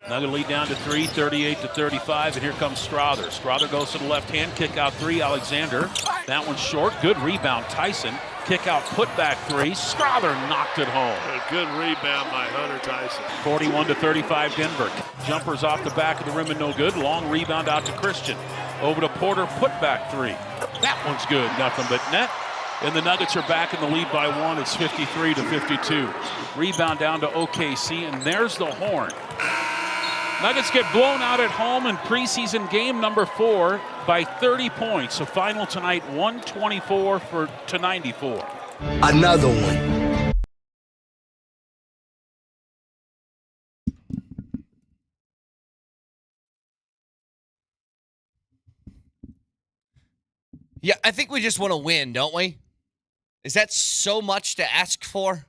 Nugget lead down to 3, 38-35, and here comes Strother. Strother goes to the left hand, kick out 3, Alexander. That one's short, good rebound, Tyson. Kick out, put back 3, Strother knocked it home. A good rebound by Hunter Tyson. 41-35 Denver. Jumpers off the back of the rim and no good. Long rebound out to Christian. Over to Porter, put back 3. That one's good, nothing but net. And the Nuggets are back in the lead by 1. It's 53-52. Rebound down to OKC, and there's the horn. Nuggets get blown out at home in preseason game number 4 by 30 points. So final tonight, 124-94. Another one. Yeah, I think we just want to win, don't we? Is that so much to ask for?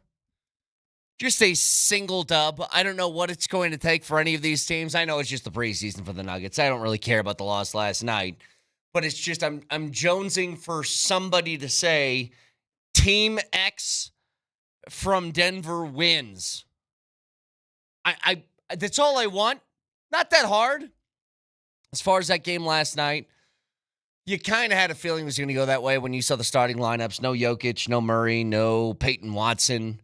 Just a single dub. I don't know what it's going to take for any of these teams. I know it's just the preseason for the Nuggets. I don't really care about the loss last night. But it's just I'm jonesing for somebody to say, Team X from Denver wins. I that's all I want. Not that hard. As far as that game last night, you kind of had a feeling it was going to go that way when you saw the starting lineups. No Jokic, no Murray, no Peyton Watson.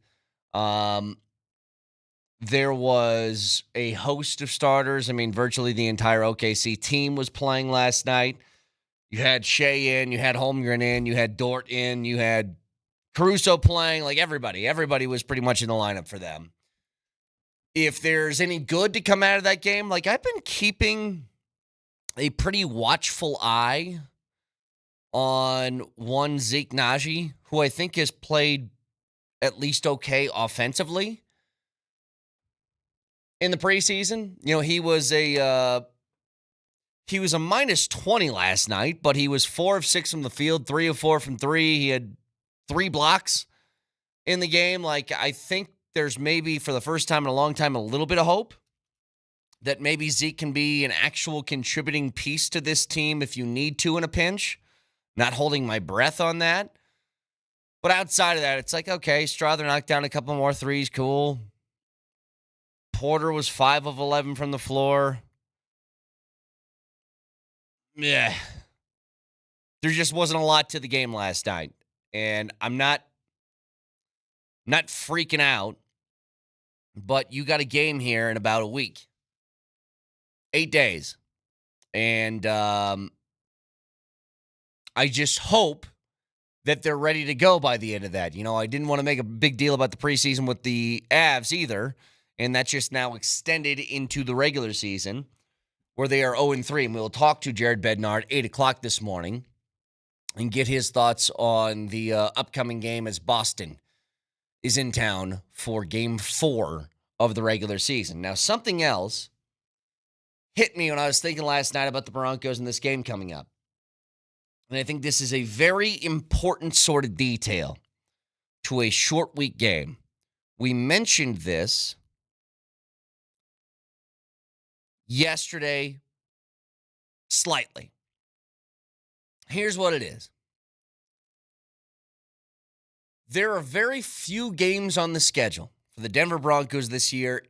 There was a host of starters. I mean, virtually the entire OKC team was playing last night. You had Shea in, you had Holmgren in, you had Dort in, you had Caruso playing, like everybody. Everybody was pretty much in the lineup for them. If there's any good to come out of that game, like I've been keeping a pretty watchful eye on one Zeke Naji, who I think has played at least okay offensively in the preseason. You know, he was a minus 20 last night, but he was 4 of 6 from the field, 3 of 4 from 3. He had 3 blocks in the game. Like, I think there's maybe for the first time in a long time a little bit of hope that maybe Zeke can be an actual contributing piece to this team if you need to in a pinch. Not holding my breath on that. But outside of that, it's like, okay, Strother knocked down a couple more threes. Cool. Porter was 5 of 11 from the floor. Yeah. There just wasn't a lot to the game last night. And I'm not freaking out, but you got a game here in about a week. 8 days. And I just hope that they're ready to go by the end of that. You know, I didn't want to make a big deal about the preseason with the Avs either, and that's just now extended into the regular season where they are 0-3. And we'll talk to Jared Bednar at 8 o'clock this morning and get his thoughts on the upcoming game as Boston is in town for Game 4 of the regular season. Now, something else hit me when I was thinking last night about the Broncos and this game coming up. And I think this is a very important sort of detail to a short week game. We mentioned this yesterday slightly. Here's what it is. There are very few games on the schedule for the Denver Broncos this year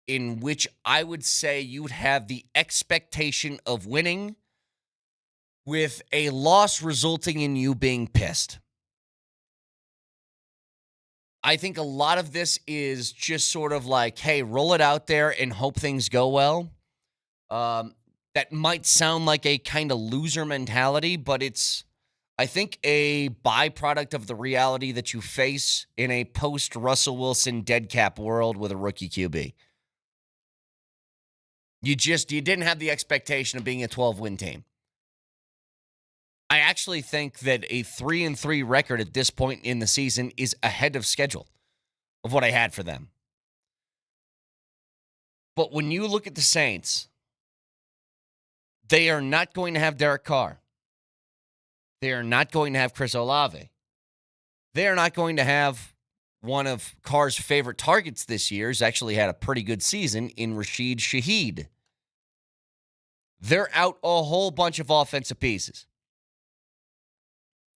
in which I would say you would have the expectation of winning with a loss resulting in you being pissed. I think a lot of this is just sort of like, hey, roll it out there and hope things go well. That might sound like a kind of loser mentality, but it's, I think, a byproduct of the reality that you face in a post-Russell Wilson dead cap world with a rookie QB. You didn't have the expectation of being a 12-win team. I actually think that a 3-3 record at this point in the season is ahead of schedule of what I had for them. But when you look at the Saints, they are not going to have Derek Carr. They are not going to have Chris Olave. They are not going to have one of Carr's favorite targets this year. He's actually had a pretty good season in Rashid Shaheed. They're out a whole bunch of offensive pieces,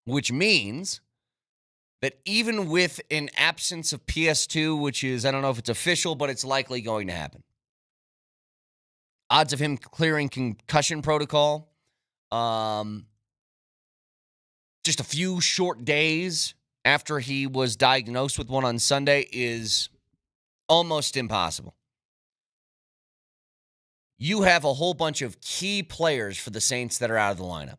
which means that even with an absence of PS2, which is, I don't know if it's official, but it's likely going to happen. odds of him clearing concussion protocol, just a few short days after he was diagnosed with one on Sunday, is almost impossible. You have a whole bunch of key players for the Saints that are out of the lineup.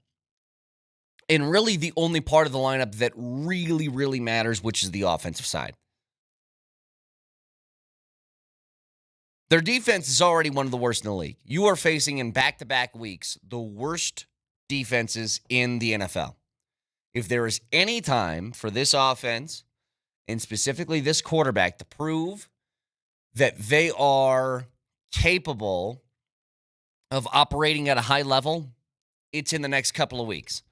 And really the only part of the lineup that really, really matters, which is the offensive side. Their defense is already one of the worst in the league. You are facing in back-to-back weeks the worst defenses in the NFL. If there is any time for this offense, and specifically this quarterback, to prove that they are capable of operating at a high level, it's in the next couple of weeks.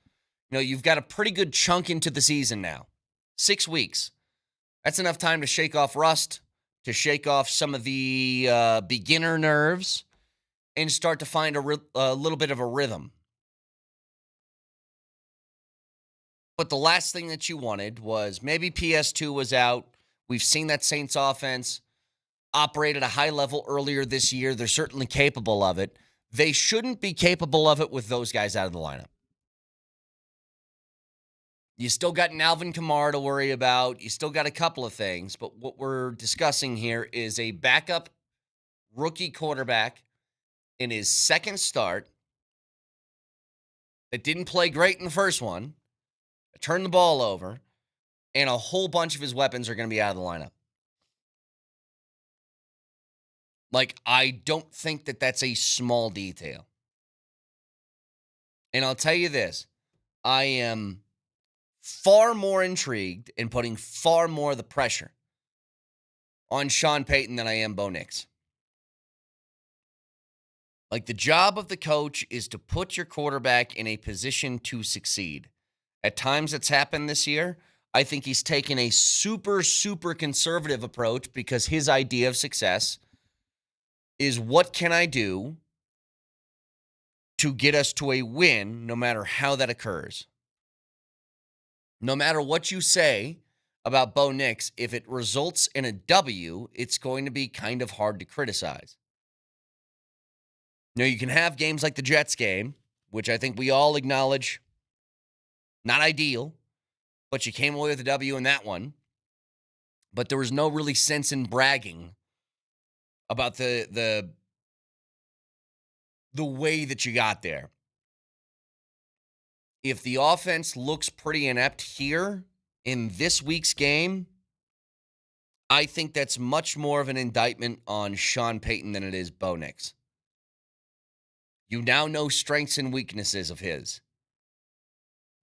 You know, you've got a pretty good chunk into the season now. 6 weeks. That's enough time to shake off rust, to shake off some of the beginner nerves, and start to find a little bit of a rhythm. But the last thing that you wanted was maybe PS2 was out. We've seen that Saints offense operate at a high level earlier this year. They're certainly capable of it. They shouldn't be capable of it with those guys out of the lineup. You still got an Alvin Kamara to worry about. You still got a couple of things. But what we're discussing here is a backup rookie quarterback in his second start that didn't play great in the first one, turned the ball over, and a whole bunch of his weapons are going to be out of the lineup. Like, I don't think that that's a small detail. And I'll tell you this, I am far more intrigued in putting far more of the pressure on Sean Payton than I am Bo Nix. Like, the job of the coach is to put your quarterback in a position to succeed. At times it's happened this year. I think he's taken a super, super conservative approach because his idea of success is, what can I do to get us to a win no matter how that occurs? No matter what you say about Bo Nix, if it results in a W, it's going to be kind of hard to criticize. Now, you can have games like the Jets game, which I think we all acknowledge, not ideal, but you came away with a W in that one. But there was no really sense in bragging about the way that you got there. If the offense looks pretty inept here in this week's game, I think that's much more of an indictment on Sean Payton than it is Bo Nix. You now know strengths and weaknesses of his.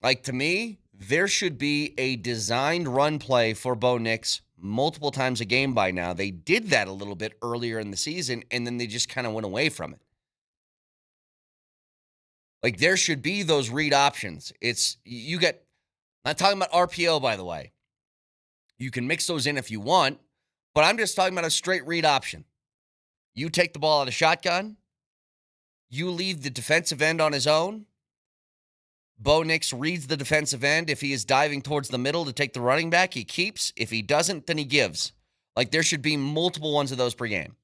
Like, to me, there should be a designed run play for Bo Nix multiple times a game by now. They did that a little bit earlier in the season, and then they just kind of went away from it. Like, there should be those read options. Not talking about RPO, by the way. You can mix those in if you want, but I'm just talking about a straight read option. You take the ball out of shotgun. You leave the defensive end on his own. Bo Nix reads the defensive end. If he is diving towards the middle to take the running back, he keeps. If he doesn't, then he gives. Like, there should be multiple ones of those per game.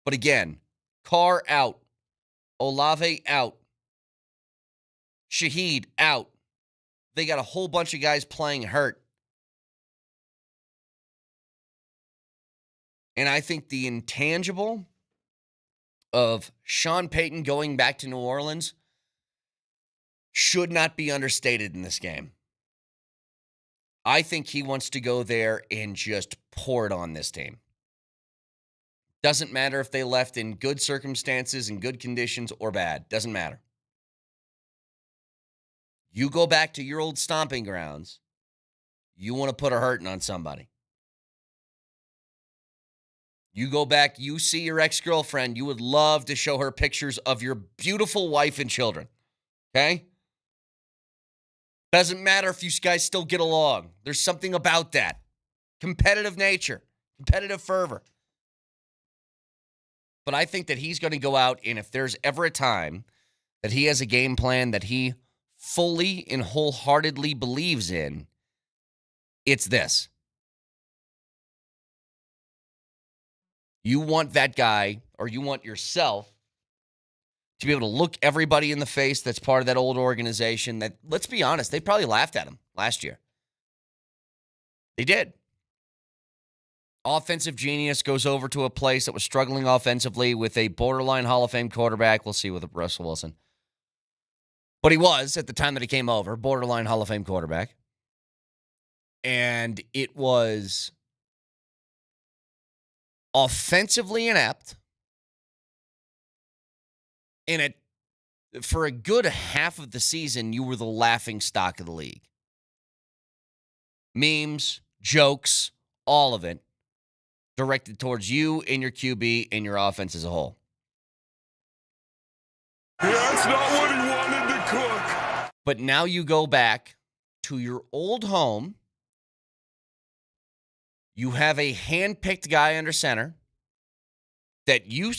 But again, Carr out. Olave out. Shaheed out. They got a whole bunch of guys playing hurt. And I think the intangible of Sean Payton going back to New Orleans should not be understated in this game. I think he wants to go there and just pour it on this team. Doesn't matter if they left in good circumstances and good conditions or bad. Doesn't matter. You go back to your old stomping grounds, you want to put a hurting on somebody. You go back, you see your ex-girlfriend, you would love to show her pictures of your beautiful wife and children. Okay? Doesn't matter if you guys still get along. There's something about that. Competitive nature, competitive fervor. But I think that he's going to go out, and if there's ever a time that he has a game plan that he fully and wholeheartedly believes in, it's this. You want that guy, or you want yourself, to be able to look everybody in the face that's part of that old organization that, let's be honest, they probably laughed at him last year. They did. Offensive genius goes over to a place that was struggling offensively with a borderline Hall of Fame quarterback. We'll see with Russell Wilson. But he was, at the time that he came over, borderline Hall of Fame quarterback. And it was offensively inept. And for a good half of the season, you were the laughing stock of the league. Memes, jokes, all of it directed towards you and your QB and your offense as a whole. That's not what he wanted to cook. But now you go back to your old home. You have a hand-picked guy under center that you...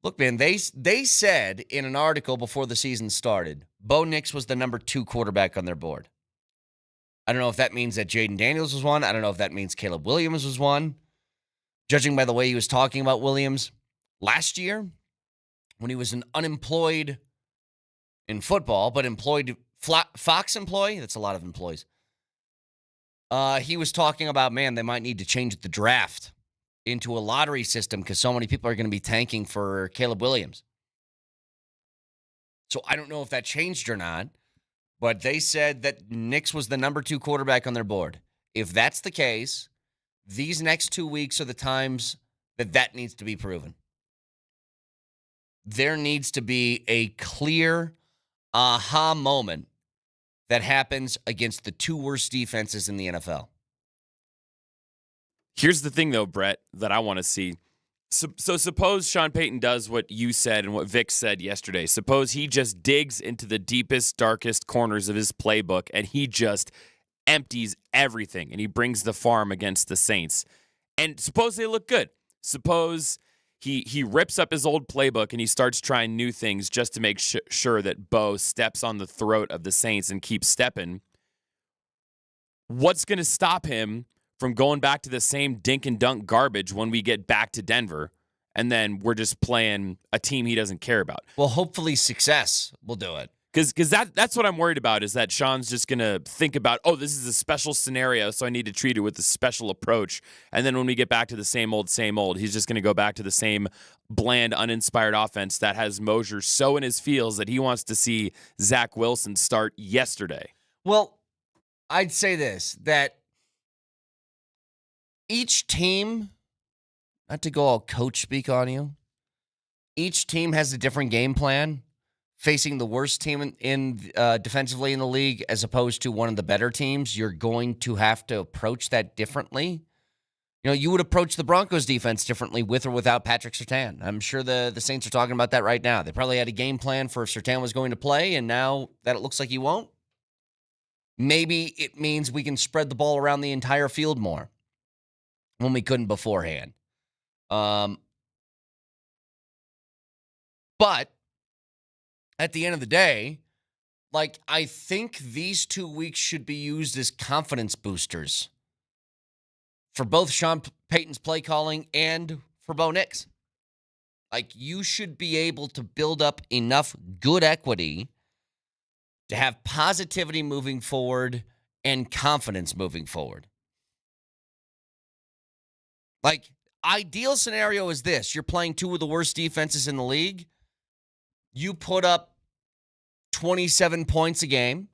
Look, man, they said in an article before the season started, Bo Nix was the number 2 quarterback on their board. I don't know if that means that Jaden Daniels was one. I don't know if that means Caleb Williams was one. Judging by the way he was talking about Williams last year, when he was an unemployed in football, but employed Fox employee, that's a lot of employees. He was talking about, man, they might need to change the draft into a lottery system because so many people are going to be tanking for Caleb Williams. So I don't know if that changed or not, but they said that Nix was the number 2 quarterback on their board. If that's the case, these next 2 weeks are the times that needs to be proven. There needs to be a clear aha moment that happens against the 2 worst defenses in the NFL. Here's the thing, though, Brett, that I want to see. So suppose Sean Payton does what you said and what Vic said yesterday. Suppose he just digs into the deepest, darkest corners of his playbook and he just empties everything and he brings the farm against the Saints. And suppose they look good. Suppose he rips up his old playbook and he starts trying new things just to make sure that Bo steps on the throat of the Saints and keeps stepping. What's going to stop him from going back to the same dink and dunk garbage when we get back to Denver, and then we're just playing a team he doesn't care about? Well, hopefully success will do it. Because that's what I'm worried about, is that Sean's just going to think about, oh, this is a special scenario, so I need to treat it with a special approach. And then when we get back to the same old, he's just going to go back to the same bland, uninspired offense that has Mosier so in his feels that he wants to see Zach Wilson start yesterday. Well, I'd say this, that each team, not to go all coach speak on you, each team has a different game plan facing the worst team in defensively in the league as opposed to one of the better teams. You're going to have to approach that differently. You know, you would approach the Broncos defense differently with or without Patrick Surtain. I'm sure the Saints are talking about that right now. They probably had a game plan for if Surtain was going to play, and now that it looks like he won't, maybe it means we can spread the ball around the entire field more when we couldn't beforehand. But at the end of the day, like, I think these 2 weeks should be used as confidence boosters for both Sean Payton's play calling and for Bo Nix. Like, you should be able to build up enough good equity to have positivity moving forward and confidence moving forward. Like, ideal scenario is this. You're playing 2 of the worst defenses in the league. You put up 27 points a game.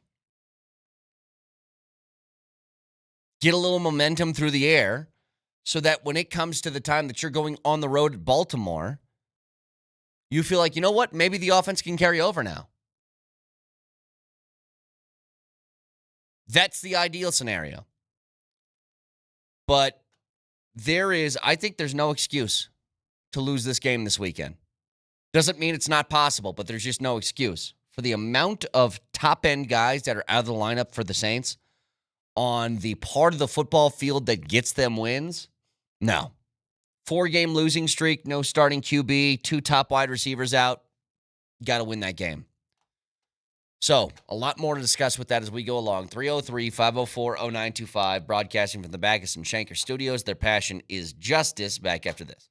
Get a little momentum through the air so that when it comes to the time that you're going on the road at Baltimore, you feel like, you know what? Maybe the offense can carry over now. That's the ideal scenario. But I think there's no excuse to lose this game this weekend. Doesn't mean it's not possible, but there's just no excuse. For the amount of top-end guys that are out of the lineup for the Saints on the part of the football field that gets them wins, no. 4-game losing streak, no starting QB, 2 top wide receivers out. Got to win that game. So, a lot more to discuss with that as we go along. 303-504-0925, broadcasting from the Backus and Shanker studios. Their passion is justice. Back after this.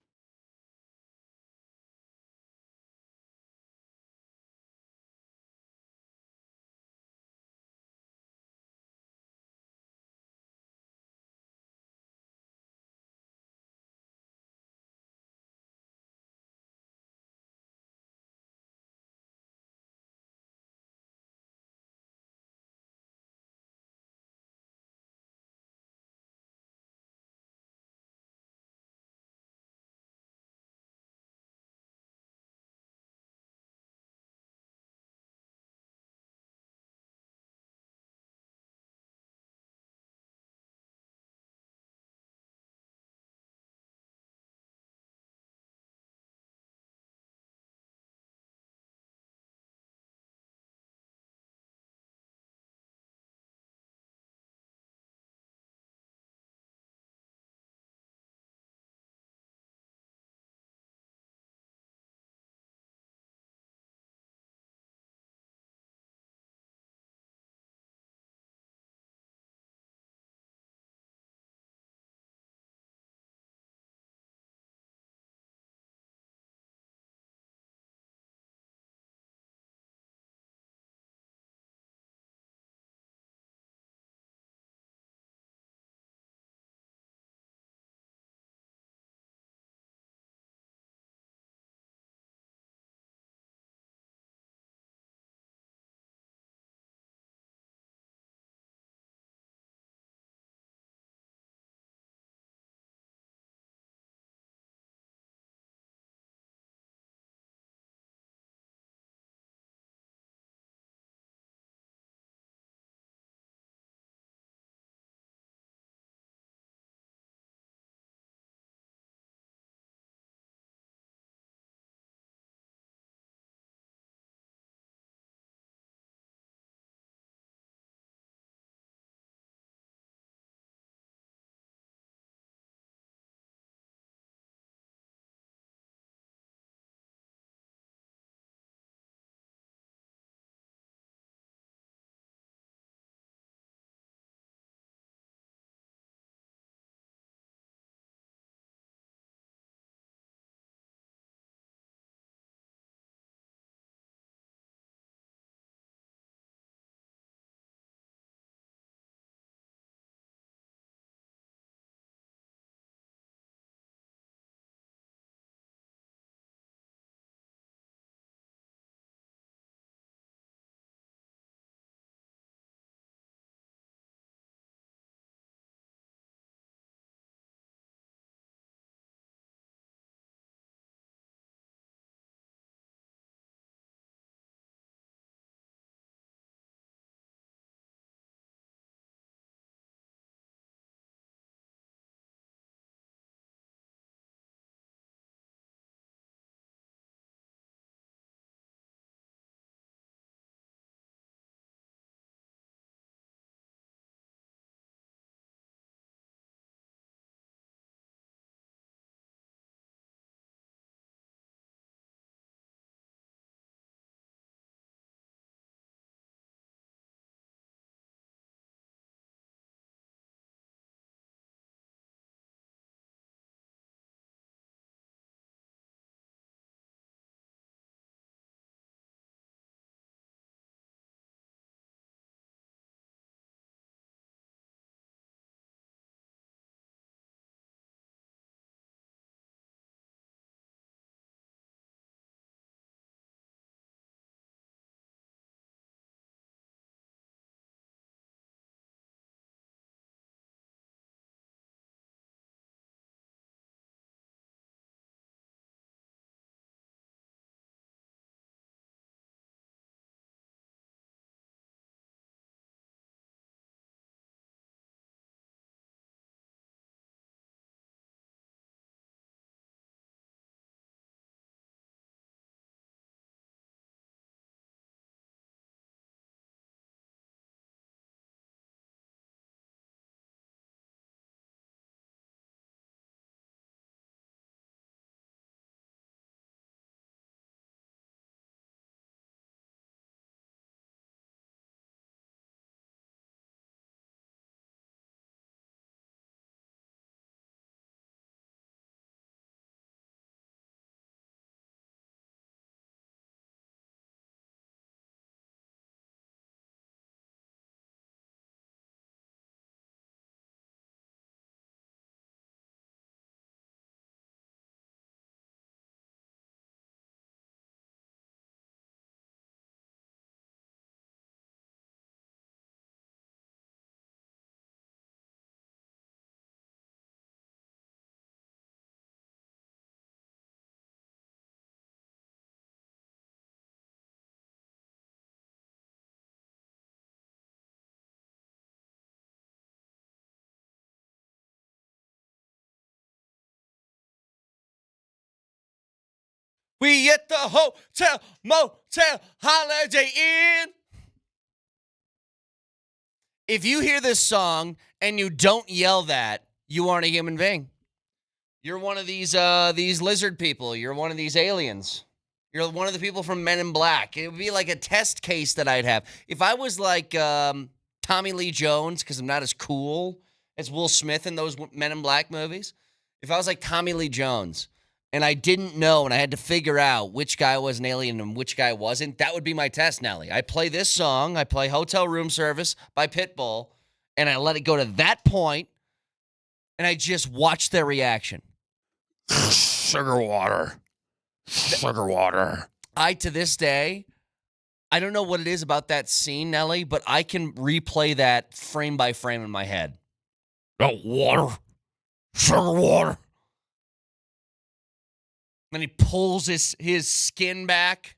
We at the hotel, motel, Holiday Inn. If you hear this song and you don't yell that, you aren't a human being. You're one of these lizard people. You're one of these aliens. You're one of the people from Men in Black. It would be like a test case that I'd have. If I was like Tommy Lee Jones, because I'm not as cool as Will Smith in those Men in Black movies. If I was like Tommy Lee Jones and I didn't know and I had to figure out which guy was an alien and which guy wasn't, that would be my test, Nelly. I play this song. I play Hotel Room Service by Pitbull, and I let it go to that point, and I just watch their reaction. Sugar water. To this day, I don't know what it is about that scene, Nelly, but I can replay that frame by frame in my head. Oh, water. Sugar water. Then he pulls his skin back.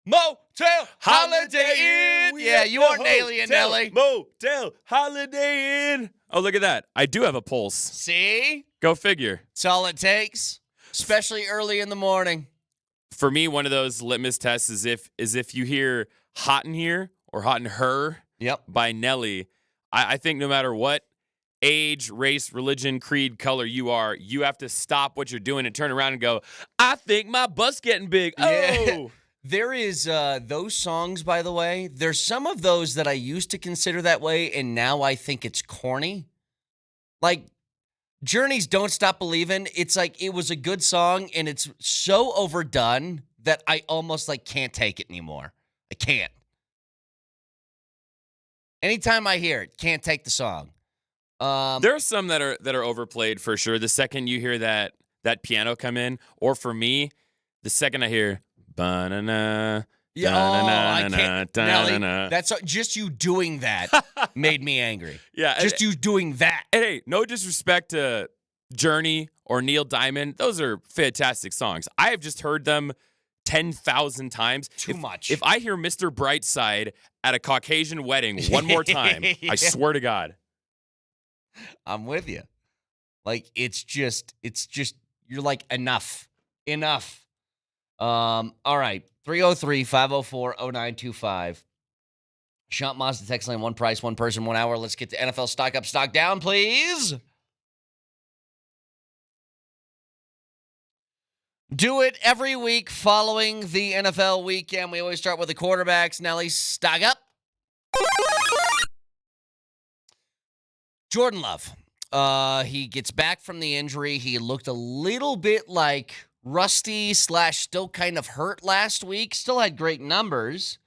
Motel Holiday Inn. Yeah, you are an alien, Nelly. Motel Holiday Inn. Oh, look at that. I do have a pulse. See? Go figure. That's all it takes, especially early in the morning. For me, one of those litmus tests is if you hear Hot in Here or Hot in Her by Nelly, I think no matter what age, race, religion, creed, color you are, you have to stop what you're doing and turn around and go, I think my butt's getting big. Yeah. Oh. There is those songs, by the way. There's some of those that I used to consider that way, and now I think it's corny. Like Journey's Don't Stop Believin', it's like it was a good song, and it's so overdone that I almost like can't take it anymore. I can't. Anytime I hear it, can't take the song. There are some that are overplayed for sure. The second you hear that piano come in, or for me, the second I hear ba-na-na, I can't. Nelly, that's just you doing that made me angry. Yeah, just you doing that. And hey, no disrespect to Journey or Neil Diamond; those are fantastic songs. I have just heard them 10,000 times. Too much. If I hear Mr. Brightside at a Caucasian wedding one more time, I swear to God. I'm with you. Like, it's just, you're like, enough. All right. 303-504-0925. Shant Mazda text line, one price, one person, 1 hour. Let's get the NFL stock up, stock down, please. Do it every week following the NFL weekend. We always start with the quarterbacks. Nelly, stock up. Jordan Love. He gets back from the injury. He looked a little bit like rusty / still kind of hurt last week. Still had great numbers,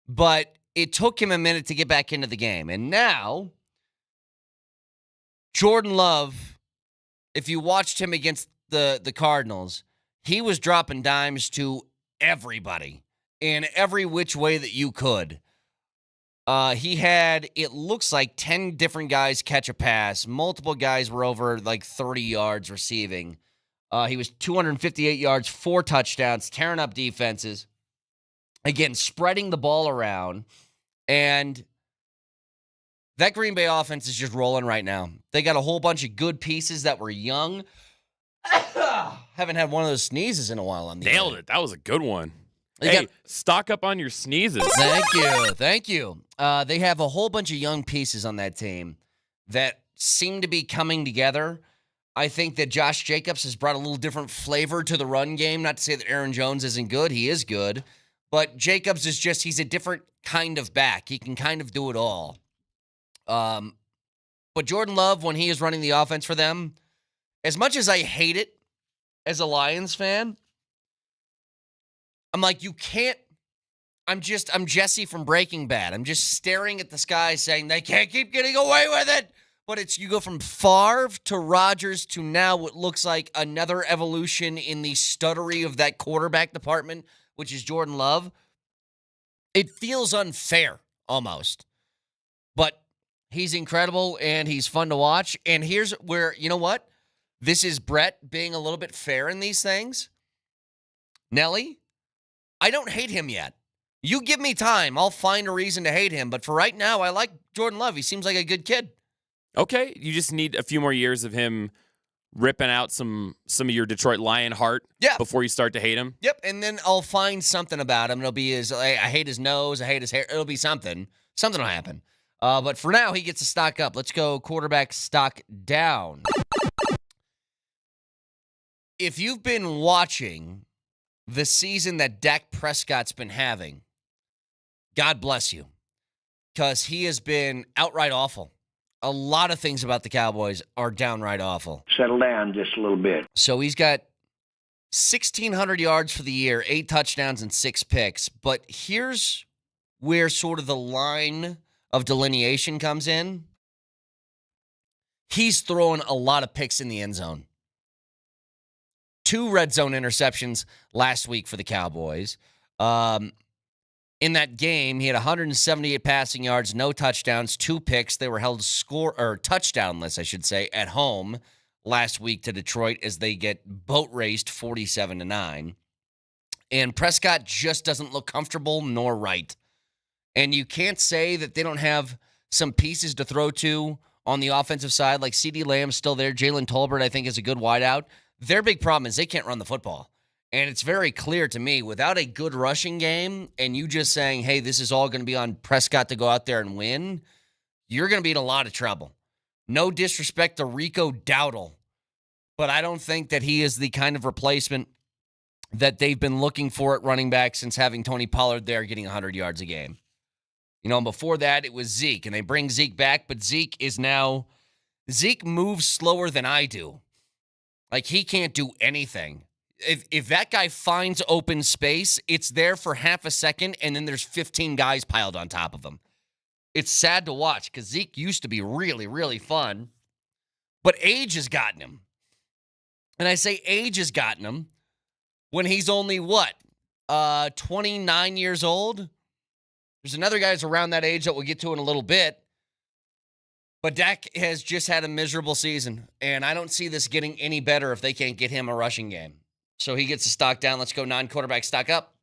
but it took him a minute to get back into the game. And now, Jordan Love, if you watched him against the Cardinals, he was dropping dimes to everybody in every which way that you could. He had, it looks like 10 different guys catch a pass. Multiple guys were over like 30 yards receiving. He was 258 yards, 4 touchdowns, tearing up defenses. Again, spreading the ball around. And that Green Bay offense is just rolling right now. They got a whole bunch of good pieces that were young. Haven't had one of those sneezes in a while on the Nailed it. That was a good one. Hey, stock up on your sneezes. Thank you. They have a whole bunch of young pieces on that team that seem to be coming together. I think that Josh Jacobs has brought a little different flavor to the run game. Not to say that Aaron Jones isn't good. He is good. But Jacobs is just, he's a different kind of back. He can kind of do it all. But Jordan Love, when he is running the offense for them, as much as I hate it as a Lions fan, I'm like, you can't. I'm Jesse from Breaking Bad. I'm just staring at the sky saying they can't keep getting away with it. But it's, you go from Favre to Rodgers to now what looks like another evolution in the stuttery of that quarterback department, which is Jordan Love. It feels unfair almost. But he's incredible and he's fun to watch. And here's where, you know what? This is Brett being a little bit fair in these things. Nelly, I don't hate him yet. You give me time, I'll find a reason to hate him. But for right now, I like Jordan Love. He seems like a good kid. Okay, you just need a few more years of him ripping out some of your Detroit Lion heart before you start to hate him? Yep, and then I'll find something about him. It'll be I hate his nose, I hate his hair. It'll be something. Something will happen. But for now, he gets a stock up. Let's go quarterback stock down. If you've been watching the season that Dak Prescott's been having, God bless you, because he has been outright awful. A lot of things about the Cowboys are downright awful. Settle down just a little bit. So he's got 1,600 yards for the year, 8 touchdowns and 6 picks. But here's where sort of the line of delineation comes in. He's throwing a lot of picks in the end zone. 2 red zone interceptions last week for the Cowboys. In that game, he had 178 passing yards, no touchdowns, 2 picks. They were held touchdownless, I should say, at home last week to Detroit as they get boat raced 47-9. And Prescott just doesn't look comfortable nor right. And you can't say that they don't have some pieces to throw to on the offensive side. Like CeeDee Lamb's still there. Jalen Tolbert, I think, is a good wideout. Their big problem is they can't run the football. And it's very clear to me, without a good rushing game and you just saying, hey, this is all going to be on Prescott to go out there and win, you're going to be in a lot of trouble. No disrespect to Rico Dowdle, but I don't think that he is the kind of replacement that they've been looking for at running back since having Tony Pollard there getting 100 yards a game. You know, and before that, it was Zeke, and they bring Zeke back, but Zeke moves slower than I do. Like, he can't do anything. If that guy finds open space, it's there for half a second, and then there's 15 guys piled on top of him. It's sad to watch because Zeke used to be really, really fun, but age has gotten him. And I say age has gotten him when he's only, 29 years old? There's another guy that's around that age that we'll get to in a little bit. But Dak has just had a miserable season, and I don't see this getting any better if they can't get him a rushing game. So he gets the stock down. Let's go non-quarterback stock up.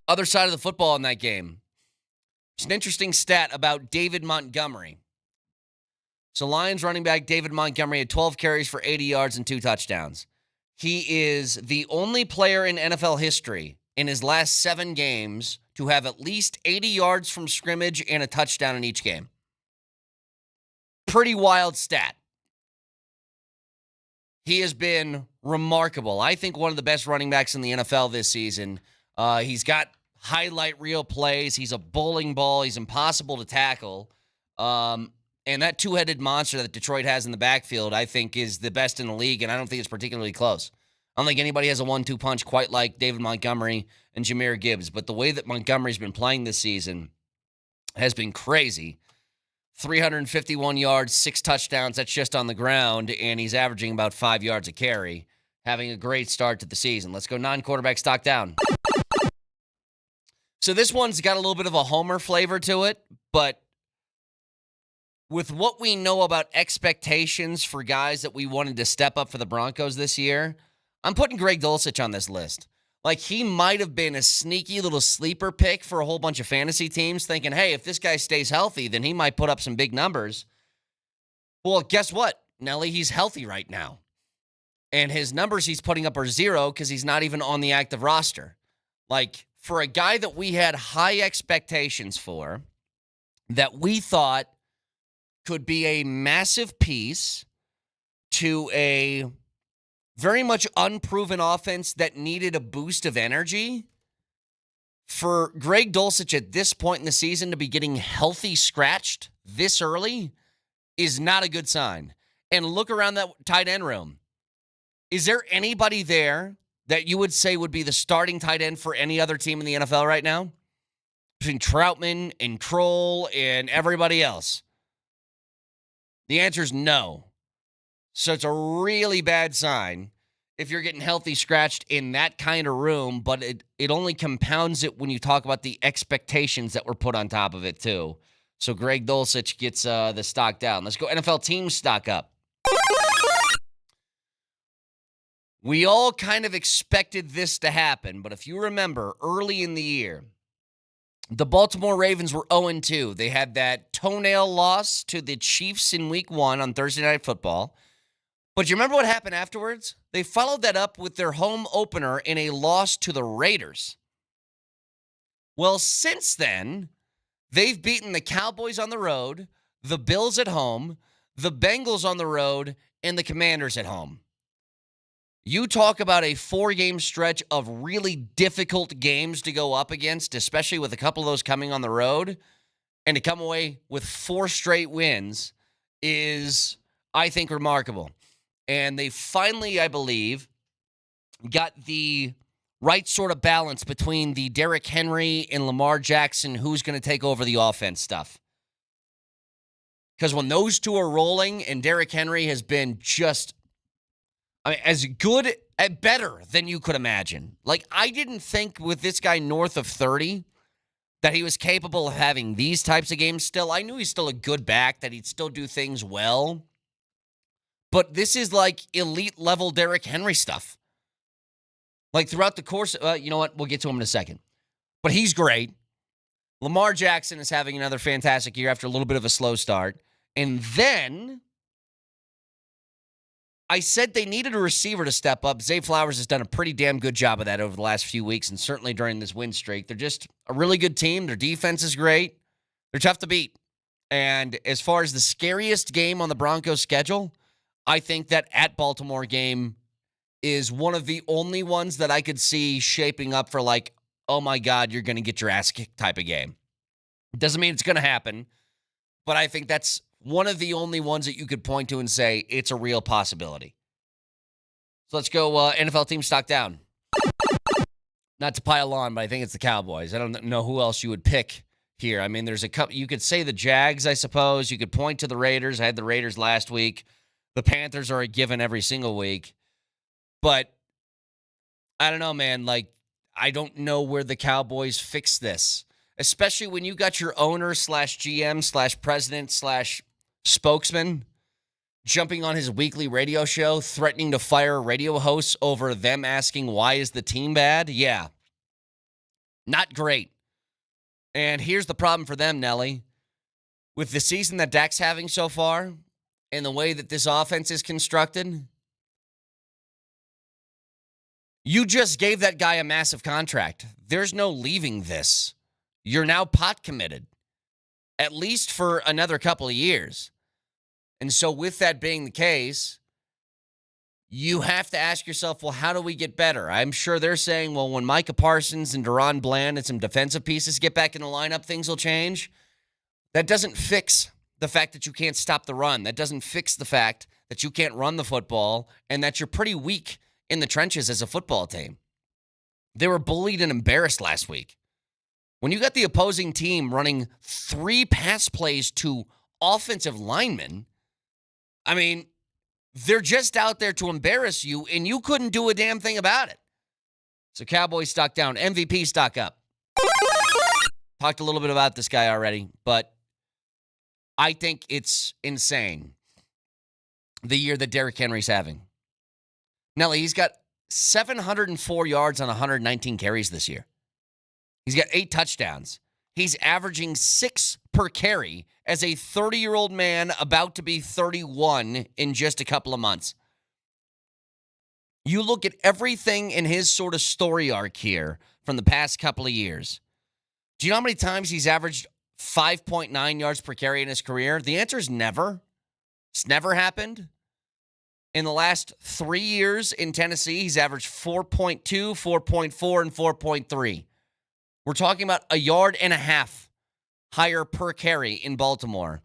Other side of the football in that game. It's an interesting stat about David Montgomery. So Lions running back David Montgomery had 12 carries for 80 yards and 2 touchdowns. He is the only player in NFL history in his last 7 games to have at least 80 yards from scrimmage and a touchdown in each game. Pretty wild stat. He has been remarkable. I think one of the best running backs in the NFL this season. He's got highlight reel plays. He's a bowling ball. He's impossible to tackle. And that two-headed monster that Detroit has in the backfield, I think, is the best in the league, and I don't think it's particularly close. I don't think anybody has a 1-2 punch quite like David Montgomery and Jahmyr Gibbs. But the way that Montgomery's been playing this season has been crazy. 351 yards, 6 touchdowns. That's just on the ground, and he's averaging about 5 yards a carry, having a great start to the season. Let's go non-quarterback stock down. So this one's got a little bit of a homer flavor to it, but with what we know about expectations for guys that we wanted to step up for the Broncos this year, I'm putting Greg Dulcich on this list. Like, he might have been a sneaky little sleeper pick for a whole bunch of fantasy teams thinking, hey, if this guy stays healthy, then he might put up some big numbers. Well, guess what, Nelly? He's healthy right now. And his numbers he's putting up are 0 because he's not even on the active roster. Like, for a guy that we had high expectations for, that we thought could be a massive piece to a very much unproven offense that needed a boost of energy, for Greg Dulcich at this point in the season to be getting healthy scratched this early is not a good sign. And look around that tight end room. Is there anybody there that you would say would be the starting tight end for any other team in the NFL right now? Between Troutman and Kroll and everybody else. The answer is no. So it's a really bad sign if you're getting healthy scratched in that kind of room, but it only compounds it when you talk about the expectations that were put on top of it too. So Greg Dulcich gets the stock down. Let's go NFL team stock up. We all kind of expected this to happen, but if you remember early in the year, the Baltimore Ravens were 0-2. They had that toenail loss to the Chiefs in week 1 on Thursday Night Football. But you remember what happened afterwards? They followed that up with their home opener in a loss to the Raiders. Well, since then, they've beaten the Cowboys on the road, the Bills at home, the Bengals on the road, and the Commanders at home. You talk about a 4-game stretch of really difficult games to go up against, especially with a couple of those coming on the road, and to come away with 4 straight wins is, I think, remarkable. And they finally, I believe, got the right sort of balance between the Derrick Henry and Lamar Jackson, who's going to take over the offense stuff. Because when those two are rolling, and Derrick Henry has been just, as good, better than you could imagine. Like, I didn't think with this guy north of 30 that he was capable of having these types of games still. I knew he's still a good back, that he'd still do things well. But this is like elite level Derrick Henry stuff. Like throughout the course, you know what? We'll get to him in a second. But he's great. Lamar Jackson is having another fantastic year after a little bit of a slow start. And then I said they needed a receiver to step up. Zay Flowers has done a pretty damn good job of that over the last few weeks, and certainly during this win streak. They're just a really good team. Their defense is great. They're tough to beat. And as far as the scariest game on the Broncos schedule, I think that at Baltimore game is one of the only ones that I could see shaping up for like, oh my God, you're going to get your ass kicked type of game. Doesn't mean it's going to happen, but I think that's one of the only ones that you could point to and say it's a real possibility. So let's go NFL team stock down. Not to pile on, but I think it's the Cowboys. I don't know who else you would pick here. I mean, there's a couple. You could say the Jags, I suppose. You could point to the Raiders. I had the Raiders last week. The Panthers are a given every single week. But I don't know, man. Like, I don't know where the Cowboys fix this, especially when you got your owner / GM / president / spokesman jumping on his weekly radio show, threatening to fire radio hosts over them asking, why is the team bad? Yeah. Not great. And here's the problem for them, Nelly. With the season that Dak's having so far and the way that this offense is constructed, you just gave that guy a massive contract. There's no leaving this. You're now pot committed, at least for another couple of years. And so with that being the case, you have to ask yourself, well, how do we get better? I'm sure they're saying, well, when Micah Parsons and Deron Bland and some defensive pieces get back in the lineup, things will change. That doesn't fix the fact that you can't stop the run. That doesn't fix the fact that you can't run the football and that you're pretty weak in the trenches as a football team. They were bullied and embarrassed last week. When you got the opposing team running 3 pass plays to offensive linemen, I mean, they're just out there to embarrass you, and you couldn't do a damn thing about it. So Cowboys stock down, MVP stock up. Talked a little bit about this guy already, but I think it's insane the year that Derrick Henry's having. Nelly, he's got 704 yards on 119 carries this year. He's got 8 touchdowns. He's averaging 6 per carry as a 30-year-old man about to be 31 in just a couple of months. You look at everything in his sort of story arc here from the past couple of years. Do you know how many times he's averaged 5.9 yards per carry in his career? The answer is never. It's never happened. In the last 3 years in Tennessee, he's averaged 4.2, 4.4, and 4.3. We're talking about 1.5 yards higher per carry in Baltimore.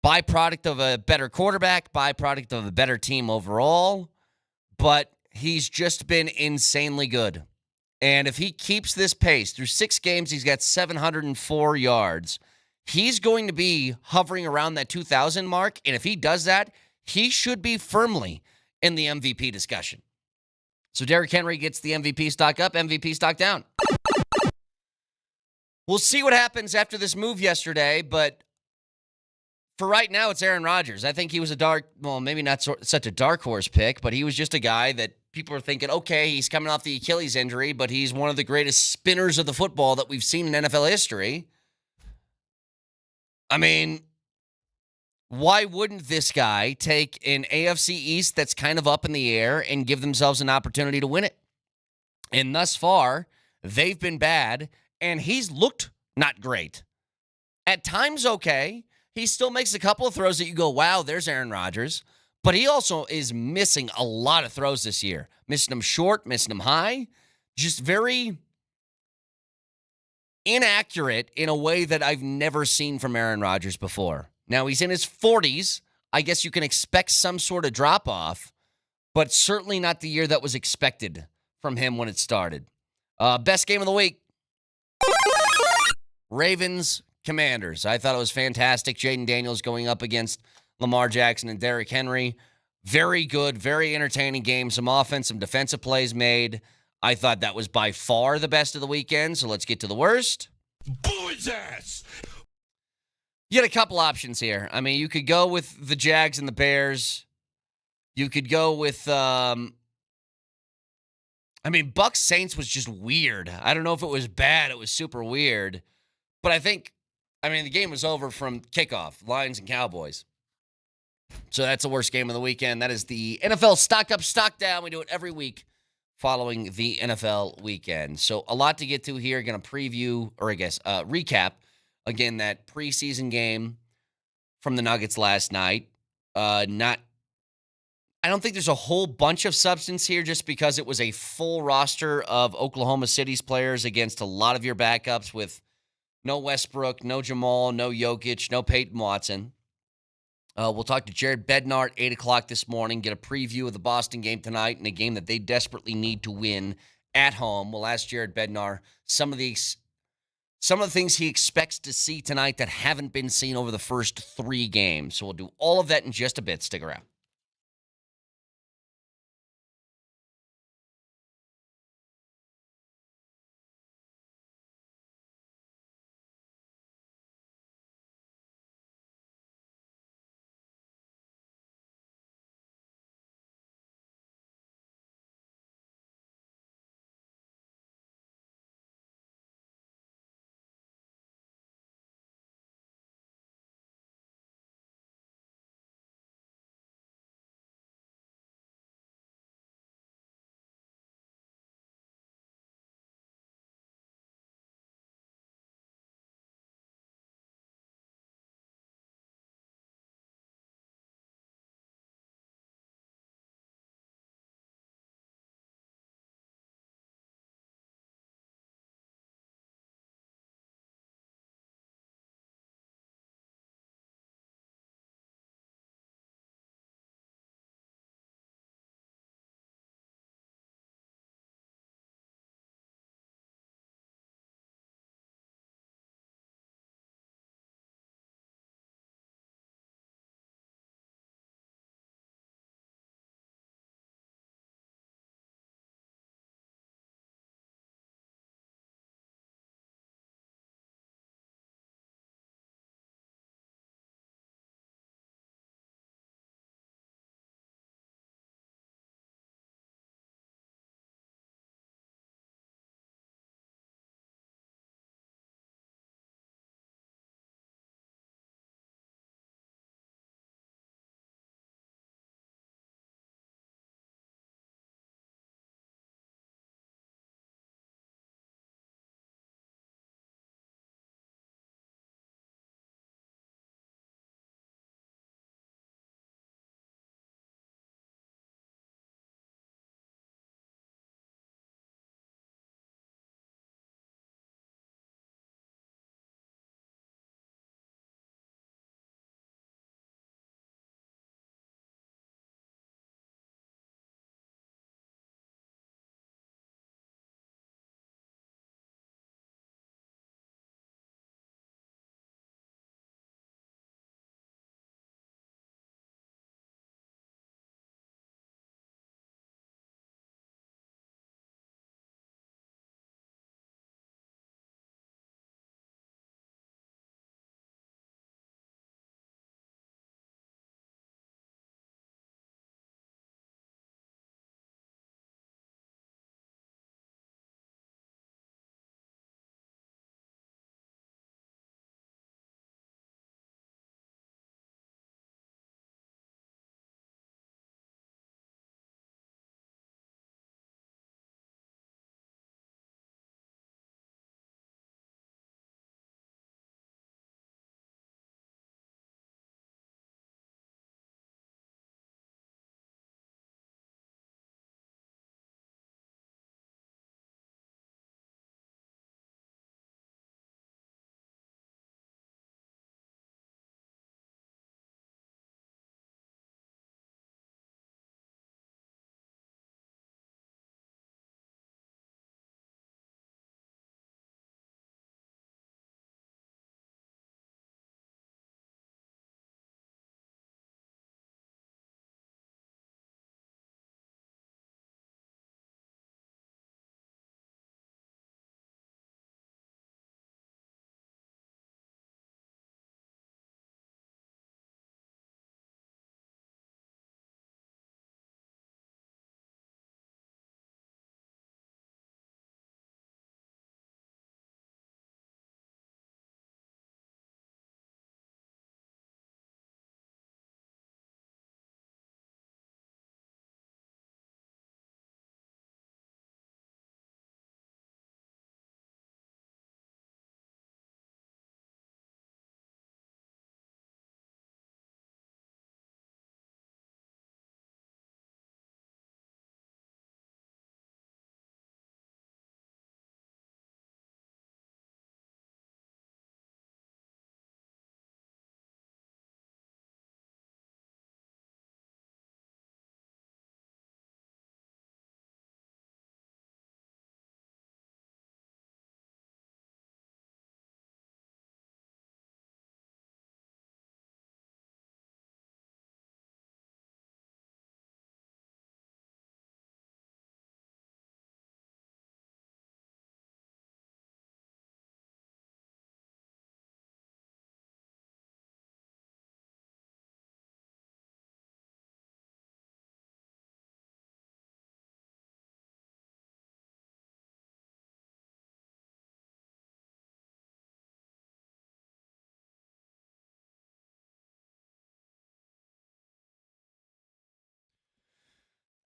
Byproduct of a better quarterback, byproduct of a better team overall, but he's just been insanely good. And if he keeps this pace through 6 games, he's got 704 yards. He's going to be hovering around that 2,000 mark, and if he does that, he should be firmly in the MVP discussion. So Derrick Henry gets the MVP stock up, MVP stock down. We'll see what happens after this move yesterday, but for right now, it's Aaron Rodgers. I think he was maybe not such a dark horse pick, but he was just a guy that people are thinking, okay, he's coming off the Achilles injury, but he's one of the greatest spinners of the football that we've seen in NFL history. I mean, why wouldn't this guy take an AFC East that's kind of up in the air and give themselves an opportunity to win it? And thus far, they've been bad, and he's looked not great. At times, okay. He still makes a couple of throws that you go, wow, there's Aaron Rodgers. But he also is missing a lot of throws this year. Missing them short, missing them high. Just very inaccurate in a way that I've never seen from Aaron Rodgers before. Now, he's in his 40s. I guess you can expect some sort of drop-off, but certainly not the year that was expected from him when it started. Best game of the week. Ravens, Commanders. I thought it was fantastic. Jaden Daniels going up against Lamar Jackson and Derrick Henry. Very good, very entertaining game. Some offense, some defensive plays made. I thought that was by far the best of the weekend, so let's get to the worst. Boys ass! You had a couple options here. I mean, you could go with the Jags and the Bears. You could go with, Bucs Saints was just weird. I don't know if it was bad. It was super weird. But the game was over from kickoff, Lions and Cowboys. So that's the worst game of the weekend. That is the NFL Stock Up, Stock Down. We do it every week following the NFL weekend. So a lot to get to here. Going to preview, or I guess recap, again, that preseason game from the Nuggets last night. I don't think there's a whole bunch of substance here just because it was a full roster of Oklahoma City's players against a lot of your backups with no Westbrook, no Jamal, no Jokic, no Peyton Watson. We'll talk to Jared Bednar at 8 o'clock this morning, get a preview of the Boston game tonight and a game that they desperately need to win at home. We'll ask Jared Bednar some of the things he expects to see tonight that haven't been seen over the first 3 games. So we'll do all of that in just a bit. Stick around.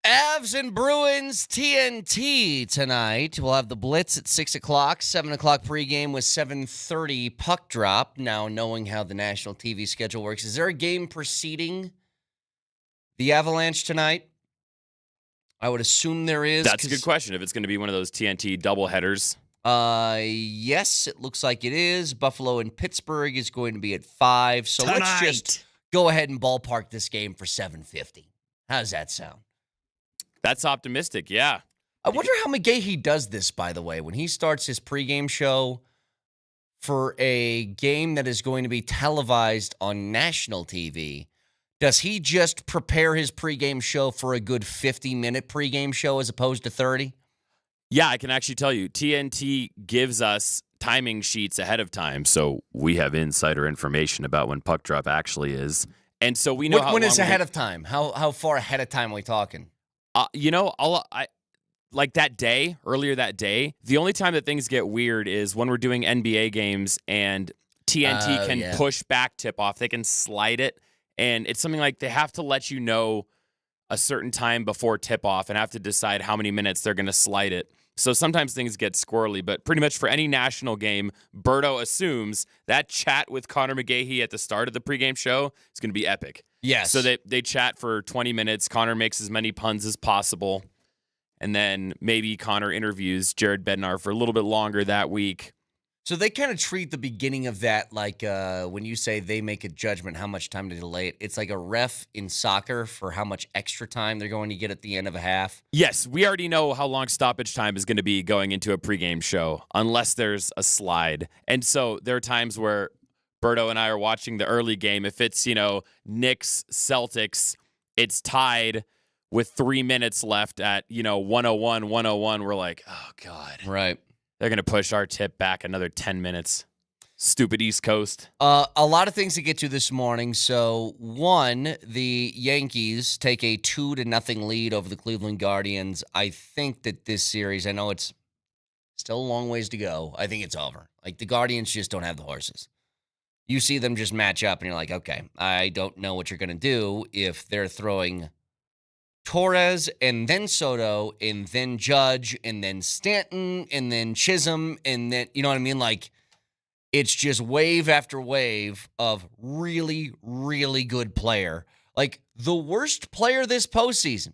Avs and Bruins TNT tonight. We'll have the Blitz at 6 o'clock, 7 o'clock pregame with 7:30 puck drop. Now, knowing how the national TV schedule works, is there a game preceding the Avalanche tonight? I would assume there is. That's a good question. If it's going to be one of those TNT doubleheaders. Yes, it looks like it is. Buffalo and Pittsburgh is going to be at 5. So Tonight. let's just go ahead and ballpark this game for 7:50. How does that sound? That's optimistic, yeah. I wonder how McGahee does this, by the way, when he starts his pregame show for a game that is going to be televised on national TV. Does he just prepare his pregame show for a good 50-minute pregame show as opposed to 30? Yeah, I can actually tell you. TNT gives us timing sheets ahead of time, so we have insider information about when puck drop actually is. And so we know how When long is we- ahead of time? How far ahead of time are we talking? Like that day, earlier that day, the only time that things get weird is when we're doing NBA games and TNT can push back tip-off. They can slide it, and it's something like they have to let you know a certain time before tip-off and have to decide how many minutes they're going to slide it. So sometimes things get squirrely, but pretty much for any national game, Berto assumes that chat with Connor McGahee at the start of the pregame show is going to be epic. Yes. So they chat for 20 minutes. Connor makes as many puns as possible. And then maybe Connor interviews Jared Bednar for a little bit longer that week. So they kind of treat the beginning of that like when you say they make a judgment how much time to delay it. It's like a ref in soccer for how much extra time they're going to get at the end of a half. Yes, we already know how long stoppage time is going to be going into a pregame show, unless there's a slide. And so there are times where Berto and I are watching the early game. If it's, Knicks, Celtics, it's tied with 3 minutes left at, 101. We're like, oh, God. Right. They're going to push our tip back another 10 minutes. Stupid East Coast. A lot of things to get to this morning. So, one, the Yankees take a 2-0 lead over the Cleveland Guardians. I think that this series, I know it's still a long ways to go. I think it's over. Like, the Guardians just don't have the horses. You see them just match up, and you're like, okay, I don't know what you're going to do if they're throwing Torres and then Soto and then Judge and then Stanton and then Chisholm and then, you know what I mean? Like, it's just wave after wave of really, really good player. Like, the worst player this postseason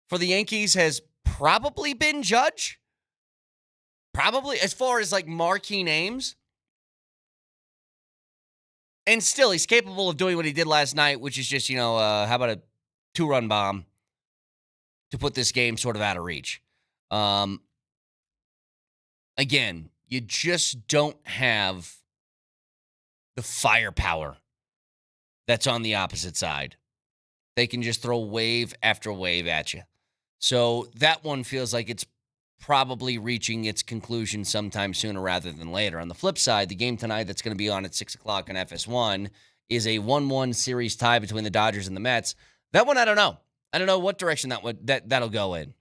for the Yankees has probably been Judge. Probably, as far as, like, marquee names. And still, he's capable of doing what he did last night, which is just, how about a 2-run bomb to put this game sort of out of reach. Again, you just don't have the firepower that's on the opposite side. They can just throw wave after wave at you. So that one feels like it's probably reaching its conclusion sometime sooner rather than later. On the flip side, the game tonight that's going to be on at 6 o'clock on FS1 is a 1-1 series tie between the Dodgers and the Mets. That one, I don't know. I don't know what direction that'll go in.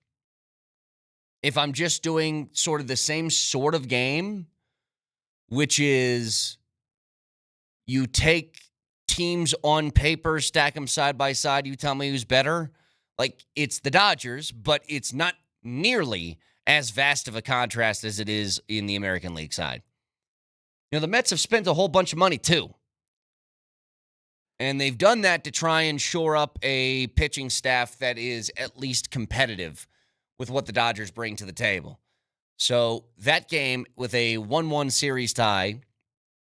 If I'm just doing sort of the same sort of game, which is you take teams on paper, stack them side by side, you tell me who's better. Like, it's the Dodgers, but it's not nearly as vast of a contrast as it is in the American League side. The Mets have spent a whole bunch of money, too. And they've done that to try and shore up a pitching staff that is at least competitive with what the Dodgers bring to the table. So that game with a 1-1 series tie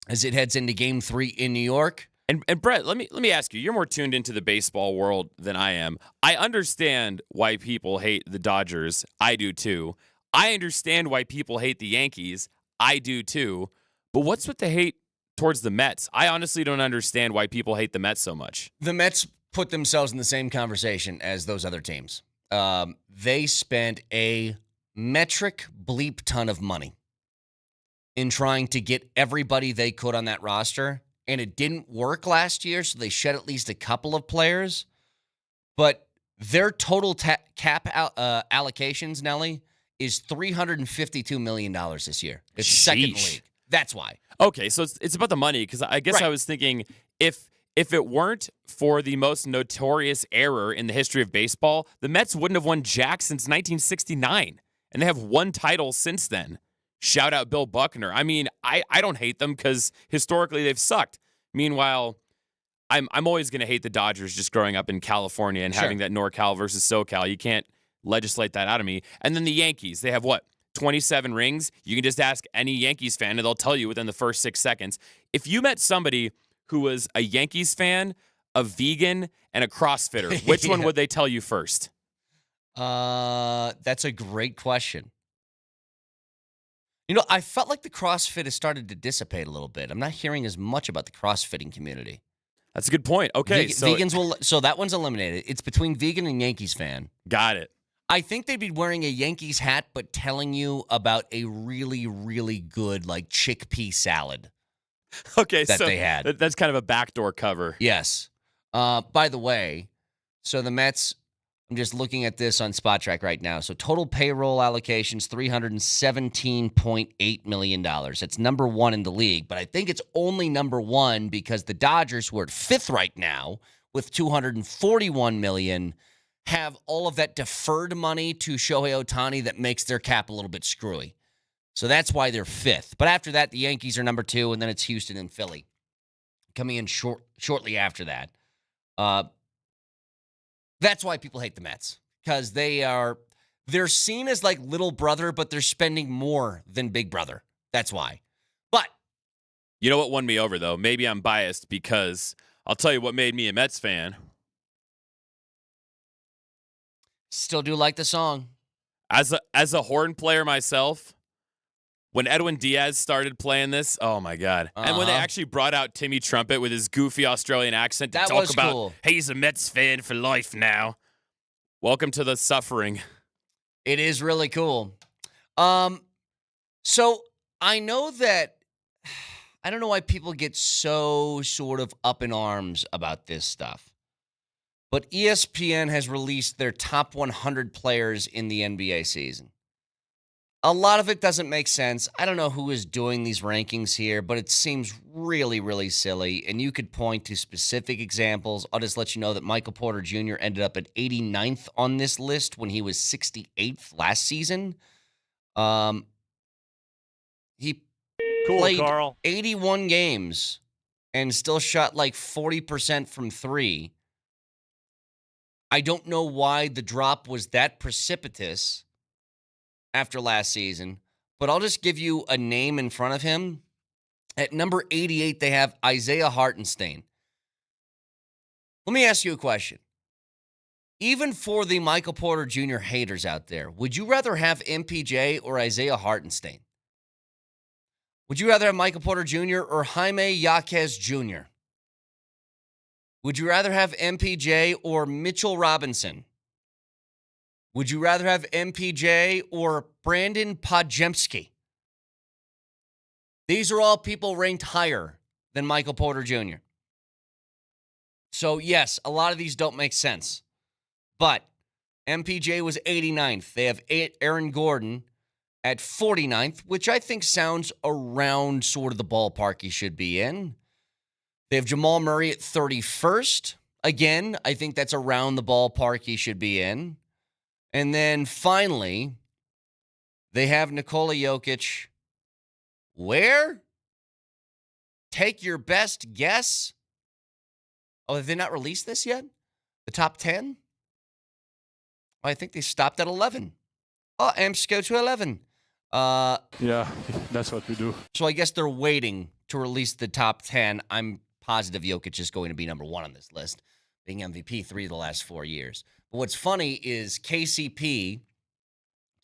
as it heads into Game 3 in New York. And Brett, let me ask you. You're more tuned into the baseball world than I am. I understand why people hate the Dodgers. I do too. I understand why people hate the Yankees. I do too. But what's with the hate towards the Mets? I honestly don't understand why people hate the Mets so much. The Mets put themselves in the same conversation as those other teams. They spent a metric bleep ton of money in trying to get everybody they could on that roster. And it didn't work last year, so they shed at least a couple of players. But their total cap allocations, Nelly, is $352 million this year. It's second in the league. That's why. Okay, so it's about the money, because I guess Right. I was thinking if if it weren't for the most notorious error in the history of baseball, the Mets wouldn't have won Jack since 1969. And they have one title since then. Shout out Bill Buckner. I mean, I don't hate them because historically they've sucked. Meanwhile, I'm always going to hate the Dodgers just growing up in California and having that NorCal versus SoCal. You can't legislate that out of me. And then the Yankees, they have what? 27 rings? You can just ask any Yankees fan and they'll tell you within the first 6 seconds. If you met somebody who was a Yankees fan, a vegan, and a CrossFitter, which one would they tell you first? That's a great question. You know, I felt like the CrossFit has started to dissipate a little bit. I'm not hearing as much about the CrossFitting community. That's a good point. Okay, so that one's eliminated. It's between vegan and Yankees fan. Got it. I think they'd be wearing a Yankees hat, but telling you about a really, really good like chickpea salad. Okay, that so they had. That's kind of a backdoor cover. Yes. By the way, so the Mets, I'm just looking at this on Spot Track right now. So total payroll allocations, $317.8 million. It's number one in the league, but I think it's only number one because the Dodgers, who are at fifth right now with $241 million, have all of that deferred money to Shohei Ohtani that makes their cap a little bit screwy. So that's why they're fifth. But after that, the Yankees are number two, and then it's Houston and Philly coming in shortly after that. That's why people hate the Mets, because they're seen as like little brother, but they're spending more than big brother. That's why. But you know what won me over, though? Maybe I'm biased because I'll tell you what made me a Mets fan. Still do like the song. As a horn player myself, when Edwin Diaz started playing this, oh my God. And when they actually brought out Timmy Trumpet with his goofy Australian accent to talk about, cool. Hey, he's a Mets fan for life now. Welcome to the suffering. It is really cool. So I know that, I don't know why people get so sort of up in arms about this stuff, but ESPN has released their top 100 players in the NBA season. A lot of it doesn't make sense. I don't know who is doing these rankings here, but it seems really, really silly. And you could point to specific examples. I'll just let you know that Michael Porter Jr. ended up at 89th on this list when he was 68th last season. He played 81 games and still shot like 40% from three. I don't know why the drop was that precipitous after last season, but I'll just give you a name in front of him. At number 88, they have Isaiah Hartenstein. Let me ask you a question. Even for the Michael Porter Jr. haters out there, would you rather have MPJ or Isaiah Hartenstein? Would you rather have Michael Porter Jr. or Jaime Jaquez Jr.? Would you rather have MPJ or Mitchell Robinson? Would you rather have MPJ or Brandon Podziemski? These are all people ranked higher than Michael Porter Jr. So, yes, a lot of these don't make sense. But MPJ was 89th. They have Aaron Gordon at 49th, which I think sounds around sort of the ballpark he should be in. They have Jamal Murray at 31st. Again, I think that's around the ballpark he should be in. And then finally, they have Nikola Jokic. Where? Take your best guess. Oh, have they not released this yet? The top 10? Oh, I think they stopped at 11. Oh, Amps go to 11. Yeah, that's what we do. So I guess they're waiting to release the top 10. I'm positive Jokic is going to be number one on this list, being MVP 3 of the last 4 years. But what's funny is KCP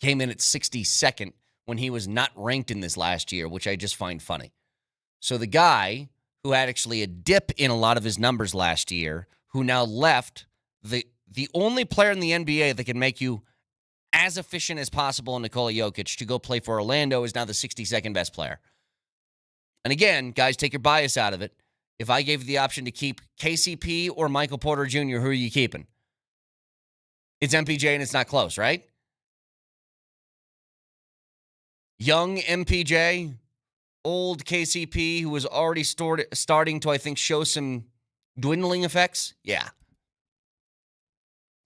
came in at 62nd when he was not ranked in this last year, which I just find funny. So the guy who had actually a dip in a lot of his numbers last year, who now left, the only player in the NBA that can make you as efficient as possible in Nikola Jokic to go play for Orlando, is now the 62nd best player. And again, guys, take your bias out of it. If I gave you the option to keep KCP or Michael Porter Jr., who are you keeping? It's MPJ and it's not close, right? Young MPJ, old KCP, who was already starting to, I think, show some Dwindling effects? Yeah.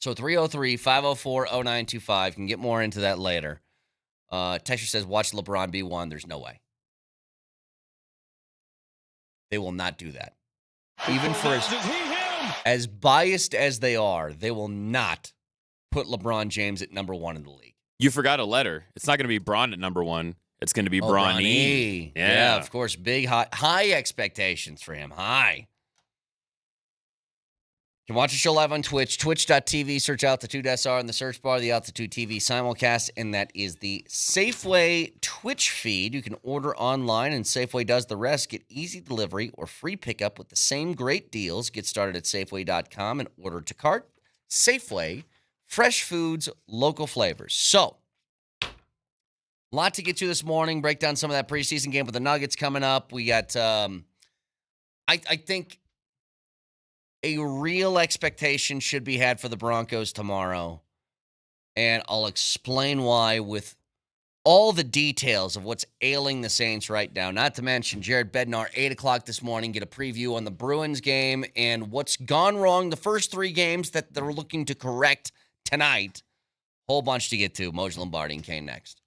So 303-504-0925. Can get more into that later. Texture says, watch LeBron be one. There's no way. They will not do that. Even for as biased as they are, they will not put LeBron James at number one in the league. You forgot a letter. It's not going to be Braun at number one. It's going to be Bronny. Yeah, of course. Big, high expectations for him. High. You can watch the show live on Twitch, twitch.tv. Search Altitude SR in the search bar, the Altitude TV simulcast, and that is the Safeway Twitch feed. You can order online, and Safeway does the rest. Get easy delivery or free pickup with the same great deals. Get started at Safeway.com and order to cart. Safeway, fresh foods, local flavors. So, a lot to get to this morning. Break down some of that preseason game with the Nuggets coming up. We got, I think, a real expectation should be had for the Broncos tomorrow. And I'll explain why with all the details of what's ailing the Saints right now. Not to mention Jared Bednar, 8 o'clock this morning, get a preview on the Bruins game and what's gone wrong the first 3 games that they're looking to correct tonight. Whole bunch to get to. Moj Lombardi and Kane next.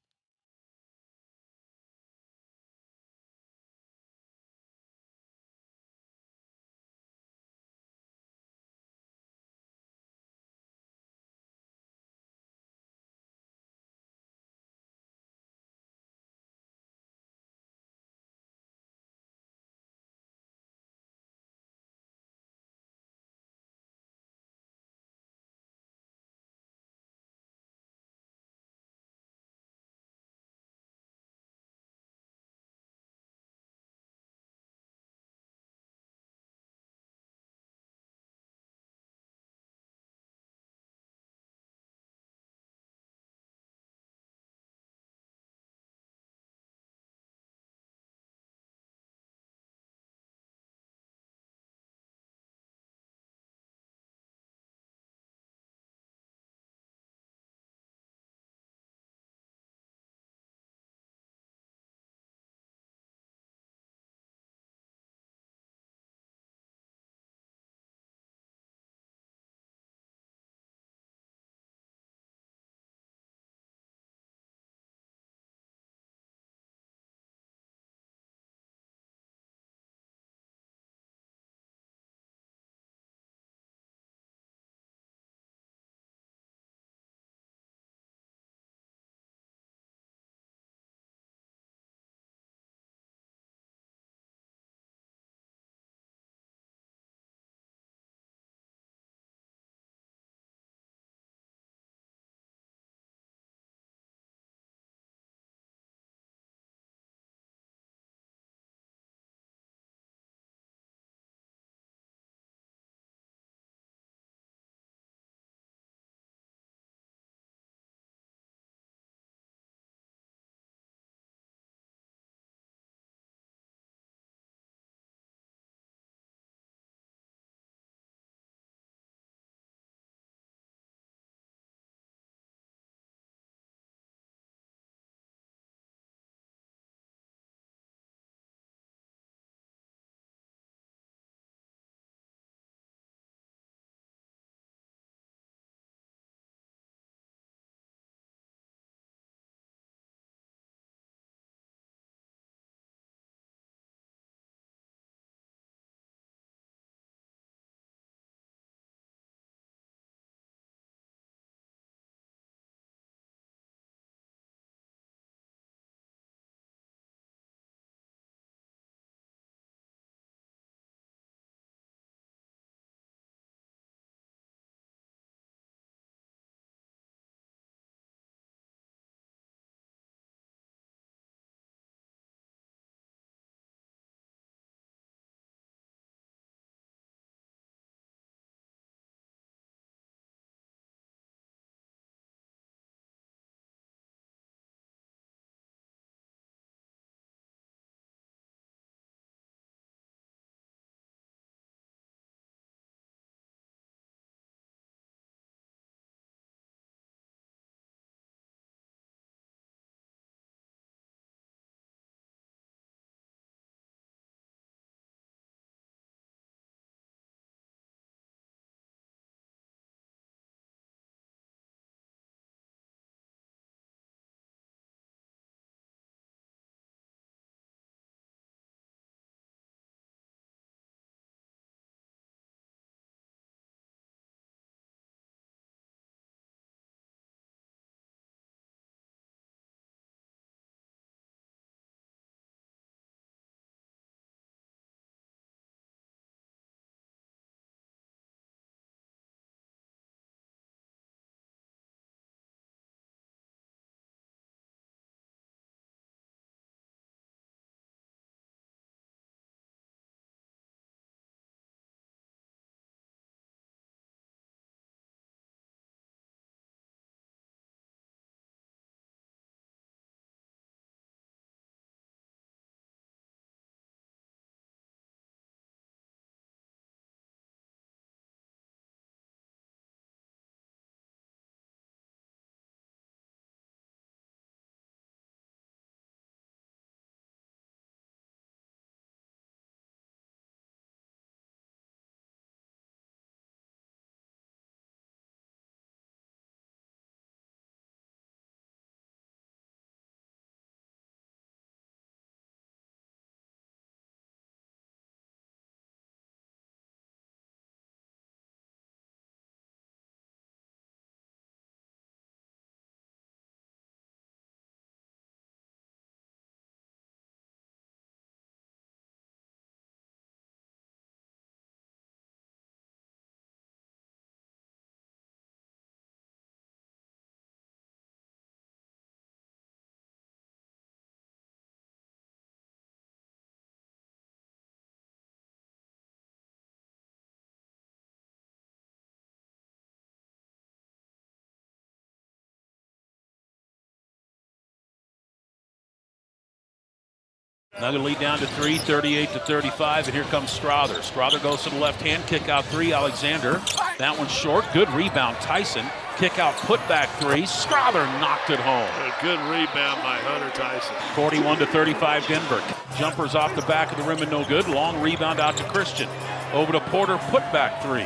Nugget lead down to 3, 38-35, and here comes Strother. Strother goes to the left hand, kick out 3, Alexander. That one's short, good rebound, Tyson. Kick out, put back 3, Strother knocked it home. A good rebound by Hunter Tyson. 41-35 Denver. Jumpers off the back of the rim and no good. Long rebound out to Christian. Over to Porter, put back 3.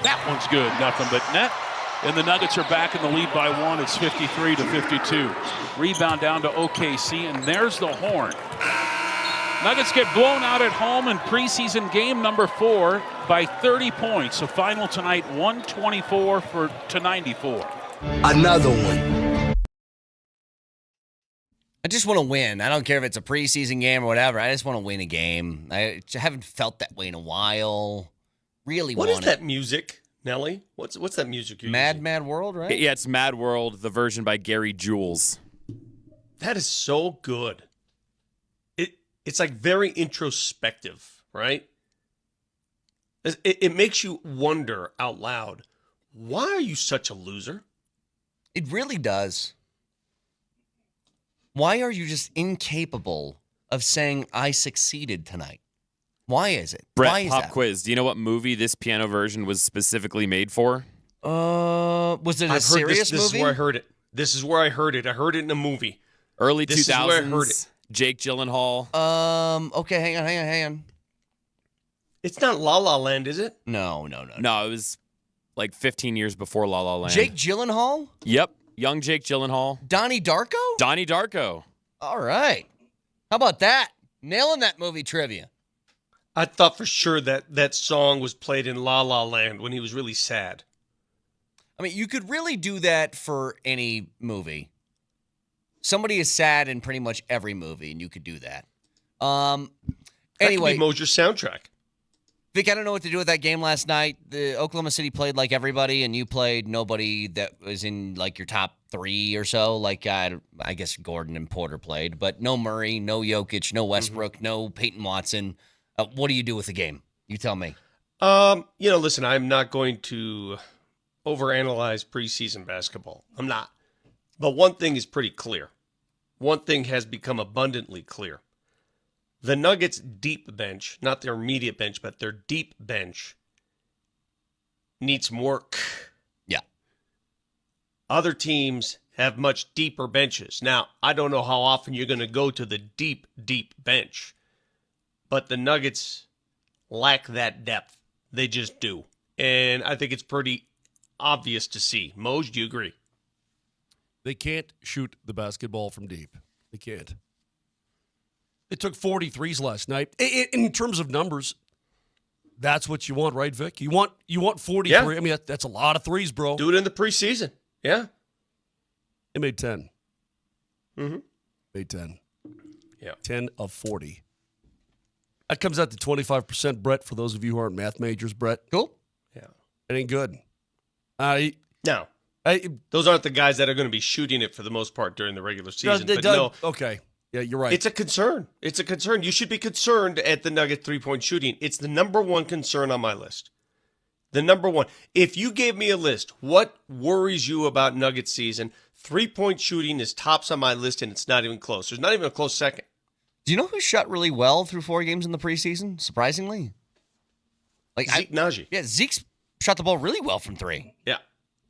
That one's good, nothing but net. And the Nuggets are back in the lead by 1. It's 53-52. Rebound down to OKC, and there's the horn. Nuggets get blown out at home in preseason game number 4 by 30 points. So final tonight, 124-94. Another one. I just want to win. I don't care if it's a preseason game or whatever. I just want to win a game. I haven't felt that way in a while. Really What want is that music, Nelly? What's that music you're Mad using? Mad World, right? Yeah, it's Mad World, the version by Gary Jules. That is so good. It's like very introspective, right? It makes you wonder out loud, why are you such a loser? It really does. Why are you just incapable of saying I succeeded tonight? Why is it? Brett, Why is pop that? quiz. Do you know what movie this piano version was specifically made for? Was it a I've heard serious this movie? is where I heard it. This is where I heard it. I heard it in a movie. Early This 2000s. is where I heard it. Jake Gyllenhaal. Okay, hang on. It's not La La Land, is it? No. No, it was like 15 years before La La Land. Jake Gyllenhaal? Yep. Young Jake Gyllenhaal. Donnie Darko? Donnie Darko. All right. How about that? Nailing that movie trivia. I thought for sure that song was played in La La Land when he was really sad. I mean, you could really do that for any movie. Somebody is sad in pretty much every movie, and you could do that. That Anyway, could be Mosier's soundtrack. Vic, I don't know what to do with that game last night. The Oklahoma City played like everybody, and you played nobody that was in like your top 3 or so. Like I guess Gordon and Porter played, but no Murray, no Jokic, no Westbrook, no Peyton Watson. What do you do with the game? You tell me. Listen, I'm not going to overanalyze preseason basketball. I'm not. But one thing is pretty clear. One thing has become abundantly clear. The Nuggets' deep bench, not their immediate bench, but their deep bench, needs some work. Yeah. Other teams have much deeper benches. Now, I don't know how often you're going to go to the deep, deep bench, but the Nuggets lack that depth. They just do. And I think it's pretty obvious to see. Moj, do you agree? They can't shoot the basketball from deep. They can't. They took 43s last night. In terms of numbers, that's what you want, right, Vic? You want 43. Yeah. I mean, that's a lot of threes, bro. Do it in the preseason. Yeah. They made 10. Mm-hmm. Made 10. Yeah. 10 of 40. That comes out to 25%, Brett, for those of you who aren't math majors, Brett. Cool. Yeah. It ain't good. Now, those aren't the guys that are going to be shooting it for the most part during the regular season. But no, okay. Yeah, you're right. it's a concern. It's a concern. You should be concerned at the Nuggets three-point shooting. It's the number one concern on my list. The number one. If you gave me a list, what worries you about Nuggets season? Three-point shooting is tops on my list, and it's not even close. There's not even a close second. Do you know who shot really well through 4 games in the preseason? Surprisingly, Zeke Naji. Yeah, Zeke's shot the ball really well from 3. Yeah.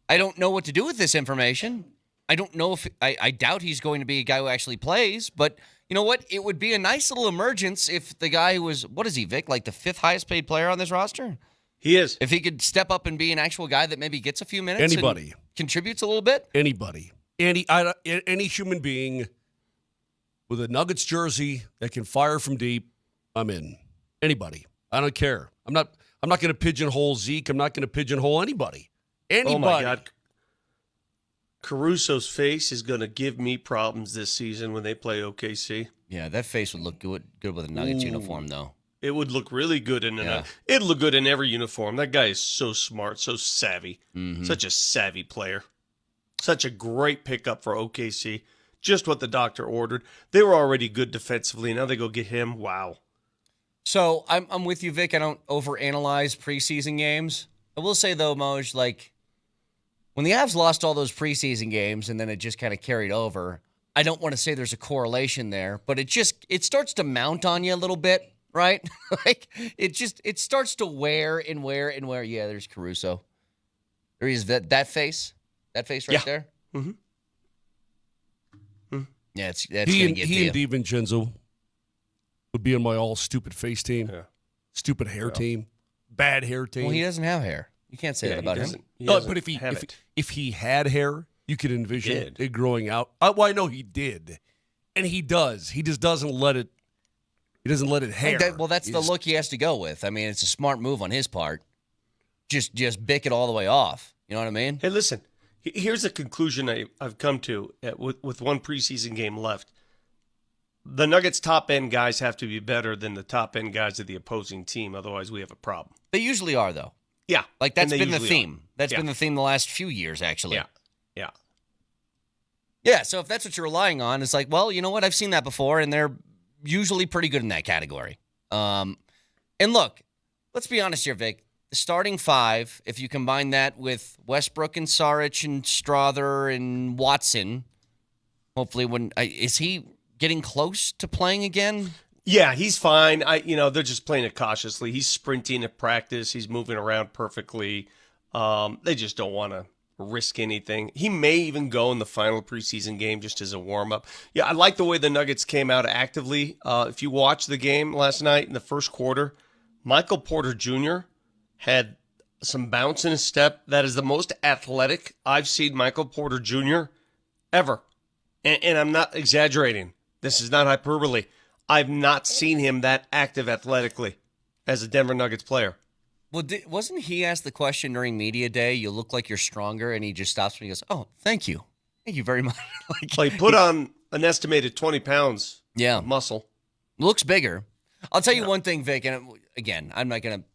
I don't know what to do with this information. I don't know if I doubt he's going to be a guy who actually plays, but you know what? It would be a nice little emergence if the guy who was, what is he, Vic, like the 5th highest paid player on this roster? He is. If he could step up and be an actual guy that maybe gets a few minutes Anybody. and contributes a little bit. Anybody. Any human being with a Nuggets jersey that can fire from deep, I'm in. Anybody. I don't care. I'm not going to pigeonhole Zeke. I'm not going to pigeonhole anybody. Anybody. Oh, my God. Caruso's face is going to give me problems this season when they play OKC. Yeah, that face would look good with a Nuggets uniform, though. It would look really good it'd look good in every uniform. That guy is so smart, so savvy. Mm-hmm. Such a savvy player. Such a great pickup for OKC. Just what the doctor ordered. They were already good defensively. Now they go get him. Wow. So I'm with you, Vic. I don't overanalyze preseason games. I will say, though, Moj, like, when the Avs lost all those preseason games and then it just kind of carried over, I don't want to say there's a correlation there, but it starts to mount on you a little bit, right? Like it starts to wear and wear and wear. Yeah, there's Caruso. There is that face right there. Mm-hmm. Yeah, that's He gonna and get to you. DiVincenzo would be on my all stupid face team, Yeah. stupid hair team, bad hair team. Well, he doesn't have hair. You can't say that about him. No, but if he had hair, you could envision it growing out. Well, I know he did, and he does. He just doesn't let it. He doesn't let it hair. That's the look he has to go with. I mean, it's a smart move on his part. Just bick it all the way off. You know what I mean? Hey, listen. Here's a conclusion I've come to with one preseason game left. The Nuggets' top-end guys have to be better than the top-end guys of the opposing team. Otherwise, we have a problem. They usually are, though. Yeah. Like, that's and they been the usually theme. are. That's Yeah. been the theme the last few years, actually. Yeah. Yeah. Yeah, so if that's what you're relying on, it's like, well, you know what? I've seen that before, and they're usually pretty good in that category. And look, let's be honest here, Vic. The starting five, if you combine that with Westbrook and Saric and Strother and Watson, hopefully is he getting close to playing again? Yeah, he's fine. They're just playing it cautiously. He's sprinting at practice. He's moving around perfectly. They just don't want to risk anything. He may even go in the final preseason game just as a warm-up. Yeah, I like the way the Nuggets came out actively. If you watch the game last night in the first quarter, Michael Porter Jr. had some bounce in his step. That is the most athletic I've seen Michael Porter Jr. ever. And I'm not exaggerating. This is not hyperbole. I've not seen him that active athletically as a Denver Nuggets player. Well, wasn't he asked the question during media day, you look like you're stronger, and he just stops me and goes, oh, thank you. Thank you very much. He put on an estimated 20 pounds of muscle. Looks bigger. I'll tell you one thing, Vic, and again, I'm not going to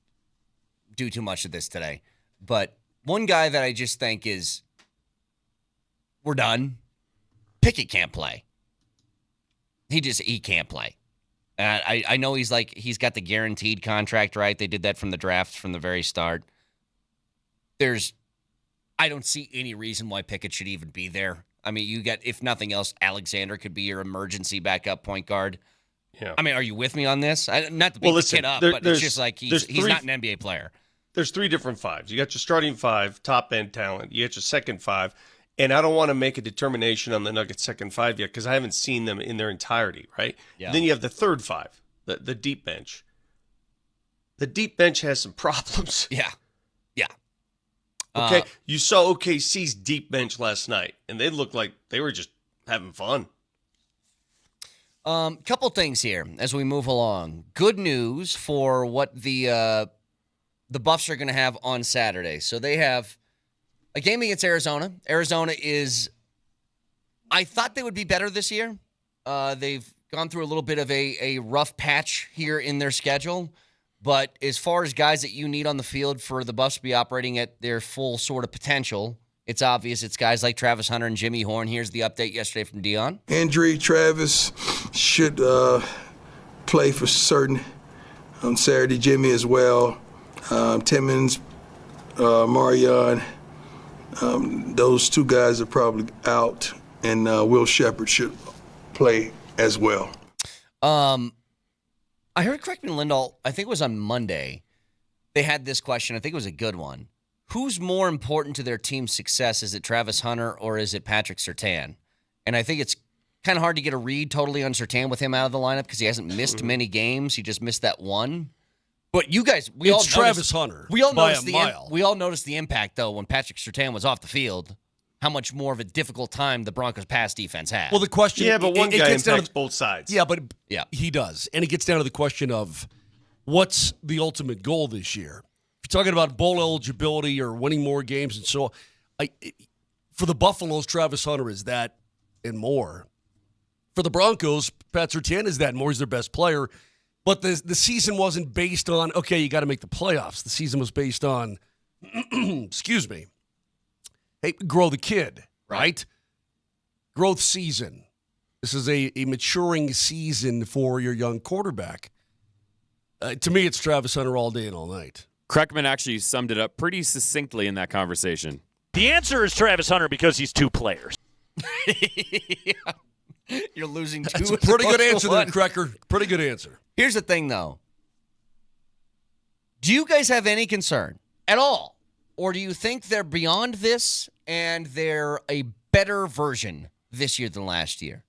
do too much of this today, but one guy that I just think is, we're done. Pickett can't play. He can't play. I know he's got the guaranteed contract, right? They did that from the draft from the very start. I don't see any reason why Pickett should even be there. I mean, you got, if nothing else, Alexander could be your emergency backup point guard. Yeah. I mean, are you with me on this? Not to beat the kid up, but it's just like he's not an NBA player. There's three different fives. You got your starting five, top-end talent. You got your second five. And I don't want to make a determination on the Nuggets' second five yet because I haven't seen them in their entirety, right? Yeah. Then you have the third five, the deep bench. The deep bench has some problems. Yeah. Okay, you saw OKC's deep bench last night, and they looked like they were just having fun. Couple things here as we move along. Good news for what the Buffs are going to have on Saturday. So they have a game against Arizona. Arizona is, I thought they would be better this year. They've gone through a little bit of a rough patch here in their schedule. But as far as guys that you need on the field for the Buffs to be operating at their full sort of potential, it's obvious it's guys like Travis Hunter and Jimmy Horn. Here's the update yesterday from Dion. Injury, Travis should play for certain on Saturday. Jimmy as well. Timmons, Marion, those two guys are probably out, and Will Shepherd should play as well. I heard, correct me, Lindahl, I think it was on Monday, they had this question. I think it was a good one. Who's more important to their team's success? Is it Travis Hunter or is it Patrick Surtain? And I think it's kind of hard to get a read totally on Surtain with him out of the lineup because he hasn't missed many games. He just missed that one. But you guys, it's Travis Hunter. We all by noticed a mile. We all noticed the impact, though, when Patrick Surtain was off the field, how much more of a difficult time the Broncos' pass defense had. Well, the question... Yeah, but one it guy gets down impacts to, both sides. Yeah, but Yeah. he does. And it gets down to the question of what's the ultimate goal this year? If you're talking about bowl eligibility or winning more games and so on, for the Buffaloes, Travis Hunter is that and more. For the Broncos, Pat Surtain is that and more. He's their best player. But the season wasn't based on, okay, you got to make the playoffs. The season was based on, excuse me, hey, grow the kid, right? Growth season. This is a maturing season for your young quarterback. To me, it's Travis Hunter all day and all night. Kreckman actually summed it up pretty succinctly in that conversation. The answer is Travis Hunter because he's two players. You're losing 2. That's a pretty good answer there, one. Cracker. Pretty good answer. Here's the thing, though. Do you guys have any concern at all? Or do you think they're beyond this and they're a better version this year than last year?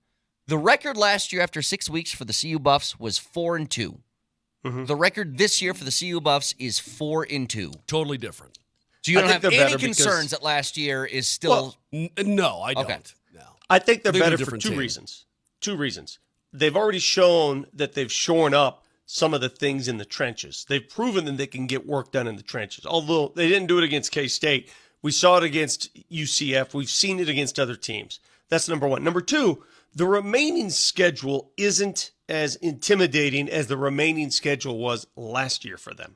The record last year after 6 weeks for the CU Buffs was 4-2. The record this year for the CU Buffs is 4-2. Totally different. So you I don't think have they're any better because- concerns that last year is still... No, I don't. Okay. No. I think they're I think they're better a for different two team. reasons. Two reasons. They've already shown that they've shorn up some of the things in the trenches. They've proven that they can get work done in the trenches. Although they didn't do it against K-State, we saw it against UCF. We've seen it against other teams. That's number one. Number two, the remaining schedule isn't as intimidating as the remaining schedule was last year for them.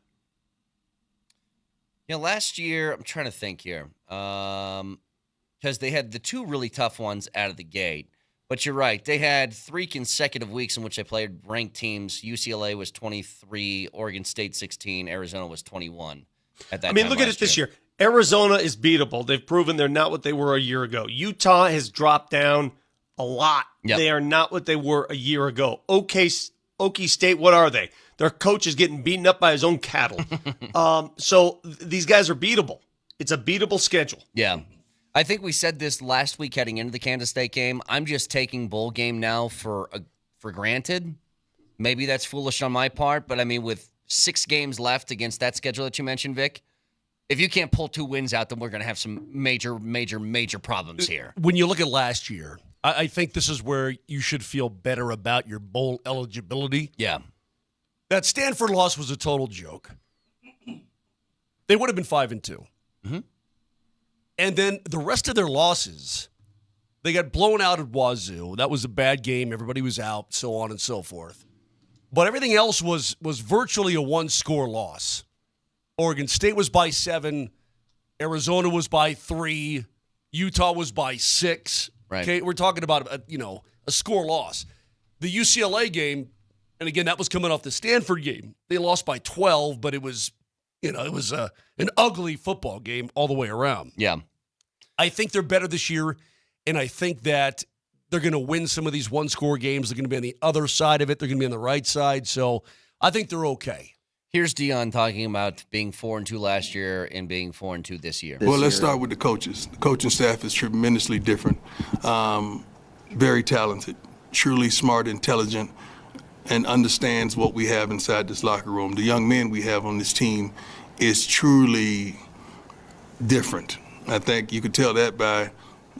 Yeah, last year, I'm trying to think here, because they had the 2 really tough ones out of the gate. But you're right. They had 3 consecutive weeks in which they played ranked teams. UCLA was 23, Oregon State 16, Arizona was 21 at that time. I mean, look at it this year. Arizona is beatable. They've proven they're not what they were a year ago. Utah has dropped down a lot. Yep. They are not what they were a year ago. Okie State, what are they? Their coach is getting beaten up by his own cattle. So these guys are beatable. It's a beatable schedule. Yeah. I think we said this last week heading into the Kansas State game. I'm just taking bowl game now for granted. Maybe that's foolish on my part, but I mean, with 6 games left against that schedule that you mentioned, Vic, if you can't pull 2 wins out, then we're going to have some major problems here. When you look at last year, I think this is where you should feel better about your bowl eligibility. Yeah. That Stanford loss was a total joke. They would have been 5-2. Mm-hmm. And then the rest of their losses, they got blown out at Wazoo. That was a bad game. Everybody was out, so on and so forth. But everything else was virtually a 1-score loss. Oregon State was by 7. Arizona was by 3. Utah was by 6. Right. Okay, we're talking about a score loss. The UCLA game, and again, that was coming off the Stanford game. They lost by 12, but it was an ugly football game all the way around. Yeah. I think they're better this year, and I think that they're going to win some of these 1-score games. They're going to be on the other side of it. They're going to be on the right side. So I think they're okay. Here's Dion talking about being 4-2 last year and being 4-2 this year. Well, let's start with the coaches. The coaching staff is tremendously different, very talented, truly smart, intelligent, and understands what we have inside this locker room. The young men we have on this team is truly different. I think you could tell that by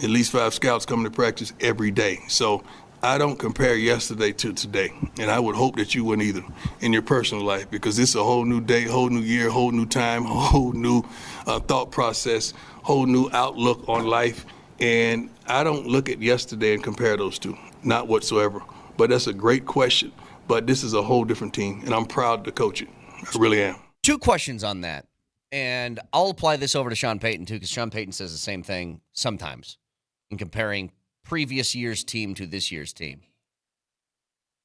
at least 5 scouts coming to practice every day. So I don't compare yesterday to today, and I would hope that you wouldn't either in your personal life, because it's a whole new day, whole new year, whole new time, whole new thought process, whole new outlook on life. And I don't look at yesterday and compare those two, not whatsoever. But that's a great question. But this is a whole different team, and I'm proud to coach it. I really am. 2 questions on that. And I'll apply this over to Sean Payton, too, because Sean Payton says the same thing sometimes in comparing previous year's team to this year's team.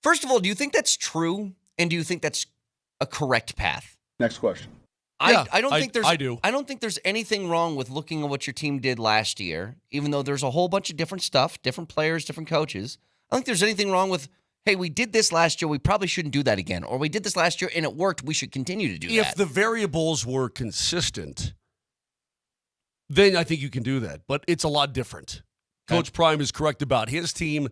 First of all, do you think that's true? And do you think that's a correct path? Next question. Yeah, I don't think there's I do. I don't think there's anything wrong with looking at what your team did last year, even though there's a whole bunch of different stuff, different players, different coaches. I don't think there's anything wrong with, hey, we did this last year, we probably shouldn't do that again. Or we did this last year and it worked, we should continue to do that. If the variables were consistent, then I think you can do that. But it's a lot different. Coach Prime is correct about his team.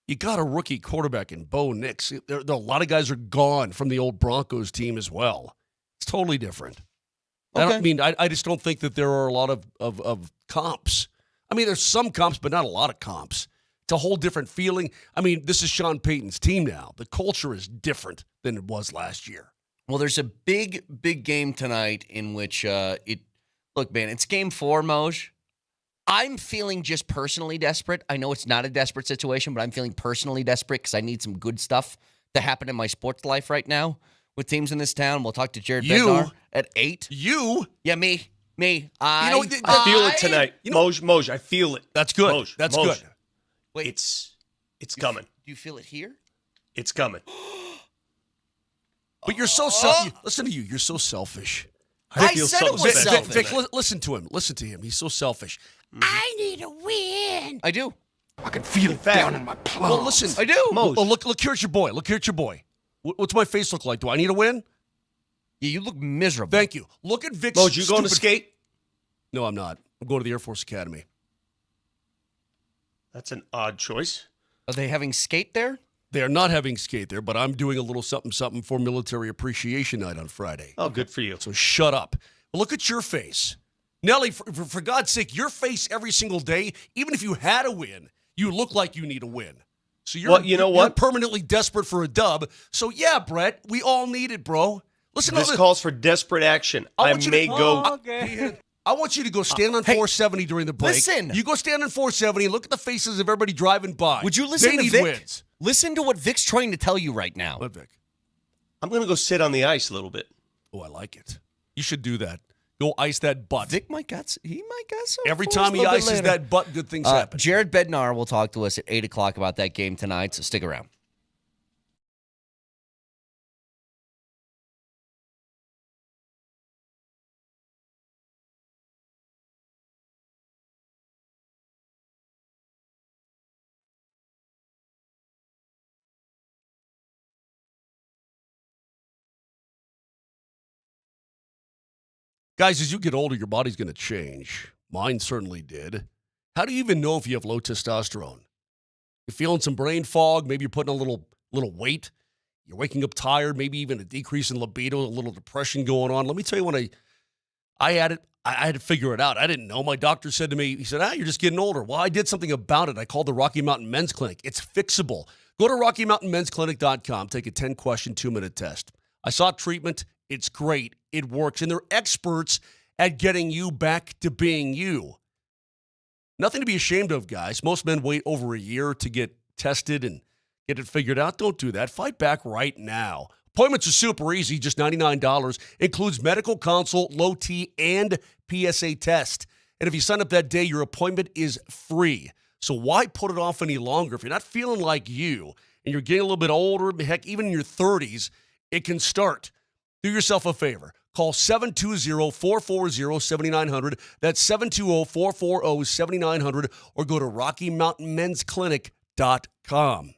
You got a rookie quarterback in Bo Nix. There a lot of guys are gone from the old Broncos team as well. It's totally different. Okay. I just don't think that there are a lot of comps. I mean, there's some comps, but not a lot of comps. It's a whole different feeling. I mean, this is Sean Payton's team now. The culture is different than it was last year. Well, there's a big game tonight in which look, man, it's game 4, Moj. I'm feeling just personally desperate. I know it's not a desperate situation, but I'm feeling personally desperate because I need some good stuff to happen in my sports life right now with teams in this town. We'll talk to Jared Bednar at 8. You? Yeah, me. I feel it tonight. Moj, I feel it. That's good. Moj, That's Moj. good. Wait, It's coming. do you feel it here? It's coming. But you're so listen to you. You're so selfish. I feel said so it was special selfish. Vic, listen to him. Listen to him. He's so selfish. I need a win. I do. I can feel it down in my plums. Well, listen. I do. Moj. Well, look here's your boy. Look here's your boy. What's my face look like? Do I need a win? Yeah, you look miserable. Thank you. Look at Vic's Moj, you going to stupid- skate? No, I'm not. I'm going to the Air Force Academy. That's an odd choice. Are they having skate there? They are not having skate there, but I'm doing a little something for Military Appreciation Night on Friday. Oh, good for you. So shut up. Look at your face. Nelly, for God's sake, your face every single day, even if you had a win, you look like you need a win. So you're, Well, you know you're what? permanently desperate for a dub. So yeah, Brett, we all need it, bro. Listen This to calls for desperate action. I want you may to- go. I want you to go stand on 470 during the break. listen. You go stand on 470 and look at the faces of everybody driving by. Would you listen they to need Vic? wins. Listen to what Vic's trying to tell you right now. What, Vic? I'm going to go sit on the ice a little bit. Oh, I like it. You should do that. Go ice that butt. Vic might got some Every force time a he little bit ices later. that butt, good things happen. Jared Bednar will talk to us at 8 o'clock about that game tonight, so stick around. Guys, as you get older, your body's going to change. Mine certainly did. How do you even know if you have low testosterone? You're feeling some brain fog. Maybe you're putting a little weight. You're waking up tired. Maybe even a decrease in libido, a little depression going on. Let me tell you, when I had it, I had to figure it out. I didn't know. My doctor said to me, he said, you're just getting older. Well, I did something about it. I called the Rocky Mountain Men's Clinic. It's fixable. Go to RockyMountainMen'sClinic.com. Take a 10-question, 2-minute test. I saw treatment. It's great. It works. And they're experts at getting you back to being you. Nothing to be ashamed of, guys. Most men wait over a year to get tested and get it figured out. Don't do that. Fight back right now. Appointments are super easy, just $99. Includes medical consult, low T, and PSA test. And if you sign up that day, your appointment is free. So why put it off any longer? If you're not feeling like you and you're getting a little bit older, heck, even in your 30s, it can start. Do yourself a favor. Call 720-440-7900. That's 720-440-7900. Or go to RockyMountainMen'sClinic.com.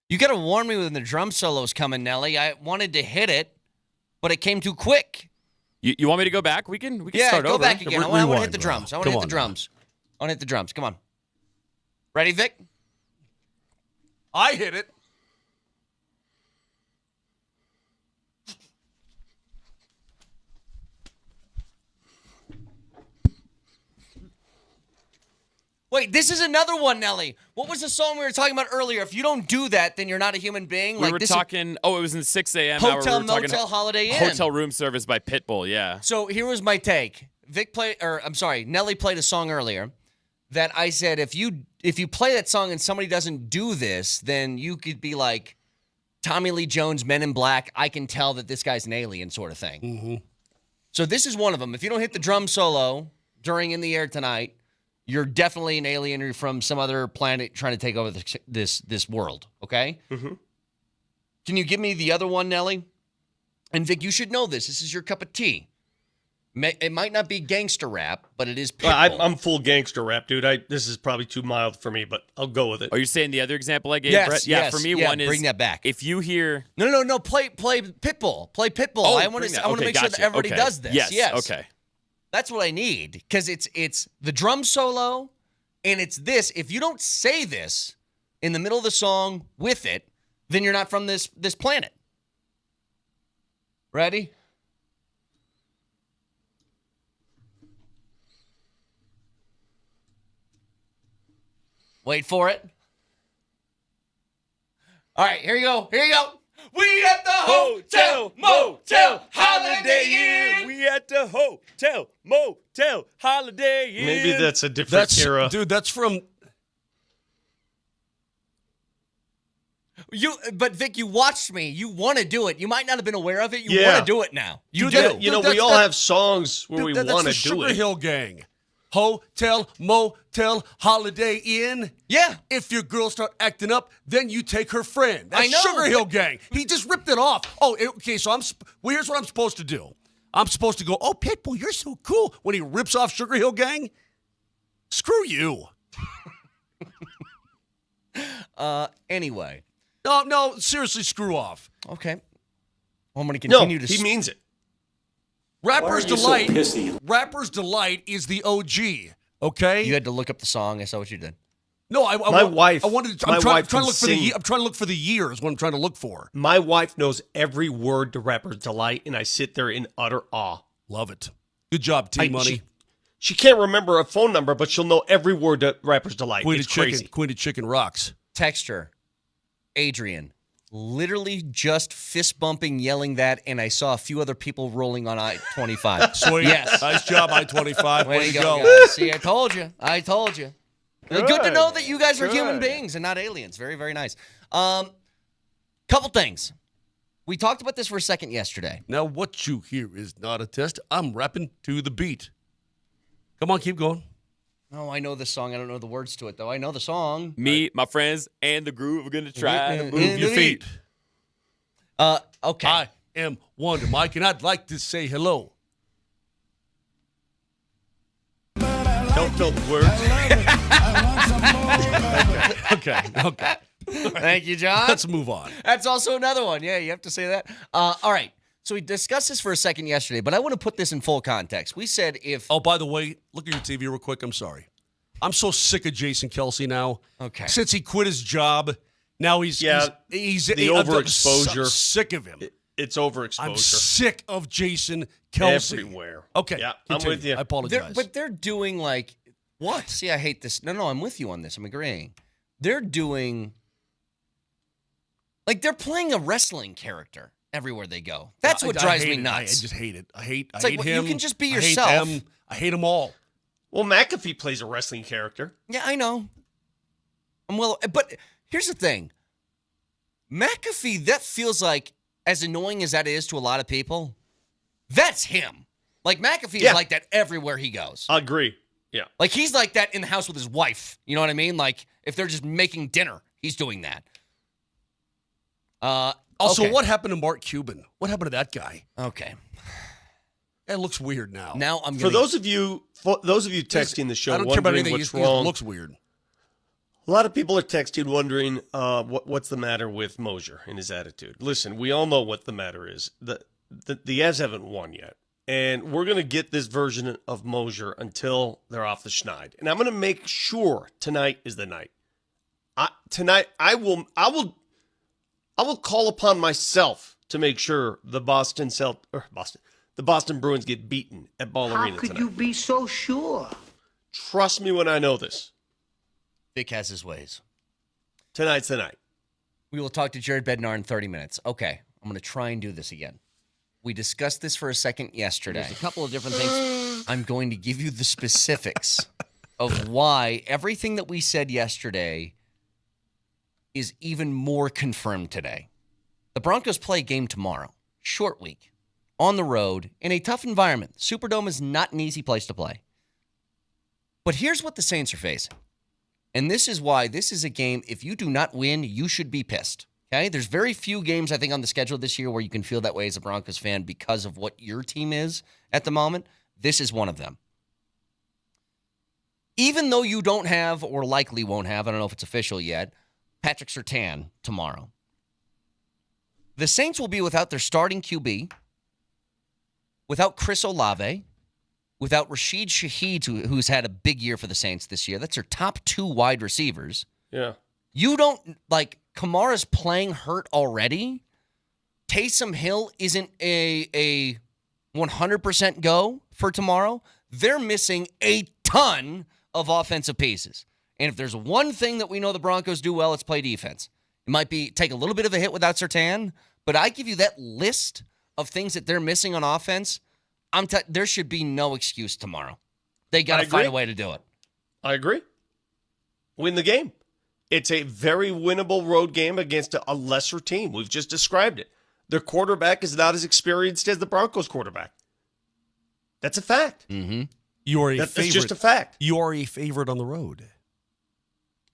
You got to warn me when the drum solo's coming, Nelly. I wanted to hit it, but it came too quick. You want me to go back? We can Yeah, start go over. back again. I want to Rewind, hit the bro. drums. I want to Come hit the on, drums. I want to hit the drums. Come on. Ready, Vic? I hit it. Wait, this is another one, Nelly. What was the song we were talking about earlier? If you don't do that, then you're not a human being. We were this talking. Oh, it was in the 6 a.m. hour. Hotel, We were talking Motel, Holiday Inn. Hotel room service by Pitbull. Yeah. So here was my take. Nelly played a song earlier that I said if you play that song and somebody doesn't do this, then you could be like Tommy Lee Jones, Men in Black. I can tell that this guy's an alien, sort of thing. Mm-hmm. So this is one of them. If you don't hit the drum solo during In the Air Tonight, you're definitely an alien or from some other planet trying to take over this world. Okay. Mm-hmm. Can you give me the other one, Nelly? And Vic, you should know this. This is your cup of tea. It might not be gangster rap, but it is Pitbull. I'm full gangster rap, dude. This is probably too mild for me, but I'll go with it. Are you saying the other example I gave, Yes, Brett? Yeah, yes, for me, yeah, one is bring that back. If you hear. No. Play Pitbull. Play Pitbull. Oh, I want to make sure that gotcha. everybody Okay. does this. Yes. Okay. That's what I need because it's the drum solo, and it's this. If you don't say this in the middle of the song with it, then you're not from this planet. Ready? Wait for it. All right, here you go. Here you go. We at the Hotel Motel Holiday Inn. We at the Hotel Motel Holiday Inn. Maybe that's a different era. Dude, that's from. But Vic, you watched me. You want to do it. You might not have been aware of it. You Yeah. want to do it now. You Dude, do. You know, we all have songs where we That's want the to do Sugar it. Hill Gang. Hotel, motel, Holiday Inn. Yeah. If your girl start acting up, then you take her friend. That's I know. Sugar Hill Gang. He just ripped it off. Okay, so here's what I'm supposed to do. I'm supposed to go, oh, Pitbull, you're so cool. When he rips off Sugar Hill Gang, screw you. Anyway. No, seriously, screw off. Okay. Well, I'm going to No, continue to. he means it. Rapper's Delight is the OG. Okay. You had to look up the song. I saw what you did. No, My wife- I wanted. my I'm trying wife to can look for sing. I'm trying to look for the years. What I'm trying to look for. My wife knows every word to Rapper's Delight, and I sit there in utter awe. Love it. Good job, T-Money. She can't remember a phone number, but she'll know every word to Rapper's Delight. Queen It's of Chicken. crazy. Queen of Chicken rocks. Texture. Adrian. Literally just fist bumping, yelling that, and I saw a few other people rolling on I-25. Sweet. Yes. Nice job, I-25. Way to go, guys. See, I told you. Good to know that you guys are human beings and not aliens. Very, very nice. Couple things. We talked about this for a second yesterday. Now, what you hear is not a test. I'm rapping to the beat. Come on, keep going. Oh, I know this song. I don't know the words to it, though. I know the song. Me, my friends, and the groove are going to try to move Move your feet. Okay. I am Wonder Mike, and I'd like to say hello. Don't know the words. Okay. Thank you, John. Let's move on. That's also another one. Yeah, you have to say that. All right. So we discussed this for a second yesterday, but I want to put this in full context. We said if... Oh, by the way, look at your TV real quick. I'm sorry. I'm so sick of Jason Kelsey now. Okay. Since he quit his job, now he's The I'm overexposure. sick of him. It's overexposure. I'm sick of Jason Kelsey. Everywhere. Okay. Yeah, I'm continue. with you. I apologize. They're doing like... What? See, I hate this. No, I'm with you on this. I'm agreeing. They're doing... Like, they're playing a wrestling character everywhere they go. That's what drives me nuts. I just hate it. I hate like, him. you can just be I hate yourself. them. I hate them all. Well, McAfee plays a wrestling character. Yeah, I know. But here's the thing. McAfee, that feels like, as annoying as that is to a lot of people, that's him. Like, McAfee Yeah. is like that everywhere he goes. I agree. Yeah. Like, he's like that in the house with his wife. You know what I mean? Like, if they're just making dinner, he's doing that. Also, okay. what happened to Mark Cuban? What happened to that guy? Okay. It looks weird now. Now I'm For going those of you texting the show, I don't care about wondering anything. what's He just wrong. looks weird. A lot of people are texting wondering what's the matter with Mosier and his attitude. Listen, we all know what the matter is. The Avs haven't won yet. And we're going to get this version of Mosier until they're off the schneid. And I'm going to make sure tonight is the night. Tonight, I will call upon myself to make sure the Boston Bruins get beaten at Ball Arena tonight. How could you be so sure? Trust me when I know this. Vic has his ways. Tonight's the night. We will talk to Jared Bednar in 30 minutes. Okay, I'm going to try and do this again. We discussed this for a second yesterday. There's a couple of different things. I'm going to give you the specifics of why everything that we said yesterday is even more confirmed today. The Broncos play a game tomorrow. Short week. On the road. In a tough environment. Superdome is not an easy place to play. But here's what the Saints are facing. And this is why this is a game, if you do not win, you should be pissed. Okay? There's very few games, I think, on the schedule this year where you can feel that way as a Broncos fan because of what your team is at the moment. This is one of them. Even though you don't have, or likely won't have, I don't know if it's official yet, Patrick Surtain tomorrow. The Saints will be without their starting QB, without Chris Olave, without Rashid Shaheed, who's had a big year for the Saints this year. That's their top 2 wide receivers. Yeah. You don't, Kamara's playing hurt already. Taysom Hill isn't a 100% go for tomorrow. They're missing a ton of offensive pieces. And if there's one thing that we know the Broncos do well, it's play defense. It might be take a little bit of a hit without Surtain, but I give you that list of things that they're missing on offense. There should be no excuse tomorrow. They got to find a way to do it. I agree. Win the game. It's a very winnable road game against a lesser team. We've just described it. Their quarterback is not as experienced as the Broncos quarterback. That's a fact. Mm-hmm. That's just a fact. You are a favorite on the road.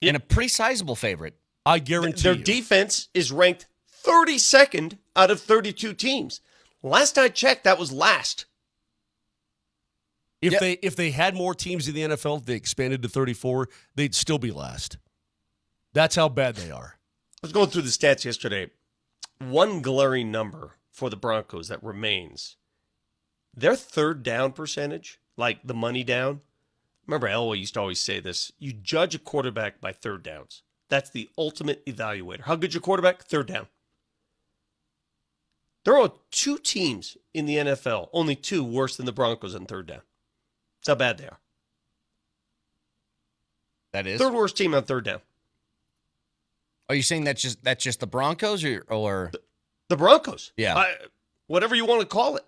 And a pretty sizable favorite. I guarantee Their you. defense is ranked 32nd out of 32 teams. Last I checked, that was last. If they had more teams in the NFL, if they expanded to 34, they'd still be last. That's how bad they are. I was going through the stats yesterday. One glaring number for the Broncos that remains. Their third down percentage, like the money down. Remember, Elway used to always say this. You judge a quarterback by third downs. That's the ultimate evaluator. How good's your quarterback? Third down. There are 2 teams in the NFL, only 2 worse than the Broncos on third down. That's how bad they are. That is? Third worst team on third down. Are you saying that's just the Broncos or The Broncos. Yeah. Whatever you want to call it.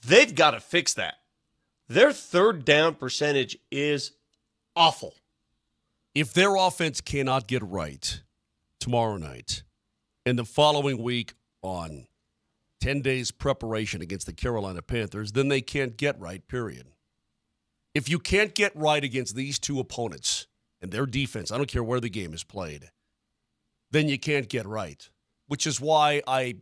They've got to fix that. Their third down percentage is awful. If their offense cannot get right tomorrow night and the following week on 10 days preparation against the Carolina Panthers, then they can't get right, period. If you can't get right against these 2 opponents and their defense, I don't care where the game is played, then you can't get right, which is why I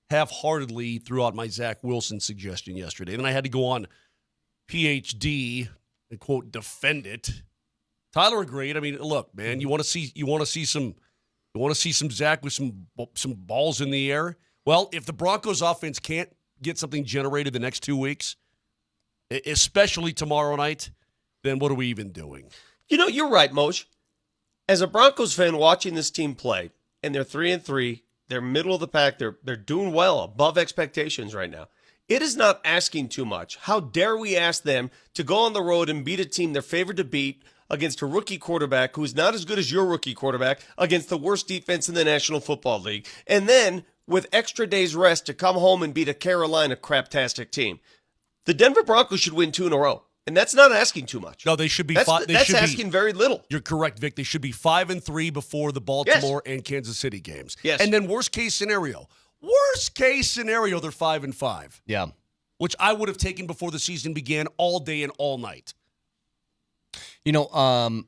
half-heartedly threw out my Zach Wilson suggestion yesterday. And then I had to go on PhD and, quote, defend it. Tyler agreed. I mean, look, man, you want to see some Zach with some balls in the air? Well, if the Broncos offense can't get something generated the next 2 weeks, especially tomorrow night, then what are we even doing? You know, you're right, Moj. As a Broncos fan watching this team play, and they're 3-3, they're middle of the pack, they're doing well, above expectations right now. It is not asking too much. How dare we ask them to go on the road and beat a team they're favored to beat against a rookie quarterback who is not as good as your rookie quarterback against the worst defense in the National Football League, and then with extra days rest to come home and beat a Carolina craptastic team. The Denver Broncos should win 2 in a row, and that's not asking too much. No, they should be. That's asking very little. You're correct, Vic. They should be 5-3 before the Baltimore and Kansas City games. Yes. And then worst case scenario, they're 5-5. Yeah. Which I would have taken before the season began all day and all night. You know,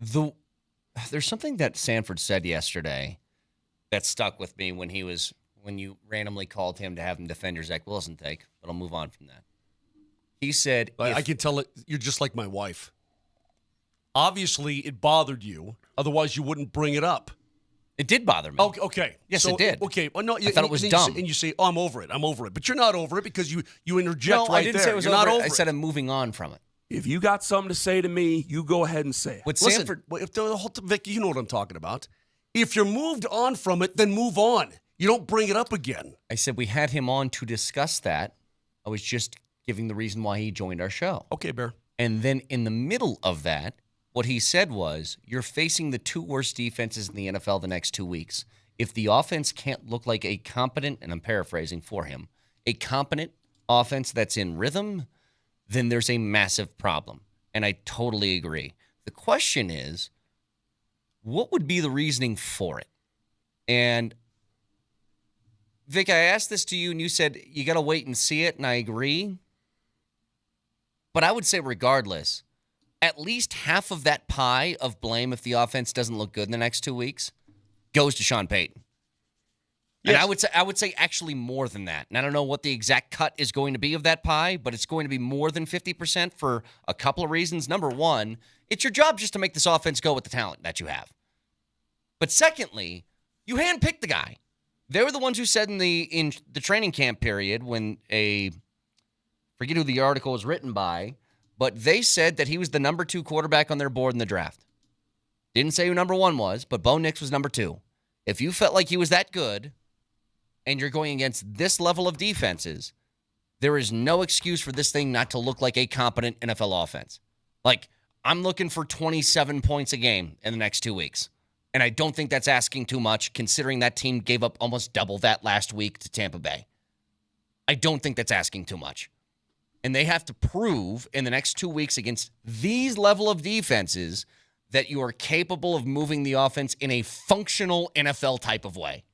there's something that Sanford said yesterday that stuck with me when you randomly called him to have him defend your Zach Wilson take, but I'll move on from that. He said, I can tell it you're just like my wife. Obviously, it bothered you Otherwise, you wouldn't bring it up. It did bother me. Okay. Yes, So, it did. Okay. Well, no, I thought it was dumb. And you say, "Oh, I'm over it. I'm over it." But you're not over it because you interject No, right I didn't there. say it was you're over. not over I it. said I'm moving on from it. If you got something to say to me, you go ahead and say it. With Listen, Sanford, if the whole Vic, you know what I'm talking about. If you're moved on from it, then move on. You don't bring it up again. I said we had him on to discuss that. I was just giving the reason why he joined our show. Okay, Bear. And then in the middle of that, what he said was, you're facing the 2 worst defenses in the NFL the next 2 weeks. If the offense can't look like a competent, and I'm paraphrasing for him, a competent offense that's in rhythm, then there's a massive problem. And I totally agree. The question is, what would be the reasoning for it? And Vic, I asked this to you, and you said you got to wait and see it, and I agree. But I would say regardless, at least half of that pie of blame if the offense doesn't look good in the next 2 weeks goes to Sean Payton. And Yes. I would say actually more than that. And I don't know what the exact cut is going to be of that pie, but it's going to be more than 50% for a couple of reasons. Number one, it's your job just to make this offense go with the talent that you have. But secondly, you handpicked the guy. They were the ones who said in the training camp period when forget who the article was written by, but they said that he was the number 2 quarterback on their board in the draft. Didn't say who number 1 was, but Bo Nix was number 2. If you felt like he was that good and you're going against this level of defenses, there is no excuse for this thing not to look like a competent NFL offense. Like, I'm looking for 27 points a game in the next 2 weeks. And I don't think that's asking too much, considering that team gave up almost double that last week to Tampa Bay. I don't think that's asking too much. And they have to prove in the next 2 weeks against these level of defenses that you are capable of moving the offense in a functional NFL type of way.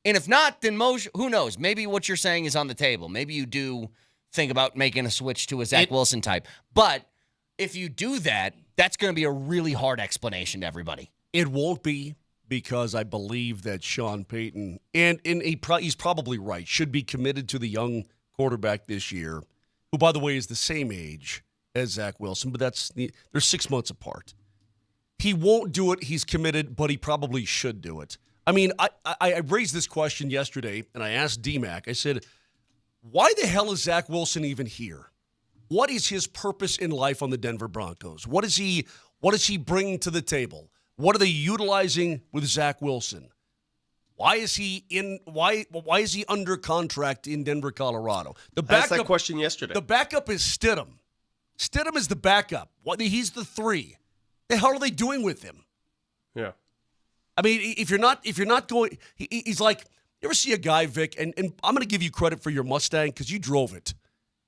And if not, then who knows? Maybe what you're saying is on the table. Maybe you do think about making a switch to a Zach Wilson type. But if you do that, that's going to be a really hard explanation to everybody. It won't be, because I believe that Sean Payton, and he's probably right, should be committed to the young quarterback this year, who, by the way, is the same age as Zach Wilson, but they're 6 months apart. He won't do it. He's committed, but he probably should do it. I mean, I raised this question yesterday, and I asked DMAC. I said, why the hell is Zach Wilson even here? What is his purpose in life on the Denver Broncos? What is he bringing to the table? What are they utilizing with Zach Wilson? Why is he under contract in Denver, Colorado? I asked that question yesterday. The backup is Stidham. Stidham is the backup. He's the 3. The hell are they doing with him? Yeah. I mean, if you're not going, he's like, you ever see a guy, Vic, and I'm going to give you credit for your Mustang because you drove it.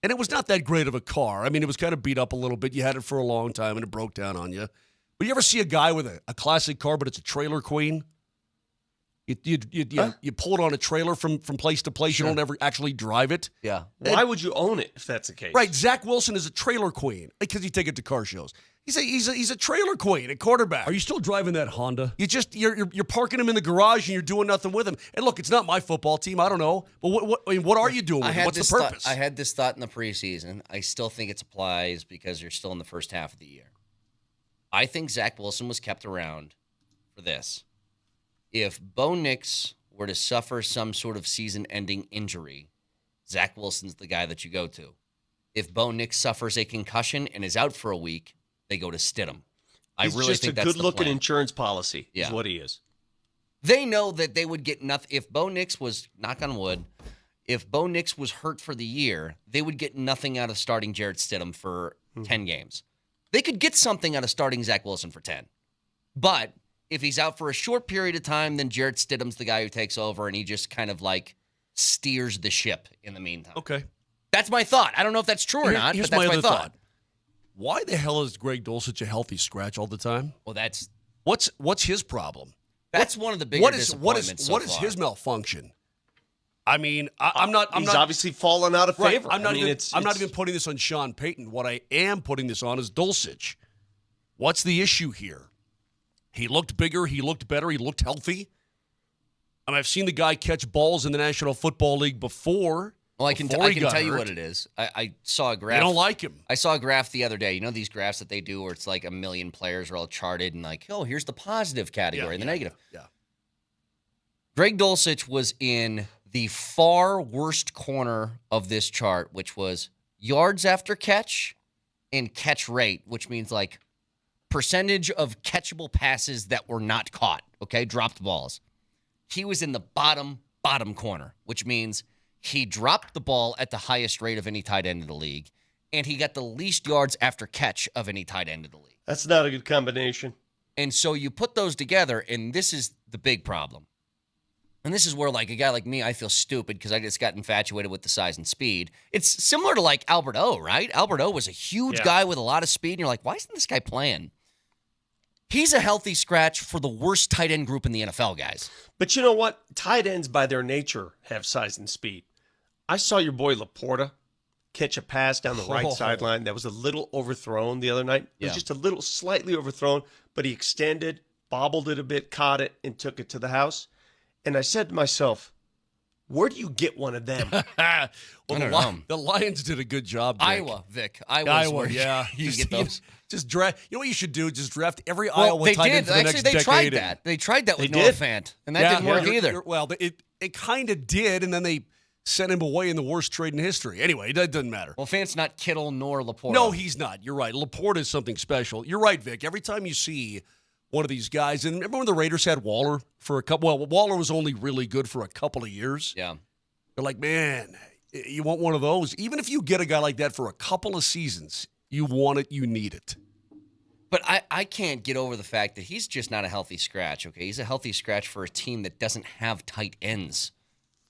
And it was not that great of a car. I mean, it was kind of beat up a little bit. You had it for a long time and it broke down on you. But you ever see a guy with a classic car, but it's a trailer queen? You pull it on a trailer from place to place. Sure. You don't ever actually drive it. Yeah. Why would you own it if that's the case? Right. Zach Wilson is a trailer queen because you take it to car shows. He's a trailer queen, a quarterback. Are you still driving that Honda? You're parking him in the garage and you're doing nothing with him. And look, it's not my football team. I don't know. But what are you doing with him? What's the purpose? I had this thought in the preseason. I still think it applies because you're still in the first half of the year. I think Zach Wilson was kept around for this. If Bo Nix were to suffer some sort of season-ending injury, Zach Wilson's the guy that you go to. If Bo Nix suffers a concussion and is out for a week, they go to Stidham. He's just a good-looking insurance policy is what he is. They know that they would get nothing. If Bo Nix was, knock on wood, if Bo Nix was hurt for the year, they would get nothing out of starting Jarrett Stidham for 10 games. They could get something out of starting Zach Wilson for 10. But if he's out for a short period of time, then Jarrett Stidham's the guy who takes over, and he just kind of like steers the ship in the meantime. Okay. That's my thought. I don't know if that's true or not, but that's my thought. Why the hell is Greg Dulcich a healthy scratch all the time? Well, that's what's his problem? That's one of the bigger disappointments so What is far. his malfunction? I mean, I'm not. He's obviously fallen out of favor. Right. I'm not even putting this on Sean Payton. What I am putting this on is Dulcich. What's the issue here? He looked bigger. He looked better. He looked healthy. I mean, I've seen the guy catch balls in the National Football League before. Well, I can before he got tell you hurt. what it is. I saw a graph. They don't like him. I saw a graph the other day. You know these graphs that they do where it's like a million players are all charted and like, oh, here's the positive category and the negative. Yeah. Greg Dulcich was in the far worst corner of this chart, which was yards after catch and catch rate, which means like percentage of catchable passes that were not caught, okay, dropped balls. He was in the bottom corner, which means he dropped the ball at the highest rate of any tight end in the league, and he got the least yards after catch of any tight end in the league. That's not a good combination. And so you put those together, and this is the big problem. And this is where, like, a guy like me, I feel stupid because I just got infatuated with the size and speed. It's similar to, like, Albert O, right? Albert O was a huge guy with a lot of speed, and you're like, why isn't this guy playing? He's a healthy scratch for the worst tight end group in the NFL, guys. But you know what? Tight ends, by their nature, have size and speed. I saw your boy Laporta catch a pass down the right sideline that was a little overthrown the other night. It was just a little slightly overthrown, but he extended, bobbled it a bit, caught it, and took it to the house. And I said to myself, where do you get one of them? Well, the Lions did a good job, Vic. Iowa, Vic. Iowa, yeah. You get those. Just draft. You know what you should do? Just draft every Well, Iowa they tight did. end for the Actually, next they decade. tried that. They tried that with They Noah did. Fant, and that didn't work either. Well, it kind of did, and then they sent him away in the worst trade in history. Anyway, that doesn't matter. Well, Fant's not Kittle nor Laporta. No, he's not. You're right. Laporta is something special. You're right, Vic. Every time you see one of these guys, and remember when the Raiders had Waller for a couple? Well, Waller was only really good for a couple of years. Yeah. They're like, man, you want one of those? Even if you get a guy like that for a couple of seasons, you want it, you need it. But I can't get over the fact that he's just not a healthy scratch, okay? He's a healthy scratch for a team that doesn't have tight ends.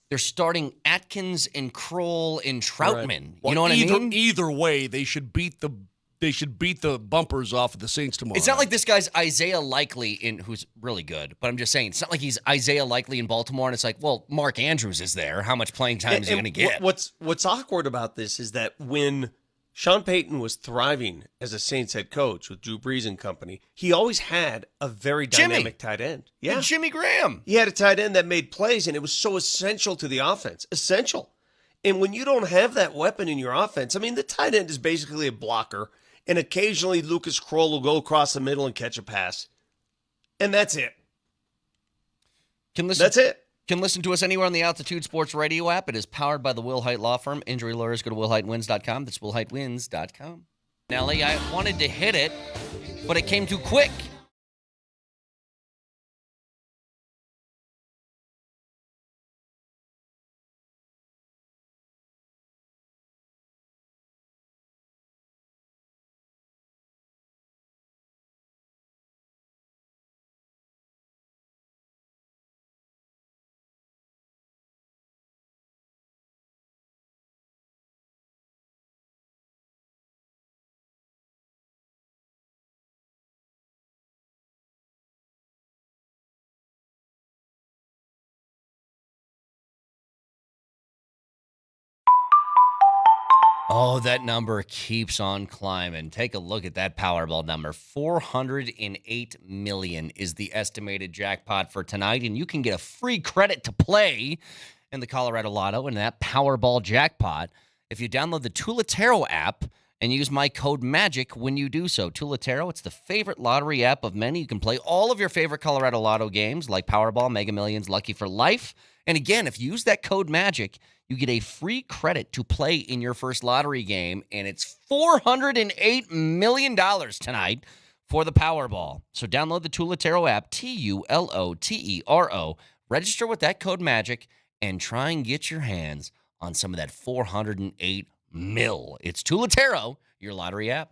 They're starting Atkins and Kroll and Troutman. Right. You know what I mean? Either way, they should beat the bumpers off of the Saints tomorrow. It's not like this guy's Isaiah Likely who's really good, but I'm just saying it's not like he's Isaiah Likely in Baltimore and it's like, well, Mark Andrews is there. How much playing time is he going to get? What's awkward about this is that when Sean Payton was thriving as a Saints head coach with Drew Brees and company, he always had a very dynamic tight end. Yeah. And Jimmy Graham. He had a tight end that made plays, and it was so essential to the offense. Essential. And when you don't have that weapon in your offense, I mean, the tight end is basically a blocker, and occasionally Lucas Kroll will go across the middle and catch a pass. And that's it. That's it. Can listen to us anywhere on the Altitude Sports Radio app. It is powered by the Will Height Law Firm. Injury lawyers, go to willheightwins.com. That's willheightwins.com. Nelly, I wanted to hit it, but it came too quick. Oh, that number keeps on climbing. Take a look at that Powerball number. $408 million is the estimated jackpot for tonight, and you can get a free credit to play in the Colorado Lotto and that Powerball jackpot if you download the Tulatero app and use my code MAGIC when you do so. Tulatero, it's the favorite lottery app of many. You can play all of your favorite Colorado Lotto games like Powerball, Mega Millions, Lucky for Life. And again, if you use that code MAGIC, you get a free credit to play in your first lottery game, and it's $408 million tonight for the Powerball. So download the Tulatero app, Tulotero, register with that code MAGIC, and try and get your hands on some of that $408 million. It's Tulatero, your lottery app.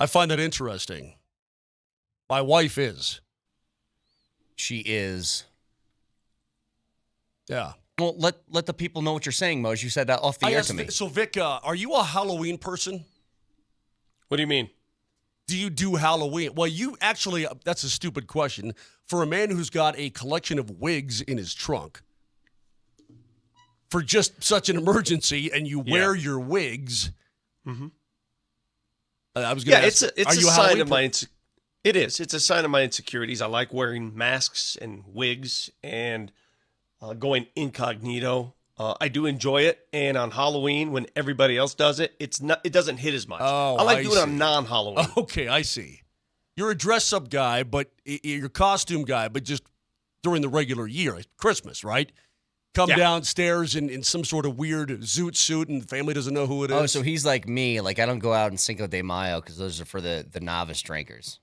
I find that interesting. My wife is. She is. Yeah. Well, let the people know what you're saying, Moj. You said that off the air to me. So, Vic, are you a Halloween person? What do you mean? Do you do Halloween? Well, you actually, that's a stupid question. For a man who's got a collection of wigs in his trunk, for just such an emergency, and you wear your wigs. Mm-hmm. I was going to ask, it's are a you a sign Halloween of my it is. It's a sign of my insecurities. I like wearing masks and wigs and going incognito. I do enjoy it, and on Halloween when everybody else does it, it doesn't hit as much. Oh, I like I doing it on see. non-Halloween. Okay, I see. You're a dress-up guy, but you're a costume guy, but just during the regular year, like Christmas, right? Come downstairs in some sort of weird zoot suit, and the family doesn't know who it is. Oh, so he's like me. Like, I don't go out in Cinco de Mayo because those are for the novice drinkers.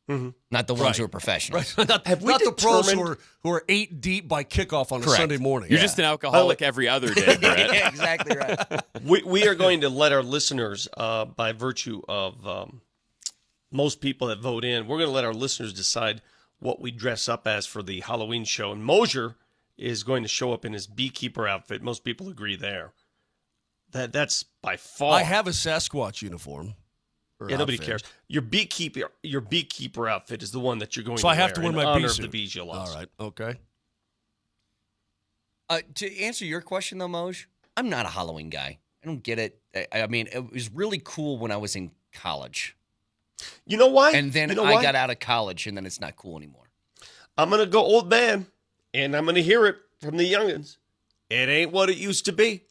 Mm-hmm. Not the ones who are professionals. Right. not the pros who are 8 deep by kickoff on a Sunday morning. You're just an alcoholic every other day, Brett. Yeah, exactly right. We are going to let our listeners, by virtue of most people that vote in, we're going to let our listeners decide what we dress up as for the Halloween show. And Mosier is going to show up in his beekeeper outfit. Most people agree there. That's by far. I have a Sasquatch uniform. Yeah, nobody cares. Your beekeeper outfit is the one that you're going to So wear. I have to wear in my honor bee of suit. the bees you love. All right. Okay. To answer your question, though, Moj, I'm not a Halloween guy. I don't get it. I mean, it was really cool when I was in college. You know why? And then I got out of college, and then it's not cool anymore. I'm going to go old man, and I'm going to hear it from the youngins. It ain't what it used to be.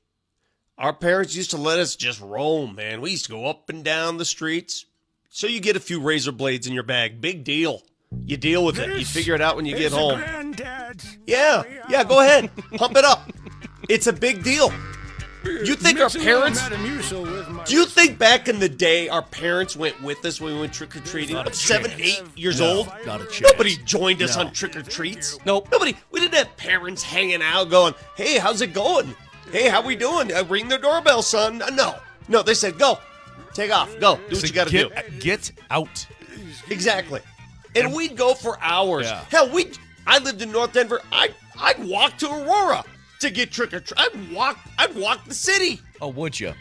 Our parents used to let us just roam, man. We used to go up and down the streets. So you get a few razor blades in your bag. Big deal. You deal with it. You figure it out when you get home. Yeah, go ahead. Pump it up. It's a big deal. You think our parents... Do you think back in the day our parents went with us when we went trick-or-treating? 7, 8 years old? Not a chance. Nobody joined us on trick-or-treats. Nope. Nobody. We didn't have parents hanging out going, hey, how's it going? Hey, how we doing? Ring the doorbell, son. No, they said, go. Take off. Go. Do what you got to do. Get out. Exactly. And we'd go for hours. Yeah. Hell, I lived in North Denver. I'd walk to Aurora to get trick-or-treat. I'd walk the city. Oh, would you?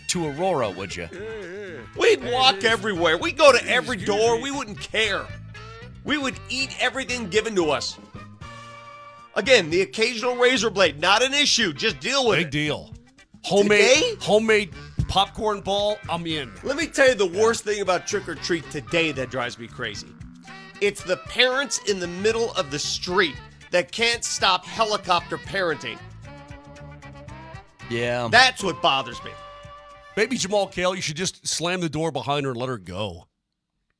To Aurora, would you? We'd walk everywhere. We'd go to every door. We wouldn't care. We would eat everything given to us. Again, the occasional razor blade, not an issue. Just deal with Big it. deal. Today? Homemade popcorn ball, I'm in. Let me tell you the worst thing about trick-or-treat today that drives me crazy. It's the parents in the middle of the street that can't stop helicopter parenting. Yeah. That's what bothers me. Baby Jamal Kale, you should just slam the door behind her and let her go.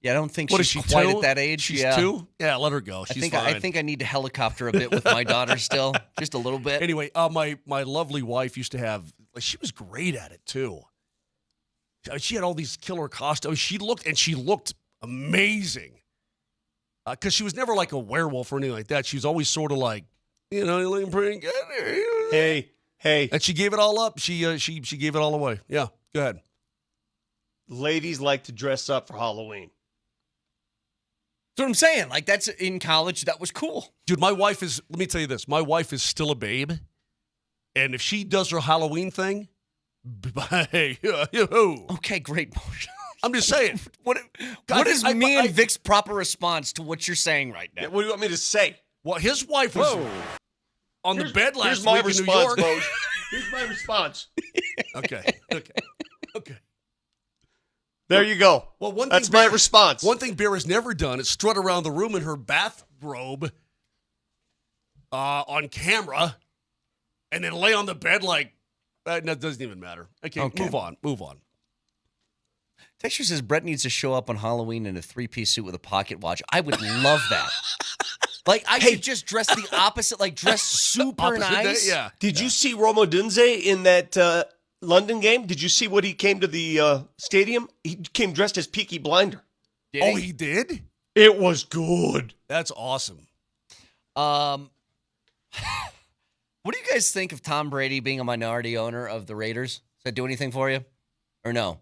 Yeah, I don't think What she's is she, quite 2? at that age. She's yeah. 2? Yeah, let her go. She's fine. I think I need to helicopter a bit with my daughter still, just a little bit. Anyway, my lovely wife used to have, she was great at it too. She had all these killer costumes. She looked amazing. Because she was never like a werewolf or anything like that. She was always sort of like, you're looking pretty good. Hey. And she gave it all up. She gave it all away. Yeah, go ahead. Ladies like to dress up for Halloween. That's what I'm saying. Like, that's in college. That was cool. Dude, my wife is, let me tell you this. My wife is still a babe. And if she does her Halloween thing, hey, Okay, great motion. I'm just saying. What is me and Vic's proper response to what you're saying right now? Yeah, what do you want me to say? Well, his wife was on the bed last Here's my week in New response, York. Moj. Here's my response. Okay. There you go. Well, That's my response. One thing Bear has never done is strut around the room in her bathrobe on camera and then lay on the bed like, that doesn't even matter. Okay, move on. Texture says Brett needs to show up on Halloween in a 3-piece suit with a pocket watch. I would love that. Like, I should just dress the opposite, like dress super Opposite nice. day, yeah. Did you see Roma Dunze in that London game? Did you see what he came to the stadium? He came dressed as Peaky Blinder. Oh, he did? It was good. That's awesome. What do you guys think of Tom Brady being a minority owner of the Raiders? Does that do anything for you? Or no?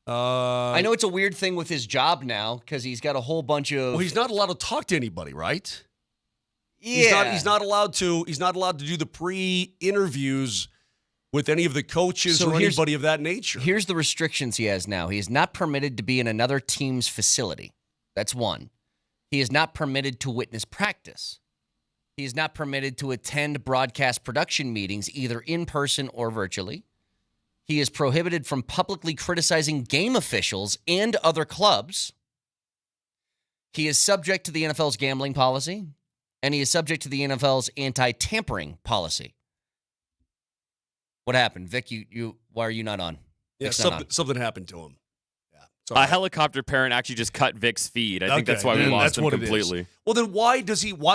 I know it's a weird thing with his job now because he's got a whole bunch of. Well, he's not allowed to talk to anybody, right? Yeah. He's not allowed to. He's not allowed to do the pre-interviews with any of the coaches So or here's- anybody of that nature. Here's the restrictions he has now. He is not permitted to be in another team's facility. That's one. He is not permitted to witness practice. He is not permitted to attend broadcast production meetings, either in person or virtually. He is prohibited from publicly criticizing game officials and other clubs. He is subject to the NFL's gambling policy, and he is subject to the NFL's anti-tampering policy. What happened, Vic? Why are you not on? Yeah, Vic's not on. something happened to him. Yeah, A helicopter parent actually just cut Vic's feed. I think that's Okay, why we then lost that's him what it is. completely. Well, then why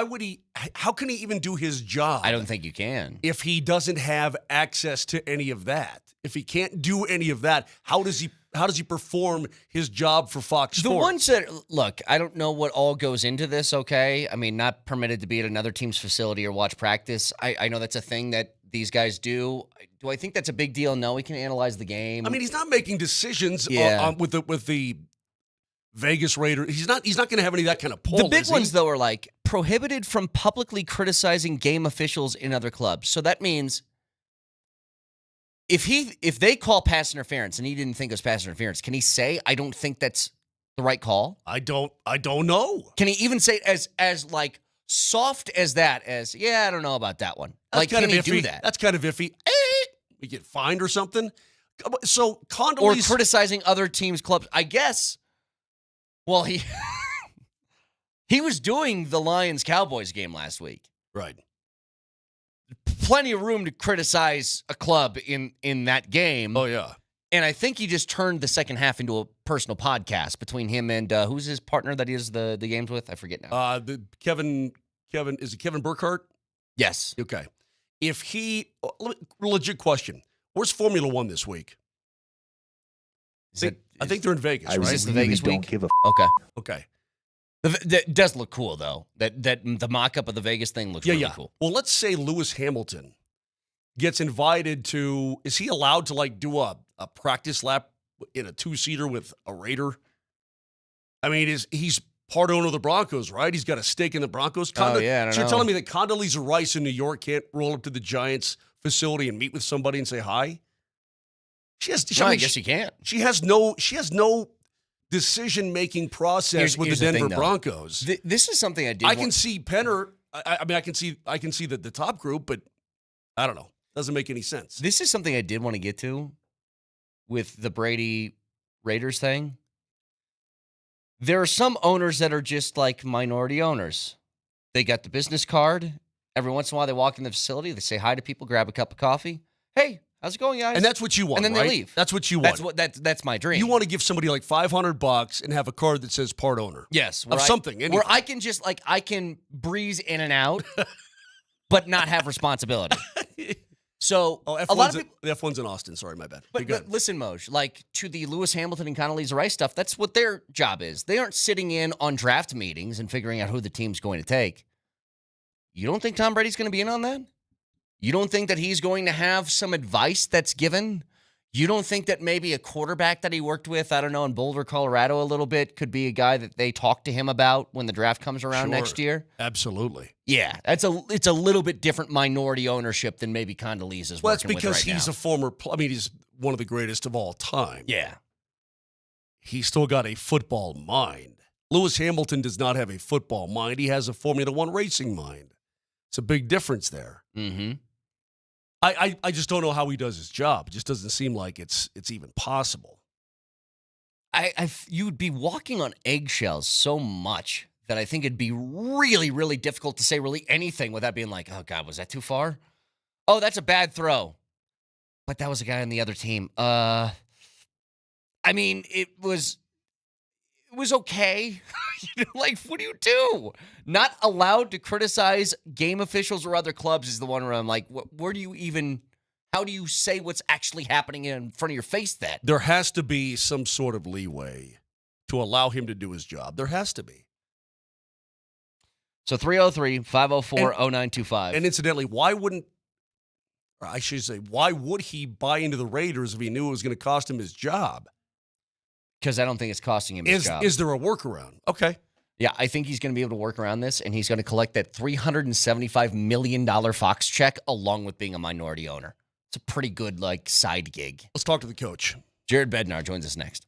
would he? How can he even do his job? I don't think you can. If he doesn't have access to any of that, if he can't do any of that, how does he perform his job for Fox The Sports? ones that look, I don't know what all goes into this. Okay, I mean, not permitted to be at another team's facility or watch practice. I know that's a thing that these guys do. Do I think that's a big deal? No, he can analyze the game. I mean, he's not making decisions Yeah. with the Vegas Raiders. He's not going to have any of that kind of pull. the big is he? ones though are like prohibited from publicly criticizing game officials in other clubs. So that means if they call pass interference and he didn't think it was pass interference, can he say I don't think that's the right call? I don't know. Can he even say as like soft as that? As yeah, I don't know about that one. That's Like, kind can he of do iffy. that? That's kind of iffy. We get fined or something. So Or Condoleezza, criticizing other teams' clubs. I guess. Well, he he was doing the Lions-Cowboys game last week. right? Plenty of room to criticize a club in that game. Oh yeah. And I think he just turned the second half into a personal podcast between him and who's his partner that he has the games with? I forget now. Kevin is it Kevin Burkhardt? Yes. Okay. If he legit question, where's Formula One this week? I think they're in Vegas, right? Is this the Vegas week? give a Okay. Okay. That does look cool though. That the mock-up of the Vegas thing looks really cool. Well, let's say Lewis Hamilton gets invited to. Is he allowed to like do a practice lap in a two-seater with a Raider? I mean, he's part owner of the Broncos, right? He's got a stake in the Broncos. Yeah, I don't So you're know. telling me that Condoleezza Rice in New York can't roll up to the Giants facility and meet with somebody and say hi? I guess you can't. She has no decision-making process with here's the the Denver thing, though. Broncos. This is something I did. I can see Penner. I mean, I can see the top group, but I don't know. Doesn't make any sense. This is something I did want to get to with the Brady Raiders thing. There are some owners that are just like minority owners. They got the business card. Every once in a while, they walk in the facility. They say hi to people, grab a cup of coffee. Hey, how's it going, guys? And that's what you want, And then right? they leave. That's what you want. That's my dream. You want to give somebody like $500 and have a card that says part owner. yes, of something, anything. where I can just like I can breeze in and out, but not have responsibility. So Oh, a lot of people. the F1's in Austin. Sorry, my bad. But, You're good. but listen, Moj, like to the Lewis Hamilton and Condoleezza Rice stuff, that's what their job is. They aren't sitting in on draft meetings and figuring out who the team's going to take. You don't think Tom Brady's going to be in on that? You don't think that he's going to have some advice that's given? You don't think that maybe a quarterback that he worked with, I don't know, in Boulder, Colorado a little bit, could be a guy that they talk to him about when the draft comes around Sure. next year? Absolutely. Yeah, it's a little bit different minority ownership than maybe Condoleezza's Well, that's working with because right he's now. a former. I mean, he's one of the greatest of all time. Yeah. He's still got a football mind. Lewis Hamilton does not have a football mind. He has a Formula One racing mind. It's a big difference there. Mm-hmm. I just don't know how he does his job. It just doesn't seem like it's even possible. You'd be walking on eggshells so much that I think it'd be really, really difficult to say really anything without being like, oh, God, was that too far? Oh, that's a bad throw. But that was a guy on the other team. I mean, it was okay. Like, what do you do? Not allowed to criticize game officials or other clubs is the one where I'm like, where do you even, how do you say what's actually happening in front of your face then? There has to be some sort of leeway to allow him to do his job. There has to be. So 303-504-0925. And incidentally, why would he buy into the Raiders if he knew it was going to cost him his job? Because I don't think it's costing him his job. Is there a workaround? Okay. Yeah, I think he's going to be able to work around this, and he's going to collect that $375 million Fox check along with being a minority owner. It's a pretty good, side gig. Let's talk to the coach. Jared Bednar joins us next.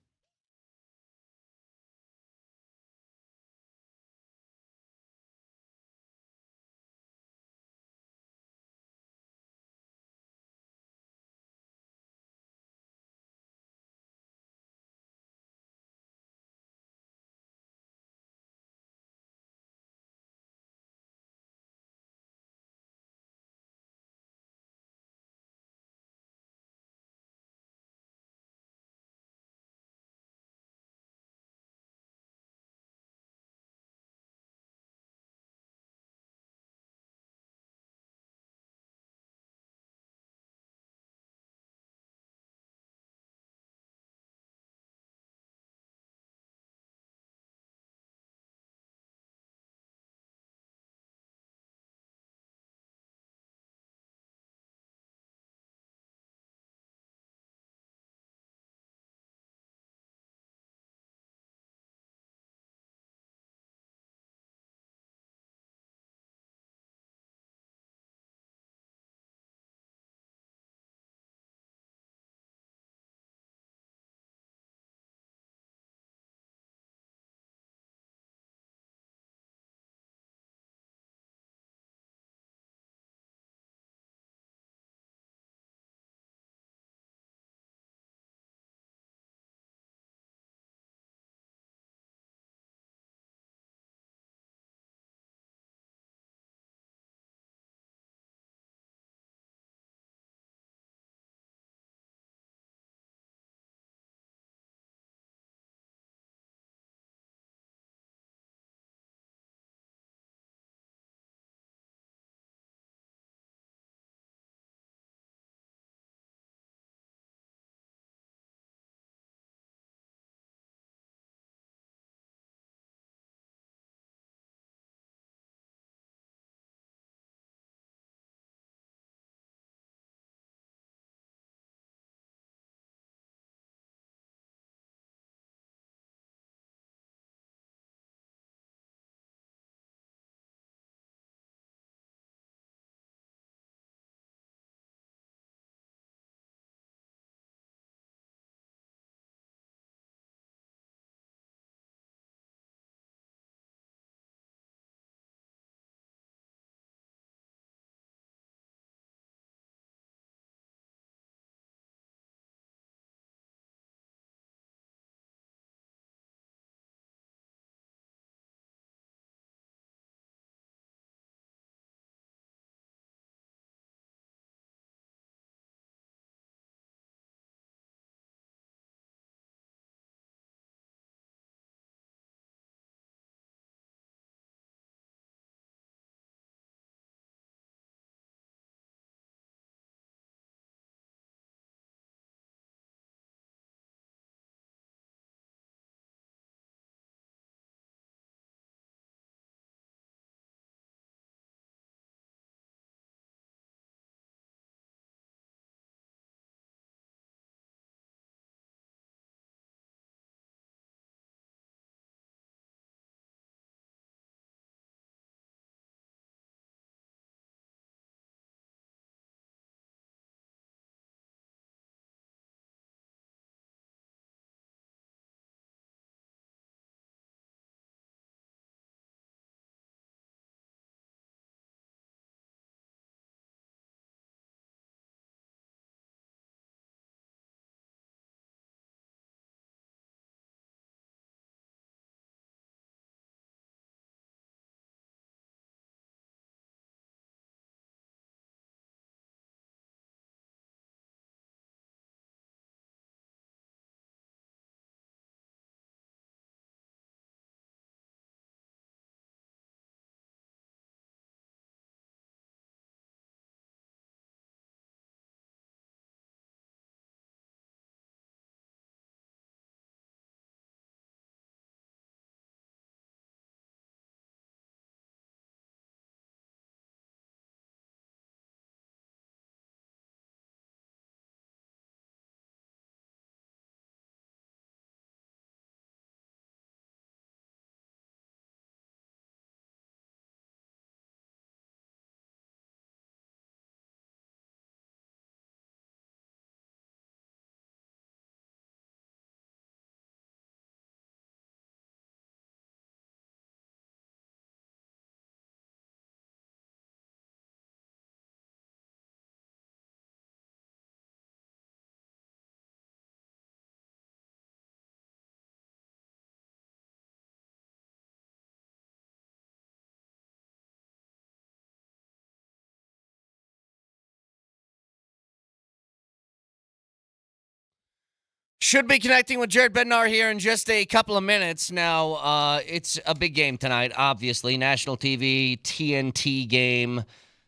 Should be connecting with Jared Bednar here in just a couple of minutes. Now, it's a big game tonight, obviously. National TV, TNT game.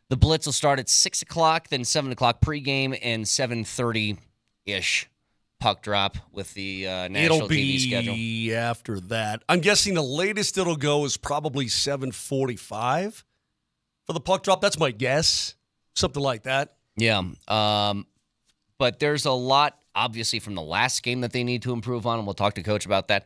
The Blitz will start at 6 o'clock, then 7 o'clock pregame, and 7:30-ish puck drop with the national TV schedule. It'll be after that. I'm guessing the latest it'll go is probably 7:45 for the puck drop. That's my guess. Something like that. Yeah. But there's a lot, obviously, from the last game that they need to improve on, and we'll talk to Coach about that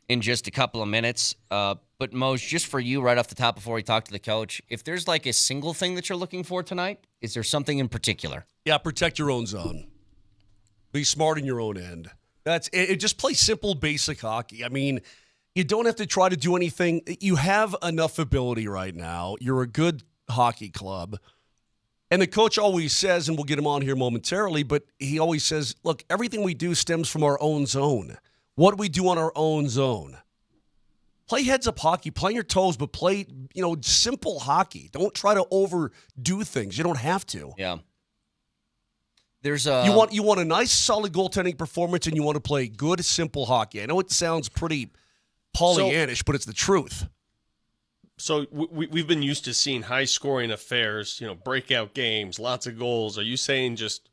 in just a couple of minutes. But, Mose, just for you right off the top before we talk to the coach, if there's like a single thing that you're looking for tonight, is there something in particular? Yeah, protect your own zone. Be smart in your own end. That's it. Just play simple, basic hockey. I mean, you don't have to try to do anything. You have enough ability right now. You're a good hockey club. And the coach always says, and we'll get him on here momentarily, but he always says, look, everything we do stems from our own zone. What do we do on our own zone? Play heads-up hockey. Play on your toes, but play, simple hockey. Don't try to overdo things. You don't have to. Yeah. There's You want a nice, solid goaltending performance, and you want to play good, simple hockey. I know it sounds pretty Pollyannish, but it's the truth. So we've been used to seeing high-scoring affairs, breakout games, lots of goals. Are you saying just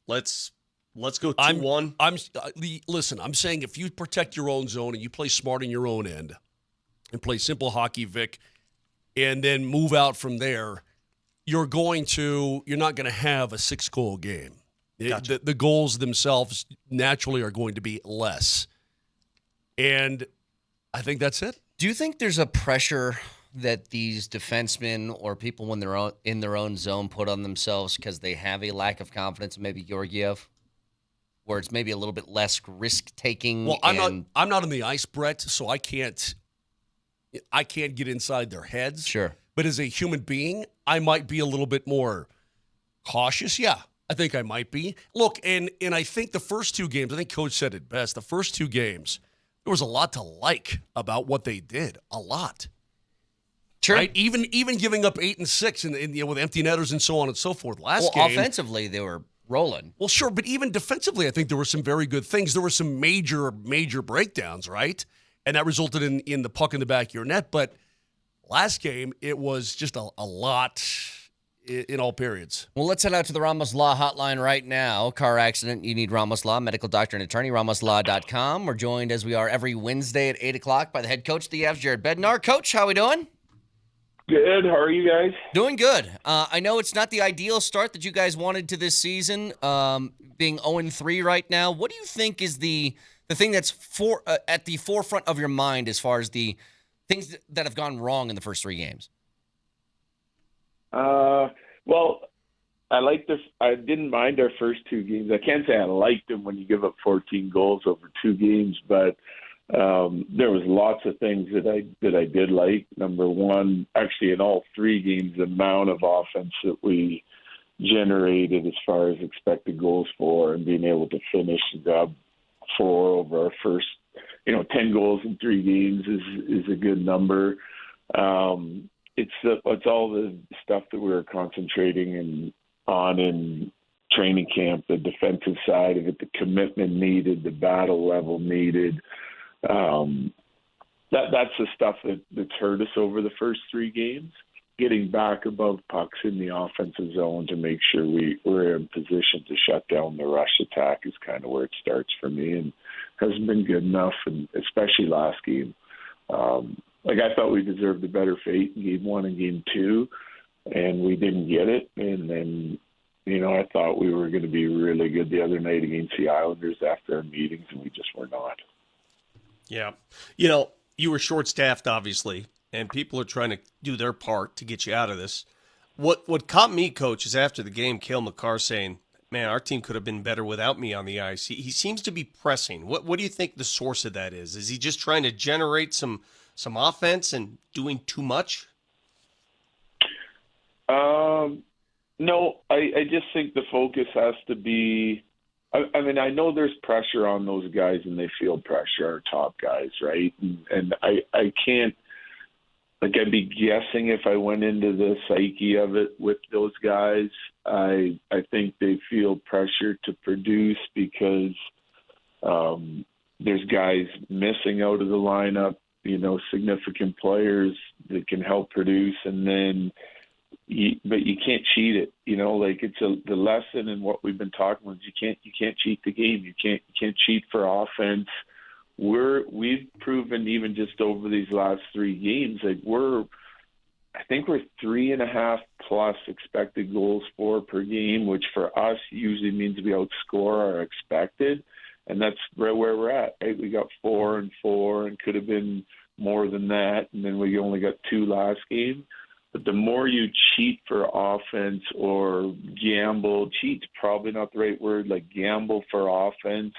let's go 2-1? Listen, I'm saying if you protect your own zone and you play smart in your own end and play simple hockey, Vic, and then move out from there, you're not going to have a 6-goal game. Gotcha. The goals themselves naturally are going to be less. And I think that's it. Do you think there's a pressure that these defensemen or people when they're in their own zone put on themselves because they have a lack of confidence in maybe Georgiev, where it's maybe a little bit less risk-taking? Well, I'm not on the ice, Brett, so I can't get inside their heads. Sure. But as a human being, I might be a little bit more cautious. Yeah, I think I might be. Look, and I think the first 2 games, I think Coach said it best, the first 2 games, there was a lot to like about what they did. A lot. Sure. Right? Even giving up 8 and 6 and with empty netters and so on and so forth. Last game, offensively, they were rolling. Well, sure, but even defensively, I think there were some very good things. There were some major breakdowns, right? And that resulted in the puck in the back of your net. But last game, it was just a lot in all periods. Well, let's head out to the Ramos Law hotline right now. Car accident, you need Ramos Law, medical doctor and attorney, ramoslaw.com. We're joined, as we are every Wednesday at 8 o'clock, by the head coach of the Avs, Jared Bednar. Coach, how we doing? Good. How are you guys? Doing good. I know it's not the ideal start that you guys wanted to this season, being 0-3 right now. What do you think is the thing that's at the forefront of your mind as far as the things that have gone wrong in the first 3 games? Well, I didn't mind our first 2 games. I can't say I liked them when you give up 14 goals over 2 games, but there was lots of things that I did like. Number one, actually in all 3 games, the amount of offense that we generated as far as expected goals for, and being able to finish and grab 4 over our first, 10 goals in 3 games is a good number. It's all the stuff that we were concentrating on in training camp, the defensive side of it, the commitment needed, the battle level needed. That's the stuff that's hurt us over the first 3 games. Getting back above pucks in the offensive zone to make sure we're in position to shut down the rush attack is kind of where it starts for me, and hasn't been good enough, and especially last game. I thought we deserved a better fate in game 1 and game 2, and we didn't get it. And then, I thought we were going to be really good the other night against the Islanders after our meetings, and we just were not. Yeah. You were short-staffed, obviously, and people are trying to do their part to get you out of this. What caught me, Coach, is after the game, Cale Makar saying, man, our team could have been better without me on the ice. He seems to be pressing. What do you think the source of that is? Is he just trying to generate some offense and doing too much? No, I just think the focus has to be – I know there's pressure on those guys, and they feel pressure, our top guys, right? And I can't – I'd be guessing if I went into the psyche of it with those guys. I think they feel pressure to produce because There's guys missing out of the lineup, significant players that can help produce, and then but you can't cheat it. It's the lesson in what we've been talking about. You can't cheat the game. You can't cheat for offense. We've proven even just over these last 3 games, I think we're 3.5 plus expected goals for per game, which for us usually means we outscore our expected, and that's right where we're at. Right, we got 4 and 4, and could have been more than that, and then we only got 2 last game. But the more you cheat for offense or gamble, cheat's probably not the right word, like gamble for offense,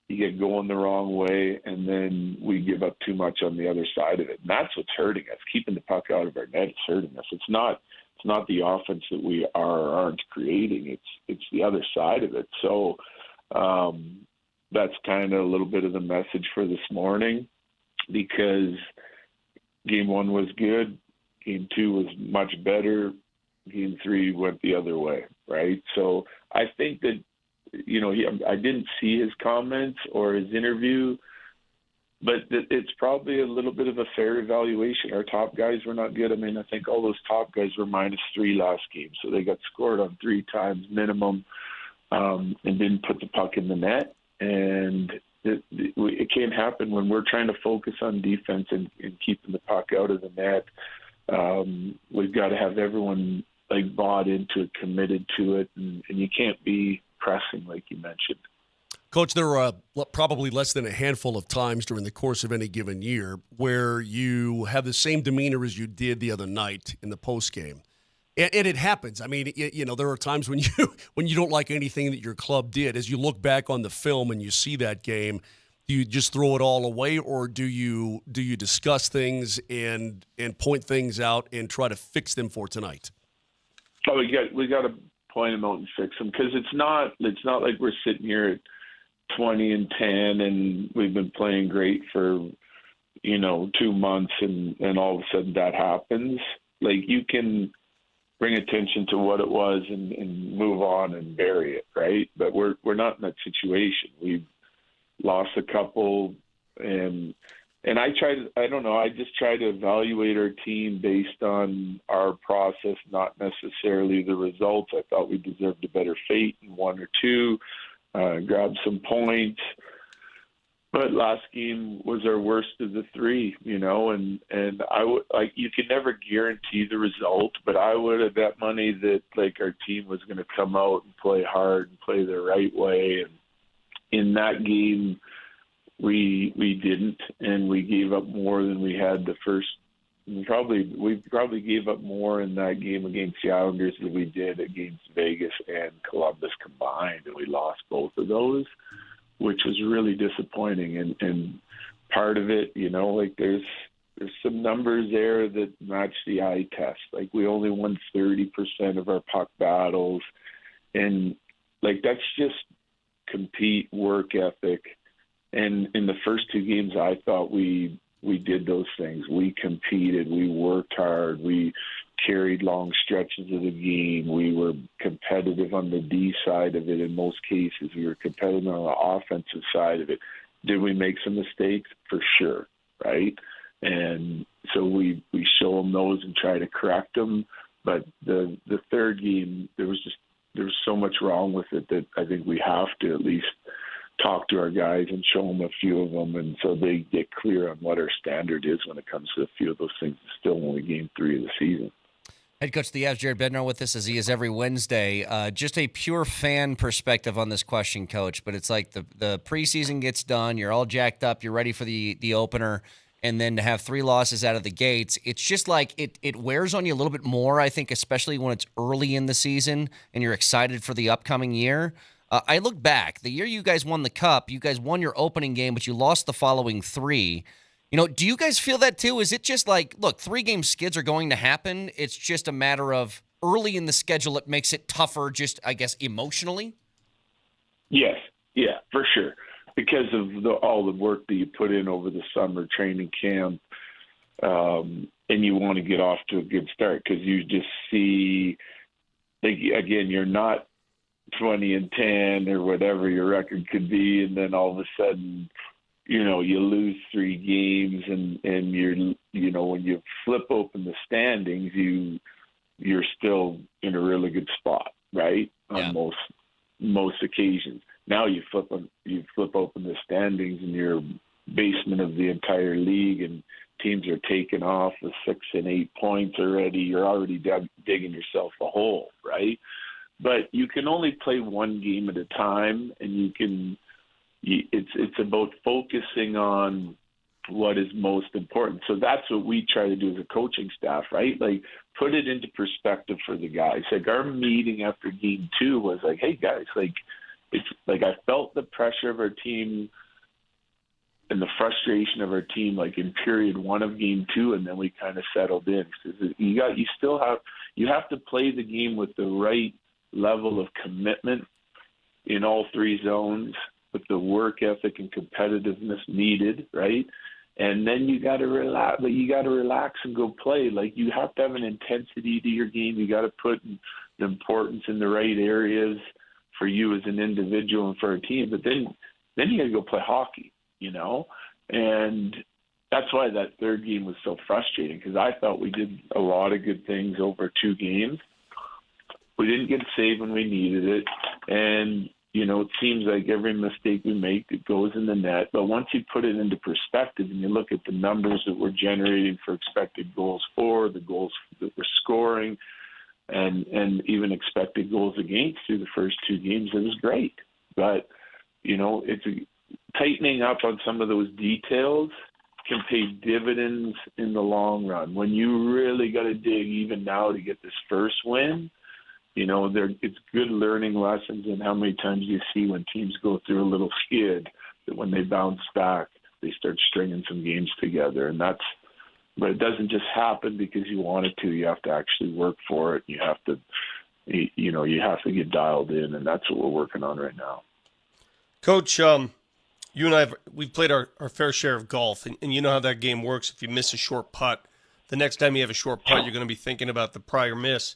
you get going the wrong way, and then we give up too much on the other side of it. And that's what's hurting us. Keeping the puck out of our net is hurting us. It's not the offense that we aren't creating. It's the other side of it. So that's kind of a little bit of the message for this morning, because game 1 was good. Game 2 was much better. Game 3 went the other way, right? So I think that, I didn't see his comments or his interview, but it's probably a little bit of a fair evaluation. Our top guys were not good. I mean, I think all those top guys were -3 last game, so they got scored on 3 times minimum, and didn't put the puck in the net. And it can't happen when we're trying to focus on defense and keeping the puck out of the net. We've got to have everyone bought into it, committed to it, and you can't be pressing like you mentioned. Coach, there are probably less than a handful of times during the course of any given year where you have the same demeanor as you did the other night in the postgame. And it happens. I mean, there are times when you don't like anything that your club did. As you look back on the film and you see that game, do you just throw it all away, or do you discuss things and point things out and try to fix them for tonight? Oh, we got to point them out and fix them, because it's not like we're sitting here at 20-10 and we've been playing great for 2 months and all of a sudden that happens. You can bring attention to what it was and move on and bury it, right? But we're not in that situation. We've lost a couple, and I just try to evaluate our team based on our process, not necessarily the results. I thought we deserved a better fate in 1 or 2, grab some points. But last game was our worst of the 3, and I would you can never guarantee the result, but I would have bet money that our team was going to come out and play hard and play the right way. And in that game, we didn't, and we gave up more than we had the first. We probably gave up more in that game against the Islanders than we did against Vegas and Columbus combined, and we lost both of those, which was really disappointing. And part of it, there's some numbers there that match the eye test. We only won 30% of our puck battles, and that's just compete work ethic. And in the first 2 games, I thought we did those things. We competed. We worked hard. We carried long stretches of the game. We were competitive on the D side of it in most cases. We were competitive on the offensive side of it. Did we make some mistakes? For sure, right? And so we show them those and try to correct them. But the third game, there was so much wrong with it that I think we have to at least talk to our guys and show them a few of them, and so they get clear on what our standard is when it comes to a few of those things. It's still only game 3 of the season. Head coach of the Avs, Jared Bednar, with us as he is every Wednesday. Just a pure fan perspective on this question, Coach, but it's the preseason gets done, you're all jacked up, you're ready for the opener, and then to have 3 losses out of the gates, it's just it wears on you a little bit more, I think, especially when it's early in the season and you're excited for the upcoming year. I look back, the year you guys won the Cup, you guys won your opening game, but you lost the following 3. Do you guys feel that too? Is it just look, 3-game skids are going to happen. It's just a matter of early in the schedule, it makes it tougher, just, I guess, emotionally? Yes. Yeah, for sure. Because of all the work that you put in over the summer training camp, and you want to get off to a good start because you just see, again, you're not 20-10 or whatever your record could be, and then all of a sudden, you know, you lose 3 games, and you're, you know, when you flip open the standings, you're still in a really good spot, right? On most occasions. Now you flip open the standings, and you're basement of the entire league, and teams are taking off with 6 and 8 points already. You're already digging yourself a hole, right? But you can only play one game at a time, and it's about focusing on what is most important. So that's what we try to do as a coaching staff, right? Like, put it into perspective for the guys. Like, our meeting after game 2 was like, hey guys, like, it's like I felt the pressure of our team and the frustration of our team, like in period 1 of game 2, and then we kind of settled in. You have to play the game with the right level of commitment in all 3 zones, with the work ethic and competitiveness needed, right? And then you got to relax. Like, you got to relax and go play. Like, you have to have an intensity to your game. You got to put the importance in the right areas for you as an individual and for a team. But then you got to go play hockey, you know. And that's why that 3rd game was so frustrating, because I thought we did a lot of good things over 2 games. We didn't get saved when we needed it, and you know, it seems like every mistake we make, it goes in the net. But once you put it into perspective and you look at the numbers that we're generating for expected goals for, the goals that we're scoring, and even expected goals against through the first 2 games, it was great. But, you know, it's tightening up on some of those details can pay dividends in the long run. When you really got to dig even now to get this first win, you know, it's good learning lessons, and how many times you see when teams go through a little skid, that when they bounce back, they start stringing some games together. But it doesn't just happen because you want it to. You have to actually work for it. You have to get dialed in, and that's what we're working on right now. Coach, you and I, we've played our fair share of golf, and you know how that game works. If you miss a short putt, the next time you have a short putt, you're going to be thinking about the prior miss.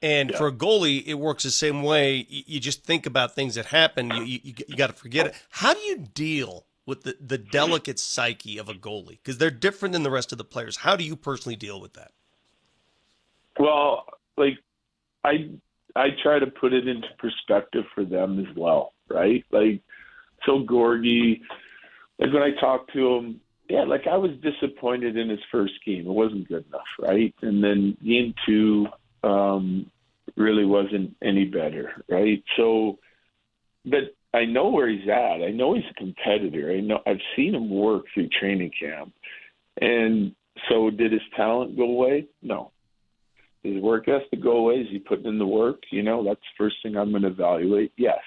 And for a goalie, it works the same way. You just think about things that happen. You got to forget it. How do you deal with the delicate psyche of a goalie? Because they're different than the rest of the players. How do you personally deal with that? Well, like, I try to put it into perspective for them as well, right? Like, so Gorgie, like when I talked to him, like I was disappointed in his first game. It wasn't good enough, right? And then game 2, really wasn't any better, right? So, but I know where he's at. I know he's a competitor. I know I've seen him work through training camp. And so did his talent go away? No. Did his work has to go away? Is he putting in the work? You know, that's the first thing I'm going to evaluate. Yes.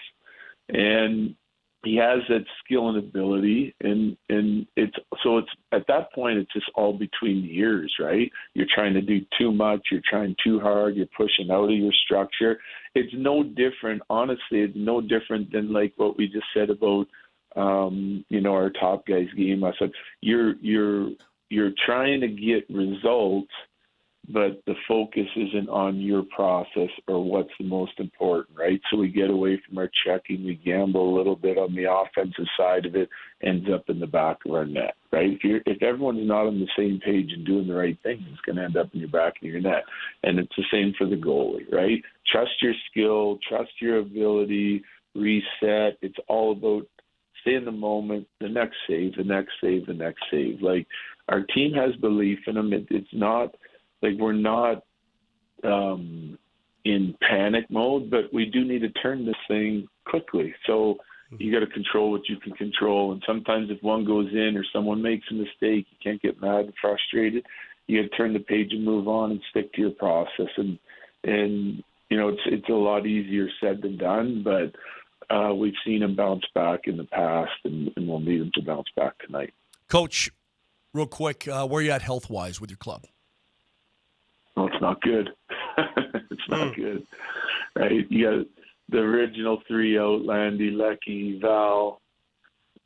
And he has that skill and ability, and it's at that point it's just all between the ears, right? You're trying to do too much, you're trying too hard, you're pushing out of your structure. It's no different, honestly. It's no different than like what we just said about our top guys game. I said you're trying to get results, but the focus isn't on your process or what's the most important, right? So we get away from our checking, we gamble a little bit on the offensive side of it, ends up in the back of our net, right? If everyone's not on the same page and doing the right thing, it's going to end up in your back of your net. And it's the same for the goalie, right? Trust your skill, trust your ability, reset. It's all about stay in the moment, the next save, the next save, the next save. Like, our team has belief in them. It's not like we're not in panic mode, but we do need to turn this thing quickly. So you got to control what you can control. And sometimes if one goes in or someone makes a mistake, you can't get mad and frustrated. You got to turn the page and move on and stick to your process. And you know, it's a lot easier said than done, but we've seen him bounce back in the past, and we'll need him to bounce back tonight. Coach, real quick, where are you at health-wise with your club? Well, it's not good. It's not good, right? You got the original 3 out, Landy, Lecky, Val.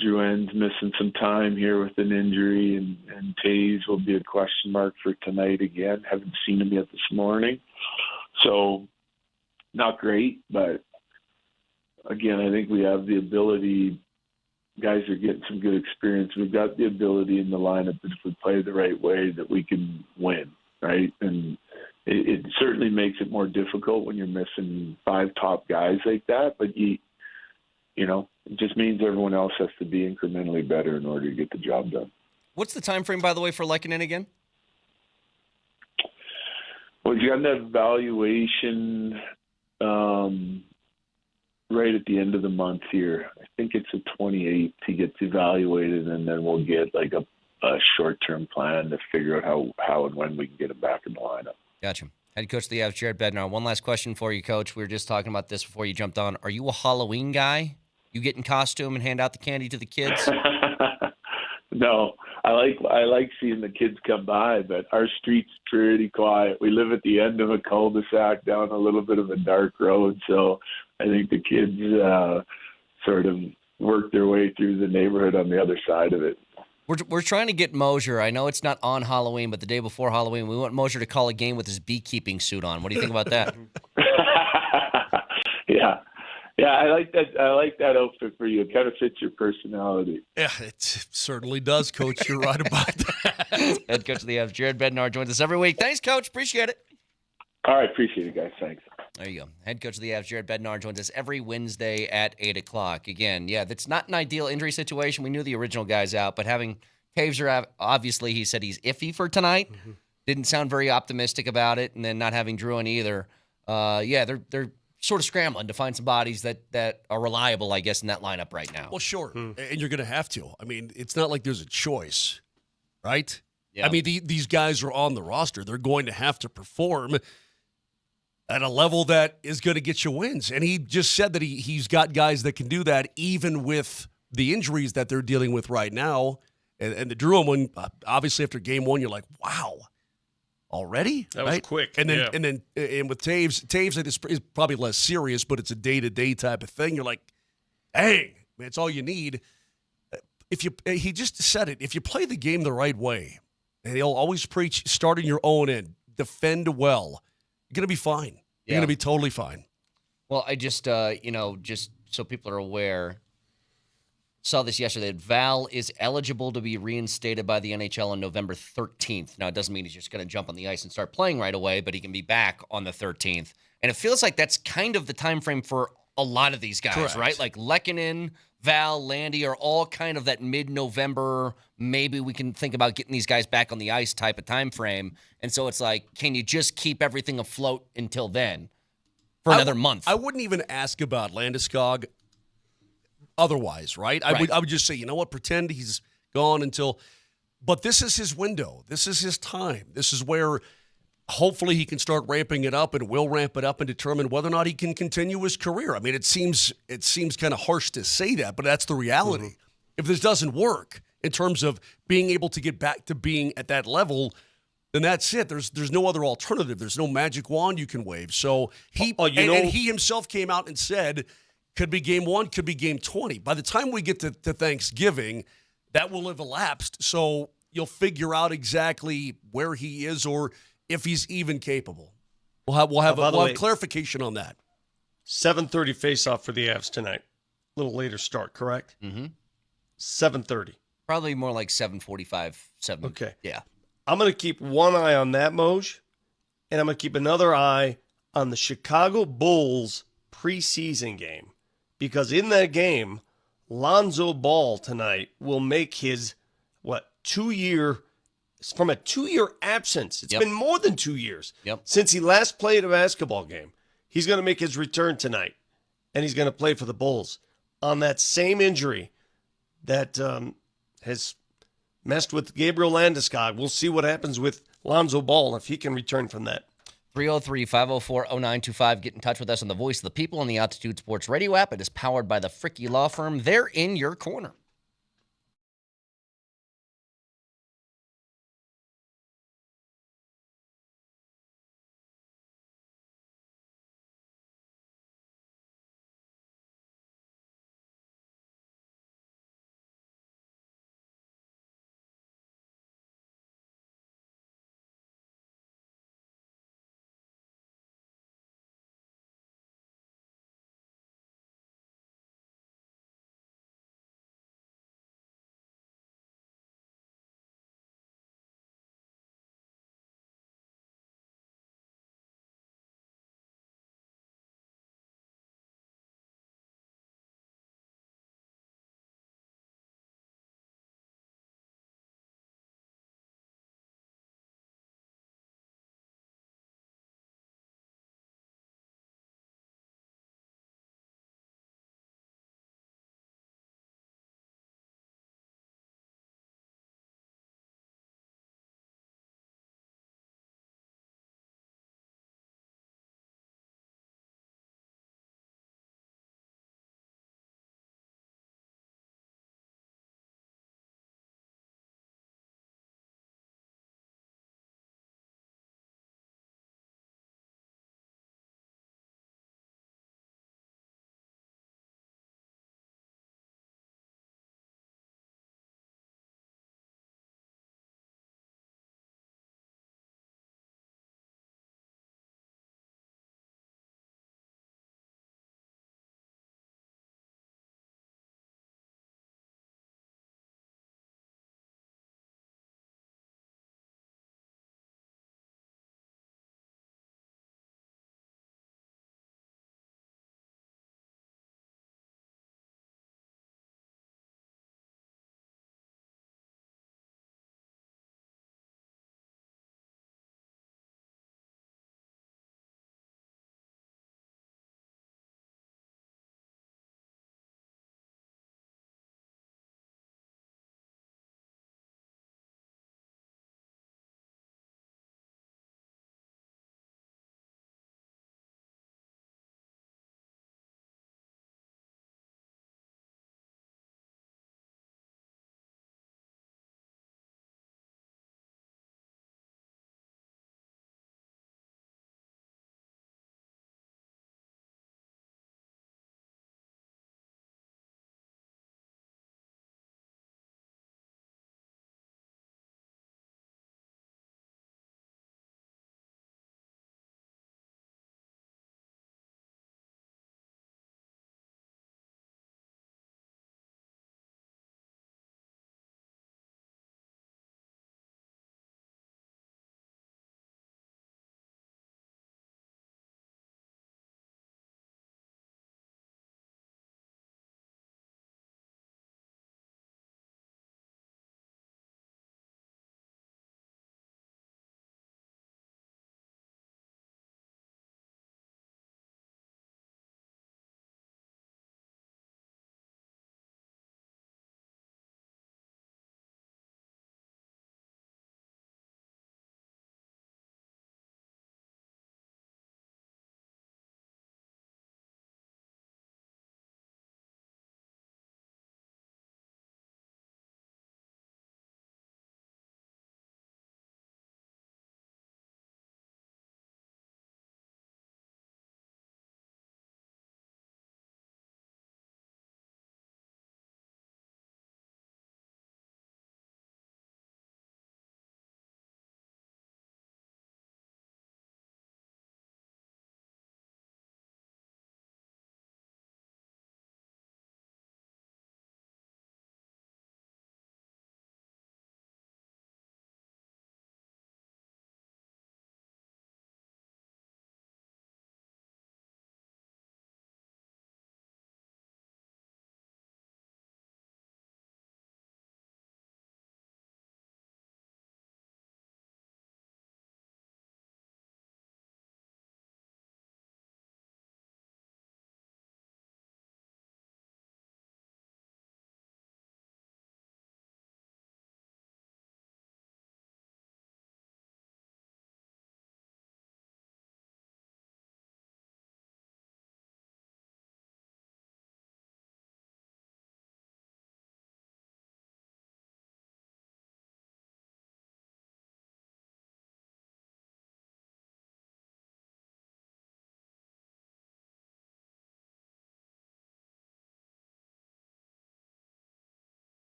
Drouin's missing some time here with an injury, and Taze will be a question mark for tonight again. Haven't seen him yet this morning. So not great, but again, I think we have the ability. Guys are getting some good experience. We've got the ability in the lineup that if we play the right way, that we can win, right? And it certainly makes it more difficult when you're missing 5 top guys like that. But you know, it just means everyone else has to be incrementally better in order to get the job done. What's the time frame, by the way, for Lehkonen again? Well, you got that evaluation right at the end of the month here. I think it's the 28th. He gets evaluated, and then we'll get like a short-term plan to figure out how and when we can get him back in the lineup. Gotcha. Head coach of the Avs, Jared Bednar. One last question for you, Coach. We were just talking about this before you jumped on. Are you a Halloween guy? You get in costume and hand out the candy to the kids? No, I like seeing the kids come by, but our street's pretty quiet. We live at the end of a cul-de-sac down a little bit of a dark road, so I think the kids sort of work their way through the neighborhood on the other side of it. We're trying to get Mosier. I know it's not on Halloween, but the day before Halloween, we want Mosier to call a game with his beekeeping suit on. What do you think about that? Yeah, I like that. I like that outfit for you. It kind of fits your personality. Yeah, it certainly does, Coach. You're right about that. Head coach of the Avs, Jared Bednar, joins us every week. Thanks, Coach. Appreciate it. All right, appreciate it, guys. Thanks. There you go. Head coach of the Avs, Jared Bednar, joins us every Wednesday at 8 o'clock. Again, yeah, that's not an ideal injury situation. We knew the original guy's out, but having Taves, obviously, he said he's iffy for tonight. Mm-hmm. Didn't sound very optimistic about it, and then not having Drouin either. They're sort of scrambling to find some bodies that are reliable, I guess, in that lineup right now. Well, sure. And you're going to have to. I mean, it's not like there's a choice, right? Yeah. I mean, these guys are on the roster. They're going to have to perform at a level that is going to get you wins. And he just said that he's got guys that can do that even with the injuries that they're dealing with right now. And the Drouin one, obviously after game one, you're like, wow. Already? That was quick. And then and with Taves is probably less serious, but it's a day-to-day type of thing. You're like, dang, man, it's all you need. He just said it. If you play the game the right way, and he'll always preach starting your own end, defend well, you're gonna be fine. You're gonna be totally fine. Well, I just just so people are aware, saw this yesterday. That Val is eligible to be reinstated by the NHL on November 13th. Now, it doesn't mean he's just going to jump on the ice and start playing right away, but he can be back on the 13th. And it feels like that's kind of the time frame for a lot of these guys, correct, right? Like Lehkonen, Val, Landy are all kind of that mid-November, maybe we can think about getting these guys back on the ice type of time frame. And so it's like, can you just keep everything afloat until then for another month? I wouldn't even ask about Landeskog otherwise, right? I would just say, you know what, pretend he's gone until, but this is his window. This is his time. This is where hopefully he can start ramping it up, and will ramp it up and determine whether or not he can continue his career. I mean, it seems kind of harsh to say that, but that's the reality. Mm-hmm. If this doesn't work in terms of being able to get back to being at that level, then that's it. There's no other alternative. There's no magic wand you can wave. So and he himself came out and said, could be game 1, could be game 20. By the time we get to Thanksgiving, that will have elapsed. So you'll figure out exactly where he is or if he's even capable. We'll have clarification on that. 7:30 face-off for the Avs tonight. A little later start, correct? Mm-hmm. 7:30. Probably more like 7:45, 7. Okay. Yeah. I'm going to keep one eye on that, Moj, and I'm going to keep another eye on the Chicago Bulls preseason game. Because in that game, Lonzo Ball tonight will make his, 2-year, from a 2-year absence. It's been more than 2 years since he last played a basketball game. He's going to make his return tonight, and he's going to play for the Bulls on that same injury that has messed with Gabriel Landeskog. We'll see what happens with Lonzo Ball if he can return from that. 303-504-0925. Get in touch with us on the Voice of the People on the Altitude Sports Radio app. It is powered by the Fricky Law Firm. They're in your corner.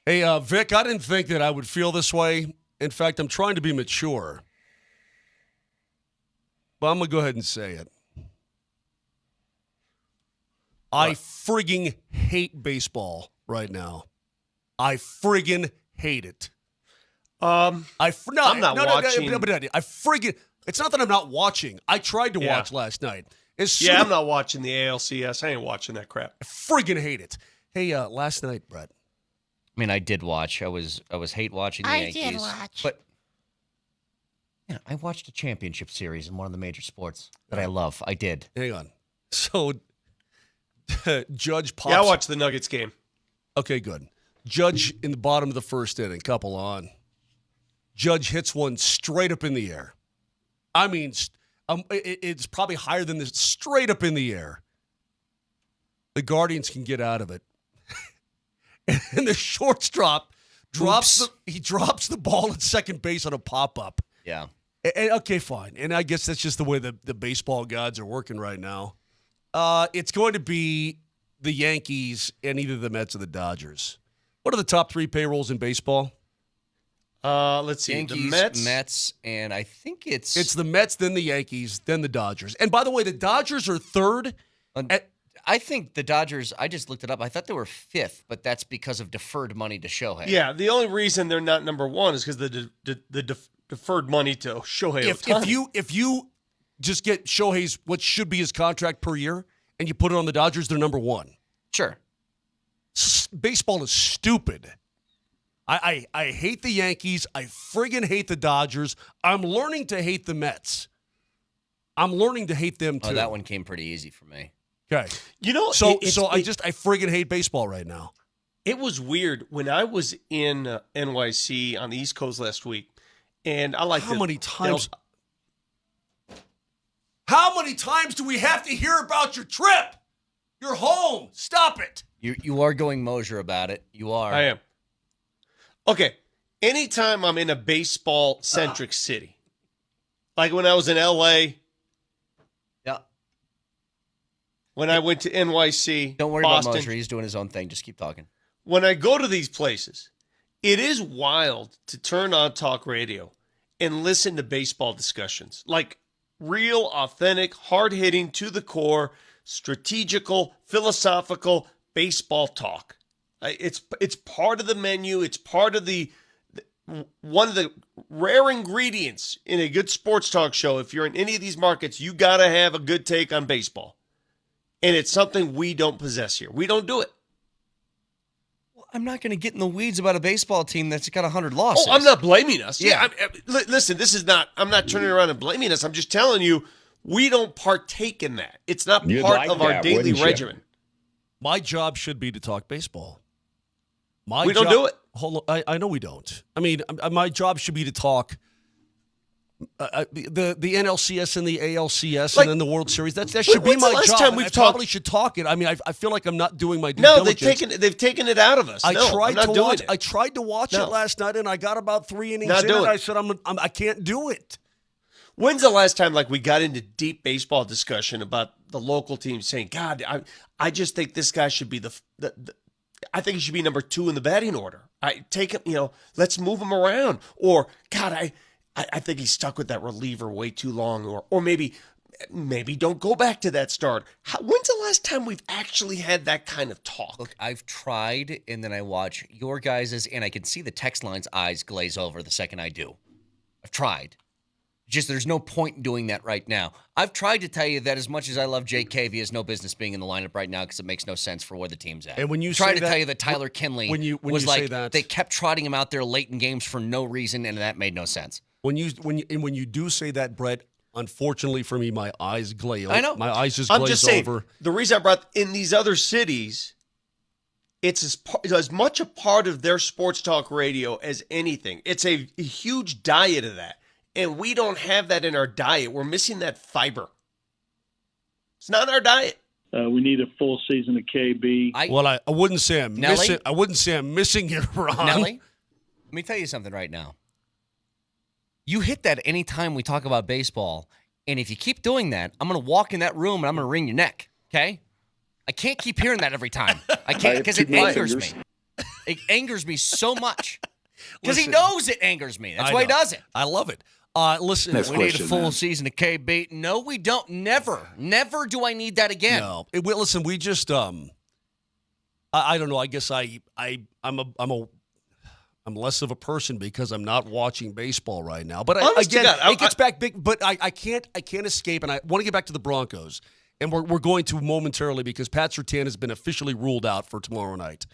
Hey, Vic, I didn't think that I would feel this way. In fact, I'm trying to be mature. But I'm going to go ahead and say it. I frigging hate baseball right now. I friggin' hate it. I'm not watching. I friggin'. It's not that I'm not watching. I tried to watch last night. I'm not watching the ALCS. I ain't watching that crap. I friggin' hate it. Hey, last night, Brett. I mean, I did watch. I was hate watching the Yankees. I did watch. But yeah, I watched a championship series in one of the major sports that I love. I did. Hang on. So, Judge pops. Yeah, I watched the Nuggets game. Okay, good. Judge in the bottom of the first inning, couple on. Judge hits one straight up in the air. I mean, it's probably higher than this, straight up in the air. The Guardians can get out of it. And the shortstop drops the ball at second base on a pop-up. Yeah. And, okay, fine. And I guess that's just the way the baseball gods are working right now. It's going to be the Yankees and either the Mets or the Dodgers. What are the top 3 payrolls in baseball? Let's see. Yankees, the Mets, and I think it's the Mets, then the Yankees, then the Dodgers. And by the way, the Dodgers are third. I think the Dodgers, I just looked it up. I thought they were 5th, but that's because of deferred money to Shohei. Yeah, the only reason they're not number 1 is because the deferred money to Shohei Ohtani. If you just get Shohei's what should be his contract per year and you put it on the Dodgers, they're number 1. Sure. Baseball is stupid. I hate the Yankees. I friggin' hate the Dodgers. I'm learning to hate the Mets. I'm learning to hate them too. Oh, that one came pretty easy for me. Okay. You know, I friggin' hate baseball right now. It was weird when I was in NYC on the East Coast last week, and I like How many times do we have to hear about your trip? You're home. Stop it. You are going Mosier about it. You are. I am. Okay. Anytime I'm in a baseball-centric city, like when I was in L.A., when I went to NYC, Don't worry Boston, about Mosier. He's doing his own thing. Just keep talking. When I go to these places, it is wild to turn on talk radio and listen to baseball discussions. Like real, authentic, hard-hitting, to the core, strategical, philosophical baseball talk. It's part of the menu. It's part of one of the rare ingredients in a good sports talk show. If you're in any of these markets, you got to have a good take on baseball. And it's something we don't possess here. We don't do it. Well, I'm not going to get in the weeds about a baseball team that's got 100 losses. Oh, I'm not blaming us. Yeah. Listen, I'm not turning around and blaming us. I'm just telling you, we don't partake in that. It's not part of our daily regimen. My job should be to talk baseball. We don't do it. Hold on, I know we don't. I mean, my job should be to talk the NLCS and the ALCS and then the World Series. That should be my job. Time we've I talked? Probably should talk it. I mean, I feel like I'm not doing my due diligence. They've taken it out of us. I tried to watch it last night, and I got about 3 innings Not in, doing and it. I said, I can't do it. When's the last time we got into deep baseball discussion about the local team saying, God, I just think this guy should be I think he should be number 2 in the batting order. I take him, let's move him around. Or, God, I think he's stuck with that reliever way too long. Or maybe don't go back to that start. When's the last time we've actually had that kind of talk? Look, I've tried, and then I watch your guys's, and I can see the text line's eyes glaze over the second I do. I've tried. Just there's no point in doing that right now. I've tried to tell you that as much as I love JK, he has no business being in the lineup right now because it makes no sense for where the team's at. And when you try say to that, tell you that Tyler Kinley when you was say that, they kept trotting him out there late in games for no reason, and that made no sense. When you do say that, Brett, unfortunately for me, my eyes glaze. I know. My eyes just I'm glaze just saying, over. the reason I brought in these other cities, it's as much a part of their sports talk radio as anything. It's a huge diet of that. And we don't have that in our diet. We're missing that fiber. It's not in our diet. We need a full season of KB. I wouldn't say I'm missing. I wouldn't say I'm missing it, Ron. Nelly, let me tell you something right now. You hit that any time we talk about baseball, and if you keep doing that, I'm going to walk in that room and I'm going to wring your neck. Okay? I can't keep hearing that every time. I can't because it angers me. It angers me so much. Because he knows it angers me. That's why he does it. I love it. Listen, we need a full season of KB. No, we don't. Never do I need that again. No. Listen, we just I don't know. I guess I'm less of a person because I'm not watching baseball right now. But it gets back big. But I can't escape, and I want to get back to the Broncos. And we're going to momentarily because Pat Surtain has been officially ruled out for tomorrow night.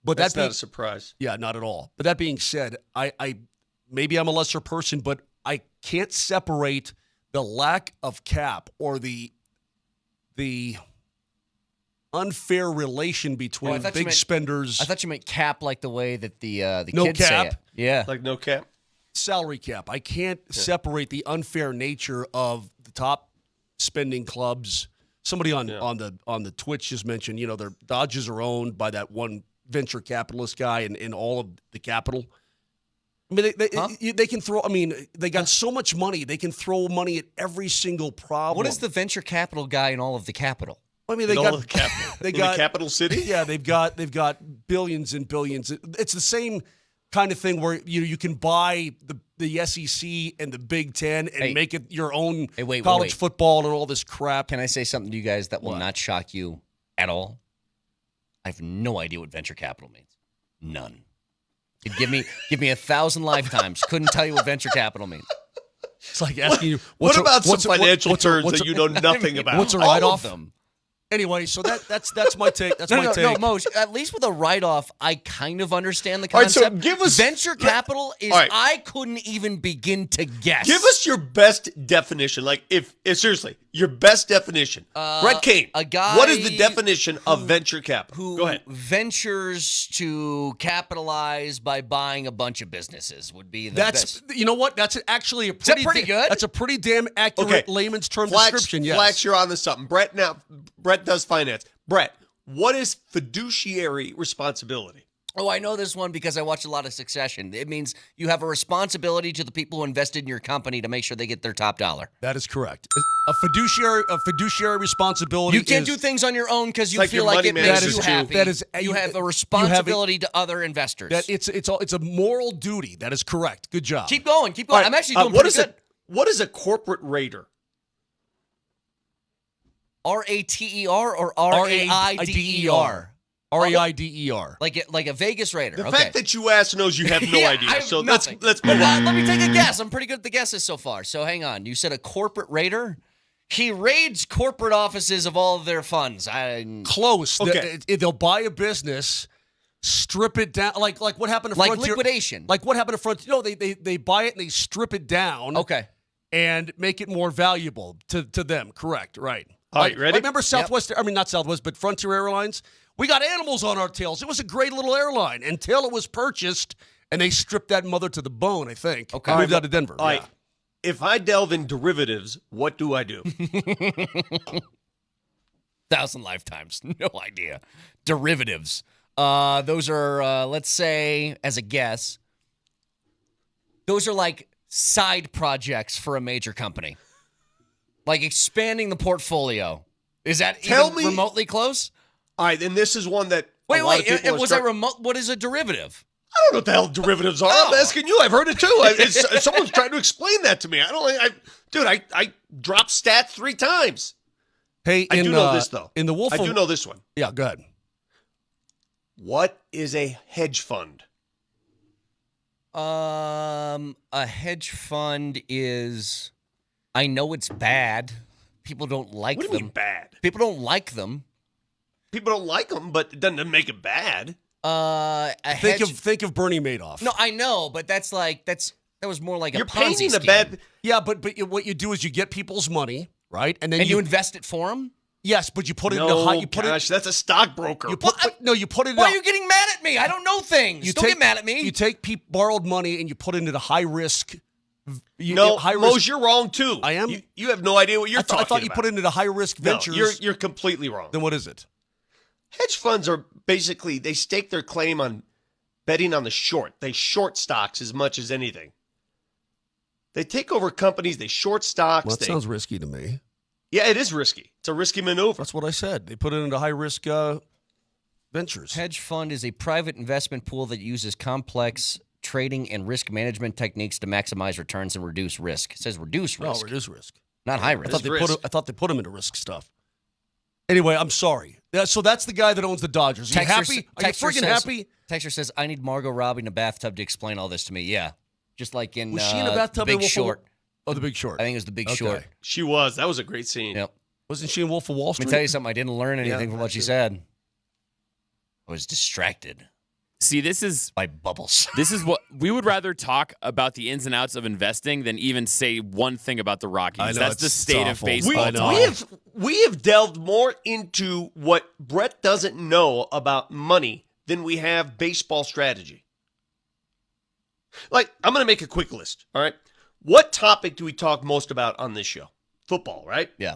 But that's not a surprise. Yeah, not at all. But that being said, I maybe I'm a lesser person, but I can't separate the lack of cap or the unfair relation between big spenders. I thought you meant cap like the way that the no kids cap. say it. Yeah. Like no cap? Salary cap. I can't separate the unfair nature of the top spending clubs. Somebody on the Twitch just mentioned, their Dodgers are owned by that one venture capitalist guy in all of the capital. I mean, they can throw. I mean, they got so much money. They can throw money at every single problem. What is the venture capital guy in all of the capital? I mean, they in got all of the capital. They in got the capital city. Yeah, they've got billions and billions. It's the same kind of thing where you can buy the SEC and the Big Ten and make it your own college football and all this crap. Can I say something to you guys that will not shock you at all? I have no idea what venture capital means. None. Give me 1,000 lifetimes. Couldn't tell you what venture capital means. It's like asking you. What about some financial terms that you know nothing about? What's a write-off? Anyway, so that's my take. That's my take. No, Moj, at least with a write-off, I kind of understand the concept. All right, so give us venture capital is I couldn't even begin to guess. Give us your best definition. Like if seriously, your best definition. Brett Kane. A guy. What is the definition of venture capital? Go ahead. Ventures to capitalize by buying a bunch of businesses would be the best. You know what? That's actually a pretty good. That's a pretty damn accurate layman's term description. Yes. Flax, you're on to something. Brett does finance. Brett, what is fiduciary responsibility? Oh, I know this one because I watched a lot of Succession. It means you have a responsibility to the people who invested in your company to make sure they get their top dollar. That is correct. A fiduciary responsibility. You can't do things on your own because you feel like it makes you happy. You have a responsibility to other investors. It's a moral duty. That is correct. Good job. Keep going. Right. I'm actually doing pretty good. What is a corporate raider? RATER or RAIDER? RAIDER. Like a Vegas Raider. The fact that you asked knows you have no idea. So let's move on. Let me take a guess. I'm pretty good at the guesses so far. So hang on. You said a corporate raider? He raids corporate offices of all of their funds. Close. Okay. They'll buy a business, strip it down. Like what happened to Frontier? Like liquidation. Like what happened to Frontier? No, they buy it and they strip it down. Okay. And make it more valuable to them. Correct. Right. All right, ready? Remember Southwest, I mean, not Southwest, but Frontier Airlines? We got animals on our tails. It was a great little airline until it was purchased, and they stripped that mother to the bone, I think. Okay. Moved out of Denver. All right. If I delve in derivatives, what do I do? 1,000 lifetimes. No idea. Derivatives. Those are, let's say, as a guess, those are like side projects for a major company. Like expanding the portfolio. Is that remotely close? All right, and this is one that Wait, was that remote? What is a derivative? I don't know what the hell derivatives are. I'm asking you. I've heard it too. Someone's trying to explain that to me. I dropped stats 3 times. Hey, I do know this though. In the Wolf, I do know this one. Yeah, go ahead. What is a hedge fund? A hedge fund is. I know it's bad. People don't like them. What do you mean bad? People don't like them. People don't like them, but it doesn't make it bad. Think of Bernie Madoff. No, I know, but that was more like You're a Ponzi painting scheme. a bad. Yeah, but what you do is you get people's money, right, and then you invest it for them. Yes, but you put it in that's a stockbroker. You put it. Why are you getting mad at me? I don't know things. Don't get mad at me. You take borrowed money and you put it into high risk. Mose, you're wrong too. I am. You have no idea what you're talking about. I thought you put it into high risk ventures. No, you're completely wrong. Then what is it? Hedge funds are basically, they stake their claim on betting on the short. They short stocks as much as anything. They take over companies. They short stocks. Well, that sounds risky to me. Yeah, it is risky. It's a risky maneuver. That's what I said. They put it into high-risk ventures. Hedge fund is a private investment pool that uses complex trading and risk management techniques to maximize returns and reduce risk. It says reduce risk, reduce risk. not high I risk. thought they put him into risk stuff. Anyway, I'm sorry. So that's the guy that owns the Dodgers. Are you happy? Are you friggin' happy? Texter says, I need Margot Robbie in a bathtub to explain all this to me. Yeah. Just like in Was she in a bathtub The in Big Wolf of- Short. Oh, The Big Short. I think it was The Big Okay. Short. She was. That was a great scene. Yep. Wasn't she in Wolf of Wall Let Street? me tell you something. I didn't learn anything from what she said. I was distracted See, this is by bubbles. what we would rather talk about the ins and outs of investing than even say one thing about the Rockies. I know, That's the it's state of awful. baseball. I know. We have delved more into what Brett doesn't know about money than we have baseball strategy. Like, I'm going to make a quick list, all right? What topic do we talk most about on this show? Football, right? Yeah.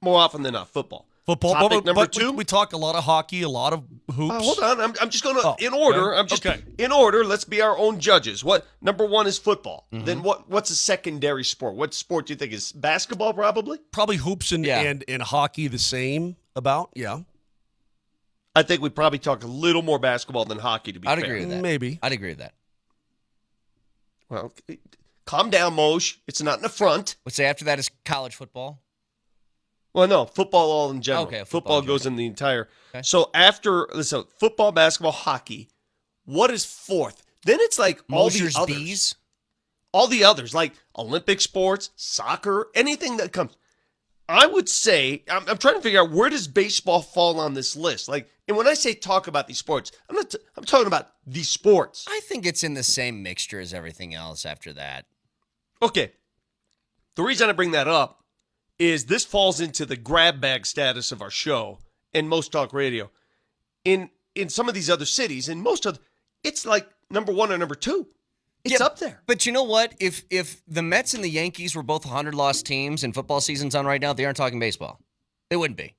More often than not, football. Football. Topic number but two? we talk a lot of hockey, a lot of hoops. Hold on. I'm just going to, Oh, in order, okay. I'm just, Okay. in order, let's be our own judges. What number one is football. Mm-hmm. Then what's a secondary sport? What sport do you think is basketball, probably? Probably hoops and hockey the same about. Yeah. I think we probably talk a little more basketball than hockey, to be I'd fair. agree with that. Maybe. I'd agree with that. Well, calm down, Moshe. It's not in the front. Let's say after that is college football. Well, no, football all in general. Okay, football football in goes in the entire. Okay. So after, listen, football, basketball, hockey, what is fourth? Then it's like all Mosher's the others. Bees. All the others, like Olympic sports, soccer, anything that comes. I would say, I'm trying to figure out where does baseball fall on this list? Like, and when I say talk about these sports, I'm talking about these sports. I think it's in the same mixture as everything else after that. Okay. The reason I bring that up is this falls into the grab bag status of our show and Most Talk Radio. In some of these other cities, in most of, it's like number one or number two. It's up there. But you know what? If the Mets and the Yankees were both 100-loss teams and football season's on right now, they aren't talking baseball. They wouldn't be.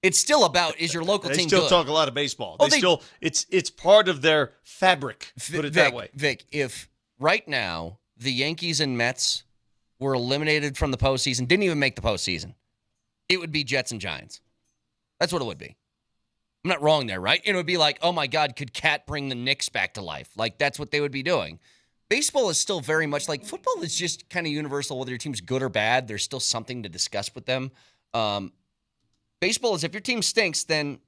It's still about, is your local They team still good? talk a lot of baseball. Oh, They still, it's part of their fabric. Put it that way. Vic, if right now the Yankees and Mets were eliminated from the postseason, didn't even make the postseason, it would be Jets and Giants. That's what it would be. I'm not wrong there, right? It would be like, oh my God, could Cat bring the Knicks back to life? Like, that's what they would be doing. Baseball is still very much like football is just kind of universal, whether your team's good or bad. There's still something to discuss with them. Baseball is if your team stinks, then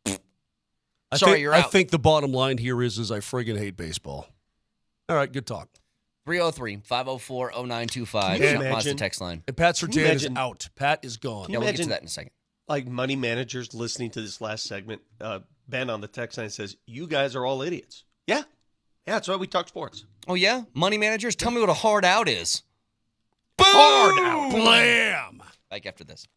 you're out. I think the bottom line here is I friggin' hate baseball. All right, good talk. 303-504-0925. Can you Mazda imagine? text line. And Pat you Surtain is imagine- out. Pat is gone. Can Yeah, you we'll get to imagine- that in a second. Like money managers listening to this last segment, Ben on the text line says, you guys are all idiots. Yeah. Yeah, that's why we talk sports. Oh, yeah? Money managers? Tell me what a hard out is. Hard out. Blam. Back after this.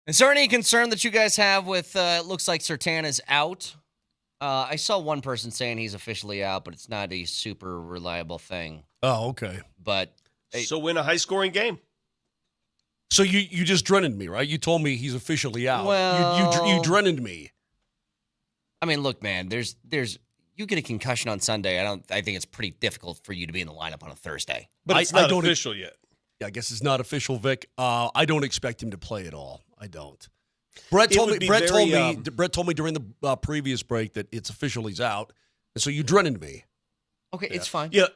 Is there any concern that you guys have with, it looks like Surtain is out? I saw one person saying he's officially out, but it's not a super reliable thing. Oh, okay. But So win a high-scoring game. So you just dreaded me, right? You told me he's officially out. Well- you dreaded me. I mean, look, man, there's you get a concussion on Sunday. I think it's pretty difficult for you to be in the lineup on a Thursday. But it's I not don't- official yet. Yeah, I guess it's not official, Vic. I don't expect him to play at all. I don't. Brett told me. Brett told me during the previous break that it's official. He's out, and so you dreaded me. Okay, it's fine. Yeah,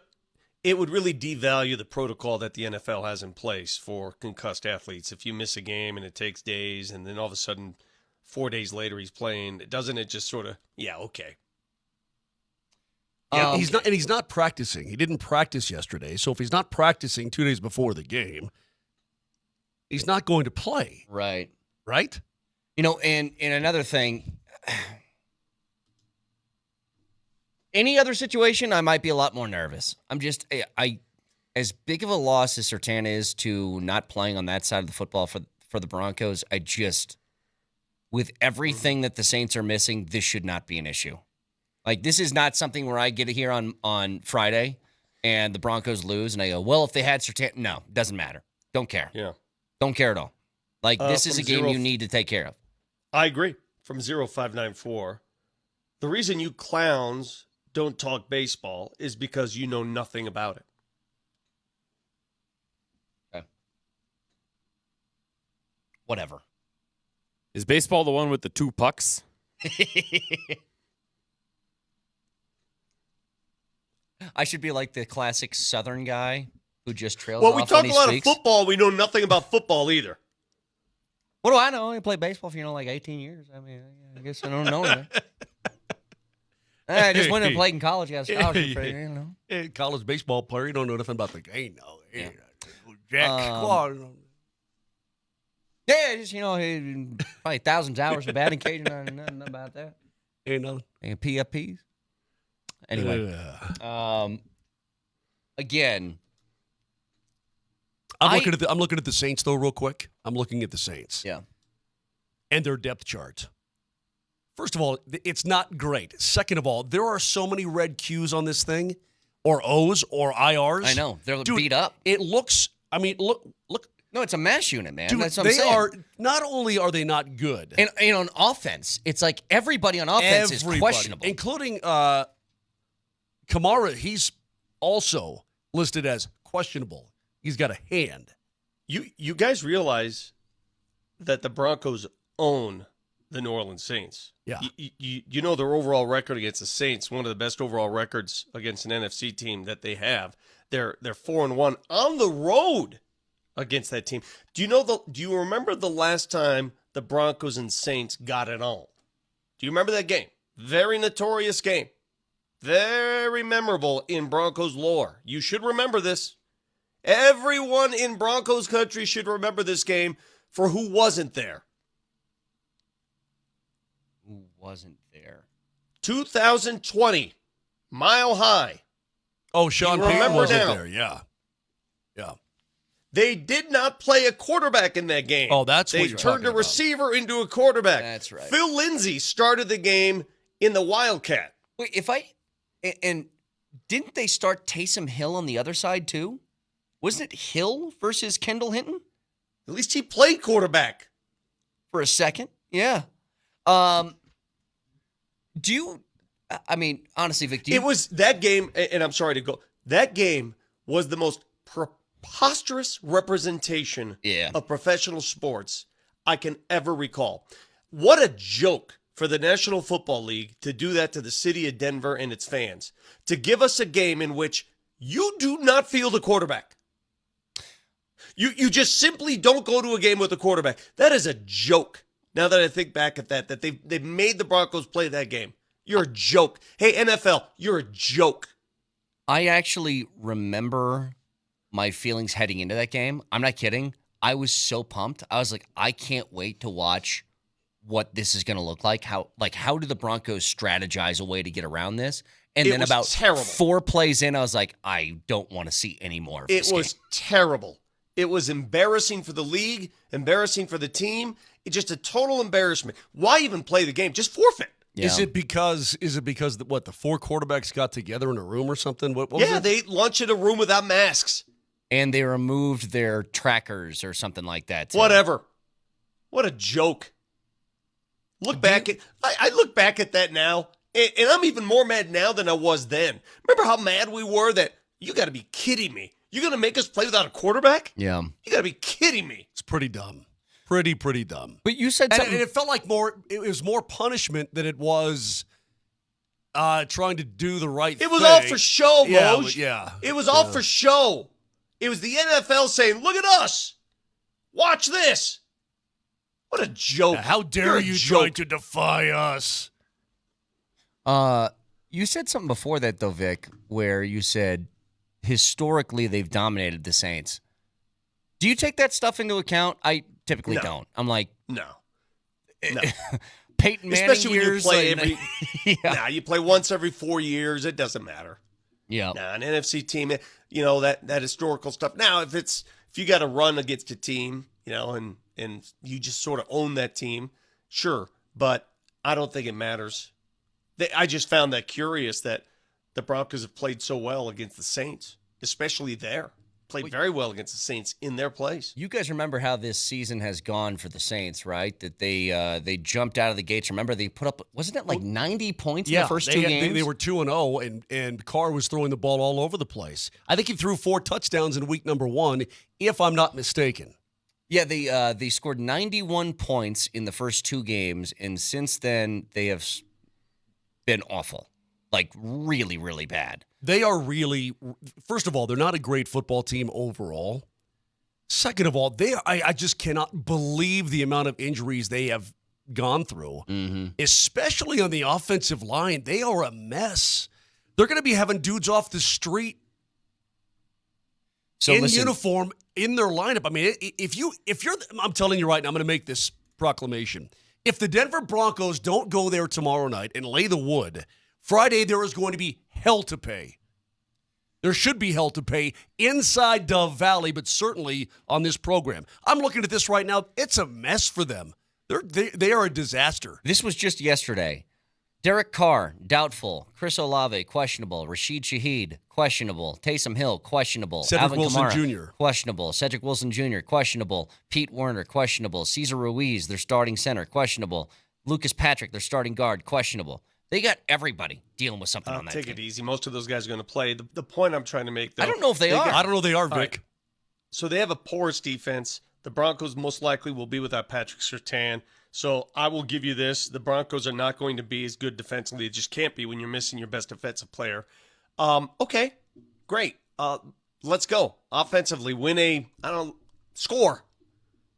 it would really devalue the protocol that the NFL has in place for concussed athletes. If you miss a game and it takes days, and then all of a sudden 4 days later he's playing, doesn't it just sort of, yeah, okay. Yeah, he's not practicing. He didn't practice yesterday, so if he's not practicing 2 days before the game, he's not going to play. Right. Right? You know, and another thing, any other situation, I might be a lot more nervous. I'm just, as big of a loss as Surtain is to not playing on that side of the football for the Broncos, with everything that the Saints are missing, this should not be an issue. Like, this is not something where I get here on Friday and the Broncos lose and I go, well, if they had Surtain, no, doesn't matter. Don't care. Yeah. Don't care at all. Like, this is a game you need to take care of. I agree. From 0594, the reason you clowns don't talk baseball is because you know nothing about it. Okay. Whatever. Is baseball the one with the 2 pucks? I should be like the classic Southern guy who just trails Well, off we when talk he a lot speaks. of football. We know nothing about football either. What do I know? I played baseball for, like 18 years. I mean, I guess I don't know anything. I just went and played in college. Got a scholarship for it, you know. Hey, college baseball player, you don't know nothing about the game, no. Yeah. Jack, come on. Yeah, just, probably thousands of hours of batting cage. Nothing about that. Ain't nothing. And PFPs. Anyway. Again. I'm looking at the Saints, though, real quick. I'm looking at the Saints. Yeah. And their depth chart. First of all, it's not great. Second of all, there are so many red Qs on this thing, or O's, or IRs. I know. They're Dude, beat up. It looks, look. No, it's a mash unit, man. Dude, That's what I'm saying. are, not only are they not good. And, on offense, it's like everybody on offense is questionable. Including Kamara, he's also listed as questionable. He's got a hand. You guys realize that the Broncos own the New Orleans Saints. Yeah. You know their overall record against the Saints, one of the best overall records against an NFC team that they have. They're 4-1 on the road against that team. Do you remember the last time the Broncos and Saints got it on? Do you remember that game? Very notorious game. Very memorable in Broncos lore. You should remember this. Everyone in Broncos country should remember this game for who wasn't there. Who wasn't there? 2020, Mile High. Oh, Sean You Payton remember wasn't now. there. Yeah. They did not play a quarterback in that game. Oh, that's what they you're turned talking a about. receiver into a quarterback. That's right. Phil Lindsay started the game in the Wildcat. Wait, and didn't they start Taysom Hill on the other side too? Wasn't it Hill versus Kendall Hinton? At least he played quarterback. For a second? Yeah. Honestly, Vic, It was that game, and I'm sorry to go, that game was the most preposterous representation of professional sports I can ever recall. What a joke for the National Football League to do that to the city of Denver and its fans, to give us a game in which you do not field a quarterback. You just simply don't go to a game with a quarterback. That is a joke. Now that I think back at that they've made the Broncos play that game. You're a joke. Hey, NFL, you're a joke. I actually remember my feelings heading into that game. I'm not kidding. I was so pumped. I was like, I can't wait to watch what this is going to look like. How do the Broncos strategize a way to get around this? And then about terrible. 4 plays in, I was like, I don't want to see any more of this It was game. terrible. It was embarrassing for the league, embarrassing for the team. It's just a total embarrassment. Why even play the game? Just forfeit. Yeah. Is it because the four quarterbacks got together in a room or something? What was Yeah, it? they ate lunch in a room without masks. And they removed their trackers or something like that. too. Whatever. What a joke. I look back at that now, and I'm even more mad now than I was then. Remember how mad we were that you got to be kidding me. You're going to make us play without a quarterback? Yeah. You got to be kidding me. It's pretty dumb. Pretty dumb. But you said And something. it felt like it was more punishment than it was trying to do the right thing. It was all for show, Yeah, Moj. yeah. It was all for show. It was the NFL saying, look at us. Watch this. What a joke. How dare You're a you joke. try to defy us? You said something before that, though, Vic, where you said historically they've dominated the Saints. Do you take that stuff into account? I typically No. don't. I'm like, No. Peyton Manning Especially when you years. play like- every... yeah. Nah, you play once every 4 years. It doesn't matter. Yeah. Nah, an NFC team, that historical stuff. Now, if you got to run against a team, and you just sort of own that team, sure. But I don't think it matters. I just found that curious that the Broncos have played so well against the Saints, especially there. Played very well against the Saints in their place. You guys remember how this season has gone for the Saints, right? That they jumped out of the gates. Remember they put up, wasn't it like 90 points in the first two games? They were 2-0, and Carr was throwing the ball all over the place. I think he threw 4 touchdowns in week number 1, if I'm not mistaken. Yeah, they scored 91 points in the first 2 games, and since then they have been awful, like really, really bad. They are really, first of all, they're not a great football team overall. Second of all, I just cannot believe the amount of injuries they have gone through, especially on the offensive line. They are a They're going to be having dudes off the street in uniform in their lineup. I mean, I'm telling you right now, I'm going to make this proclamation. If the Denver Broncos don't go there tomorrow night and lay the wood, Friday there is going to be hell to pay. There should be hell to pay inside Dove Valley, but certainly on this program. I'm looking at this right now. It's a mess for them. They are a disaster. This was just yesterday. Derek Carr, doubtful. Chris Olave, questionable. Rashid Shaheed, questionable. Taysom Hill, questionable. Cedric Alvin Wilson Kamara, Jr. questionable. Cedric Wilson Jr., questionable. Pete Werner, questionable. Cesar Ruiz, their starting center, questionable. Lucas Patrick, their starting guard, questionable. They got everybody dealing with something on that Take team. it easy. Most of those guys are going to play. The point I'm trying to make, though, I don't know if they are. I don't know if they are, Vic. right. So they have a porous defense. The Broncos most likely will be without Patrick Surtain. So I will give you this. The Broncos are not going to be as good defensively. It just can't be when you're missing your best defensive player. Okay, great. Let's go. Offensively, score.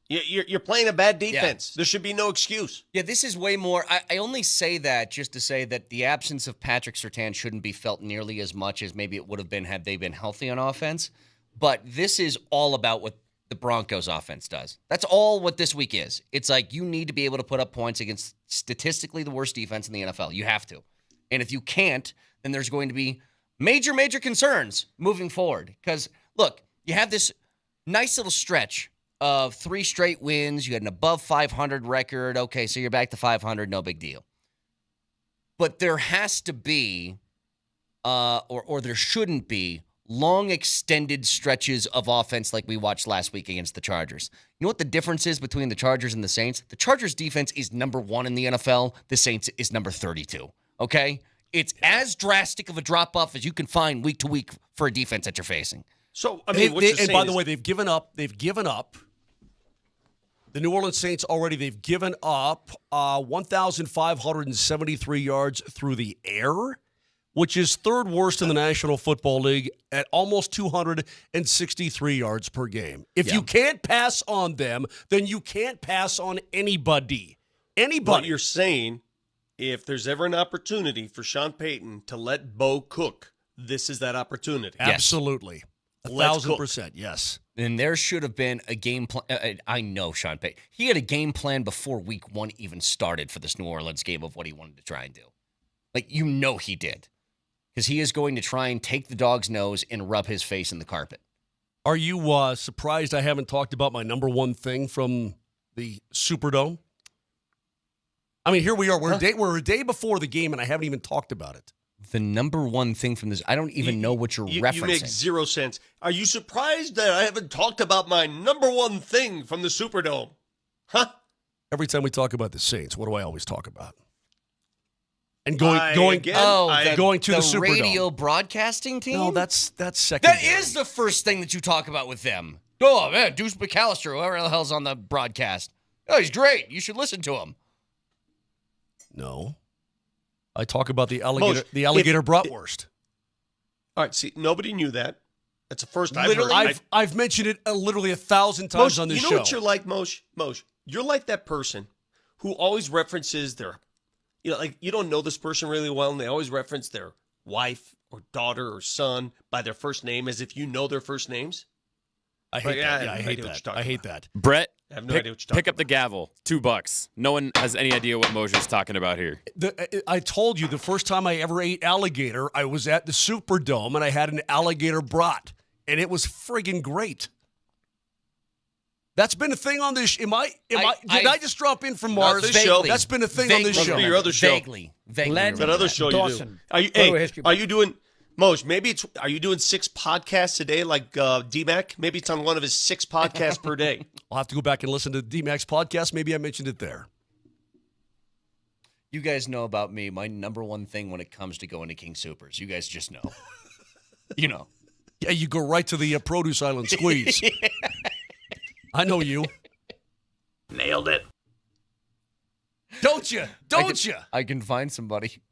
You're playing a bad defense. Yeah. There should be no excuse. Yeah, this is way more. I only say that just to say that the absence of Patrick Surtain shouldn't be felt nearly as much as maybe it would have been had they been healthy on offense. But this is all about what the Broncos offense does. That's all what this week is. It's like you need to be able to put up points against statistically the worst defense in the NFL. You have to. And if you can't, then there's going to be major, major concerns moving forward. Because, look, you have this nice little stretch of 3 straight wins. You had an above 500 record. Okay, so you're back to 500. No big deal. But there has to be, or there shouldn't be, long extended stretches of offense like we watched last week against the Chargers. You know what the difference is between the Chargers and the Saints? The Chargers defense is number 1 in the NFL. The Saints is number 32. Okay? It's as drastic of a drop-off as you can find week to week for a defense that you're facing. So, I mean, and by the way, they've given up. The New Orleans Saints already, they've given up 1,573 yards through the air, which is 3rd worst in the National Football League at almost 263 yards per game. If you can't pass on them, then you can't pass on anybody. What you're saying, if there's ever an opportunity for Sean Payton to let Bo cook, this is that opportunity. Absolutely. Let's 1,000%, yes. And there should have been a game plan. I know Sean Payton. He had a game plan before week 1 even started for this New Orleans game of what he wanted to try and do. Like, he did. Because he is going to try and take the dog's nose and rub his face in the carpet. Are you surprised I haven't talked about my number one thing from the Superdome. I mean, here we are. We're a day before the game, and I haven't even talked about it. The number one thing from this, I don't even know what you're referencing. You make zero sense. Are you surprised that I haven't talked about my number one thing from the Superdome? Huh? Every time we talk about the Saints, what do I always talk about? And going to the Superdome. Radio broadcasting team? No, that's second. That is the first thing that you talk about with them. Oh, man, Deuce McAllister, whoever the hell's on the broadcast. Oh, he's great. You should listen to him. No. I talk about the alligator bratwurst. All right, see, nobody knew that. That's the first I've literally, heard. I've mentioned it literally 1,000 times on this show. You know what you're like, Moshe? You're like that person who always references their, like you don't know this person really well, and they always reference their wife or daughter or son by their first name as if you know their first names. I hate that. Yeah, I hate that. Brett, I have no idea what you're talking pick up the gavel. $2. No one has any idea what Moshe's talking about here. I told you the first time I ever ate alligator, I was at the Superdome, and I had an alligator brat, and it was friggin' great. That's been a thing on this. Did I just drop in from Mars? This show. That's been a thing on this show. Your other show. Vaguely. That other show Dawson. you do. Are you doing, Moshe, are you doing 6 podcasts a day like D-Mac? Maybe it's on one of his 6 podcasts per day. I'll have to go back and listen to D-Mac's podcast. Maybe I mentioned it there. You guys know about me, my number one thing when it comes to going to King Soopers. You guys just know. You know. Yeah, you go right to the produce aisle and squeeze. I know you. Nailed it. Don't you? I can find somebody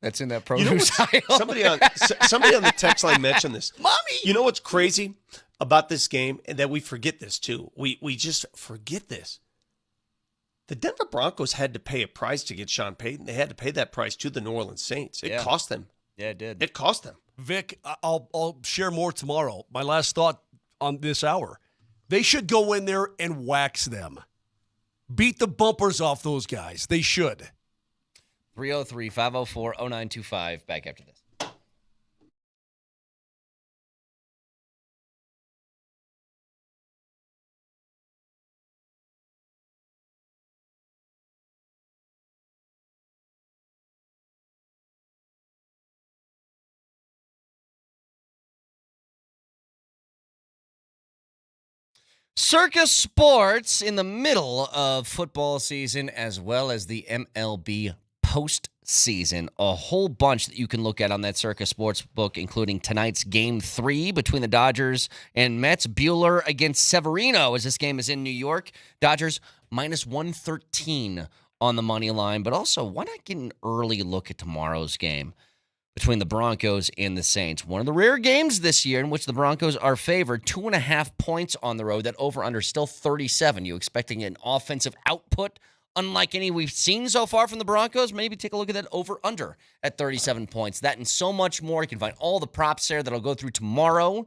that's in that You know produce aisle. somebody on the text line mentioned this. Mommy! You know what's crazy about this game, and that we forget this too. We just forget this. The Denver Broncos had to pay a price to get Sean Payton. They had to pay that price to the New Orleans Saints. It cost them. Yeah, it did. It cost them. Vic, I'll share more tomorrow. My last thought on this hour. They should go in there and wax them. Beat the bumpers off those guys. They should. 303-504-0925. Back after this. Circus Sports in the middle of football season as well as the MLB postseason. A whole bunch that you can look at on that Circus Sports book, including tonight's Game 3 between the Dodgers and Mets. Bueller against Severino as this game is in New York. Dodgers minus 113 on the money line. But also, why not get an early look at tomorrow's game between the Broncos and the Saints? One of the rare games this year in which the Broncos are favored. 2.5 points on the road. That over-under still 37. You expecting an offensive output unlike any we've seen so far from the Broncos? Maybe take a look at that over-under at 37 points. That and so much more. You can find all the props there that I'll go through tomorrow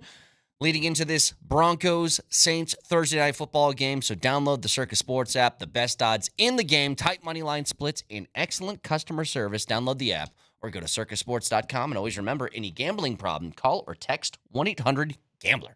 leading into this Broncos-Saints Thursday Night Football game. So download the Circus Sports app. The best odds in the game. Tight money line splits and excellent customer service. Download the app or go to circusports.com. And always remember, any gambling problem, call or text 1-800-GAMBLER.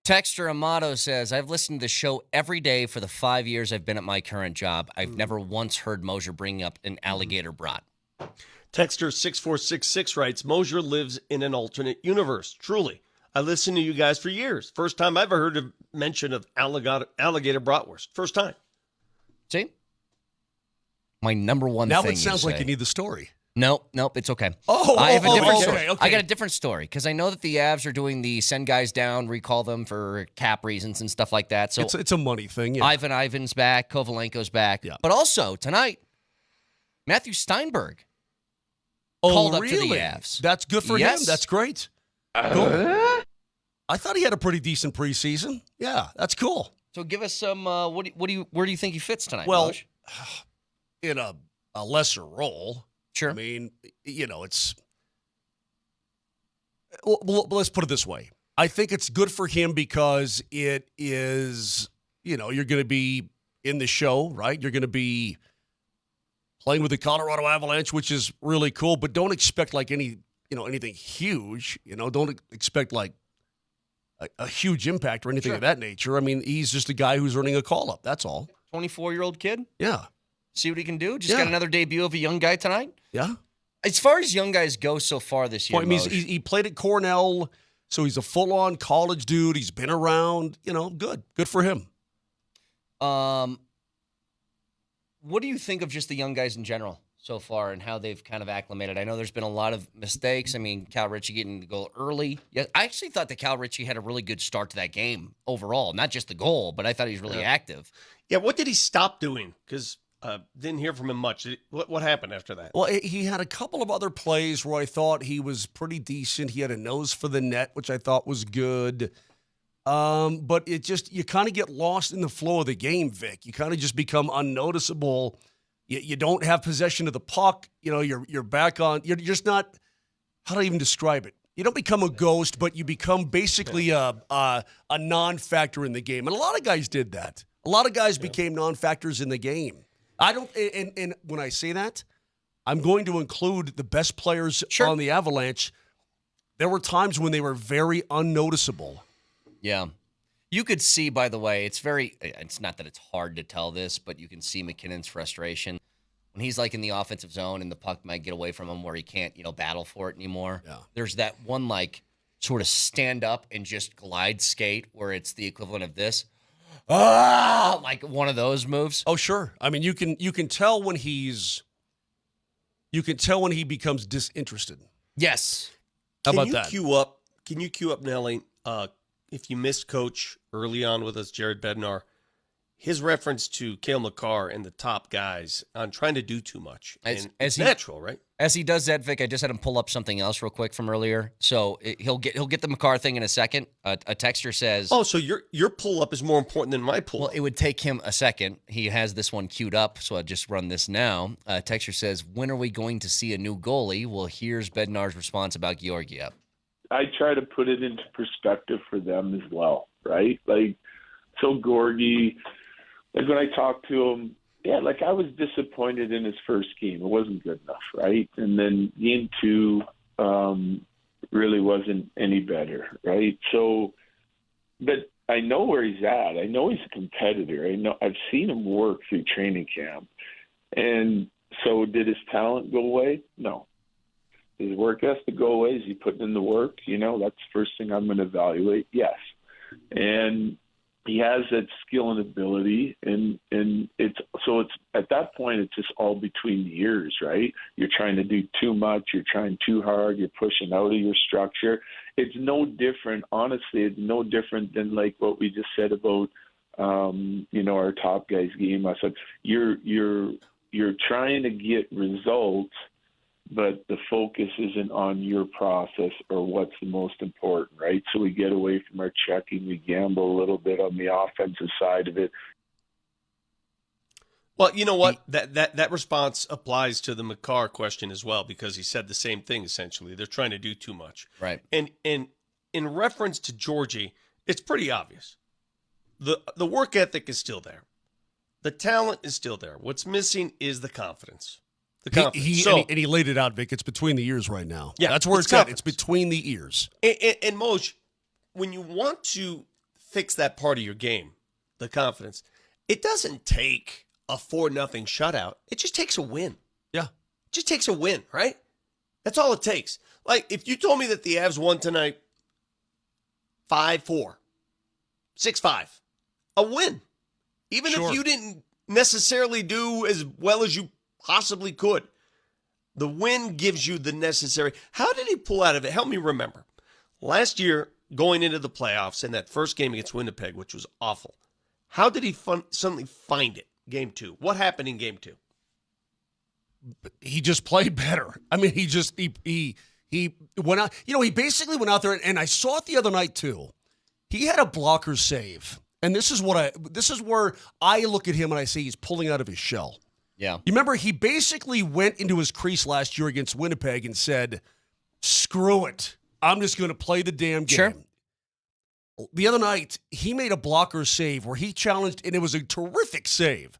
Texter Amato says, I've listened to the show every day for the 5 years I've been at my current job. I've never once heard Mosier bring up an alligator brat. Texter 6466 writes, Mosier lives in an alternate universe. Truly. I listened to you guys for years. First time I ever heard a mention of alligator bratwurst. First time. See? My number one Now thing it sounds you like say. you need the story. Nope, it's okay. I have a different story. okay. I got a different story because I know that the Avs are doing the send guys down, recall them for cap reasons and stuff like that. So It's a money thing. Yeah. Ivan's back, Kovalenko's back. Yeah. But also tonight, Matthew Steinberg Oh, called up really? to the Avs. That's good for Yes. him. That's great. Cool. I thought he had a pretty decent preseason. Yeah, that's cool. So give us some. Where do you think he fits tonight? Well, Moj? in a lesser role. Sure. I mean, it's. Well, let's put it this way. I think it's good for him because it is, you're going to be in the show, right? You're going to be playing with the Colorado Avalanche, which is really cool. But don't expect like anything huge. Don't expect like a huge impact or anything of that nature. I mean, he's just a guy who's earning a call up. That's all. 24-year-old kid. Yeah. See what he can do. Just got another debut of a young guy tonight. Yeah. As far as young guys go so far this year, Well, I mean, Moj, he played at Cornell, so he's a full-on college dude. He's been around. Good for him. what do you think of just the young guys in general so far and how they've kind of acclimated? I know there's been a lot of mistakes. I mean, Cal Ritchie getting the goal early. Yeah, I actually thought that Cal Ritchie had a really good start to that game overall. Not just the goal, but I thought he was really active. Yeah, what did he stop doing? Because didn't hear from him much. What happened after that? Well, he had a couple of other plays where I thought he was pretty decent. He had a nose for the net, which I thought was good. But you kind of get lost in the flow of the game, Vic. You kind of just become unnoticeable. You don't have possession of the puck. You're back on. You're just not. How do I even describe it? You don't become a ghost, but you become basically a non-factor in the game. And a lot of guys did that. A lot of guys became non-factors in the game. I don't. And when I say that, I'm going to include the best players on the Avalanche. There were times when they were very unnoticeable. Yeah. You could see, by the way, it's not that it's hard to tell this, but you can see McKinnon's frustration when he's like in the offensive zone and the puck might get away from him where he can't, battle for it anymore. Yeah. There's that one like sort of stand up and just glide skate where it's the equivalent of this. Like one of those moves. Oh, sure. I mean, you can tell when he becomes disinterested. Yes. How about that? Can you cue up, Nelly, if you missed Coach early on with us, Jared Bednar, his reference to Cale Makar and the top guys on trying to do too much. It's natural, right? As he does that, Vic, I just had him pull up something else real quick from earlier. So he'll get the Makar thing in a second. A texter says, "Oh, so your pull up is more important than my pull up." Well, it would take him a second. He has this one queued up, so I'll just run this now. Texter says, "When are we going to see a new goalie?" Well, here's Bednar's response about Georgiev. I try to put it into perspective for them as well, right? Like, so Gorgie, like when I talked to him, yeah, like I was disappointed in his first game. It wasn't good enough, right? And then game 2 really wasn't any better, right? So, but I know where he's at. I know he's a competitor. I know I've seen him work through training camp. And so did his talent go away? No. His work has to go away. Is he putting in the work? That's the first thing I'm going to evaluate. Yes. And he has that skill and ability, and it's at that point it's just all between the ears, right? You're trying to do too much, you're trying too hard, you're pushing out of your structure. It's no different, honestly. It's no different than like what we just said about our top guys game. I said you're trying to get results, but the focus isn't on your process or what's the most important, right? So we get away from our checking. We gamble a little bit on the offensive side of it. Well, you know what? That response applies to the Makar question as well, because he said the same thing, essentially. They're trying to do too much. Right. And in reference to Georgie, it's pretty obvious. The work ethic is still there. The talent is still there. What's missing is the confidence. He laid it out, Vic. It's between the ears right now. Yeah, that's where it's at. It's between the ears. And Moj, when you want to fix that part of your game, the confidence. It doesn't take a 4-0 shutout. It just takes a win. Yeah. It just takes a win, right? That's all it takes. Like, if you told me that the Avs won tonight 5-4, 6-5, a win. Even if you didn't necessarily do as well as you possibly could, the win gives you the necessary. How did he pull out of it? Help me remember. Last year, going into the playoffs in that first game against Winnipeg, which was awful, how did he suddenly find it? Game 2. What happened in game 2? He just played better. I mean, he went out. You know, he basically went out there, and I saw it the other night too. He had a blocker save, and this is where I look at him and I say he's pulling out of his shell. Yeah. You remember he basically went into his crease last year against Winnipeg and said, "Screw it, I'm just going to play the damn game." Sure. The other night, he made a blocker save where he challenged, and it was a terrific save.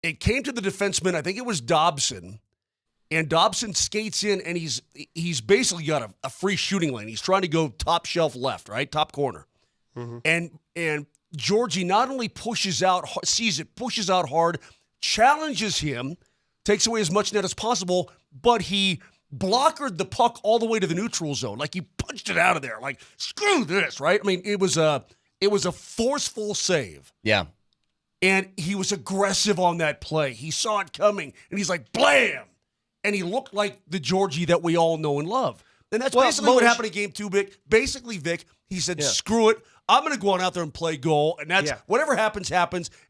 It came to the defenseman, I think it was Dobson, and Dobson skates in, and he's basically got a free shooting lane. He's trying to go top shelf left, right? Top corner. Mm-hmm. And Georgie not only pushes out, sees it, pushes out hard, challenges him, takes away as much net as possible, but he blockered the puck all the way to the neutral zone. Like, he punched it out of there. Like, screw this, right? I mean, it was a forceful save. Yeah. And he was aggressive on that play. He saw it coming, and he's like, blam! And he looked like the Georgie that we all know and love. And that's basically what happened in Game 2, Vic. Basically, Vic, he said, screw it. I'm going to go on out there and play goal, and that's whatever happens,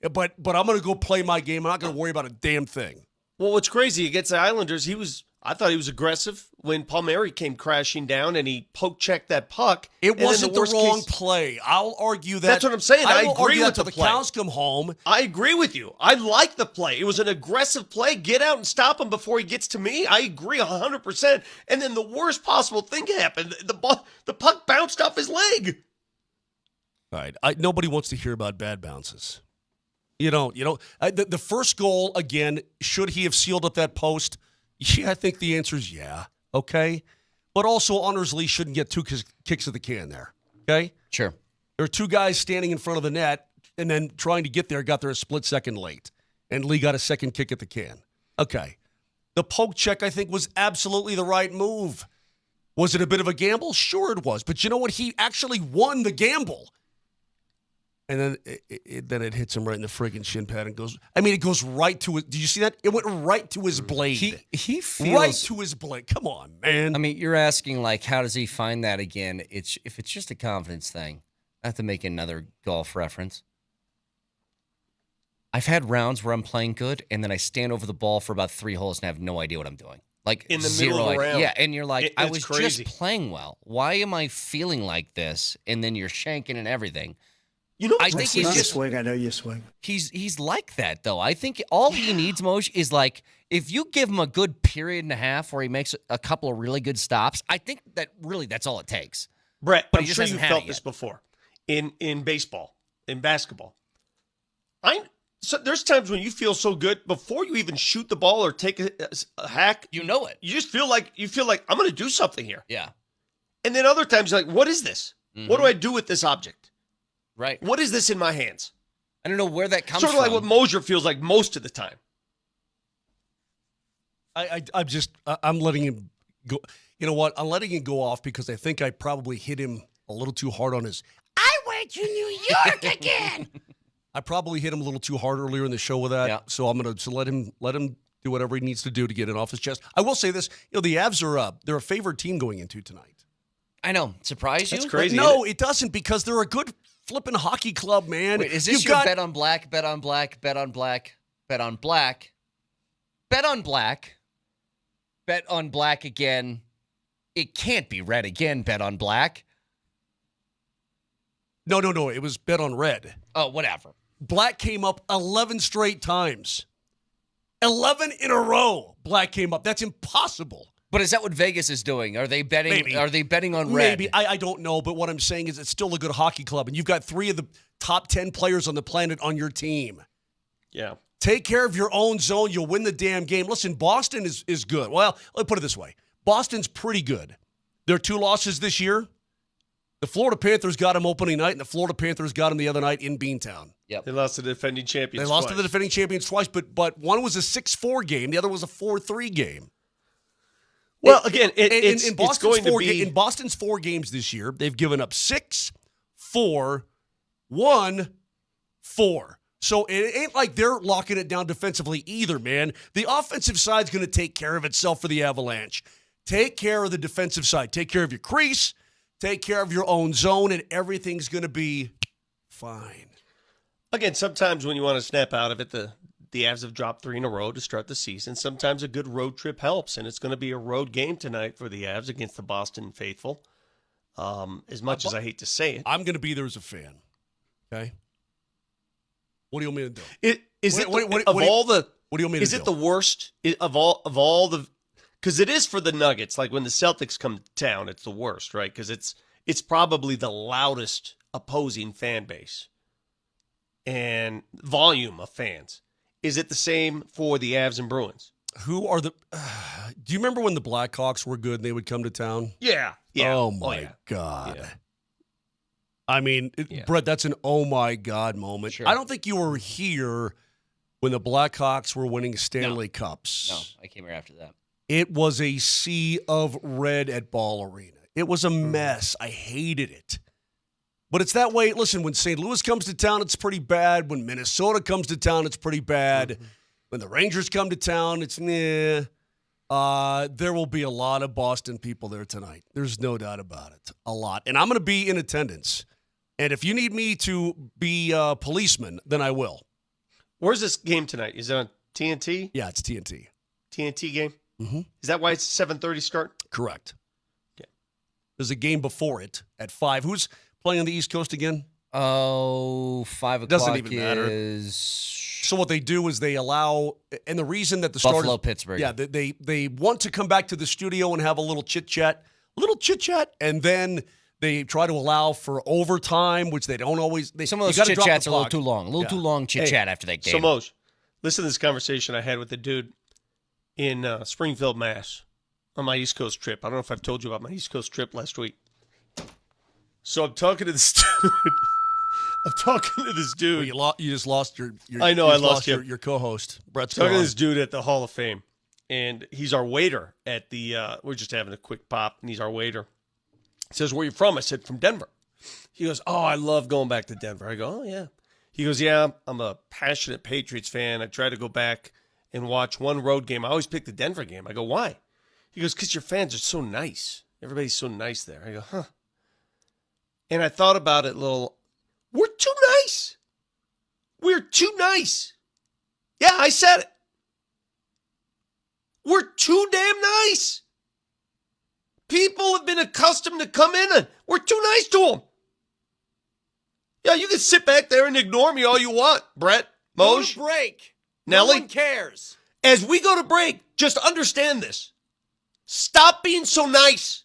but I'm going to go play my game. I'm not going to worry about a damn thing. Well, what's crazy, against the Islanders, I thought he was aggressive when Palmieri came crashing down and he poke-checked that puck. It wasn't the wrong play. I'll argue that. That's what I'm saying. I agree with the play. The cows come home. I agree with you. I like the play. It was an aggressive play. Get out and stop him before he gets to me. I agree 100%. And then the worst possible thing happened. The puck bounced off his leg. All right. Nobody wants to hear about bad bounces. The first goal, again, should he have sealed up that post? Yeah, I think the answer is yeah. Okay. But also, Anders Lee shouldn't get 2 kicks of the can there. Okay? Sure. There are 2 guys standing in front of the net and then trying to get there, got there a split second late. And Lee got a second kick at the can. Okay. The poke check, I think, was absolutely the right move. Was it a bit of a gamble? Sure it was. But you know what? He actually won the gamble. And then it hits him right in the friggin' shin pad and goes. I mean, it goes right to it. Did you see that? It went right to his blade. He feels right to his blade. Come on, man. I mean, you're asking like, how does he find that again? If it's just a confidence thing. I have to make another golf reference. I've had rounds where I'm playing good, and then I stand over the ball for about 3 holes and have no idea what I'm doing. Like in the zero middle of the round. Yeah, and you're like, I was crazy. just playing well. Why am I feeling like this? And then you're shanking and everything. You know, I think he's just swing. I know you swing. He's like that though. I think all he needs, Moj, is like if you give him a good period and a half where he makes a couple of really good stops. I think that's all it takes. Brett, but I'm sure you've felt this before in baseball, in basketball. So there's times when you feel so good before you even shoot the ball or take a hack. You know it. You just feel like I'm going to do something here. Yeah. And then other times you're like, what is this? Mm-hmm. What do I do with this object? Right. What is this in my hands? I don't know where that comes from. Sort of like what Mosier feels like most of the time. I'm letting him go. You know what? I'm letting him go off because I think I probably hit him a little too hard on his. I went to New York again. I probably hit him a little too hard earlier in the show with that. Yeah. So I'm going to let him do whatever he needs to do to get it off his chest. I will say this: the Avs are they're a favored team going into tonight. I know. Surprise you? That's crazy. No, it doesn't because they're a good flipping hockey club, man. Wait, is this your bet on black, bet on black, bet on black, bet on black, bet on black, bet on black again? It can't be red again, bet on black. No. It was bet on red. Oh, whatever. Black came up 11 straight times. 11 in a row, black came up. That's impossible. But is that what Vegas is doing? Are they betting? Maybe. Are they betting on red? Maybe. I don't know. But what I'm saying is it's still a good hockey club. And you've got 3 of the top 10 players on the planet on your team. Yeah. Take care of your own zone. You'll win the damn game. Listen, Boston is good. Well, let me put it this way. Boston's pretty good. Their 2 losses this year, The Florida Panthers got him opening night, and the Florida Panthers got him the other night in Beantown. Yep. They lost to the defending champions. They lost twice. to the defending champions twice, but one was a 6-4 game, the other was a 4-3 game. Well, again, it's Boston's going to be in Boston's 4 games this year. They've given up 6, 4, 1, 4. So it ain't like they're locking it down defensively either, man. The offensive side's going to take care of itself for the Avalanche. Take care of the defensive side. Take care of your crease. Take care of your own zone, and everything's going to be fine. Again, sometimes when you want to snap out of it, the Avs have dropped 3 in a row to start the season. Sometimes a good road trip helps, and it's going to be a road game tonight for the Avs against the Boston faithful. As much as I hate to say it, I'm going to be there as a fan. Okay. What do you want me to do? Is What do you want me to Is do? it the worst of all the? Because it is for the Nuggets. Like when the Celtics come to town, it's the worst, right? Because it's probably the loudest opposing fan base and volume of fans. Is it the same for the Avs and Bruins? Who are the? Do you remember when the Blackhawks were good and they would come to town? Yeah. Oh my God. Yeah. I mean, Brett, that's an oh my God moment. Sure. I don't think you were here when the Blackhawks were winning Stanley Cups. No, I came here after that. It was a sea of red at Ball Arena. It was a mess. I hated it. But it's that way. Listen, when St. Louis comes to town, it's pretty bad. When Minnesota comes to town, it's pretty bad. When the Rangers come to town, it's nah. There will be a lot of Boston people there tonight. There's no doubt about it. A lot. And I'm going to be in attendance. And if you need me to be a policeman, then I will. Where's this game tonight? Is it on TNT? Yeah, it's TNT. TNT game? Mm-hmm. Is that why it's a 7:30 start? Correct. Okay. There's a game before it at 5. Who's playing on the East Coast again? Oh, 5 o'clock Doesn't even matter. is So what they do is they allow, and the reason that the Buffalo, starters, Pittsburgh. yeah, they want to come back to the studio and have a little chit chat, and then they try to allow for overtime, which they don't always. Some of those you gotta chit drop the chats are a little puck. too long. Too long chit chat after that game. So, Moj, listen to this conversation I had with a dude in Springfield, Mass. On my East Coast trip. I don't know if I've told you about my East Coast trip last week. So I'm talking to this dude. Well, you just lost your I know, you I just lost your co-host. Brett's Talking to gone. this dude at the Hall of Fame, and he's our waiter at the. We're just having a quick pop, and he's our waiter. He says, "Where you from?" I said, "From Denver." He goes, "Oh, I love going back to Denver." I go, "Oh yeah." He goes, "Yeah, I'm a passionate Patriots fan. I try to go back and watch one road game. I always pick the Denver game." I go, "Why?" He goes, "Because your fans are so nice. Everybody's so nice there." I go, "Huh." And I thought about it a little. We're too nice. We're too nice. Yeah, I said it. We're too damn nice. People have been accustomed to come in and we're too nice to them. Yeah, you can sit back there and ignore me all you want, Brett, Moj, break. Nelly. No one cares. As we go to break, just understand this. Stop being so nice.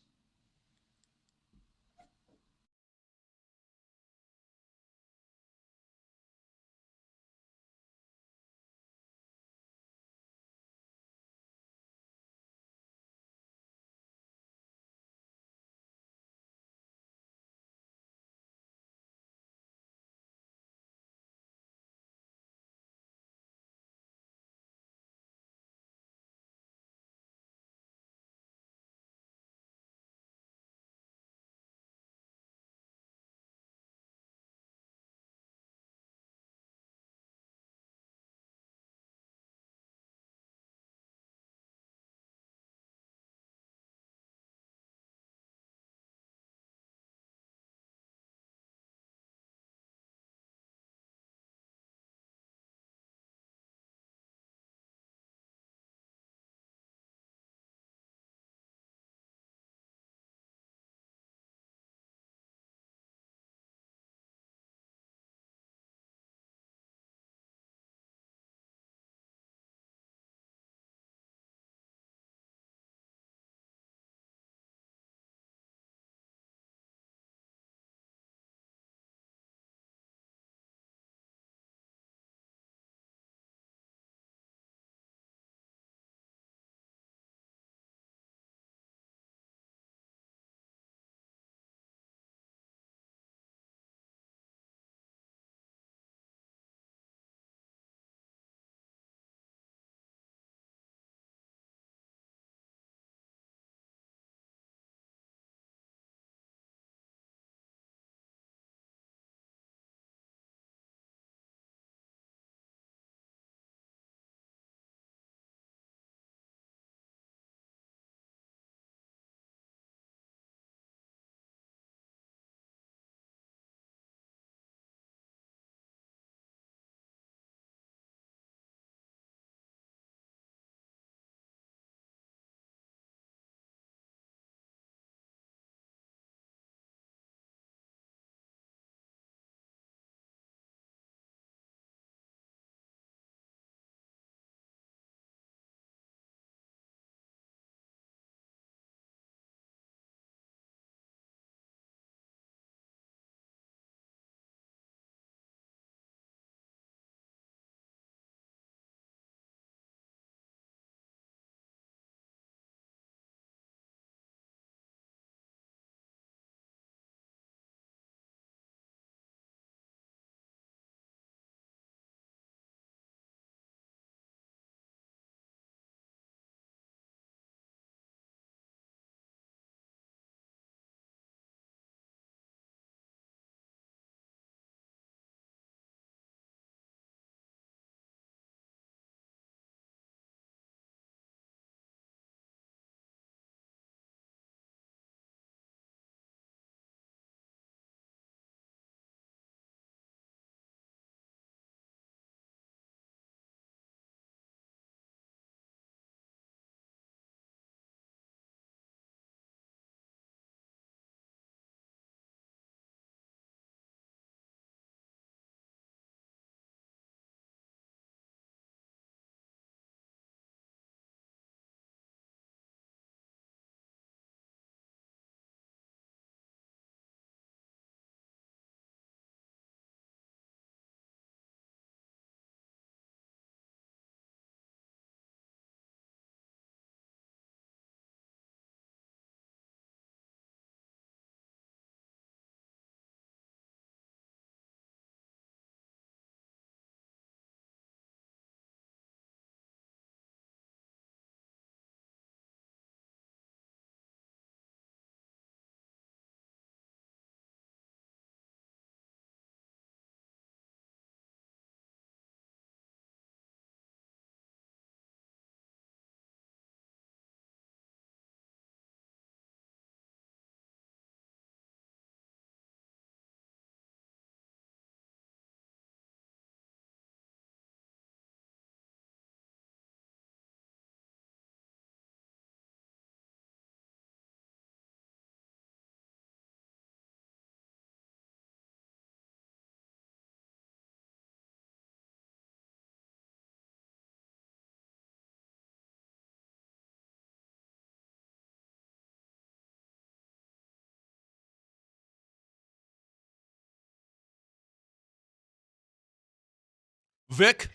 Vic,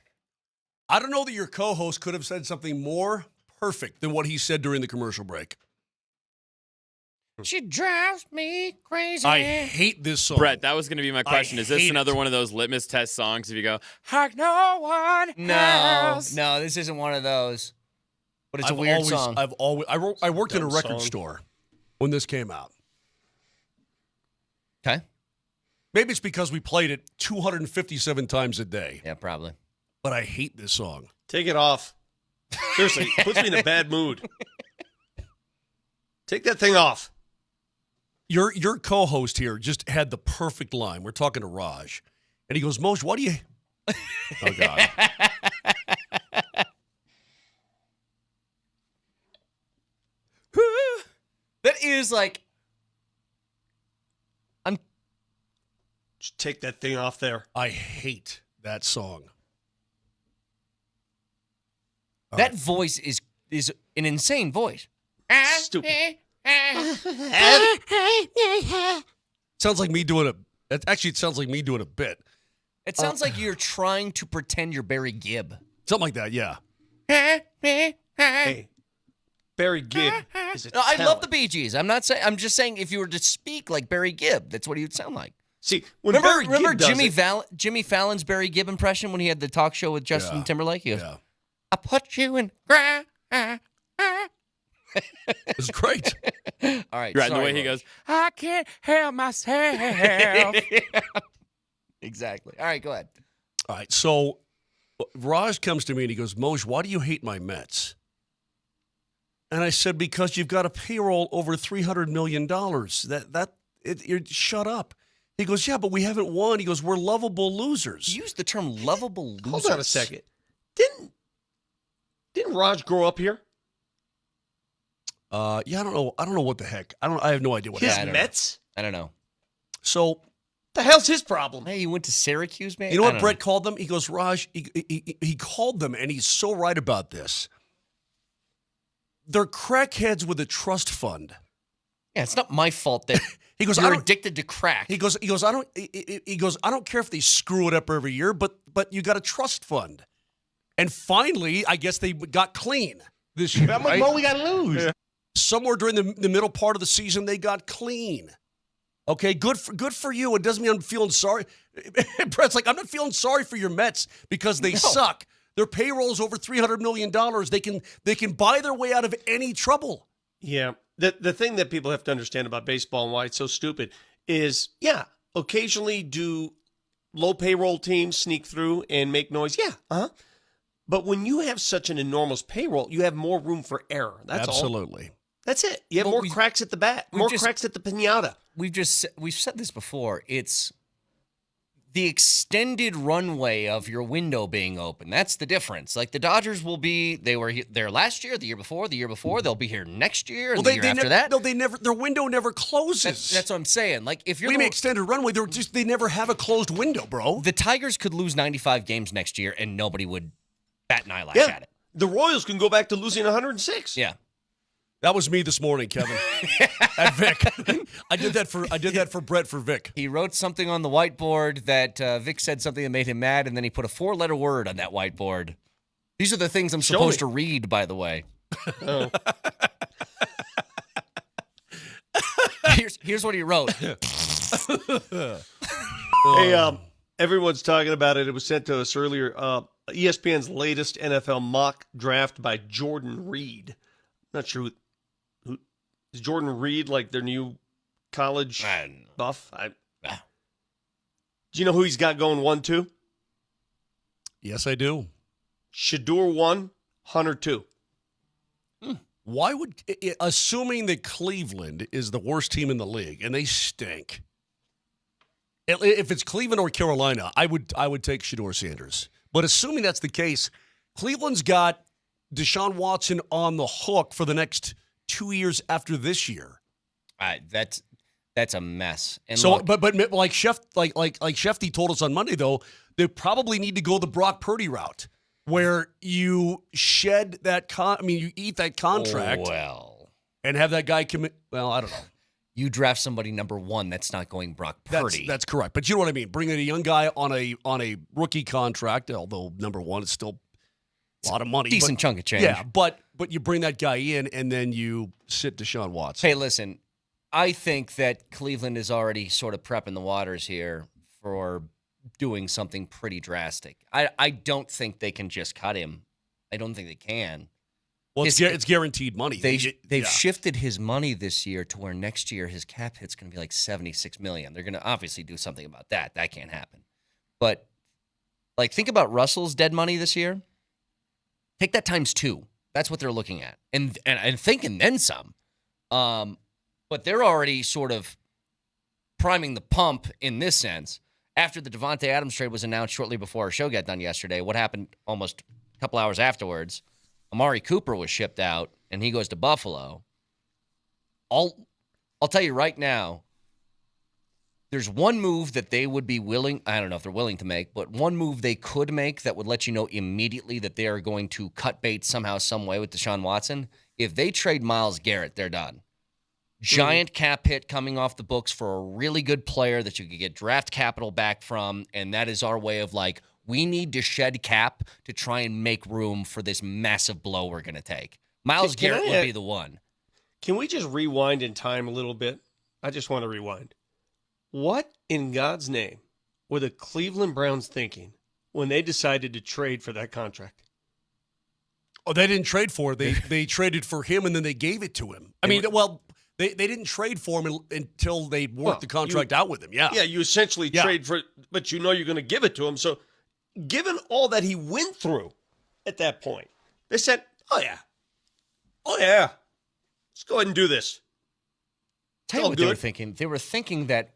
I don't know that your co-host could have said something more perfect than what he said during the commercial break. She drives me crazy. I hate this song. Brett, that was going to be my question. Is this another one of those litmus test songs if you go, like no one else? No, this isn't one of those. But it's I've a weird always, song. I worked in a Dumb record song. store when this came out. Okay. Maybe it's because we played it 257 times a day. Yeah, probably. But I hate this song. Take it off. Seriously, it puts me in a bad mood. Take that thing off. Your co-host here just had the perfect line. We're talking to Raj. And he goes, Moj, what do you... Oh, God. That is like... Just take that thing off there. I hate that song. That voice is an insane voice. Stupid. Sounds like me doing it sounds like me doing a bit. It sounds like you're trying to pretend you're Barry Gibb. Something like that, yeah. Hey, Barry Gibb is a No, I love talent. the Bee Gees. I'm just saying if you were to speak like Barry Gibb, that's what he would sound like. See, when Remember Barry Gibb does Jimmy Fallon's Barry Gibb impression when he had the talk show with Justin Yeah. Timberlake? He goes, Yeah. I put you in ground. It's great. All right. Right, and the sorry, way he Raj. goes, I can't help myself. Exactly. All right, go ahead. All right, so Raj comes to me and he goes, Moj, why do you hate my Mets? And I said, because you've got a payroll over $300 million. Shut up. He goes, yeah, but we haven't won. He goes, we're lovable losers. You used the term lovable losers. Hold on a second. Didn't Raj grow up here? Yeah, I don't know what the heck. I have no idea what His happened. Mets? I don't know. So The hell's his problem? Hey, you went to Syracuse, man? you know I what don't Brett called them? He goes, Raj, he called them, and he's so right about this. They're crackheads with a trust fund. Yeah, it's not my fault that He goes, you're addicted to crack. He goes, I don't care if they screw it up every year, but you got a trust fund. And finally, I guess they got clean this year. How much right? more we got to lose? Yeah. Somewhere during the middle part of the season, they got clean. Okay, good for you. It doesn't mean I'm feeling sorry. Brett's like, I'm not feeling sorry for your Mets because they suck. Their payroll's over $300 million. They can buy their way out of any trouble. Yeah. The thing that people have to understand about baseball and why it's so stupid is, yeah, occasionally do low payroll teams sneak through and make noise? Yeah. Uh-huh. But when you have such an enormous payroll, you have more room for error. That's all. Absolutely. That's it. You have But more we- cracks at the bat, we've more just- cracks at the piñata. We've said this before. It's the extended runway of your window being open. That's the difference. Like the Dodgers they were there last year, the year before, they'll be here next year, and the year after that. No, they never. Their window never closes. That's what I'm saying. Like if you're we the- make extended runway. They never have a closed window, bro. the Tigers could lose 95 games next year, and nobody would bat an eyelash Yeah. at it. The Royals can go back to losing 106. Yeah. That was me this morning, Kevin. At Vic. I did that for Brett for Vic. He wrote something on the whiteboard that Vic said something that made him mad, and then he put a 4-letter word on that whiteboard. These are the things I'm supposed to read, by the way. Oh. Here's what he wrote. Hey, everyone's talking about it. It was sent to us earlier. ESPN's latest NFL mock draft by Jordan Reed. Not sure who is Jordan Reed, like their new college I don't know. buff. Do you know who he's got going 1-2? Yes, I do. Shador 1, Hunter 2. Why would, assuming that Cleveland is the worst team in the league and they stink, if it's Cleveland or Carolina, I would take Shador Sanders. But assuming that's the case, Cleveland's got Deshaun Watson on the hook for the next 2 years after this year. That's a mess. And So, look, but like Shefty told us on Monday, though, they probably need to go the Brock Purdy route, where you shed that you eat that contract well, and have that guy commit. Well, I don't know. You draft somebody number 1 that's not going Brock Purdy. That's correct. But you know what I mean. Bringing a young guy on a rookie contract, although number 1 is still a lot of money. Decent chunk of change. Yeah, but you bring that guy in and then you sit Deshaun Watson. Hey, listen, I think that Cleveland is already sort of prepping the waters here for doing something pretty drastic. I don't think they can just cut him. I don't think they can. Well, it's guaranteed money. They've shifted his money this year to where next year his cap hit's going to be like $76 million. They're going to obviously do something about that. That can't happen. But like, think about Russell's dead money this year. Take that times 2. That's what they're looking at, and thinking then some. But they're already sort of priming the pump in this sense. After the Devontae Adams trade was announced shortly before our show got done yesterday, what happened almost a couple hours afterwards? Amari Cooper was shipped out, and he goes to Buffalo. I'll tell you right now, there's one move that they would be willing, I don't know if they're willing to make, but one move they could make that would let you know immediately that they are going to cut bait somehow, some way with Deshaun Watson. If they trade Myles Garrett, they're done. Giant cap hit coming off the books for a really good player that you could get draft capital back from, and that is our way of like, we need to shed cap to try and make room for this massive blow we're going to take. Myles Garrett would be the one. Can we just rewind in time a little bit? I just want to rewind. What in God's name were the Cleveland Browns thinking when they decided to trade for that contract? Oh, they didn't trade for it. They traded for him, and then they gave it to him. I mean, they didn't trade for him until they worked the contract out with him. Yeah. Yeah, you essentially trade for it, but you know you're going to give it to him. So given all that he went through at that point, they said, oh, yeah, let's go ahead and do this. Tell you what they were thinking. They were thinking that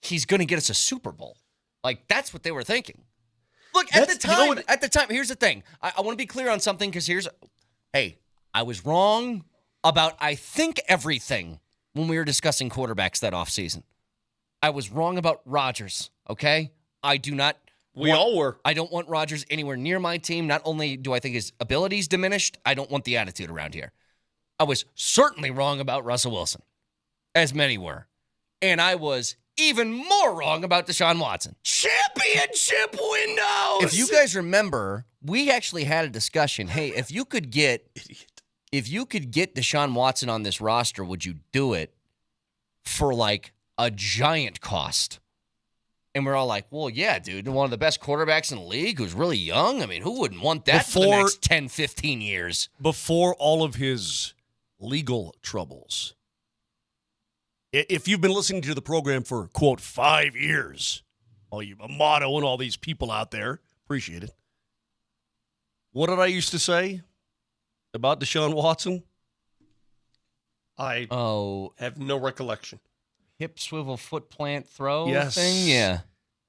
he's going to get us a Super Bowl. Like, that's what they were thinking. Look, at the time, here's the thing. I want to be clear on something because I was wrong about, I think, everything when we were discussing quarterbacks that offseason. I was wrong about Rodgers, okay? All were. I don't want Rodgers anywhere near my team. Not only do I think his ability's diminished, I don't want the attitude around here. I was certainly wrong about Russell Wilson, as many were. And I was even more wrong about Deshaun Watson. Championship windows! If you guys remember, we actually had a discussion. Hey, if you could get Deshaun Watson on this roster, would you do it for like a giant cost? And we're all like, well, yeah, dude, one of the best quarterbacks in the league who's really young. I mean, who wouldn't want that for the next 10, 15 years? Before all of his legal troubles. If you've been listening to the program for, quote, 5 years, all you Amato and all these people out there, appreciate it. What did I used to say about Deshaun Watson? I have no recollection. Hip swivel foot plant throw yes. thing? Yeah.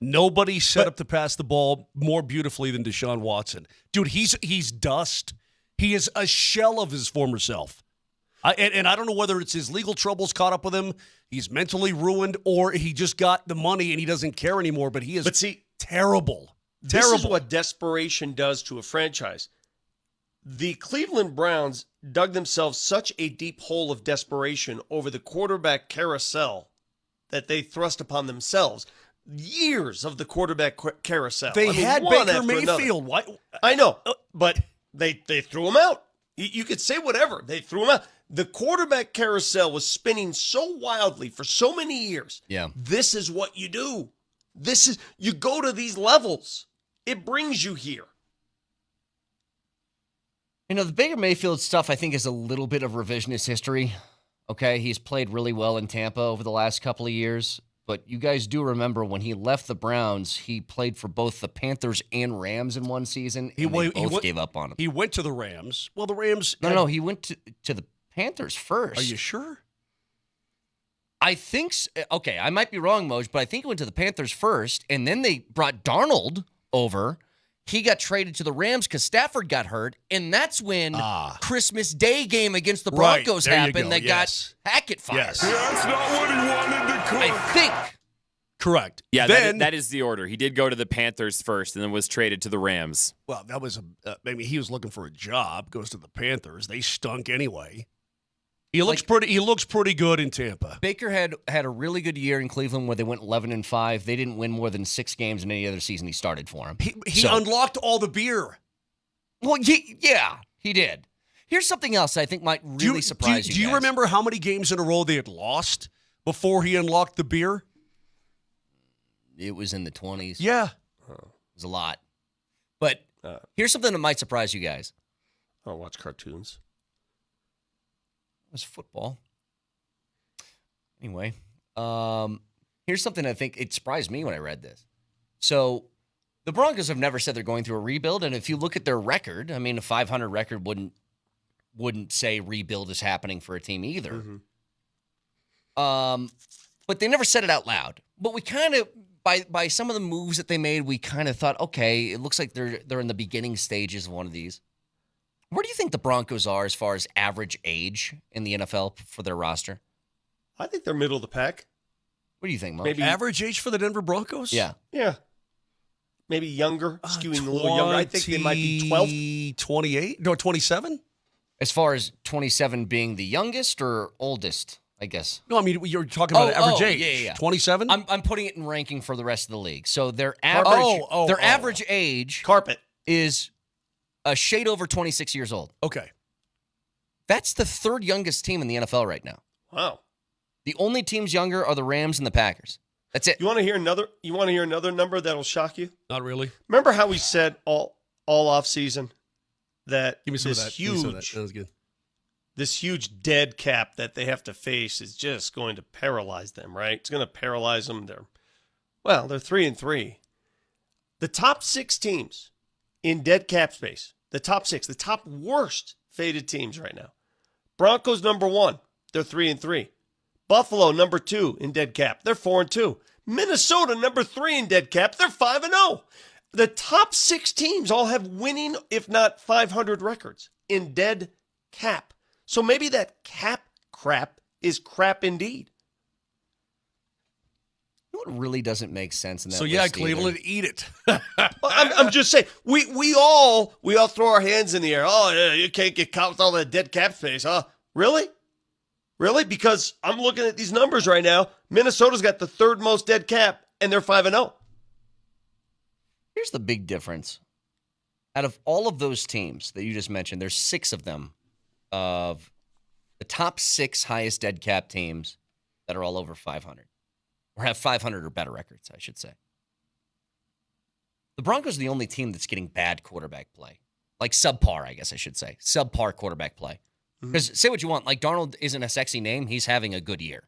Nobody set up to pass the ball more beautifully than Deshaun Watson. Dude, he's dust. He is a shell of his former self. And I don't know whether it's his legal troubles caught up with him, he's mentally ruined, or he just got the money and he doesn't care anymore, but he is terrible. This is what desperation does to a franchise. The Cleveland Browns dug themselves such a deep hole of desperation over the quarterback carousel that they thrust upon themselves. Years of the quarterback carousel. They had Baker Mayfield. Why? I know, but they threw him out. You could say whatever. They threw him out. The quarterback carousel was spinning so wildly for so many years. Yeah. This is what you do. You go to these levels. It brings you here. You know, the Baker Mayfield stuff, I think, is a little bit of revisionist history. Okay, he's played really well in Tampa over the last couple of years. But you guys do remember when he left the Browns, he played for both the Panthers and Rams in one season, and they both gave up on him. He went to the Rams. Well, the Rams... No, he went to the Panthers first. Are you sure? I think... Okay, I might be wrong, Moj, but I think he went to the Panthers first, and then they brought Darnold over. He got traded to the Rams because Stafford got hurt, and that's when Christmas Day game against the Broncos happened that got Hackett fired. Yes. That's not what he wanted to call. I think. Correct. Yeah, then, that is the order. He did go to the Panthers first and then was traded to the Rams. Well, that was he was looking for a job, goes to the Panthers. They stunk anyway. He looks pretty. He looks pretty good in Tampa. Baker had a really good year in Cleveland where they went 11-5. They didn't win more than 6 games in any other season he started for him. He unlocked all the beer. Well, yeah, he did. Here's something else I think might really surprise you. Do you guys. remember how many games in a row they had lost before he unlocked the beer? It was in the 20s. Yeah. It was a lot. But here's something that might surprise you guys. I don't watch cartoons. It was football. Anyway, here's something I think it surprised me when I read this. So the Broncos have never said they're going through a rebuild, and if you look at their record, I mean, a 500 record wouldn't say rebuild is happening for a team either. Mm-hmm. But they never said it out loud. But we kind of, by some of the moves that they made, we kind of thought, okay, it looks like they're in the beginning stages of one of these. Where do you think the Broncos are as far as average age in the NFL for their roster? I think they're middle of the pack. What do you think, Mo? Maybe average age for the Denver Broncos? Yeah. Maybe younger, skewing a little younger. I think they might be 12. 28? No, 27? As far as 27 being the youngest or oldest, I guess. No, I mean, you're talking about average age. Yeah. 27? I'm putting it in ranking for the rest of the league. So their average age Carpet is a shade over 26 years old. Okay. That's the third youngest team in the NFL right now. Wow. The only teams younger are the Rams and the Packers. That's it. You want to hear another number that'll shock you? Not really. Remember how we said all off season that Give me some of that. huge That was good. this huge dead cap that they have to face is just going to paralyze them, right? It's going to paralyze them. They're 3-3. The top 6 teams in dead cap space, the top worst faded teams right now. Broncos number 1, they're 3-3. Buffalo number 2 in dead cap, they're 4-2. Minnesota number 3 in dead cap, they're 5-0. The top 6 teams all have winning, if not 500 records in dead cap. So maybe that cap crap is crap indeed. You know what really doesn't make sense in that So yeah, list Cleveland, either? eat it. Well, I'm just saying, we all throw our hands in the air. Oh, yeah, you can't get caught with all that dead cap space, huh? Really? Really? Because I'm looking at these numbers right now. Minnesota's got the 3rd most dead cap, and they're 5-0. Here's the big difference. Out of all of those teams that you just mentioned, there's 6 of them of the top 6 highest dead cap teams that are all over 500 or have 500 or better records, I should say. The Broncos are the only team that's getting bad quarterback play, like subpar, I guess I should say, subpar quarterback play. Because say what you want, like Darnold isn't a sexy name. He's having a good year.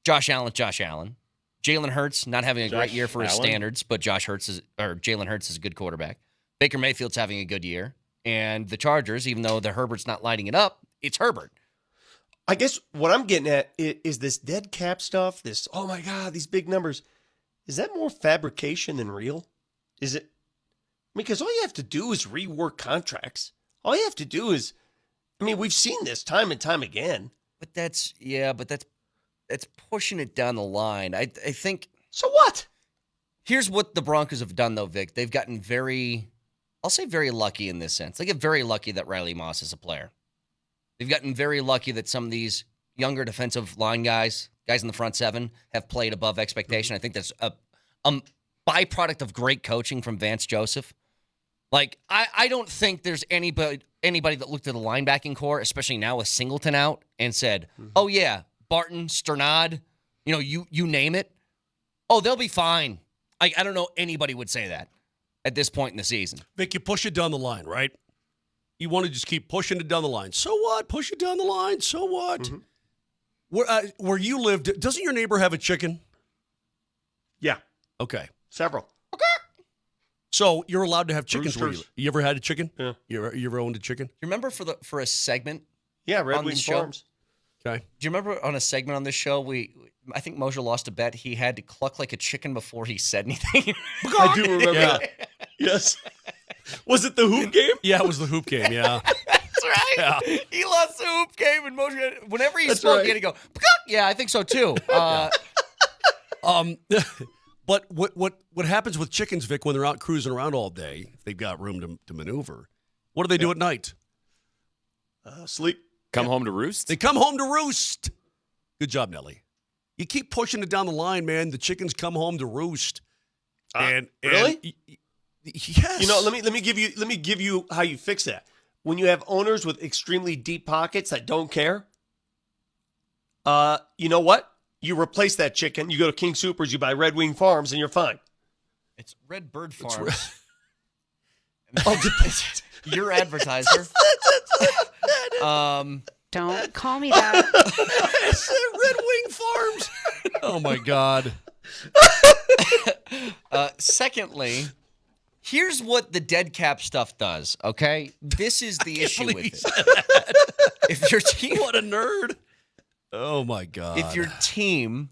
Josh Allen. Jalen Hurts, not having a great year for his standards, but Jalen Hurts is a good quarterback. Baker Mayfield's having a good year. And the Chargers, even though the Herbert's not lighting it up, it's Herbert. I guess what I'm getting at is this dead cap stuff, this, oh my God, these big numbers. Is that more fabrication than real? Is it? I mean, because all you have to do is rework contracts. All you have to do is, I mean, we've seen this time and time again. But that's pushing it down the line. I think. So what? Here's what the Broncos have done, though, Vic. They've gotten I'll say very lucky in this sense. They get very lucky that Riley Moss is a player. They've gotten very lucky that some of these younger defensive line guys in the front 7, have played above expectation. I think that's a byproduct of great coaching from Vance Joseph. Like, I don't think there's anybody that looked at the linebacking core, especially now with Singleton out, and said, oh, yeah, Barton, Sternad, you name it. Oh, they'll be fine. I don't know anybody would say that at this point in the season. Vic, you push it down the line, right? You want to just keep pushing it down the line. So what? Push it down the line. So what? Mm-hmm. Where you lived, doesn't your neighbor have a chicken? Yeah. Okay. Several. So you're allowed to have chickens where Roosters. you ever had a chicken? Yeah. You ever owned a chicken? You remember for a segment? Yeah, Red on Wing this show? Farms. Okay. Do you remember on a segment on this show, I think Mosier lost a bet. He had to cluck like a chicken before he said anything. I do remember that. Yes. Was it the hoop game? Yeah, it was the hoop game, yeah. That's right. Yeah. He lost the hoop game, and Mosier, whenever he That's spoke, right. he had to go, yeah, I think so too. But what happens with chickens, Vic, when they're out cruising around all day, if they've got room to maneuver, what do they do at night? Sleep. Come home to roost? They come home to roost. Good job, Nelly. You keep pushing it down the line, man. The chickens come home to roost. Really? Yes. You know, let me give you how you fix that. When you have owners with extremely deep pockets that don't care, you know what? You replace that chicken. You go to King Soopers, you buy Red Wing Farms, and you're fine. It's Red Bird Farms. Your advertiser. Don't call me that. It's Red Wing Farms. Oh, my God. Secondly, here's what the dead cap stuff does, okay? This is the issue with it. If your team, what a nerd. Oh, my God. If your team,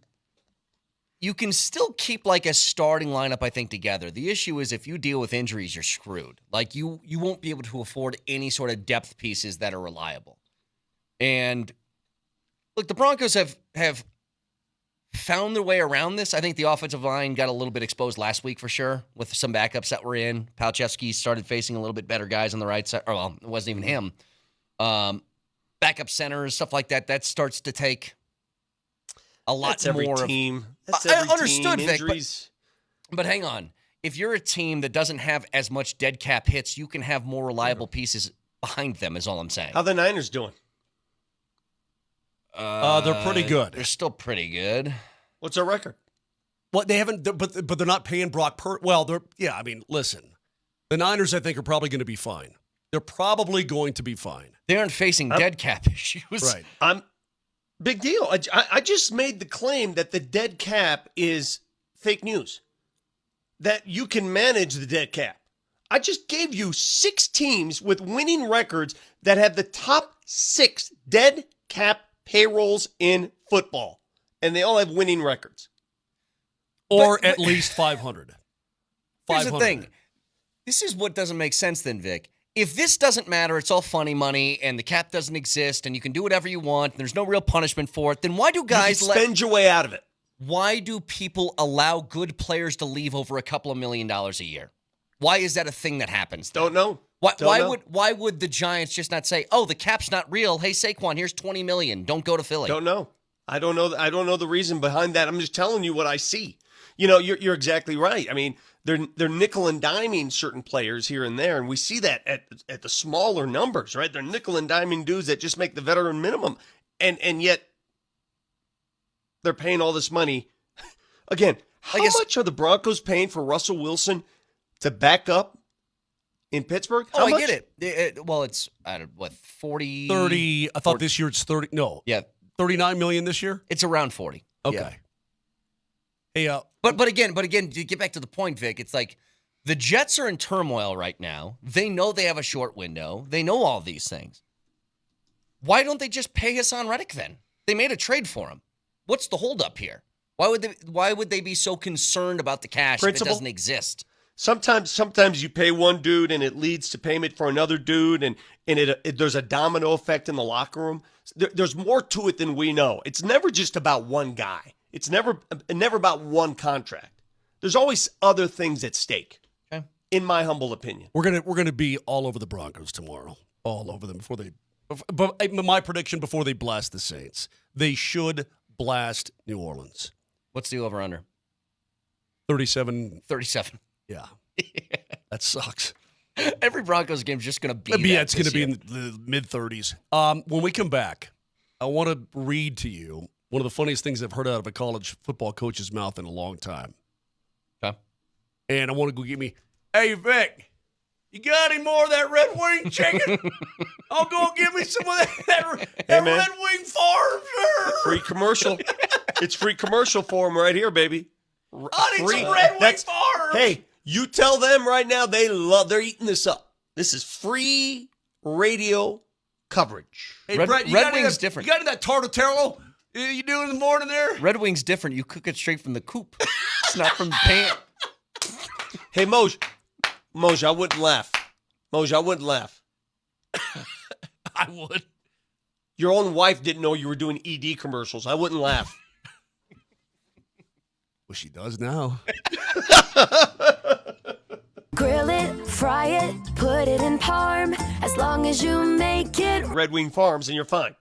you can still keep like a starting lineup, I think, together. The issue is if you deal with injuries, you're screwed. Like you won't be able to afford any sort of depth pieces that are reliable. And look, the Broncos have found their way around this. I think the offensive line got a little bit exposed last week for sure with some backups that were in. Palczewski started facing a little bit better guys on the right side. Or, well, it wasn't even him. Backup centers, stuff like that. That starts to take a lot That's every more. Team. That's every I understood, team. Vic, Injuries. but hang on. If you're a team that doesn't have as much dead cap hits, you can have more reliable pieces behind them, is all I'm saying. How the Niners doing? They're pretty good. They're still pretty good. What's our record? Well, they haven't, but they're not paying Brock Purdy. Well, I mean, listen, the Niners, I think, are probably going to be fine. They're probably going to be fine. They aren't facing dead cap issues. Right. Big deal. I just made the claim that the dead cap is fake news. That you can manage the dead cap. I just gave you 6 teams with winning records that have the top 6 dead cap payrolls in football. And they all have winning records. Or at least 500. Here's the thing. This is what doesn't make sense then, Vic. If this doesn't matter, it's all funny money, and the cap doesn't exist, and you can do whatever you want, and there's no real punishment for it, then why do guys spend your way out of it? Why do people allow good players to leave over a couple of $1 million a year? Why is that a thing that happens? Don't know. Why would the Giants just not say, "Oh, the cap's not real. Hey, Saquon, here's $20 million. Don't go to Philly." Don't know. I don't know the reason behind that. I'm just telling you what I see. You know, you're exactly right. I mean, they're nickel and diming certain players here and there, and we see that at the smaller numbers, right? They're nickel and diming dudes that just make the veteran minimum, and yet they're paying all this money. Again, how much are the Broncos paying for Russell Wilson to back up in Pittsburgh? How much? I get it. Well, it's, I don't know, what, 40? 30. I thought this year it's 30. No. Yeah. 39 million this year? It's around 40. Okay. Yeah. Hey, But again, to get back to the point, Vic, it's like the Jets are in turmoil right now. They know they have a short window. They know all these things. Why don't they just pay Hassan Reddick then? They made a trade for him. What's the holdup here? Why would they be so concerned about the cash if it doesn't exist? Sometimes you pay one dude and it leads to payment for another dude, and there's a domino effect in the locker room. There's more to it than we know. It's never just about one guy. It's never about one contract. There's always other things at stake. Okay. In my humble opinion, we're gonna be all over the Broncos tomorrow, all over them before they. But my prediction before they blast the Saints, they should blast New Orleans. What's the over under? 37. 37. Yeah, that sucks. Every Broncos game is just going to be. Yeah, it's going to be in the mid-30s. When we come back, I want to read to you one of the funniest things I've heard out of a college football coach's mouth in a long time. Okay. And I want to go get me. Hey, Vic, you got any more of that Red Wing chicken? I'll go get me some of that Red Wing Farm. Free commercial. It's free commercial for them right here, baby. I need some Red Wing Farm. Hey, you tell them right now they're eating this up. This is free radio coverage. Hey, Red Brett, Wing's different. You got any of that tartatello you doing in the morning there? Red Wing's different. You cook it straight from the coop. It's not from the pan. Hey, Moj, I wouldn't laugh. Moj, I wouldn't laugh. I would. Your own wife didn't know you were doing ED commercials. I wouldn't laugh. Well, she does now. Grill it, fry it, put it in parm. as long as you make it. Red Wing Farms, and you're fine.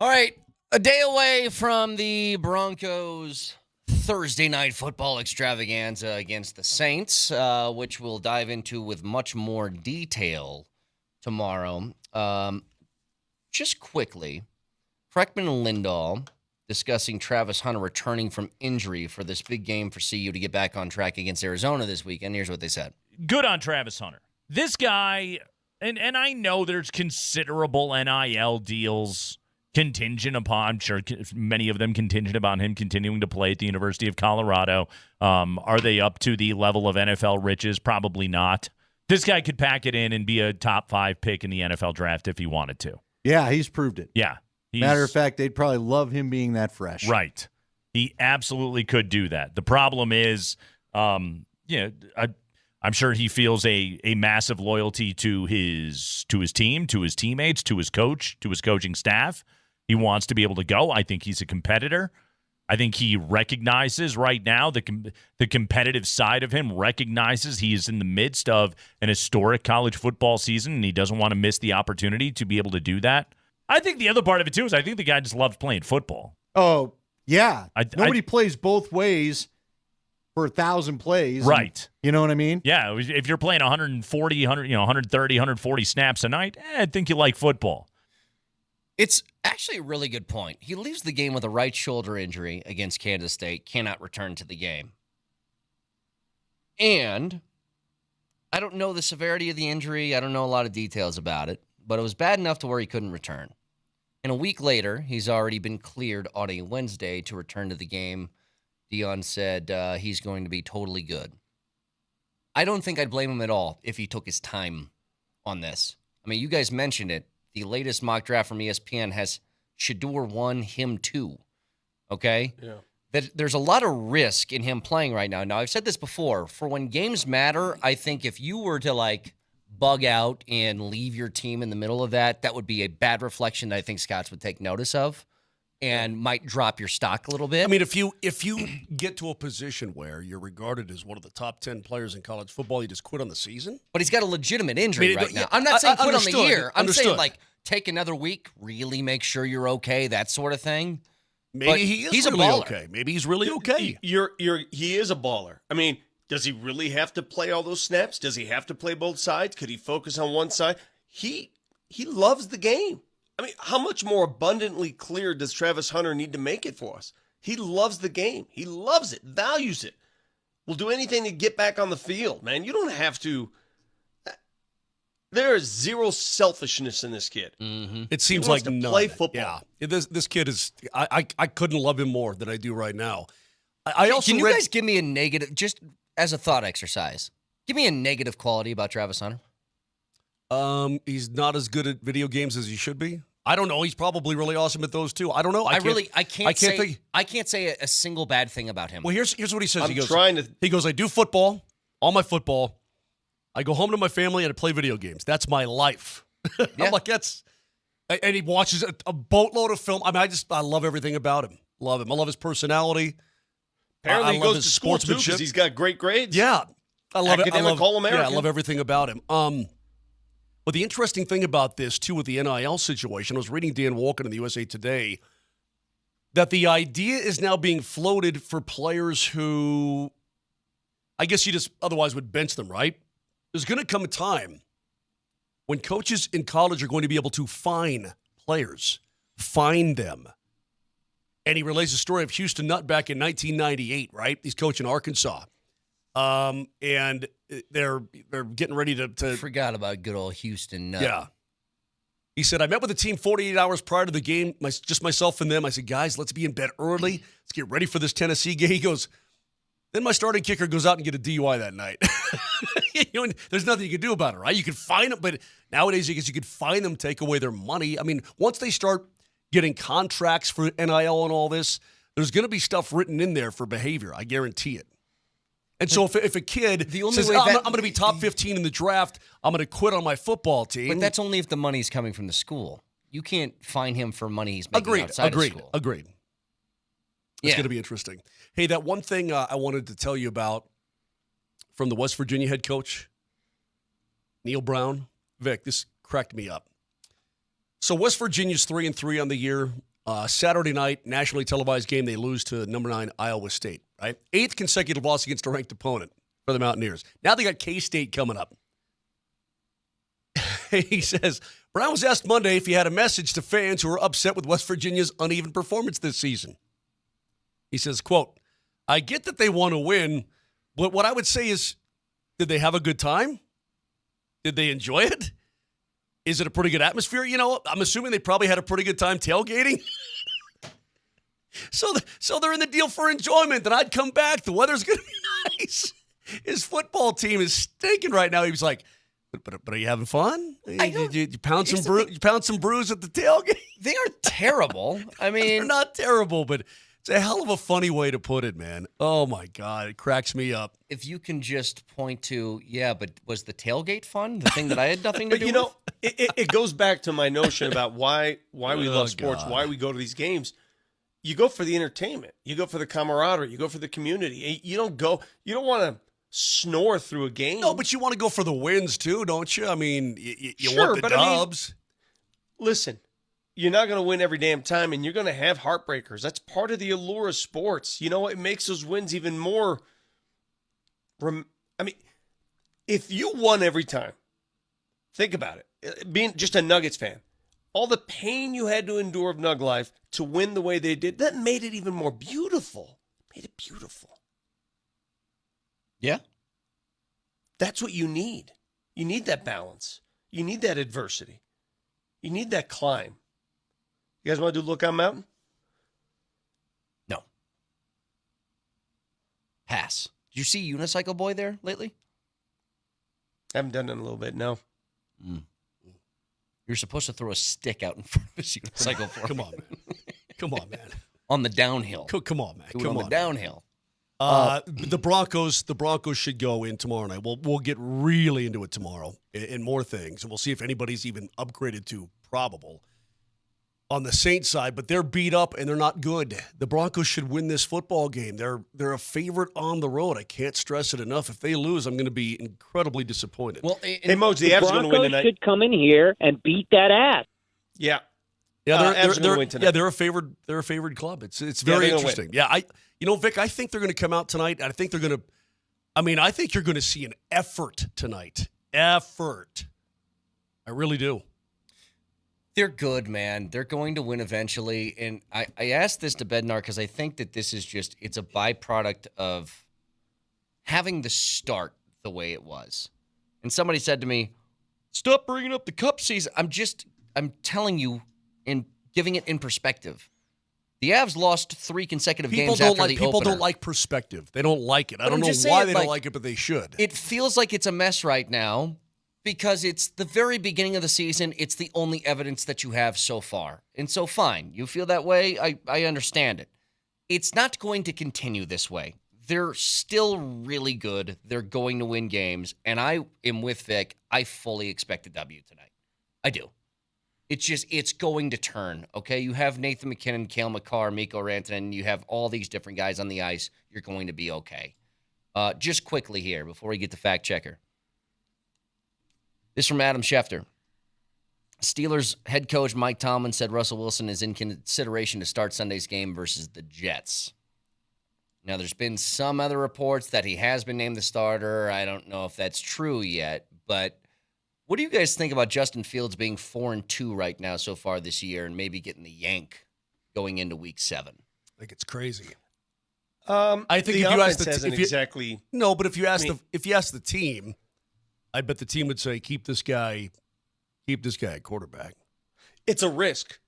All right, a day away from the Broncos' Thursday night football extravaganza against the Saints, which we'll dive into with much more detail tomorrow. Just quickly, Freckman and Lindahl discussing Travis Hunter returning from injury for this big game for CU to get back on track against Arizona this weekend. Here's what they said. Good on Travis Hunter. This guy, and I know there's considerable NIL deals contingent upon, I'm sure many of them contingent upon him continuing to play at the University of Colorado. Are they up to the level of NFL riches? Probably not. This guy could pack it in and be a top 5 pick in the NFL draft if he wanted to. Yeah, he's proved it. Yeah. Matter of fact, they'd probably love him being that fresh. Right. He absolutely could do that. The problem is, I'm sure he feels a massive loyalty to his team, to his teammates, to his coach, to his coaching staff. He wants to be able to go. I think he's a competitor. I think he recognizes right now the competitive side of him, recognizes he is in the midst of an historic college football season, and he doesn't want to miss the opportunity to be able to do that. I think the other part of it, too, is I think the guy just loves playing football. Oh, yeah. Nobody plays both ways for 1,000 plays. Right. You know what I mean? Yeah. If you're playing 140, 130, 140 snaps a night, I think you like football. It's actually a really good point. He leaves the game with a right shoulder injury against Kansas State, cannot return to the game. And I don't know the severity of the injury. I don't know a lot of details about it, but it was bad enough to where he couldn't return. And a week later, he's already been cleared on a Wednesday to return to the game. Dion said he's going to be totally good. I don't think I'd blame him at all if he took his time on this. I mean, you guys mentioned it. The latest mock draft from ESPN has Shedeur 1, him 2. Okay? Yeah. That there's a lot of risk in him playing right now. Now, I've said this before. For when games matter, I think if you were to, bug out and leave your team in the middle of that, that would be a bad reflection that I think Scotts would take notice of and might drop your stock a little bit. I mean, if you get to a position where you're regarded as one of the top 10 players in college football, you just quit on the season? But he's got a legitimate injury right now. I'm not saying quit on the year. I'm saying, take another week, really make sure you're okay, that sort of thing. Maybe he's really okay. Maybe he's really okay. He is a baller. I mean, does he really have to play all those snaps? Does he have to play both sides? Could he focus on one side? He loves the game. I mean, how much more abundantly clear does Travis Hunter need to make it for us? He loves the game. He loves it, values it. Will do anything to get back on the field, man. You don't have to. There is zero selfishness in this kid. Mm-hmm. It seems like none. Play football. Yeah, this kid is. I couldn't love him more than I do right now. I also can you guys give me a negative, just as a thought exercise? Give me a negative quality about Travis Hunter. He's not as good at video games as he should be. I don't know. He's probably really awesome at those too. I don't know. I can't say a single bad thing about him. Well, here's what he says. He goes, I do football, all my football. I go home to my family and I play video games. That's my life. Yeah. I'm like, and he watches a boatload of film. I mean, I love everything about him. Love him. I love his personality. Apparently, he goes to school too because he's got great grades. Yeah, I love it. Academic All-American. Yeah, I love everything about him. But the interesting thing about this, too, with the NIL situation, I was reading Dan Walken in the USA Today, that the idea is now being floated for players who, I guess you just otherwise would bench them, right? There's going to come a time when coaches in college are going to be able to fine players, find them. And he relays the story of Houston Nutt back in 1998, right? He's coaching Arkansas. And they're getting ready to forgot about good old Houston Nutt. Yeah. He said, I met with the team 48 hours prior to the game, just myself and them. I said, guys, let's be in bed early. Let's get ready for this Tennessee game. He goes, then my starting kicker goes out and get a DUI that night. There's nothing you can do about it, right? You can fine them, but nowadays I guess you could fine them, take away their money. I mean, once they start getting contracts for NIL and all this, there's going to be stuff written in there for behavior. I guarantee it. And so if a kid says, I'm going to be top 15 in the draft, I'm going to quit on my football team. But that's only if the money's coming from the school. You can't fine him for money he's making outside of school. Agreed. It's going to be interesting. Hey, that one thing I wanted to tell you about from the West Virginia head coach, Neil Brown. Vic, this cracked me up. So West Virginia's 3-3 on the year. Saturday night, nationally televised game, they lose to number 9 Iowa State, right? 8th consecutive loss against a ranked opponent for the Mountaineers. Now they got K-State coming up. He says, Brown was asked Monday if he had a message to fans who are upset with West Virginia's uneven performance this season. He says, quote, I get that they want to win, but what I would say is, did they have a good time? Did they enjoy it? Is it a pretty good atmosphere? You know, I'm assuming they probably had a pretty good time tailgating. So they're in the deal for enjoyment. Then I'd come back. The weather's going to be nice. His football team is stinking right now. He was like, but are you having fun? You pound some brews at the tailgate? They are terrible. I mean, they're not terrible, but it's a hell of a funny way to put it, man. Oh, my God. It cracks me up. If you can just point to, yeah, but was the tailgate fun? The thing that I had nothing to do with? But, you know, it goes back to my notion about why we love sports, why we go to these games. You go for the entertainment. You go for the camaraderie. You go for the community. You don't want to snore through a game. No, but you want to go for the wins, too, don't you? I mean, you sure, want the dubs. I mean, listen. You're not going to win every damn time, and you're going to have heartbreakers. That's part of the allure of sports. You know, it makes those wins even more. I mean, if you won every time, think about it. Being just a Nuggets fan, all the pain you had to endure of Nug life to win the way they did, that made it even more beautiful. Made it beautiful. Yeah. That's what you need. You need that balance. You need that adversity. You need that climb. You guys want to do Lookout Mountain? No. Pass. Did you see Unicycle Boy there lately? Haven't done it in a little bit, no. You're supposed to throw a stick out in front of his unicycle for Come on, man. Come on, man. On the downhill. Come on, man. Come on the downhill. The Broncos should go in tomorrow night. We'll get really into it tomorrow and more things, and we'll see if anybody's even upgraded to probable on the Saints side. But they're beat up and they're not good. The Broncos should win this football game. They're a favorite on the road. I can't stress it enough. If they lose, I'm going to be incredibly disappointed. Well, hey, Moj, the Avs are going to win tonight. Should come in here and beat that ass. Yeah. Yeah, Avs are going to win tonight. Yeah, they're a favored club. It's very interesting. Yeah, Vic, I think they're going to come out tonight. I think they're going to. I think you're going to see an effort tonight. Effort. I really do. They're good, man. They're going to win eventually. And I asked this to Bednar because I think that this is it's a byproduct of having the start the way it was. And somebody said to me, stop bringing up the cup season. I'm telling you and giving it in perspective. The Avs lost 3 consecutive games after the People opener. don't like perspective. They don't like it. I But don't know why they don't like it, but they should. It feels like it's a mess right now because it's the very beginning of the season. It's the only evidence that you have so far. And so fine. You feel that way? I understand it. It's not going to continue this way. They're still really good. They're going to win games. And I am with Vic. I fully expect a W tonight. I do. It's going to turn, okay? You have Nathan McKinnon, Cale Makar, Mikko Rantanen. You have all these different guys on the ice. You're going to be okay. Just quickly here, before we get to fact checker. This from Adam Schefter. Steelers head coach Mike Tomlin said Russell Wilson is in consideration to start Sunday's game versus the Jets. Now, there's been some other reports that he has been named the starter. I don't know if that's true yet, but what do you guys think about Justin Fields being 4-2 right now so far this year and maybe getting the yank going into week 7? I think it's crazy. I think if you ask if you ask the team, I bet the team would say keep this guy at quarterback. It's a risk.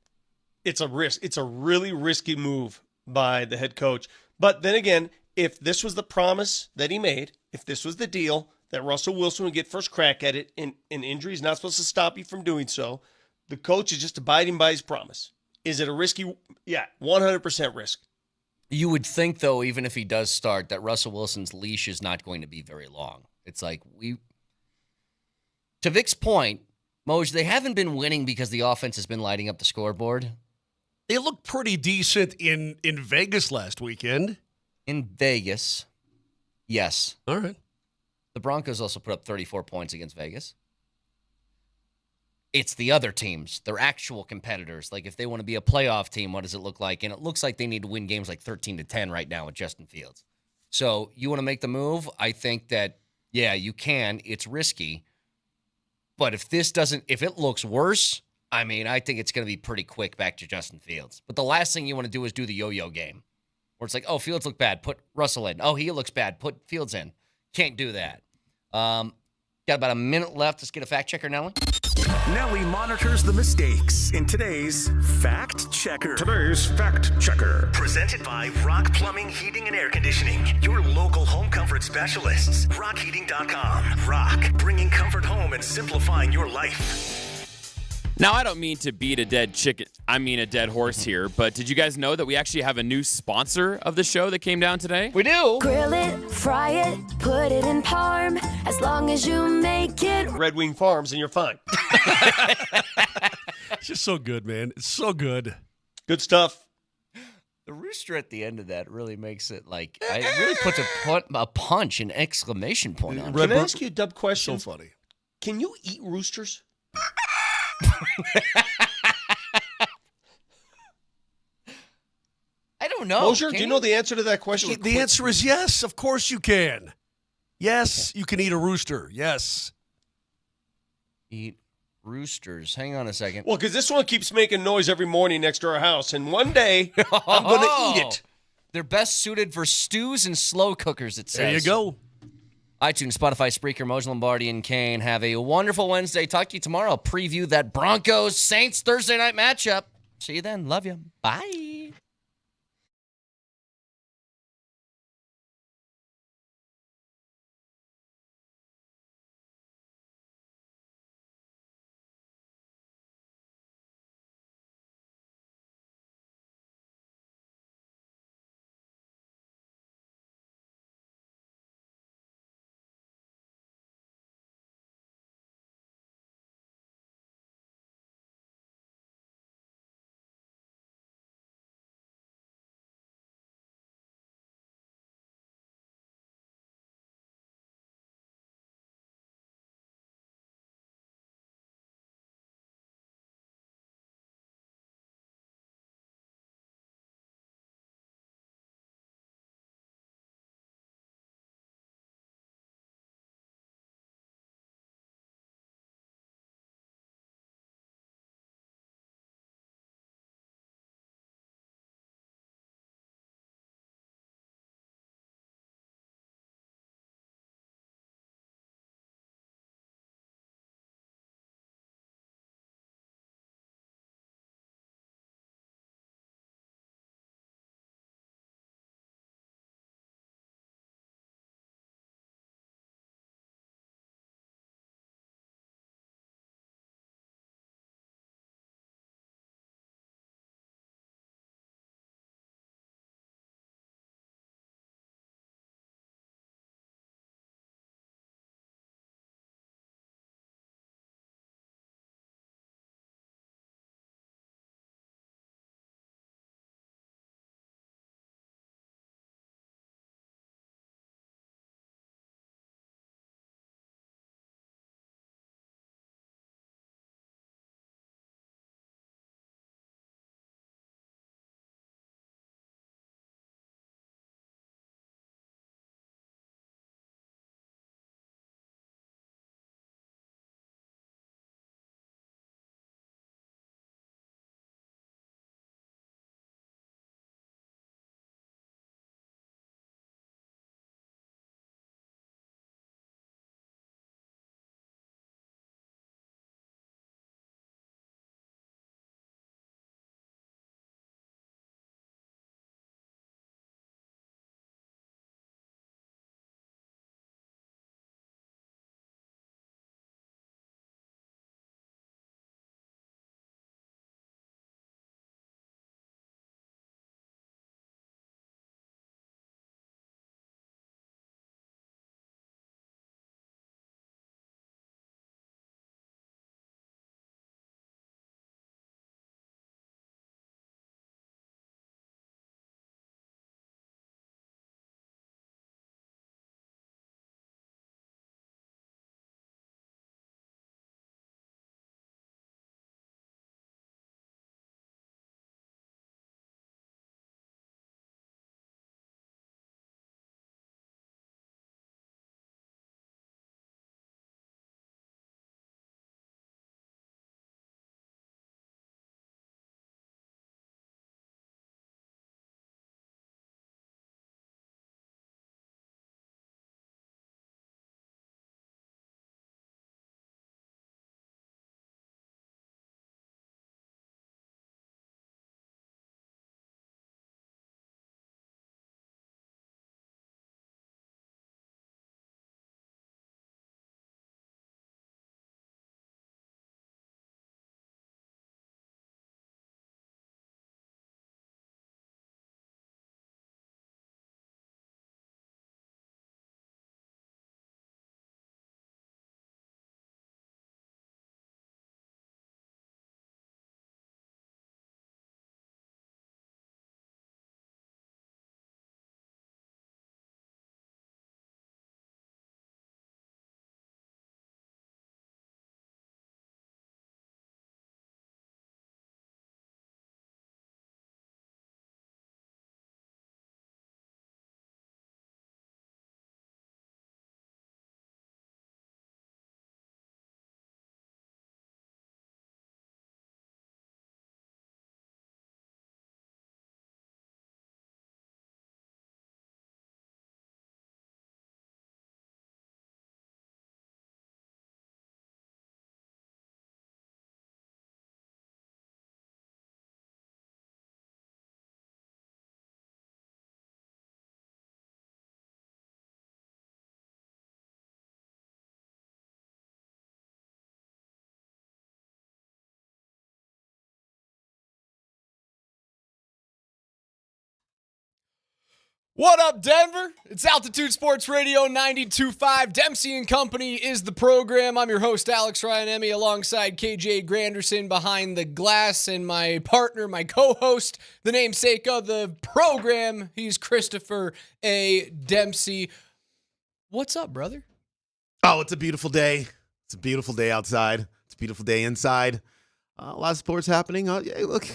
It's a risk. It's a really risky move by the head coach. But then again, if this was the promise that he made, if this was the deal that Russell Wilson would get first crack at it, and injury is not supposed to stop you from doing so, the coach is just abiding by his promise. Is it a risky? Yeah, 100% risk. You would think, though, even if he does start, that Russell Wilson's leash is not going to be very long. It's like to Vic's point, Moj, they haven't been winning because the offense has been lighting up the scoreboard. They looked pretty decent in Vegas last weekend. In Vegas, yes. All right. The Broncos also put up 34 points against Vegas. It's the other teams, their actual competitors. Like if they want to be a playoff team, what does it look like? And it looks like they need to win games like 13-10 right now with Justin Fields. So you want to make the move? I think that, yeah, you can. It's risky. But if it looks worse, I mean, I think it's going to be pretty quick back to Justin Fields. But the last thing you want to do is do the yo-yo game where it's like, oh, Fields look bad, put Russell in. Oh, he looks bad, put Fields in. Can't do that. Got about a minute left. Let's get a fact checker, Nelly. Nelly monitors the mistakes in today's Fact Checker. Presented by Rock Plumbing, Heating, and Air Conditioning. Your local home comfort specialists. RockHeating.com. Rock, bringing comfort home and simplifying your life. Now, I don't mean to beat a dead horse here, but did you guys know that we actually have a new sponsor of the show that came down today? We do. Grill it, fry it, put it in parm. As long as you make it Red Wing Farms, and you're fine. It's just so good, man. It's so good. Good stuff. The rooster at the end of that really makes it like, it really puts a punch, an exclamation point on it. Can I ask you a dumb question? So funny. Can you eat roosters? I don't know. Mosher, do you know the answer to that question? The answer is yes. Of course you can. Yes, you can eat a rooster. Yes. Eat roosters. Hang on a second. Well, because this one keeps making noise every morning next to our house, and one day I'm going to eat it. They're best suited for stews and slow cookers, it says. There you go. iTunes, Spotify, Spreaker, Mose Lombardi, and Kane. Have a wonderful Wednesday. Talk to you tomorrow. I'll preview that Broncos-Saints Thursday night matchup. See you then. Love you. Bye. What up, Denver? It's Altitude Sports Radio 92.5. Dempsey and Company is the program. I'm your host, Alex Ryan-Emmy, alongside KJ Granderson behind the glass, and my partner, my co-host, the namesake of the program. He's Christopher A. Dempsey. What's up, brother? Oh, it's a beautiful day. It's a beautiful day outside. It's a beautiful day inside. A lot of sports happening. Yeah, look,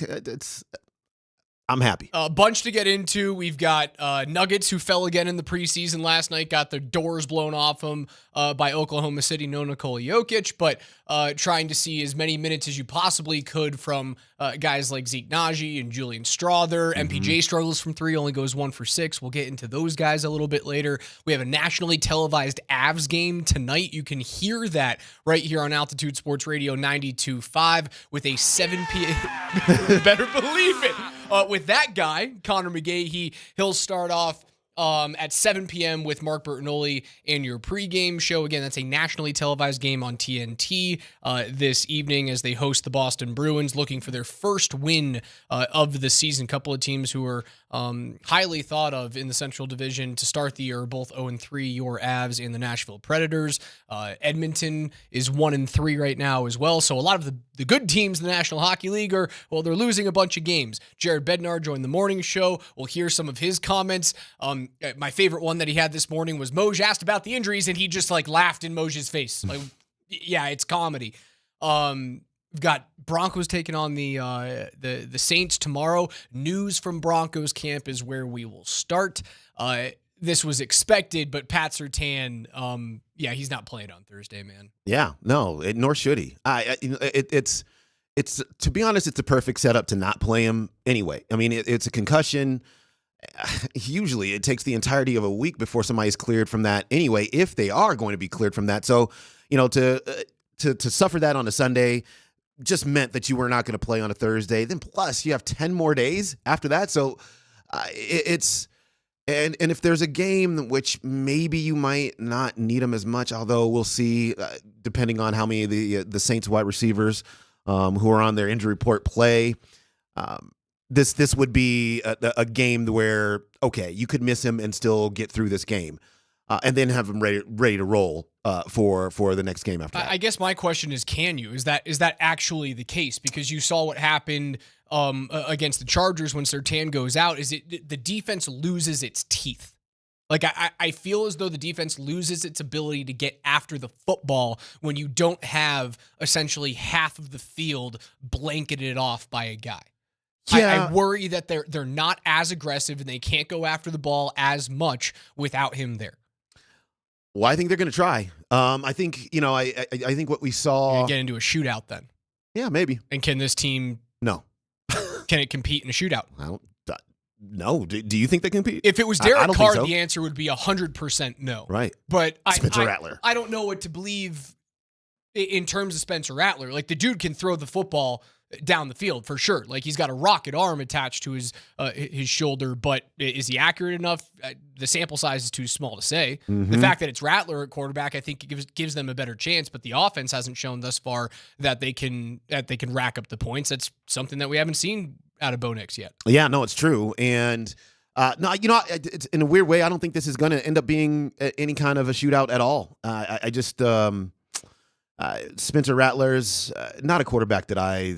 I'm happy. A bunch to get into. We've got Nuggets, who fell again in the preseason last night, got their doors blown off them by Oklahoma City, no Nikola Jokic, but trying to see as many minutes as you possibly could from guys like Zeke Naji and Julian Strawther. MPJ struggles from three, only goes 1 for 6. We'll get into those guys a little bit later. We have a nationally televised Avs game tonight. You can hear that right here on Altitude Sports Radio 92.5 with a 7 p.m. Better believe it. With that guy, Connor McGahey, he'll start off at 7 p.m. with Mark Bertinoli in your pregame show. Again, that's a nationally televised game on TNT this evening as they host the Boston Bruins, looking for their first win of the season. A couple of teams who are highly thought of in the Central Division to start the year, both 0-3, your Avs and the Nashville Predators. Edmonton is 1-3 right now as well. So a lot of the good teams in the National Hockey League are, well, they're losing a bunch of games. Jared Bednar joined the morning show. We'll hear some of his comments. My favorite one that he had this morning was Moj asked about the injuries, and he just laughed in Moj's face. Yeah, it's comedy. We've got Broncos taking on the Saints tomorrow. News from Broncos camp is where we will start. This was expected, but Pat Surtain, he's not playing on Thursday, man. Yeah, no, nor should he. It's to be honest, it's a perfect setup to not play him anyway. I mean, it's a concussion. Usually it takes the entirety of a week before somebody's cleared from that anyway, if they are going to be cleared from that. So, to suffer that on a Sunday just meant that you were not going to play on a Thursday. Then plus you have 10 more days after that. So and if there's a game which maybe you might not need him as much, although we'll see, depending on how many of the Saints wide receivers who are on their injury report play, This would be a game where, okay, you could miss him and still get through this game, and then have him ready to roll for the next game after that. I guess my question is, can you? Is that actually the case? Because you saw what happened against the Chargers when Surtain goes out. Is it the defense loses its teeth? I feel as though the defense loses its ability to get after the football when you don't have essentially half of the field blanketed off by a guy. Yeah. I worry that they're not as aggressive and they can't go after the ball as much without him there. Well, I think they're going to try. I think I think what we saw. You're gonna get into a shootout then. Yeah, maybe. And can this team? No. Can it compete in a shootout? No. Do you think they compete? If it was Derek Carr, the answer would be 100% no. Right. But Spencer Rattler. I don't know what to believe in terms of Spencer Rattler. The dude can throw the football down the field for sure. He's got a rocket arm attached to his shoulder, but is he accurate enough? The sample size is too small to say. Mm-hmm. The fact that it's Rattler at quarterback, I think gives them a better chance, but the offense hasn't shown thus far that they can rack up the points. That's something that we haven't seen out of Bo Nix yet. Yeah, no, it's true. And no, it's, in a weird way, I don't think this is going to end up being any kind of a shootout at all. I just Spencer Rattler's not a quarterback that I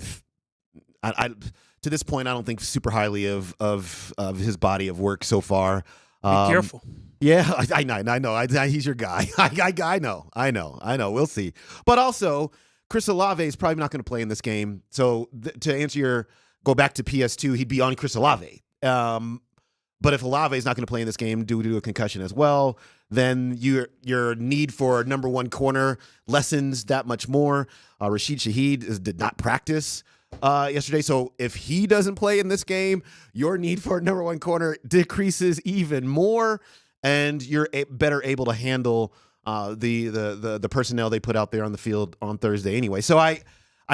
to this point I don't think super highly of his body of work so far. Be careful. Yeah, I know. He's your guy. I know. We'll see. But also, Chris Olave is probably not going to play in this game. So to answer go back to PS2, he'd be on Chris Olave. But if Olave is not going to play in this game due to a concussion as well, then your need for number one corner lessens that much more. Rashid Shaheed did not practice yesterday, so if he doesn't play in this game, your need for a number one corner decreases even more, and you're better able to handle the personnel they put out there on the field on Thursday anyway. So I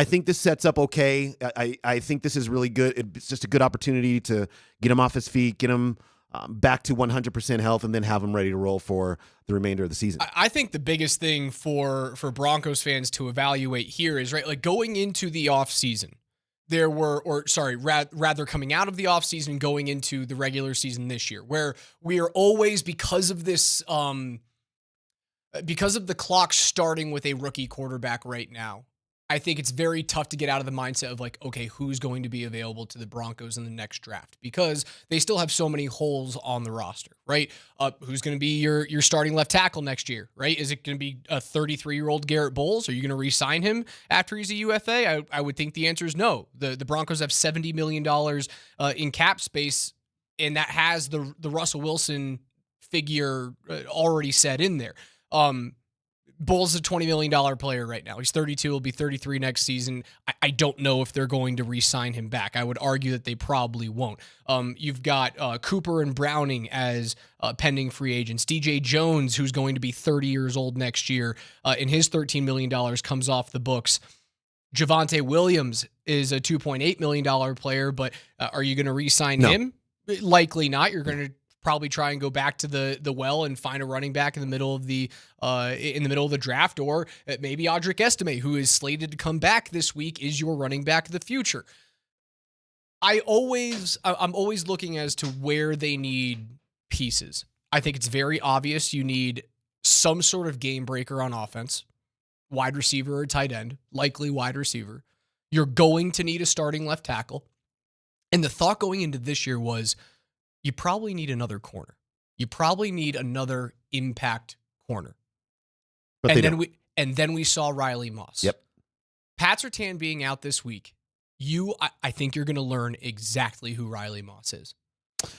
think this sets up okay. I think this is really good. It's just a good opportunity to get him off his feet, get him back to 100% health, and then have him ready to roll for the remainder of the season. I think the biggest thing for Broncos fans to evaluate here is, right, going into the offseason, rather coming out of the offseason and going into the regular season this year, where we are always, because of this, because of the clock starting with a rookie quarterback right now, I think it's very tough to get out of the mindset of like, okay, who's going to be available to the Broncos in the next draft? Because they still have so many holes on the roster, right? Who's going to be your starting left tackle next year, right? Is it going to be a 33-year-old Garrett Bowles? Are you going to re-sign him after he's a UFA? I would think the answer is no. The Broncos have $70 million in cap space, and that has the Russell Wilson figure already set in there. Bowles is a $20 million player right now. He's 32. He'll be 33 next season. I don't know if they're going to re-sign him back. I would argue that they probably won't. You've got Cooper and Browning as pending free agents. DJ Jones, who's going to be 30 years old next year, and his $13 million comes off the books. Javonte Williams is a $2.8 million player, but are you going to re-sign him? Likely not. You're going to probably try and go back to the well and find a running back in the middle of the draft, or maybe Audric Estime, who is slated to come back this week, is your running back of the future. I'm always looking as to where they need pieces. I think it's very obvious you need some sort of game breaker on offense, wide receiver or tight end, likely wide receiver. You're going to need a starting left tackle. And the thought going into this year was, you probably need another corner. You probably need another impact corner. But and then we saw Riley Moss. Yep. Pat Surtain being out this week, I think you're going to learn exactly who Riley Moss is.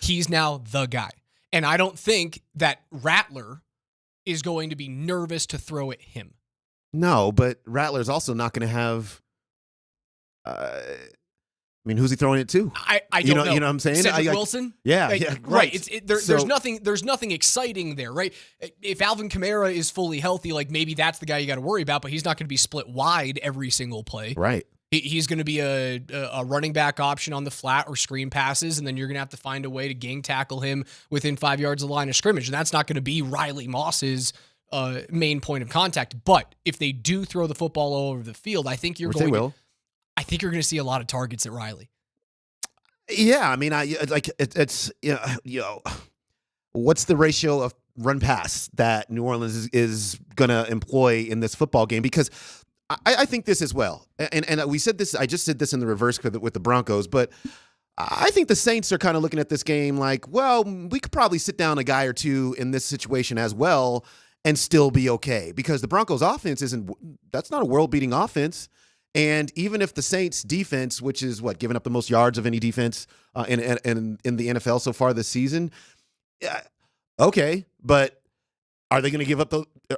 He's now the guy. And I don't think that Rattler is going to be nervous to throw at him. No, but Rattler's also not going to have I mean, who's he throwing it to? I don't know. You know what I'm saying? Cedric Wilson? Yeah, right. There's nothing exciting there, right? If Alvin Kamara is fully healthy, like maybe that's the guy you got to worry about, but he's not going to be split wide every single play. Right. He's going to be a running back option on the flat or screen passes, and then you're going to have to find a way to gang tackle him within 5 yards of the line of scrimmage. And that's not going to be Riley Moss's main point of contact. But if they do throw the football all over the field, I think you're going to see a lot of targets at Riley. Yeah, I mean, it's what's the ratio of run pass that New Orleans is going to employ in this football game? Because I think this as well, and we said this. I just said this in the reverse with the Broncos, but I think the Saints are kind of looking at this game like, well, we could probably sit down a guy or two in this situation as well and still be okay, because the Broncos offense that's not a world-beating offense. And even if the Saints defense, which is giving up the most yards of any defense in the NFL so far this season, okay, but are they going to give up?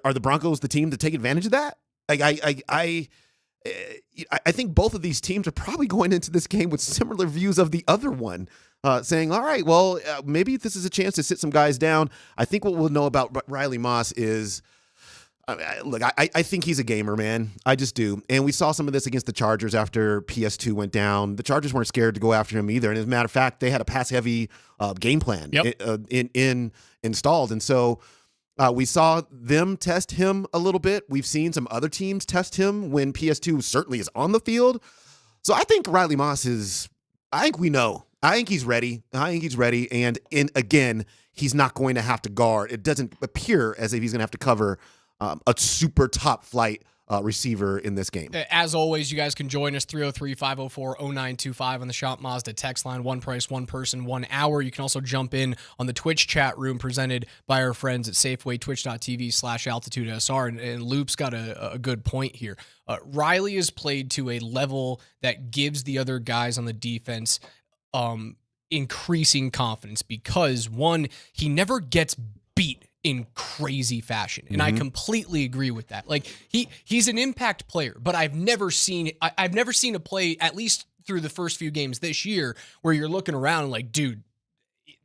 Are the Broncos the team to take advantage of that? Like I think both of these teams are probably going into this game with similar views of the other one, saying, all right, well, maybe this is a chance to sit some guys down. I think what we'll know about Riley Moss is, look, I think he's a gamer, man. I just do. And we saw some of this against the Chargers after PS2 went down. The Chargers weren't scared to go after him either. And as a matter of fact, they had a pass-heavy game plan installed. And so we saw them test him a little bit. We've seen some other teams test him when PS2 certainly is on the field. So I think Riley Moss I think we know. I think he's ready. And again, he's not going to have to guard. It doesn't appear as if he's going to have to cover a super top flight receiver in this game. As always, you guys can join us 303-504-0925 on the Shop Mazda text line. One price, one person, 1 hour. You can also jump in on the Twitch chat room presented by our friends at Safeway, twitch.tv/altitudesr. And Loop's got a good point here. Riley is played to a level that gives the other guys on the defense increasing confidence because, one, he never gets beat in crazy fashion. And I completely agree with that. Like he's an impact player, but I've never seen a play, at least through the first few games this year, where you're looking around and like, dude,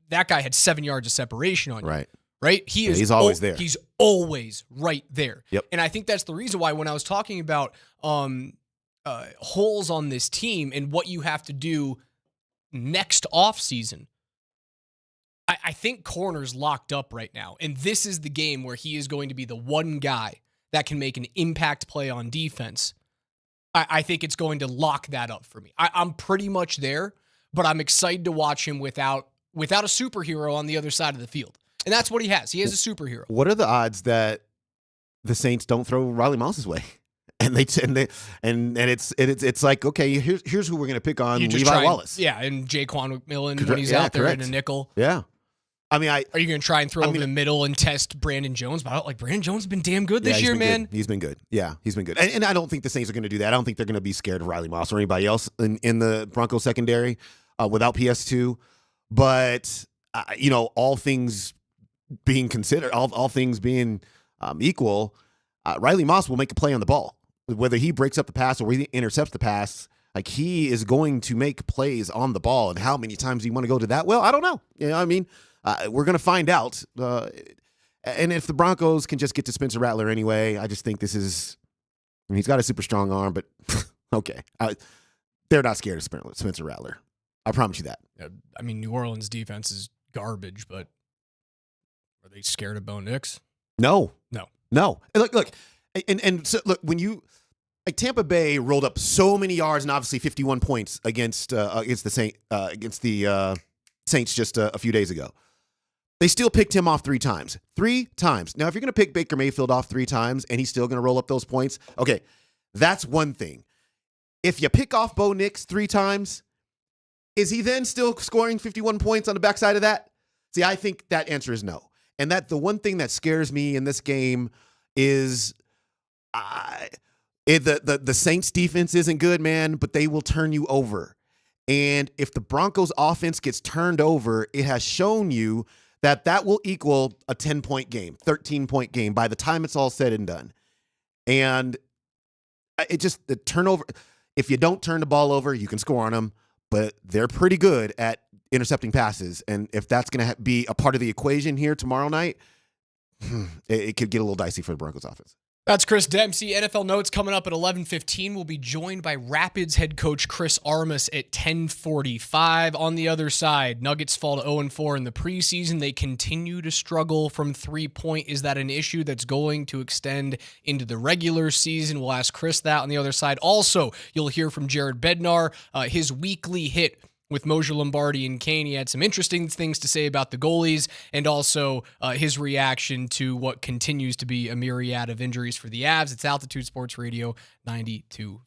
that guy had 7 yards of separation on you. Right? He's always there. He's always right there. Yep. And I think that's the reason why when I was talking about holes on this team and what you have to do next offseason, I think corner's locked up right now. And this is the game where he is going to be the one guy that can make an impact play on defense. I think it's going to lock that up for me. I'm pretty much there, but I'm excited to watch him without a superhero on the other side of the field. And that's what he has. He has a superhero. What are the odds that the Saints don't throw Riley Moss's way? And it's like, okay, here's who we're going to pick on, Levi Wallace. Yeah, and Jaquan McMillan when he's out there in a nickel. Yeah. I mean, are you going to try and throw him in the middle and test Brandon Jones? But Brandon Jones has been damn good this year, man. He's been good. Yeah, he's been good. And I don't think the Saints are going to do that. I don't think they're going to be scared of Riley Moss or anybody else in the Broncos secondary without PS2. But, all things being considered, all things being equal, Riley Moss will make a play on the ball. Whether he breaks up the pass or he intercepts the pass, like he is going to make plays on the ball. And how many times do you want to go to that? Well, I don't know. We're going to find out. And if the Broncos can just get to Spencer Rattler anyway, I just think this is – he's got a super strong arm, but okay. They're not scared of Spencer Rattler. I promise you that. New Orleans defense is garbage, but are they scared of Bo Nix? No. No. And look, when you – like Tampa Bay rolled up so many yards and obviously 51 points against the Saints just a few days ago. They still picked him off 3 times. 3 times. Now, if you're going to pick Baker Mayfield off 3 times and he's still going to roll up those points, okay, that's one thing. If you pick off Bo Nix 3 times, is he then still scoring 51 points on the backside of that? See, I think that answer is no. And that the one thing that scares me in this game is the Saints defense isn't good, man, but they will turn you over. And if the Broncos offense gets turned over, it has shown you that will equal a 10-point game, 13-point game by the time it's all said and done. And the turnover, if you don't turn the ball over, you can score on them, but they're pretty good at intercepting passes. And if that's going to be a part of the equation here tomorrow night, it could get a little dicey for the Broncos offense. That's Chris Dempsey. NFL Notes coming up at 11:15. We'll be joined by Rapids head coach Chris Armas at 10:45. On the other side, Nuggets fall to 0-4 in the preseason. They continue to struggle from three-point. Is that an issue that's going to extend into the regular season? We'll ask Chris that on the other side. Also, you'll hear from Jared Bednar, his weekly hit with Mosier Lombardi and Kane. He had some interesting things to say about the goalies and also his reaction to what continues to be a myriad of injuries for the Avs. It's Altitude Sports Radio 92.5.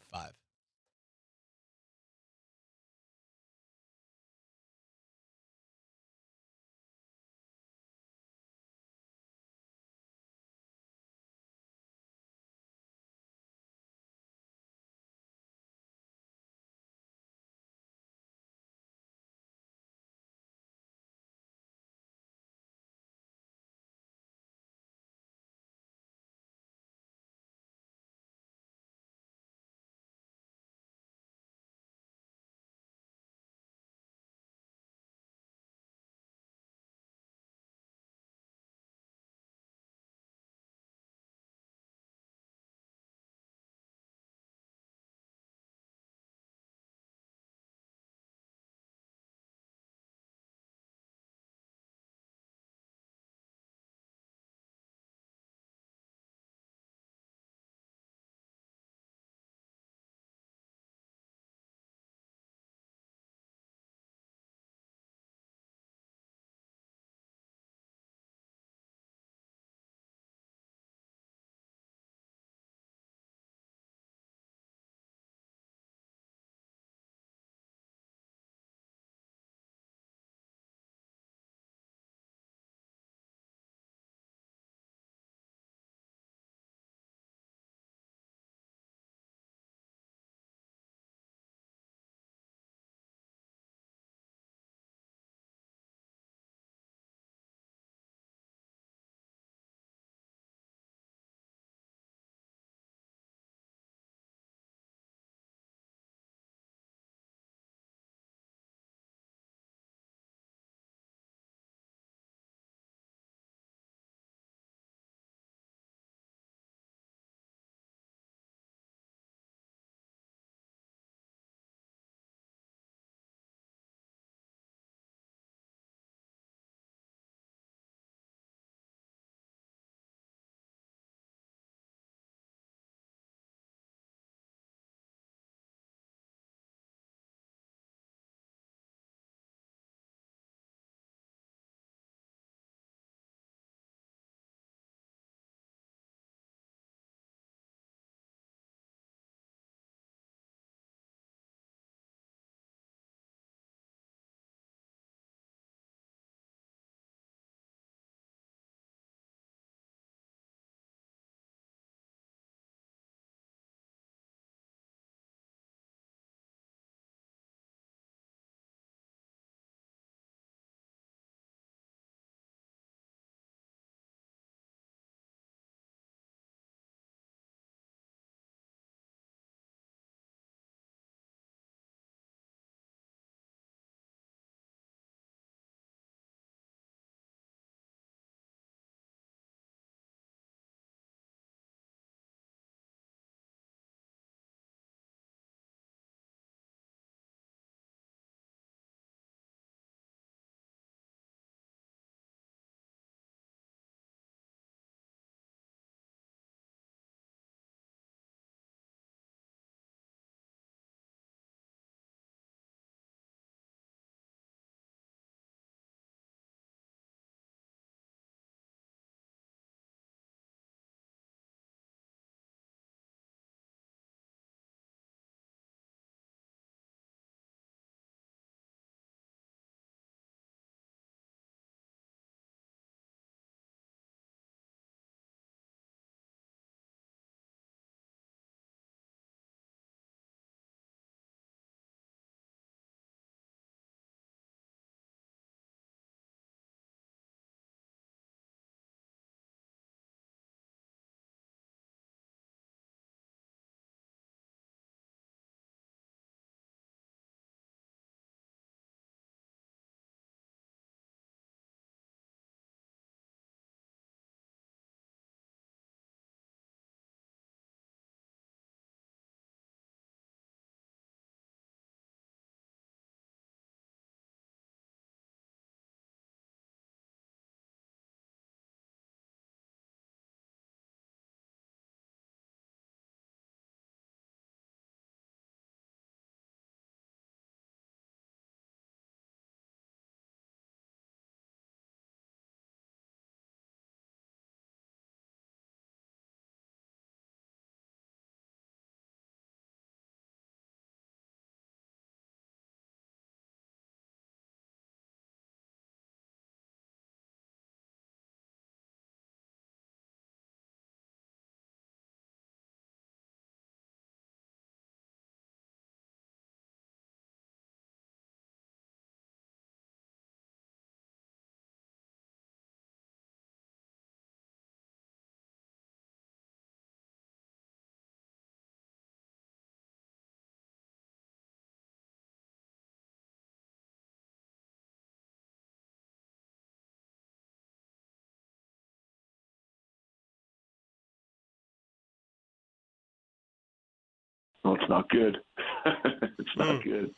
Well, it's not good. It's not good,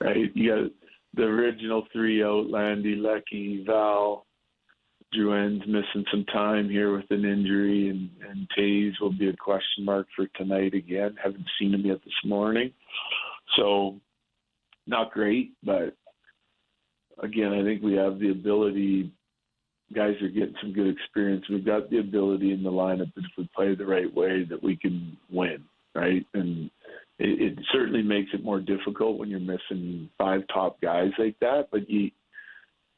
right? You got the original three out: Landy, Lecky, Val. Drouin's missing some time here with an injury, and Taves will be a question mark for tonight again. Haven't seen him yet this morning. So, not great, but again, I think we have the ability. Guys are getting some good experience. We've got the ability in the lineup that if we play the right way, that we can win, right? And it certainly makes it more difficult when you're missing 5 top guys like that, but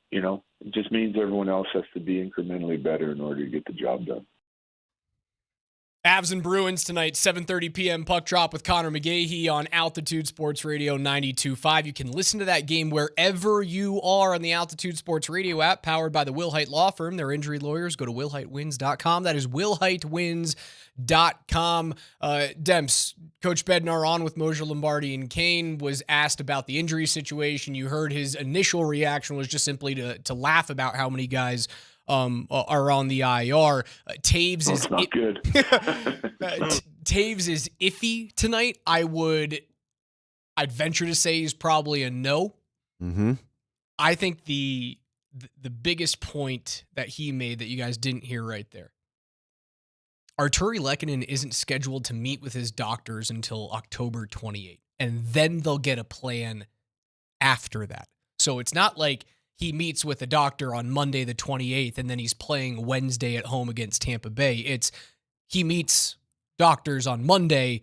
you know, it just means everyone else has to be incrementally better in order to get the job done. Avs and Bruins tonight, 7:30 p.m. puck drop with Connor McGahey on Altitude Sports Radio 92.5. You can listen to that game wherever you are on the Altitude Sports Radio app, powered by the Wilhite Law Firm. Their injury lawyers. Go to WilhiteWins.com. That is WilhiteWins.com. Demps, Coach Bednar on with Mosier, Lombardi, and Kane was asked about the injury situation. You heard his initial reaction was just simply to laugh about how many guys are on the IR. Taves is not good. Taves is iffy tonight. I'd venture to say he's probably a no. Mm-hmm. I think the biggest point that he made that you guys didn't hear right there. Arturi Lehkonen isn't scheduled to meet with his doctors until October 28th, and then they'll get a plan after that. So it's not like he meets with a doctor on Monday the 28th, and then he's playing Wednesday at home against Tampa Bay. It's he meets doctors on Monday,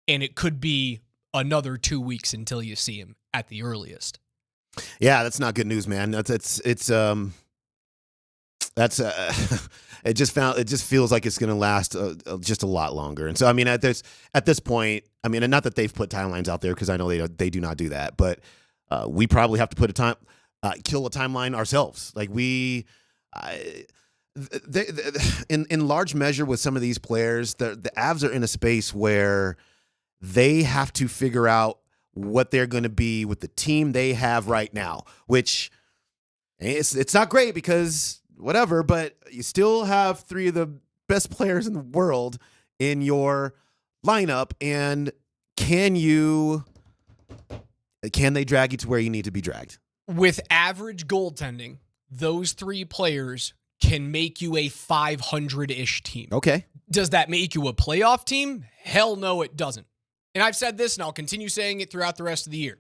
and it could be another 2 weeks until you see him at the earliest. Yeah, that's not good news, man. It just feels like it's going to last just a lot longer. And so, I mean, at this point, I mean, and not that they've put timelines out there because I know they do not do that, but we probably have to put kill a timeline ourselves. Like in large measure with some of these players, the Avs are in a space where they have to figure out what they're going to be with the team they have right now, which it's not great because whatever, but you still have 3 of the best players in the world in your lineup. And can they drag you to where you need to be dragged? With average goaltending, those 3 players can make you a 500-ish team. Okay. Does that make you a playoff team? Hell no, it doesn't. And I've said this, and I'll continue saying it throughout the rest of the year.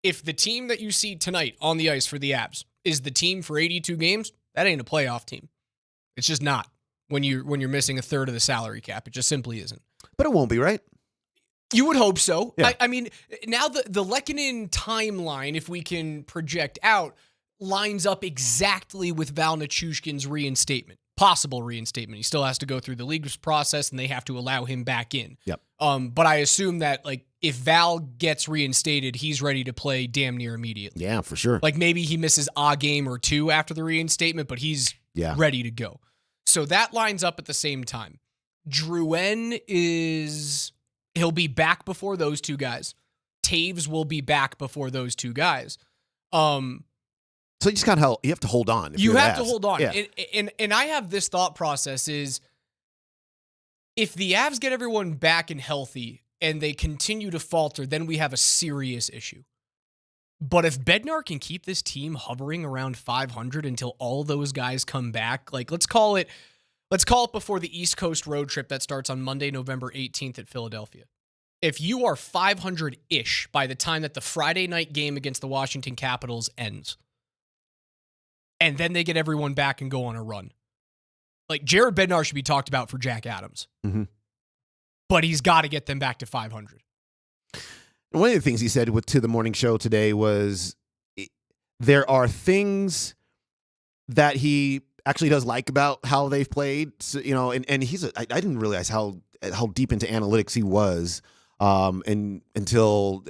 If the team that you see tonight on the ice for the Avs is the team for 82 games, that ain't a playoff team. It's just not when you're missing a third of the salary cap. It just simply isn't. But it won't be, right? You would hope so. Yeah. I mean, now the Lehkonen timeline, if we can project out, lines up exactly with Val Nichushkin's reinstatement, possible reinstatement. He still has to go through the league's process, and they have to allow him back in. Yep. But I assume that like if Val gets reinstated, he's ready to play damn near immediately. Yeah, for sure. Like maybe he misses a game or 2 after the reinstatement, but he's ready to go. So that lines up at the same time. Drouin he'll be back before those 2 guys. Taves will be back before those 2 guys. So you just you have to hold on. You have to hold on. Yeah. And I have this thought process is if the Avs get everyone back and healthy and they continue to falter, then we have a serious issue. But if Bednar can keep this team hovering around 500 until all those guys come back, like let's call it before the East Coast road trip that starts on Monday, November 18th at Philadelphia. If you are 500-ish by the time that the Friday night game against the Washington Capitals ends, and then they get everyone back and go on a run, like Jared Bednar should be talked about for Jack Adams. Mm-hmm. But he's got to get them back to 500. One of the things he said to the morning show today was there are things that he actually does like about how they've played, so, and he's I didn't realize how deep into analytics he was until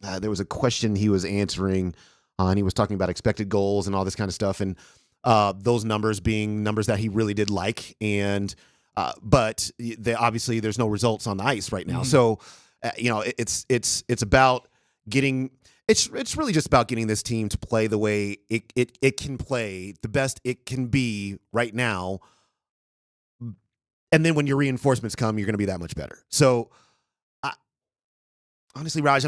there was a question he was answering, and he was talking about expected goals and all this kind of stuff, and those numbers being numbers that he really did like, and but obviously there's no results on the ice right now, so it's about getting. It's really just about getting this team to play the way it can play, the best it can be right now. And then when your reinforcements come, you're going to be that much better. So honestly, Raj,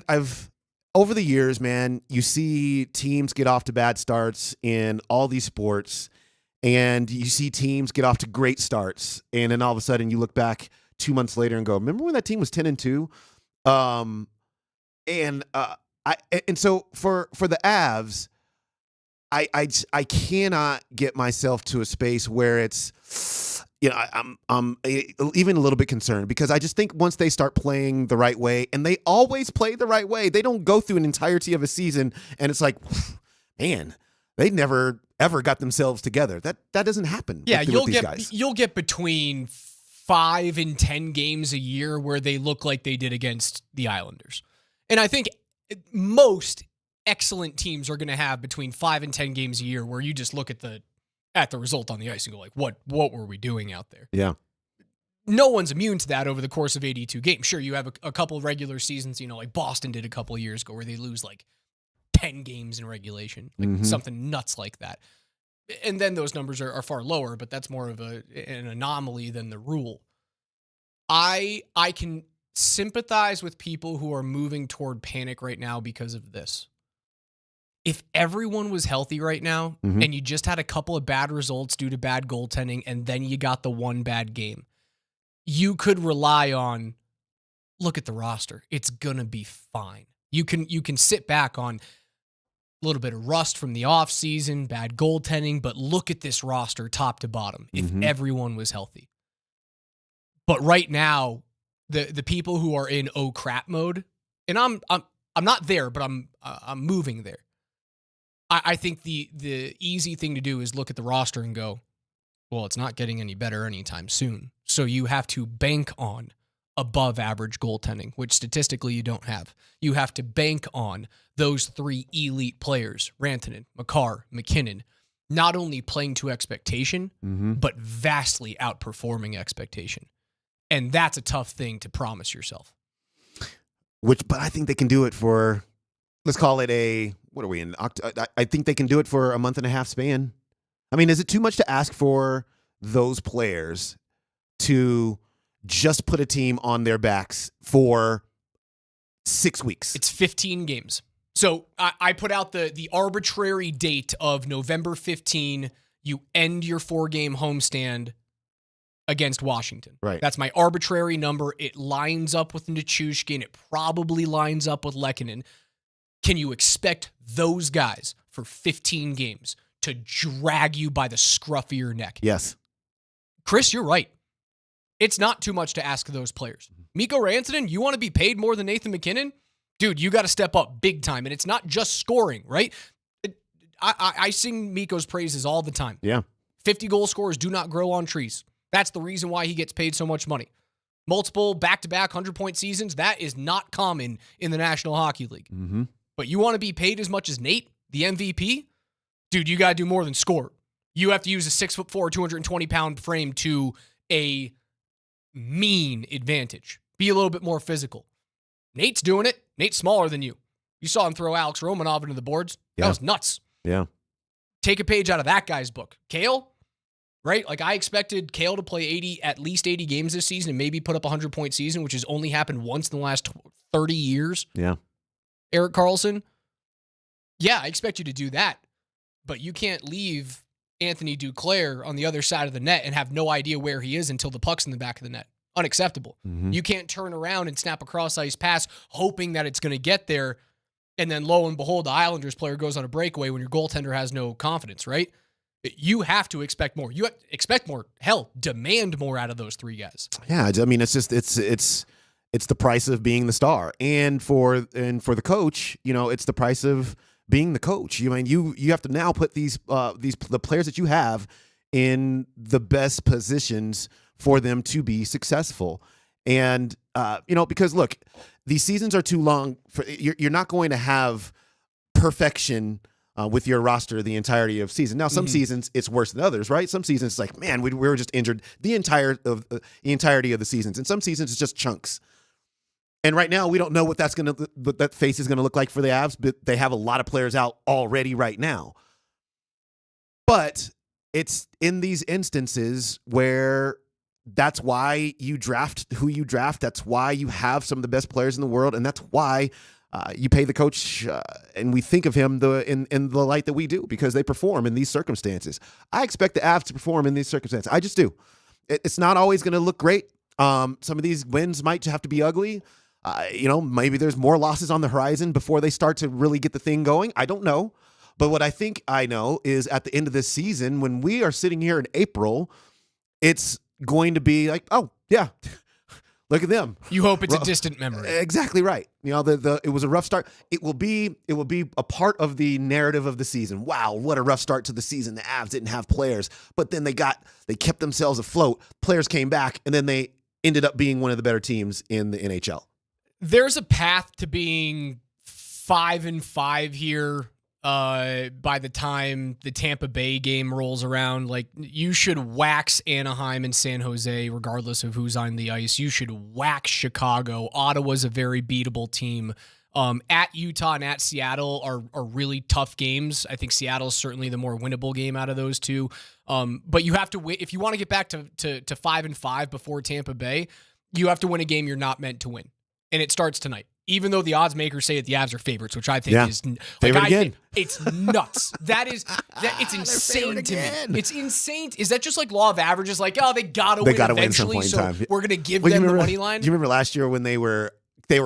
I've over the years, man, you see teams get off to bad starts in all these sports, and you see teams get off to great starts, and then all of a sudden you look back 2 months later and go, remember when that team was 10-2? And so for the Avs, I cannot get myself to a space where it's, I'm even a little bit concerned, because I just think once they start playing the right way, and they always play the right way, they don't go through an entirety of a season and it's like, man, they never ever got themselves together. That doesn't happen. Yeah, with these guys. You'll get between 5 and 10 games a year where they look like they did against the Islanders. And I think most excellent teams are going to have between 5 and 10 games a year where you just look at the result on the ice and go like, what were we doing out there? Yeah. No one's immune to that over the course of 82 games. Sure, you have a couple of regular seasons, like Boston did a couple of years ago where they lose like 10 games in regulation, like something nuts like that. And then those numbers are far lower, but that's more of an anomaly than the rule. I can sympathize with people who are moving toward panic right now because of this. If everyone was healthy right now and you just had a couple of bad results due to bad goaltending and then you got the one bad game, you could rely on, look at the roster. It's going to be fine. You can sit back on a little bit of rust from the offseason, bad goaltending, but look at this roster top to bottom if everyone was healthy. But right now, the people who are in oh crap mode, and I'm not there, but I'm moving there. I think the easy thing to do is look at the roster and go, well, it's not getting any better anytime soon. So you have to bank on above average goaltending, which statistically you don't have. You have to bank on those 3 elite players, Rantanen, Makar, McKinnon, not only playing to expectation, but vastly outperforming expectation. And that's a tough thing to promise yourself. But I think they can do it for, let's call it what are we in? I think they can do it for a month and a half span. I mean, is it too much to ask for those players to just put a team on their backs for 6 weeks? It's 15 games. So I put out the arbitrary date of November 15. You end your 4-game homestand against Washington. Right. That's my arbitrary number. It lines up with Nichushkin. It probably lines up with Lehkonen. Can you expect those guys for 15 games to drag you by the scruff of your neck? Yes. Chris, you're right. It's not too much to ask of those players. Mikko Rantanen, you want to be paid more than Nathan McKinnon? Dude, you got to step up big time. And it's not just scoring, right? I sing Mikko's praises all the time. Yeah. 50 goal scorers do not grow on trees. That's the reason why he gets paid so much money. Multiple back-to-back 100-point seasons, that is not common in the National Hockey League. But you want to be paid as much as Nate, the MVP? Dude, you got to do more than score. You have to use a 6'4", 220-pound frame to a mean advantage. Be a little bit more physical. Nate's doing it. Nate's smaller than you. You saw him throw Alex Romanov into the boards. That was nuts. Yeah. Take a page out of that guy's book. Kale, right? Like I expected Kale to play at least 80 games this season and maybe put up a 100-point season, which has only happened once in the last 30 years. Yeah. Erik Karlsson, yeah, I expect you to do that. But you can't leave Anthony Duclair on the other side of the net and have no idea where he is until the puck's in the back of the net. Unacceptable. You can't turn around and snap a cross-ice pass hoping that it's going to get there, and then lo and behold, the Islanders player goes on a breakaway when your goaltender has no confidence, right? You have to expect more. You expect more. Hell, demand more out of those 3 guys. Yeah, I mean, it's just it's the price of being the star, and for the coach, it's the price of being the coach. I mean, you have to now put the players that you have in the best positions for them to be successful. And because look, these seasons are too long. You're not going to have perfection with your roster the entirety of season. Now, some seasons it's worse than others, right? Some seasons it's like, man, we were just injured the entirety of the seasons, and some seasons it's just chunks. And right now, we don't know what that face is gonna look like for the Avs, but they have a lot of players out already right now. But it's in these instances where That's why you draft who you draft. That's why you have some of the best players in the world, and that's why you pay the coach, and we think of him in the light that we do, because they perform in these circumstances. I expect the Avs to perform in these circumstances. I just do. It's not always going to look great. Some of these wins might have to be ugly. Maybe there's more losses on the horizon before they start to really get the thing going. I don't know. But what I think I know is at the end of this season, when we are sitting here in April, it's going to be like, oh, yeah, look at them. You hope it's a distant memory. Exactly right. It was a rough start. It will be a part of the narrative of the season. Wow, what a rough start to the season. The Avs didn't have players, but then they kept themselves afloat. Players came back, and then they ended up being one of the better teams in the NHL. There's a path to being 5-5 here. By the time the Tampa Bay game rolls around, like, you should wax Anaheim and San Jose regardless of who's on the ice. You should wax Chicago. Ottawa's a very beatable team. At Utah and at Seattle are really tough games. I think Seattle's certainly the more winnable game out of those two. But you have to win if you want to get back to 5-5 before Tampa Bay. You have to win a game you're not meant to win, and it starts tonight. Even though the odds makers say that the Avs are favorites, which I think is favorite again. It's nuts. It's insane to me. It's insane. Is that just like law of averages? Like, oh, they gotta win eventually, win some point in time. We're gonna give them the money line. Do you remember last year when they were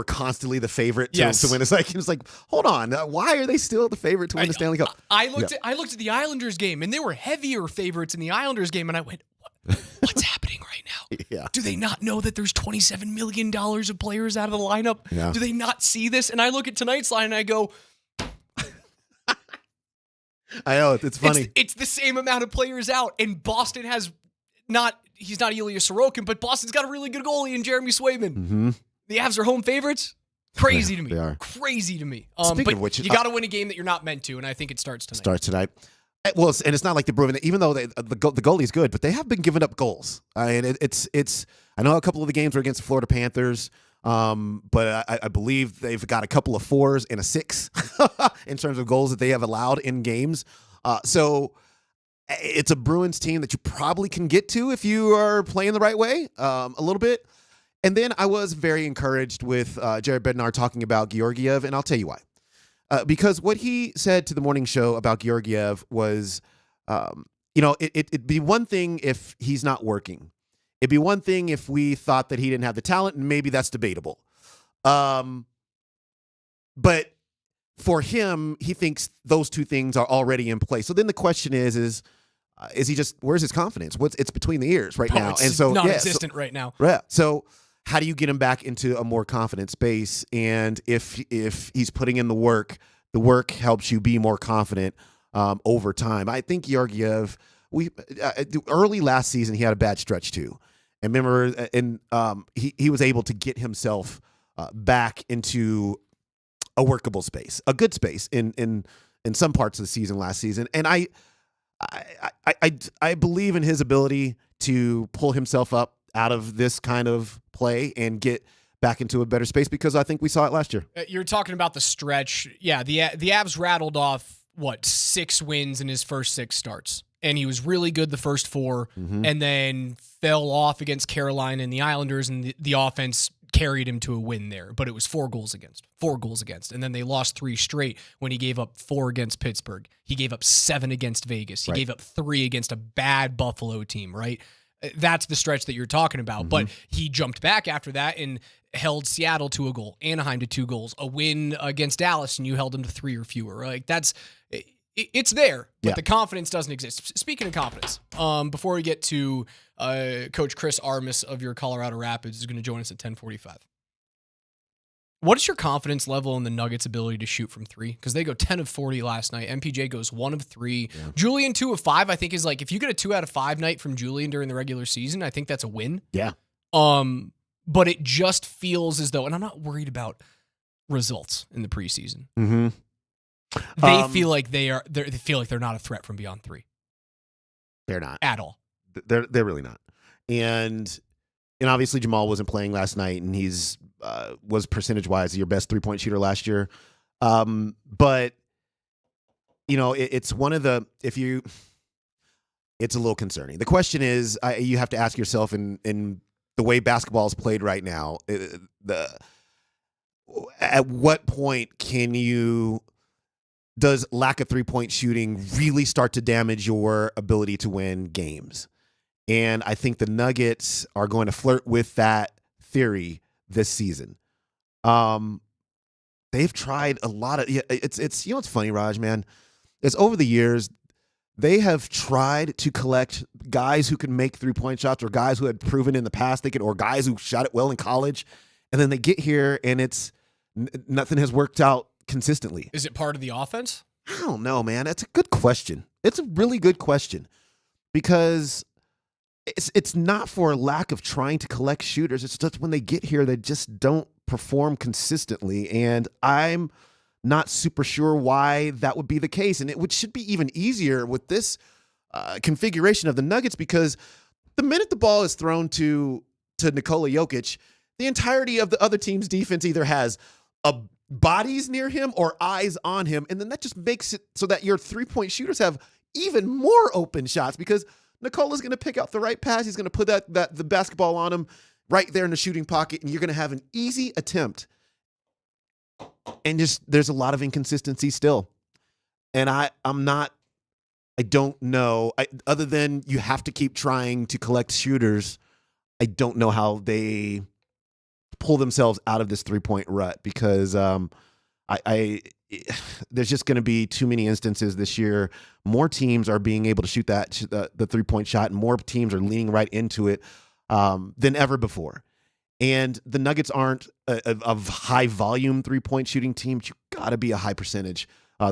constantly the favorite to win? It was like, hold on, why are they still the favorite to win the Stanley Cup? I looked at the Islanders game, and they were heavier favorites in the Islanders game, and I went, what's happening right now? Yeah. Do they not know that there's $27 million of players out of the lineup? Yeah. Do they not see this? And I look at tonight's line and I go, I know, it's funny. It's the same amount of players out, and Boston has he's not Ilya Sorokin, but Boston's got a really good goalie in Jeremy Swayman. Mm-hmm. The Avs are home favorites. Crazy to me. They are. Crazy to me. Speaking but of which, you got to win a game that you're not meant to, and I think it starts tonight. Well, and it's not like they're proving it, even though the goalie's good, but they have been giving up goals. I mean, it's. I know a couple of the games were against the Florida Panthers, but I believe they've got a couple of 4s and a 6 in terms of goals that they have allowed in games. So it's a Bruins team that you probably can get to if you are playing the right way, a little bit. And then I was very encouraged with Jared Bednar talking about Georgiev, and I'll tell you why. Because what he said to the morning show about Georgiev was, it'd be one thing if he's not working. It'd be one thing if we thought that he didn't have the talent, and maybe that's debatable. But for him, he thinks those two things are already in place. So then the question is he just, where's his confidence? It's between the ears right now. It's non-existent right now. Right. So how do you get him back into a more confident space? And if he's putting in the work helps you be more confident over time. I think Georgiev, early last season, he had a bad stretch too. And remember, he was able to get himself back into a workable space, a good space in some parts of the season last season. And I believe in his ability to pull himself up out of this kind of play and get back into a better space, because I think we saw it last year. You're talking about the stretch. Yeah, the Avs rattled off, 6 wins in his first 6 starts. And he was really good the first 4, and then fell off against Carolina and the Islanders, and the offense carried him to a win there. But it was 4 goals against. And then they lost 3 straight when he gave up 4 against Pittsburgh. He gave up 7 against Vegas. He gave up 3 against a bad Buffalo team, right? That's the stretch that you're talking about. But he jumped back after that and held Seattle to a goal, Anaheim to 2 goals, a win against Dallas, and you held him to 3 or fewer. Like, it's there, but the confidence doesn't exist. Speaking of confidence, before we get to Coach Chris Armas of your Colorado Rapids is going to join us at 10:45. What is your confidence level in the Nuggets' ability to shoot from 3? Because they go 10 of 40 last night. MPJ goes 1 of 3. Yeah. Julian 2 of 5, I think, is like, if you get a 2 out of 5 night from Julian during the regular season, I think that's a win. Yeah. But it just feels as though, and I'm not worried about results in the preseason. Mm-hmm. They feel like they feel like they're not a threat from beyond 3. They're not at all. They're really not. And obviously Jamal wasn't playing last night, and he's was percentage-wise your best 3-point shooter last year. But it's one of the, it's a little concerning. The question is, you have to ask yourself in the way basketball is played right now, at what point does lack of three-point shooting really start to damage your ability to win games? And I think the Nuggets are going to flirt with that theory this season. They've tried a lot of it's it's funny, Raj, man. It's over the years they have tried to collect guys who can make three-point shots or guys who had proven in the past they could, or guys who shot it well in college, and then they get here and it's nothing has worked out consistently. Is it part of the offense? I don't know, man. It's a good question. It's a really good question because it's not for a lack of trying to collect shooters. It's just when they get here, they just don't perform consistently. And I'm not super sure why that would be the case. And should be even easier with this configuration of the Nuggets, because the minute the ball is thrown to Nikola Jokic, the entirety of the other team's defense either has bodies near him or eyes on him. And then that just makes it so that your three-point shooters have even more open shots, because Nikola's going to pick out the right pass. He's going to put the basketball on him right there in the shooting pocket, and you're going to have an easy attempt. And there's a lot of inconsistency still. And I don't know. Other than you have to keep trying to collect shooters, I don't know how they pull themselves out of this three-point rut, because there's just going to be too many instances this year. More teams are being able to shoot the three-point shot, and more teams are leaning right into it than ever before. And the Nuggets aren't a high-volume three-point shooting team. You got to be a high-percentage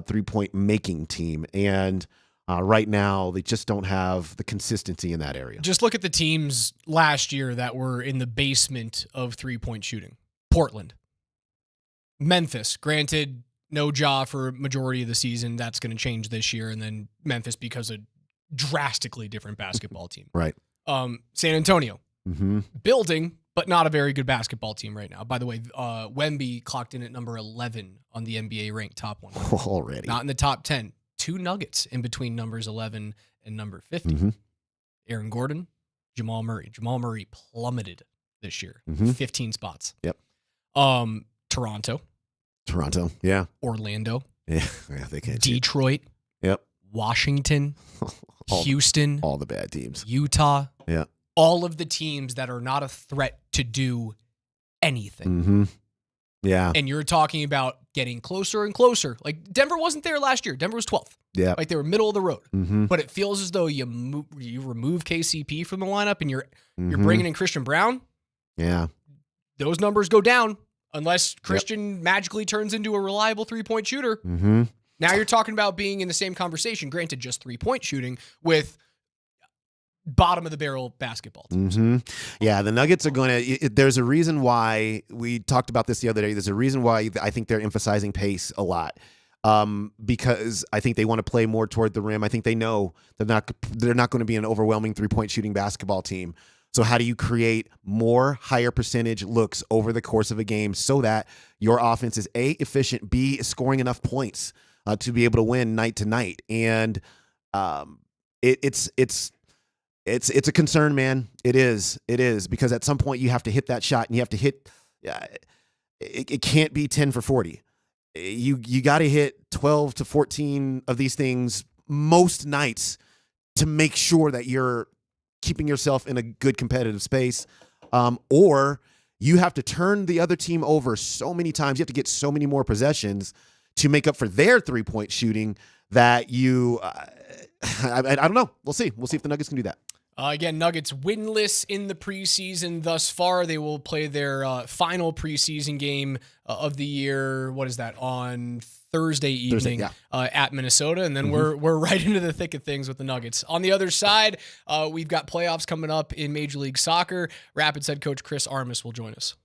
three-point making team. And right now, they just don't have the consistency in that area. Just look at the teams last year that were in the basement of three-point shooting. Portland. Memphis. Granted, no Ja for a majority of the season. That's going to change this year. And then Memphis, because a drastically different basketball team. Right. San Antonio. Mm-hmm. Building, but not a very good basketball team right now. By the way, Wemby clocked in at number 11 on the NBA ranked top 100. Already. Not in the top 10. 2 Nuggets in between numbers 11 and number 50. Mm-hmm. Aaron Gordon, Jamal Murray. Jamal Murray plummeted this year. Mm-hmm. 15 spots. Yep. Toronto. Yeah. Orlando. Yeah, they can't. Detroit. Yep. Washington. Houston. All the bad teams. Utah. Yeah. All of the teams that are not a threat to do anything. Mm-hmm. Yeah. And you're talking about getting closer and closer. Like, Denver wasn't there last year. Denver was 12th. Yeah. Like, they were middle of the road. Mm-hmm. But it feels as though you remove KCP from the lineup and you're bringing in Christian Brown. Yeah. Those numbers go down unless Christian magically turns into a reliable three-point shooter. Mm-hmm. Now you're talking about being in the same conversation, granted just three-point shooting, with bottom-of-the-barrel basketball teams. Mm-hmm. Yeah, the Nuggets are going to – there's a reason why – we talked about this the other day. There's a reason why I think they're emphasizing pace a lot, because I think they want to play more toward the rim. I think they know they're not going to be an overwhelming three-point shooting basketball team. So how do you create more higher percentage looks over the course of a game so that your offense is A, efficient, B, scoring enough points to be able to win night to night? And it's a concern, man. It is because at some point you have to hit that shot, and you have to hit. It can't be 10 for 40. You got to hit 12 to 14 of these things most nights to make sure that you're keeping yourself in a good competitive space, or you have to turn the other team over so many times. You have to get so many more possessions to make up for their three-point shooting that you. I don't know. We'll see. We'll see if the Nuggets can do that. Again, Nuggets winless in the preseason thus far. They will play their final preseason game of the year. What is that? On Thursday evening at Minnesota. And then we're right into the thick of things with the Nuggets. On the other side, we've got playoffs coming up in Major League Soccer. Rapids head coach Chris Armas will join us.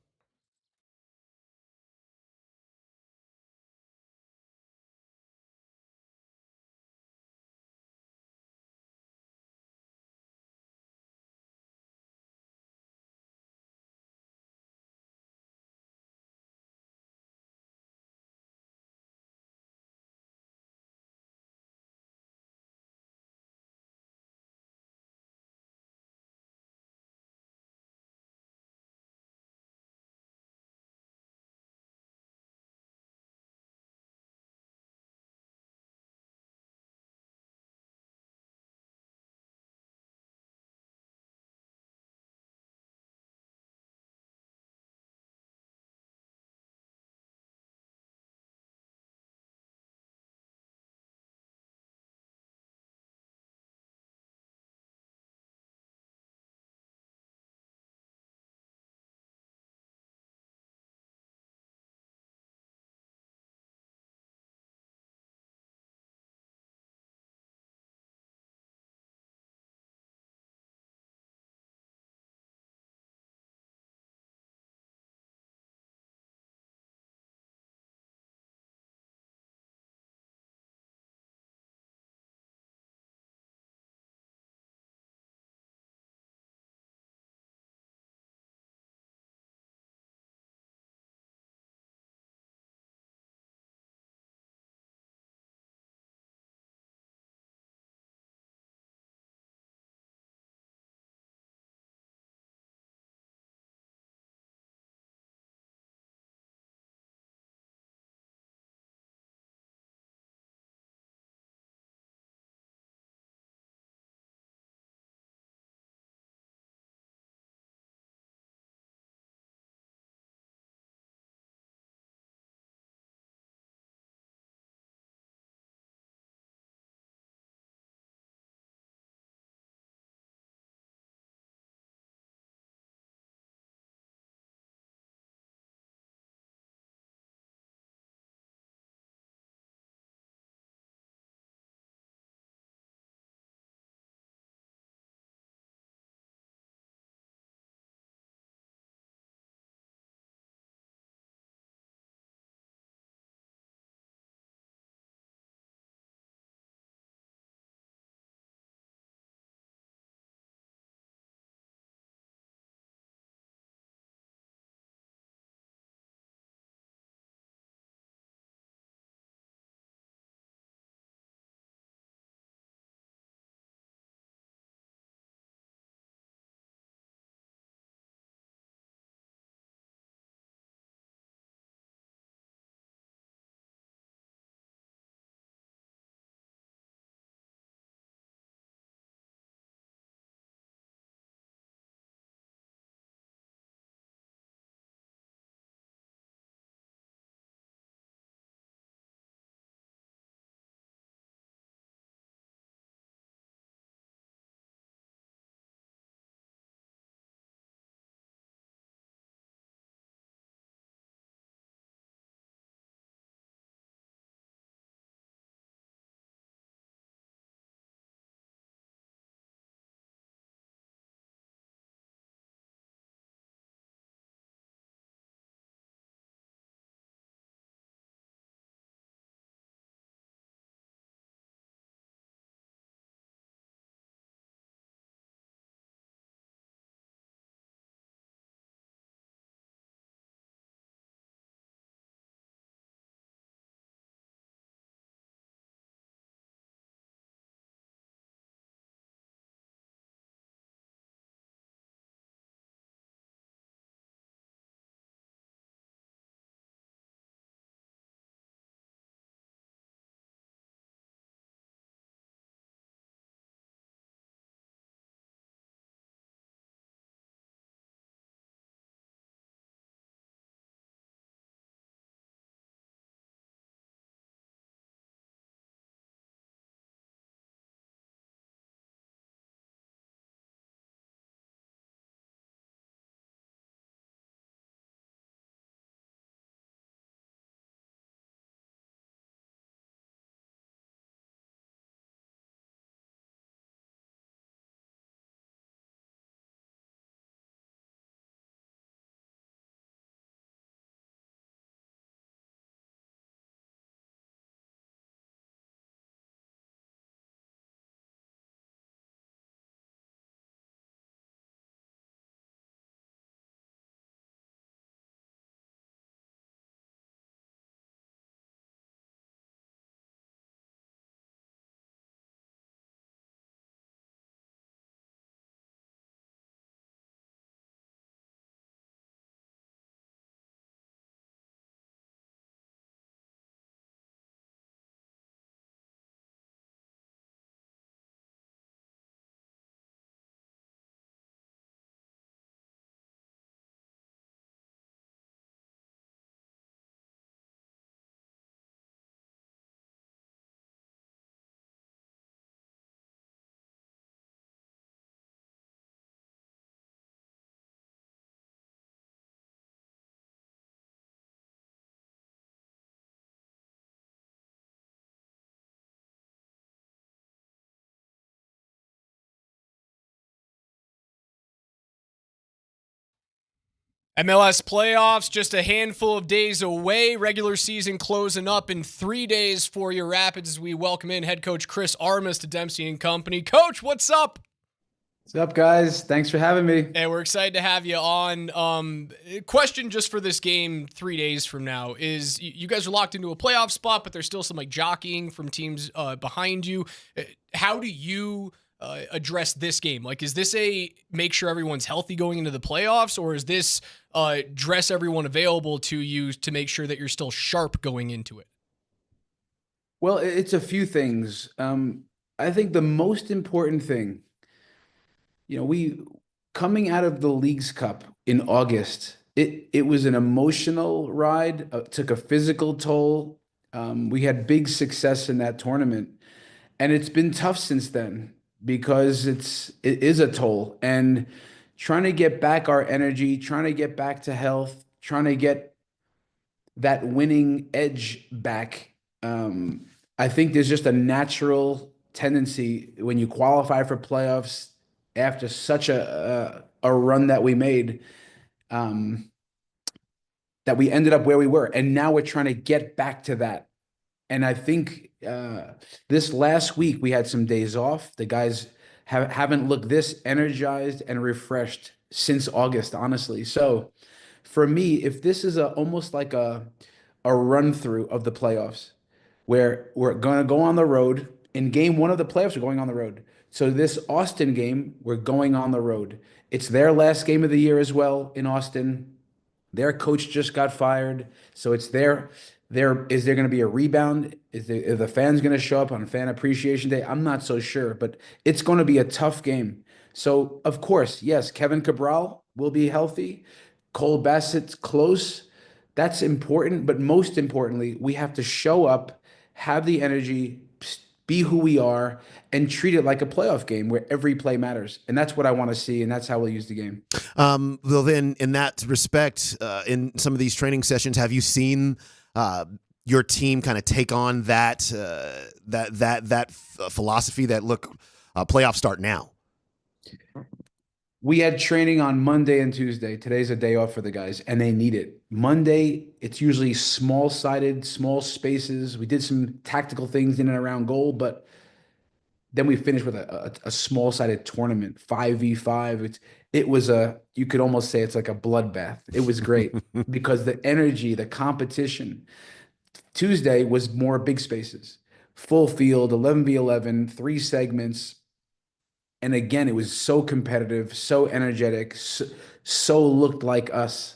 MLS playoffs just a handful of days away. Regular season closing up in 3 days for your Rapids as we welcome in head coach Chris Armas to Dempsey and Company. Coach, what's up? What's up, guys? Thanks for having me. Hey, we're excited to have you on. Question just for this game 3 days from now is you guys are locked into a playoff spot, but there's still some like jockeying from teams behind you. How do you address this game? Like, is this a make sure everyone's healthy going into the playoffs, or is this dress everyone available to you to make sure that you're still sharp going into it? Well, it's a few things. I think the most important thing, we coming out of the Leagues Cup in August, it was an emotional ride, took a physical toll. We had big success in that tournament, and it's been tough since then because it is a toll, and trying to get back our energy, trying to get back to health, trying to get that winning edge back. I think there's just a natural tendency when you qualify for playoffs after such a run that we made, that we ended up where we were, and now we're trying to get back to that. And I think this last week we had some days off. The guys haven't looked this energized and refreshed since August, honestly. So for me, if this is almost like a run through of the playoffs, where we're going to go on the road in game one of the playoffs, we're going on the road. So this Austin game, we're going on the road. It's their last game of the year as well in Austin. Their coach just got fired, so it's their. Is there going to be a rebound? Are the fans going to show up on Fan Appreciation Day? I'm not so sure, but it's going to be a tough game. So, of course, yes, Kevin Cabral will be healthy. Cole Bassett's close. That's important, but most importantly, we have to show up, have the energy, be who we are, and treat it like a playoff game where every play matters. And that's what I want to see, and that's how we'll use the game. Well, then, in that respect, in some of these training sessions, have you seen your team kind of take on that philosophy that playoffs start now? We had training on Monday and Tuesday. Today's a day off for the guys, and they need it. Monday, it's usually small-sided, small spaces. We did some tactical things in and around goal, but then we finished with a small-sided tournament, 5v5. It was you could almost say it's like a bloodbath. It was great because the energy, the competition. Tuesday was more big spaces, full field, 11v11, 3 segments. And again, it was so competitive, so energetic, so looked like us.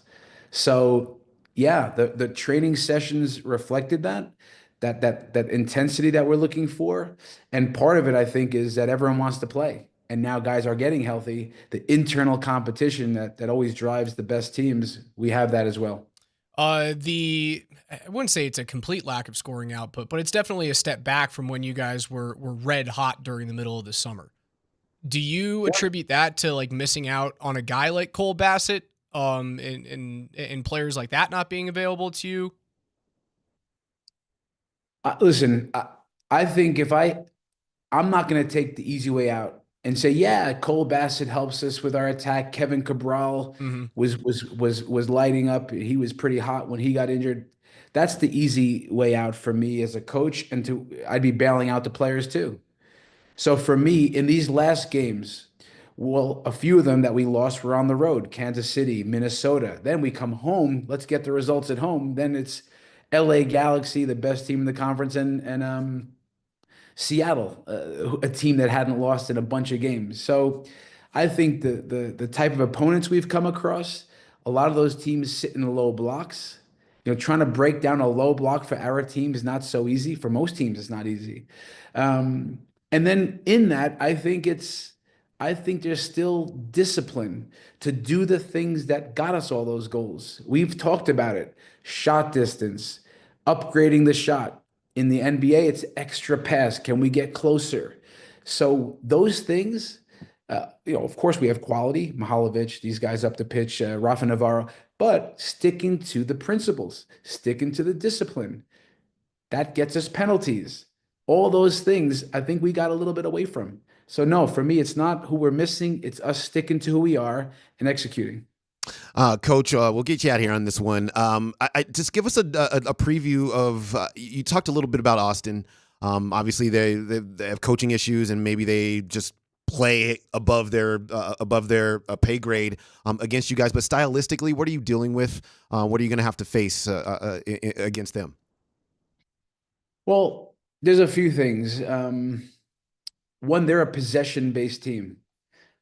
So yeah, the training sessions reflected that intensity that we're looking for. And part of it, I think, is that everyone wants to play. And now guys are getting healthy. The internal competition that always drives the best teams, we have that as well. I wouldn't say it's a complete lack of scoring output, but it's definitely a step back from when you guys were red hot during the middle of the summer. Do you attribute that to like missing out on a guy like Cole Bassett, and players like that not being available to you? Listen, I think I'm not going to take the easy way out and say, yeah, Cole Bassett helps us with our attack. Kevin Cabral was lighting up. He was pretty hot when he got injured. That's the easy way out for me as a coach, and I'd be bailing out the players too. So for me, in these last games, well, a few of them that we lost were on the road, Kansas City, Minnesota. Then we come home, let's get the results at home. Then it's LA Galaxy, the best team in the conference, and Seattle, a team that hadn't lost in a bunch of games. So I think the type of opponents we've come across, a lot of those teams sit in the low blocks. Trying to break down a low block for our team is not so easy. For most teams, it's not easy. And then in that, I think there's still discipline to do the things that got us all those goals. We've talked about it. Shot distance, upgrading the shot. In the NBA, it's extra pass. Can we get closer? So those things, of course we have quality, Mihalovic, these guys up the pitch, Rafa Navarro, but sticking to the principles, sticking to the discipline. That gets us penalties. All those things, I think we got a little bit away from. So no, for me, it's not who we're missing. It's us sticking to who we are and executing. Coach, we'll get you out here on this one. I just give us a preview of. You talked a little bit about Austin. Obviously, they have coaching issues, and maybe they just play above their pay grade against you guys. But stylistically, what are you dealing with? What are you going to have to face against them? Well, there's a few things. One, they're a possession-based team.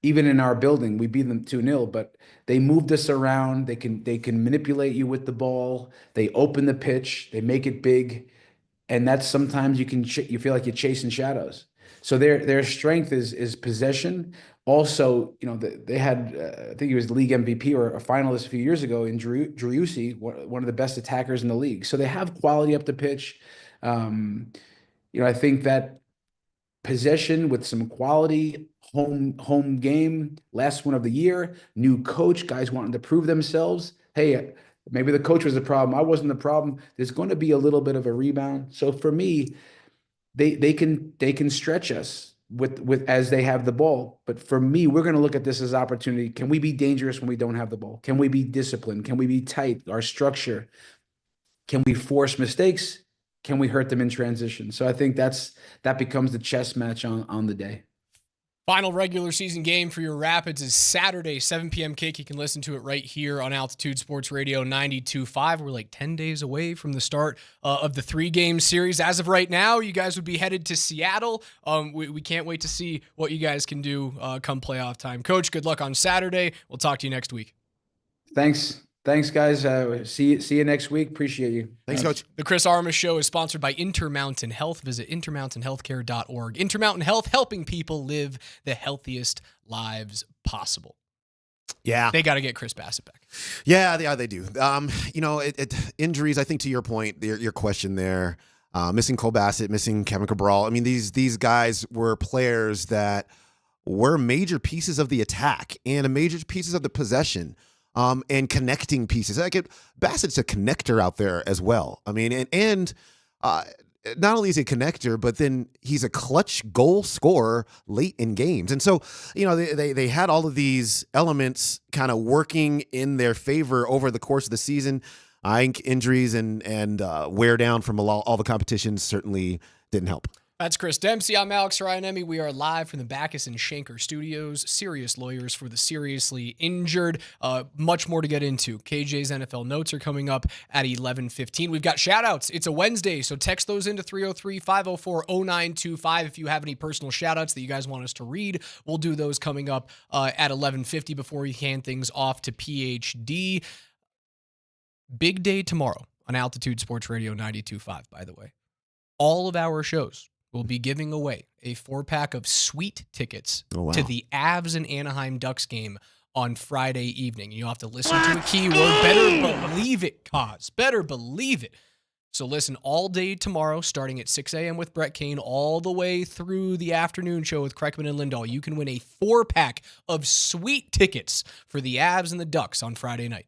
Even in our building, we beat them 2-0, but they moved us around. They can manipulate you with the ball. They open the pitch. They make it big, and that's sometimes you feel like you're chasing shadows. So their strength is possession. Also, they had I think he was league MVP or a finalist a few years ago in Driussi, one of the best attackers in the league. So they have quality up the pitch. I think that possession with some quality, home game, last one of the year, new coach, guys wanting to prove themselves. Hey, maybe the coach was the problem. I wasn't the problem. There's going to be a little bit of a rebound. So for me, they can stretch us with as they have the ball. But for me, we're going to look at this as opportunity. Can we be dangerous when we don't have the ball? Can we be disciplined? Can we be tight? Our structure. Can we force mistakes? Can we hurt them in transition? So I think that becomes the chess match on the day. Final regular season game for your Rapids is Saturday, 7 p.m. kick. You can listen to it right here on Altitude Sports Radio 92.5. We're like 10 days away from the start of the 3-game series. As of right now, you guys would be headed to Seattle. We can't wait to see what you guys can do come playoff time. Coach, good luck on Saturday. We'll talk to you next week. Thanks, guys. See you next week. Appreciate you. Thanks, Coach. The Chris Armas Show is sponsored by Intermountain Health. Visit intermountainhealthcare.org. Intermountain Health, helping people live the healthiest lives possible. Yeah. They got to get Chris Bassett back. Yeah, they do. Injuries, I think to your point, your question there, missing Cole Bassett, missing Kevin Cabral. I mean, these guys were players that were major pieces of the attack and major pieces of the possession. And connecting pieces. Bassett's a connector out there as well. I mean, and not only is he a connector, but then he's a clutch goal scorer late in games. And so, they had all of these elements kind of working in their favor over the course of the season. I think injuries and wear down from all the competitions certainly didn't help. That's Chris Dempsey. I'm Alex Ryanemi. We are live from the Backus and Schenker Studios. Serious lawyers for the seriously injured. Much more to get into. KJ's NFL notes are coming up at 11:15. We've got shout-outs. It's a Wednesday, so text those into 303-504-0925 if you have any personal shout-outs that you guys want us to read. We'll do those coming up at 11:50 before we hand things off to PhD. Big day tomorrow on Altitude Sports Radio 92.5, by the way. All of our shows will be giving away a 4-pack of sweet tickets to the Avs and Anaheim Ducks game on Friday evening. You'll have to listen to a keyword. Better believe it, Cause. Better believe it. So listen all day tomorrow, starting at 6 a.m. with Brett Kane, all the way through the afternoon show with Kreckman and Lindahl. You can win a 4-pack of sweet tickets for the Avs and the Ducks on Friday night.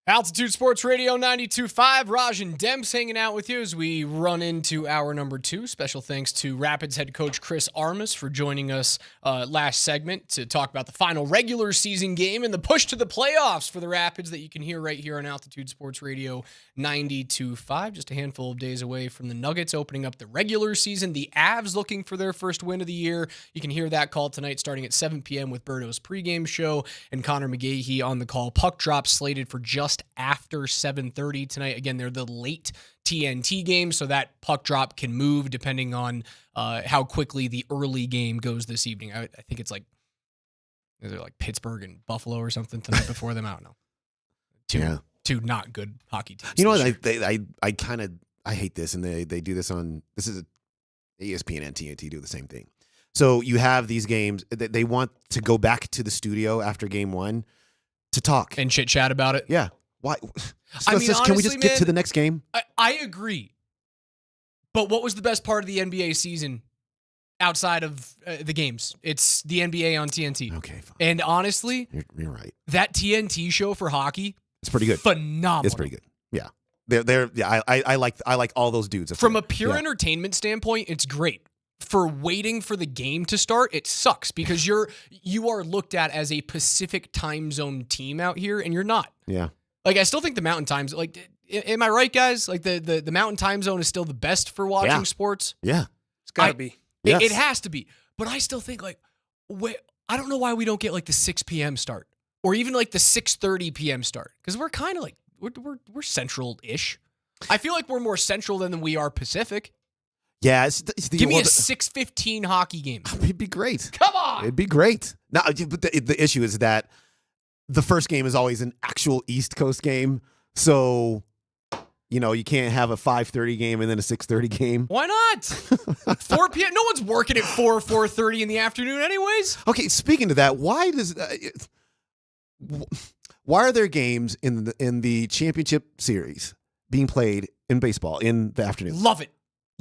Altitude Sports Radio 92.5. Raj and Demps hanging out with you as we run into hour number 2. Special thanks to Rapids head coach Chris Armas for joining us last segment to talk about the final regular season game and the push to the playoffs for the Rapids that you can hear right here on Altitude Sports Radio 92.5. Just a handful of days away from the Nuggets opening up the regular season. The Avs looking for their first win of the year. You can hear that call tonight starting at 7 p.m. with Berto's pregame show and Connor McGahey on the call. Puck drop slated for just after 7:30 tonight. Again, they're the late TNT game, so that puck drop can move depending on how quickly the early game goes this evening. I think it's like, is it like Pittsburgh and Buffalo or something tonight before them? I don't know. Two not good hockey teams. You know what? I hate this, and they do this on, this is ESPN and TNT do the same thing. So you have these games that they want to go back to the studio after game one to talk and chit chat about it. Yeah. Why? I mean, honestly, can we just get to the next game? I agree. But what was the best part of the NBA season outside of the games? It's the NBA on TNT. Okay, fine. And honestly, you're right. That TNT show for hockey, it's pretty good. Phenomenal. It's pretty good. Yeah. I like all those dudes. From a pure entertainment standpoint, it's great. For waiting for the game to start, it sucks because you are looked at as a Pacific time zone team out here, and you're not. Yeah. Like, I still think the Mountain Times, like, am I right, guys? Like, the Mountain Time Zone is still the best for watching sports? Yeah. It's got to be. It has to be. But I still think, like, I don't know why we don't get, like, the 6 p.m. start or even, like, the 6:30 p.m. start because we're kind of, like, we're central-ish. I feel like we're more central than we are Pacific. Yeah. Give me a 6:15 hockey game. It'd be great. Come on. It'd be great. Now, but the issue is that the first game is always an actual East Coast game. So, you can't have a 5:30 game and then a 6:30 game. Why not? 4 p.m. No one's working at 4:30 in the afternoon anyways. Okay, speaking to that, why are there games in the championship series being played in baseball in the afternoon? Love it.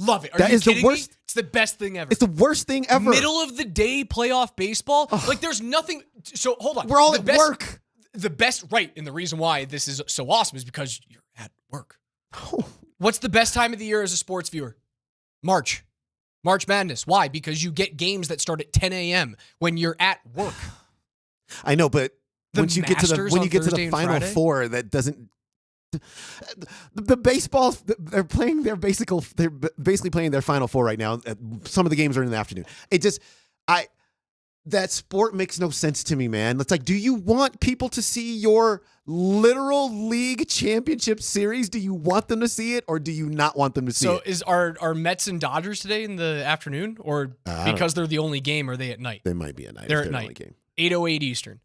Love it. Are you kidding me? It's the best thing ever. It's the worst thing ever. Middle of the day playoff baseball. Like, there's nothing. So hold on. We're all at work. The best, right? And the reason why this is so awesome is because you're at work. What's the best time of the year as a sports viewer? March Madness. Why? Because you get games that start at 10 a.m. when you're at work. I know, but once you get to the Final Four, that doesn't. The baseballs they're basically playing their Final Four right now. Some of the games are in the afternoon. That sport makes no sense to me, man. It's like, do you want people to see your literal league championship series? Do you want them to see it, or do you not want them to see it? So are Mets and Dodgers today in the afternoon, or because they're the only game, are they at night? They might be at night. They're at night. Only game. 8:08 Eastern.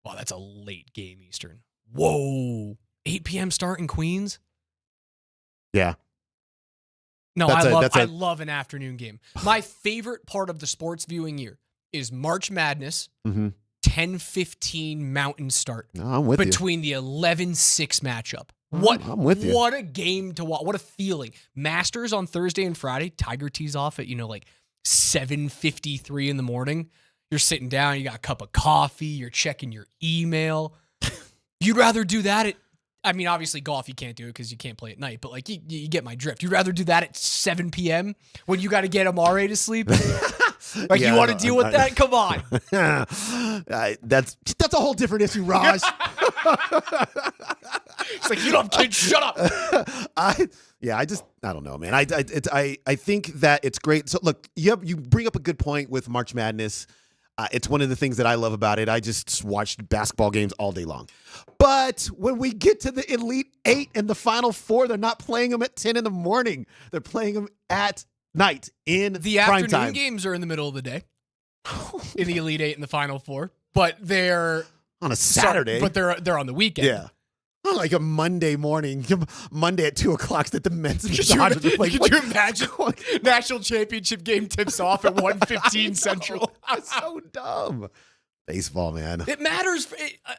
Wow, that's a late game Eastern. Whoa. 8 p.m. start in Queens? Yeah. No, I love an afternoon game. My favorite part of the sports viewing year is March Madness, 10:15 Mountain start. No, I'm with you. Between the 11-6 matchup. I'm with you. What a game to watch. What a feeling. Masters on Thursday and Friday. Tiger tees off at, 7:53 in the morning. You're sitting down, you got a cup of coffee, you're checking your email. You'd rather do that obviously golf you can't do it because you can't play at night, but you get my drift. You'd rather do that at 7 p.m. when you got to get Amare to sleep? You want to deal with that? Come on. That's a whole different issue, Raj. It's like, you don't have kids, shut up. I don't know, man. I think that it's great. So look, you bring up a good point with March Madness. It's one of the things that I love about it. I just watched basketball games all day long. But when we get to the Elite Eight and the Final Four, they're not playing them at 10 in the morning. They're playing them at night in the prime afternoon time. Games are in the middle of the day in the Elite Eight and the Final Four, but they're on a Saturday. But they're on the weekend. Yeah. Like a Monday morning, Monday at 2:00 that the Men's and Dodgers are playing. Could you imagine? National championship game tips off at 1:15 Central. That's so dumb. Baseball, man. It matters.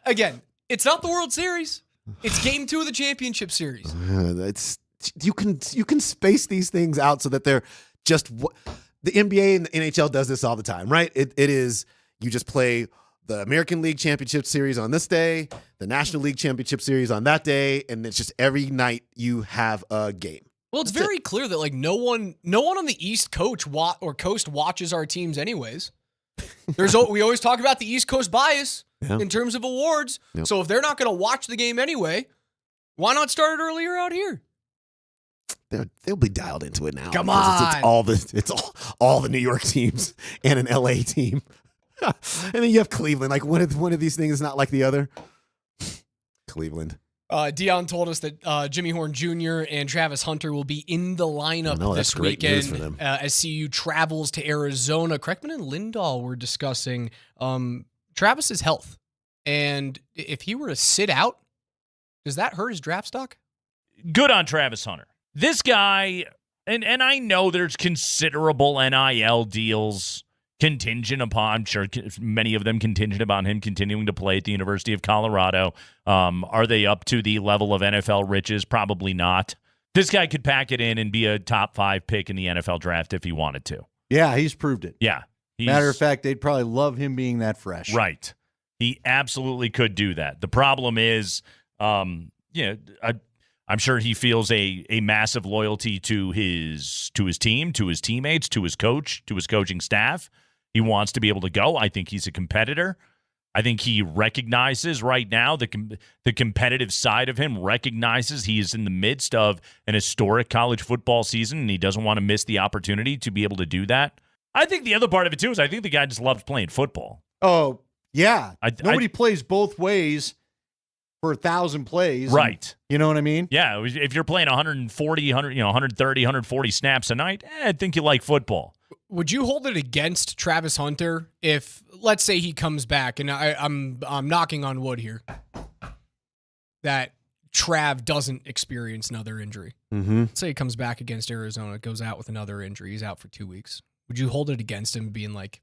Again, it's not the World Series. It's Game 2 of the championship series. You can space these things out so that they're just the NBA and the NHL does this all the time, right? It is you just play the American League Championship Series on this day, the National League Championship Series on that day, and it's just every night you have a game. Well, it's very clear that like no one on the East Coast watches our teams anyways. We always talk about the East Coast bias in terms of awards. Yep. So if they're not going to watch the game anyway, why not start it earlier out here? They'll be dialed into it now. Come because it's all the New York teams and an LA team. And then you have Cleveland. Like one of these things is not like the other. Cleveland. Dion told us that Jimmy Horn Jr. and Travis Hunter will be in the lineup this weekend as CU travels to Arizona. Kreckman and Lindahl were discussing Travis's health. And if he were to sit out, does that hurt his draft stock? Good on Travis Hunter. This guy, and I know there's considerable NIL deals contingent upon, I'm sure many of them contingent upon him continuing to play at the University of Colorado. Are they up to the level of NFL riches? Probably not. This guy could pack it in and be a top 5 pick in the NFL draft if he wanted to. Yeah, he's proved it. Yeah. Matter of fact, they'd probably love him being that fresh. Right. He absolutely could do that. The problem is, I'm sure he feels a massive loyalty to his team, to his teammates, to his coach, to his coaching staff. He wants to be able to go. I think he's a competitor. I think he recognizes right now the competitive side of him, recognizes he is in the midst of an historic college football season, and he doesn't want to miss the opportunity to be able to do that. I think the other part of it, too, is I think the guy just loves playing football. Oh, yeah. Nobody plays both ways for 1,000 plays. Right. You know what I mean? Yeah. If you're playing 130, 140 snaps a night, I think you like football. Would you hold it against Travis Hunter if, let's say, he comes back, and I'm knocking on wood here, that Trav doesn't experience another injury? Mm-hmm. Let's say he comes back against Arizona, goes out with another injury, he's out for 2 weeks. Would you hold it against him being like,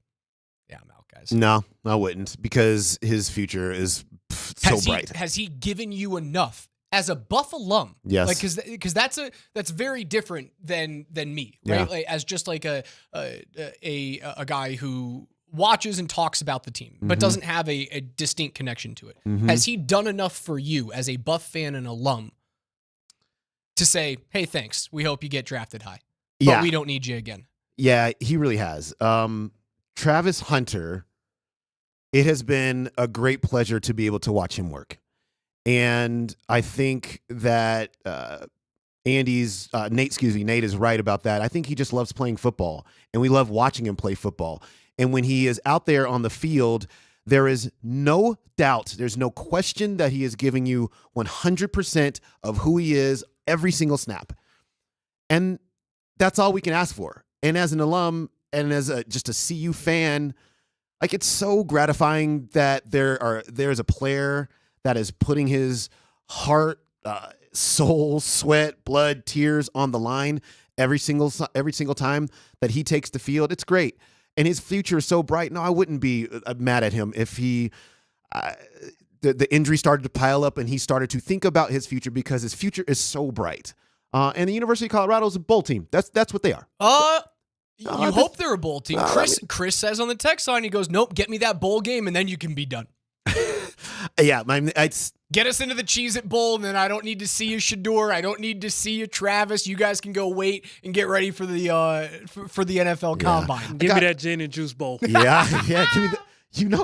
yeah, I'm out, guys? No, I wouldn't, because his future is so bright. Has he given you enough as a Buff alum? Yes. Like, because that's very different than me, right? Yeah. Like, as just like a guy who watches and talks about the team, but doesn't have a distinct connection to it. Has he done enough for you as a Buff fan and alum to say, hey, thanks, we hope you get drafted high, but we don't need you again? Yeah, he really has. Travis Hunter, it has been a great pleasure to be able to watch him work. And I think that Nate is right about that. I think he just loves playing football, and we love watching him play football. And when he is out there on the field, there is no doubt, there's no question that he is giving you 100% of who he is every single snap. And that's all we can ask for. And as an alum and as just a CU fan, like, it's so gratifying that there's a player that is putting his heart, soul, sweat, blood, tears on the line every single time that he takes the field. It's great. And his future is so bright. No, I wouldn't be mad at him if the injury started to pile up and he started to think about his future, because his future is so bright. And the University of Colorado is a bowl team. That's what they are. You hope they're a bowl team. Chris says on the text line, he goes, nope, get me that bowl game, and then you can be done. Yeah, get us into the Cheez-It Bowl, and then I don't need to see you, Shador. I don't need to see you, Travis. You guys can go wait and get ready for the NFL Combine. Give me that gin and juice bowl. Yeah. Give me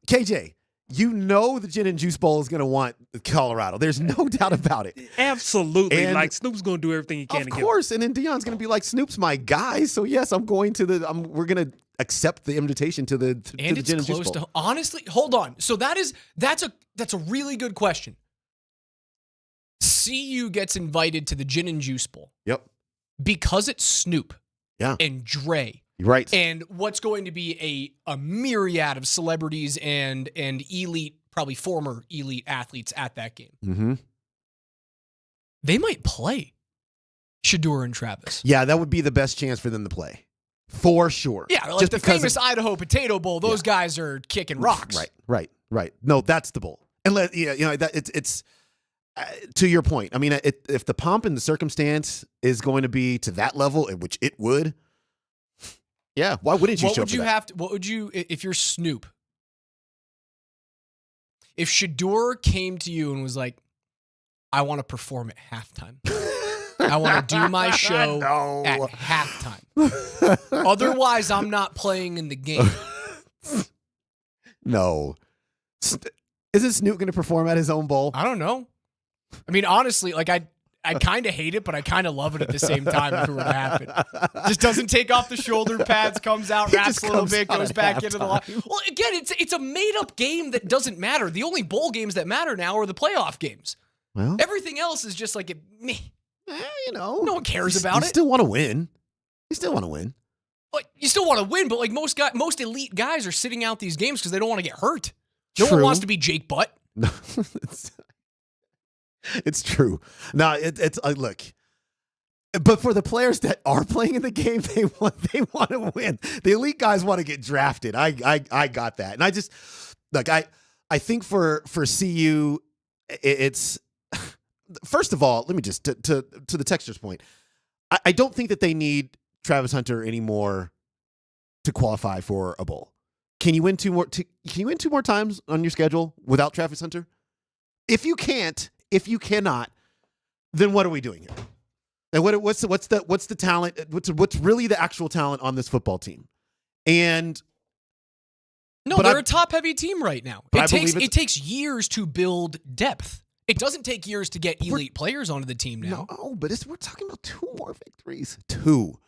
KJ, the gin and juice bowl is going to want Colorado. There's no doubt about it. Absolutely. And like, Snoop's going to do everything he can to get him. Of course. And then Dion's going to be like, Snoop's my guy. So yes, I'm going to we're going to accept the invitation to the gin and juice bowl. Honestly, hold on. So that's a really good question. CU gets invited to the gin and juice bowl. Yep. Because it's Snoop. Yeah. And Dre. Right. And what's going to be a myriad of celebrities and elite, probably former elite athletes at that game. Mm-hmm. They might play Shador and Travis. Yeah, that would be the best chance for them to play. For sure. Yeah, like just the famous Idaho Potato Bowl. Those guys are kicking rocks. Right. No, that's the bowl. And it's to your point. I mean, if the pomp and the circumstance is going to be to that level, which it would, yeah, why wouldn't you show up for that? What would you, if you're Snoop, if Shedeur came to you and was like, I want to perform at halftime. I want to do my show at halftime. Otherwise, I'm not playing in the game. No. Isn't Snoop going to perform at his own bowl? I don't know. I mean, honestly, like I kind of hate it, but I kind of love it at the same time if it were to happen. Just doesn't take off the shoulder pads, comes out, raps a little bit, goes back into the line. Well, again, it's a made-up game that doesn't matter. The only bowl games that matter now are the playoff games. Well, everything else is just like, no one cares about it. You still want to win. You still want to win. Like, you still want to win, but like most elite guys are sitting out these games because they don't want to get hurt. No one wants to be Jake Butt. No, it's true. No, it's look. But for the players that are playing in the game, they want to win. The elite guys want to get drafted. I got that, and I just look. I think for CU, it's first of all. Let me just to the textures point. I don't think that they need Travis Hunter anymore to qualify for a bowl. Can you win two more? Can you win two more times on your schedule without Travis Hunter? If you cannot, then what are we doing here? And what's the talent? What's really the actual talent on this football team? And they're a top heavy team right now. It takes years to build depth. It doesn't take years to get elite players onto the team now. No, but we're talking about two more victories. Two.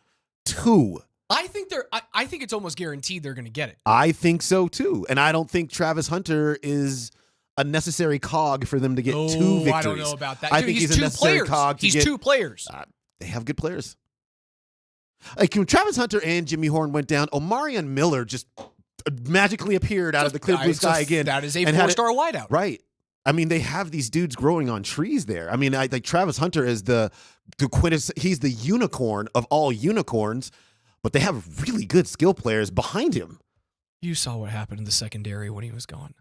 I think it's almost guaranteed they're going to get it. I think so too, and I don't think Travis Hunter is a necessary cog for them to get two victories. I don't know about that. I think he's a necessary cog. He's two players. They have good players. Like when Travis Hunter and Jimmy Horn went down, Omarion Miller just magically appered out of the clear blue sky again. That is a 4-star wideout, right? I mean, they have these dudes growing on trees there. I mean, I think Travis Hunter is the he's the unicorn of all unicorns, but they have really good skill players behind him. You saw what happened in the secondary when he was gone.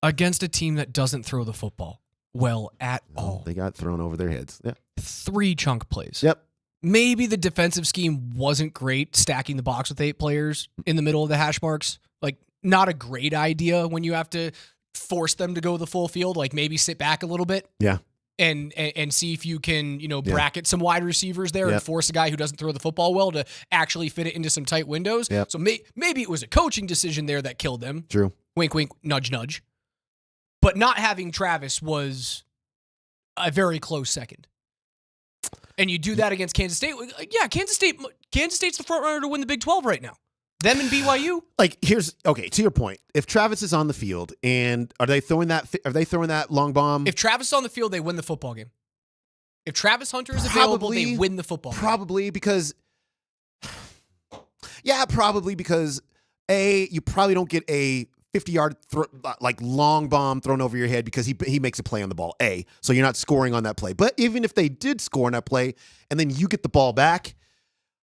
Against a team that doesn't throw the football well at all. They got thrown over their heads. Yeah. 3 chunk plays. Yep. Maybe the defensive scheme wasn't great, stacking the box with 8 players in the middle of the hash marks. Like, not a great idea when you have to force them to go the full field. Like, maybe sit back a little bit. Yeah. And see if you can, bracket some wide receivers there and force a guy who doesn't throw the football well to actually fit it into some tight windows. Yep. So maybe it was a coaching decision there that killed them. True. Wink, wink, nudge, nudge. But not having Travis was a very close second. And you do that against Kansas State. Yeah, Kansas State's the front runner to win the Big 12 right now. Them and BYU. Like, to your point. If Travis is on the field and are they throwing that long bomb? If Travis is on the field, they win the football game. If Travis Hunter is available, they win the football game. Probably because you probably don't get a 50-yard long bomb thrown over your head because he makes a play on the ball. So you're not scoring on that play. But even if they did score on that play and then you get the ball back,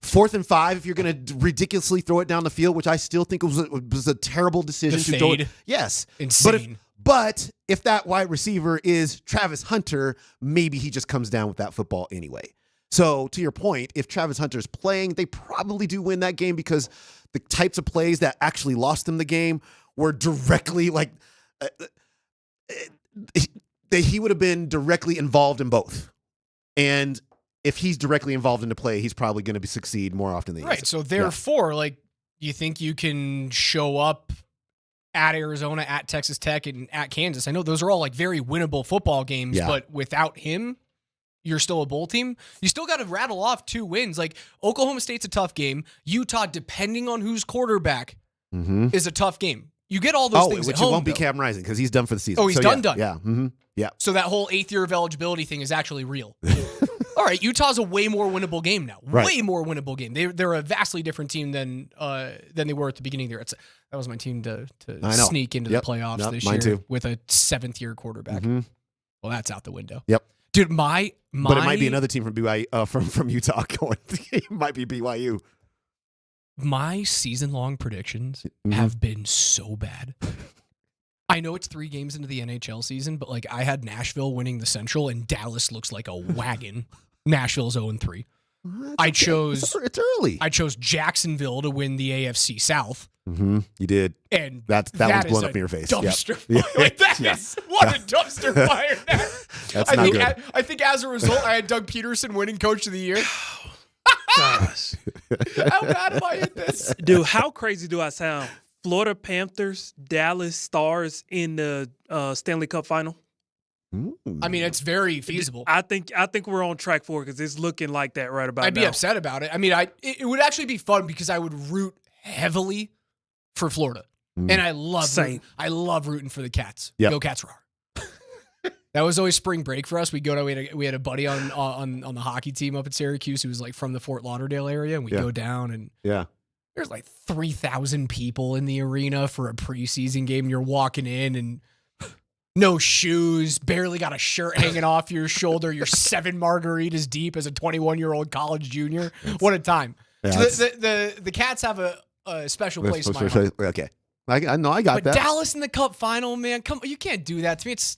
4th and 5, if you're going to ridiculously throw it down the field, which I still think was a terrible decision to throw it. Yes. Insane. But if that wide receiver is Travis Hunter, maybe he just comes down with that football anyway. So to your point, if Travis Hunter's playing, they probably do win that game because the types of plays that actually lost them the game were directly he would have been directly involved in both. And if he's directly involved in the play, he's probably going to succeed more often than right. So therefore, you think you can show up at Arizona, at Texas Tech, and at Kansas. I know those are all very winnable football games, but without him, you're still a bowl team. You still got to rattle off 2 wins. Like Oklahoma State's a tough game. Utah, depending on who's quarterback, is a tough game. You get all those things which at home, it won't be Cam Rising because he's done for the season. Oh, he's done. Yeah. Mm-hmm. Yeah. So that whole 8th year of eligibility thing is actually real. All right, Utah's a way more winnable game now. Right. Way more winnable game. They're a vastly different team than they were at the beginning there. That was my team to sneak into the playoffs this year too. with a 7th year quarterback. Mm-hmm. Well, that's out the window. Yep. Dude, but it might be another team from BYU from Utah going. It might be BYU. My season-long predictions have been so bad. I know it's 3 games into the NHL season, but I had Nashville winning the Central, and Dallas looks like a wagon. Nashville's 0-3. I chose it's early. I chose Jacksonville to win the AFC South. Mm-hmm. You did. And that that one's blown is up in your face. Dumpster Yep. fire. Like, that is what a dumpster fire. That's I not think good. I think as a result, I had Doug Peterson winning Coach of the Year. Gosh. How bad am I at this? Dude, how crazy do I sound? Florida Panthers, Dallas Stars in the Stanley Cup final. I mean, it's very feasible. I think we're on track for it because it's looking like that right about I'd now. be upset about it. I mean, it would actually be fun because I would root heavily for Florida, and I love rooting for the Cats. Yep. Go Cats roar! That was always spring break for us. We had a buddy on the hockey team up at Syracuse who was like from the Fort Lauderdale area, and we go down and there's like 3,000 people in the arena for a preseason game. And you're walking in and no shoes, barely got a shirt hanging off your shoulder. You're 7 margaritas deep as a 21-year-old college junior. What a time! Yeah, So the Cats have a special place in my heart. Okay, I know I got But that. Dallas in the Cup final, man, you can't do that to me. It's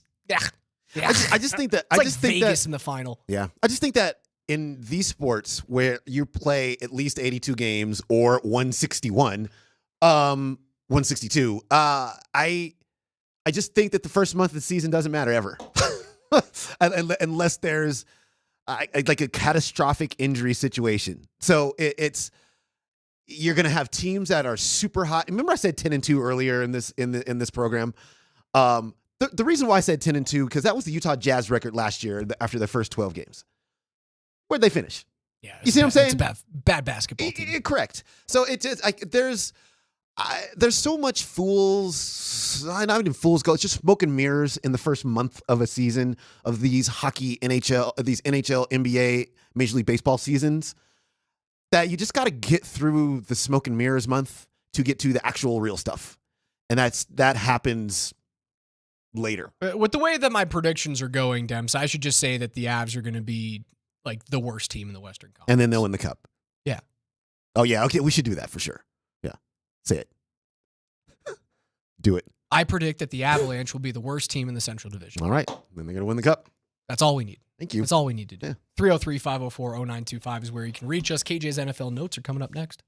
I just think that it's like Vegas in the final. Yeah, I just think that in these sports where you play at least 82 games or 161, 162, I just think that the first month of the season doesn't matter ever, unless there's like a catastrophic injury situation. So it's you're gonna have teams that are super hot. Remember, I said 10-2 earlier in this program. The reason why I said 10-2 because that was the Utah Jazz record last year after the first 12 games. Where'd they finish? Yeah, you see what I'm saying? It's bad basketball team. Correct. So it's like there's so much not even fool's gold. It's just smoke and mirrors in the first month of a season of these NHL, NBA, Major League Baseball seasons. That you just got to get through the smoke and mirrors month to get to the actual real stuff, and that happens later. With the way that my predictions are going, Dems, I should just say that the Avs are going to be like the worst team in the Western Conference. And then they'll win the cup. Yeah. Oh, yeah. Okay. We should do that for sure. Yeah. Say it. Do it. I predict that the Avalanche will be the worst team in the Central Division. All right. Then they're going to win the cup. That's all we need. Thank you. That's all we need to do. Yeah. 303-504-0925 is where you can reach us. KJ's NFL notes are coming up next.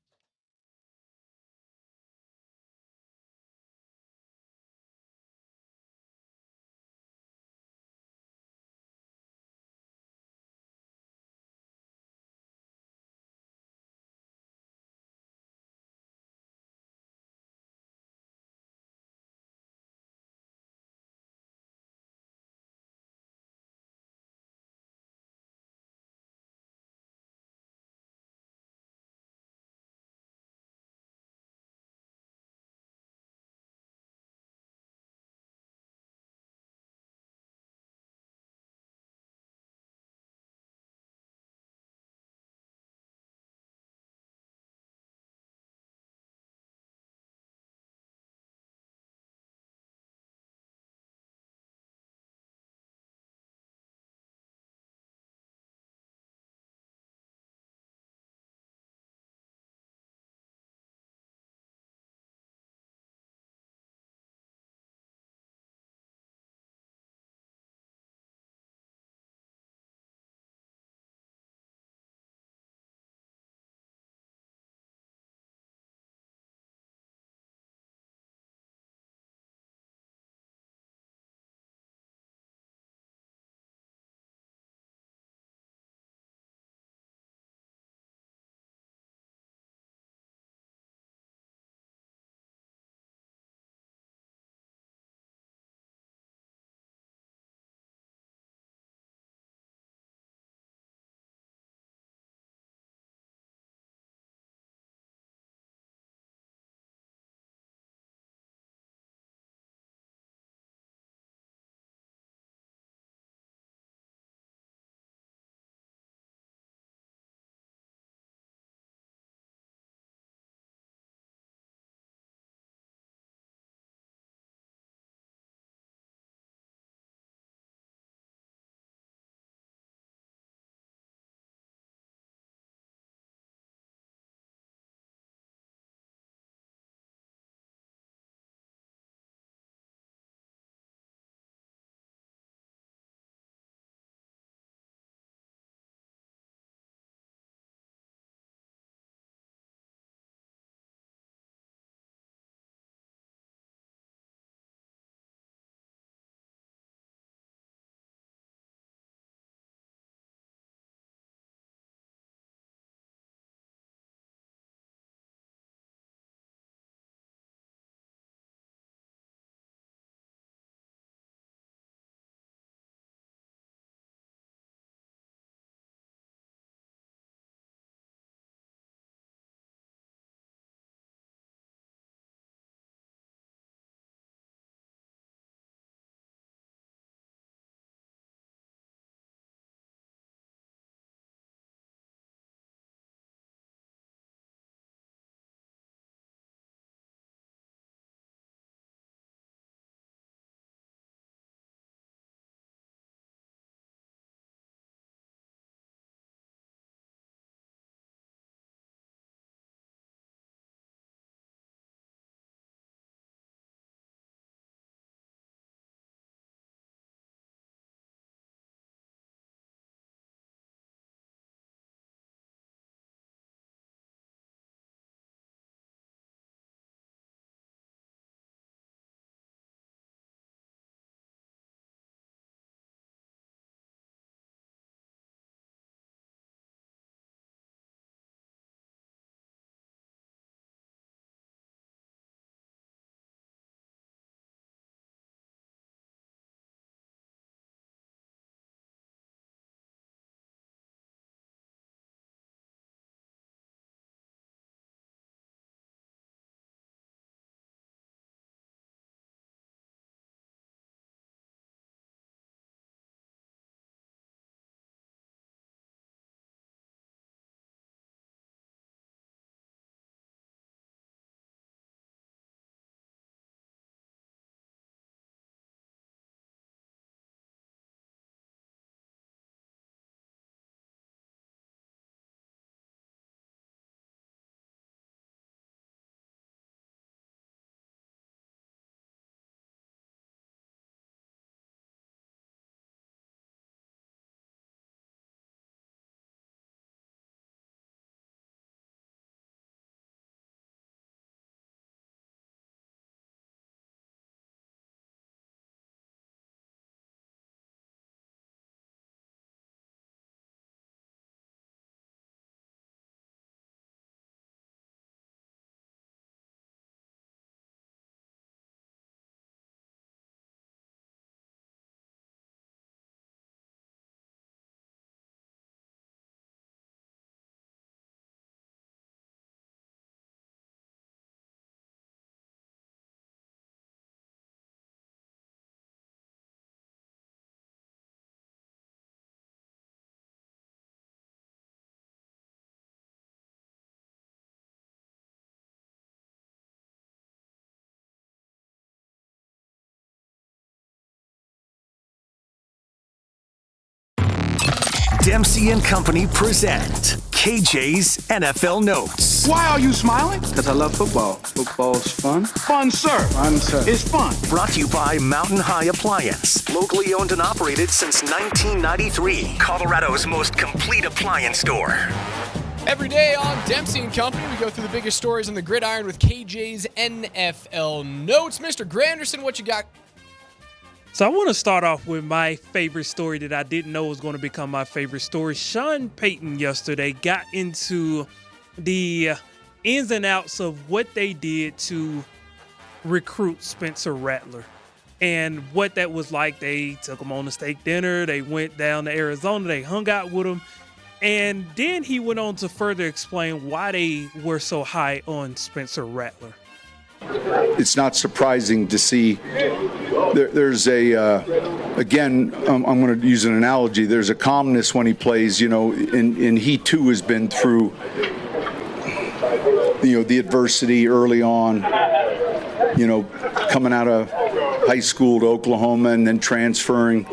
Dempsey and Company present KJ's NFL Notes. Why are you smiling? Because I love football. Football's fun. Fun, sir. Fun, sir. It's fun. Brought to you by Mountain High Appliance. Locally owned and operated since 1993. Colorado's most complete appliance store. Every day on Dempsey and Company, we go through the biggest stories on the gridiron with KJ's NFL Notes. Mr. Granderson, what you got? So I want to start off with my favorite story that I didn't know was going to become my favorite story. Sean Payton yesterday got into the ins and outs of what they did to recruit Spencer Rattler and what that was like. They took him on a steak dinner. They went down to Arizona. They hung out with him. And then he went on to further explain why they were so high on Spencer Rattler. It's not surprising to see there's a, again, I'm going to use an analogy. There's a calmness when he plays, and he too has been through, the adversity early on, coming out of high school to Oklahoma and then transferring.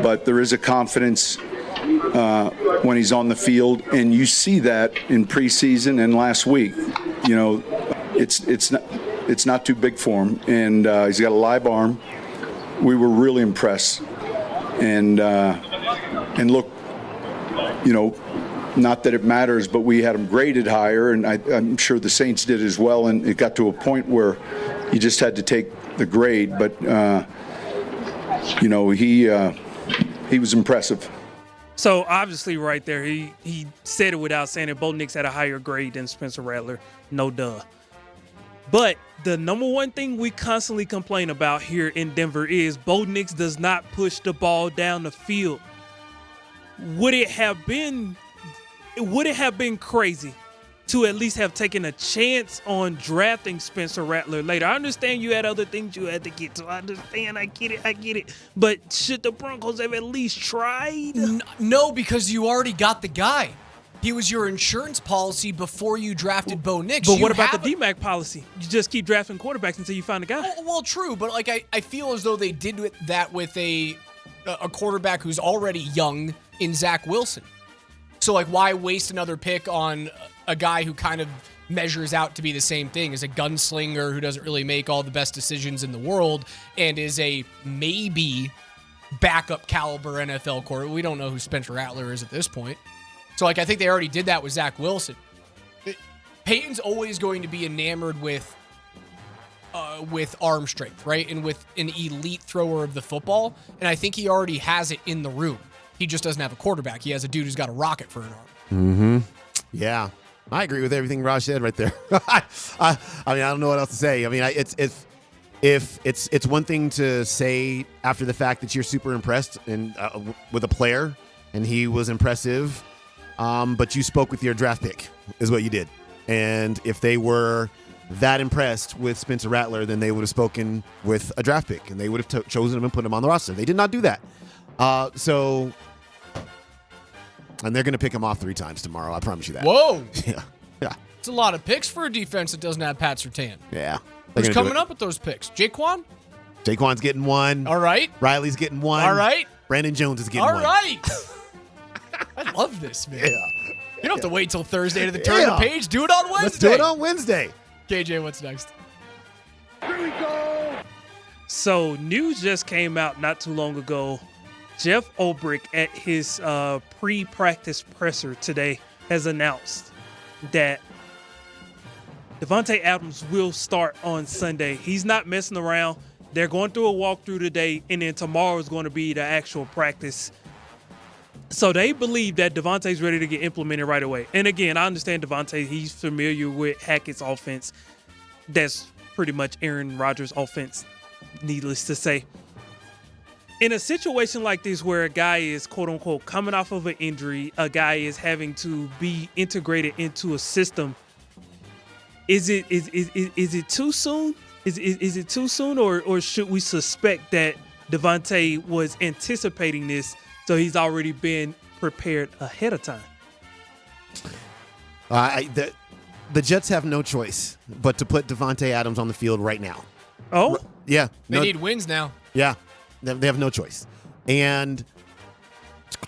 But there is a confidence when he's on the field, and you see that in preseason and last week. It's not too big for him, and he's got a live arm. We were really impressed, and look, not that it matters, but we had him graded higher, and I'm sure the Saints did as well. And it got to a point where he just had to take the grade, but he was impressive. So obviously, right there, he said it without saying it. Bo Nix had a higher grade than Spencer Rattler. No duh. But the number one thing we constantly complain about here in Denver is Bo Nix does not push the ball down the field. Would it have been crazy to at least have taken a chance on drafting Spencer Rattler later? I understand you had other things you had to get to. I understand. I get it. But should the Broncos have at least tried? No, because you already got the guy. He was your insurance policy before you drafted Bo Nix. But what about the DMAC policy? You just keep drafting quarterbacks until you find a guy. Well, true, but I feel as though they did that with a quarterback who's already young in Zach Wilson. So why waste another pick on a guy who kind of measures out to be the same thing as a gunslinger who doesn't really make all the best decisions in the world and is a maybe backup caliber NFL quarterback? We don't know who Spencer Rattler is at this point. So, I think they already did that with Zach Wilson. Peyton's always going to be enamored with arm strength, right? And with an elite thrower of the football. And I think he already has it in the room. He just doesn't have a quarterback. He has a dude who's got a rocket for an arm. Mm-hmm. Yeah. I agree with everything Raj said right there. I don't know what else to say. It's one thing to say after the fact that you're super impressed and with a player, and he was impressive. But you spoke with your draft pick, is what you did. And if they were that impressed with Spencer Rattler, then they would have spoken with a draft pick, and they would have chosen him and put him on the roster. They did not do that. And they're going to pick him off 3 times tomorrow. I promise you that. Whoa. Yeah. It's a lot of picks for a defense that doesn't have Pat Surtain. Yeah. Who's coming up with those picks? Jaquan? Jaquan's getting one. All right. Riley's getting one. All right. Brandon Jones is getting one. All right. I love this, man. Yeah. You don't have to wait till Thursday to turn the page. Do it on Wednesday. Let's do it on Wednesday. KJ, what's next? Here we go. So news just came out not too long ago. Jeff Ulbrich at his pre-practice presser today has announced that Davante Adams will start on Sunday. He's not messing around. They're going through a walkthrough today, and then tomorrow is going to be the actual practice. So they believe that Davante's ready to get implemented right away. And again, I understand Davante, he's familiar with Hackett's offense. That's pretty much Aaron Rodgers' offense, needless to say. In a situation like this where a guy is, quote unquote, coming off of an injury, a guy is having to be integrated into a system, is it too soon? Is it too soon, or should we suspect that Davante was anticipating this, so he's already been prepared ahead of time? The Jets have no choice but to put Davante Adams on the field right now. Oh? Yeah. They need wins now. Yeah. They have no choice. And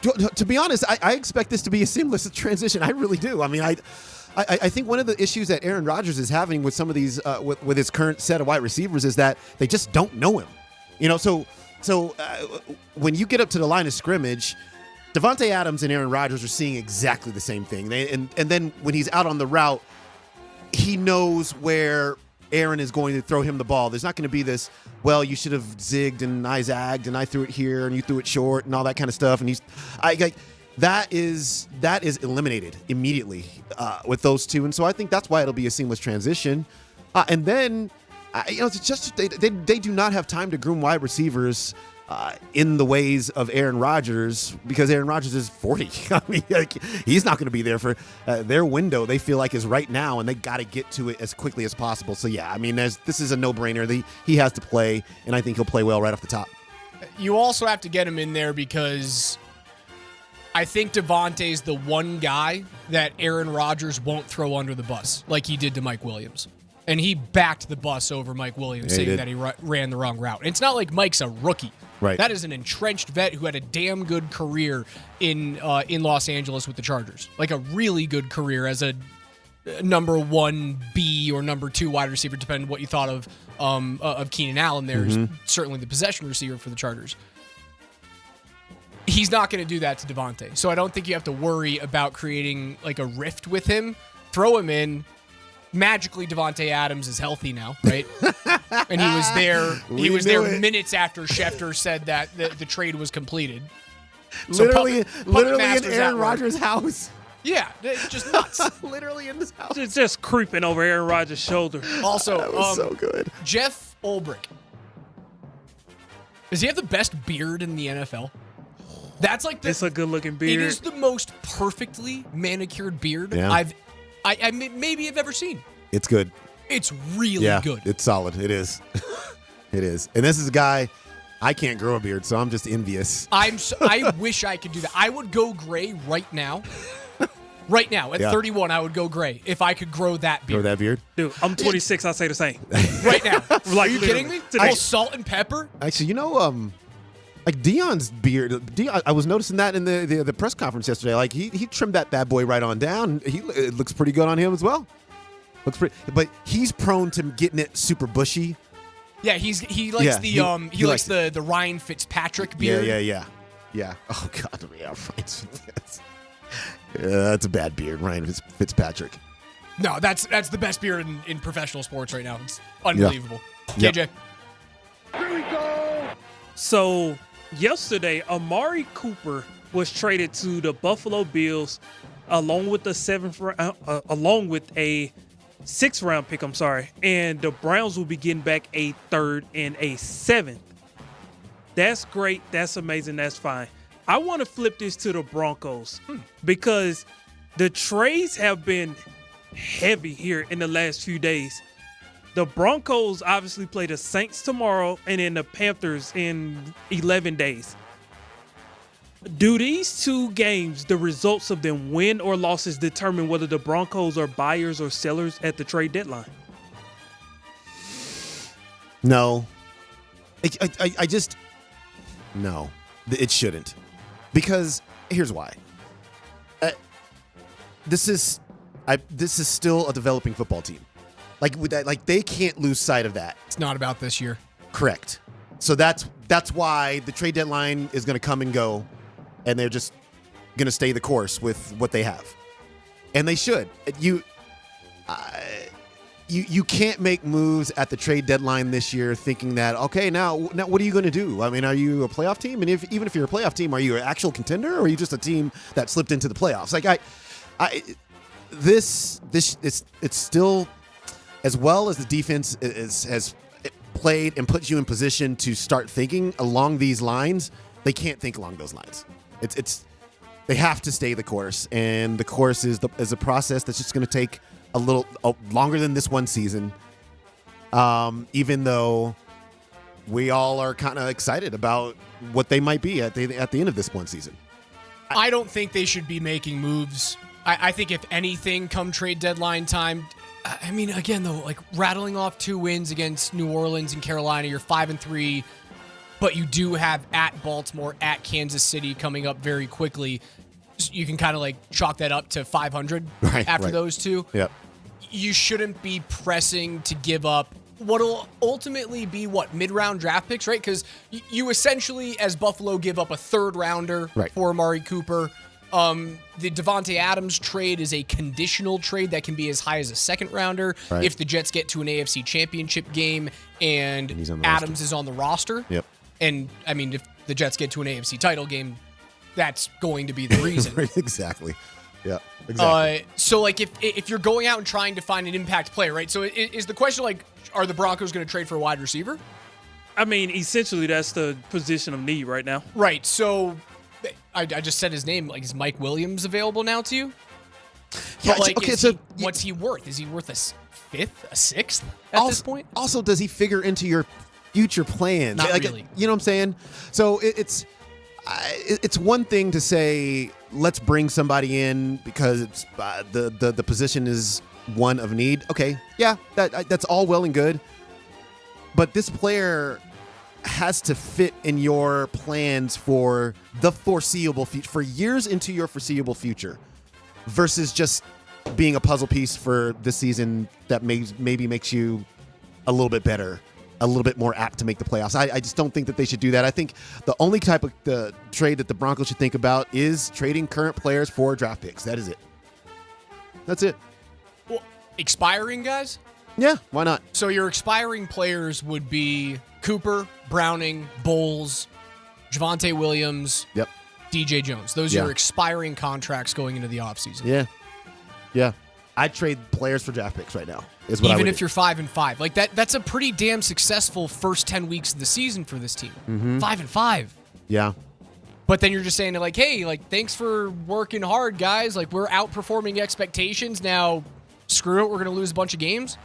to be honest, I expect this to be a seamless transition. I really do. I mean, I think one of the issues that Aaron Rodgers is having with some of these, with his current set of wide receivers, is that they just don't know him. You know, so when you get up to the line of scrimmage, Davante Adams and Aaron Rodgers are seeing exactly the same thing. And then when he's out on the route, he knows where Aaron is going to throw him the ball. There's not going to be this, well, you should have zigged and I zagged and I threw it here and you threw it short and all that kind of stuff. And that is eliminated immediately with those two. And so I think that's why it'll be a seamless transition. And then, it's just they do not have time to groom wide receivers in the ways of Aaron Rodgers, because Aaron Rodgers is 40. I mean, he's not going to be there for their window. They feel like is right now, and they got to get to it as quickly as possible. So yeah, I mean, this is a no-brainer. He has to play, and I think he'll play well right off the top. You also have to get him in there because I think Davante's the one guy that Aaron Rodgers won't throw under the bus like he did to Mike Williams. And he backed the bus over Mike Williams, saying that he ran the wrong route. And it's not like Mike's a rookie. Right. That is an entrenched vet who had a damn good career in Los Angeles with the Chargers. Like a really good career as a number 1B or number 2 wide receiver, depending on what you thought of Keenan Allen there. Mm-hmm. Certainly the possession receiver for the Chargers. He's not going to do that to Davante. So I don't think you have to worry about creating like a rift with him. Throw him in. Magically, Davante Adams is healthy now, right? And he was there. He was there minutes after Schefter said that the trade was completed. So literally in Aaron Rodgers' house. Yeah, just nuts. Literally in this house. It's just creeping over Aaron Rodgers' shoulder. Also, that was so good. Jeff Ulbrich. Does he have the best beard in the NFL? That's like it's a good looking beard. It is the most perfectly manicured beard I maybe have ever seen. It's good. It's really good. It's solid. It is. It is. And this is a guy, I can't grow a beard, so I'm just envious. I wish I could do that. I would go gray right now. Right now, at 31, I would go gray if I could grow that beard. Grow that beard? Dude, I'm 26. I'll say the same. Right now. Like, are you kidding me? Salt and pepper? Actually, like Deion's beard, I was noticing that in the press conference yesterday. Like he trimmed that bad boy right on down. It looks pretty good on him as well. Looks pretty, but he's prone to getting it super bushy. Yeah, he likes the Ryan Fitzpatrick beard. Yeah. Oh God, yeah, that's a bad beard, Ryan Fitzpatrick. No, that's the best beard in professional sports right now. It's unbelievable. Yeah. KJ. Here we go. So yesterday, Amari Cooper was traded to the Buffalo Bills, along with a 6th-round pick. And the Browns will be getting back a 3rd and a 7th. That's great. That's amazing. That's fine. I want to flip this to the Broncos because the trades have been heavy here in the last few days. The Broncos obviously play the Saints tomorrow and then the Panthers in 11 days. Do these two games, the results of them, win or losses, determine whether the Broncos are buyers or sellers at the trade deadline? No. I just... No. It shouldn't. Because here's why. This is still a developing football team. Like they can't lose sight of that. It's not about this year. Correct. So that's why the trade deadline is going to come and go, and they're just going to stay the course with what they have, and they should. You can't make moves at the trade deadline this year thinking that, okay, now what are you going to do? I mean, are you a playoff team? And even if you're a playoff team, are you an actual contender, or are you just a team that slipped into the playoffs? Like it's still, as well as the defense has played and put you in position to start thinking along these lines, they can't think along those lines. They have to stay the course, and the course is a process that's just going to take a little longer than this one season. Even though we all are kind of excited about what they might be at the end of this one season. I don't think they should be making moves. I think if anything, come trade deadline time. I mean, again, though, like rattling off 2 wins against New Orleans and Carolina, you're 5-3. but you do have at Baltimore, at Kansas City coming up very quickly. So you can kind of like chalk that up to 500 after those two. Yep. You shouldn't be pressing to give up what'll ultimately be mid-round draft picks, right? Because you essentially, as Buffalo, give up a third-rounder for Amari Cooper. The Devontae Adams trade is a conditional trade that can be as high as a second-rounder if the Jets get to an AFC Championship game and Adams is on the roster. Yep. And, I mean, if the Jets get to an AFC title game, that's going to be the reason. Exactly. Yeah, exactly. So, like, if you're going out and trying to find an impact player, right? So is the question, like, are the Broncos going to trade for a wide receiver? I mean, essentially, that's the position of need right now. Right. So I just said his name. Like, is Mike Williams available now to you? Yeah, but, like, okay, what's he worth? Is he worth a fifth, a sixth at this point? Also, does he figure into your future plans? Not really. You know what I'm saying? So it's one thing to say, let's bring somebody in because it's the position is one of need. Okay, yeah, that's all well and good. But this player has to fit in your plans for the foreseeable future, for years into your foreseeable future, versus just being a puzzle piece for this season that maybe makes you a little bit better, a little bit more apt to make the playoffs. I just don't think that they should do that. I think the only type of the trade that the Broncos should think about is trading current players for draft picks. That is it. That's it. Well, expiring guys? Yeah, why not? So your expiring players would be Cooper, Browning, Bowles, Javonte Williams, DJ Jones. Those are your expiring contracts going into the offseason. Yeah. I'd trade players for draft picks right now. Is what even if you're 5-5. Like that's a pretty damn successful first 10 weeks of the season for this team. 5-5. Yeah. But then you're just saying like, hey, like thanks for working hard, guys. Like we're outperforming expectations. Now screw it, we're gonna lose a bunch of games.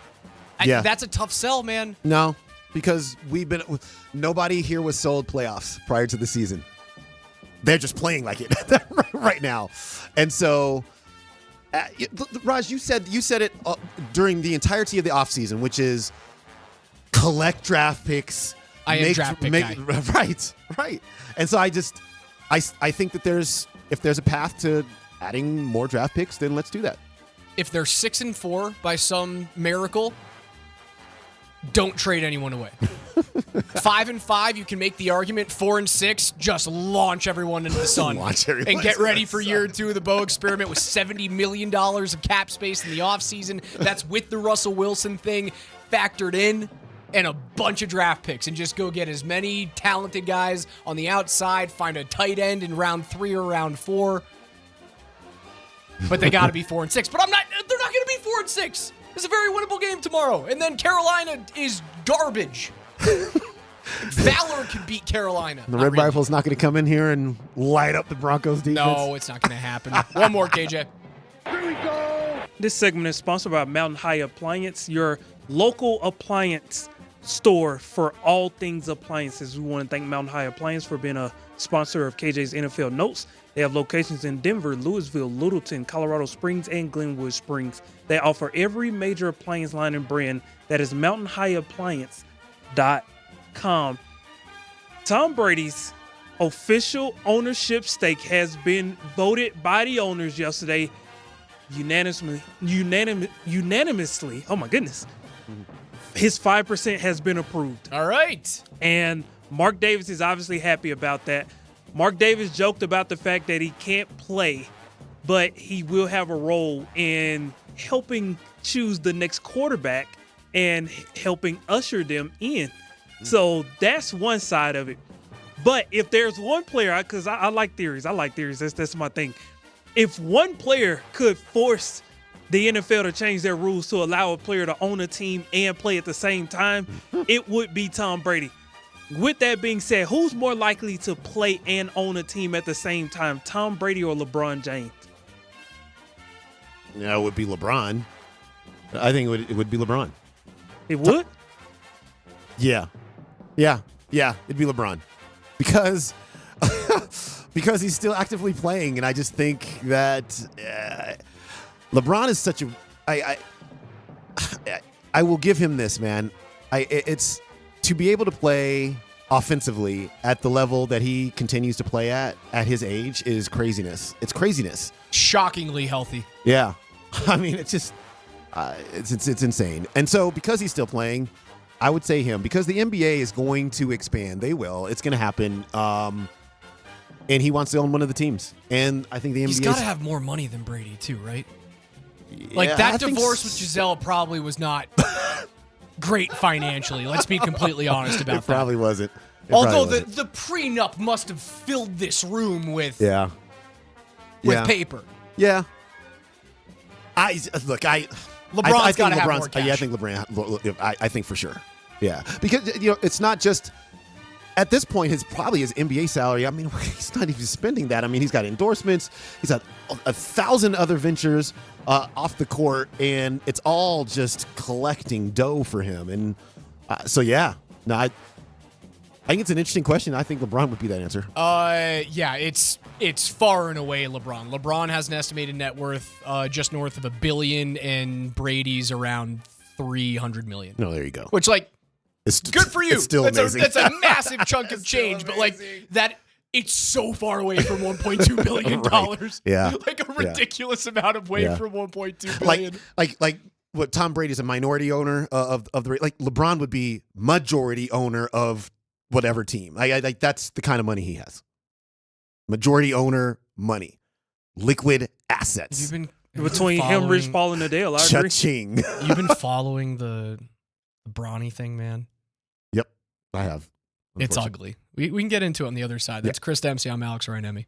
That's a tough sell, man. No, because nobody here was sold playoffs prior to the season. They're just playing like it right now. And so Raj, you said it during the entirety of the offseason, which is collect draft picks. I am draft pick guy. Right. And so I think that if there's a path to adding more draft picks, then let's do that. If they're 6-4 by some miracle, don't trade anyone away. 5-5, you can make the argument. 4-6, just launch everyone into the sun. And get ready for year 2 of the Bo experiment with $70 million of cap space in the offseason. That's with the Russell Wilson thing factored in, and a bunch of draft picks. And just go get as many talented guys on the outside, find a tight end in round 3 or round 4. But they got to be 4-6. But they're not going to be 4-6. It's a very winnable game tomorrow. And then Carolina is garbage. Valor can beat Carolina. The Red Rifle's not going to come in here and light up the Broncos defense. No, it's not going to happen. One more, KJ. Here we go. This segment is sponsored by Mountain High Appliance, your local appliance store for all things appliances. We want to thank Mountain High Appliance for being a sponsor of KJ's NFL Notes. They have locations in Denver, Louisville, Littleton, Colorado Springs, and Glenwood Springs. They offer every major appliance line and brand. That is mountainhighappliance.com. Tom Brady's official ownership stake has been voted by the owners yesterday unanimously. Oh my goodness. His 5% has been approved. All right. And Mark Davis is obviously happy about that. Mark Davis joked about the fact that he can't play, but he will have a role in helping choose the next quarterback and helping usher them in. So that's one side of it. But if there's one player, because I like theories. That's my thing. If one player could force the NFL to change their rules to allow a player to own a team and play at the same time, it would be Tom Brady. With that being said, who's more likely to play and own a team at the same time, Tom Brady or LeBron James? Yeah, it would be LeBron. I think it would be LeBron. It would? Yeah, it'd be LeBron. Because he's still actively playing, and I just think that LeBron is such a... I will give him this, man. It's to be able to play offensively at the level that he continues to play at his age is craziness. It's craziness. Shockingly healthy. Yeah. I mean, it's just it's insane. And so because he's still playing, I would say him, because the NBA is going to expand. They will. It's going to happen. And he wants to own one of the teams. And I think the NBA He's got to have more money than Brady too, right? Like Yeah, that I think divorce with Giselle probably was not great financially. Let's be completely honest about It probably wasn't. It Although probably the prenup must have filled this room with Yeah. with paper. Yeah. LeBron's think gotta have LeBron's- more cash. Yeah, I think LeBron. I think for sure. Yeah, because it's not just at this point his NBA salary. I mean, he's not even spending that. I mean, he's got endorsements. He's got 1,000 other ventures off the court, and it's all just collecting dough for him. And so, yeah, no, I think it's an interesting question. I think LeBron would be that answer. Yeah, it's far and away LeBron. LeBron has an estimated net worth just north of $1 billion, and Brady's around $300 million. No, there you go. Which, like, it's good for you. It's still amazing. That's a massive chunk of change, but like that, it's so far away from $1.2 billion. Right. Yeah. Like a ridiculous amount of way Yeah. from $1.2 billion. Like what Tom Brady's a minority owner of the, like LeBron would be majority owner of whatever team. Like that's the kind of money he has. Majority owner money, liquid assets. You've been Between him, Rich Paul, and Adele, I agree. Cha-ching. You've been following the Bronny thing, man. Yep, I have. It's ugly. We can get into it on the other side. That's Chris Dempsey. I'm Alex Ryan-Emmy.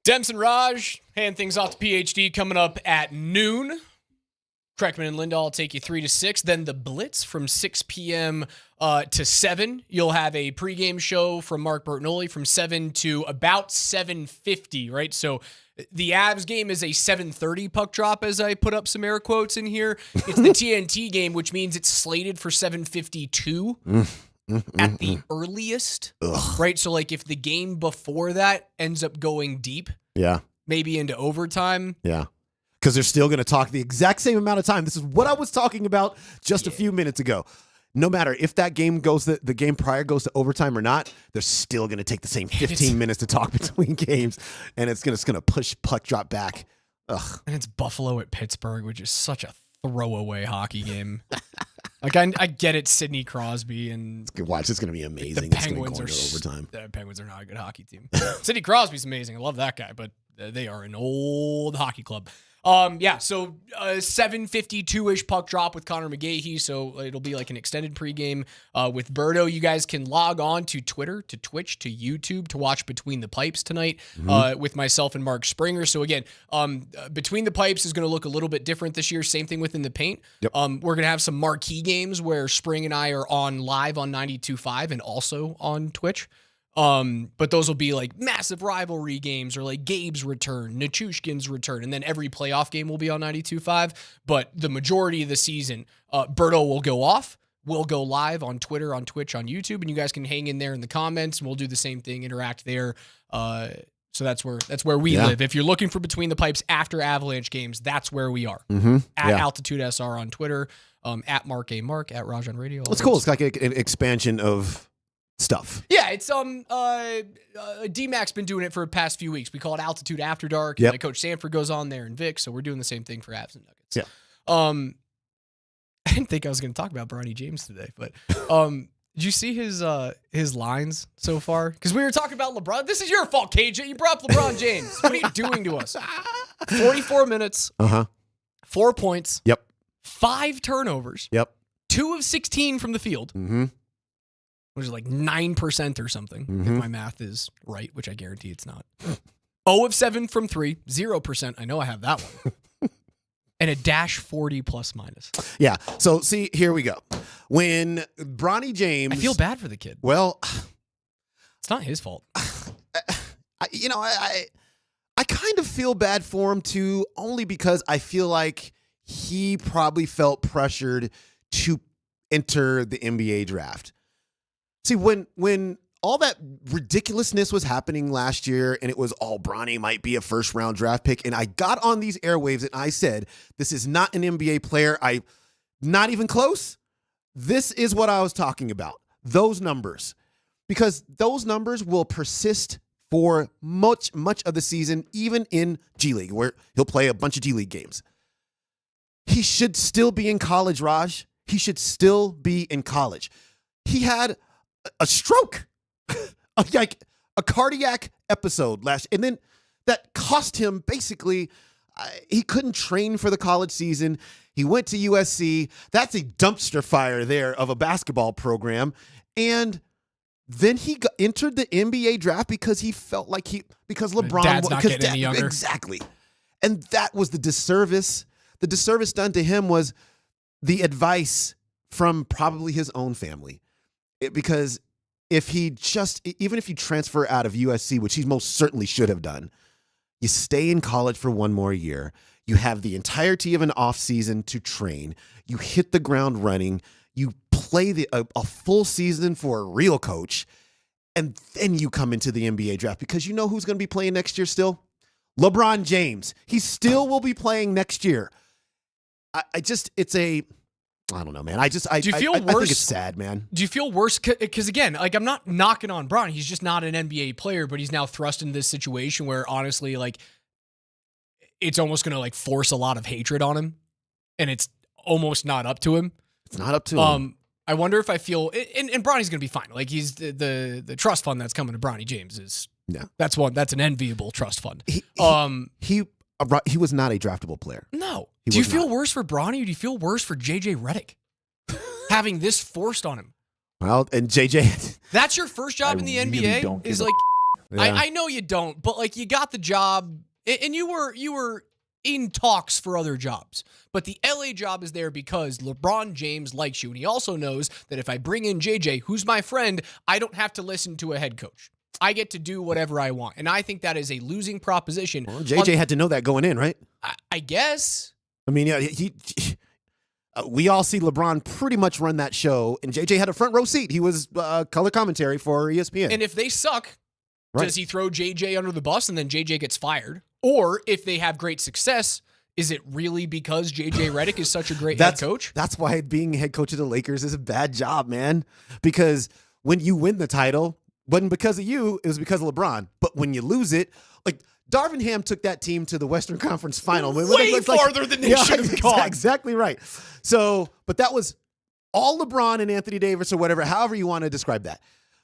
Dems and Raj, hand things off to PhD coming up at noon. Kreckman and Lindahl will take you 3 to 6. Then the Blitz from 6 p.m. To 7. You'll have a pregame show from Mark Bertinoli from 7 to about 7:50, right? So the Avs game is a 7:30 puck drop, as I put up some air quotes in here. It's the TNT game, which means it's slated for 7:52 at the earliest, right? So like if the game before that ends up going deep, maybe into overtime. Yeah. Because they're still going to talk the exact same amount of time. This is what I was talking about just a few minutes ago. No matter if that game goes, the game prior goes to overtime or not, they're still going to take the same 15 minutes to talk between games, and it's going to push puck drop back. Ugh. And it's Buffalo at Pittsburgh, which is such a throwaway hockey game. Like I get it, Sidney Crosby and watch. It's going to be amazing. The Penguins it's going to go into overtime. The Penguins are not a good hockey team. Sidney Crosby's amazing. I love that guy, but they are an old hockey club. So 7:52-ish puck drop with Connor McGahey, so it'll be like an extended pregame with Berto. You guys can log on to Twitter, to Twitch, to YouTube to watch Between the Pipes tonight with myself and Mark Springer. So again, Between the Pipes is going to look a little bit different this year. Same thing within the paint. Yep. We're going to have some marquee games where Spring and I are on live on 92.5 and also on Twitch. But those will be like massive rivalry games or like Gabe's return, Nichushkin's return, and then every playoff game will be on 92.5. But the majority of the season, Berto will go off. We'll go live on Twitter, on Twitch, on YouTube, and you guys can hang in there in the comments, and we'll do the same thing, interact there. So that's where we live. If you're looking for Between the Pipes after Avalanche games, that's where we are. At Altitude SR on Twitter, at Mark A. Mark, at Rajan Radio. It's cool. It's like an expansion of stuff. Yeah, it's D-Mac's been doing it for the past few weeks. We call it Altitude After Dark. Yep. Coach Sanford goes on there and Vic, so we're doing the same thing for Avs and Nuggets. Yeah. I didn't think I was going to talk about Bronny James today, but did you see his lines so far? Because we were talking about LeBron. This is your fault, KJ. You brought up LeBron James. What are you doing to us? 44 minutes. 4 points. Yep. 5 turnovers. Yep. 2 of 16 from the field. Which is like 9% or something, if my math is right, which I guarantee it's not. 0 of 7 from 3, 0%. I know I have that one. And a -40 plus minus. Yeah. So see, here we go. When Bronny James, I feel bad for the kid. Well, it's not his fault. I kind of feel bad for him too, only because I feel like he probably felt pressured to enter the NBA draft. See, when all that ridiculousness was happening last year and it was all Bronny might be a first-round draft pick, and I got on these airwaves and I said, this is not an NBA player. Not even close. This is what I was talking about. Those numbers. Because those numbers will persist for much of the season, even in G League, where he'll play a bunch of G League games. He should still be in college, Raj. He should still be in college. He had a stroke, like a cardiac episode and then that cost him basically. He couldn't train for the college season. He went to USC. That's a dumpster fire there of a basketball program, and then he entered the NBA draft because he felt like because LeBron Dad's not getting any younger. Exactly, and that was the disservice. The disservice done to him was the advice from probably his own family. Because even if you transfer out of USC, which he most certainly should have done, you stay in college for one more year. You have the entirety of an off season to train. You hit the ground running. You play a full season for a real coach. And then you come into the NBA draft because you know who's going to be playing next year still? LeBron James. He still will be playing next year. I don't know, man. Do you feel worse? I think it's sad, man. Do you feel worse? Because again, like I'm not knocking on Bronny. He's just not an NBA player, but he's now thrust into this situation where honestly, like it's almost going to like force a lot of hatred on him, and it's almost not up to him. It's not up to him. I wonder if I feel, and Bronny's going to be fine. Like he's the trust fund that's coming to Bronny James is that's an enviable trust fund. He was not a draftable player. No. Do you feel worse for Bronny or do you feel worse for JJ Redick having this forced on him? Well, and JJ, that's your first job in the NBA. I know you don't, but like you got the job, and you were in talks for other jobs. But the LA job is there because LeBron James likes you, and he also knows that if I bring in JJ, who's my friend, I don't have to listen to a head coach. I get to do whatever I want, and I think that is a losing proposition. Well, JJ had to know that going in, right? I guess. I mean, yeah, we all see LeBron pretty much run that show, and JJ had a front row seat. He was color commentary for ESPN. And if they suck, Right. does he throw JJ under the bus and then JJ gets fired? Or if they have great success, is it really because JJ Redick is such a great head coach? That's why being head coach of the Lakers is a bad job, man. Because when you win the title, wasn't because of you, it was because of LeBron. But when you lose it, like Darvin Ham took that team to the Western Conference Final. Way farther than they should have gone. Exactly right. So, but that was all LeBron and Anthony Davis or whatever, however you want to describe that.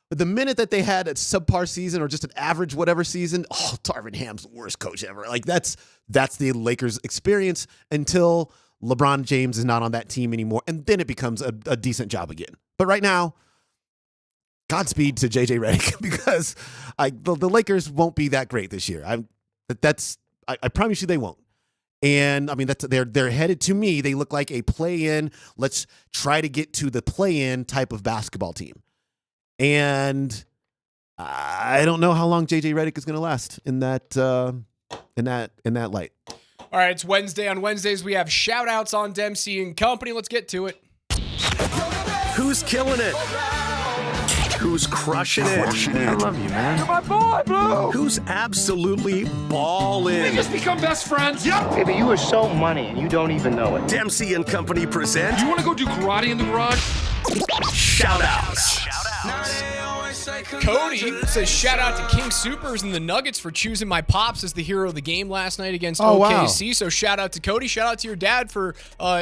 But the minute that they had a subpar season or just an average whatever season, Darvin Ham's the worst coach ever. Like that's the Lakers experience until LeBron James is not on that team anymore, and then it becomes a decent job again. But right now, Godspeed to JJ Redick because the Lakers won't be that great this year. I promise you they won't. And I mean they're headed to me. They look like a play-in. Let's try to get to the play-in type of basketball team. And I don't know how long JJ Redick is going to last in that light. All right, it's Wednesday. On Wednesdays, we have shout-outs on Dempsey and Company. Let's get to it. Who's killing it? Who's crushing it? I love you, man. You're my boy, Blue. Who's absolutely ballin'? We just become best friends. Yep. Baby, you are so money and you don't even know it. Dempsey and Company present. You want to go do karate in the garage? Shout-outs. Cody says, shout out to King Supers and the Nuggets for choosing my pops as the hero of the game last night against OKC. Wow. So shout out to Cody. Shout out to your dad for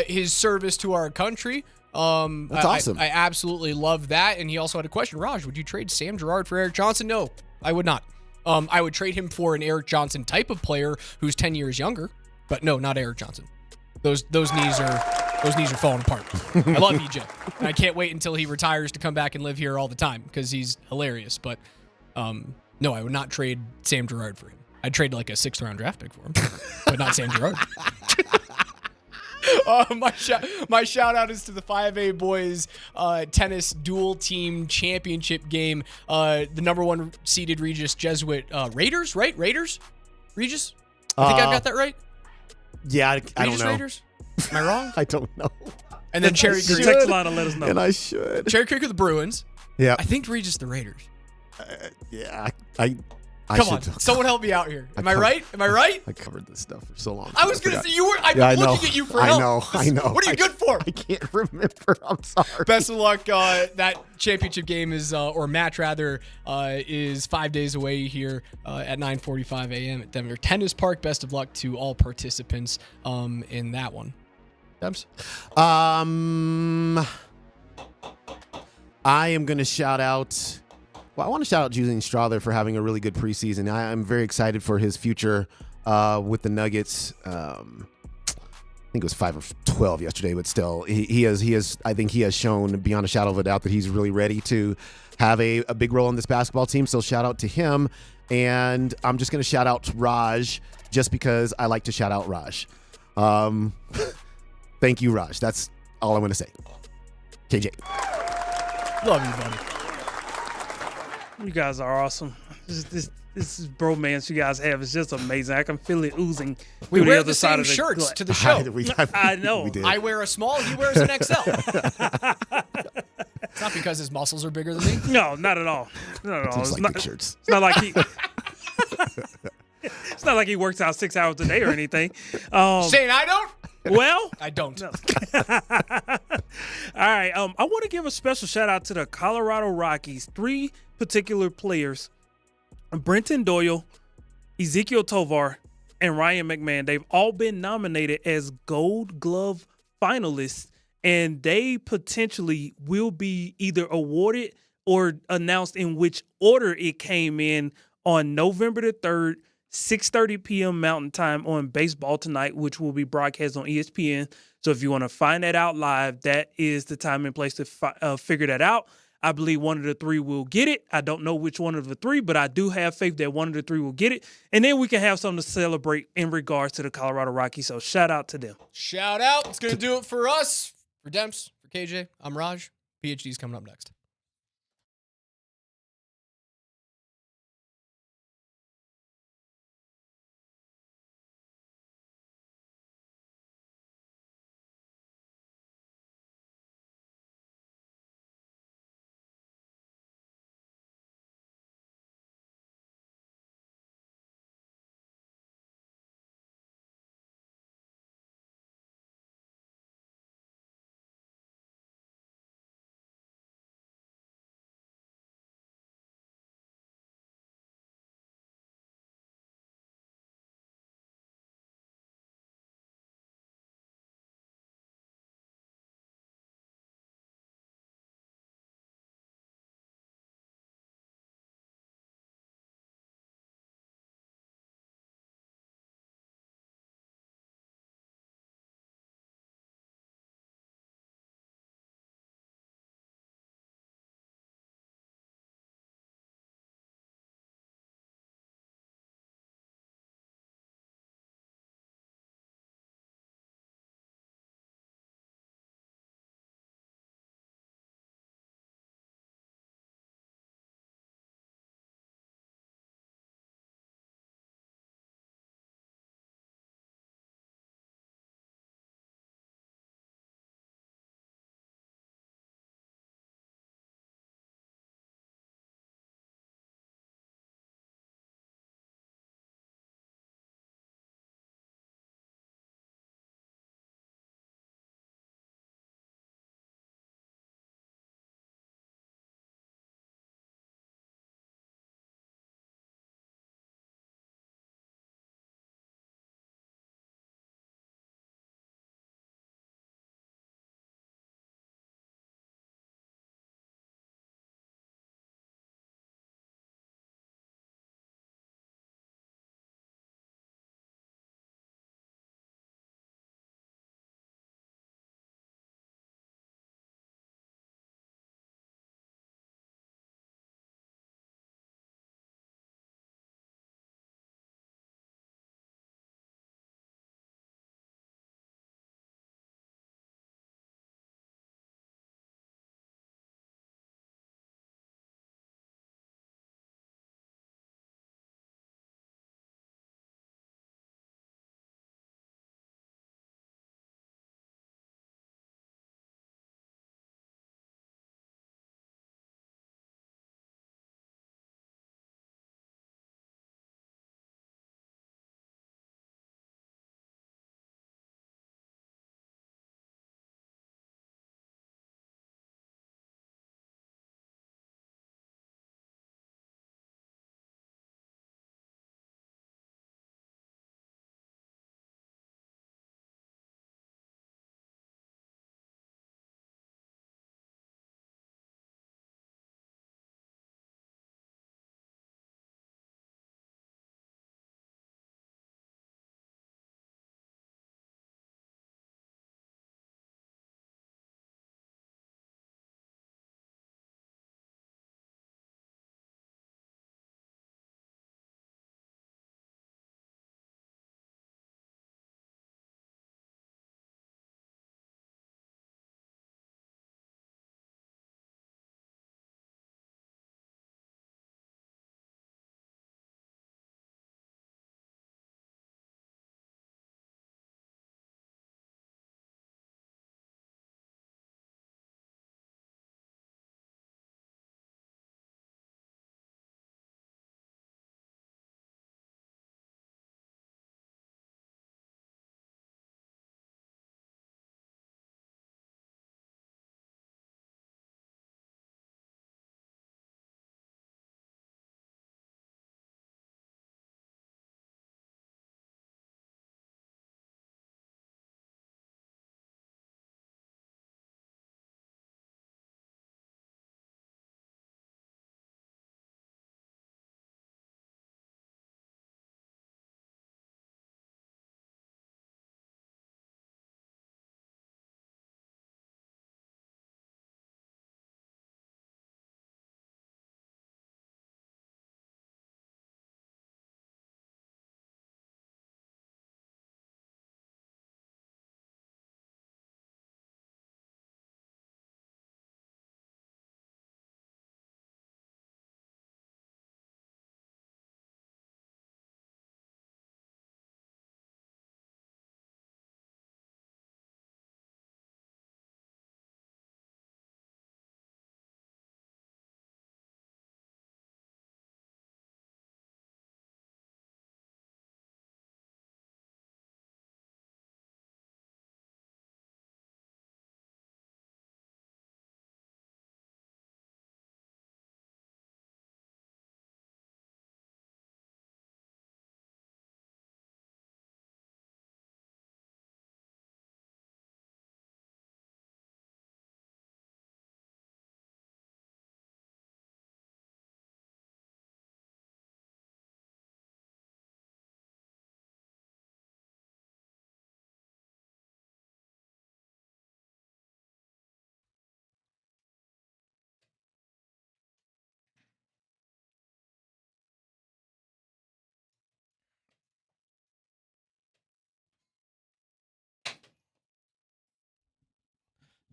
his service to our country. That's awesome. I absolutely love that. And he also had a question. Raj, would you trade Sam Girard for Eric Johnson? No, I would not. I would trade him for an Eric Johnson type of player who's 10 years younger. But no, not Eric Johnson. Those knees are falling apart. I love EJ. And I can't wait until he retires to come back and live here all the time because he's hilarious. But no, I would not trade Sam Girard for him. I'd trade like a 6th round draft pick for him, but not Sam Girard. My shout out is to the 5A boys tennis dual team championship game. The number 1 seeded Regis Jesuit Raiders, right? Regis? I think I've got that right. Yeah, I don't know. Raiders? Am I wrong? I don't know. And then Cherry Creek. Text a lot and let us know. And I should. Cherry Creek are the Bruins. Yeah. I think Regis the Raiders. Yeah, Come on, someone help me out here. Am I right? I covered this stuff for so long. I was going to say you were. I've been looking at you for help. I know. What are you good for? I can't remember. I'm sorry. Best of luck. That championship game is, or match rather, is 5 days away here at 9:45 a.m. at Denver Tennis Park. Best of luck to all participants in that one. Debs? I am going to shout out. Well, I want to shout out Julian Strawther for having a really good preseason. I'm very excited for his future with the Nuggets. I think it was 5 of 12 yesterday, but still, he has. I think he has shown beyond a shadow of a doubt that he's really ready to have a big role in this basketball team. So shout out to him, and I'm just going to shout out Raj just because I like to shout out Raj. Thank you, Raj. That's all I'm going to say. KJ. Love you, buddy. You guys are awesome. This is bromance you guys have. It's just amazing. I can feel it oozing. We through wear the other the side same of the shirts gut. to the show. I know. We did. I wear a small. He wears an XL. It's not because his muscles are bigger than me. No, not at all. Not at all. It's like big shirts. It's not like he. It's not like he works out 6 hours a day or anything. Saying I don't. Well, I don't. No. All right. I want to give a special shout out to the Colorado Rockies. 3 particular players: Brenton Doyle, Ezekiel Tovar, and Ryan McMahon. They've all been nominated as Gold Glove finalists, and they potentially will be either awarded or announced in which order it came in on November the 3rd. 6:30 p.m. Mountain Time on Baseball Tonight, which will be broadcast on ESPN. So if you want to find that out live, that is the time and place to figure that out. I believe one of the three will get it. I don't know which one of the three, but I do have faith that one of the three will get it. And then we can have something to celebrate in regards to the Colorado Rockies. So shout out to them. Shout out. It's going to do it for us. For Demps, for KJ, I'm Raj. PhD's coming up next.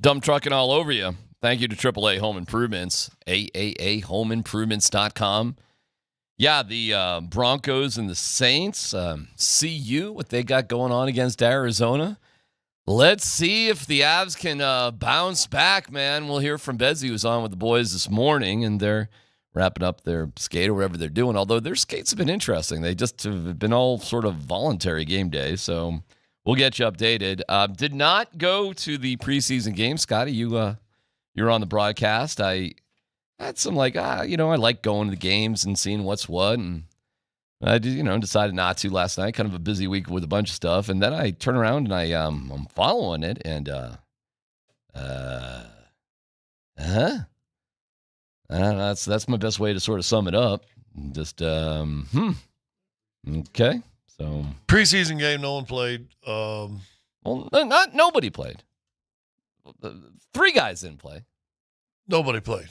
Dump trucking all over you. Thank you to AAA Home Improvements, AAAHomeImprovements.com. Yeah, the Broncos and the Saints, CU, what they got going on against Arizona. Let's see if the Avs can bounce back, man. We'll hear from Bedsy, who's on with the boys this morning, and they're wrapping up their skate or whatever they're doing, although their skates have been interesting. They just have been all sort of voluntary game days, so we'll get you updated. Did not go to the preseason game. Scotty, you're on the broadcast. I had some I like going to the games and seeing what's what, and I decided not to last night. Kind of a busy week with a bunch of stuff, and then I turn around and I'm following it, and that's my best way to sort of sum it up. Just okay. So preseason game, no one played. Well, not nobody played. 3 guys didn't play. Nobody played.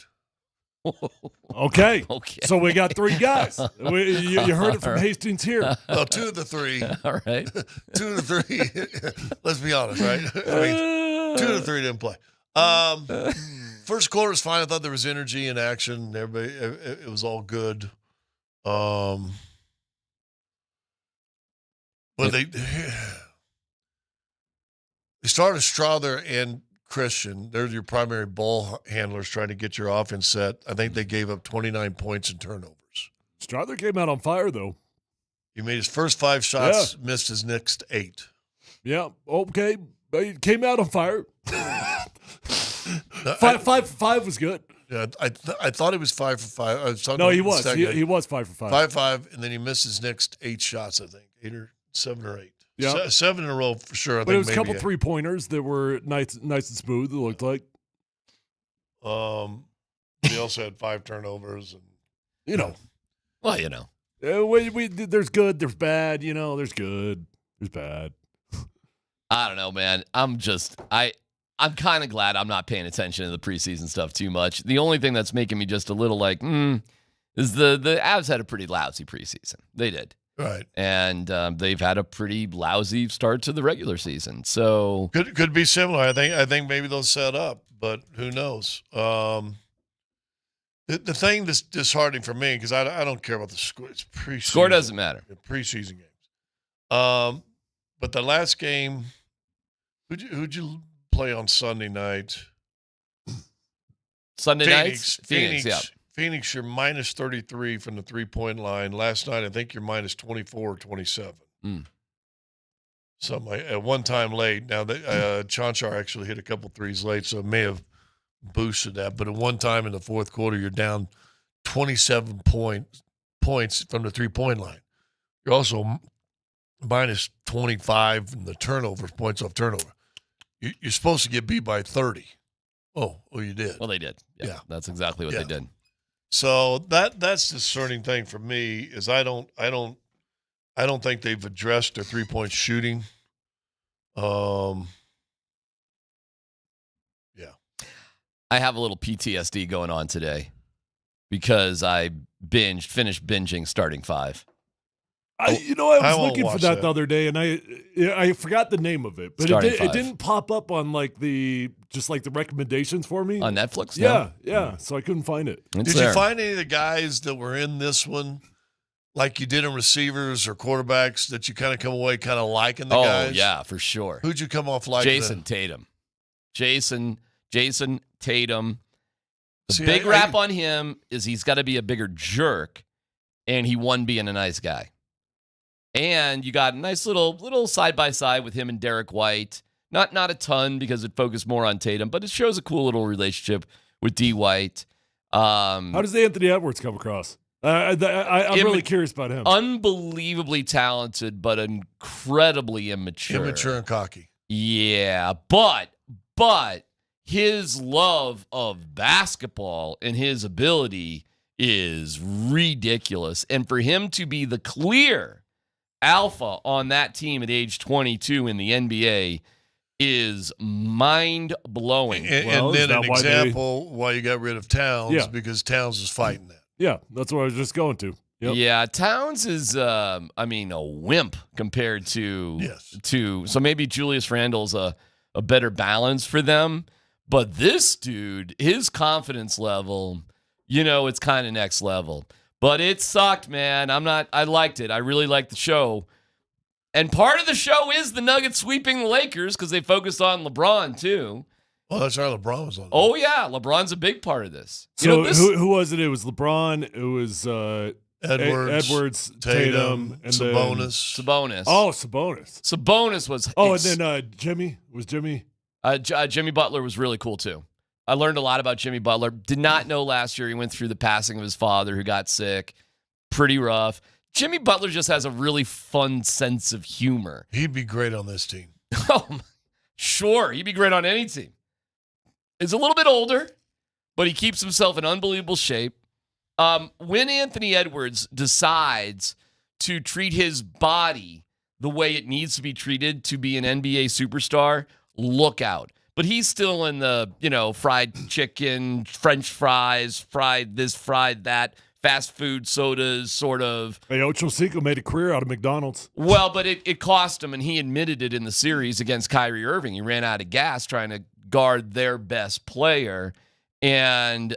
Okay. So we got 3 guys. You heard it from All right. Hastings here. Well, 2 of the 3. All right. 2 of the 3. Let's be honest, right? I mean, 2 of the 3 didn't play. First quarter was fine. I thought there was energy and action. Everybody, it was all good. But they started Strother and Christian. They're your primary ball handlers trying to get your offense set. I think they gave up 29 points in turnovers. Strother came out on fire, though. He made his first 5 shots, missed his next 8. Yeah, okay. He came out on fire. Five was good. Yeah, I thought he was 5 for 5. No, he was. He was 5 for 5. 5, and then he missed his next 8 shots, I think. 7 or 8. Yeah. 7 in a row for sure. But it was a couple 3-pointers that were nice and smooth, it looked like. He also had 5 turnovers. And Well, there's good, there's bad, there's good, there's bad. I don't know, man. I'm kind of glad I'm not paying attention to the preseason stuff too much. The only thing that's making me just a little is the Avs had a pretty lousy preseason. They did. Right. And they've had a pretty lousy start to the regular season. So could be similar. I think maybe they'll set up, but who knows? The thing that's disheartening for me, because I don't care about the score. It's preseason. Score doesn't matter. Preseason games. But the last game, who'd you play on Sunday night? Phoenix, yeah. Phoenix, you're minus 33 from the 3-point line. Last night, I think you're minus 24 or 27. Something at one time late. Now, Chanchar actually hit a couple threes late, so it may have boosted that. But at one time in the fourth quarter, you're down 27 points from the 3-point line. You're also minus 25 in the turnovers, points off turnover. You're supposed to get beat by 30. Oh, you did. Well, they did. Yeah. That's exactly what they did. So that's the discerning thing for me is I don't think they've addressed their 3-point shooting. Yeah. I have a little PTSD going on today because I finished binging Starting 5. I was looking for that the other day, and I forgot the name of it, but it didn't pop up on the recommendations for me on Netflix. Yeah. So I couldn't find it. Did you find any of the guys that were in this one, like you did in receivers or quarterbacks, that you kind of come away kind of liking the guys? Oh yeah, for sure. Who'd you come off liking? Jason Tatum. Jason Tatum. The big rap on him is he's got to be a bigger jerk, and he won being a nice guy. And you got a nice little side-by-side with him and Derek White. Not a ton because it focused more on Tatum, but it shows a cool little relationship with D. White. How does Anthony Edwards come across? I'm really curious about him. Unbelievably talented, but incredibly immature. Immature and cocky. Yeah, but his love of basketball and his ability is ridiculous. And for him to be the clear alpha on that team at age 22 in the NBA is mind-blowing. And then an example why you got rid of Towns, because Towns was fighting that. Yeah, that's what I was just going to. Yep. Yeah, Towns is, a wimp compared to so maybe Julius Randle's a better balance for them. But this dude, his confidence level, it's kind of next level. But it sucked, man. I liked it. I really liked the show. And part of the show is the Nuggets sweeping the Lakers because they focused on LeBron, too. Well, that's right. LeBron was on. Oh, yeah. LeBron's a big part of this. So who was it? It was LeBron. It was Edwards, Tatum, and Sabonis. Oh, Sabonis. Sabonis was. Oh, and then Jimmy. Was Jimmy? Jimmy Butler was really cool, too. I learned a lot about Jimmy Butler. Did not know last year he went through the passing of his father who got sick. Pretty rough. Jimmy Butler just has a really fun sense of humor. He'd be great on this team. Oh, sure. He'd be great on any team. He's a little bit older, but he keeps himself in unbelievable shape. When Anthony Edwards decides to treat his body the way it needs to be treated to be an NBA superstar, look out. But he's still in the, fried chicken, French fries, fried this, fried that, fast food sodas, sort of. Hey, Ocho Cinco made a career out of McDonald's. Well, but it cost him, and he admitted it in the series against Kyrie Irving. He ran out of gas trying to guard their best player. And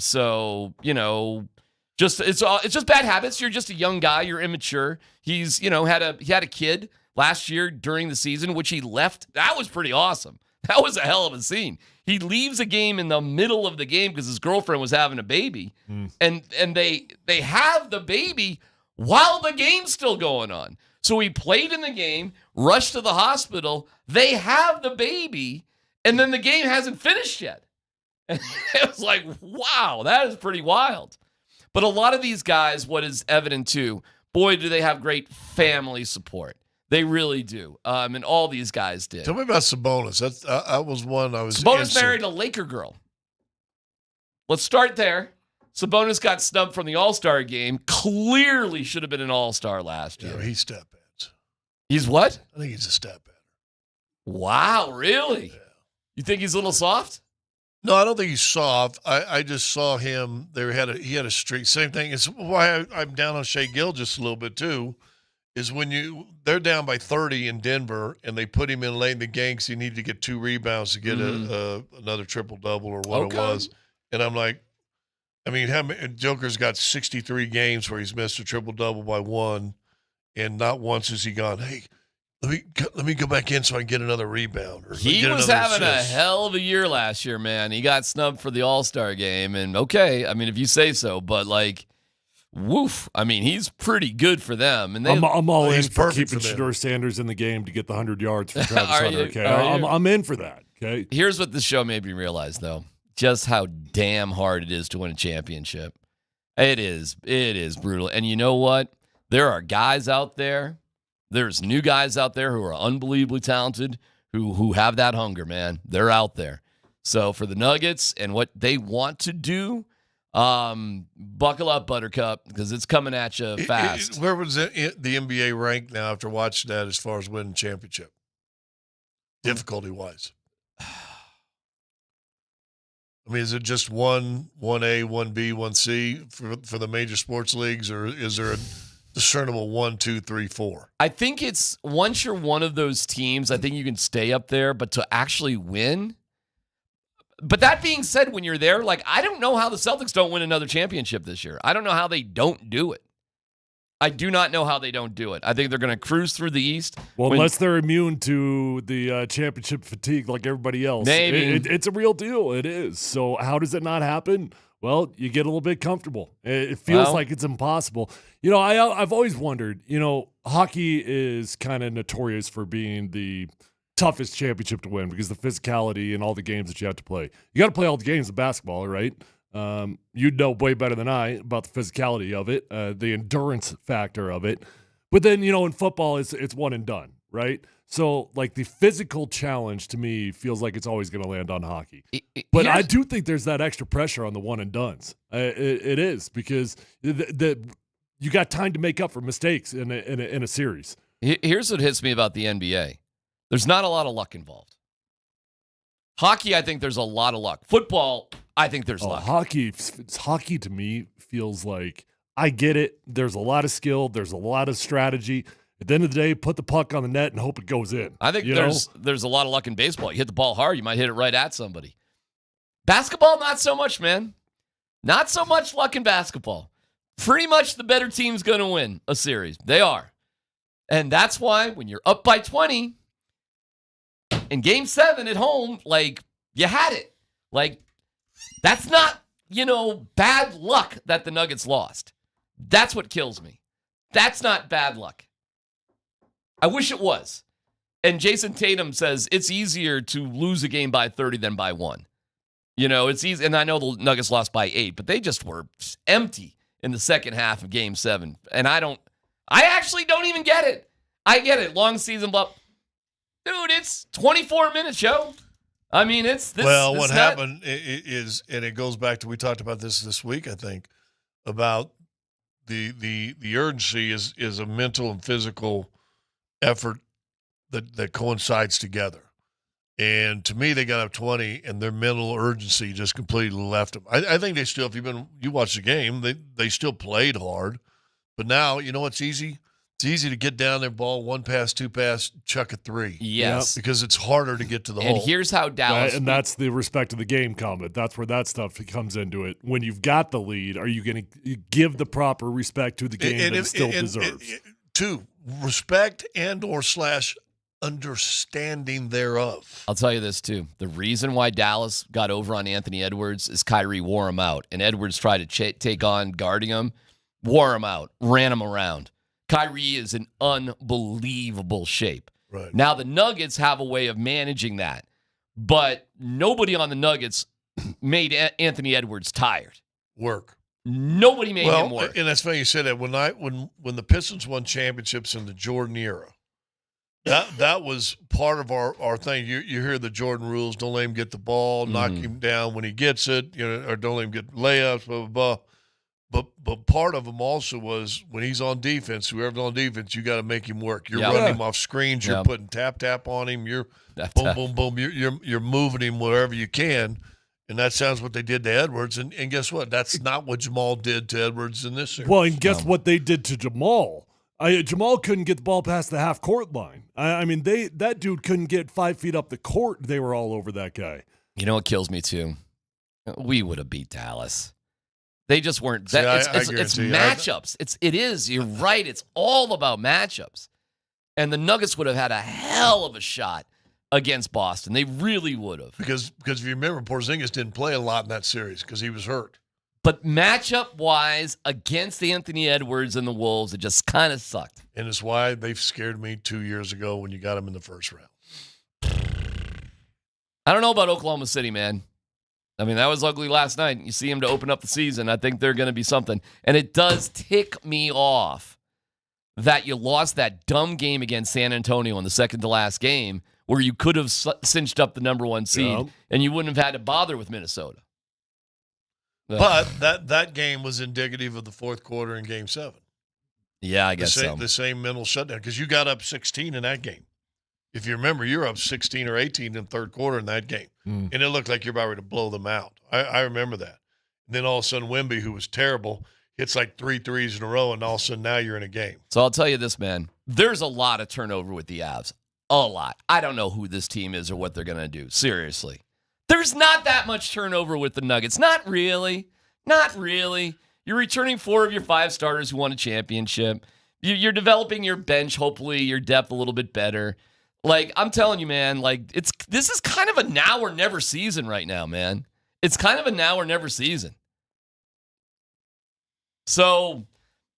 so, it's just bad habits. You're just a young guy. You're immature. He's, he had a kid last year during the season, which he left. That was pretty awesome. That was a hell of a scene. He leaves a game in the middle of the game because his girlfriend was having a baby, and they have the baby while the game's still going on. So he played in the game, rushed to the hospital. They have the baby, and then the game hasn't finished yet. And it was like, wow, that is pretty wild. But a lot of these guys, what is evident too, boy, do they have great family support. They really do. And all these guys did. Tell me about Sabonis. That was one I was. Sabonis married a Laker girl. Let's start there. Sabonis got snubbed from the All-Star game. Clearly should have been an All-Star last year. He's step bats. He's what? I think he's a step batter. Wow, really? Yeah. You think he's a little soft? No, I don't think he's soft. I just saw him. He had a streak. Same thing. It's why I'm down on Shea Gill just a little bit too. Is when they're down by 30 in Denver and they put him in late in the game because he needed to get 2 rebounds to get another triple-double or what it was. And I'm like, Joker's got 63 games where he's missed a triple-double by 1, and not once has he gone, hey, let me go back in so I can get another rebound. Or he was having a hell of a year last year, man. He got snubbed for the All-Star game, and if you say so, but woof. He's pretty good for them. And I'm all in for keeping Shedeur Sanders in the game to get the 100 yards for Travis Hunter. Okay, I'm in for that. Okay. Here's what this show made me realize, though, just how damn hard it is to win a championship. It is brutal. And you know what? There are guys out there. There's new guys out there who are unbelievably talented, who have that hunger, man. They're out there. So for the Nuggets and what they want to do. Buckle up, Buttercup, because it's coming at you fast. Where was the NBA ranked now after watching that as far as winning championship? Difficulty-wise. Is it just 1A, 1B, 1C for the major sports leagues, or is there a discernible 1, 2, 3, 4? I think it's once you're one of those teams, I think you can stay up there, but to actually win. But that being said, when you're there, I don't know how the Celtics don't win another championship this year. I don't know how they don't do it. I do not know how they don't do it. I think they're going to cruise through the East. Well, unless they're immune to the championship fatigue like everybody else. Maybe. It's a real deal. It is. So how does it not happen? Well, you get a little bit comfortable. It feels like it's impossible. I've always wondered, hockey is kind of notorious for being the toughest championship to win because the physicality and all the games that you have to play. You got to play all the games of basketball, right? You'd know way better than I about the physicality of it, the endurance factor of it. But then, in football, it's one and done, right? So, the physical challenge to me feels like it's always going to land on hockey. But I do think there's that extra pressure on the one and dones. It is because you got time to make up for mistakes in a series. Here's what hits me about the NBA. There's not a lot of luck involved. Hockey, I think there's a lot of luck. Football, I think there's luck. Hockey to me feels like I get it. There's a lot of skill. There's a lot of strategy. At the end of the day, put the puck on the net and hope it goes in. I think there's a lot of luck in baseball. You hit the ball hard, you might hit it right at somebody. Basketball, not so much, man. Not so much luck in basketball. Pretty much the better team's going to win a series. They are. And that's why when you're up by 20 in game 7 at home, like, you had it. Like, that's not, bad luck that the Nuggets lost. That's what kills me. That's not bad luck. I wish it was. And Jason Tatum says it's easier to lose a game by 30 than by 1. It's easy. And I know the Nuggets lost by 8, but they just were empty in the second half of game 7. And I actually don't even get it. I get it. Long season, but dude, it's 24 minutes, yo. I mean, it's this. Well, what happened is, and it goes back to, we talked about this week, I think, about the urgency is a mental and physical effort that coincides together. And to me, they got up 20, and their mental urgency just completely left them. I think they still, if you watch the game, they still played hard. But now, you know what's easy? It's easy to get down their ball, 1 pass, 2 pass, chuck a 3. Yes. Because it's harder to get to the and hole. Here's how Dallas... And that's the respect of the game comment. That's where that stuff comes into it. When you've got the lead, are you going to give the proper respect to the game that it still deserves? 2, respect and/or / understanding thereof. I'll tell you this, too. The reason why Dallas got over on Anthony Edwards is Kyrie wore him out. And Edwards tried to take on guarding him, wore him out, ran him around. Kyrie is in unbelievable shape. Right. Now, the Nuggets have a way of managing that. But nobody on the Nuggets made Anthony Edwards tired. Work. Nobody made him work. And that's funny you said that. When the Pistons won championships in the Jordan era, that was part of our thing. You hear the Jordan rules: don't let him get the ball, knock him down when he gets it, or don't let him get layups, blah blah blah. But part of them also was when he's on defense, whoever's on defense, you got to make him work. You're running him off screens. You're putting tap on him. You're boom boom. You're moving him wherever you can. And that sounds what they did to Edwards. And guess what? That's not what Jamal did to Edwards in this series. Well, and guess what they did to Jamal? Jamal couldn't get the ball past the half-court line. I mean, that dude couldn't get 5 feet up the court. They were all over that guy. You know what kills me, too? We would have beat Dallas. They just weren't. See, it's matchups. It is. You're right. It's all about matchups. And the Nuggets would have had a hell of a shot against Boston. They really would have. Because if you remember, Porzingis didn't play a lot in that series because he was hurt. But matchup-wise, against Anthony Edwards and the Wolves, it just kind of sucked. And it's why they've scared me 2 years ago when you got them in the first round. I don't know about Oklahoma City, man. I mean, that was ugly last night. You see them to open up the season. I think they're going to be something. And it does tick me off that you lost that dumb game against San Antonio in the second-to-last game where you could have cinched up the number 1 seed, and you wouldn't have had to bother with Minnesota. But that game was indicative of the fourth quarter in Game 7. Yeah, I guess so. The same mental shutdown, because you got up 16 in that game. If you remember, you were up 16 or 18 in the third quarter in that game, and it looked like you're about ready to blow them out. I remember that. And then all of a sudden, Wemby, who was terrible, hits like 3 threes in a row, and all of a sudden now you're in a game. So I'll tell you this, man. There's a lot of turnover with the Avs. A lot. I don't know who this team is or what they're going to do. Seriously. There's not that much turnover with the Nuggets. Not really. Not really. You're returning 4 of your 5 starters who won a championship. You're developing your bench, hopefully your depth a little bit better. Like, I'm telling you, man, like this is kind of a now or never season right now, man. It's kind of a now or never season. So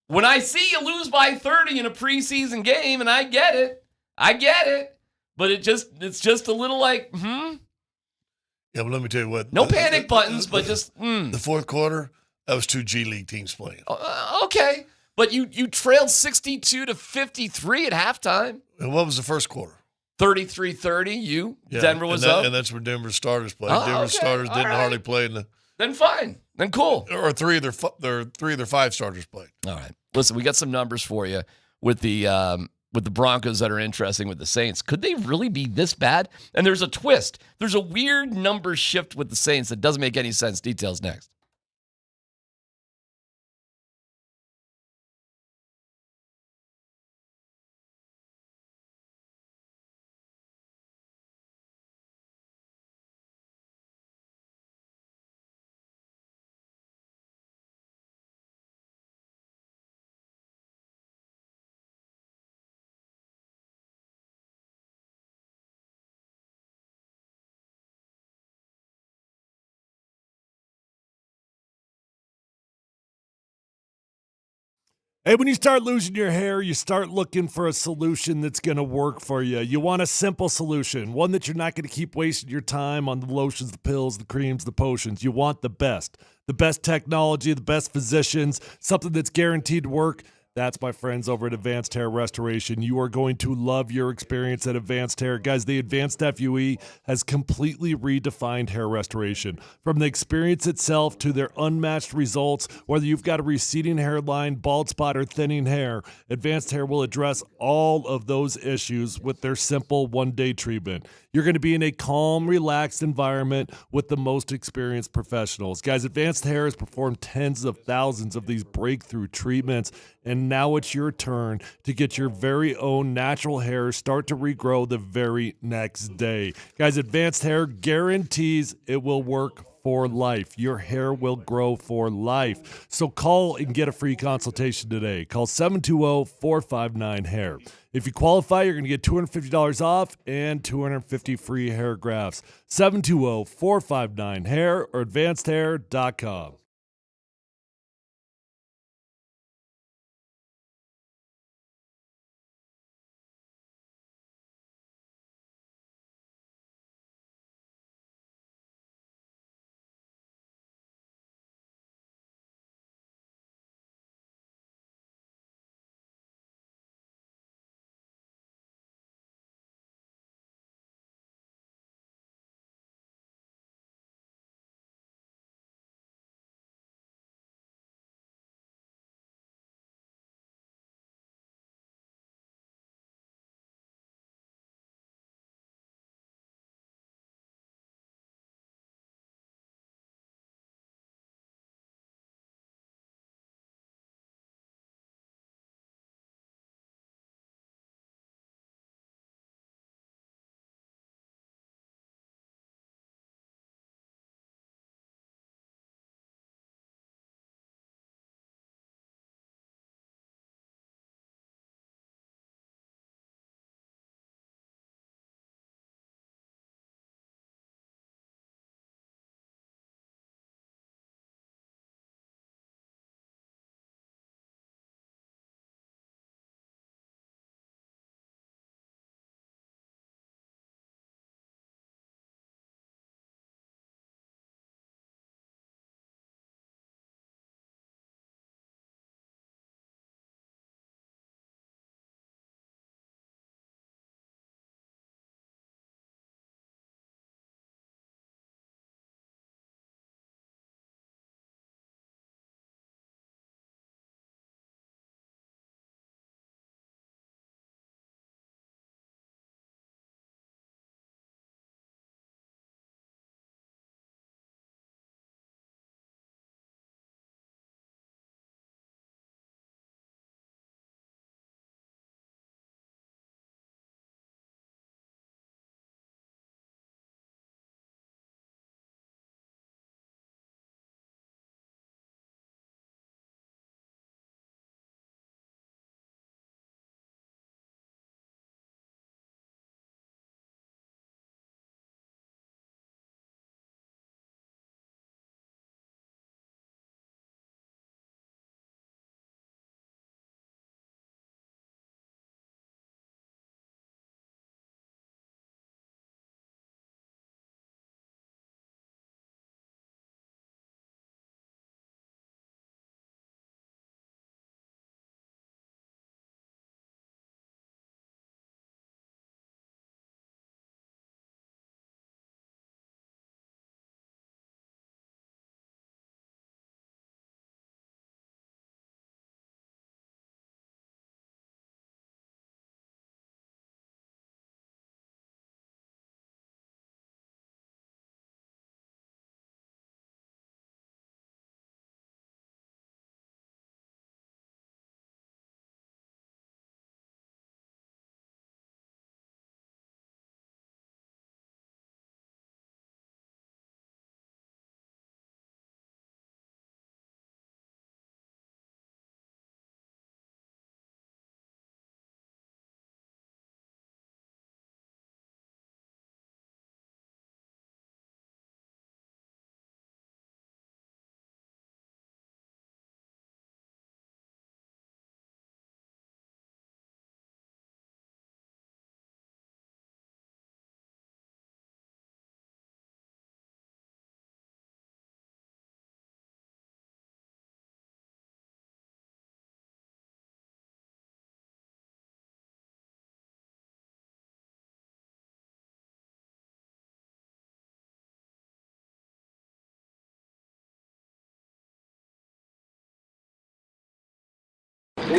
when I see you lose by 30 in a preseason game, and I get it, but it's just a little like, Yeah, but let me tell you what. No panic buttons, but just the fourth quarter, that was 2 G League teams playing. Okay, but you trailed 62-53 at halftime. And what was the first quarter? 33-30. Denver was up, and that's where Denver's starters played. Denver's starters didn't hardly play in the. Then fine, then cool. Or 3 of their 5 starters played. All right, listen, we got some numbers for you with the Broncos that are interesting with the Saints. Could they really be this bad? And there's a twist. There's a weird number shift with the Saints that doesn't make any sense. Details next. Hey, when you start losing your hair, you start looking for a solution that's going to work for you. You want a simple solution, one that you're not going to keep wasting your time on the lotions, the pills, the creams, the potions. You want the best technology, the best physicians, something that's guaranteed to work. That's my friends over at Advanced Hair Restoration. You are going to love your experience at Advanced Hair. Guys, the Advanced FUE has completely redefined hair restoration. From the experience itself to their unmatched results, whether you've got a receding hairline, bald spot, or thinning hair, Advanced Hair will address all of those issues with their simple one-day treatment. You're going to be in a calm, relaxed environment with the most experienced professionals. Guys, Advanced Hair has performed tens of thousands of these breakthrough treatments, and now it's your turn to get your very own natural hair start to regrow the very next day. Guys, Advanced Hair guarantees it will work for life. Your hair will grow for life. So call and get a free consultation today. Call 720-459-HAIR. If you qualify, you're going to get $250 off and 250 free hair grafts. 720-459-HAIR or advancedhair.com.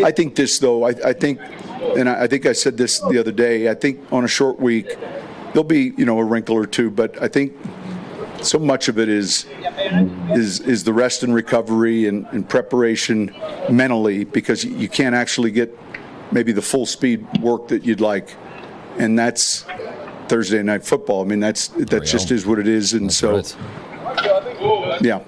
I think this, though, I think, and I think I said this the other day, I think on a short week, there'll be, a wrinkle or two, but I think so much of it is the rest and recovery and preparation mentally, because you can't actually get maybe the full speed work that you'd like. And that's Thursday night football. I mean, that just is what it is. And yeah.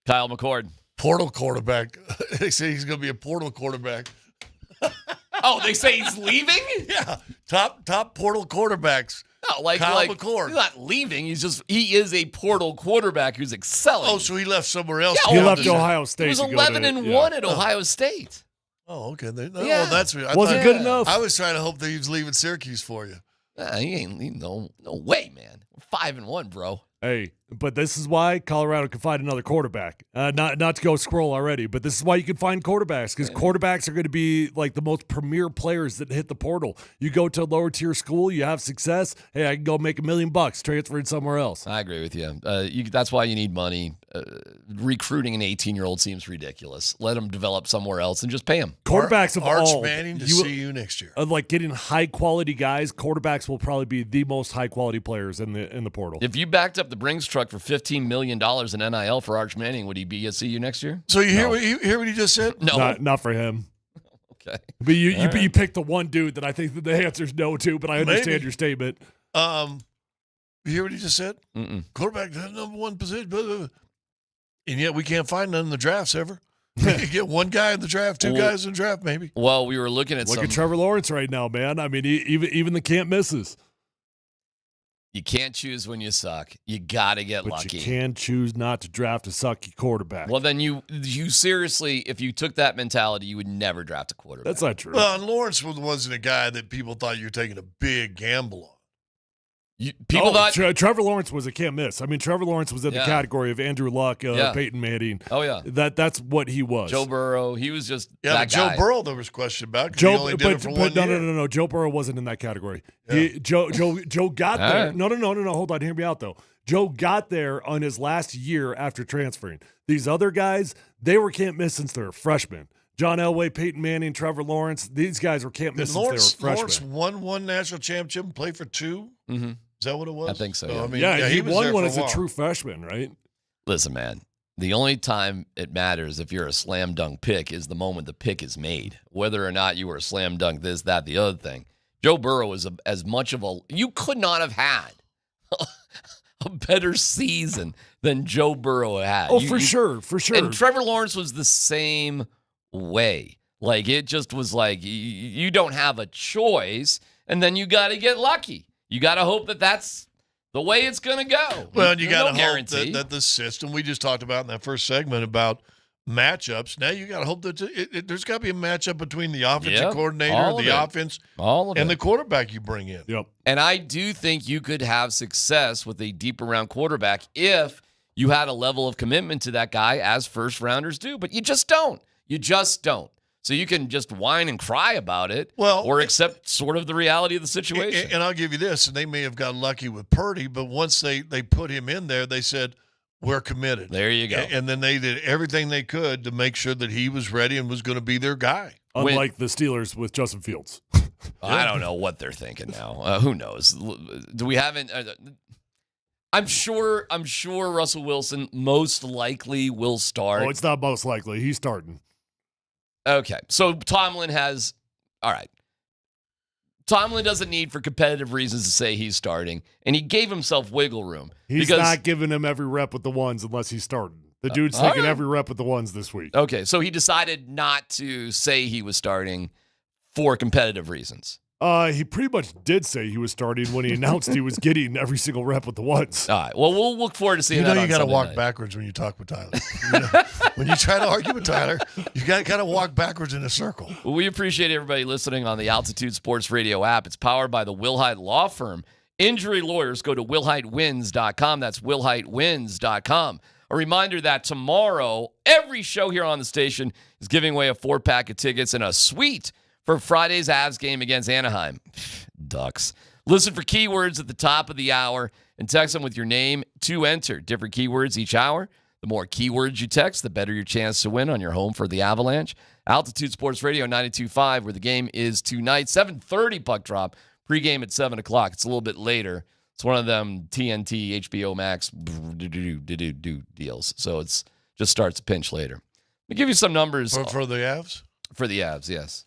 Kyle McCord. Portal quarterback. They say he's going to be a portal quarterback. Oh, they say he's leaving? Yeah. Top portal quarterbacks. No, Kyle McCord. He's not leaving. He is a portal quarterback who's excelling. Oh, so he left somewhere else. Yeah, he left Ohio State. He was 11-1 at Ohio State. Oh, okay. Yeah. That's wasn't good enough. I was trying to hope that he was leaving Syracuse for you. He ain't no way, man. We're 5-1, bro. Hey, but this is why Colorado can find another quarterback. Not to go scroll already, but this is why you can find quarterbacks, because quarterbacks are going to be like the most premier players that hit the portal. You go to a lower tier school, you have success. Hey, I can go make $1 million transferring somewhere else. I agree with you. That's why you need money. Recruiting an 18-year-old seems ridiculous. Let him develop somewhere else and just pay him. Quarterbacks of Arch all, Manning to see you next year. Like getting high quality guys, quarterbacks will probably be the most high quality players in the portal. If you backed up the Brinks truck for $15 million in NIL for Arch Manning, would he be at CU next year? So you hear what he just said? No, not for him. Okay, but you picked the one dude that I think that the answer's no to. But I understand your statement. You hear what he just said? Mm-mm. Quarterback, the number one position, blah, blah, blah. And yet we can't find none in the drafts ever. We could get one guy in the draft, two guys in the draft, maybe. Well, we were looking at Look at Trevor Lawrence right now, man. I mean, even the can't misses. You can't choose when you suck. You got to get but lucky. You can choose not to draft a sucky quarterback. Well, then you seriously, if you took that mentality, you would never draft a quarterback. That's not true. Well, and Lawrence wasn't a guy that people thought you were taking a big gamble on. People thought Trevor Lawrence was a can't miss. I mean, Trevor Lawrence was in the category of Andrew Luck, Peyton Manning. Oh yeah, that's what he was. Joe Burrow, he was just but guy. Joe Burrow there was question about because he only did it for 1 year. No. Joe Burrow wasn't in that category. Yeah. Joe got there. Right. No. Hold on, hear me out though. Joe got there on his last year after transferring. These other guys, they were can't miss since they were freshmen. John Elway, Peyton Manning, Trevor Lawrence. These guys were can't miss since they were freshmen. Lawrence won one national championship and played for 2. Mm-hmm. Is that what it was? I think so. I mean, he was won there one for as a while. true freshman, right? Listen, man. The only time it matters if you're a slam dunk pick is the moment the pick is made. Whether or not you were a slam dunk, this, that, the other thing. Joe Burrow is as much of a. You could not have had a better season than Joe Burrow had. Oh, for sure. And Trevor Lawrence was the same way. Like, it just was like, you don't have a choice, and then you got to get lucky. You got to hope that that's the way it's going to go. Well, you got to no hope that the system we just talked about in that first segment about matchups. Now you got to hope that there's got to be a matchup between the offensive coordinator, the offense, and the quarterback you bring in. Yep. And I do think you could have success with a deeper round quarterback if you had a level of commitment to that guy as first rounders do, but you just don't. You just don't. So you can just whine and cry about it, or accept sort of the reality of the situation. And I'll give you this, and they may have gotten lucky with Purdy, but once they put him in there, they said, we're committed. There you go. And then they did everything they could to make sure that he was ready and was going to be their guy. Unlike the Steelers with Justin Fields. I don't know what they're thinking now. Who knows? Do we haven't? I'm sure Russell Wilson most likely will start. Oh, it's not most likely. He's starting. Okay, so Tomlin has – all right. Tomlin doesn't need for competitive reasons to say he's starting, and he gave himself wiggle room. He's not giving him every rep with the ones unless he's starting. The dude's taking every rep with the ones this week. Okay, so he decided not to say he was starting for competitive reasons. He pretty much did say he was starting when he announced he was getting every single rep with the ones. All right. Well, we'll look forward to seeing that. You got to walk night. backwards when you talk with Tyler. When you try to argue with Tyler, you got to kind of walk backwards in a circle. Well, we appreciate everybody listening on the Altitude Sports Radio app. It's powered by the Wilhite Law Firm. Injury lawyers, go to WilhiteWins.com. That's WilhiteWins.com. A reminder that tomorrow, every show here on the station is giving away a 4-pack of tickets and a suite for Friday's Avs game against Anaheim. Ducks. Listen for keywords at the top of the hour and text them with your name to enter. Different keywords each hour. The more keywords you text, the better your chance to win on your home for the Avalanche. Altitude Sports Radio 92.5, where the game is tonight. 7:30 puck drop. Pregame at 7 o'clock. It's a little bit later. It's one of them TNT, HBO Max deals. So it's just starts a pinch later. Let me give you some numbers. For the Avs? For the Avs, yes.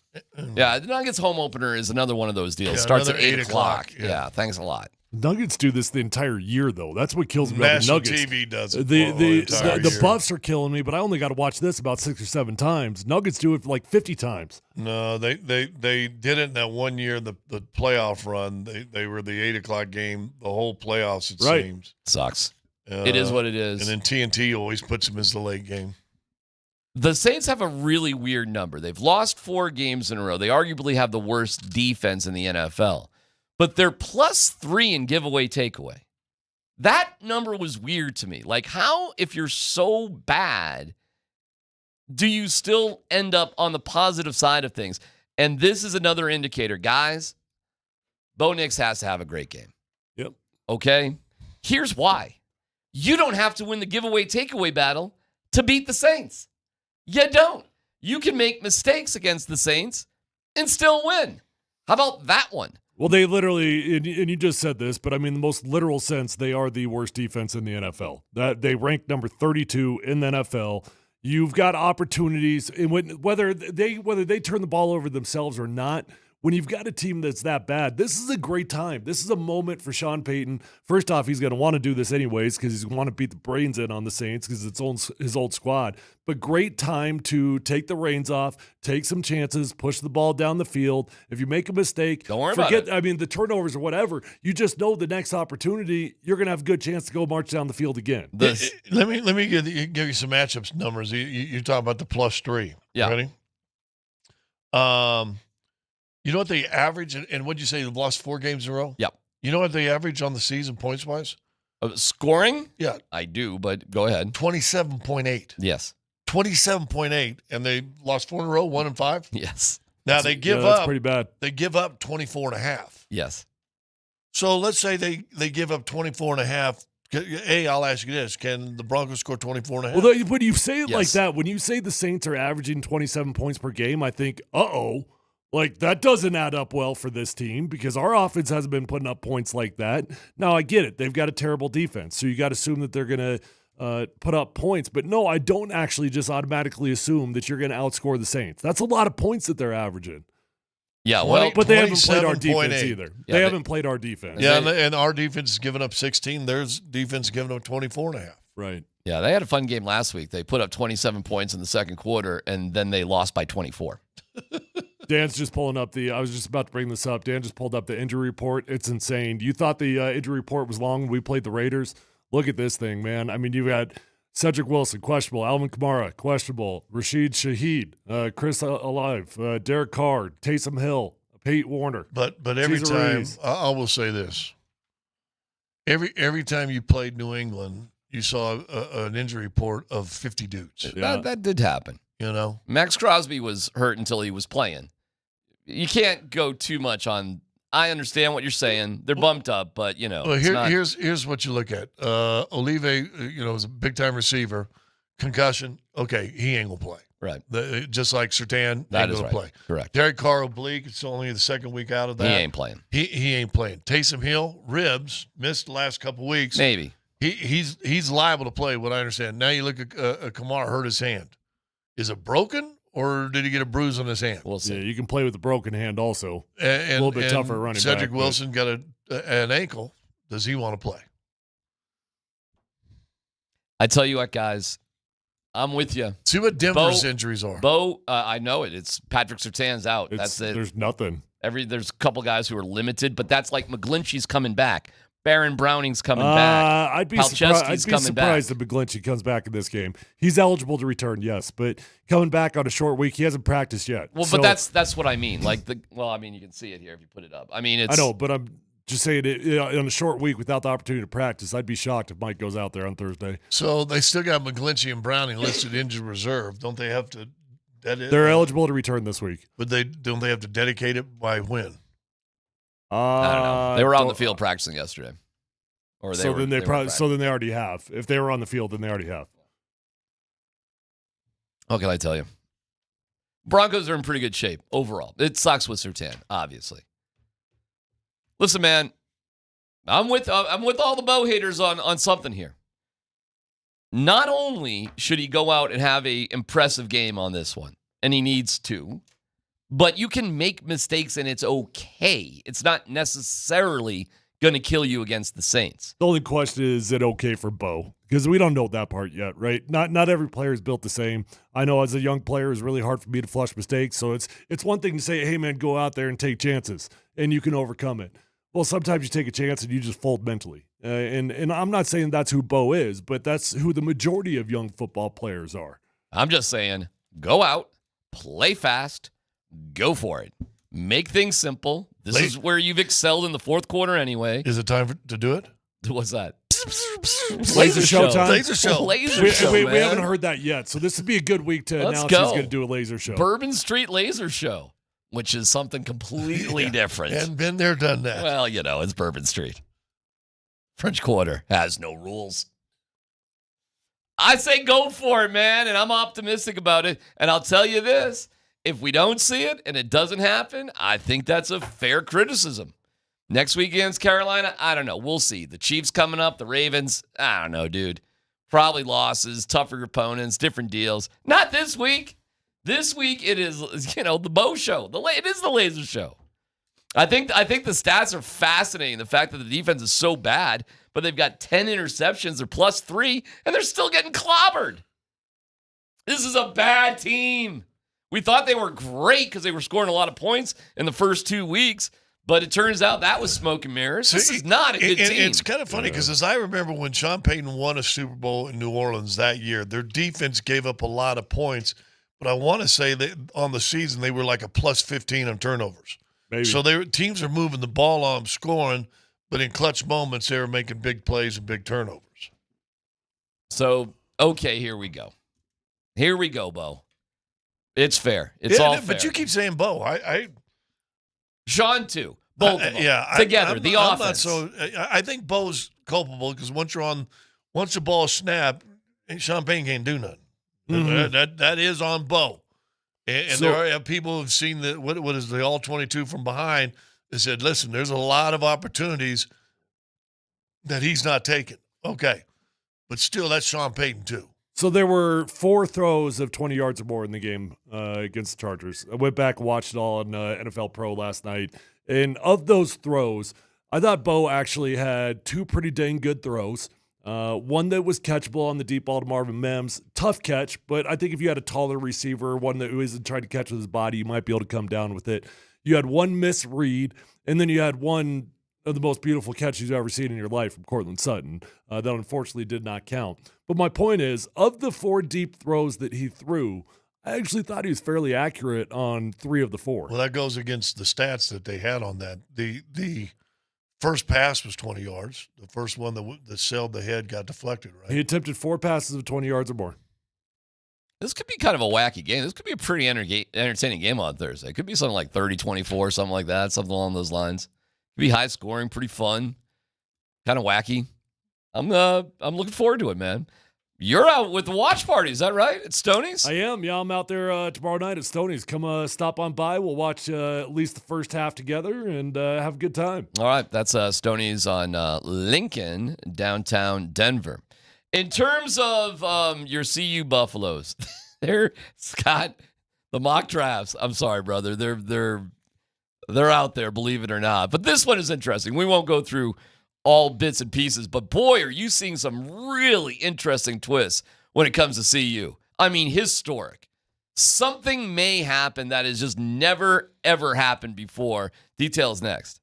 Yeah, the Nuggets home opener is another one of those deals. Yeah, Starts at another 8 o'clock. Yeah. Thanks a lot. Nuggets do this the entire year, though. That's what kills me about the National Nuggets. TV does it The Buffs are killing me, but I only got to watch this about 6 or 7 times. Nuggets do it like 50 times. No, they did it in that one year, the playoff run. They were the 8 o'clock game, the whole playoffs, it seems. Sucks. It is what it is. And then TNT always puts them as the late game. The Saints have a really weird number. They've lost 4 games in a row. They arguably have the worst defense in the NFL. But they're +3 in giveaway takeaway. That number was weird to me. Like, how, if you're so bad, do you still end up on the positive side of things? And this is another indicator. Guys, Bo Nix has to have a great game. Yep. Okay? Here's why. You don't have to win the giveaway takeaway battle to beat the Saints. You don't. You can make mistakes against the Saints and still win. How about that one? Well, they literally, and you just said this, but I mean, the most literal sense, they are the worst defense in the NFL. That they rank number 32 in the NFL. You've got opportunities, and whether they turn the ball over themselves or not. When you've got a team that's that bad, this is a great time. This is a moment for Sean Payton. First off, he's going to want to do this anyways because he's going to want to beat the brains in on the Saints because it's his old squad. But great time to take the reins off, take some chances, push the ball down the field. If you make a mistake, don't worry about it. I mean, the turnovers or whatever. You just know the next opportunity, you're going to have a good chance to go march down the field again. Let me give you some matchups numbers. You talk about the +3. Yeah. Ready? You know what they average, and what'd you say, they've lost 4 games in a row? Yep. You know what they average on the season points-wise? Scoring? Yeah. I do, but go ahead. 27.8. Yes. 27.8, and they lost 4 in a row, 1 and 5? Yes. Now they give that's up. pretty bad. They give up 24.5. Yes. So let's say they give up 24.5. Hey, I'll ask you this. Can the Broncos score 24.5? Well, when you say it like Yes. that, when you say the Saints are averaging 27 points per game, I think, uh-oh. Like, that doesn't add up well for this team because our offense hasn't been putting up points like that. Now, I get it. They've got a terrible defense, so you got to assume that they're going to put up points. But no, I don't actually just automatically assume that you're going to outscore the Saints. That's a lot of points that they're averaging. Yeah, well, but they haven't played our defense 27.8. either. Yeah, they haven't played our defense. Yeah, and our defense is giving up 16. Their defense is giving up 24.5. Right. Yeah, they had a fun game last week. They put up 27 points in the second quarter, and then they lost by 24. Dan's just pulling up I was just about to bring this up. Dan just pulled up the injury report. It's insane. You thought the injury report was long when we played the Raiders? Look at this thing, man. I mean, you've got Cedric Wilson, questionable. Alvin Kamara, questionable. Rashid Shaheed, Chris Alive, Derek Carr, Taysom Hill, Pate Warner. But every Cesar time, Ruiz. I will say this. Every time you played New England, you saw an injury report of 50 dudes. That did happen. You know? Max Crosby was hurt until he was playing. You can't go too much on. I understand what you're saying. They're bumped up, but you know. Well, it's not, here's what you look at. Olive, is a big time receiver. Concussion. Okay, he ain't gonna play. Right. Just like Surtain, That ain't is gonna right. play. Correct. Derek Carr oblique. It's only the second week out of that. He ain't playing. He ain't playing. Taysom Hill ribs missed the last couple weeks. Maybe. He's liable to play. What I understand. Now you look at Kamara hurt his hand. Is it broken or did he get a bruise on his hand? We'll see. Yeah, you can play with a broken hand also. And, a little bit tougher running Cedric back. Wilson got an ankle. Does he want to play? I tell you what, guys, I'm with you. See what Denver's injuries are. I know it. It's Patrick Surtain's out. That's it. There's nothing. There's a couple guys who are limited, but that's like McGlinchey's coming back. Baron Browning's coming back. I'd be Palczewski's coming surprised back. if McGlinchey comes back in this game. He's eligible to return, yes, but coming back on a short week, he hasn't practiced yet. Well, So- but that's what I mean. Like you can see it here if you put it up. I mean, it's. I know, but I'm just saying on a short week without the opportunity to practice, I'd be shocked if Mike goes out there on Thursday. So they still got McGlinchey and Browning listed injured reserve. Don't they have to? They're eligible to return this week. But don't they have to dedicate it by when? I don't know. They were on the field practicing yesterday. Or then they already have. If they were on the field, then they already have. What can I tell you? Broncos are in pretty good shape overall. It sucks with Surtain, obviously. Listen, man, I'm with all the Bo haters on something here. Not only should he go out and have a impressive game on this one, and he needs to, but you can make mistakes and it's okay. It's not necessarily going to kill you against the Saints. The only question is it okay for Bo? Because we don't know that part yet, right? Not every player is built the same. I know as a young player, it's really hard for me to flush mistakes. So it's one thing to say, hey, man, go out there and take chances, and you can overcome it. Well, sometimes you take a chance and you just fold mentally. And I'm not saying that's who Bo is, but that's who the majority of young football players are. I'm just saying, go out, play fast, go for it. Make things simple. This is where you've excelled in the fourth quarter anyway. Is it time to do it? What's that? Laser show time. Laser show. Laser show, we man. haven't heard that yet, so this would be a good week to Let's announce go. he's going to do a laser show. Bourbon Street Laser Show, which is something completely different. And been there, done that. Well, it's Bourbon Street. French Quarter has no rules. I say go for it, man, and I'm optimistic about it. And I'll tell you this, if we don't see it and it doesn't happen, I think that's a fair criticism. Next week against Carolina, I don't know. We'll see. The Chiefs coming up, the Ravens, I don't know, dude. Probably losses, tougher opponents, different deals. Not this week. This week it is, the Bo show. It is the laser show. I think the stats are fascinating. The fact that the defense is so bad, but they've got 10 interceptions. They're +3, and they're still getting clobbered. This is a bad team. We thought they were great because they were scoring a lot of points in the first 2 weeks, but it turns out that was smoke and mirrors. This is not a good team. It's kind of funny because as I remember when Sean Payton won a Super Bowl in New Orleans that year, their defense gave up a lot of points, but I want to say that on the season they were like a +15 on turnovers. Maybe. So teams are moving the ball on, scoring, but in clutch moments they were making big plays and big turnovers. So, okay, here we go. Here we go, Bo. It's fair. It's all fair. But you keep saying Bo. Sean too. Both of them. Yeah, together. I'm Offense. not I think Bo's culpable because once the ball snapped, Sean Payton can't do nothing. Mm-hmm. That is on Bo. And there are people who've seen what is the all 22 from behind. They said, listen, there's a lot of opportunities that he's not taking. Okay, but still, that's Sean Payton too. So there were 4 throws of 20 yards or more in the game against the Chargers. I went back and watched it all on NFL Pro last night. And of those throws, I thought Bo actually had 2 pretty dang good throws. One that was catchable on the deep ball to Marvin Mims. Tough catch, but I think if you had a taller receiver, one that isn't trying to catch with his body, you might be able to come down with it. You had one misread, and then you had one of the most beautiful catches you've ever seen in your life from Cortland Sutton. That unfortunately did not count. But my point is, of the 4 deep throws that he threw, I actually thought he was fairly accurate on 3 of the 4. Well, that goes against the stats that they had on that. The first pass was 20 yards. The first one that sailed the head got deflected, right? He attempted 4 passes of 20 yards or more. This could be kind of a wacky game. This could be a pretty entertaining game on Thursday. It could be something like 30-24, something like that, something along those lines. It could be high scoring, pretty fun, kind of wacky. I'm looking forward to it, man. You're out with the watch party, is that right? At Stoney's? I am. Yeah, I'm out there tomorrow night at Stoney's. Come stop on by. We'll watch at least the first half together and have a good time. All right. That's Stoney's on Lincoln, downtown Denver. In terms of your CU Buffaloes, they're, Scott, the mock drafts. I'm sorry, brother. They're out there, believe it or not. But this one is interesting. We won't go through all bits and pieces, but boy, are you seeing some really interesting twists when it comes to CU. I mean, historic. Something may happen that has just never, ever happened before. Details next.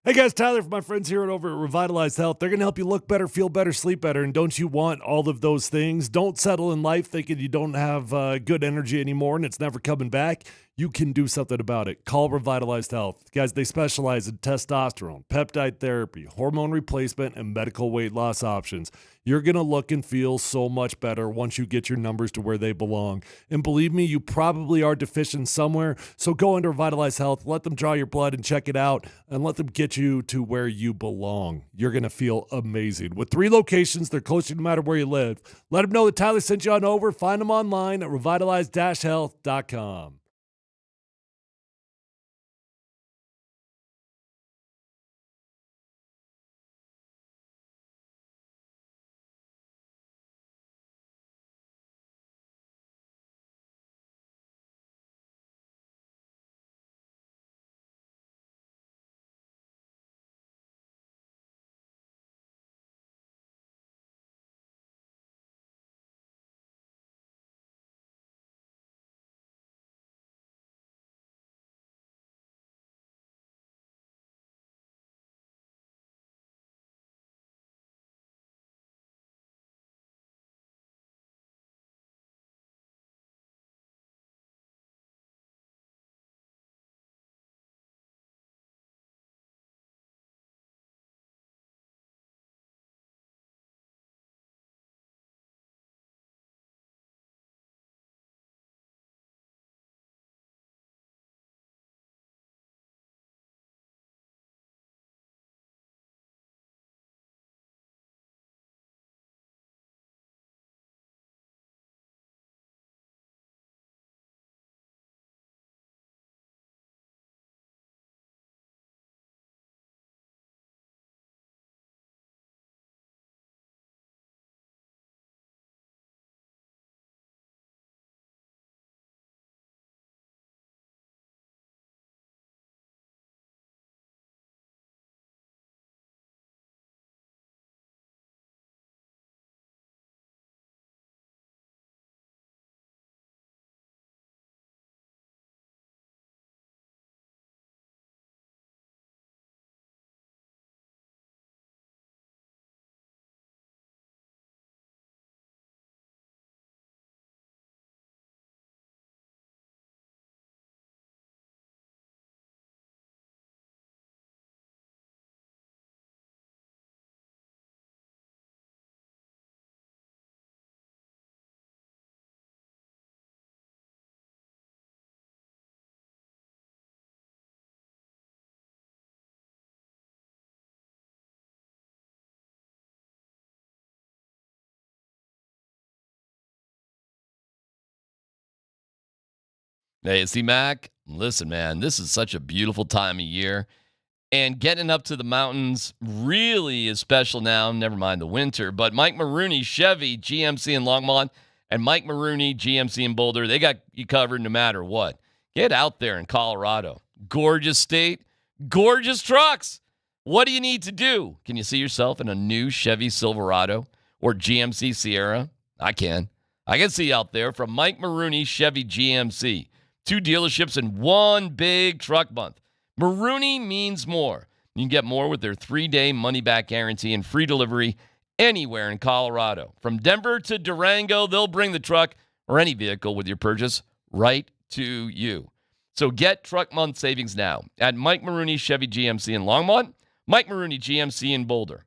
Hey guys, Tyler from my friends here over at Revitalized Health. They're going to help you look better, feel better, sleep better. And don't you want all of those things? Don't settle in life thinking you don't have good energy anymore and it's never coming back. You can do something about it. Call Revitalized Health. Guys, they specialize in testosterone, peptide therapy, hormone replacement, and medical weight loss options. You're going to look and feel so much better once you get your numbers to where they belong. And believe me, you probably are deficient somewhere. So go into Revitalized Health, let them draw your blood and check it out, and let them get you to where you belong. You're going to feel amazing. With 3 locations, they're close to you no matter where you live. Let them know that Tyler sent you on over. Find them online at revitalized-health.com. Hey, see, Mac, listen, man, this is such a beautiful time of year. And getting up to the mountains really is special now. Never mind the winter. But Mike Maroney, Chevy, GMC in Longmont, and Mike Maroney, GMC in Boulder, they got you covered no matter what. Get out there in Colorado. Gorgeous state, gorgeous trucks. What do you need to do? Can you see yourself in a new Chevy Silverado or GMC Sierra? I can. I can see out there from Mike Maroney, Chevy, GMC. 2 dealerships in one big truck month. Maroney means more. You can get more with their 3-day money-back guarantee and free delivery anywhere in Colorado. From Denver to Durango, they'll bring the truck or any vehicle with your purchase right to you. So get truck month savings now at Mike Maroney Chevy GMC in Longmont, Mike Maroney GMC in Boulder.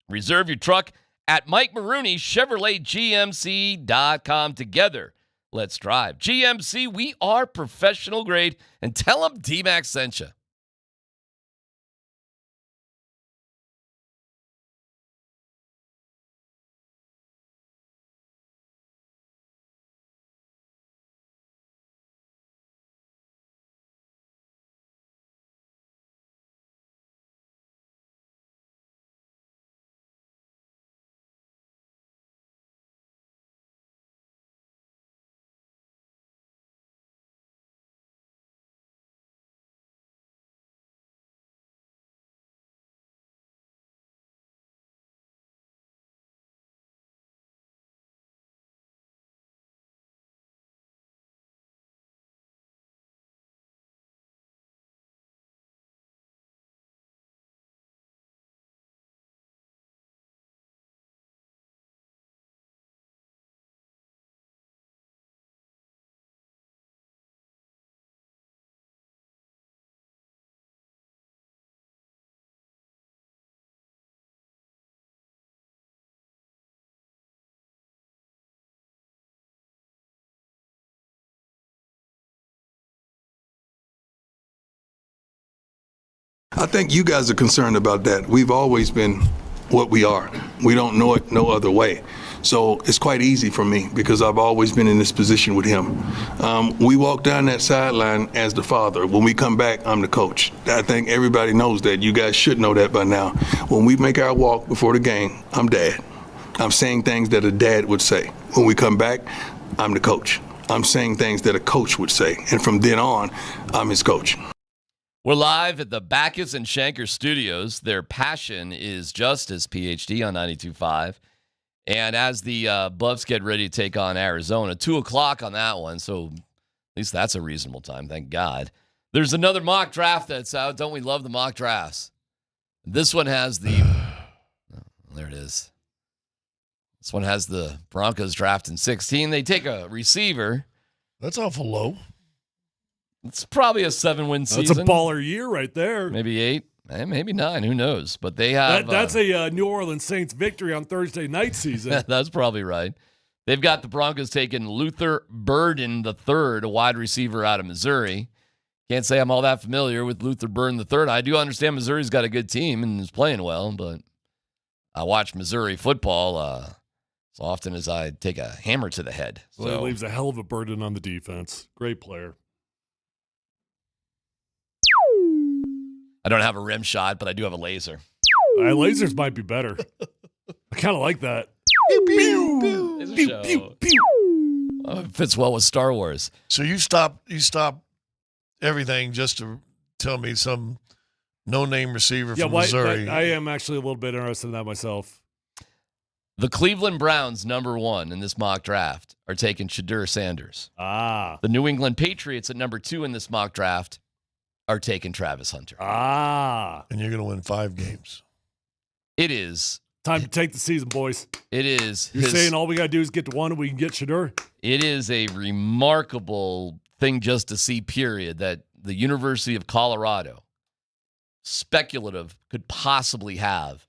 Reserve your truck at Mike Maroney Chevrolet GMC.com. Together, let's drive. GMC, we are professional grade. And tell them D-Mac sent you. I think you guys are concerned about that. We've always been what we are. We don't know it no other way. So it's quite easy for me because I've always been in this position with him. We walk down that sideline as the father. When we come back, I'm the coach. I think everybody knows that. You guys should know that by now. When we make our walk before the game, I'm dad. I'm saying things that a dad would say. When we come back, I'm the coach. I'm saying things that a coach would say. And from then on, I'm his coach. We're live at the Backus and Shanker studios. Their passion is justice, PhD on 92.5. And as the Buffs get ready to take on Arizona, 2 o'clock on that one, so at least that's a reasonable time, thank God. There's another mock draft that's out. Don't we love the mock drafts? This one has the there it is. This one has the Broncos draft in 16. They take a receiver. That's awful low. It's probably a 7-win season. That's a baller year right there. Maybe 8, maybe 9. Who knows? But they have that's a New Orleans Saints victory on Thursday night season. That's probably right. They've got the Broncos taking Luther Burden III, a wide receiver out of Missouri. Can't say I'm all that familiar with Luther Burden III. I do understand Missouri's got a good team and is playing well, but I watch Missouri football as often as I take a hammer to the head. Well, it leaves a hell of a burden on the defense. Great player. I don't have a rim shot, but I do have a laser. Lasers might be better. I kind of like that. Pew, pew, pew, pew, pew. It fits well with Star Wars. So you stop everything just to tell me some no-name receiver from Missouri. I am actually a little bit interested in that myself. The Cleveland Browns, number 1 in this mock draft, are taking Shedeur Sanders. The New England Patriots at number 2 in this mock draft are taking Travis Hunter. And you're going to win 5 games. It is. Time to take the season, boys. It is. You're saying all we got to do is get to 1 and we can get Shedeur? It is a remarkable thing just to see, period, that the University of Colorado, speculative, could possibly have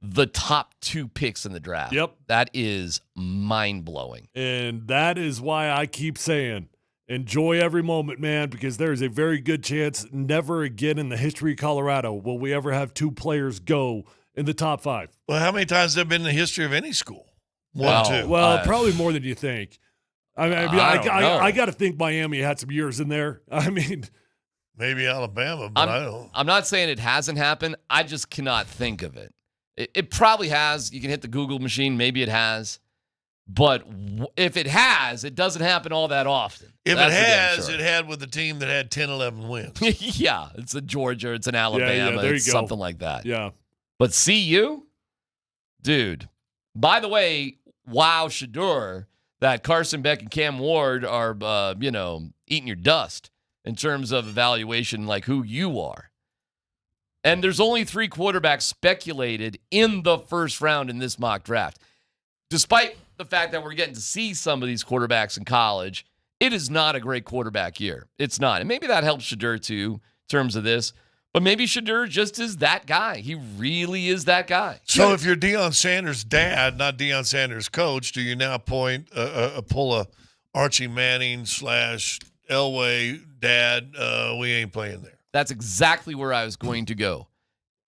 the top 2 picks in the draft. Yep. That is mind-blowing. And that is why I keep saying, enjoy every moment, man, because there is a very good chance never again in the history of Colorado will we ever have 2 players go in the top 5. Well, how many times have there been in the history of any school? 1, 2. Well, probably more than you think. I got to think Miami had some years in there. I mean, maybe Alabama, but I don't. I'm not saying it hasn't happened. I just cannot think of it. It probably has. You can hit the Google machine. Maybe it has. But if it has, it doesn't happen all that often. If it has, it had with a team that had 10, 11 wins. Yeah, it's a Georgia, it's an Alabama, there it's you go. something like that. Yeah. But CU? Dude. By the way, wow, Shedeur, that Carson Beck and Cam Ward are, eating your dust in terms of evaluation, like who you are. And there's only 3 quarterbacks speculated in the first round in this mock draft. Despite the fact that we're getting to see some of these quarterbacks in college, it is not a great quarterback year. It's not. And maybe that helps Shedeur too in terms of this. But maybe Shedeur just is that guy. He really is that guy. So if you're Deion Sanders' dad, not Deion Sanders' coach, do you now pull a Archie Manning / Elway dad? We ain't playing there. That's exactly where I was going to go.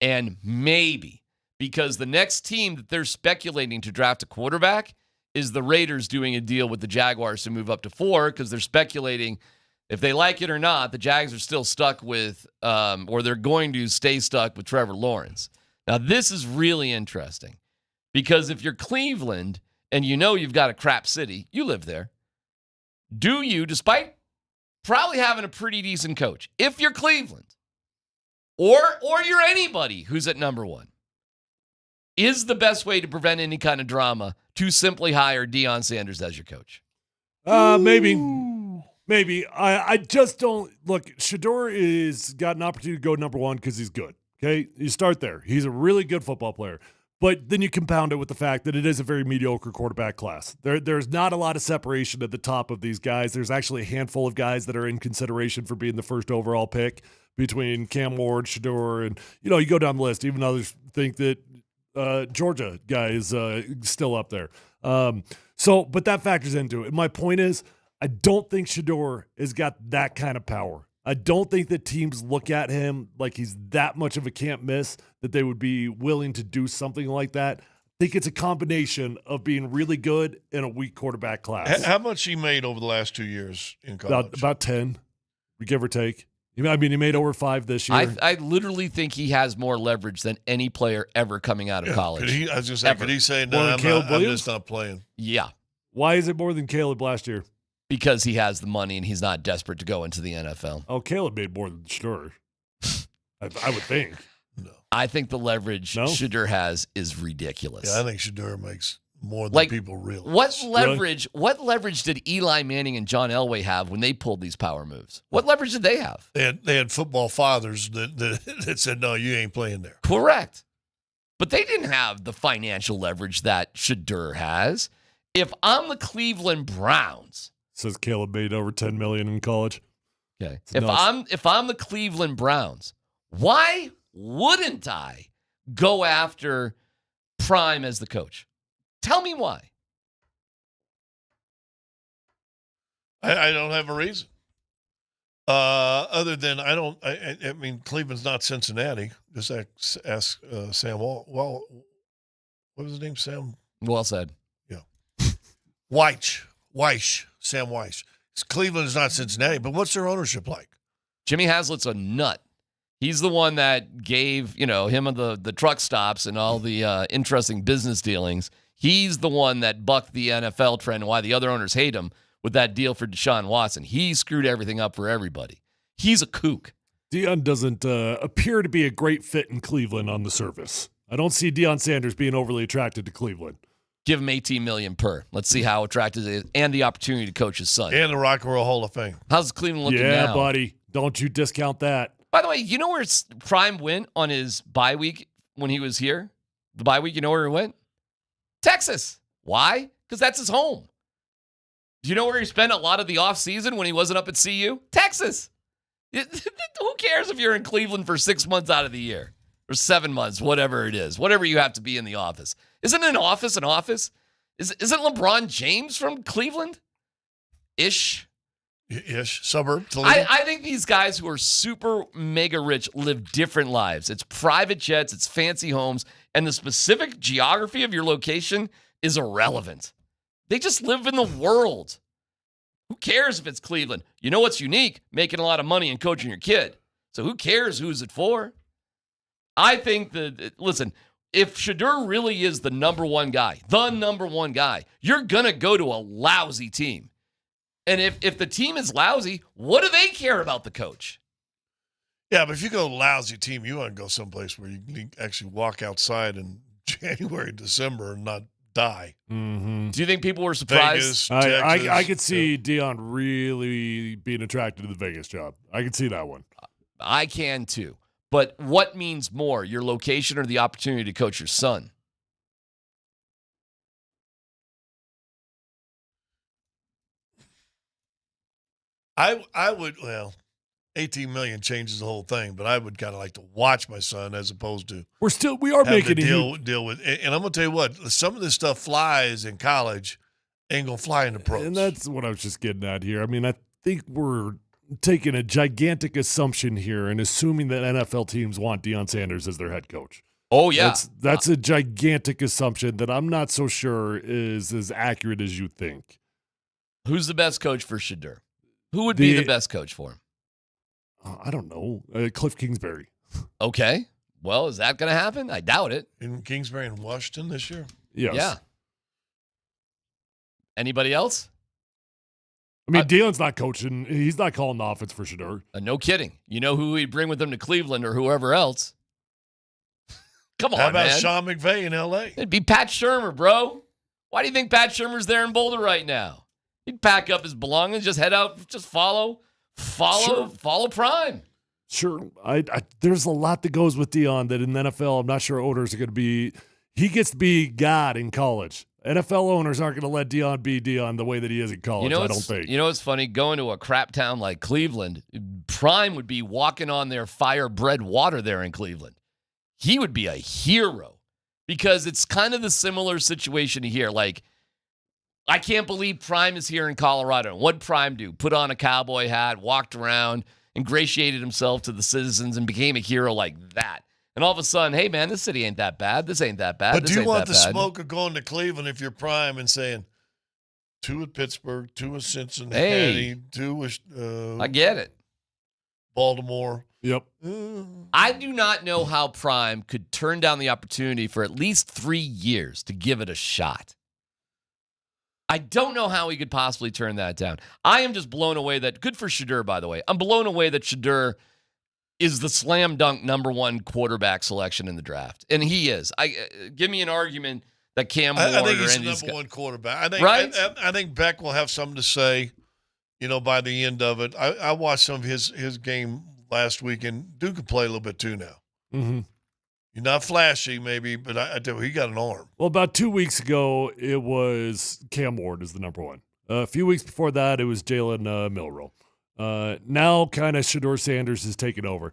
And maybe because the next team that they're speculating to draft a quarterback is the Raiders doing a deal with the Jaguars to move up to 4 because they're speculating if they like it or not, the Jags are still stuck with, or they're going to stay stuck with Trevor Lawrence. Now, this is really interesting because if you're Cleveland and you know you've got a crap city, you live there. Do you, despite probably having a pretty decent coach, if you're Cleveland or you're anybody who's at number 1, is the best way to prevent any kind of drama to simply hire Deion Sanders as your coach? Maybe. I just don't look. Shedeur is got an opportunity to go number 1 because he's good. Okay, you start there. He's a really good football player, but then you compound it with the fact that it is a very mediocre quarterback class. There's not a lot of separation at the top of these guys. There's actually a handful of guys that are in consideration for being the first overall pick between Cam Ward, Shedeur, and you go down the list. Even others think that Georgia guy is still up there. But that factors into it. My point is, I don't think Shedeur has got that kind of power. I don't think that teams look at him like he's that much of a can't miss that they would be willing to do something like that. I think it's a combination of being really good and a weak quarterback class. How much he made over the last 2 years in college? About 10, give or take. I mean, he made over 5 this year. I literally think he has more leverage than any player ever coming out of college. I was just saying, could he say, no, I'm just not playing? Yeah. Why is it more than Caleb last year? Because he has the money and he's not desperate to go into the NFL. Oh, Caleb made more than Shedeur. I would think. No. I think the leverage Shedeur has is ridiculous. Yeah, I think Shedeur makes more than people realize. What leverage did Eli Manning and John Elway have when they pulled these power moves? What leverage did they have? They had football fathers that said, no, you ain't playing there. Correct. But they didn't have the financial leverage that Shedeur has. If I'm the Cleveland Browns, says Caleb made over $10 million in college. Okay. If I'm the Cleveland Browns, why wouldn't I go after Prime as the coach? Tell me why. I don't have a reason. Other than I mean, Cleveland's not Cincinnati. Just ask Sam What was his name? Sam? Well said. Yeah. Sam Weiss. Cleveland is not Cincinnati, but what's their ownership like? Jimmy Haslett's a nut. He's the one that gave, him the truck stops and all the interesting business dealings. He's the one that bucked the NFL trend and why the other owners hate him with that deal for Deshaun Watson. He screwed everything up for everybody. He's a kook. Deion doesn't appear to be a great fit in Cleveland on the surface. I don't see Deion Sanders being overly attracted to Cleveland. Give him $18 million per. Let's see how attractive it is, and the opportunity to coach his son. And the Rock and Roll Hall of Fame. How's Cleveland looking now? Yeah, buddy. Don't you discount that. By the way, you know where Prime went on his bye week when he was here? The bye week, you know where he went? Texas. Why? Because that's his home. Do you know where he spent a lot of the offseason when he wasn't up at CU? Texas. Who cares if you're in Cleveland for 6 months out of the year? Or 7 months, whatever it is. Whatever you have to be in the office. Isn't an office an office? Isn't LeBron James from Cleveland? Ish. Suburb. I think these guys who are super mega rich live different lives. It's private jets, it's fancy homes, and the specific geography of your location is irrelevant. They just live in the world. Who cares if it's Cleveland? You know what's unique? Making a lot of money and coaching your kid. So who cares who's it for? I think listen, if Shedeur really is the number one guy, you're going to go to a lousy team. And if the team is lousy, what do they care about the coach? Yeah, but if you go to a lousy team, you want to go someplace where you can actually walk outside in January, December and not die. Mm-hmm. Do you think people were surprised? Vegas, Texas, I could see Deion really being attracted to the Vegas job. I could see that one. I can too. But what means more, your location or the opportunity to coach your son? I would, 18 million changes the whole thing, but I would kind of like to watch my son as opposed to we are making to deal with. And I'm gonna tell you what, some of this stuff flies in college, ain't gonna fly in the pros. And that's what I was just getting at here. I mean, I think we're taking a gigantic assumption here and assuming that NFL teams want Deion Sanders as their head coach. Oh yeah, that's a gigantic assumption that I'm not so sure is as accurate as you think. Who's the best coach for Shedeur? Who would be the best coach for him? I don't know. Cliff Kingsbury. Okay. Well, is that going to happen? I doubt it. In Kingsbury and Washington this year? Yes. Yeah. Anybody else? I mean, Deion's not coaching. He's not calling the offense for Shedeur. No kidding. You know who he'd bring with him to Cleveland or whoever else? Come on, How about man. Sean McVay in L.A.? It'd be Pat Shurmur, bro. Why do you think Pat Shurmur's there in Boulder right now? He'd pack up his belongings, just head out, just follow Prime. Sure. There's a lot that goes with Deion that in the NFL, I'm not sure owners are going to be. He gets to be God in college. NFL owners aren't going to let Deion be Deion the way that he is in college, I don't think. You know what's funny? Going to a crap town like Cleveland, Prime would be walking on their fire-bred water there in Cleveland. He would be a hero because it's kind of the similar situation here. Like, I can't believe Prime is here in Colorado. What'd Prime do? Put on a cowboy hat, walked around, ingratiated himself to the citizens and became a hero like that. And all of a sudden, hey, man, this city ain't that bad. This ain't that bad. But this do you ain't want that the bad. smoke of going to Cleveland if you're Prime and saying 2 at Pittsburgh, 2 at Cincinnati, 2 at I get it. Baltimore? Yep. I do not know how Prime could turn down the opportunity for at least 3 years to give it a shot. I don't know how he could possibly turn that down. I am just blown away that, good for Shedeur, by the way. I'm blown away that Shedeur is the slam dunk number 1 quarterback selection in the draft. And he is. Give me an argument that Cam Ward I think or he's any the of these number guys- 1 quarterback. I think, Right? I think Beck will have something to say, by the end of it. I watched some of his game last weekend. Duke can play a little bit too now. Mm-hmm. You're not flashy, maybe, but I tell you, he got an arm. Well, about 2 weeks ago, it was Cam Ward is the number 1. A few weeks before that, it was Jalen Milroe. Now, kind of Shedeur Sanders is taking over.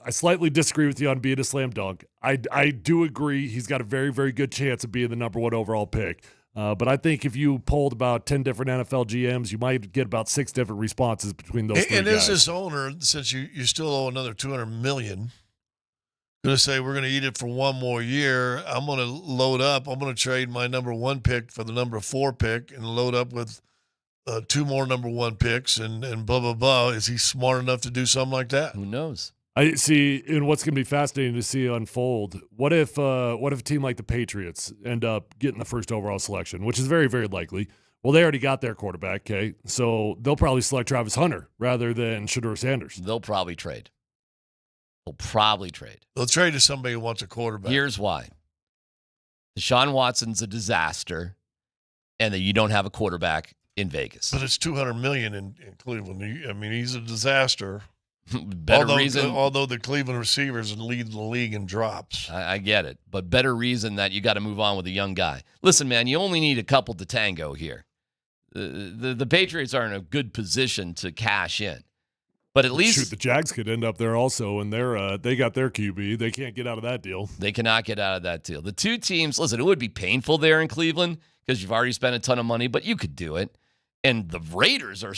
I slightly disagree with you on being a slam dunk. I do agree he's got a very, very good chance of being the number 1 overall pick. But I think if you polled about 10 different NFL GMs, you might get about 6 different responses between those 3 and guys. is this owner, since you still owe another $200 million, going to say we're going to eat it for 1 more year? I'm going to load up. I'm going to trade my number 1 pick for the number 4 pick and load up with 2 more number 1 picks and blah, blah, blah. Is he smart enough to do something like that? Who knows? I see, and what's going to be fascinating to see unfold. What if a team like the Patriots end up getting the first overall selection, which is very, very likely? Well, they already got their quarterback, okay? So they'll probably select Travis Hunter rather than Shedeur Sanders. They'll probably trade. They'll trade to somebody who wants a quarterback. Here's why. Deshaun Watson's a disaster, and that you don't have a quarterback in Vegas. But it's $200 million in Cleveland. He's a disaster. Although the Cleveland receivers lead the league in drops. I get it, but better reason that you got to move on with a young guy. Listen, man, you only need a couple to tango here. The Patriots are in a good position to cash in, but at least the Jags could end up there also, and they got their QB. They can't get out of that deal. They cannot get out of that deal. The two teams, listen, it would be painful there in Cleveland because you've already spent a ton of money, but you could do it. And the Raiders are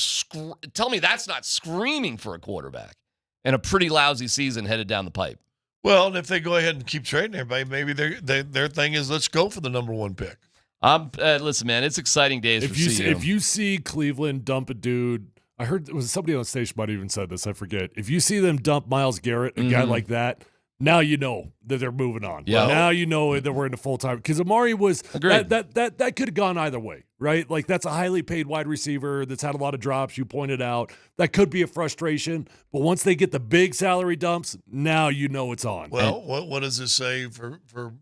tell me that's not screaming for a quarterback and a pretty lousy season headed down the pipe. Well, and if they go ahead and keep trading everybody, maybe their thing is let's go for the number 1 pick. Listen, man, it's exciting days for CU. If you see Cleveland dump a dude, I heard it was somebody on the station might have even said this. I forget. If you see them dump Myles Garrett, a guy like that, now you know that they're moving on. Yeah. Now you know that we're into full time because Amari was that could have gone either way, right? Like that's a highly paid wide receiver that's had a lot of drops. You pointed out that could be a frustration, but once they get the big salary dumps, now you know it's on. Well, what does this say for the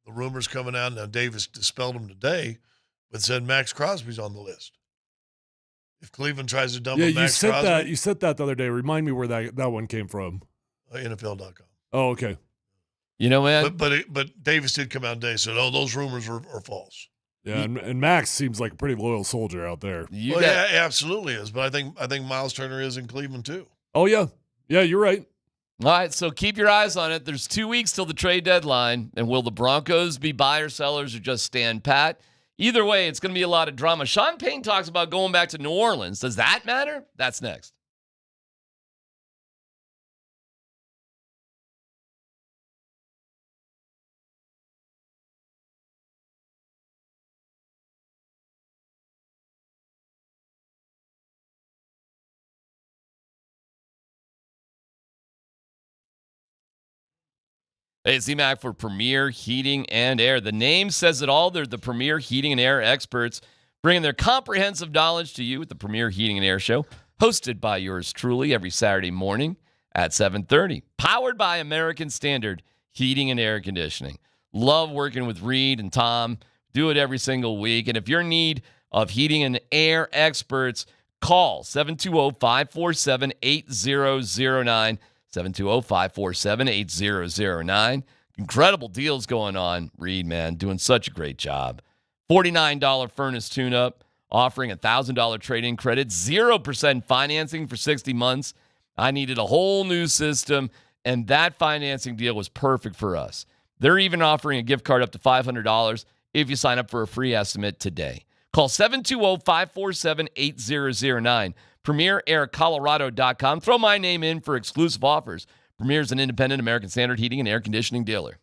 rumors coming out? Now Davis dispelled them today, but said Max Crosby's on the list. If Cleveland tries to dump Max Crosby, you said that the other day. Remind me where that one came from. NFL.com. Oh, okay. You know, man. But Davis did come out today and said, those rumors are false. Yeah, and Max seems like a pretty loyal soldier out there. Yeah, absolutely is. But I think Miles Turner is in Cleveland too. Oh yeah, you're right. All right, so keep your eyes on it. There's 2 weeks till the trade deadline, and will the Broncos be buyers, sellers, or just stand pat? Either way, it's going to be a lot of drama. Sean Payton talks about going back to New Orleans. Does that matter? That's next. Hey, it's Z-Mac for Premier Heating and Air. The name says it all. They're the Premier Heating and Air experts, bringing their comprehensive knowledge to you at the Premier Heating and Air Show, hosted by yours truly every Saturday morning at 7:30. Powered by American Standard Heating and Air Conditioning. Love working with Reed and Tom. Do it every single week. And if you're in need of heating and air experts, call 720-547-8009. 720-547-8009. Incredible deals going on, Reed, man. Doing such a great job. $49 furnace tune-up, offering $1,000 trade-in credit, 0% financing for 60 months. I needed a whole new system, and that financing deal was perfect for us. They're even offering a gift card up to $500 if you sign up for a free estimate today. Call 720-547-8009. PremierAirColorado.com. Throw my name in for exclusive offers. Premier is an independent American Standard heating and air conditioning dealer.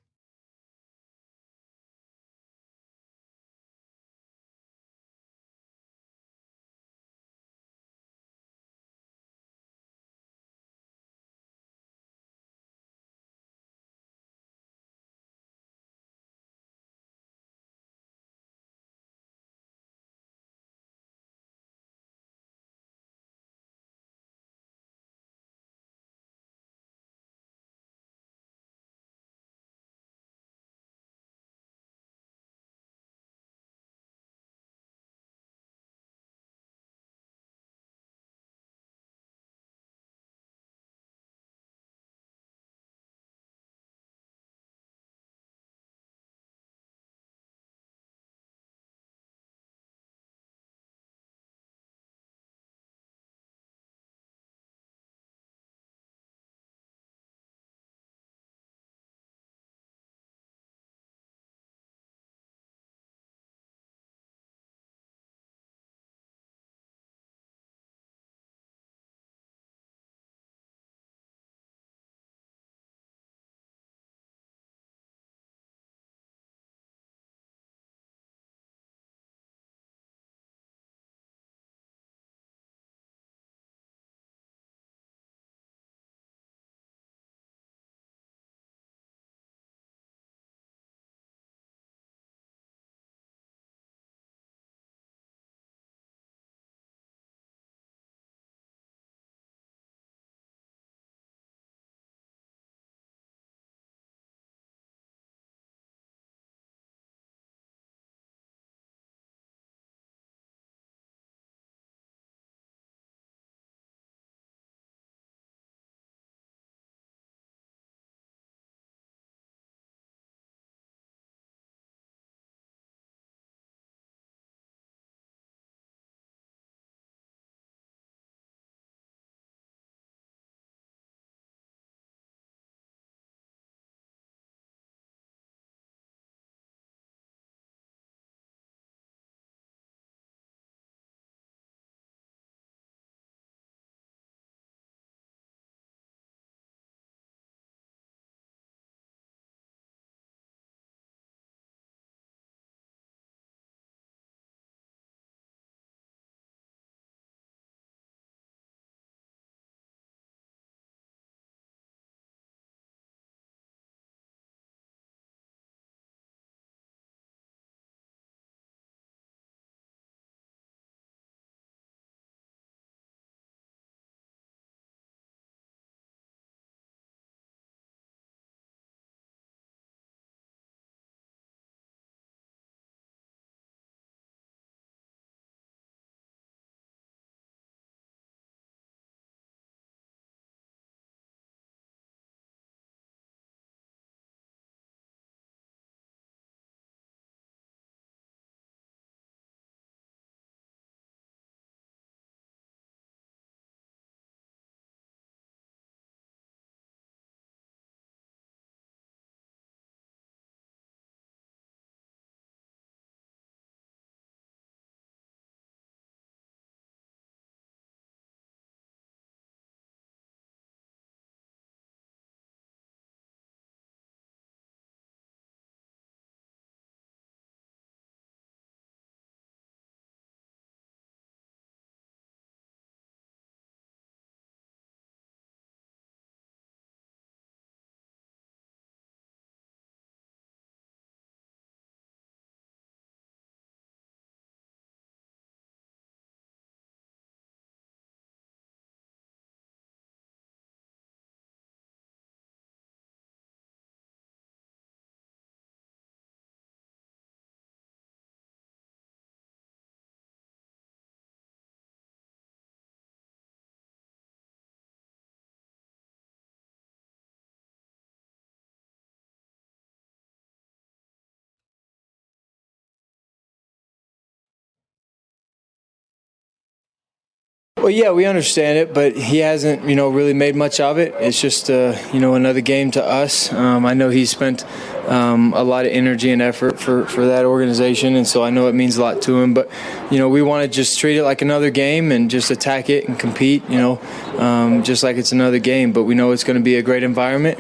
Well, yeah, we understand it, but he hasn't, really made much of it. It's just, another game to us. I know he spent a lot of energy and effort for that organization, and so I know it means a lot to him. But we want to just treat it like another game and just attack it and compete. Just like it's another game. But we know it's going to be a great environment.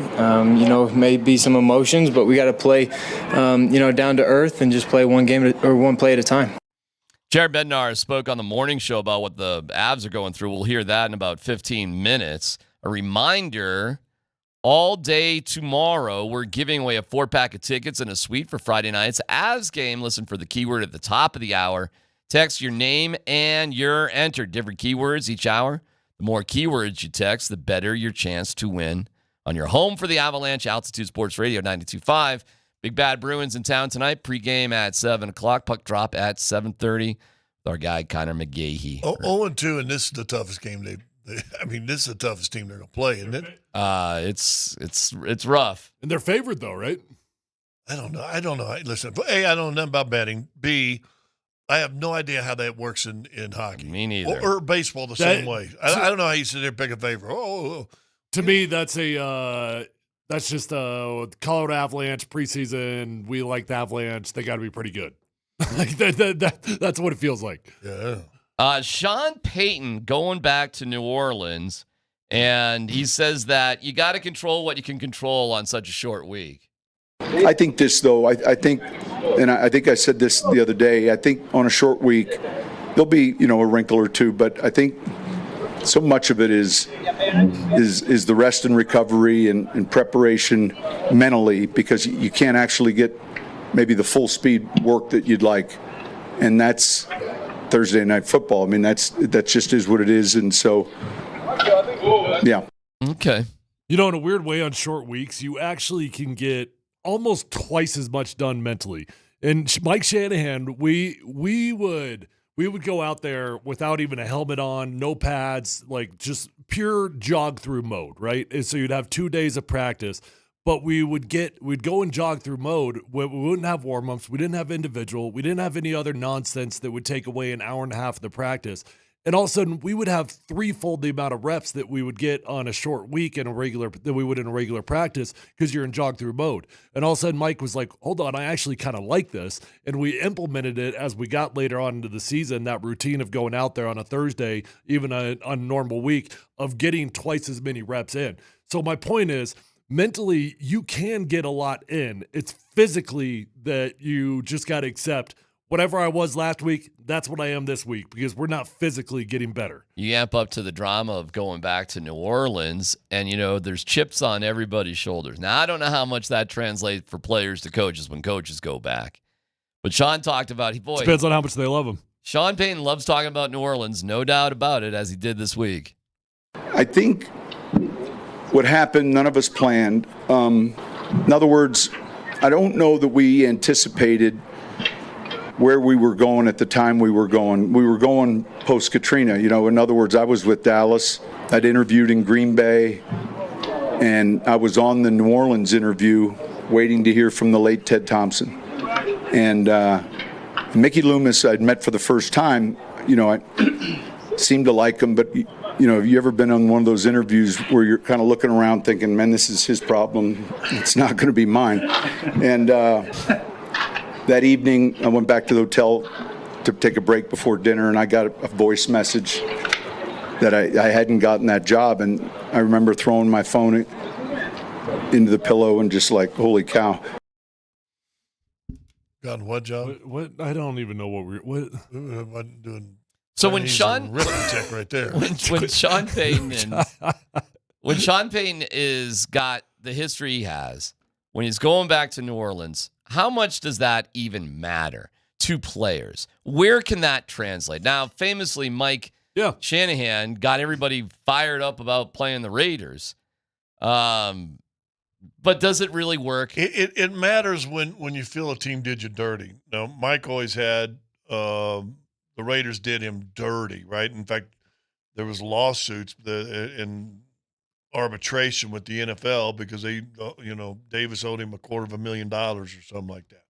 Maybe some emotions, but we got to play, down to earth and just play one play at a time. Jared Bednar spoke on the morning show about what the Avs are going through. We'll hear that in about 15 minutes. A reminder, all day tomorrow, we're giving away a 4-pack of tickets and a suite for Friday night's Avs game. Listen for the keyword at the top of the hour. Text your name and you're entered. Different keywords each hour. The more keywords you text, the better your chance to win on your home for the Avalanche. Altitude Sports Radio 92.5. Big Bad Bruins in town tonight. Pregame at 7 o'clock. Puck drop at 7:30 with our guy, Connor McGahey. 0-2, and this is the toughest game this is the toughest team they're going to play, isn't it? It's rough. And they're favored, though, right? I don't know. Listen, A, I don't know nothing about betting. B, I have no idea how that works in hockey. Me neither. Or baseball the same way. I don't know how you sit there and pick a favorite. To me, that's just Colorado Avalanche preseason. We like the Avalanche. They got to be pretty good. That's what it feels like. Yeah. Sean Payton going back to New Orleans, and he says that you got to control what you can control on such a short week. I think this, though, I think I said this the other day, I think on a short week, there'll be, a wrinkle or two, but I think so much of it is the rest and recovery and preparation mentally, because you can't actually get maybe the full speed work that you'd like. And that's Thursday night football. I mean, that just is what it is. And so, yeah. Okay. In a weird way, on short weeks, you actually can get almost twice as much done mentally. And Mike Shanahan, we would go out there without even a helmet on, no pads, like just pure jog through mode, right? And so you'd have 2 days of practice, but we'd go and jog through mode. We wouldn't have warm-ups. We didn't have individual. We didn't have any other nonsense that would take away an hour and a half of the practice. And all of a sudden, we would have threefold the amount of reps that we would get on a short week than we would in a regular practice, because you're in jog through mode. And all of a sudden, Mike was like, hold on, I actually kind of like this. And we implemented it as we got later on into the season, that routine of going out there on a Thursday, even on a normal week, of getting twice as many reps in. So my point is, mentally, you can get a lot in. It's physically that you just got to accept whatever I was last week, that's what I am this week, because we're not physically getting better. You amp up to the drama of going back to New Orleans, and, there's chips on everybody's shoulders. Now, I don't know how much that translates for players to coaches when coaches go back. But Sean talked about, depends on how much they love him. Sean Payton loves talking about New Orleans, no doubt about it, as he did this week. I think what happened, none of us planned. In other words, I don't know that we anticipated where we were going at the time we were going. We were going post-Katrina. In other words, I was with Dallas. I'd interviewed in Green Bay, and I was on the New Orleans interview waiting to hear from the late Ted Thompson. And Mickey Loomis I'd met for the first time. I seemed to like him, but have you ever been on one of those interviews where you're kind of looking around thinking, man, this is his problem. It's not going to be mine. And that evening, I went back to the hotel to take a break before dinner, and I got a voice message that I hadn't gotten that job. And I remember throwing my phone into the pillow and just like, holy cow. Gotten what job? What? I don't even know what we're doing. So when Sean arithmetic right there, when Sean Payton is got the history he has, when he's going back to New Orleans, how much does that even matter to players? Where can that translate? Now, famously, Mike Shanahan got everybody fired up about playing the Raiders. But does it really work? It matters when you feel a team did you dirty. Now, Mike always had the Raiders did him dirty, right? In fact, there was lawsuits in arbitration with the NFL because Davis owed him $250,000 or something like that.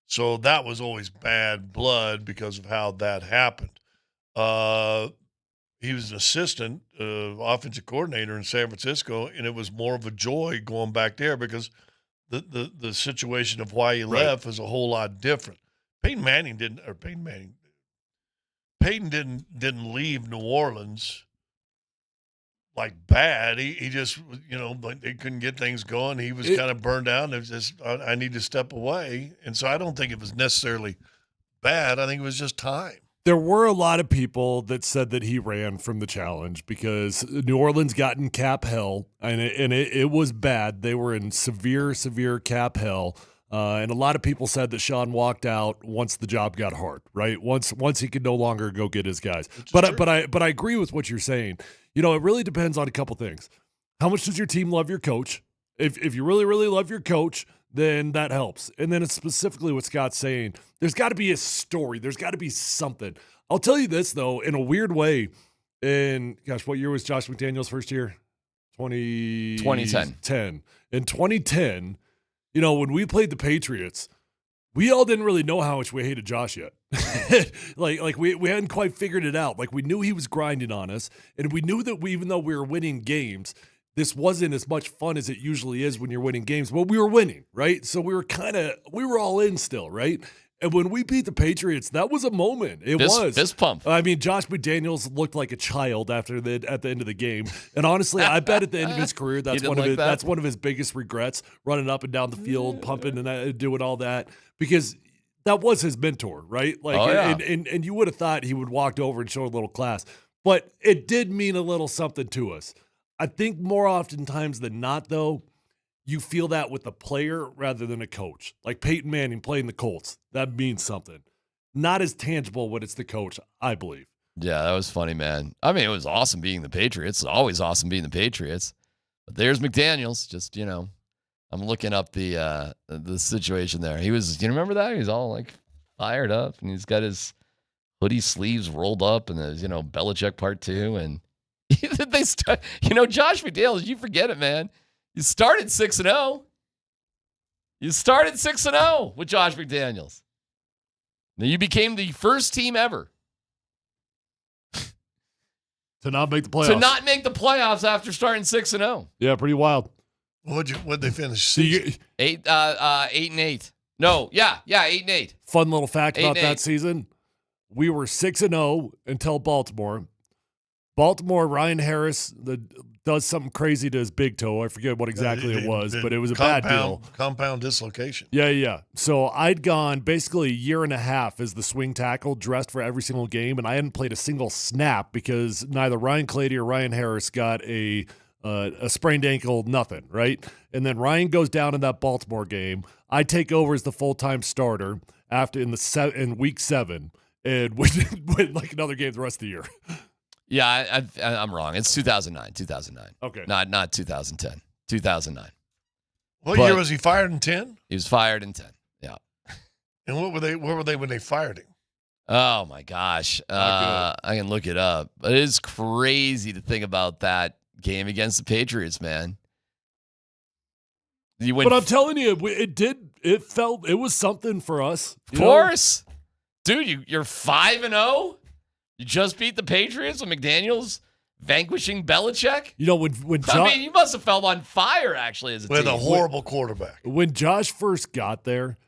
So that was always bad blood because of how that happened. He was an assistant offensive coordinator in San Francisco, and it was more of a joy going back there because the situation of why he left is a whole lot different. Peyton didn't leave New Orleans like bad. He just, like they couldn't get things going. He was kind of burned out, and it was just, I need to step away. And so I don't think it was necessarily bad. I think it was just time. There were a lot of people that said that he ran from the challenge because New Orleans got in cap hell, and it was bad. They were in severe cap hell. And a lot of people said that Sean walked out once the job got hard, right? Once he could no longer go get his guys. But I agree with what you're saying. It really depends on a couple things. How much does your team love your coach? If you really, really love your coach, then that helps. And then it's specifically what Scott's saying. There's got to be a story. There's got to be something. I'll tell you this, though, in a weird way. And, gosh, what year was Josh McDaniels' first year? 2010. In 2010, when we played the Patriots, we all didn't really know how much we hated Josh yet. like we hadn't quite figured it out. Like we knew he was grinding on us, and we knew that even though we were winning games, this wasn't as much fun as it usually is when you're winning games. But we were winning, right? So we were all in still, right? And when we beat the Patriots, that was a moment. It was fist pump. I mean, Josh McDaniels looked like a child at the end of the game. And honestly, I bet at the end of his career, that's one of his biggest regrets, running up and down the field, pumping and doing all that, because that was his mentor, right? And you would have thought he would walked over and show a little class, but it did mean a little something to us. I think more oftentimes than not, though, you feel that with a player rather than a coach. Like Peyton Manning playing the Colts. That means something. Not as tangible when it's the coach, I believe. Yeah, that was funny, man. I mean, it was awesome being the Patriots. It's always awesome being the Patriots. But there's McDaniels. Just, I'm looking up the situation there. He was, do you remember that? He was all like fired up, and he's got his hoodie sleeves rolled up, and there's, Belichick Part 2. And they start, Josh McDaniels, you forget it, man. You started 6-0. You started 6-0 with Josh McDaniels. Now you became the first team ever to not make the playoffs. To not make the playoffs after starting 6-0. Yeah, pretty wild. What'd they finish? 8-8. No, yeah, 8-8. Fun little fact about that season: we were 6-0 until Baltimore. Ryan Harris does something crazy to his big toe. I forget what exactly it was, but it was a bad deal. Compound dislocation. Yeah. So I'd gone basically a year and a half as the swing tackle, dressed for every single game, and I hadn't played a single snap because neither Ryan Clady or Ryan Harris got a sprained ankle, nothing, right? And then Ryan goes down in that Baltimore game. I take over as the full-time starter in week 7 and win like another game the rest of the year. Yeah, I'm wrong. It's 2009. Okay. Not 2010. 2009. What year was he fired in 10? He was fired in 10. Yeah. And what were they when they fired him? Oh my gosh. I can look it up. But it is crazy to think about that game against the Patriots, man. But I'm telling you, it was something for us. Of course. Dude, you're 5-0? You just beat the Patriots with McDaniels vanquishing Belichick? When you must have felt on fire, actually, as a team. With a horrible quarterback. When Josh first got there,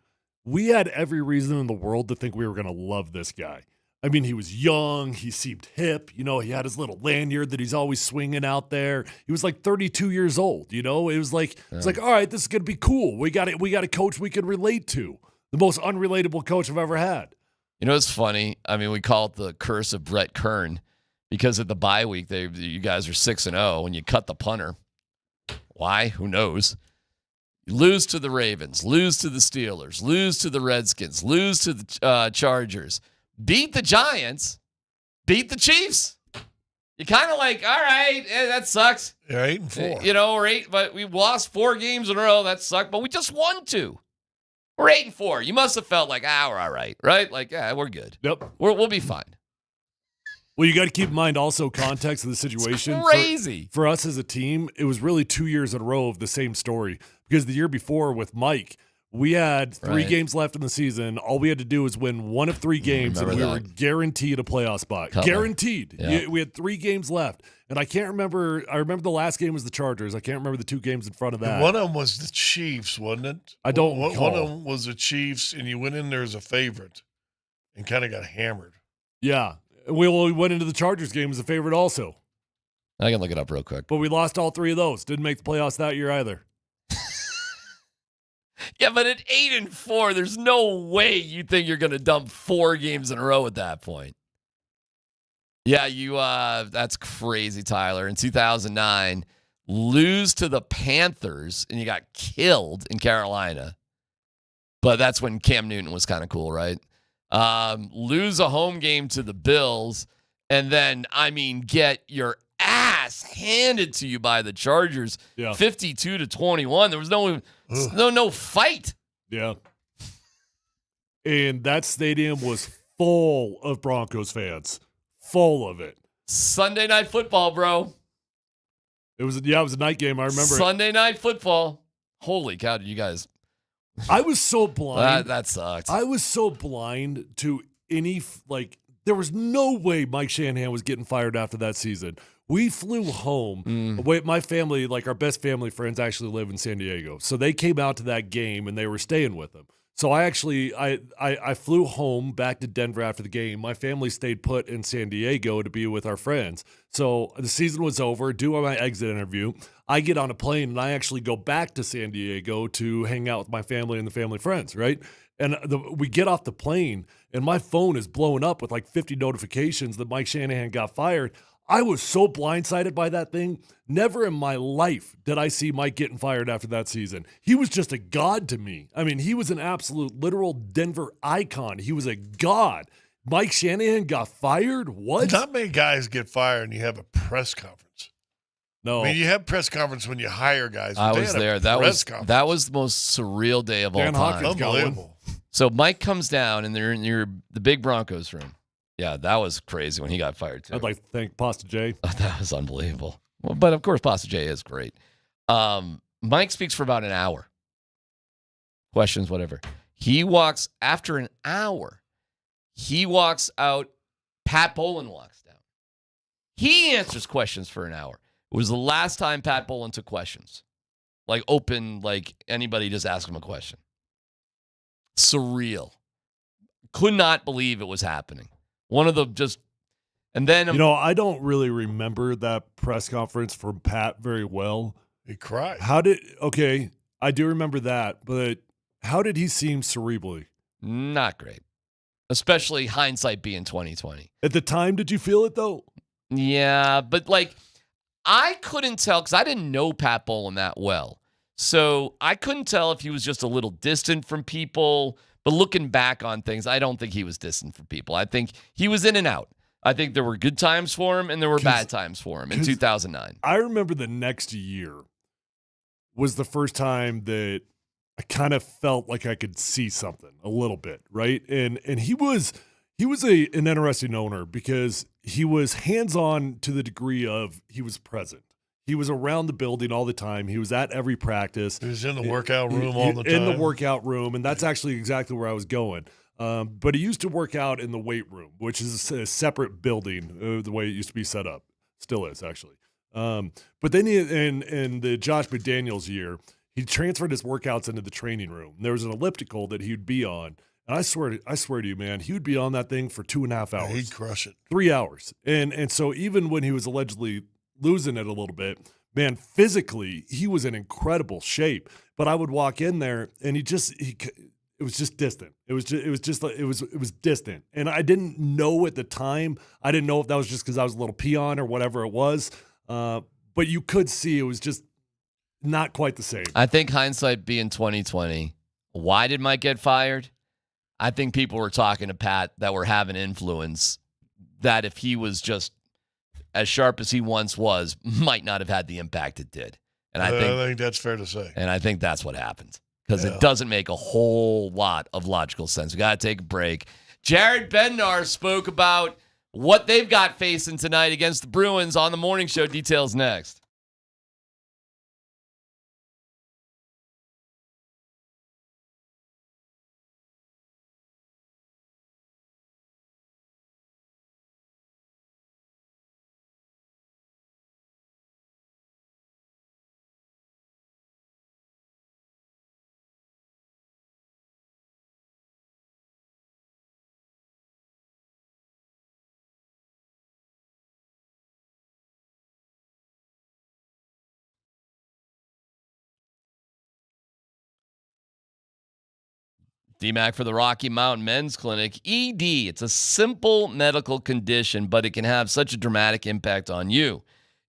we had every reason in the world to think we were going to love this guy. I mean, he was young. He seemed hip. He had his little lanyard that he's always swinging out there. He was like 32 years old. It was like, all right, this is going to be cool. We got a coach we could relate to. The most unrelatable coach I've ever had. It's funny. I mean, we call it the curse of Brett Kern because at the bye week, you guys are 6-0 when you cut the punter. Why? Who knows? You lose to the Ravens, lose to the Steelers, lose to the Redskins, lose to the Chargers, beat the Giants, beat the Chiefs. You're kind of like, all right, that sucks. You're 8-4. We're 8, but we lost 4 games in a row. That sucked, but we just won 2. We're 8-4. You must have felt like, we're all right, right? Like, we're good. Yep. We'll be fine. Well, you got to keep in mind also context of the situation. It's crazy. For us as a team, it was really 2 years in a row of the same story because the year before with Mike, We had 3 Right. games left in the season. All we had to do was win one of 3 games, and we Remember were that. guaranteed a playoff spot. Cutler. Guaranteed. Yeah. We had 3 games left, and I can't remember. I remember the last game was the Chargers. I can't remember the 2 games in front of that. One of them was the Chiefs, wasn't it? I don't One recall. of them was the Chiefs, and you went in there as a favorite and kind of got hammered. Yeah, we went into the Chargers game as a favorite also, I can look it up real quick. but we lost all 3 of those. Didn't make the playoffs that year either. Yeah, but at 8-4, there's no way you think you're going to dump 4 games in a row at that point. Yeah, that's crazy, Tyler. In 2009, lose to the Panthers, and you got killed in Carolina. But that's when Cam Newton was kind of cool, right? Lose a home game to the Bills, and then, get your ass handed to you by the Chargers, 52-21. There was no fight. Yeah. And that stadium was full of Broncos fans. Full of it. Sunday Night Football, bro. It was a night game. I remember Sunday Night Football. Holy cow, did you guys? I was so blind. That sucked. I was so blind to any, there was no way Mike Shanahan was getting fired after that season. We flew home. My family, our best family friends, actually live in San Diego. So they came out to that game and they were staying with them. So I actually, I flew home back to Denver after the game. My family stayed put in San Diego to be with our friends. So the season was over, do my exit interview. I get on a plane and I actually go back to San Diego to hang out with my family and the family friends, right? And we get off the plane and my phone is blowing up with 50 notifications that Mike Shanahan got fired. I was so blindsided by that thing. Never in my life did I see Mike getting fired after that season. He was just a god to me. He was an absolute literal Denver icon. He was a god. Mike Shanahan got fired? What? Not many guys get fired and you have a press conference. No. You have press conference when you hire guys. I They was had a there. press That conference. was the most surreal day of Dan all time. Hawkins got one. Unbelievable. So Mike comes down and they're in the big Broncos room. Yeah, that was crazy when he got fired too. I'd like to thank Pasta J. That was unbelievable. Well, but of course, Pasta J is great. Mike speaks for about an hour. Questions, whatever. He walks after an hour. He walks out. Pat Bowlen walks down. He answers questions for an hour. It was the last time Pat Bowlen took questions, open, anybody just ask him a question. Surreal. Could not believe it was happening. One of the and then I don't really remember that press conference from Pat very well. He cried. Okay, I do remember that, but how did he seem cerebrally? Not great. Especially hindsight being 2020. At the time, did you feel it though? Yeah, but I couldn't tell because I didn't know Pat Bowlen that well. So I couldn't tell if he was just a little distant from people. But looking back on things, I don't think he was distant from people. I think he was in and out. I think there were good times for him and there were bad times for him in 2009. I remember the next year was the first time that I kind of felt like I could see something a little bit, right? And he was an interesting owner because he was hands-on to the degree of he was present. He was around the building all the time. He was at every practice. He was in the workout room all the time. In the workout room, and that's actually exactly where I was going. But he used to work out in the weight room, which is a separate building, the way it used to be set up. Still is, actually. But then in the Josh McDaniels year, he transferred his workouts into the training room. There was an elliptical that he'd be on. And I swear to you, man, he would be on that thing for 2.5 hours. He'd crush it. 3 hours. And so even when he was allegedly losing it a little bit, man, physically, he was in incredible shape. But I would walk in there and it was just distant. It was distant. And I didn't know at the time. I didn't know if that was just because I was a little peon or whatever it was. But you could see it was just not quite the same. I think hindsight being 2020, why did Mike get fired? I think people were talking to Pat that were having influence that if he was just as sharp as he once was, might not have had the impact it did. And I think that's fair to say. And I think that's what happened because it doesn't make a whole lot of logical sense. We got to take a break. Jared Bednar spoke about what they've got facing tonight against the Bruins on the morning show. Details next. DMAC for the Rocky Mountain Men's Clinic. ED, it's a simple medical condition, but it can have such a dramatic impact on you.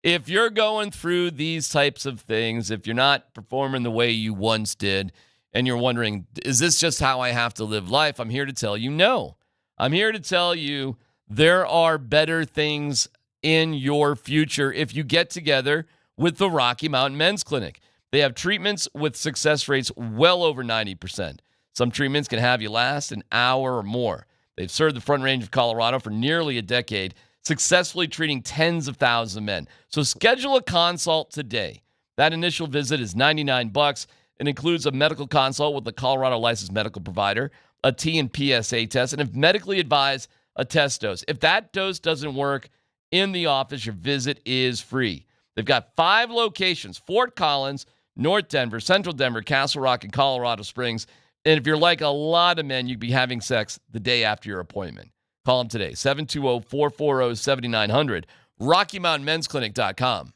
If you're going through these types of things, if you're not performing the way you once did, and you're wondering, is this just how I have to live life? I'm here to tell you no. I'm here to tell you there are better things in your future if you get together with the Rocky Mountain Men's Clinic. They have treatments with success rates well over 90%. Some treatments can have you last an hour or more. They've served the Front Range of Colorado for nearly a decade, successfully treating tens of thousands of men. So schedule a consult today. That initial visit is $99. It includes a medical consult with a Colorado licensed medical provider, a T and PSA test, and if medically advised, a test dose. If that dose doesn't work in the office, your visit is free. They've got 5 locations: Fort Collins, North Denver, Central Denver, Castle Rock, and Colorado Springs. And if you're like a lot of men, you'd be having sex the day after your appointment. Call them today, 720-440-7900, RockyMountainMen'sClinic.com.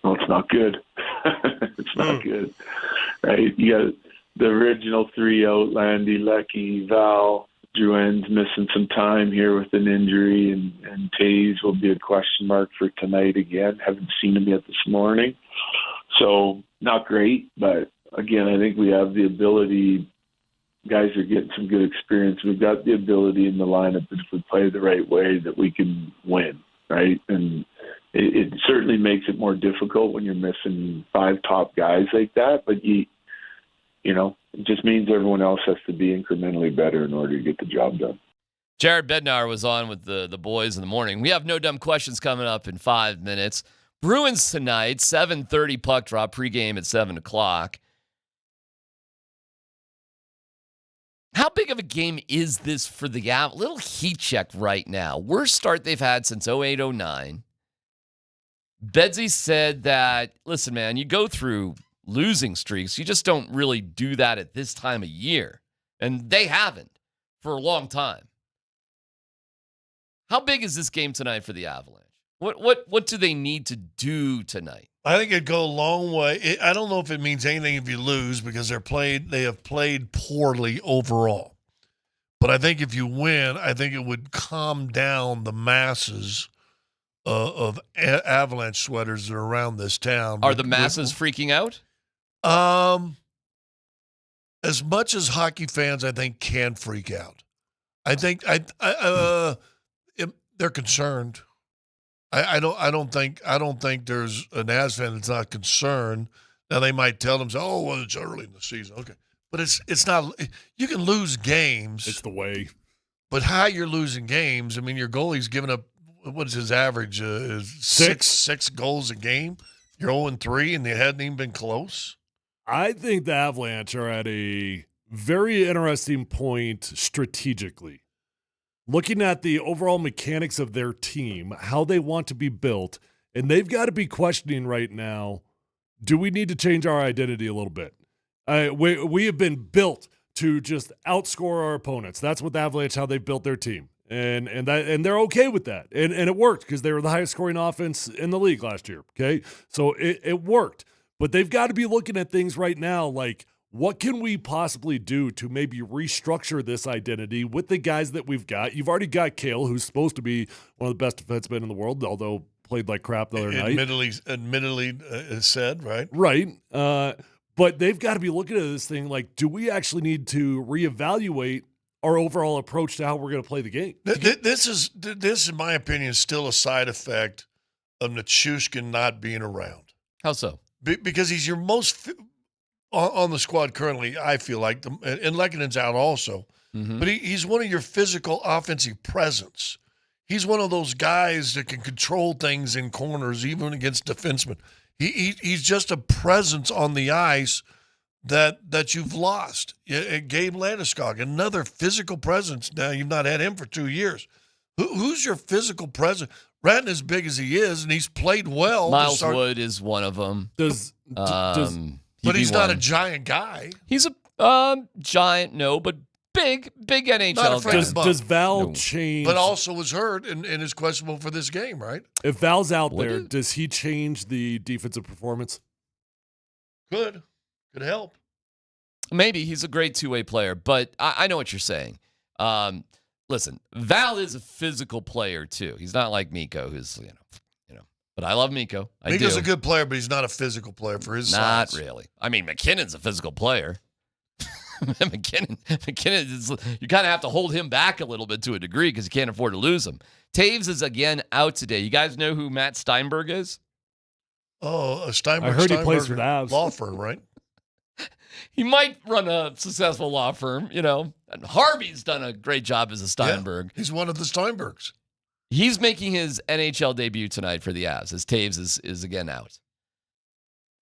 Well, it's not good. It's not good, right? You got the original 3 out, Landy, Lecky, Val. Drouin's missing some time here with an injury, and Taves will be a question mark for tonight again. Haven't seen him yet this morning. So not great, but again, I think we have the ability. Guys are getting some good experience. We've got the ability in the lineup that if we play the right way that we can win, right? And it certainly makes it more difficult when you're missing 5 top guys like that, but you know, it just means everyone else has to be incrementally better in order to get the job done. Jared Bednar was on with the boys in the morning. We have No Dumb Questions coming up in 5 minutes. Bruins tonight, 7:30 puck drop, pregame at 7 o'clock. How big of a game is this for the Avs? Little heat check right now. Worst start they've had since 08-09. Bedsy said that, listen, man, you go through losing streaks. You just don't really do that at this time of year. And they haven't for a long time. How big is this game tonight for the Avalanche? What do they need to do tonight? I think it'd go a long way. I don't know if it means anything if you lose because they have played poorly overall. But I think if you win, I think it would calm down the masses of Avalanche sweaters that are around this town. Are the masses freaking out? As much as hockey fans, I think, can freak out. I think they're concerned. I don't think there's an Avs fan that's not concerned. Now they might tell them, "Oh, well, it's early in the season." Okay, but it's not. You can lose games. It's the way. But how you're losing games? I mean, your goalie's giving up. What is his average? Six goals a game. You're 0-3, and they hadn't even been close. I think the Avalanche are at a very interesting point strategically. Looking at the overall mechanics of their team, how they want to be built, and they've got to be questioning right now, do we need to change our identity a little bit? We have been built to just outscore our opponents. That's what the Avalanche, how they built their team. And they're okay with that. And it worked because they were the highest scoring offense in the league last year. Okay. So it worked. But they've got to be looking at things right now like, what can we possibly do to maybe restructure this identity with the guys that we've got? You've already got Cale, who's supposed to be one of the best defensemen in the world, although played like crap the other night. Admittedly said, right? Right. But they've got to be looking at this thing like, do we actually need to reevaluate our overall approach to how we're going to play the game? This is, in my opinion, still a side effect of Nichushkin not being around. How so? Because he's your most on the squad currently, I feel like, and Lekkonen's out also. Mm-hmm. But he's one of your physical offensive presence. He's one of those guys that can control things in corners, even against defensemen. He's just a presence on the ice that you've lost. Gabe Landeskog, another physical presence. Now, you've not had him for 2 years. Who's your physical presence? Ratton, as big as he is, and he's played well. Miles Wood is one of them. But he's not a giant guy. He's a giant, no, but big NHL guy. Does Val change? But also was hurt and is questionable for this game, right? If Val's out there, does he change the defensive performance? Could help. Maybe. He's a great two-way player, but I know what you're saying. Listen, Val is a physical player too. He's not like Mikko, who's But I love Mikko. Mikko's a good player, but he's not a physical player for his size. Not really. I mean, McKinnon's a physical player. McKinnon is, you kind of have to hold him back a little bit to a degree because you can't afford to lose him. Taves is again out today. You guys know who Matt Steinberg is? Oh, Steinberg. I heard he plays for the Avs. Law firm, right? He might run a successful law firm, And Harvey's done a great job as a Steinberg. Yeah, he's one of the Steinbergs. He's making his NHL debut tonight for the Avs, as Taves is again out.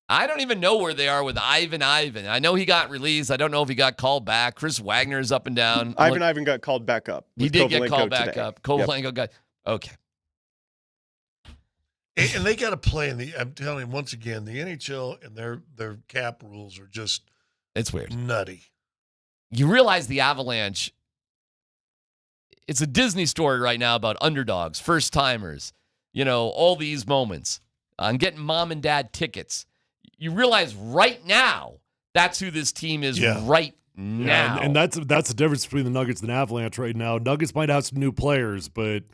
I don't even know where they are with Ivan. I know he got released. I don't know if he got called back. Chris Wagner's up and down. Ivan got called back up. He did get called back up. Kovalenko got – okay. And they got to play in the – I'm telling you, once again, the NHL and their cap rules are just – it's weird. Nutty. You realize the Avalanche – it's a Disney story right now about underdogs, first-timers, all these moments. on getting mom and dad tickets. You realize right now that's who this team is right now. Yeah, and that's the difference between the Nuggets and the Avalanche right now. Nuggets might have some new players, but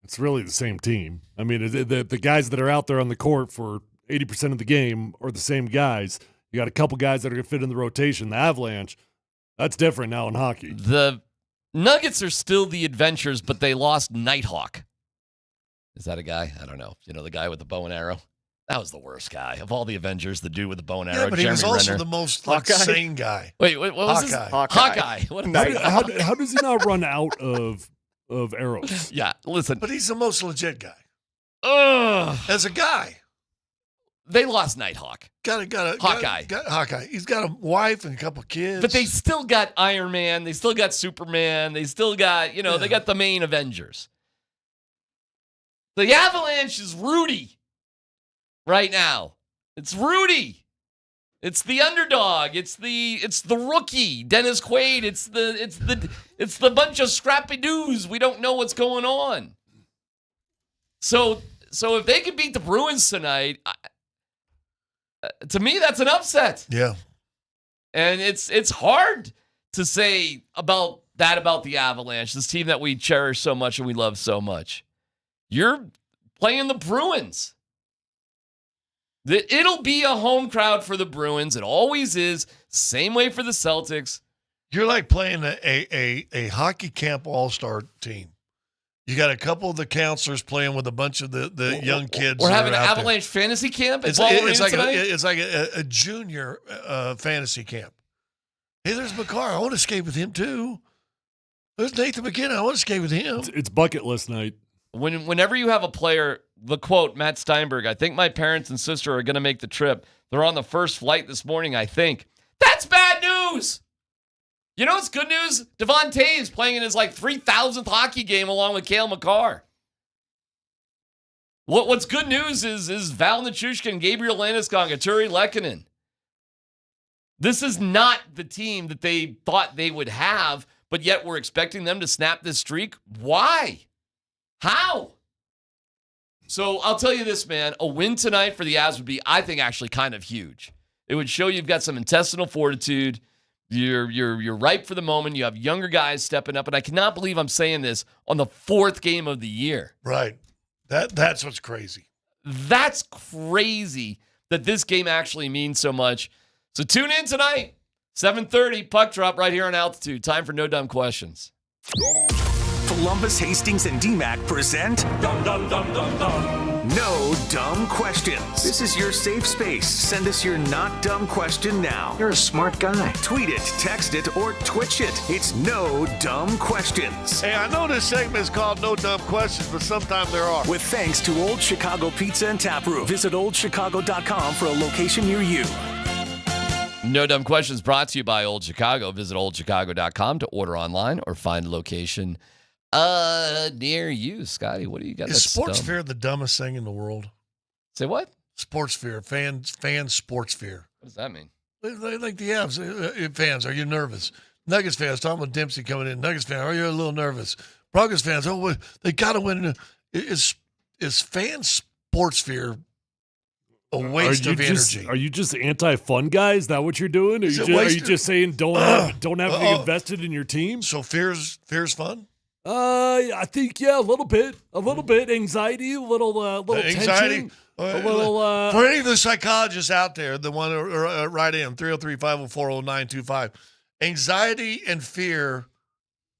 it's really the same team. I mean, the guys that are out there on the court for 80% of the game are the same guys. You got a couple guys that are going to fit in the rotation. The Avalanche, that's different now in hockey. The Nuggets are still the Adventures, but they lost Nighthawk. Is that a guy? I don't know. You know, the guy with the bow and arrow? That was the worst guy. Of all the Avengers, the dude with the bow and arrow, Yeah, but he was Jeremy also Renner. the most sane guy. Wait, what was his? Hawkeye. What How does he not run out of arrows? Yeah, listen. But he's the most legit guy. Ugh. As a guy. They lost Nighthawk. Hawkeye. Hawkeye. He's got a wife and a couple kids. But they still got Iron Man. They still got Superman. They still got, they got the main Avengers. The Avalanche is Rudy right now. It's Rudy. It's the underdog. It's the rookie, Dennis Quaid. It's the bunch of scrappy dudes. We don't know what's going on. So if they could beat the Bruins tonight, to me that's an upset. Yeah. And it's hard to say about the Avalanche, this team that we cherish so much and we love so much. You're playing the Bruins. It'll be a home crowd for the Bruins. It always is. Same way for the Celtics. You're like playing a hockey camp all-star team. You got a couple of the counselors playing with a bunch of the young kids. We're having an Avalanche fantasy camp. It's like a junior fantasy camp. Hey, there's McCarr. I want to skate with him too. There's Nathan McKinnon. I want to skate with him. It's bucket list night. Whenever you have a player, the quote, Matt Steinberg, I think my parents and sister are going to make the trip. They're on the first flight this morning, I think. That's bad news. You know what's good news? Devon Taves playing in his 3,000th hockey game along with Cale Makar. What's good news is Val Nichushkin, Gabriel Landeskog, Artturi Lehkonen. This is not the team that they thought they would have, but yet we're expecting them to snap this streak. Why? How? So I'll tell you this, man. A win tonight for the Avs would be, I think, actually kind of huge. It would show you've got some intestinal fortitude. You're ripe for the moment. You have younger guys stepping up, and I cannot believe I'm saying this on the 4th game of the year. Right. That's what's crazy. That's crazy that this game actually means so much. So tune in tonight, 7:30, puck drop right here on Altitude. Time for No Dumb Questions. Columbus, Hastings, and DMAC present No Dumb Questions. This is your safe space. Send us your not dumb question now. You're a smart guy. Tweet it, text it, or Twitch it. It's No Dumb Questions. Hey, I know this segment is called No Dumb Questions, but sometimes there are. With thanks to Old Chicago Pizza and Tap Room. Visit oldchicago.com for a location near you. No Dumb Questions brought to you by Old Chicago. Visit oldchicago.com to order online or find a location near you. Scotty, what do you got? Is sports fear the dumbest thing in the world? Say what? Sports fear. Fan sports fear. What does that mean? Like the Avs fans, are you nervous? Nuggets fans, talking about Dempsey coming in. Nuggets fans, are you a little nervous? Broncos fans, they got to win. Is fan sports fear a waste of energy? Are you just anti-fun guy? Is that what you're doing? Are you just saying don't have anything invested in your team? So fear's fun? I think a little bit, anxiety, a little anxiety, tension, a little. For any of the psychologists out there, the one write in 303-504-0925, anxiety and fear,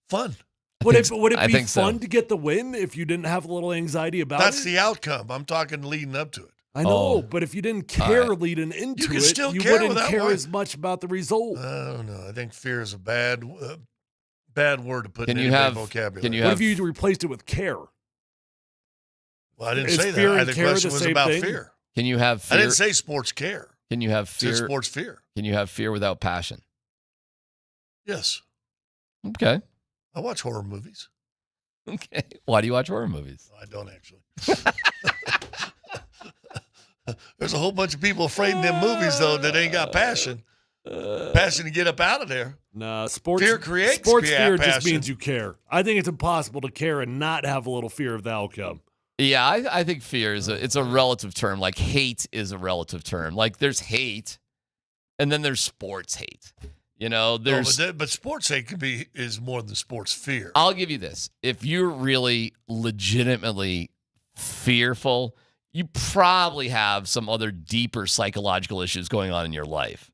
fun. Would it be fun to get the win if you didn't have a little anxiety about it? That's the outcome. I'm talking leading up to it. I know, but if you didn't care leading into it, you wouldn't care as much about the result. I don't know. I think fear is a bad word to put in any vocabulary. What if you replaced it with care? Well, I didn't say that. The question was about fear. Can you have fear? I didn't say sports care. Can you have fear? I said sports fear. Can you have fear without passion? Yes. Okay. I watch horror movies. Okay. Why do you watch horror movies? I don't actually. There's a whole bunch of people afraid in them movies, though, that ain't got passion. Passion to get up out of there. Nah, fear creates sports fear passion. just means you care. I think it's impossible to care and not have a little fear of the outcome. Yeah, I think fear it's a relative term. Like hate is a relative term. Like there's hate, and then there's sports hate. You know, there's. But sports hate is more than sports fear. I'll give you this: if you're really legitimately fearful, you probably have some other deeper psychological issues going on in your life.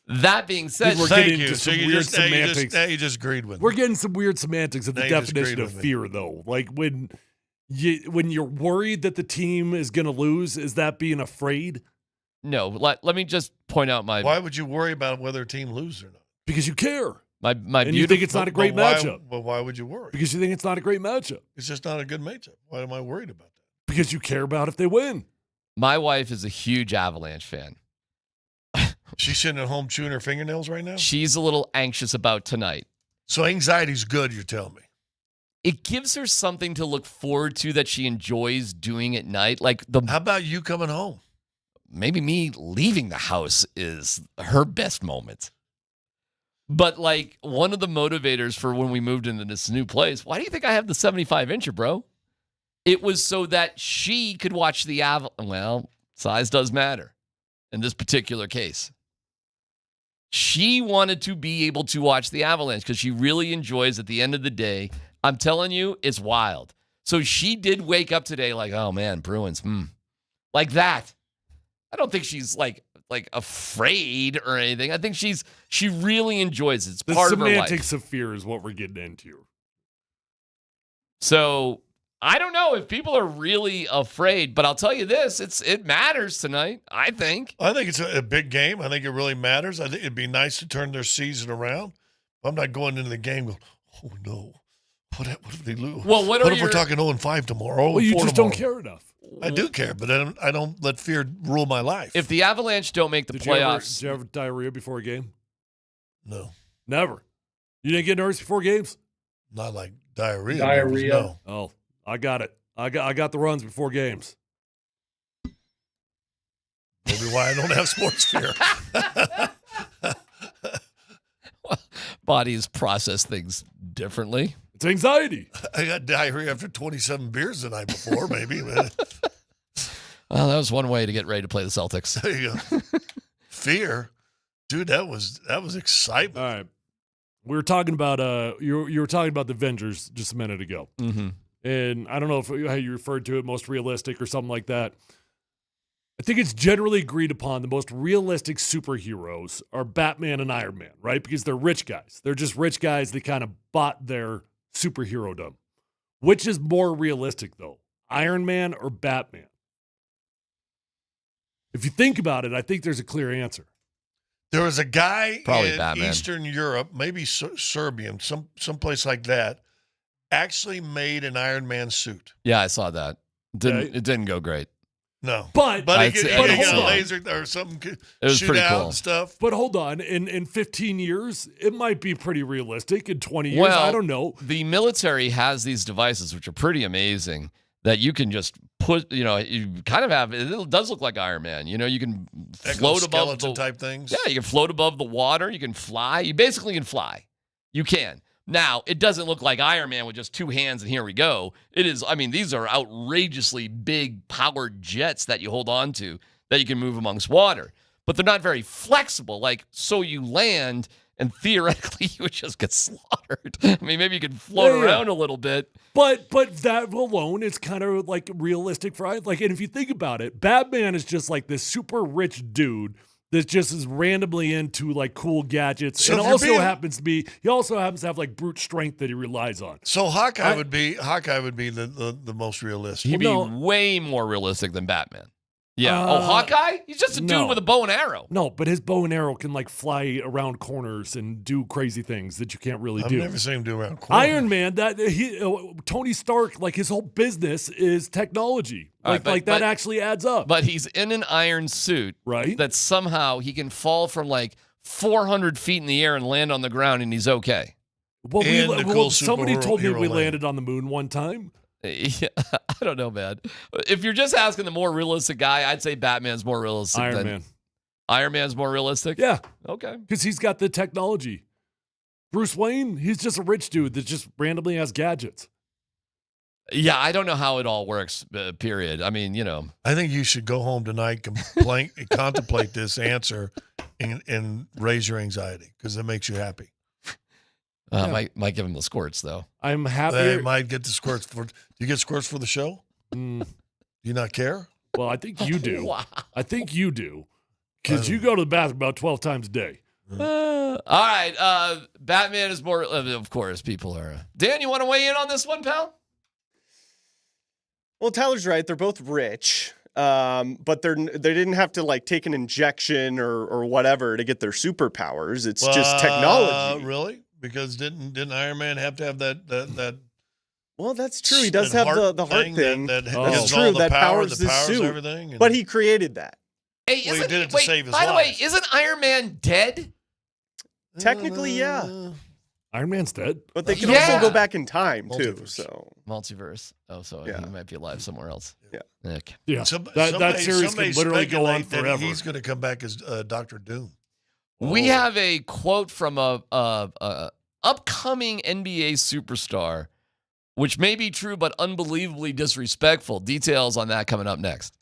That being said, we're getting into some weird semantics. Now you just agreed with me. We're getting some weird semantics of the Now you definition disagreed of with me. fear, though. Like when you're worried that the team is going to lose, is that being afraid? No, let me just point out Why would you worry about whether a team loses or not? Because you care. My and you think it's not a great matchup. But why would you worry? Because you think it's not a great matchup. It's just not a good matchup. Why am I worried about that? Because you care about if they win. My wife is a huge Avalanche fan. She's sitting at home chewing her fingernails right now? She's a little anxious about tonight. So anxiety's good, you're telling me? It gives her something to look forward to that she enjoys doing at night. How about you coming home? Maybe me leaving the house is her best moment. But like one of the motivators for when we moved into this new place, why do you think I have the 75-incher, bro? It was so that she could watch the Well, size does matter in this particular case. She wanted to be able to watch the Avalanche because she really enjoys at the end of the day. I'm telling you, it's wild. So she did wake up today like, oh man, Bruins, like that. I don't think she's like afraid or anything. I think she really enjoys it. It's part of her life. The semantics of fear is what we're getting into. So I don't know if people are really afraid, but I'll tell you this: it matters tonight. I think. I think it's a big game. I think it really matters. I think it'd be nice to turn their season around. I'm not going into the game going, oh no, what if they lose? Well, what if we're talking 0-5 tomorrow? Well, you just tomorrow? don't care enough. I do care, but I don't let fear rule my life. If the Avalanche don't make the playoffs, Did you ever have diarrhea before a game? No, never. You didn't get nervous before games? Not like diarrhea. Diarrhea. No. Oh, I got it. I got the runs before games. Maybe why I don't have sports fear. bodies process things differently. It's anxiety. I got diarrhea after 27 beers the night before, maybe. Well, that was one way to get ready to play the Celtics. There you go. Fear, dude. That was excitement. All right, we were talking about you were talking about the Avengers just a minute ago, and I don't know how you referred to it, most realistic or something like that. I think it's generally agreed upon the most realistic superheroes are Batman and Iron Man, right? Because they're rich guys. They're just rich guys that kind of bought their superhero-dom. Which is more realistic, though? Iron Man or Batman? If you think about it, I think there's a clear answer. There was a guy Probably in Batman. Eastern Europe, maybe Serbian, someplace like that, actually made an Iron Man suit. Yeah, I saw that. It didn't go great. No, but he got a laser or something. It was shoot pretty out cool. and stuff. But hold on, in 15 years, it might be pretty realistic. In 20 years, Well, I don't know. The military has these devices which are pretty amazing that you can just put, you kind of have, it does look like Iron Man. You can float above Exoskeleton type things. Yeah, you can float above the water. You can fly. You basically can fly. You can. Now, it doesn't look like Iron Man with just two hands and here we go. It is, these are outrageously big powered jets that you hold on to that you can move amongst water. But they're not very flexible. So you land and theoretically you would just get slaughtered. Maybe you could float around a little bit. But that alone is kind of like realistic for and if you think about it, Batman is just like this super rich dude that just is randomly into like cool gadgets, So and if you're also being- he also happens to have like brute strength that he relies on. So Hawkeye would be the most realistic. He'd be way more realistic than Batman. Yeah. Hawkeye? He's just a dude no. with a bow and arrow. No, but his bow and arrow can like fly around corners and do crazy things that you can't really I've do. never seen him do around corners. Iron Man, Tony Stark, like his whole business is technology. All right, That actually adds up. But he's in an iron suit. Right. That somehow he can fall from 400 feet in the air and land on the ground and he's okay. Well, somebody told me superhero we land. landed on the moon one time. Yeah, I don't know, man. If you're just asking the more realistic guy, I'd say Batman's more realistic Iron than Man. Iron Man's more realistic? Yeah. Okay. Because he's got the technology. Bruce Wayne, he's just a rich dude that just randomly has gadgets. Yeah, I don't know how it all works, period. I mean, I think you should go home tonight, contemplate this answer, and raise your anxiety because it makes you happy. Might give him the squirts, though. I'm happy. They might get the squirts. Do you get squirts for the show? Do you not care? Well, I think you do. Wow. I think you do. Because you go to the bathroom about 12 times a day. All right. Batman is more, of course, people are. Dan, you want to weigh in on this one, pal? Well, Tyler's right. They're both rich, but they didn't have to like take an injection or whatever to get their superpowers. It's just technology. Really? Because didn't Iron Man have to have that? Well, that's true. He does have the heart thing. That's true. That powers his suit. Everything. But he created that. Hey, he did it to save his by life. the way, isn't Iron Man dead? Technically, yeah. Iron Man's dead. But they can also go back in time, too. So Multiverse. Oh, so he might be alive somewhere else. Yeah. Okay. Yeah. That series could literally go on forever. He's going to come back as Dr. Doom. We have a quote from a upcoming NBA superstar, which may be true but unbelievably disrespectful. Details on that coming up next.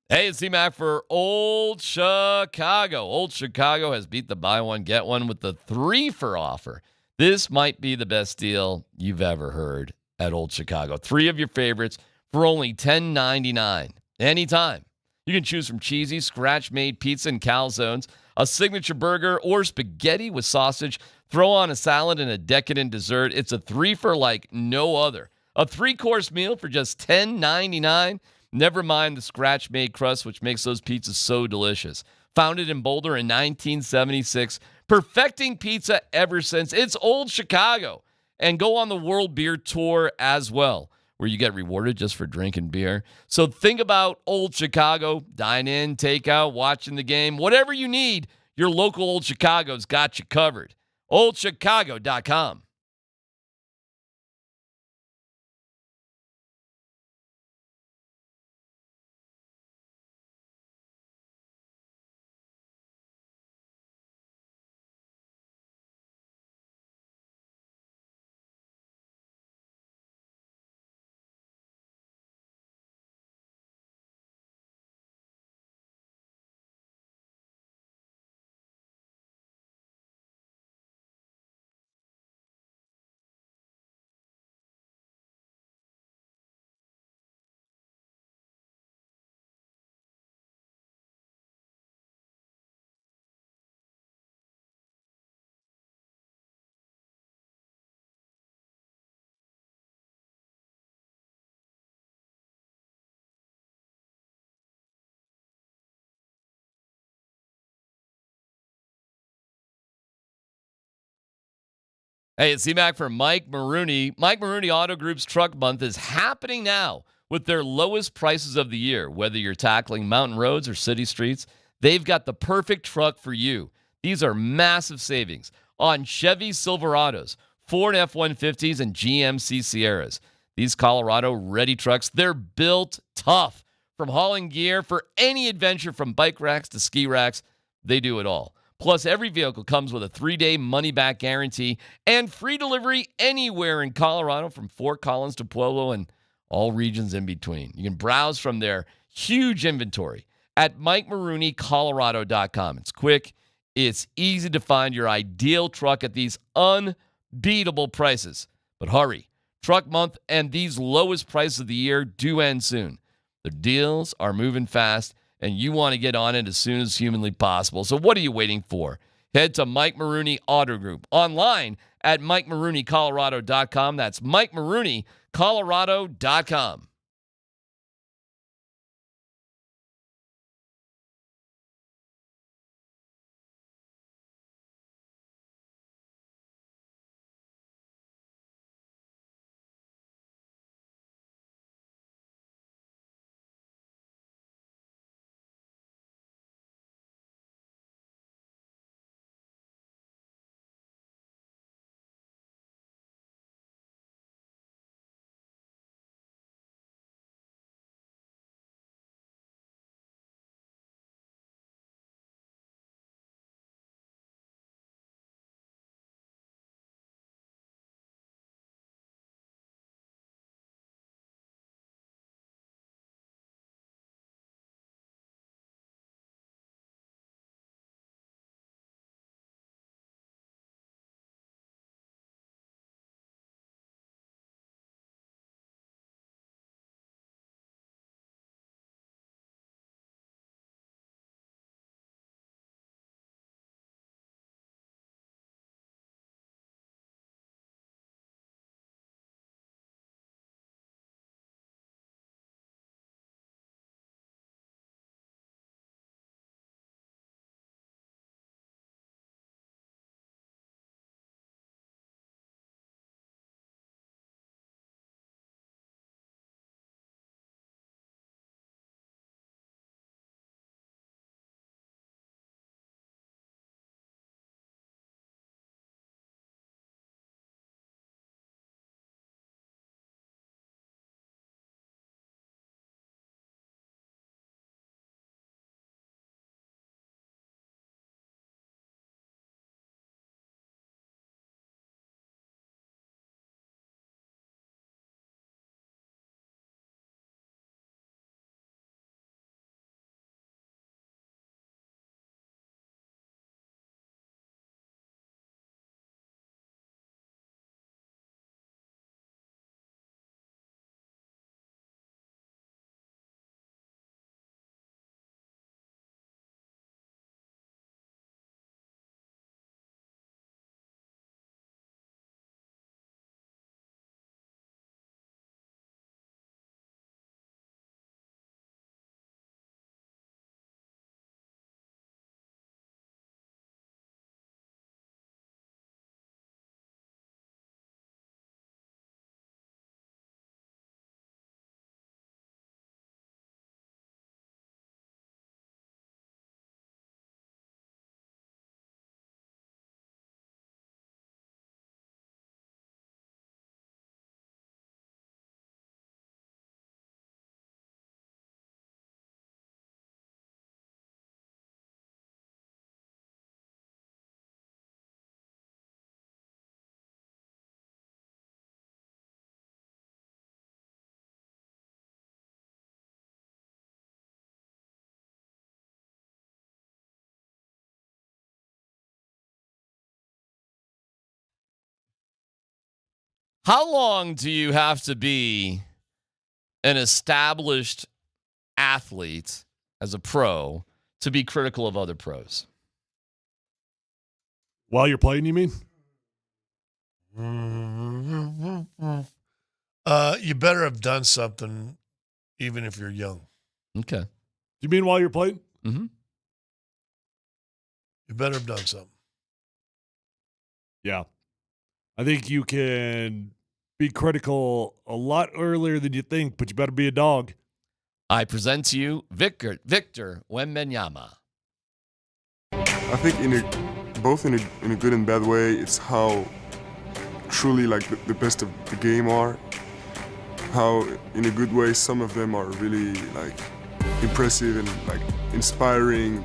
Hey, it's C-Mac for Old Chicago. Old Chicago has beat the buy one, get one with the 3-for offer. This might be the best deal you've ever heard at Old Chicago. 3 of your favorites for only $10.99 anytime. You can choose from cheesy, scratch-made pizza and calzones, a signature burger, or spaghetti with sausage. Throw on a salad and a decadent dessert. It's a 3-for like no other. A 3-course meal for just $10.99. Never mind the scratch-made crust, which makes those pizzas so delicious. Founded in Boulder in 1976, perfecting pizza ever since. It's Old Chicago. And go on the World Beer Tour as well, where you get rewarded just for drinking beer. So think about Old Chicago. Dine in, take out, watching the game. Whatever you need, your local Old Chicago's got you covered. OldChicago.com. Hey, it's C-Mac for Mike Maroney. Mike Maroney Auto Group's Truck Month is happening now with their lowest prices of the year. Whether you're tackling mountain roads or city streets, they've got the perfect truck for you. These are massive savings on Chevy Silverados, Ford F-150s, and GMC Sierras. These Colorado-ready trucks, they're built tough. From hauling gear for any adventure from bike racks to ski racks, they do it all. Plus, every vehicle comes with a 3-day money-back guarantee and free delivery anywhere in Colorado from Fort Collins to Pueblo and all regions in between. You can browse from their huge inventory at MikeMaroneyColorado.com. It's quick. It's easy to find your ideal truck at these unbeatable prices. But hurry. Truck Month and these lowest prices of the year do end soon. The deals are moving fast, and you want to get on it as soon as humanly possible. So what are you waiting for? Head to Mike Maroney Auto Group online at MikeMaroneyColorado.com. That's MikeMaroneyColorado.com. How long do you have to be an established athlete as a pro to be critical of other pros? While you're playing, you mean? You better have done something, even if you're young. Okay. Do you mean while you're playing? Mm-hmm. You better have done something. Yeah. I think you can be critical a lot earlier than you think, but you better be a dog. I present to you Victor Wembanyama. I think both in a good and bad way, it's how truly like the best of the game are. How in a good way, some of them are really like impressive and like inspiring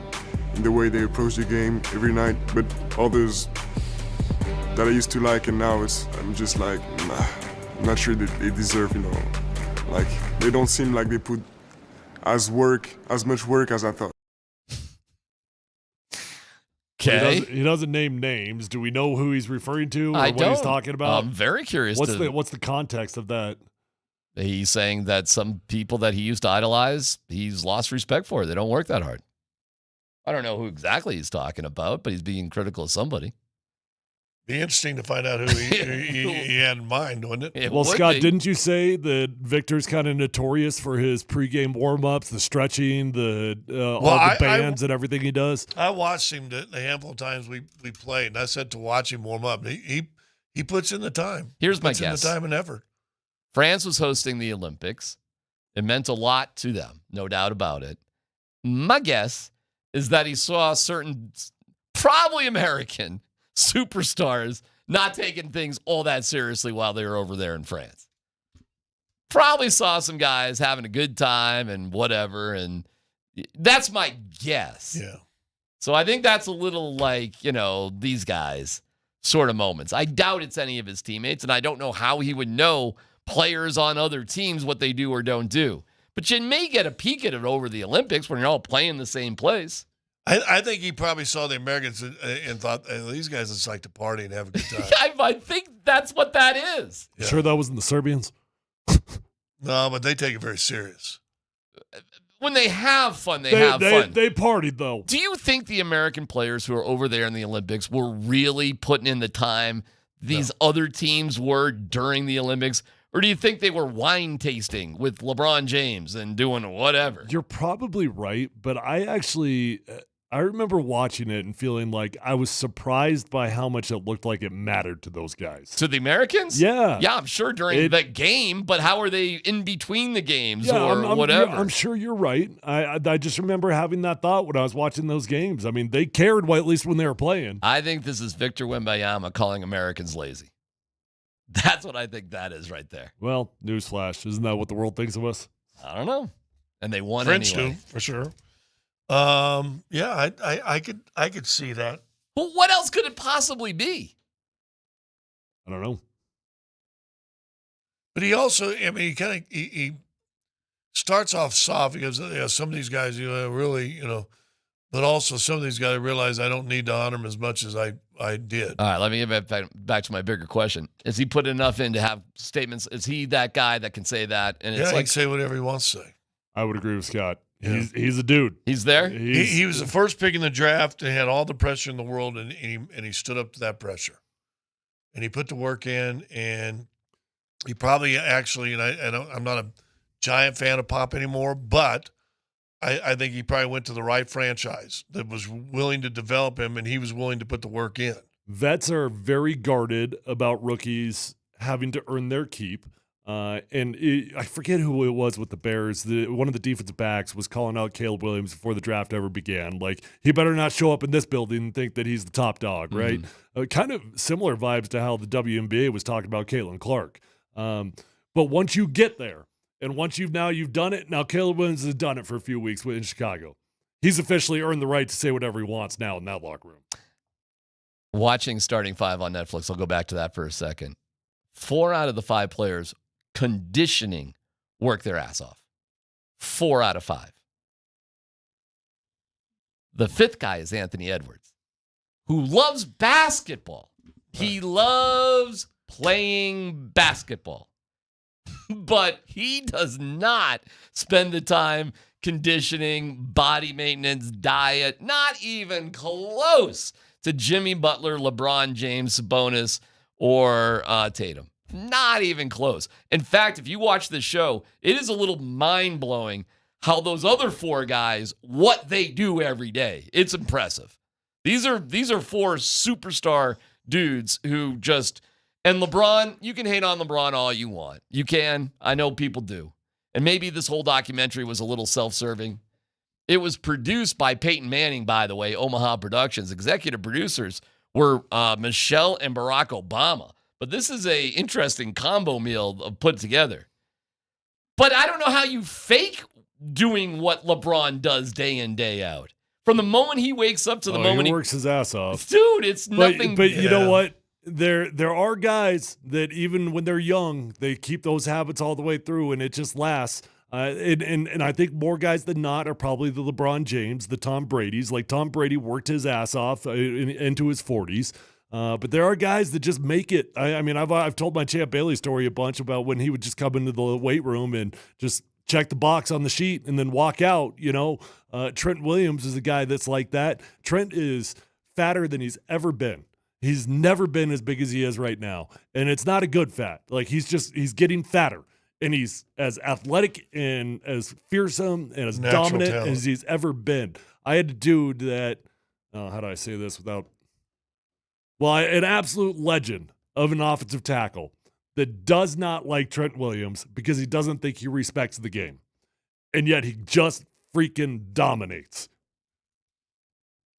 in the way they approach the game every night. But others that I used to like and now I'm just like, I'm not sure that they deserve, like they don't seem like they put as much work as I thought. Okay. He doesn't name names. Do we know who he's referring to or I what he's don't. talking about? I'm very curious. What's the context of that? He's saying that some people that he used to idolize, he's lost respect for. They don't work that hard. I don't know who exactly he's talking about, but he's being critical of somebody. Be interesting to find out who he had in mind, wouldn't it? Well, Scott, didn't you say that Victor's kind of notorious for his pregame warm-ups, the stretching, all the bands and everything he does? I watched him the handful of times we played, and I said to watch him warm up. He puts in the time. Here's my puts guess. in the time and effort. France was hosting the Olympics. It meant a lot to them, no doubt about it. My guess is that he saw certain, probably American, superstars not taking things all that seriously while they were over there in France. Probably saw some guys having a good time and whatever, and that's my guess. Yeah. So I think that's a little like, these guys sort of moments. I doubt it's any of his teammates, and I don't know how he would know players on other teams what they do or don't do. But you may get a peek at it over the Olympics when you're all playing the same place. I think he probably saw the Americans and thought, these guys just like to party and have a good time. I think that's what that is. Yeah. Sure that wasn't the Serbians? No, but they take it very serious. When they have fun, they have fun. They partied, though. Do you think the American players who are over there in the Olympics were really putting in the time these other teams were during the Olympics? Or do you think they were wine tasting with LeBron James and doing whatever? You're probably right, but I remember watching it and feeling like I was surprised by how much it looked like it mattered to those guys. To the Americans? Yeah. Yeah, I'm sure during the game, but how are they in between the games or whatever? I'm sure you're right. I just remember having that thought when I was watching those games. I mean, they cared, at least when they were playing. I think this is Victor Wembanyama calling Americans lazy. That's what I think that is right there. Well, newsflash. Isn't that what the world thinks of us? I don't know. And they won French anyway. do, for sure. Yeah, I could see that. Well, what else could it possibly be? I don't know. But he also, he starts off soft because some of these guys, really, but also some of these guys realize I don't need to honor him as much as I did. All right, let me get back to my bigger question. Is he put enough in to have statements? Is he that guy that can say that? And He can say whatever he wants to say. I would agree with Scott. Yeah. He's a dude. He's there? He was the first pick in the draft and had all the pressure in the world, and he stood up to that pressure. And he put the work in, and he probably actually, I'm not a giant fan of Pop anymore, but I think he probably went to the right franchise that was willing to develop him, and he was willing to put the work in. Vets are very guarded about rookies having to earn their keep. I forget who it was with the Bears. One of the defensive backs was calling out Caleb Williams before the draft ever began. Like, he better not show up in this building and think that he's the top dog, right? Kind of similar vibes to how the WNBA was talking about Caitlin Clark. But once you get there, and once you've done it, now Caleb Williams has done it for a few weeks in Chicago. He's officially earned the right to say whatever he wants now in that locker room. Watching Starting Five on Netflix, I'll go back to that for a second. 4 out of the 5 players conditioning work their ass off. 4 out of 5. The 5th guy is Anthony Edwards, who loves basketball. He loves playing basketball. But he does not spend the time conditioning, body maintenance, diet, not even close to Jimmy Butler, LeBron James, Sabonis, or Tatum. Not even close. In fact, if you watch this show, it is a little mind-blowing how those other four guys, what they do every day. It's impressive. These are four superstar dudes who just, and LeBron, you can hate on LeBron all you want. You can. I know people do. And maybe this whole documentary was a little self-serving. It was produced by Peyton Manning, by the way, Omaha Productions. Executive producers were Michelle and Barack Obama. But this is a interesting combo meal put together. But I don't know how you fake doing what LeBron does day in, day out. From the moment he wakes up to the moment he works his ass off. Dude, it's nothing. But you know what? There are guys that even when they're young, they keep those habits all the way through, and it just lasts. And I think more guys than not are probably the LeBron James, the Tom Brady's. Like Tom Brady worked his ass off into his 40s. But there are guys that just make it. I mean, I've told my Champ Bailey story a bunch about when he would just come into the weight room and just check the box on the sheet and then walk out. You know, Trent Williams is a guy that's like that. Trent is fatter than he's ever been. He's never been as big as he is right now. And it's not a good fat. Like he's getting fatter. And he's as athletic and as fearsome and as Natural dominant talent. as he's ever been. I had a dude that, how do I say this without, an absolute legend of an offensive tackle that does not like Trent Williams because he doesn't think he respects the game. And yet he just freaking dominates.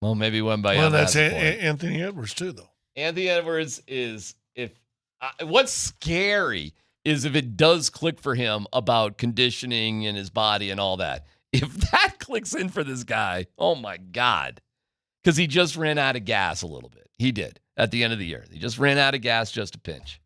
Well, maybe Wembanyama. Well, that's has a point. Anthony Edwards too, though. Anthony Edwards is what's scary is if it does click for him about conditioning in his body and all that. If that clicks in for this guy, oh my God. Because he just ran out of gas a little bit. He did at the end of the year. He just ran out of gas just a pinch.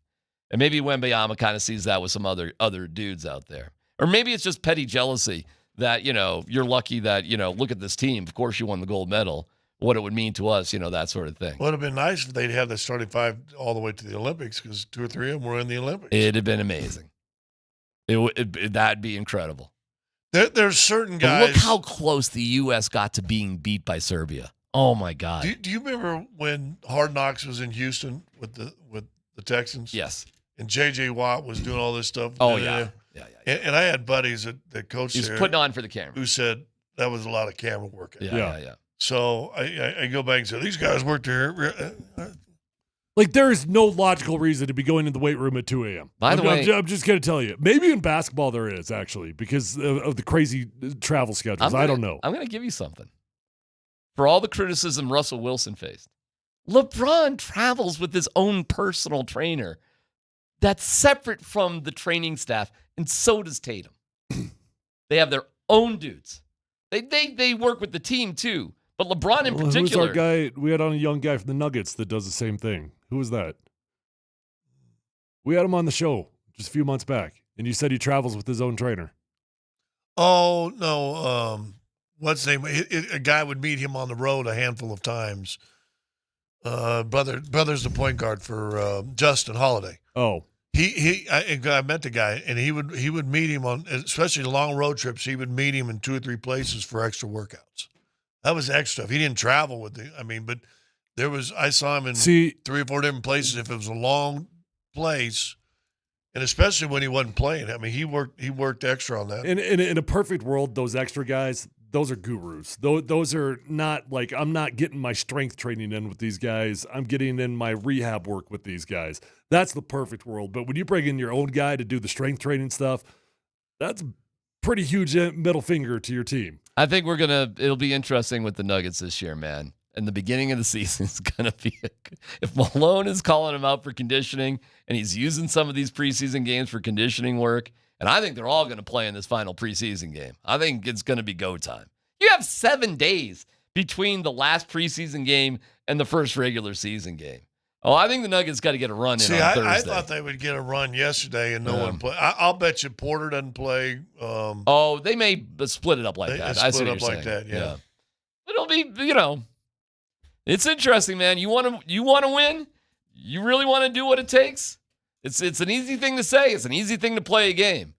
And maybe Wembanyama kind of sees that with some other dudes out there. Or maybe it's just petty jealousy that, you're lucky that, look at this team. Of course you won the gold medal. What it would mean to us, that sort of thing. Would have been nice if they'd have the starting five all the way to the Olympics because 2 or 3 of them were in the Olympics. It'd have been amazing. That'd be incredible. There's certain But guys. look how close the U.S. got to being beat by Serbia. Oh my God. Do you remember when Hard Knocks was in Houston with the Texans? Yes. And J.J. Watt was doing all this stuff. Oh, yeah. And I had buddies that coached He was there putting on for the camera. who said that was a lot of camera work. Yeah. So I go back and say, these guys worked there. Like, there is no logical reason to be going in the weight room at 2 a.m. By the way, I'm just going to tell you. Maybe in basketball there is, actually, because of the crazy travel schedules. I don't know. I'm going to give you something. For all the criticism Russell Wilson faced, LeBron travels with his own personal trainer that's separate from the training staff, and so does Tatum. They have their own dudes. They work with the team, too. But LeBron in particular. Who's our guy? We had on a young guy from the Nuggets that does the same thing. Who was that? We had him on the show just a few months back, and you said he travels with his own trainer. Oh, no. What's his name? A guy would meet him on the road a handful of times. Brother's the point guard for Justin Holiday. Oh. I met the guy, and he would meet him on, especially long road trips, he would meet him in 2 or 3 places for extra workouts. That was extra stuff. He didn't travel with it. But I saw him in 3 or 4 different places if it was a long place, and especially when he wasn't playing. He worked extra on that. In a perfect world, those extra guys, those are gurus. Those are not like, I'm not getting my strength training in with these guys. I'm getting in my rehab work with these guys. That's the perfect world. But when you bring in your own guy to do the strength training stuff, that's pretty huge middle finger to your team. I think it'll be interesting with the Nuggets this year, man. And the beginning of the season is going to be, if Malone is calling him out for conditioning and he's using some of these preseason games for conditioning work, and I think they're all going to play in this final preseason game. I think it's going to be go time. You have 7 days between the last preseason game and the first regular season game. Oh, I think the Nuggets got to get a run in on Thursday. I thought they would get a run yesterday and no one played. I'll bet you Porter doesn't play. They may split it up like that. I see what you're saying. Yeah. It'll be, it's interesting, man. You want to win? You really want to do what it takes? It's an easy thing to say. It's an easy thing to play a game.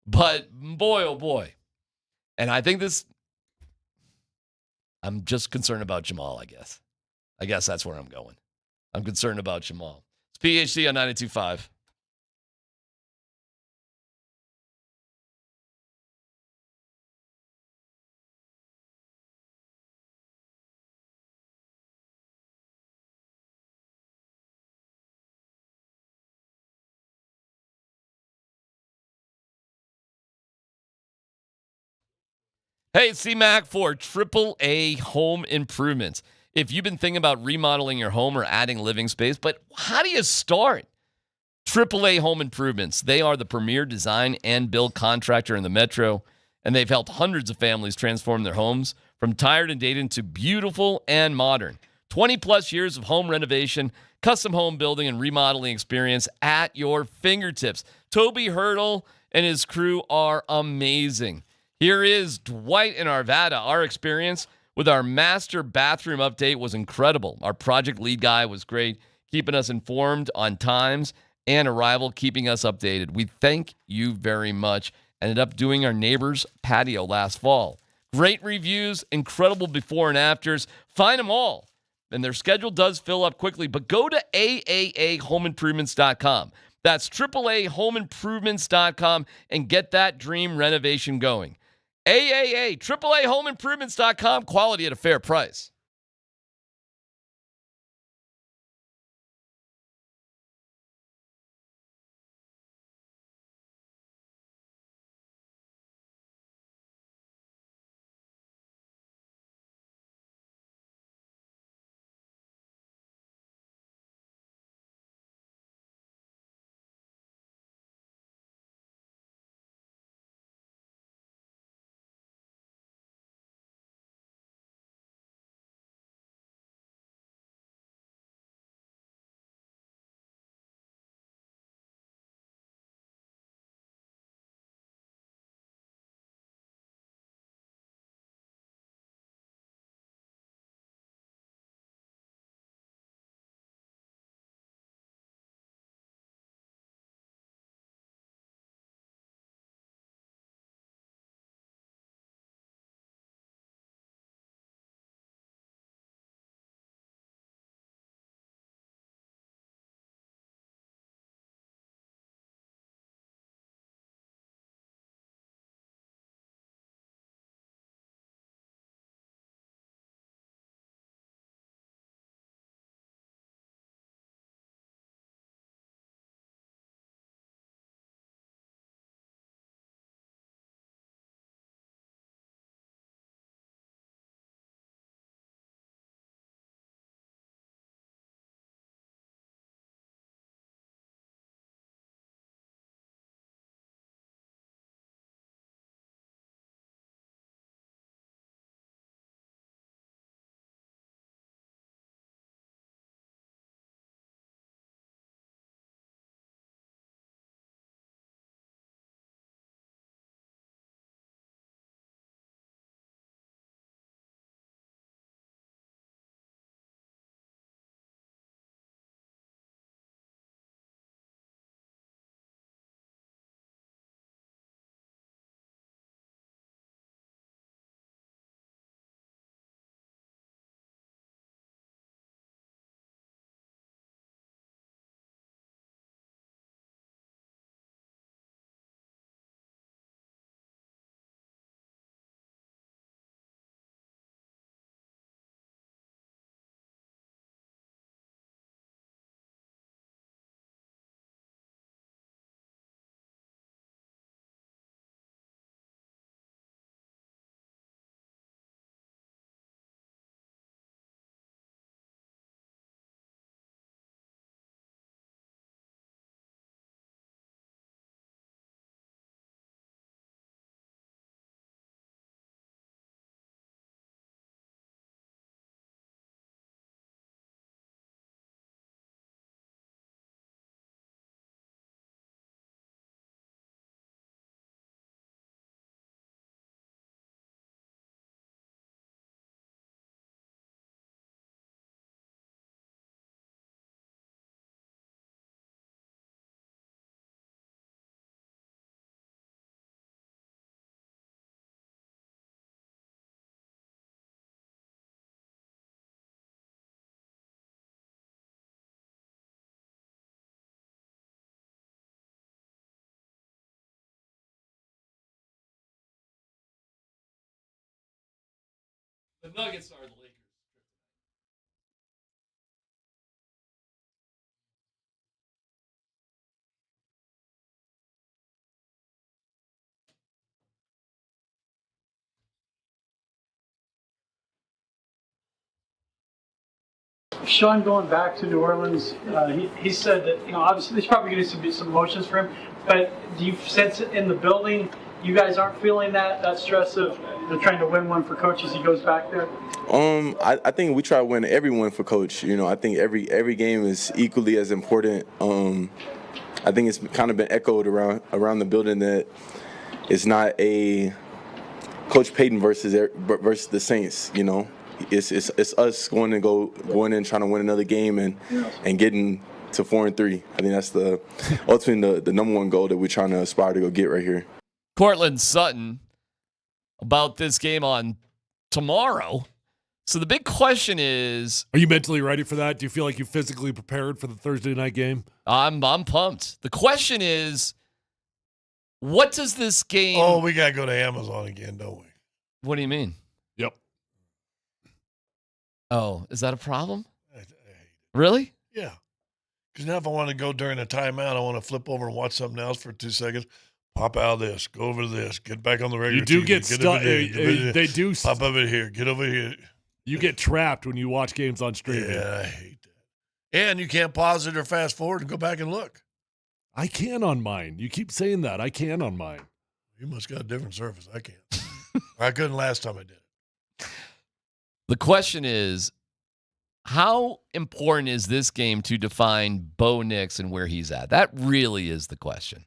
But boy, oh boy. And I think I'm just concerned about Jamal, I guess. I guess that's where I'm going. I'm concerned about Jamal. It's PhD on 92.5. Hey, it's C-Mac for AAA Home Improvements. If you've been thinking about remodeling your home or adding living space, but how do you start? AAA Home Improvements. They are the premier design and build contractor in the metro, and they've helped hundreds of families transform their homes from tired and dated to beautiful and modern. 20-plus years of home renovation, custom home building, and remodeling experience at your fingertips. Toby Hurdle and his crew are amazing. Here is Dwight in Arvada. Our experience with our master bathroom update was incredible. Our project lead guy was great, keeping us informed on times and arrival, keeping us updated. We thank you very much. Ended up doing our neighbor's patio last fall. Great reviews, incredible before and afters. Find them all. And their schedule does fill up quickly, but go to AAAHomeImprovements.com. That's AAAHomeImprovements.com and get that dream renovation going. AAAHomeImprovements.com, quality at a fair price. The Nuggets are the Lakers. Sean, going back to New Orleans, he said that, obviously there's probably going to be some emotions for him, but do you sense in the building you guys aren't feeling that stress of trying to win one for Coach as he goes back there? I think we try to win every win for Coach. I think every game is equally as important. I think it's kind of been echoed around the building that it's not a Coach Payton versus the Saints. It's us going in trying to win another game and getting to 4-3. I think that's ultimately the number one goal that we're trying to aspire to go get right here. Cortland Sutton about this game on tomorrow. So the big question is, are you mentally ready for that? Do you feel like you physically prepared for the Thursday night game? I'm pumped. The question is, what does this game? Oh, we gotta go to Amazon again, don't we? What do you mean? Yep. Oh, is that a problem? Really? Yeah. Because now if I want to go during a timeout, I want to flip over and watch something else for 2 seconds. Pop out of this, go over to this, get back on the regular. You do TV, get stuck. They do pop over here, get over here. You get trapped when you watch games on streaming. Yeah, I hate that. And you can't pause it or fast forward and go back and look. I can on mine. You keep saying that. I can on mine. You must got a different surface. I can't. I couldn't last time I did it. The question is, how important is this game to define Bo Nix and where he's at? That really is the question.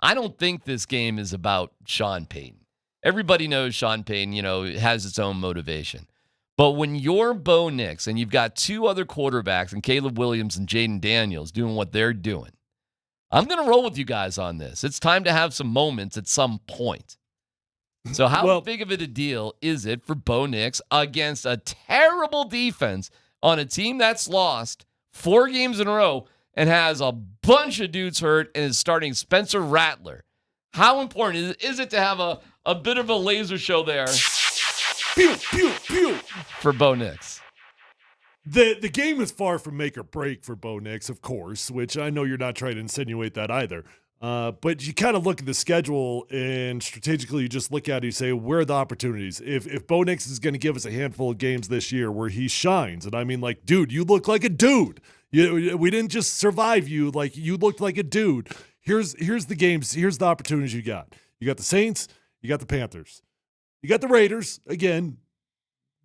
I don't think this game is about Sean Payton. Everybody knows Sean Payton, has its own motivation. But when you're Bo Nix and you've got two other quarterbacks and Caleb Williams and Jaden Daniels doing what they're doing, I'm going to roll with you guys on this. It's time to have some moments at some point. So how big of a deal is it for Bo Nix against a terrible defense on a team that's lost 4 games in a row and has a bunch of dudes hurt and is starting Spencer Rattler? How important is it to have a bit of a laser show there Pew, pew, pew. for Bo Nix? The game is far from make or break for Bo Nix, of course, which I know you're not trying to insinuate that either. But you kind of look at the schedule and strategically you just look at it and you say, where are the opportunities? If Bo Nix is going to give us a handful of games this year where he shines, and I mean, like, dude, you look like a dude. We didn't just survive you. Like, you looked like a dude. Here's the games. Here's the opportunities you got. You got the Saints. You got the Panthers. You got the Raiders. Again,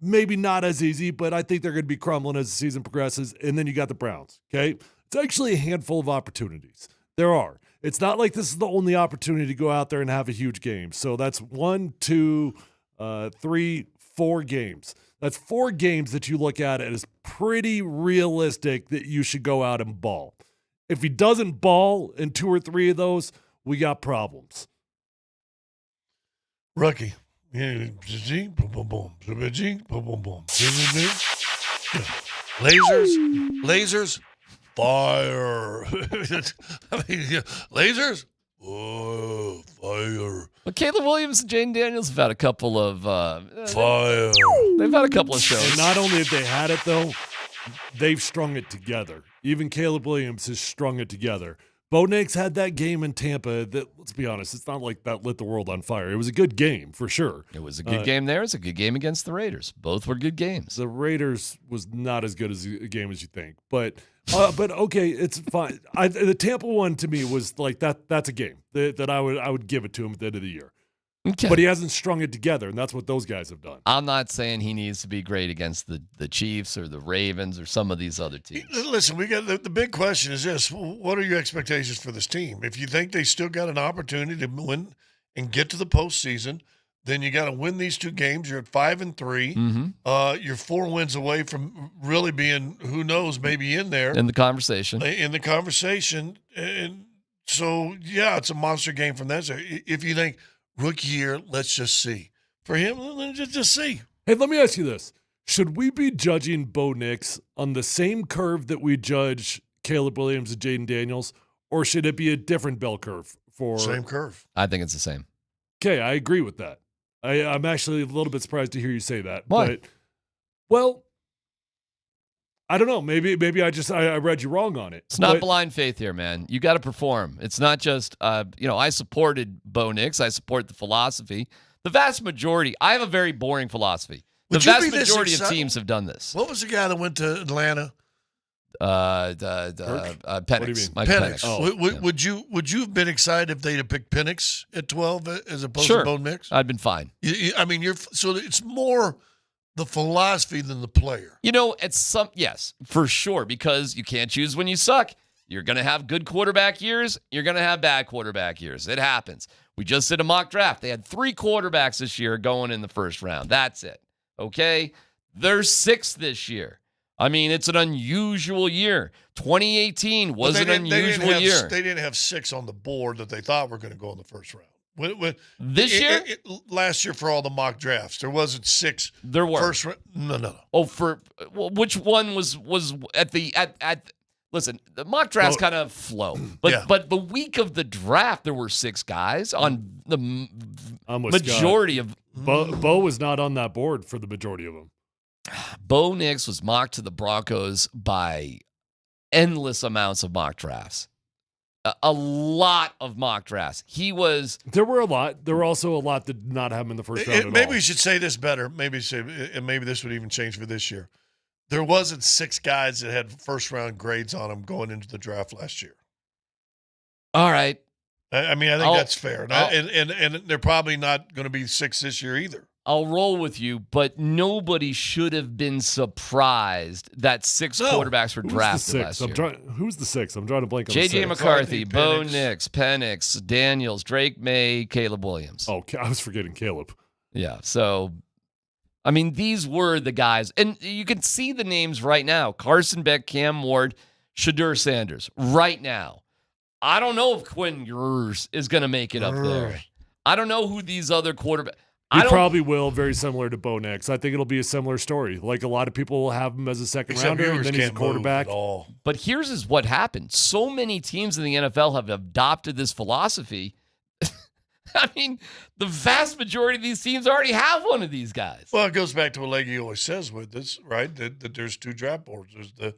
maybe not as easy, but I think they're going to be crumbling as the season progresses. And then you got the Browns, okay? It's actually a handful of opportunities. There are. It's not like this is the only opportunity to go out there and have a huge game. So that's 1, 2, 3, 4 games. That's 4 games that you look at it as pretty realistic that you should go out and ball. If he doesn't ball in 2 or 3 of those, we got problems. Rookie. Lasers, fire. Lasers, oh, fire. But Caleb Williams and Jaden Daniels have had a couple of fire. They've had a couple of shows. And not only have they had it, though, they've strung it together. Even Caleb Williams has strung it together. Bo Nix had that game in Tampa that, let's be honest, it's not like that lit the world on fire. It was a good game, for sure. It was a good game there. It's a good game against the Raiders. Both were good games. The Raiders was not as good as a game as you think. But okay, it's fine. The Tampa one, to me, was like that's a game that I would give it to him at the end of the year. Okay. But he hasn't strung it together, and that's what those guys have done. I'm not saying he needs to be great against the Chiefs or the Ravens or some of these other teams. Listen, we got the big question is this: what are your expectations for this team? If you think they still got an opportunity to win and get to the postseason, then you got to win these 2 games. You're at 5-3. Mm-hmm. You're 4 wins away from really being, who knows, maybe in there in the conversation. And so, yeah, it's a monster game from that. So if you think rookie year, let's just see. For him, let's just see. Hey, let me ask you this. Should we be judging Bo Nix on the same curve that we judge Caleb Williams and Jaden Daniels, or should it be a different bell curve? Same curve. I think it's the same. Okay, I agree with that. I'm actually a little bit surprised to hear you say that. Why? Well, I don't know. Maybe I read you wrong on it. It's not blind faith here, man. You got to perform. It's not just, I supported Bo Nix. I support the philosophy. The vast majority, I have a very boring philosophy. The vast majority of teams have done this. What was the guy that went to Atlanta? Penix. Mike Penix. Oh, would you have been excited if they'd have picked Penix at 12 as opposed to Bo Nix? I'd been fine. So it's more the philosophy than the player. Yes, for sure, because you can't choose when you suck. You're going to have good quarterback years. You're going to have bad quarterback years. It happens. We just did a mock draft. They had 3 quarterbacks this year going in the first round. That's it. Okay? There's 6 this year. I mean, it's an unusual year. 2018 was an unusual year. They didn't have 6 on the board that they thought were going to go in the first round. This year? Last year for all the mock drafts, there wasn't 6. There were. First round. No. Oh, which one was at the listen, the mock drafts kind of flow. But the week of the draft, there were 6 guys on the majority of. Bo was not on that board for the majority of them. Bo Nix was mocked to the Broncos by endless amounts of mock drafts. A lot of mock drafts. There were a lot. There were also a lot that did not have him in the first round at maybe all. we should say this better. Maybe this would even change for this year. There wasn't 6 guys that had first round grades on them going into the draft last year. All right. I think that's fair. And they're probably not going to be 6 this year either. I'll roll with you, but nobody should have been surprised that 6 quarterbacks were drafted last year. Who's the 6? I'm trying to blank on the 6. J.J. McCarthy, Bo Nix, Penix, Daniels, Drake May, Caleb Williams. Oh, I was forgetting Caleb. Yeah, so, these were the guys. And you can see the names right now. Carson Beck, Cam Ward, Shadur Sanders. Right now. I don't know if Quinn Ewers is going to make it up there. I don't know who these other quarterbacks. He probably will, very similar to Bo Nix. I think it'll be a similar story. Like a lot of people will have him as a second rounder, and then he's a quarterback. But here's what happened. So many teams in the NFL have adopted this philosophy. The vast majority of these teams already have one of these guys. Well, it goes back to what Leggy always says with this, right? That there's 2 draft boards. There's the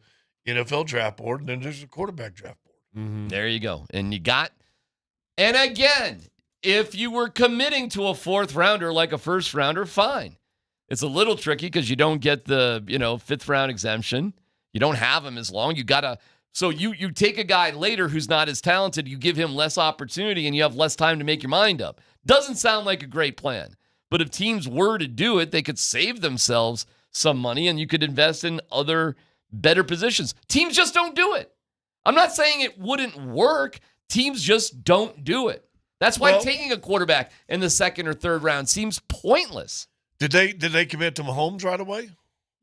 NFL draft board, and then there's the quarterback draft board. Mm-hmm. There you go. And again, if you were committing to a 4th rounder like a first rounder, fine. It's a little tricky because you don't get the 5th round exemption. You don't have him as long. So you take a guy later who's not as talented, you give him less opportunity, and you have less time to make your mind up. Doesn't sound like a great plan. But if teams were to do it, they could save themselves some money, and you could invest in other better positions. Teams just don't do it. I'm not saying it wouldn't work. Teams just don't do it. That's why taking a quarterback in the 2nd or 3rd round seems pointless. Did they commit to Mahomes right away?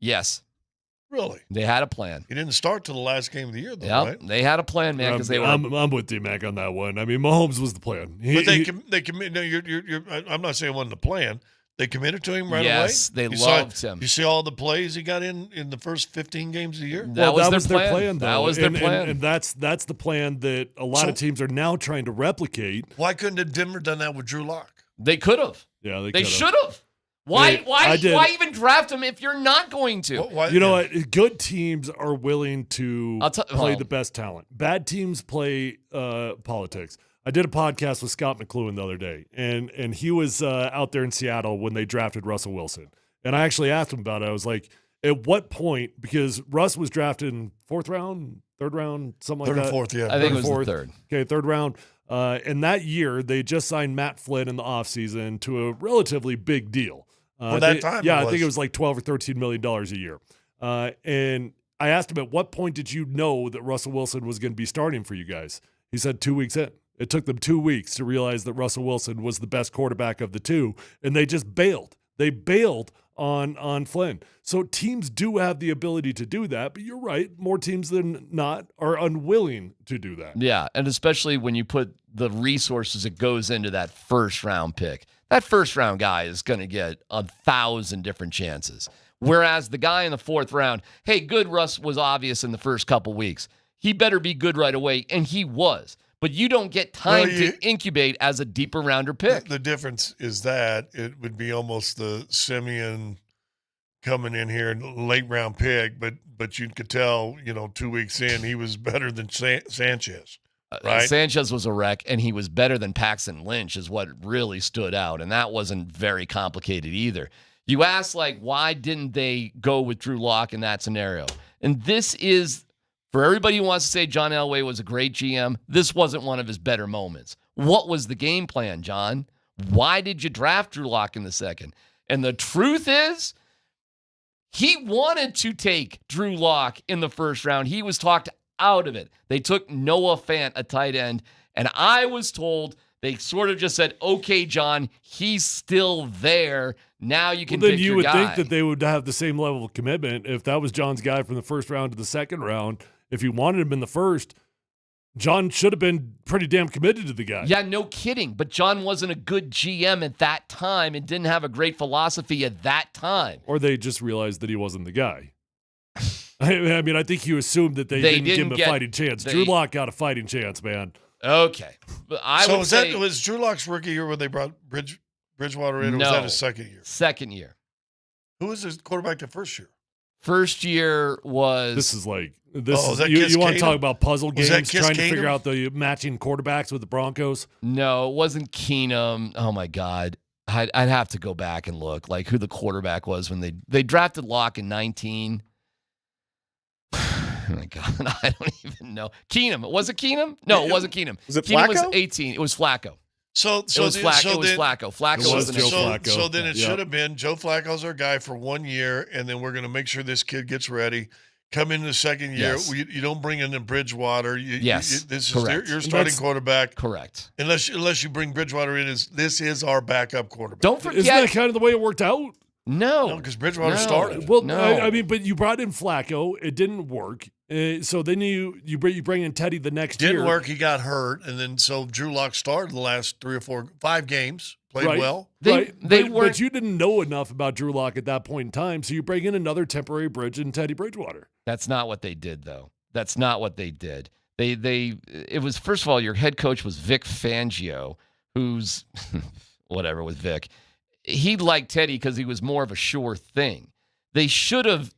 Yes. Really? They had a plan. He didn't start till the last game of the year, though, right? They had a plan, man, because they were. I'm with D-Mac on that one. Mahomes was the plan. But they commit. No, I'm not saying it wasn't the plan. They committed to him right away? Yes, they loved him. You see all the plays he got in the first 15 games of the year? That was their plan, though. That was their plan. And that's the plan that a lot of teams are now trying to replicate. Why couldn't have Denver done that with Drew Lock? They could have. Yeah, they should have. Why even draft him if you're not going to? What? Good teams are willing to play the best talent. Bad teams play politics. I did a podcast with Scott McLuhan the other day, and he was out there in Seattle when they drafted Russell Wilson. And I actually asked him about it. I was like, at what point, because Russ was drafted in 4th round, 3rd round, something like that. 3rd or 4th, yeah. I think it was the 3rd. Okay, 3rd round. And that year, they just signed Matt Flynn in the offseason to a relatively big deal. For that time, I think it was like $12 or $13 million a year. And I asked him, at what point did you know that Russell Wilson was going to be starting for you guys? He said 2 weeks in. It took them 2 weeks to realize that Russell Wilson was the best quarterback of the 2, and they just bailed. They bailed on Flynn. So teams do have the ability to do that, but you're right, more teams than not are unwilling to do that. Yeah, and especially when you put the resources that goes into that first-round pick. That first-round guy is going to get 1,000 different chances. Whereas the guy in the 4th round, hey, good Russ was obvious in the first couple weeks. He better be good right away, and he was. But you don't get time to incubate as a deeper rounder pick. The difference is that it would be almost the Simeon coming in here, late round pick, but you could tell, 2 weeks in, he was better than Sanchez. Right? Sanchez was a wreck, and he was better than Paxton Lynch is what really stood out, and that wasn't very complicated either. You ask, why didn't they go with Drew Lock in that scenario? And this is, for everybody who wants to say John Elway was a great GM, this wasn't one of his better moments. What was the game plan, John? Why did you draft Drew Lock in the second? And the truth is, he wanted to take Drew Lock in the first round. He was talked out of it. They took Noah Fant, a tight end, and I was told they sort of just said, okay, John, he's still there. Now you can pick your guy. Then you would think that they would have the same level of commitment if that was John's guy from the first round to the second round. If you wanted him in the first, John should have been pretty damn committed to the guy. Yeah, no kidding. But John wasn't a good GM at that time and didn't have a great philosophy at that time. Or they just realized that he wasn't the guy. I mean, I think you assumed that they didn't give him a fighting chance. Drew Lock got a fighting chance, man. Okay. But was Drew Lock's rookie year when they brought Bridgewater in, or was that his second year? Second year. Who was his quarterback the first year? First year was... This is you want to talk about puzzle games, trying to figure out the matching quarterbacks with the Broncos? No, it wasn't Keenum. Oh, my God. I'd have to go back and look, who the quarterback was when they drafted Lock in 19. Oh, my God. I don't even know. Keenum. Was it Keenum? No, it wasn't Keenum. Was it Keenum Flacco? was 18. It was Flacco. So it was Flacco. Flacco was the next one. So then it should have been Joe Flacco's our guy for 1 year, and then we're going to make sure this kid gets ready. Come into the second year. Yes. You don't bring in the Bridgewater. This is correct. your starting quarterback. Correct. Unless you bring Bridgewater in, this is our backup quarterback. Don't forget. Isn't that kind of the way it worked out? No, because Bridgewater started. Well, no. I mean, but you brought in Flacco. It didn't work. So then you bring in Teddy the next year. Didn't work. He got hurt, and then so Drew Lock started the last 3 or 4, 5 games. Played well. But you didn't know enough about Drew Lock at that point in time, so you bring in another temporary bridge in Teddy Bridgewater. That's not what they did, though. That's not what they did. It was, first of all, your head coach was Vic Fangio, who's whatever with Vic. He liked Teddy because he was more of a sure thing. They should have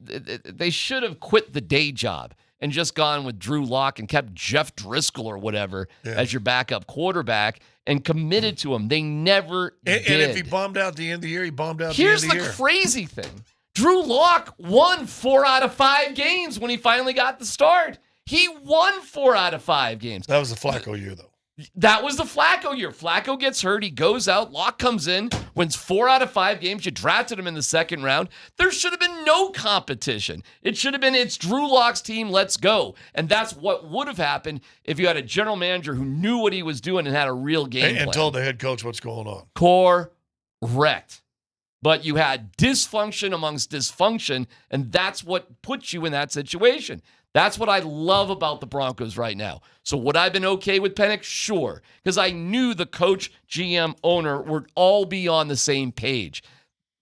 quit the day job and just gone with Drew Lock and kept Jeff Driscoll or whatever as your backup quarterback and committed to him. They never did. And if he bombed out at the end of the year, he bombed out at the Here's end of the year. Here's the crazy thing. Drew Lock won 4 out of 5 games when he finally got the start. He won 4 out of 5 games. That was the Flacco year, though. That was the Flacco year. Flacco gets hurt. He goes out. Lock comes in, wins 4 out of 5 games. You drafted him in the second round. There should have been no competition. It should have been, it's Drew Lock's team. Let's go. And that's what would have happened if you had a general manager who knew what he was doing and had a real game plan. And told the head coach what's going on. Correct. But you had dysfunction amongst dysfunction, and that's what puts you in that situation. That's what I love about the Broncos right now. So would I have been okay with Penix? Sure, because I knew the coach, GM, owner would all be on the same page.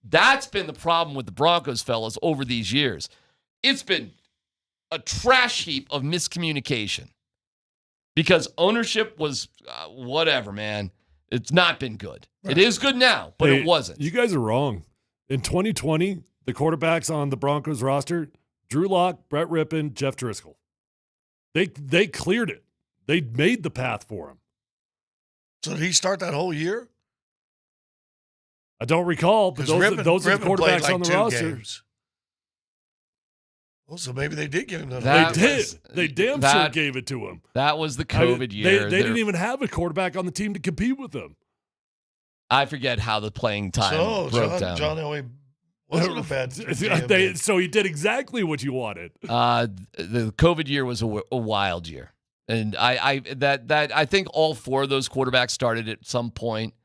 That's been the problem with the Broncos, fellas, over these years. It's been a trash heap of miscommunication because ownership was whatever, man. It's not been good. Right. It is good now, but it wasn't. You guys are wrong. In 2020, the quarterbacks on the Broncos roster, Drew Lock, Brett Rippon, Jeff Driscoll. They cleared it. They made the path for him. So did he start that whole year? I don't recall, but those are the quarterbacks on the roster. Games. Well, so maybe they did give him that. They damn sure gave it to him. That was the COVID year. They didn't even have a quarterback on the team to compete with them. I forget how the playing time broke down. John Elway wasn't a bad GM. So he did exactly what you wanted. The COVID year was a wild year. And I think all 4 of those quarterbacks started at some point.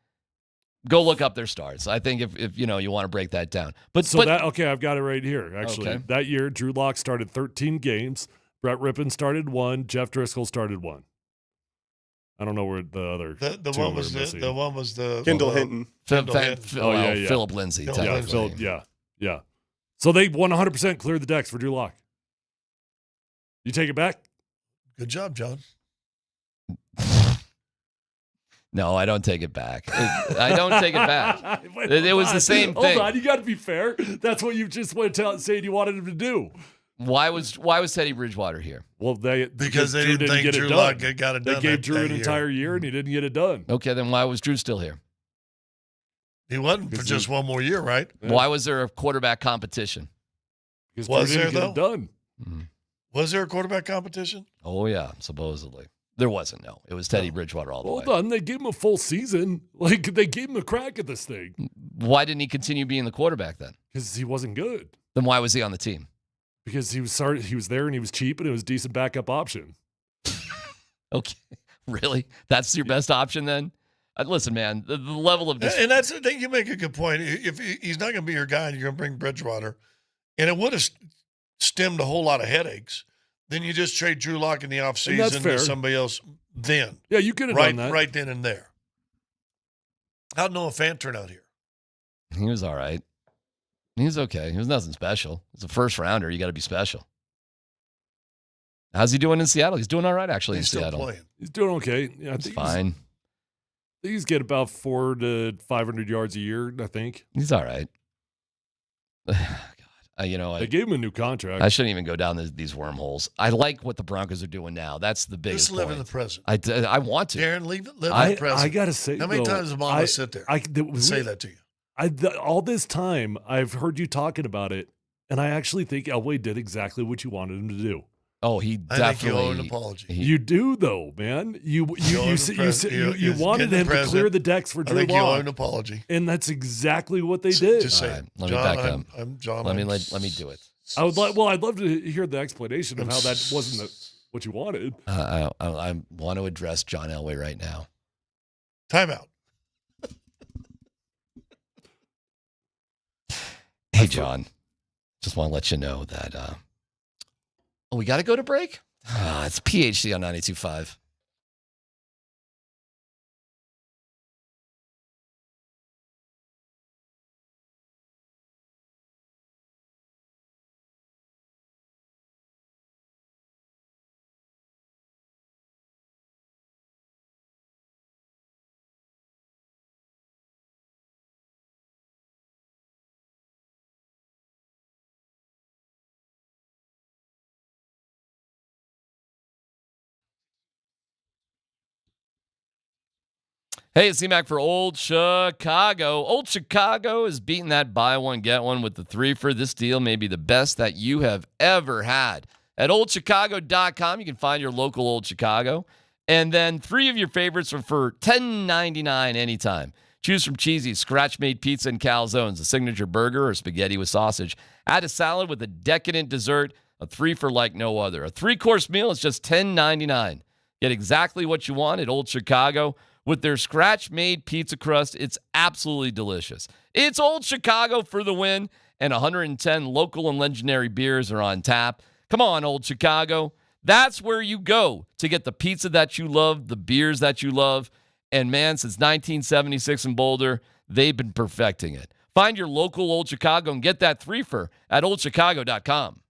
Go look up their starts. I think if you want to break that down. I've got it right here. Actually, okay. That year, Drew Lock started 13 games. Brett Rippon started 1. Jeff Driscoll started 1. I don't know where the other the one was the Kendall Hinton. Philip Lindsay. Yeah. So they 100% cleared the decks for Drew Lock. You take it back? Good job, John. No, I don't take it back. I don't take it back. It was the same thing. Hold on, you got to be fair. That's what you just went saying you wanted him to do. Why was Teddy Bridgewater here? Well, because they Drew didn't think get Drew it done. Lock got it done. They gave Drew that an year. entire year, and he didn't get it done. Okay, then why was Drew still here? He wasn't for just one more year, right? Why was there a quarterback competition? Because Was Drew there, didn't get it done. Was there a quarterback competition? Oh yeah, supposedly. There wasn't, no. It was Teddy Bridgewater all the way. Hold on, they gave him a full season. Like, they gave him a crack at this thing. Why didn't he continue being the quarterback then? Because he wasn't good. Then why was he on the team? Because he was there and he was cheap and it was a decent backup option. Okay, really? That's your best option then? Listen, man, the level of And that's I think you make a good point. If he's not going to be your guy and you're going to bring Bridgewater, and it would have stemmed a whole lot of headaches, then you just trade Drew Lock in the offseason to somebody else then. Yeah, you could have done that. Right then and there. How'd Noah Fant turn out here? He was all right. He was okay. He was nothing special. He's a first rounder. You got to be special. How's he doing in Seattle? He's doing all right, actually, in Seattle. Playing. He's doing okay. Yeah, I He's think fine. He's get about 400 to 500 yards a year, I think. He's all right. God, they gave him a new contract. I shouldn't even go down these wormholes. I like what the Broncos are doing now. That's the biggest Just live point. in the present. I want to. Darren, live in the present. I got to say, how many though, times does Mama sit there and say that to you? All this time, I've heard you talking about it, and I actually think Elway did exactly what you wanted him to do. Oh, he I definitely. think you owe an apology. You do, though, man. You wanted him to clear the decks for Drew I think you owe Lock, an apology. And that's exactly what they did. Just say, Right, let John, me back up. I'm John. Let me do it. I'd love to hear the explanation of how that wasn't what you wanted. I want to address John Elway right now. Timeout. Hey, John. Just want to let you know that. We got to go to break. It's PhD on 92.5. Hey, it's C-Mac for Old Chicago. Old Chicago is beating that buy one, get one with the 3-for. This deal may be the best that you have ever had. At oldchicago.com, you can find your local Old Chicago. And then 3 of your favorites are for $10.99 anytime. Choose from cheesy, scratch-made pizza and calzones, a signature burger, or spaghetti with sausage. Add a salad with a decadent dessert, a 3-for like no other. A 3-course meal is just $10.99. Get exactly what you want at Old Chicago. With their scratch-made pizza crust, it's absolutely delicious. It's Old Chicago for the win, and 110 local and legendary beers are on tap. Come on, Old Chicago. That's where you go to get the pizza that you love, the beers that you love. And, man, since 1976 in Boulder, they've been perfecting it. Find your local Old Chicago and get that 3-for at oldchicago.com.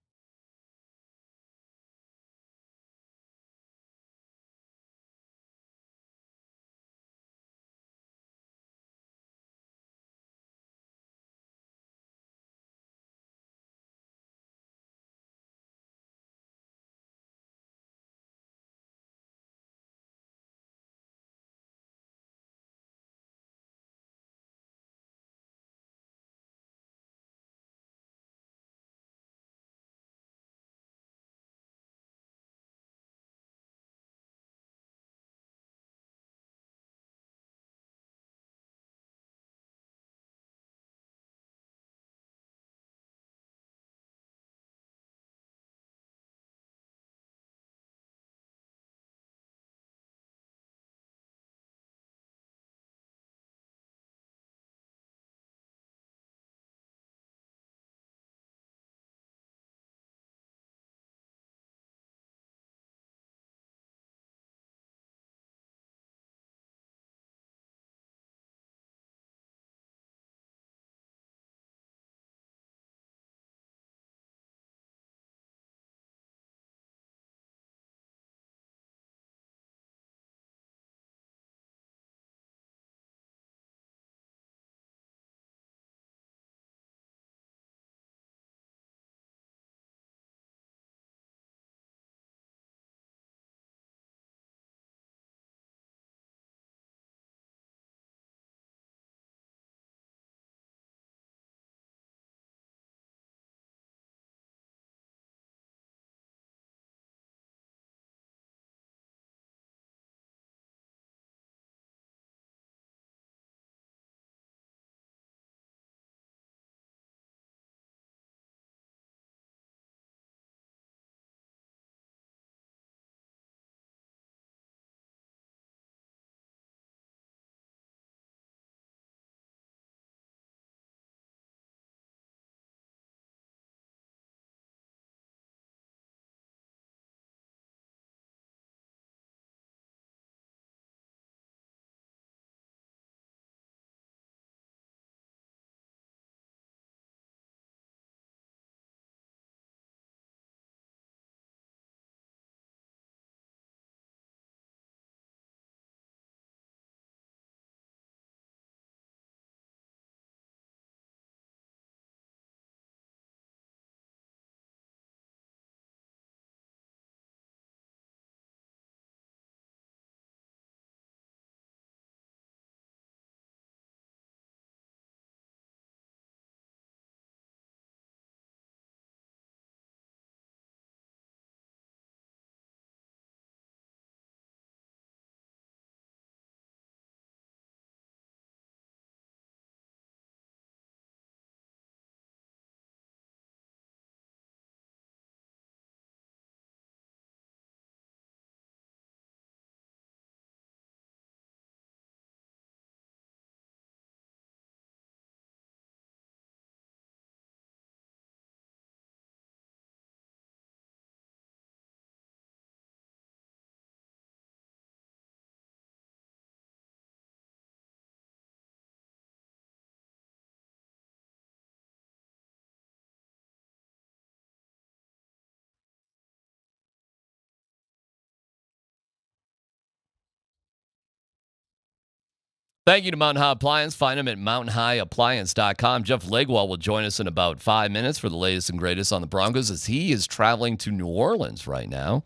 Thank you to Mountain High Appliance. Find them at mountainhighappliance.com. Jeff Legwall will join us in about 5 minutes for the latest and greatest on the Broncos as he is traveling to New Orleans right now.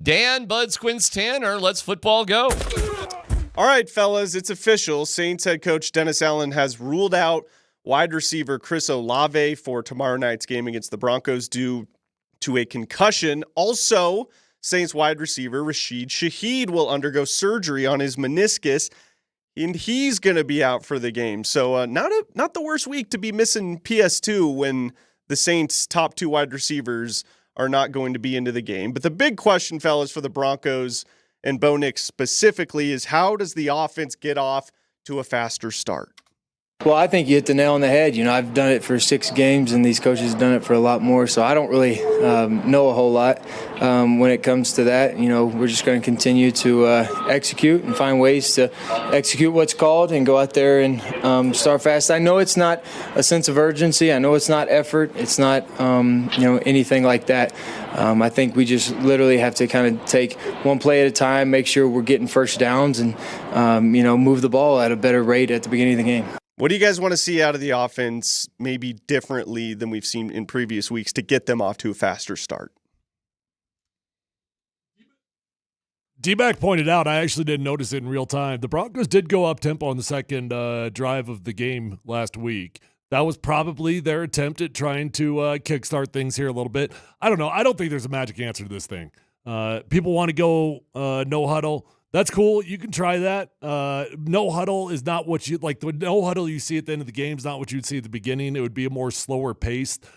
Dan Bud Squints Tanner, let's football go. All right, fellas, it's official. Saints head coach Dennis Allen has ruled out wide receiver Chris Olave for tomorrow night's game against the Broncos due to a concussion. Also, Saints wide receiver Rashid Shaheed will undergo surgery on his meniscus, and he's going to be out for the game. So not the worst week to be missing PS2 when the Saints' top 2 wide receivers are not going to be into the game. But the big question, fellas, for the Broncos and Bo Nix specifically is how does the offense get off to a faster start? Well, I think you hit the nail on the head. I've done it for 6 games, and these coaches have done it for a lot more, so I don't really know a whole lot when it comes to that. We're just going to continue to execute and find ways to execute what's called and go out there and start fast. I know it's not a sense of urgency. I know it's not effort. It's not, anything like that. I think we just literally have to kind of take one play at a time, make sure we're getting first downs, and, move the ball at a better rate at the beginning of the game. What do you guys want to see out of the offense maybe differently than we've seen in previous weeks to get them off to a faster start? D-Mac pointed out, I actually didn't notice it in real time. The Broncos did go up-tempo on the second drive of the game last week. That was probably their attempt at trying to kickstart things here a little bit. I don't know. I don't think there's a magic answer to this thing. People want to go no huddle. That's cool. You can try that. No huddle is not what you like. The no huddle you see at the end of the game is not what you'd see at the beginning. It would be a more slower paced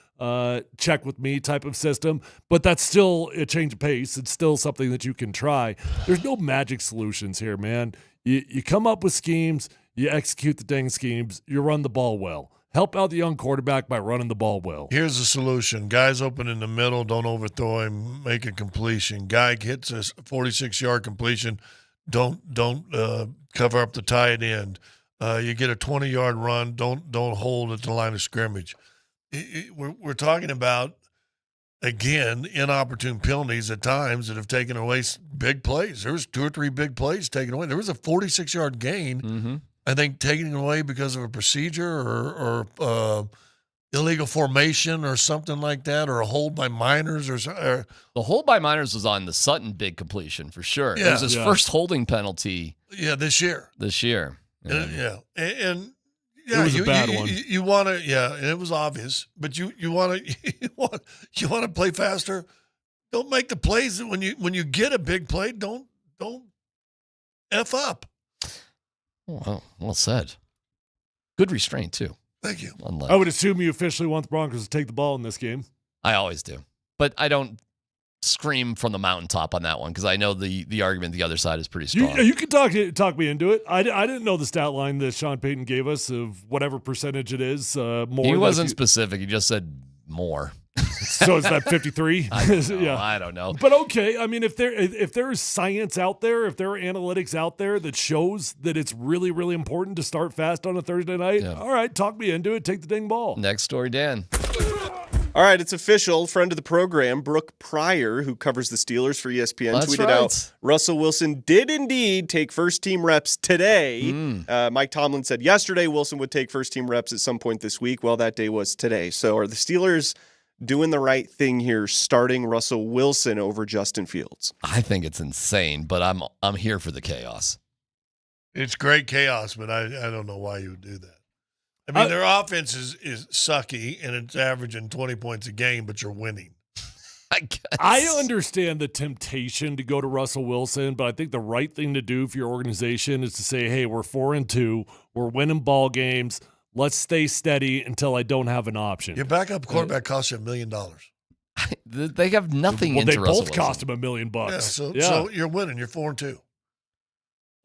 check with me type of system, but that's still a change of pace. It's still something that you can try. There's no magic solutions here, man. You come up with schemes, you execute the dang schemes, you run the ball well. Help out the young quarterback by running the ball well. Here's the solution. Guys open in the middle, don't overthrow him, make a completion. Guy hits a 46-yard completion, don't cover up the tight end. You get a 20-yard run, don't hold at the line of scrimmage. We're talking about, again, inopportune penalties at times that have taken away big plays. There was 2 or 3 big plays taken away. There was a 46-yard gain, I think, taken away because of a procedure or illegal formation or something like that, or a hold by minors or the hold by minors was on the Sutton big completion for sure. Yeah, it was his first holding penalty. Yeah, this year. Yeah. And it was a bad one. You want to, and it was obvious, but you want to play faster. Don't make the plays that when you get a big play, don't F up. Well said. Good restraint too. Thank you. I would assume you officially want the Broncos to take the ball in this game. I always do, but I don't scream from the mountaintop on that one because I know the argument the other side is pretty strong. You can talk me into it. I didn't know the stat line that Sean Payton gave us of whatever percentage it is. More. He wasn't specific. He just said more. So is that 53? I don't know. But okay, I mean, if there is science out there, if there are analytics out there that shows that it's really, really important to start fast on a Thursday night, all right, talk me into it. Take the dang ball. Next story, Dan. All right, it's official. Friend of the program, Brooke Pryor, who covers the Steelers for ESPN, tweeted out Russell Wilson did indeed take first-team reps today. Mike Tomlin said yesterday Wilson would take first-team reps at some point this week. Well, that day was today. So are the Steelers doing the right thing here, starting Russell Wilson over Justin Fields? I think it's insane, but I'm here for the chaos. It's great chaos, but I don't know why you would do that. I mean, their offense is sucky, and it's averaging 20 points a game, but you're winning. I guess. I understand the temptation to go to Russell Wilson, but I think the right thing to do for your organization is to say, hey, we're 4-2, we're winning ball games. Let's stay steady until I don't have an option. Your backup quarterback costs you $1 million. They have nothing. Well, into they Russell both cost Wilson. him $1 million. So you're winning. You're 4-2.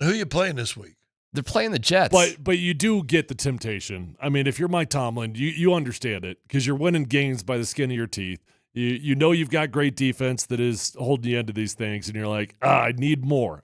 Who are you playing this week? They're playing the Jets. But you do get the temptation. I mean, if you're Mike Tomlin, you understand it because you're winning games by the skin of your teeth. You know you've got great defense that is holding you into these things, and you're like, I need more.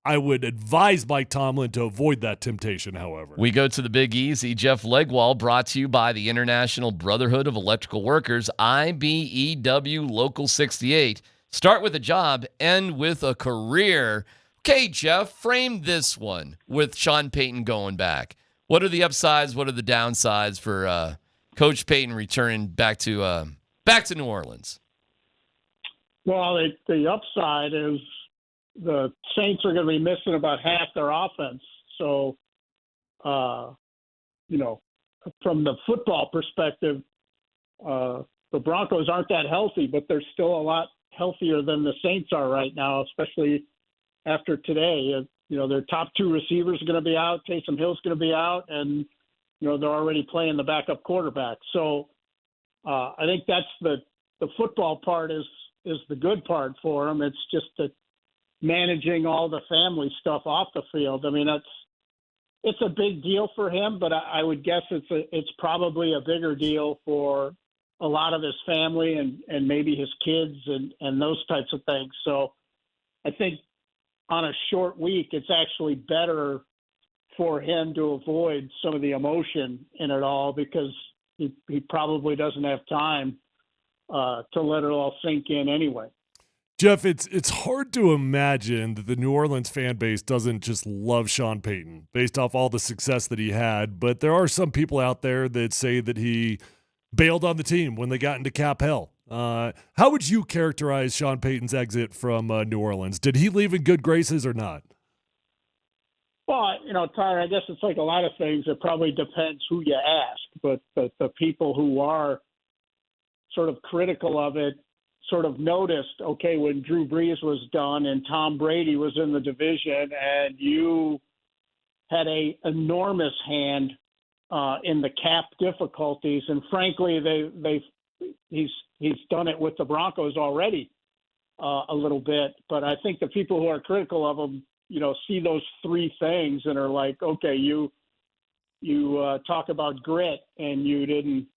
I would advise Mike Tomlin to avoid that temptation, however. We go to the Big Easy. Jeff Legwall, brought to you by the International Brotherhood of Electrical Workers, IBEW Local 68. Start with a job, end with a career. Okay, Jeff, frame this one with Sean Payton going back. What are the upsides? What are the downsides for Coach Payton returning back to New Orleans? Well, the upside is the Saints are going to be missing about half their offense. So, from the football perspective, the Broncos aren't that healthy, but they're still a lot healthier than the Saints are right now, especially after today. Their top two receivers are going to be out. Taysom Hill's going to be out, and they're already playing the backup quarterback. So I think that's the football part is the good part for them. It's just that managing all the family stuff off the field. I mean, it's a big deal for him, but I would guess it's probably a bigger deal for a lot of his family and maybe his kids and those types of things. So I think on a short week, it's actually better for him to avoid some of the emotion in it all, because he probably doesn't have time to let it all sink in anyway. Jeff, it's hard to imagine that the New Orleans fan base doesn't just love Sean Payton based off all the success that he had, but there are some people out there that say that he bailed on the team when they got into cap hell. How would you characterize Sean Payton's exit from New Orleans? Did he leave in good graces or not? Well, Tyler, I guess it's like a lot of things. It probably depends who you ask, but the people who are sort of critical of it sort of noticed, okay, when Drew Brees was done and Tom Brady was in the division and you had a enormous hand in the cap difficulties, and frankly, he's done it with the Broncos already a little bit. But I think the people who are critical of him, see those three things and are like, okay, you talk about grit and you didn't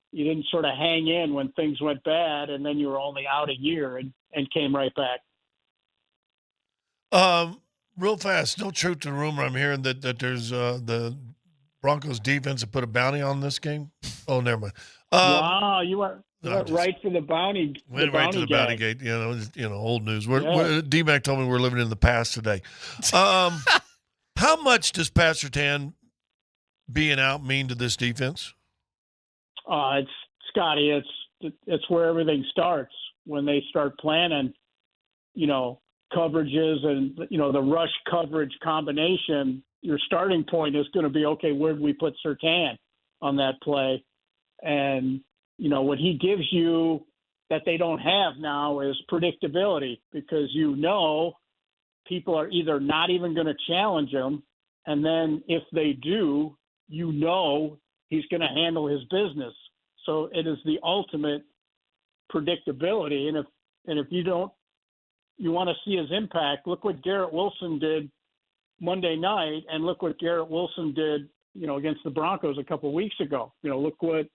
sort of hang in when things went bad, and then you were only out a year and came right back. Real fast, no truth to the rumor I'm hearing that there's the Broncos defense have put a bounty on this game. Oh, never mind. Wow, you went right for the bounty. Went right to the bounty gate. Old news. D-Mac told me we're living in the past today. How much does Pat Surtain being out mean to this defense? It's Scotty. It's where everything starts when they start planning, coverages and the rush coverage combination. Your starting point is going to be, okay, where do we put Surtain on that play? And what he gives you that they don't have now is predictability, because people are either not even going to challenge him, and then if they do, he's going to handle his business. So it is the ultimate predictability. And if you want to see his impact, look what Garrett Wilson did Monday night, and look what Garrett Wilson did, against the Broncos a couple of weeks ago. Look what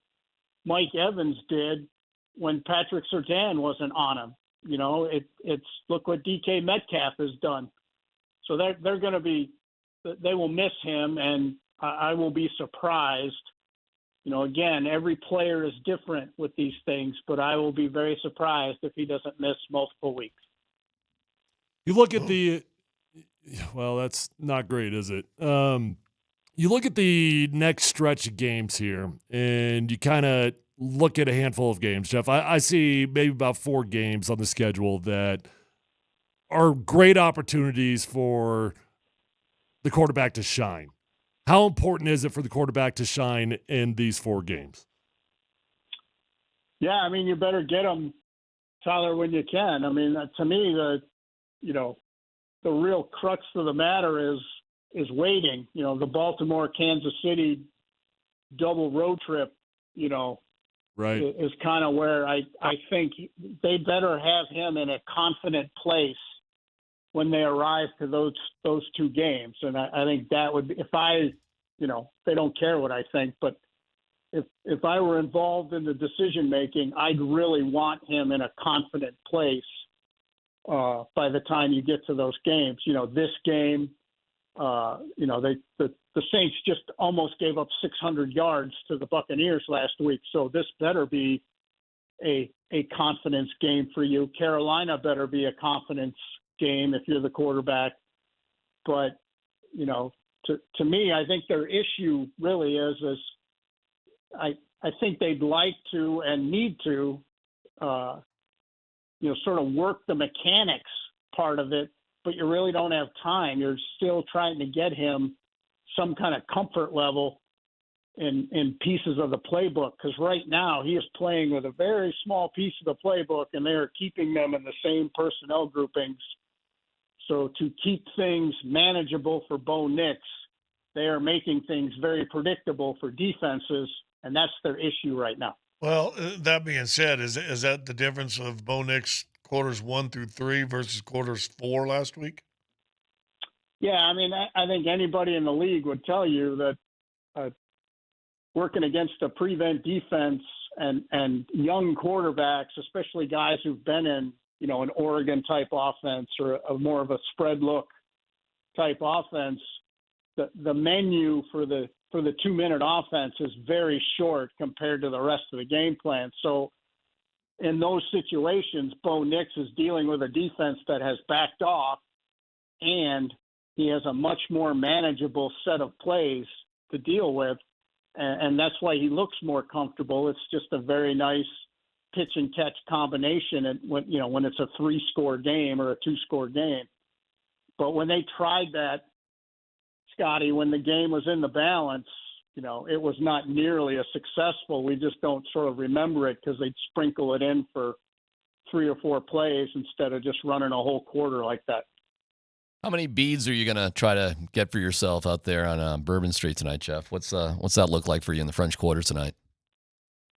Mike Evans did when Patrick Surtain wasn't on him. It's look what DK Metcalf has done. So they're going to be, they will miss him, and I will be surprised. Again, every player is different with these things, but I will be very surprised if he doesn't miss multiple weeks. You look at that's not great, is it? You look at the next stretch of games here, and you kind of look at a handful of games, Jeff. I see maybe about 4 games on the schedule that are great opportunities for the quarterback to shine. How important is it for the quarterback to shine in these 4 games? Yeah, I mean, you better get them, Tyler, when you can. I mean, to me, the real crux of the matter is waiting. The Baltimore, Kansas City double road trip, right, is kind of where I think they better have him in a confident place when they arrive to those 2 games. And I think that would be, if they don't care what I think, but if I were involved in the decision making, I'd really want him in a confident place by the time you get to those games. This game, the Saints just almost gave up 600 yards to the Buccaneers last week. So this better be a confidence game for you. Carolina better be a confidence game if you're the quarterback. But, you know, to me, I think their issue really is I think they'd like to and need to, sort of work the mechanics part of it, but you really don't have time. You're still trying to get him some kind of comfort level in pieces of the playbook, because right now he is playing with a very small piece of the playbook, and they are keeping them in the same personnel groupings. So to keep things manageable for Bo Nix, they are making things very predictable for defenses, and that's their issue right now. Well, that being said, is that the difference of Bo Nix quarters 1 through 3 versus quarters 4 last week? Yeah, I mean, I think anybody in the league would tell you that working against a prevent defense and young quarterbacks, especially guys who've been in, an Oregon type offense or a more of a spread look type offense, the menu for the 2-minute offense is very short compared to the rest of the game plan. So in those situations, Bo Nix is dealing with a defense that has backed off, and he has a much more manageable set of plays to deal with. And that's why he looks more comfortable. It's just a very nice pitch and catch combination. And when it's a 3-score game or a 2-score game, but when they tried that, Scotty, when the game was in the balance, it was not nearly as successful. We just don't sort of remember it because they'd sprinkle it in for 3 or 4 plays instead of just running a whole quarter like that. How many beads are you going to try to get for yourself out there on Bourbon Street tonight, Jeff? What's that look like for you in the French Quarter tonight?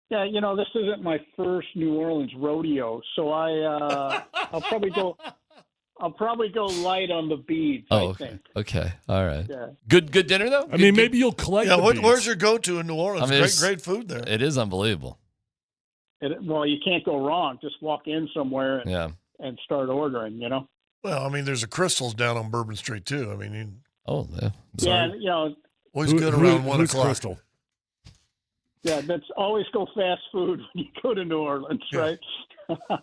Yeah, this isn't my first New Orleans rodeo, so I'll probably go light on the beads. I think. Okay, all right. Yeah. Good dinner though. I mean, maybe you'll collect. Yeah, the beads. where's your go-to in New Orleans? I mean, great food there. It is unbelievable. Well, you can't go wrong. Just walk in somewhere and start ordering. Well, I mean, there's a Crystal's down on Bourbon Street too. I mean, always good around 1 o'clock. Crystal? Yeah, that's always go fast food when you go to New Orleans, right?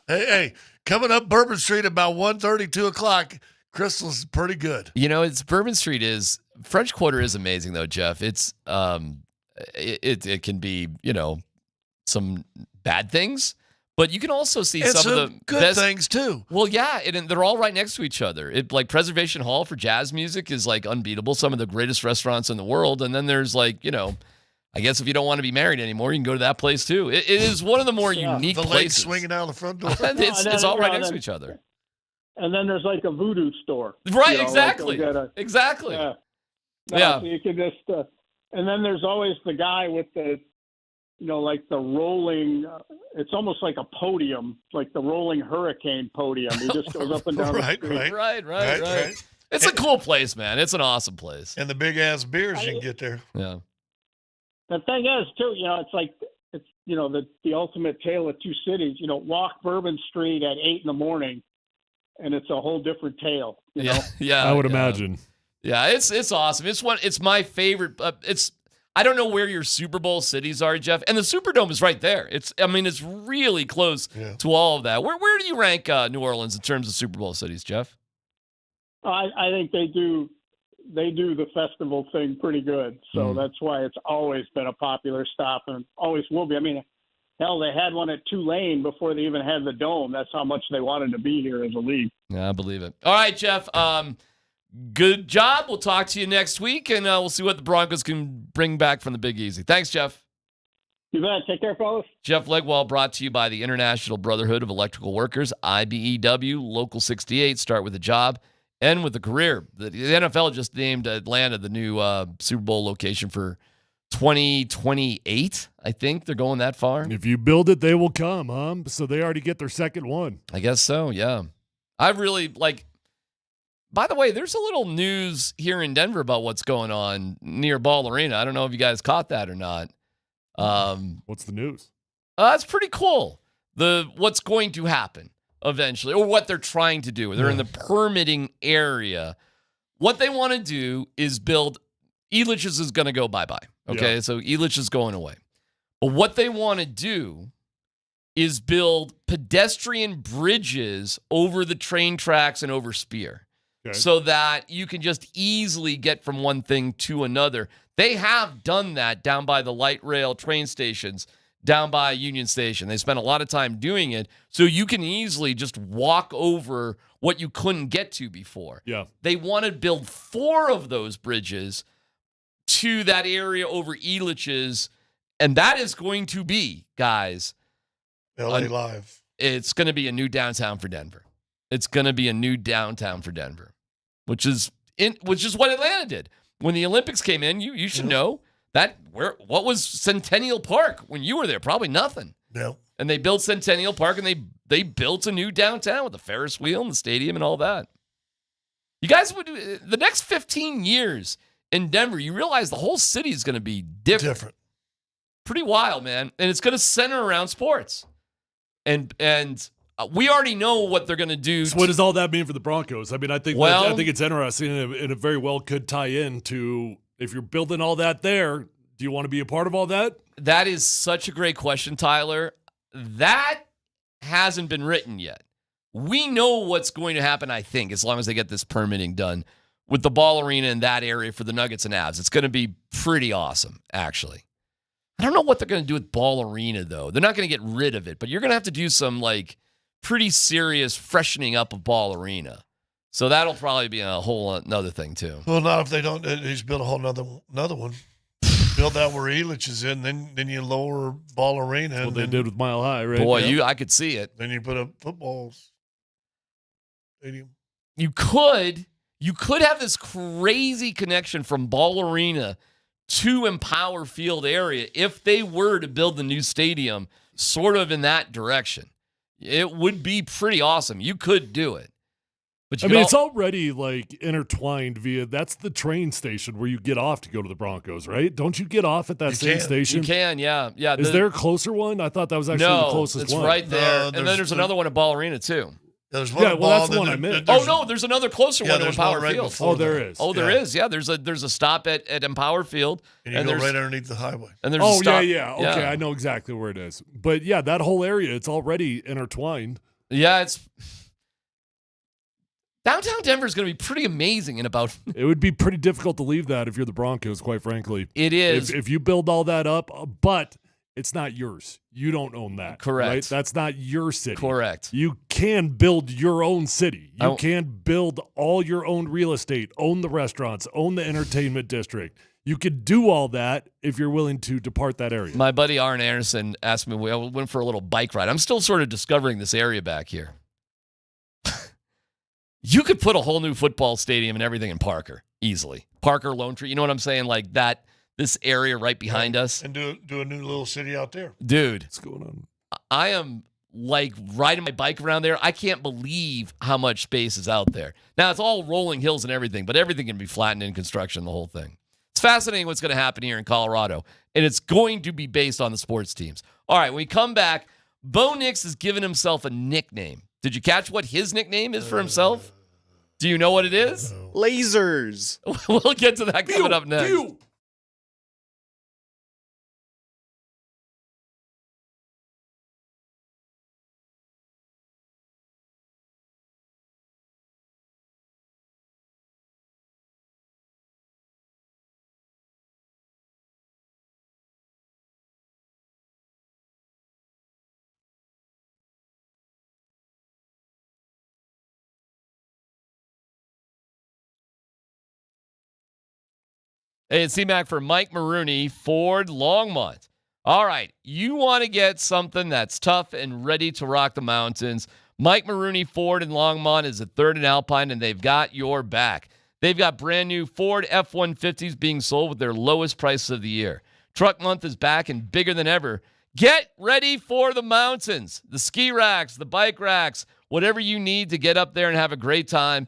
hey, coming up Bourbon Street about 1:30, 2 o'clock. Crystal's pretty good. It's Bourbon Street is French Quarter is amazing though, Jeff. It's it can be some bad things. But you can also see some of the good best things too. Well, yeah, and they're all right next to each other. Preservation Hall for jazz music is unbeatable. Some of the greatest restaurants in the world. And then there's I guess if you don't want to be married anymore, you can go to that place too. It is one of the more unique the places. lake swinging out the front door. it's all right next to each other. And then there's a voodoo store. Right, exactly. Exactly. Yeah. Yeah. So you can just, and then there's always the guy with the, the rolling, it's almost like a podium, like the rolling hurricane podium. He just goes up and down the street. Right. It's a cool place, man. It's an awesome place. And the big-ass beers you can get there. Yeah. The thing is, too, it's the ultimate tale of two cities. Walk Bourbon Street at 8 a.m, and it's a whole different tale. Yeah. I would imagine. Yeah, it's awesome. It's my favorite. I don't know where your Super Bowl cities are, Jeff, and the Superdome is right there. It's really close to all of that. Where do you rank New Orleans in terms of Super Bowl cities, Jeff? I think they do the festival thing pretty good. So that's why it's always been a popular stop and always will be. I mean, hell, they had one at Tulane before they even had the Dome. That's how much they wanted to be here as a league. Yeah, I believe it. All right, Jeff. Good job. We'll talk to you next week, and we'll see what the Broncos can bring back from the Big Easy. Thanks, Jeff. You bet. Take care, fellas. Jeff Legwall, brought to you by the International Brotherhood of Electrical Workers, IBEW, Local 68. Start with a job, end with a career. The NFL just named Atlanta the new Super Bowl location for 2028. I think they're going that far. If you build it, they will come, huh? So they already get their second one. I guess so, yeah. I really by the way, there's a little news here in Denver about what's going on near Ball Arena. I don't know if you guys caught that or not. What's the news? That's pretty cool. What's going to happen eventually, or what they're trying to do. They're in the permitting area. What they want to do is build. Elitch's is going to go bye-bye. Okay, so Elitch is going away. But what they want to do is build pedestrian bridges over the train tracks and over Spear. so that you can just easily get from one thing to another. They have done that down by the light rail train stations, down by Union Station. They spent a lot of time doing it, so you can easily just walk over what you couldn't get to before. Yeah. They want to build 4 of those bridges to that area over Elitch's, and that is going to be, guys, LA Live. It's going to be a new downtown for Denver. It's going to be a new downtown for Denver, which is what Atlanta did. When the Olympics came in, you should know that what was Centennial Park when you were there? Probably nothing. No. And they built Centennial Park, and they built a new downtown with the Ferris wheel and the stadium and all that. You guys would the next 15 years in Denver, you realize the whole city is going to be different. Pretty wild, man. And it's going to center around sports. And we already know what they're going to do. So what does all that mean for the Broncos? I mean, I think it's interesting, and it very well could tie in to, if you're building all that there, do you want to be a part of all that? That is such a great question, Tyler. That hasn't been written yet. We know what's going to happen, I think, as long as they get this permitting done with the Ball Arena in that area for the Nuggets and Avs. It's going to be pretty awesome, actually. I don't know what they're going to do with Ball Arena, though. They're not going to get rid of it, but you're going to have to do some, pretty serious freshening up of Ball Arena. So that'll probably be a whole another thing, too. Well, not if they don't. He's built a whole another one. Build that where Elitch is in, then you lower Ball Arena. That's what they did with Mile High, right? Boy, I could see it. Then you put a football stadium. You could have this crazy connection from Ball Arena to Empower Field area if they were to build the new stadium sort of in that direction. It would be pretty awesome. You could do it. But it's already intertwined that's the train station where you get off to go to the Broncos, right? Don't you get off at that same station? You can, yeah. Is there a closer one? I thought that was actually the closest one. No, it's right there. And then there's another one at Ball Arena, too. There's one that's the one I meant. There's another closer one at Empower Field. Oh, there is. Oh, there is. Yeah, there's a stop at Empower Field. And you go right underneath the highway. And there's a stop. Yeah. Okay, I know exactly where it is. But, yeah, that whole area, it's already intertwined. Yeah, downtown Denver is going to be pretty amazing in about. It would be pretty difficult to leave that if you're the Broncos, quite frankly. It is. If you build all that up, but it's not yours. You don't own that. Correct. Right? That's not your city. Correct. You can build your own city. You can build all your own real estate, own the restaurants, own the entertainment district. You could do all that if you're willing to depart that area. My buddy Arn Anderson asked me, we went for a little bike ride. I'm still sort of discovering this area back here. You could put a whole new football stadium and everything in Parker easily. Parker, Lone Tree. You know what I'm saying? Like that, this area right behind us. And do a new little city out there. Dude. What's going on? I am riding my bike around there. I can't believe how much space is out there. Now, it's all rolling hills and everything, but everything can be flattened in construction, the whole thing. It's fascinating what's going to happen here in Colorado, and it's going to be based on the sports teams. All right, when we come back, Bo Nix has given himself a nickname. Did you catch what his nickname is for himself? Do you know what it is? Lasers. We'll get to that coming up next. Hey, it's C-Mac for Mike Maroney, Ford Longmont. All right, you want to get something that's tough and ready to rock the mountains. Mike Maroney, Ford in Longmont is at 3rd and Alpine, and they've got your back. They've got brand new Ford F-150s being sold with their lowest prices of the year. Truck month is back and bigger than ever. Get ready for the mountains, the ski racks, the bike racks, whatever you need to get up there and have a great time.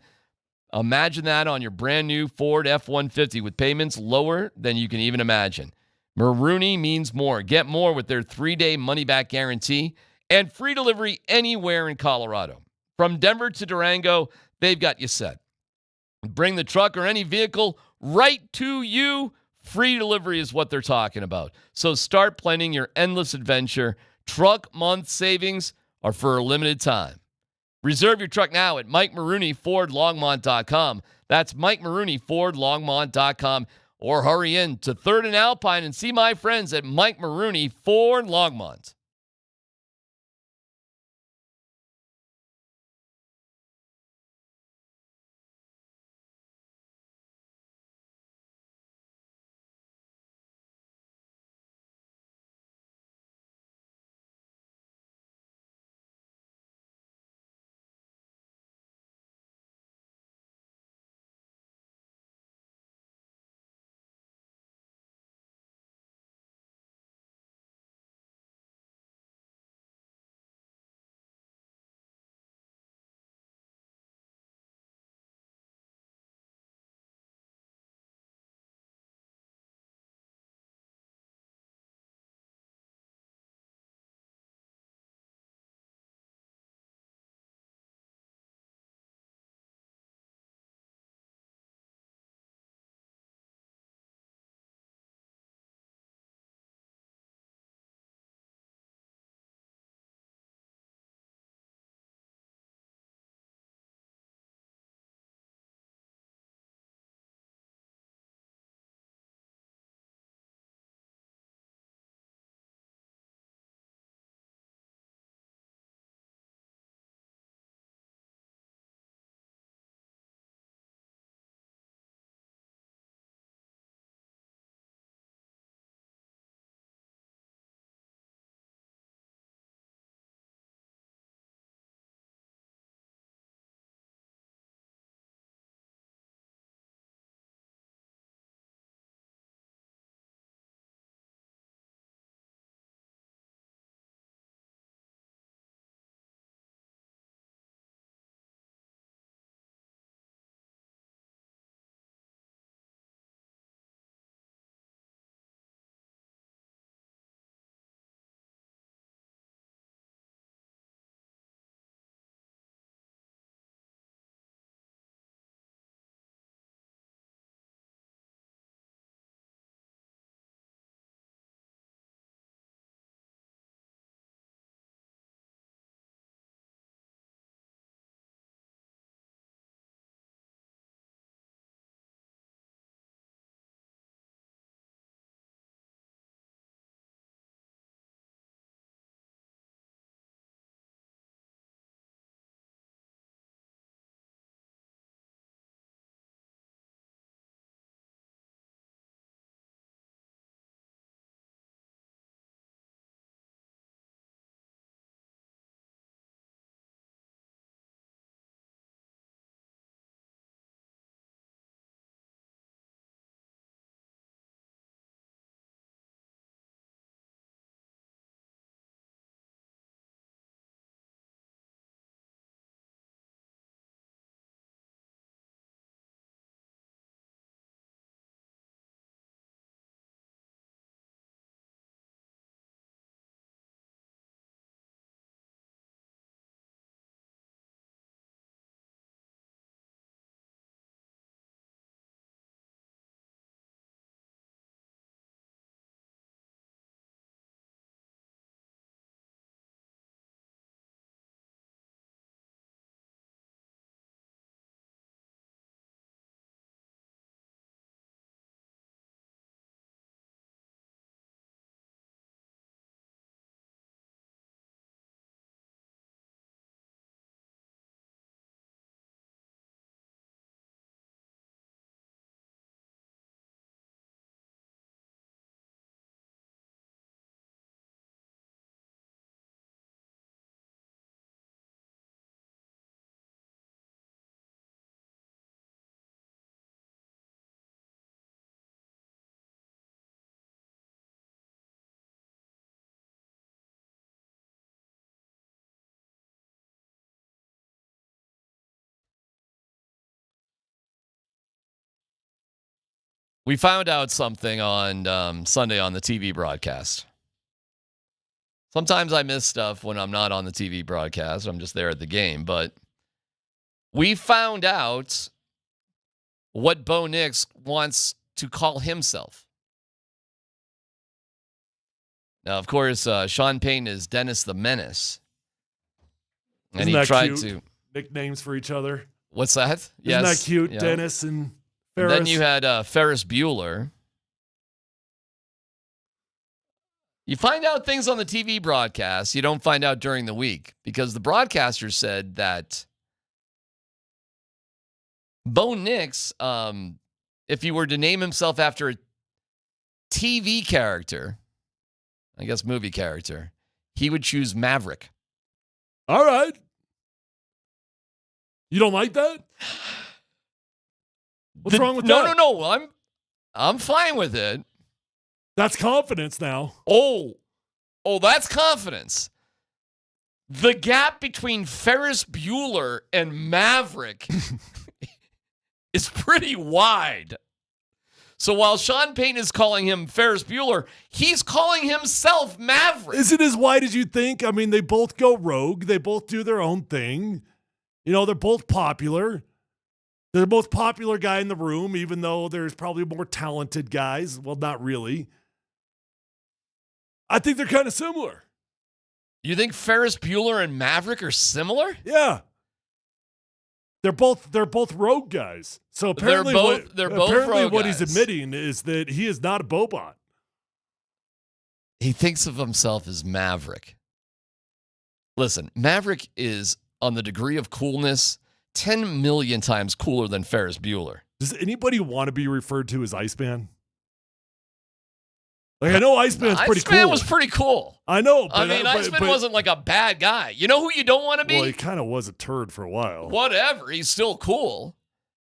Imagine that on your brand new Ford F-150 with payments lower than you can even imagine. Maroney means more. Get more with their 3-day money-back guarantee and free delivery anywhere in Colorado. From Denver to Durango, they've got you set. Bring the truck or any vehicle right to you. Free delivery is what they're talking about. So start planning your endless adventure. Truck month savings are for a limited time. Reserve your truck now at Mike Maroney Ford Longmont.com. That's Mike Maroney Ford Longmont.com. Or hurry in to 3rd and Alpine and see my friends at Mike Maroney Ford Longmont. We found out something on Sunday on the TV broadcast. Sometimes I miss stuff when I'm not on the TV broadcast. I'm just there at the game. But we found out what Bo Nix wants to call himself. Now, of course, Sean Payton is Dennis the Menace. And Isn't he tried cute? to. nicknames for each other. What's that? Isn't that cute? Yeah. Dennis and And Ferris. then you had Ferris Bueller. You find out things on the TV broadcast you don't find out during the week because the broadcaster said that Bo Nix, if he were to name himself after a TV character, I guess movie character, he would choose Maverick. All right. You don't like that? What's wrong with that? No. I'm fine with it. That's confidence now. Oh, that's confidence. The gap between Ferris Bueller and Maverick is pretty wide. So while Sean Payton is calling him Ferris Bueller, he's calling himself Maverick. Is it as wide as you think? I mean, they both go rogue. They both do their own thing. You know, they're both popular. They're the most popular guy in the room, even though there's probably more talented guys. Well, not really. I think they're kind of similar. You think Ferris Bueller and Maverick are similar? Yeah. They're both rogue guys. So apparently they're both rogue what guys. he's admitting is that he is not a Bobot. He thinks of himself as Maverick. Listen, Maverick is on the degree of coolness 10 million times cooler than Ferris Bueller. Does anybody want to be referred to as Iceman? Like, I know Iceman's pretty cool. Iceman was pretty cool. I know. But, I mean, Iceman wasn't like a bad guy. You know who you don't want to be? Well, he kind of was a turd for a while. Whatever. He's still cool.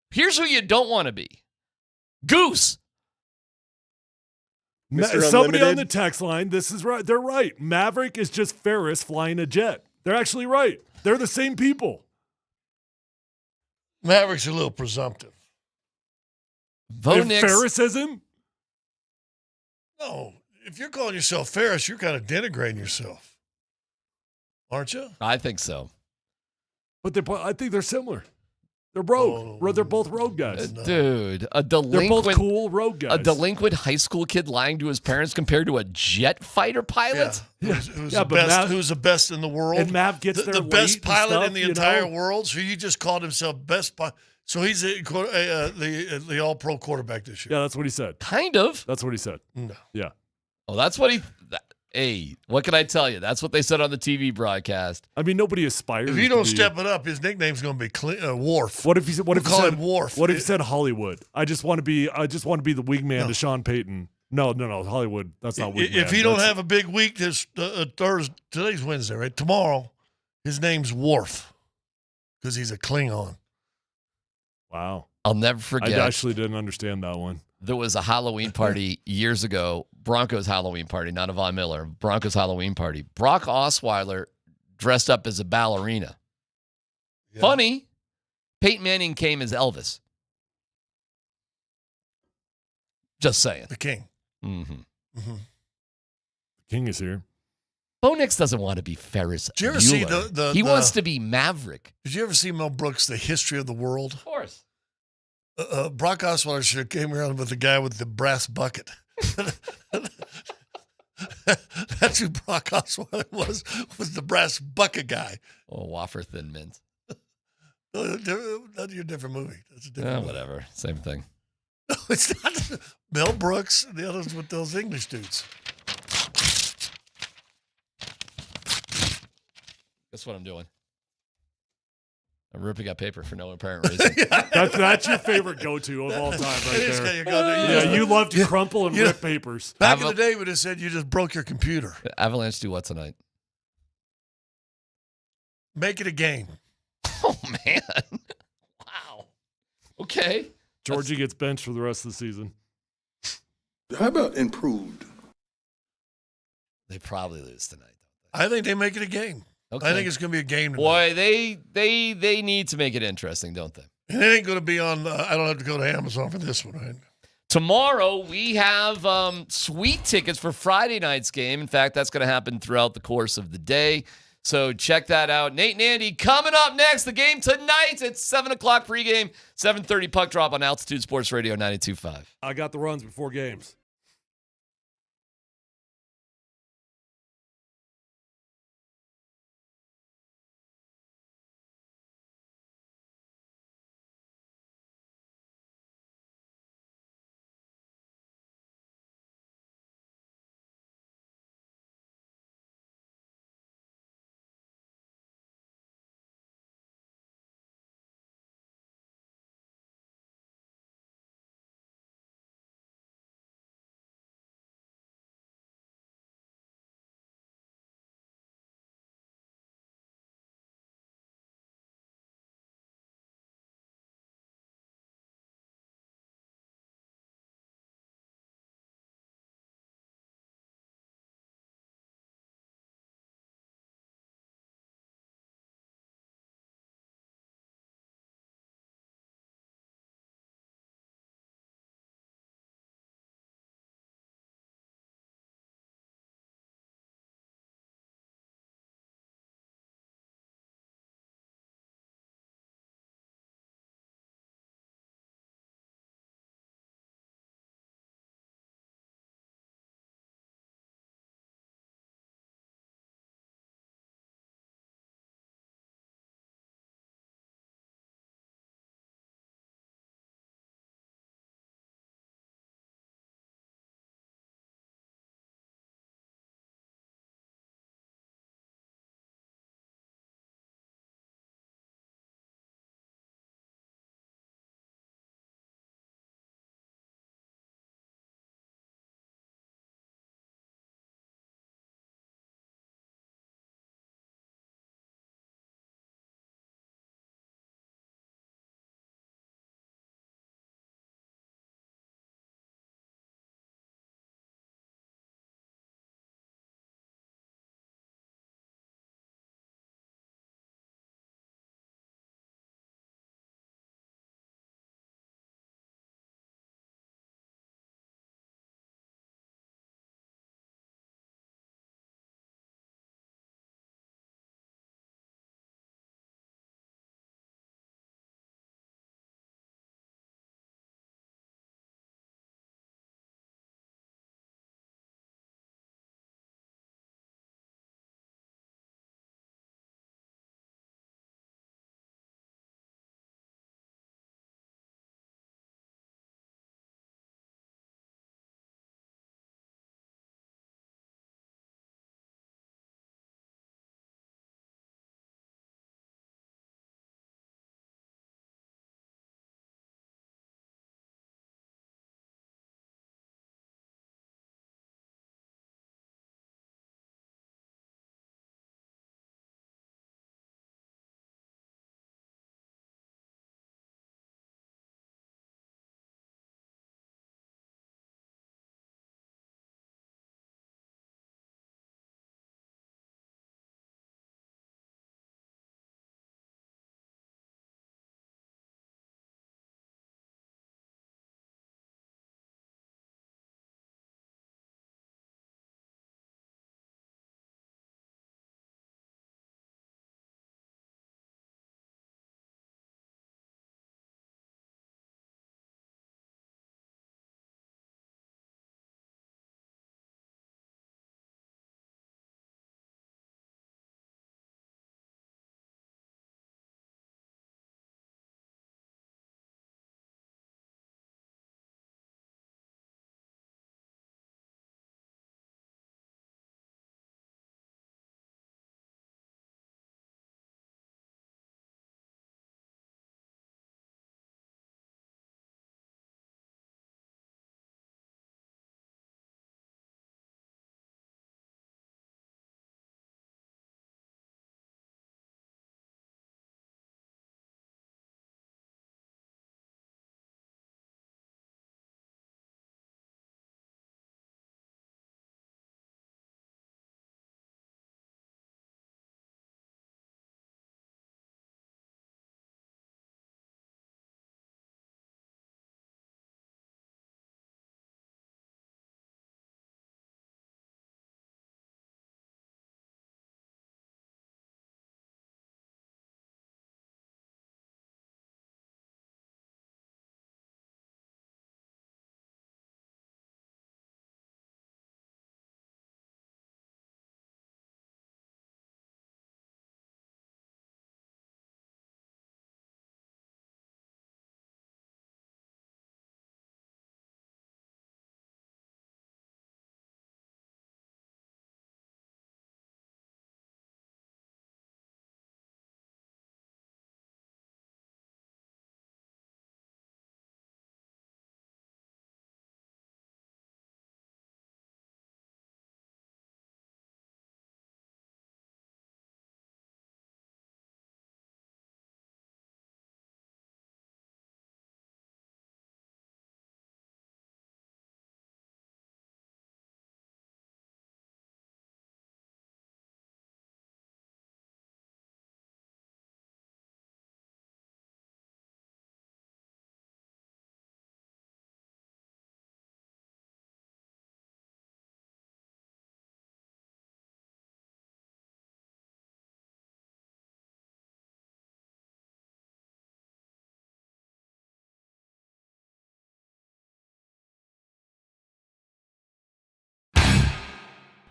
Here's who you don't want to be. Goose. Somebody on the text line, this is right. They're right. Maverick is just Ferris flying a jet. They're actually right. They're the same people. Maverick's a little presumptive. If Ferris is him? No. If you're calling yourself Ferris, you're kind of denigrating yourself. Aren't you? I think so. But I think they're similar. They're rogue. They're both rogue guys. Dude, a delinquent. They're both cool rogue guys. A delinquent high school kid lying to his parents compared to a jet fighter pilot? Yeah. Who's the best in the world? And Mav gets the best pilot in the entire world. So he just called himself best pilot. So he's the all-pro quarterback this year. Yeah, that's what he said. Kind of. That's what he said. No. Yeah. Oh, that's what he... Hey, what can I tell you? That's what they said on the TV broadcast. I mean, nobody aspires. If you don't step it up, his nickname's going to be Worf. What if he said? What if he call said him Worf? What if he said Hollywood? I just want to be the wingman to Sean Payton. No, Hollywood. That's not wingman. If he don't have a big week this Thursday, today's Wednesday, right? Tomorrow, his name's Worf because he's a Klingon. Wow. I'll never forget. I actually didn't understand that one. There was a Halloween party years ago, Broncos Halloween party, not a Von Miller, Broncos Halloween party. Brock Osweiler dressed up as a ballerina. Yeah. Funny, Peyton Manning came as Elvis. Just saying. The king. Mm-hmm. Mm-hmm. The king is here. Bo Nix doesn't want to be Ferris Did you ever Bueller. see He wants to be Maverick. Did you ever see Mel Brooks' The History of the World? Of course. Brock Osweiler should have came around with the guy with the brass bucket. That's who Brock Osweiler was the brass bucket guy. Oh, Wafer Thin Mint. That's a different movie. That's a different movie. Whatever. Same thing. No, it's not. Mel Brooks and the others with those English dudes. Guess what I'm doing? I'm ripping up paper for no apparent reason. That's your favorite go-to of all time right there. Yeah, you love to crumple and rip papers. Back in the day, would have said you just broke your computer. Avalanche do what tonight? Make it a game. Oh, man. Wow. Okay. Georgie gets benched for the rest of the season. How about improved? They probably lose tonight. I think they make it a game. Okay. I think it's going to be a game tonight. Boy, they need to make it interesting, don't they? And it ain't going to be on, I don't have to go to Amazon for this one, right? Tomorrow, we have sweet tickets for Friday night's game. In fact, that's going to happen throughout the course of the day. So check that out. Nate and Andy coming up next. The game tonight at 7 o'clock pregame, 7:30 puck drop on Altitude Sports Radio 92.5. I got the runs before games.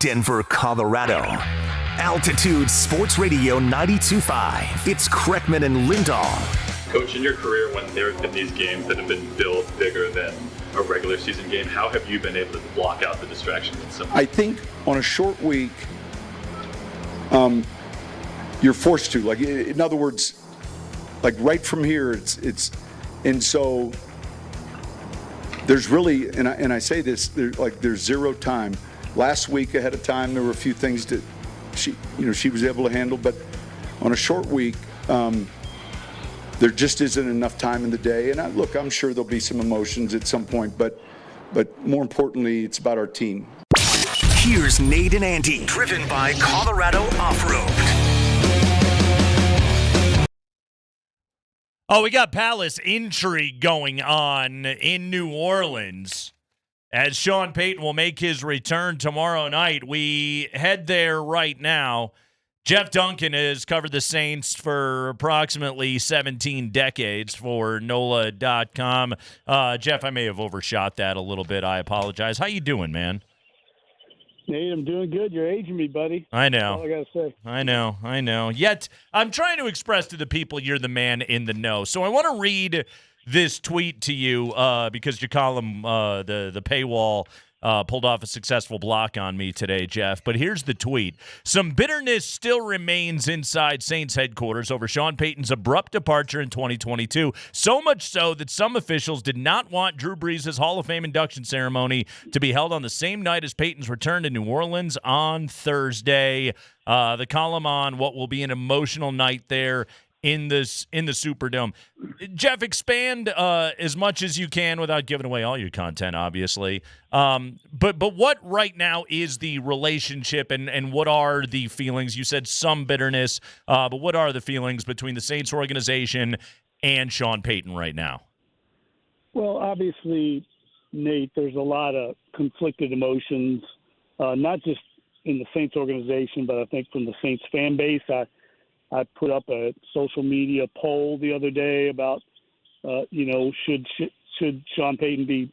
Denver, Colorado. Altitude Sports Radio 92.5. It's Kreckman and Lindahl. Coach, in your career, when there have been these games that have been built bigger than a regular season game, how have you been able to block out the distractions? I think on a short week, you're forced to. Like, in other words, like right from here, it's and so there's really, and I say this, there's zero time. Last week ahead of time, there were a few things that she was able to handle, but on a short week, there just isn't enough time in the day. And I'm sure there'll be some emotions at some point, but more importantly, it's about our team. Here's Nate and Andy, driven by Colorado Off-Road. Oh, we got Palace intrigue going on in New Orleans as Sean Payton will make his return tomorrow night. We head there right now. Jeff Duncan has covered the Saints for approximately 17 decades for NOLA.com. Jeff, I may have overshot that a little bit. I apologize. How you doing, man? Nate, I'm doing good. You're aging me, buddy. I know. That's all I got to say. I know. Yet, I'm trying to express to the people you're the man in the know. So I want to read this tweet to you because your column, the paywall, pulled off a successful block on me today, Jeff. But here's the tweet. Some bitterness still remains inside Saints headquarters over Sean Payton's abrupt departure in 2022. So much so that some officials did not want Drew Brees' Hall of Fame induction ceremony to be held on the same night as Payton's return to New Orleans on Thursday. The column on what will be an emotional night there in the Superdome. Jeff, expand as much as you can without giving away all your content, obviously. But what right now is the relationship and what are the feelings? You said some bitterness, but what are the feelings between the Saints organization and Sean Payton right now? Well, obviously, Nate, there's a lot of conflicted emotions, not just in the Saints organization, but I think from the Saints fan base. I put up a social media poll the other day about, should Sean Payton be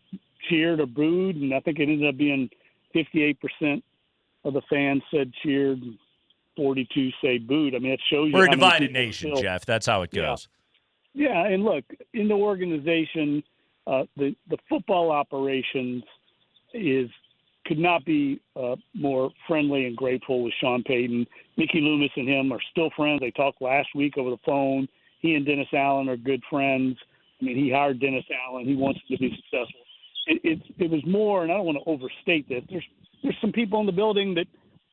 cheered or booed? And I think it ended up being 58% of the fans said cheered, 42 say booed. I mean, it shows you we're a how divided nation, Jeff. That's how it goes. Yeah, and look, in the organization, the football operations could not be more friendly and grateful with Sean Payton. Mickey Loomis and him are still friends. They talked last week over the phone. He and Dennis Allen are good friends. I mean, he hired Dennis Allen. He wants him to be successful. It was more, and I don't want to overstate this, there's some people in the building that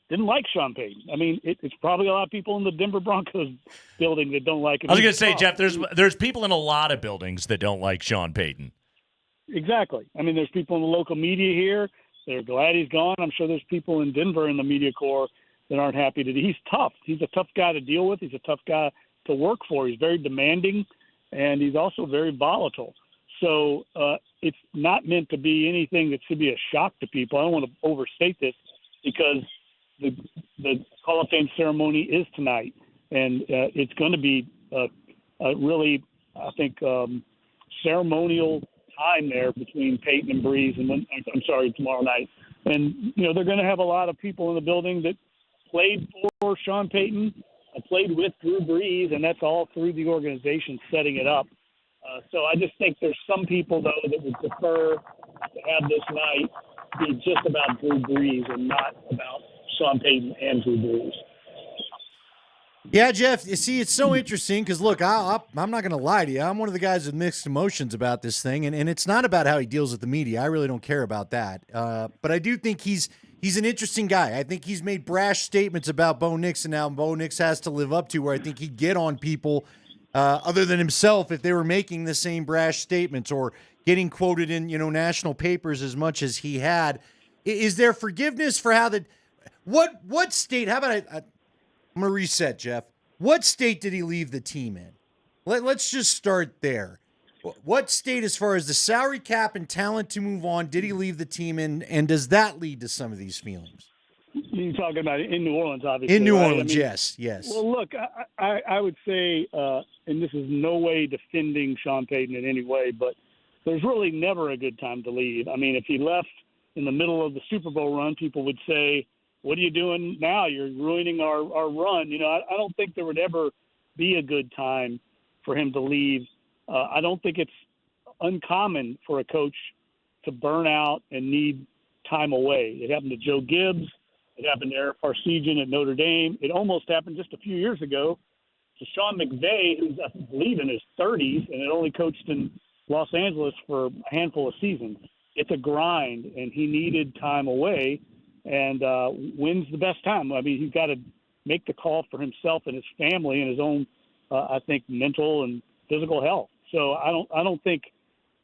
didn't like Sean Payton. I mean, it's probably a lot of people in the Denver Broncos building that don't like him. I was going to say, Jeff, there's people in a lot of buildings that don't like Sean Payton. Exactly. I mean, there's people in the local media here. They're glad he's gone. I'm sure there's people in Denver in the media corps that aren't happy he's tough. He's a tough guy to deal with. He's a tough guy to work for. He's very demanding, and he's also very volatile. So it's not meant to be anything that should be a shock to people. I don't want to overstate this because the Hall of Fame ceremony is tonight, and it's going to be a really, I think, ceremonial time there between Peyton and Brees tomorrow night. And, they're going to have a lot of people in the building that played for Sean Payton, played with Drew Brees, and that's all through the organization setting it up. So I just think there's some people, though, that would prefer to have this night be just about Drew Brees and not about Sean Payton and Drew Brees. Yeah, Jeff, you see, it's so interesting because, look, I'm not going to lie to you. I'm one of the guys with mixed emotions about this thing, and it's not about how he deals with the media. I really don't care about that. But I do think he's an interesting guy. I think he's made brash statements about Bo Nix, and now Bo Nix has to live up to where I think he'd get on people other than himself if they were making the same brash statements or getting quoted in, national papers as much as he had. Is there forgiveness for how what state, how about I'm going to reset, Jeff. What state did he leave the team in? Let's just start there. What state, as far as the salary cap and talent to move on, did he leave the team in, and does that lead to some of these feelings? You're talking about in New Orleans, obviously. In New right? Orleans, yes. Well, look, I would say, and this is no way defending Sean Payton in any way, but there's really never a good time to leave. I mean, if he left in the middle of the Super Bowl run, people would say, what are you doing now? You're ruining our run. I don't think there would ever be a good time for him to leave. I don't think it's uncommon for a coach to burn out and need time away. It happened to Joe Gibbs. It happened to Eric Parsegian at Notre Dame. It almost happened just a few years ago to Sean McVay, who's, I believe, in his 30s and had only coached in Los Angeles for a handful of seasons. It's a grind, and he needed time away. And when's the best time? I mean, he's got to make the call for himself and his family and his own, I think, mental and physical health. So I don't think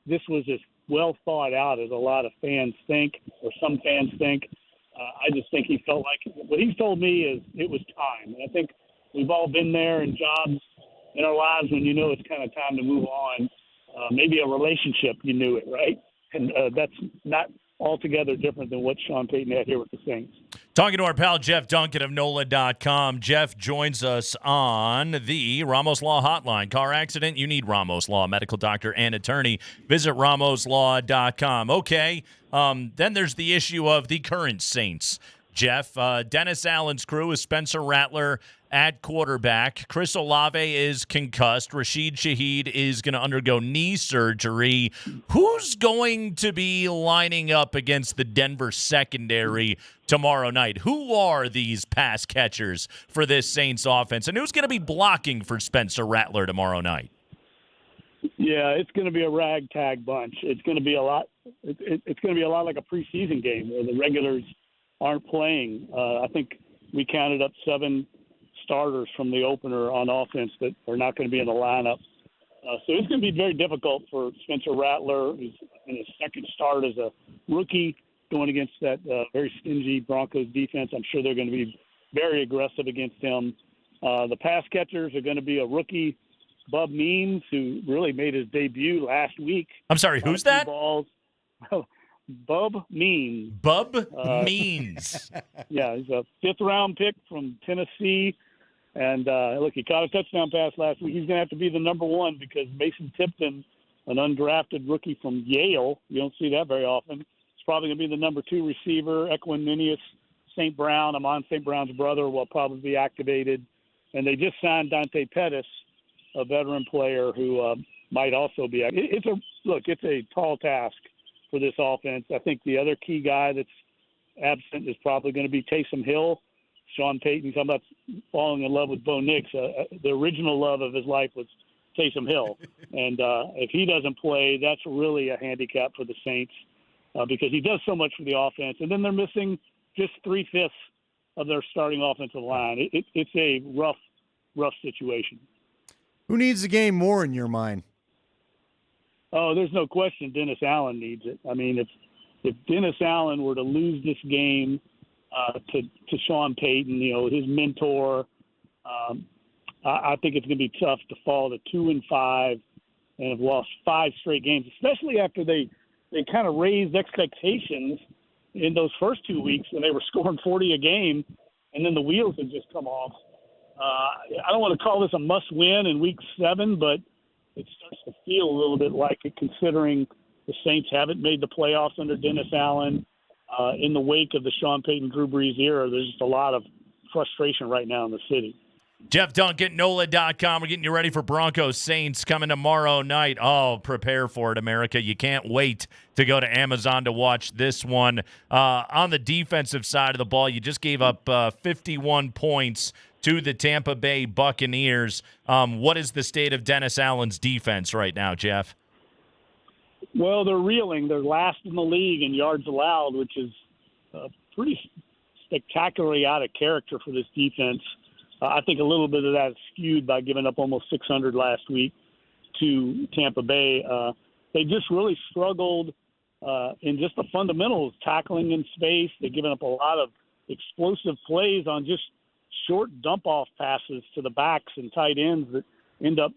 this was as well thought out as a lot of fans think, or some fans think. I just think he felt like what he's told me is it was time. And I think we've all been there in jobs in our lives when you know it's kind of time to move on. Maybe a relationship, you knew it, right? And that's not altogether different than what Sean Payton had here with the Saints. Talking to our pal Jeff Duncan of NOLA.com. Jeff joins us on the Ramos Law Hotline. Car accident, you need Ramos Law, medical doctor and attorney. Visit RamosLaw.com. Okay, then there's the issue of the current Saints. Jeff, Dennis Allen's crew is Spencer Rattler at quarterback. Chris Olave is concussed. Rashid Shaheed is going to undergo knee surgery. Who's going to be lining up against the Denver secondary tomorrow night? Who are these pass catchers for this Saints offense? And who's going to be blocking for Spencer Rattler tomorrow night? Yeah, it's going to be a ragtag bunch. It's going to be a lot. It's going to be a lot like a preseason game where the regulars aren't playing. I think we counted up 7 starters from the opener on offense that are not going to be in the lineup. So it's going to be very difficult for Spencer Rattler, who's in his second start as a rookie, going against that very stingy Broncos defense. I'm sure they're going to be very aggressive against him. The pass catchers are going to be a rookie, Bub Means, who really made his debut last week. I'm sorry, who's that? Balls. Bub Means. Bub Means. Yeah, he's a 5th-round pick from Tennessee. And, look, he caught a touchdown pass last week. He's going to have to be the number 1 because Mason Tipton, an undrafted rookie from Yale, you don't see that very often, is probably going to be the number 2 receiver. Equanimeous St. Brown, Amon St. Brown's brother, will probably be activated. And they just signed Dante Pettis, a veteran player who might also be activated. It's a tall task for this offense. I think the other key guy that's absent is probably going to be Taysom Hill. Sean Payton, talking about falling in love with Bo Nix. The original love of his life was Taysom Hill. And if he doesn't play, that's really a handicap for the Saints because he does so much for the offense. And then they're missing just 3/5 of their starting offensive line. It's a rough situation. Who needs the game more in your mind? Oh, there's no question Dennis Allen needs it. I mean, if Dennis Allen were to lose this game to Sean Payton, his mentor, I think it's going to be tough to fall to 2-5 and have lost 5 straight games, especially after they kind of raised expectations in those first 2 weeks when they were scoring 40 a game, and then the wheels had just come off. I don't want to call this a must-win in Week 7, but it starts to feel a little bit like it, considering the Saints haven't made the playoffs under Dennis Allen. In the wake of the Sean Payton, Drew Brees era, there's just a lot of frustration right now in the city. Jeff Duncan, NOLA.com. We're getting you ready for Broncos Saints coming tomorrow night. Oh, prepare for it, America. You can't wait to go to Amazon to watch this one. On the defensive side of the ball, you just gave up 51 points to the Tampa Bay Buccaneers. What is the state of Dennis Allen's defense right now, Jeff? Well, they're reeling. They're last in the league in yards allowed, which is pretty spectacularly out of character for this defense. I think a little bit of that is skewed by giving up almost 600 last week to Tampa Bay. They just really struggled in just the fundamentals, tackling in space. They've given up a lot of explosive plays on just short dump-off passes to the backs and tight ends that end up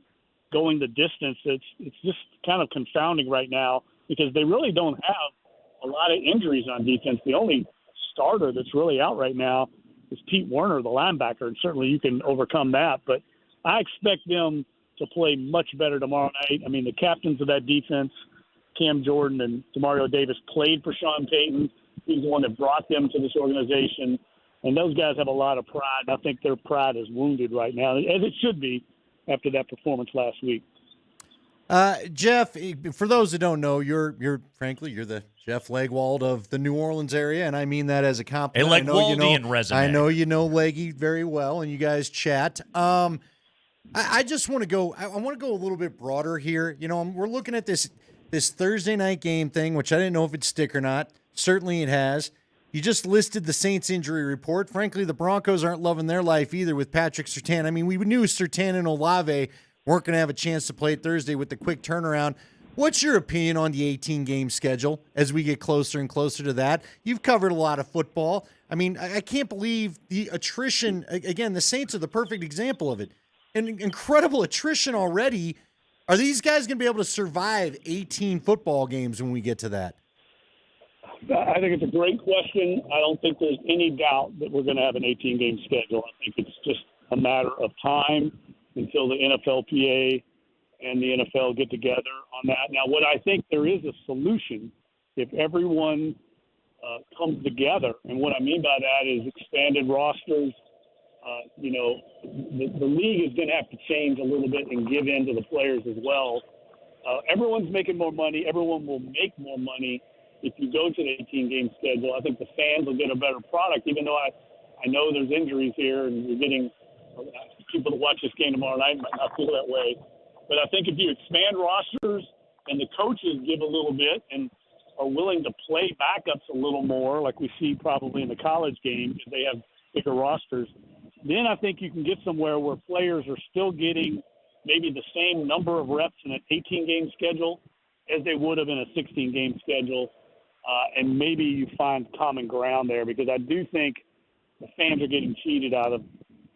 going the distance. It's just kind of confounding right now because they really don't have a lot of injuries on defense. The only starter that's really out right now is Pete Werner, the linebacker, and certainly you can overcome that. But I expect them to play much better tomorrow night. I mean, the captains of that defense, Cam Jordan and Demario Davis, played for Sean Payton. He's the one that brought them to this organization. And those guys have a lot of pride. I think their pride is wounded right now, as it should be after that performance last week. Jeff, for those that don't know, you're frankly the Jeff Legwold of the New Orleans area, and I mean that as a compliment. A Legwaldian resume. I know you know Leggy very well, and you guys chat. I just want to go. I want to go a little bit broader here. We're looking at this Thursday night game thing, which I didn't know if it'd stick or not. Certainly, it has. You just listed the Saints injury report. Frankly, the Broncos aren't loving their life either with Patrick Surtain. I mean, we knew Surtain and Olave weren't going to have a chance to play Thursday with the quick turnaround. What's your opinion on the 18-game schedule as we get closer and closer to that? You've covered a lot of football. I mean, I can't believe the attrition. Again, the Saints are the perfect example of it. An incredible attrition already. Are these guys going to be able to survive 18 football games when we get to that? I think it's a great question. I don't think there's any doubt that we're going to have an 18-game schedule. I think it's just a matter of time until the NFLPA and the NFL get together on that. Now, what I think there is a solution if everyone comes together, and what I mean by that is expanded rosters. The league is going to have to change a little bit and give in to the players as well. Everyone's making more money. Everyone will make more money if you go to the 18-game schedule. I think the fans will get a better product, even though I know there's injuries here and you're getting people to watch this game tomorrow night might not feel that way. But I think if you expand rosters and the coaches give a little bit and are willing to play backups a little more, like we see probably in the college game because they have bigger rosters, then I think you can get somewhere where players are still getting maybe the same number of reps in an 18-game schedule as they would have in a 16-game schedule. And maybe you find common ground there, because I do think the fans are getting cheated out of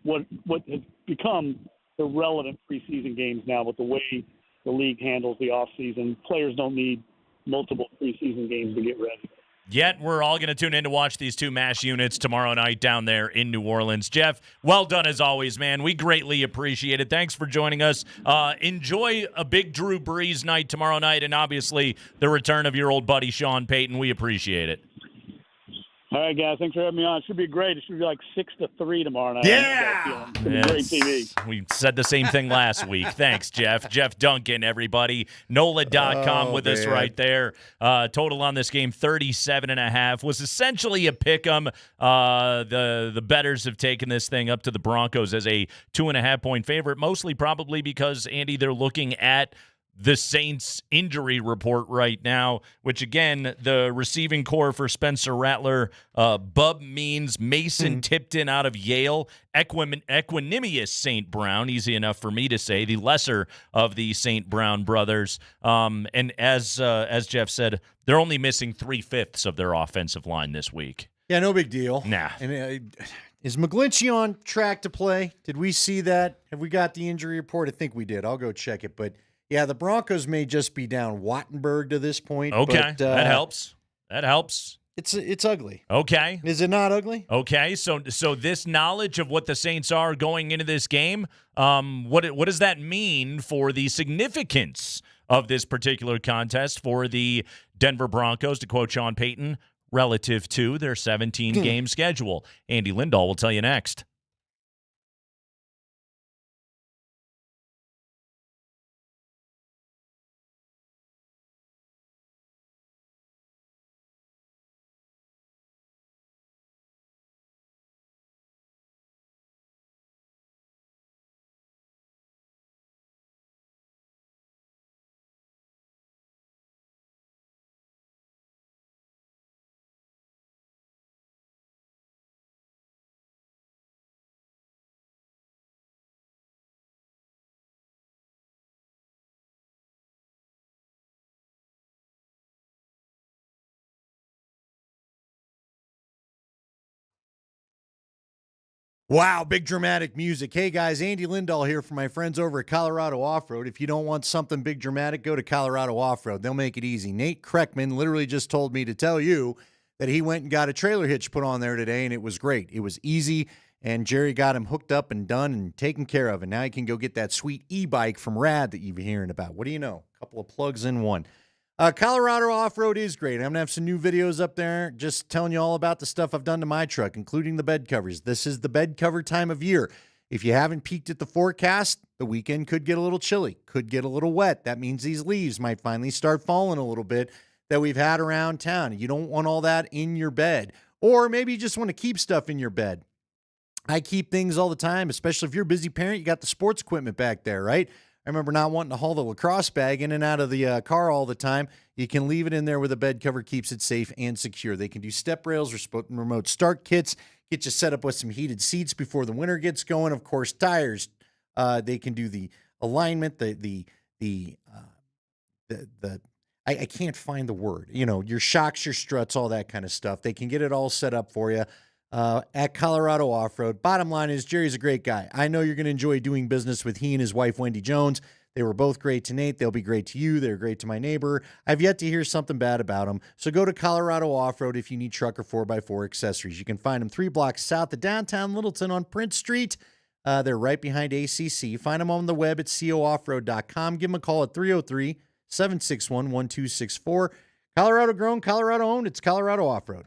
what has become irrelevant preseason games now with the way the league handles the offseason. Players don't need multiple preseason games to get ready. Yet we're all going to tune in to watch these two MASH units tomorrow night down there in New Orleans. Jeff, well done as always, man. We greatly appreciate it. Thanks for joining us. Enjoy a big Drew Brees night tomorrow night, and obviously the return of your old buddy Sean Payton. We appreciate it. All right, guys. Thanks for having me on. It should be great. It should be like 6-3 tomorrow night. Yeah! It's going to be great TV. We said the same thing last week. Thanks, Jeff. Jeff Duncan, everybody. NOLA.com with us right there. Total on this game, 37.5. Was essentially a pick-em. The bettors have taken this thing up to the Broncos as a 2.5-point favorite, mostly probably because, Andy, they're looking at the Saints injury report right now, which, again, the receiving core for Spencer Rattler, Bub Means, Mason Tipton out of Yale, Equanimous St. Brown, easy enough for me to say, the lesser of the St. Brown brothers. And as Jeff said, they're only missing 3/5 of their offensive line this week. Yeah, no big deal. Nah. And is McGlinchey on track to play? Did we see that? Have we got the injury report? I think we did. I'll go check it. But yeah, the Broncos may just be down Wattenberg to this point. Okay, but, that helps. That helps. It's ugly. Okay. Is it not ugly? Okay, so this knowledge of what the Saints are going into this game, what does that mean for the significance of this particular contest for the Denver Broncos, to quote Sean Payton, relative to their 17-game schedule? Andy Lindahl will tell you next. Wow, big dramatic music. Hey, guys, Andy Lindahl here from my friends over at Colorado Off-Road. If you don't want something big dramatic, go to Colorado Off-Road. They'll make it easy. Nate Kreckman literally just told me to tell you that he went and got a trailer hitch put on there today, and it was great. It was easy, and Jerry got him hooked up and done and taken care of, and now he can go get that sweet e-bike from Rad that you've been hearing about. What do you know? A couple of plugs in one. Colorado Off-Road is great. I'm going to have some new videos up there just telling you all about the stuff I've done to my truck, including the bed covers. This is the bed cover time of year. If you haven't peeked at the forecast, the weekend could get a little chilly, could get a little wet. That means these leaves might finally start falling a little bit that we've had around town. You don't want all that in your bed. Or maybe you just want to keep stuff in your bed. I keep things all the time, especially if you're a busy parent. You got the sports equipment back there, right? I remember not wanting to haul the lacrosse bag in and out of the car all the time. You can leave it in there with a bed cover, keeps it safe and secure. They can do step rails or remote start kits, get you set up with some heated seats before the winter gets going. Of course, tires. They can do the alignment, I can't find the word. You know, your shocks, your struts, all that kind of stuff. They can get it all set up for you at Colorado Off-Road. Bottom line is Jerry's a great guy. I know you're going to enjoy doing business with he and his wife, Wendy Jones. They were both great to Nate. They'll be great to you. They're great to my neighbor. I've yet to hear something bad about them. So go to Colorado Off-Road if you need truck or 4x4 accessories. You can find them 3 blocks south of downtown Littleton on Prince Street. They're right behind ACC. Find them on the web at cooffroad.com. Give them a call at 303-761-1264. Colorado grown, Colorado owned. It's Colorado Off-Road.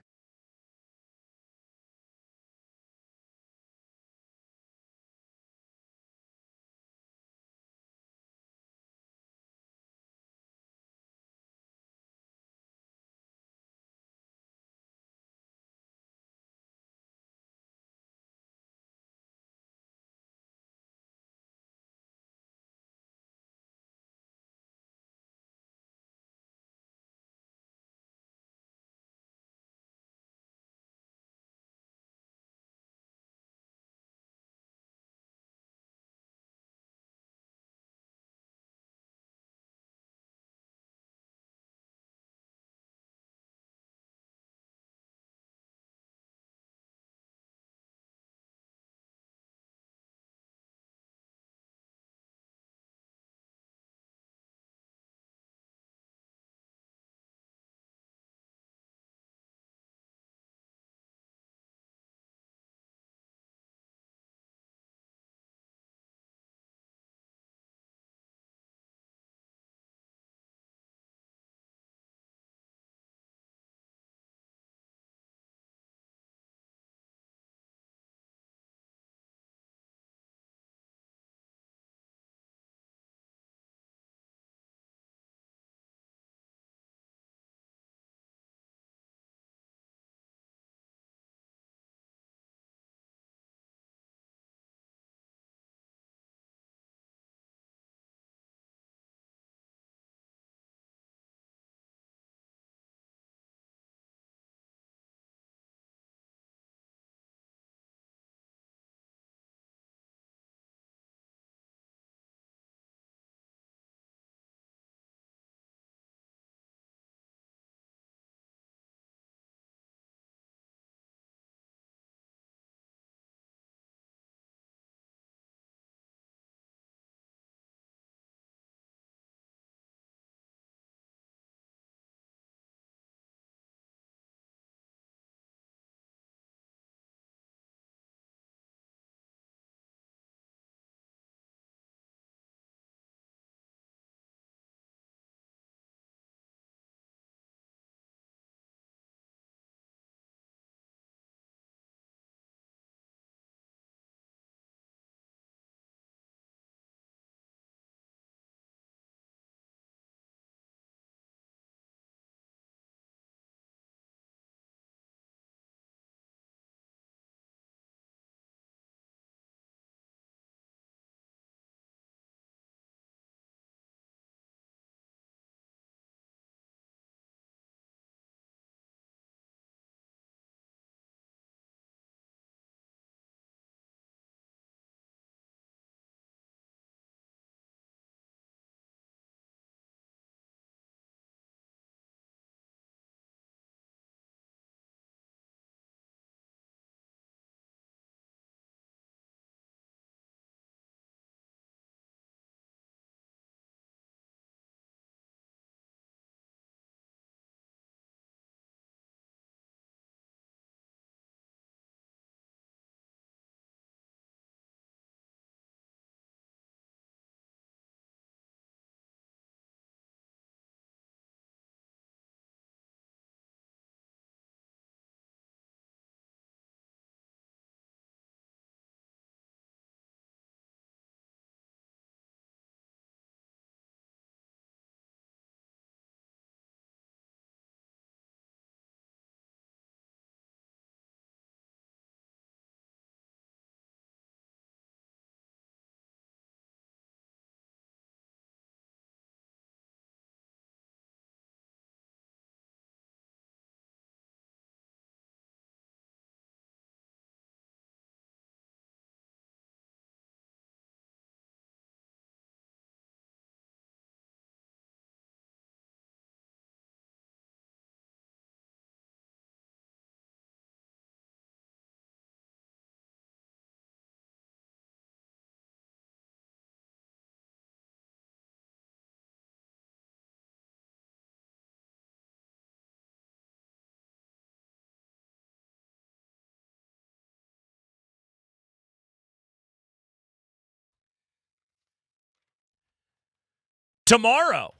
tomorrow,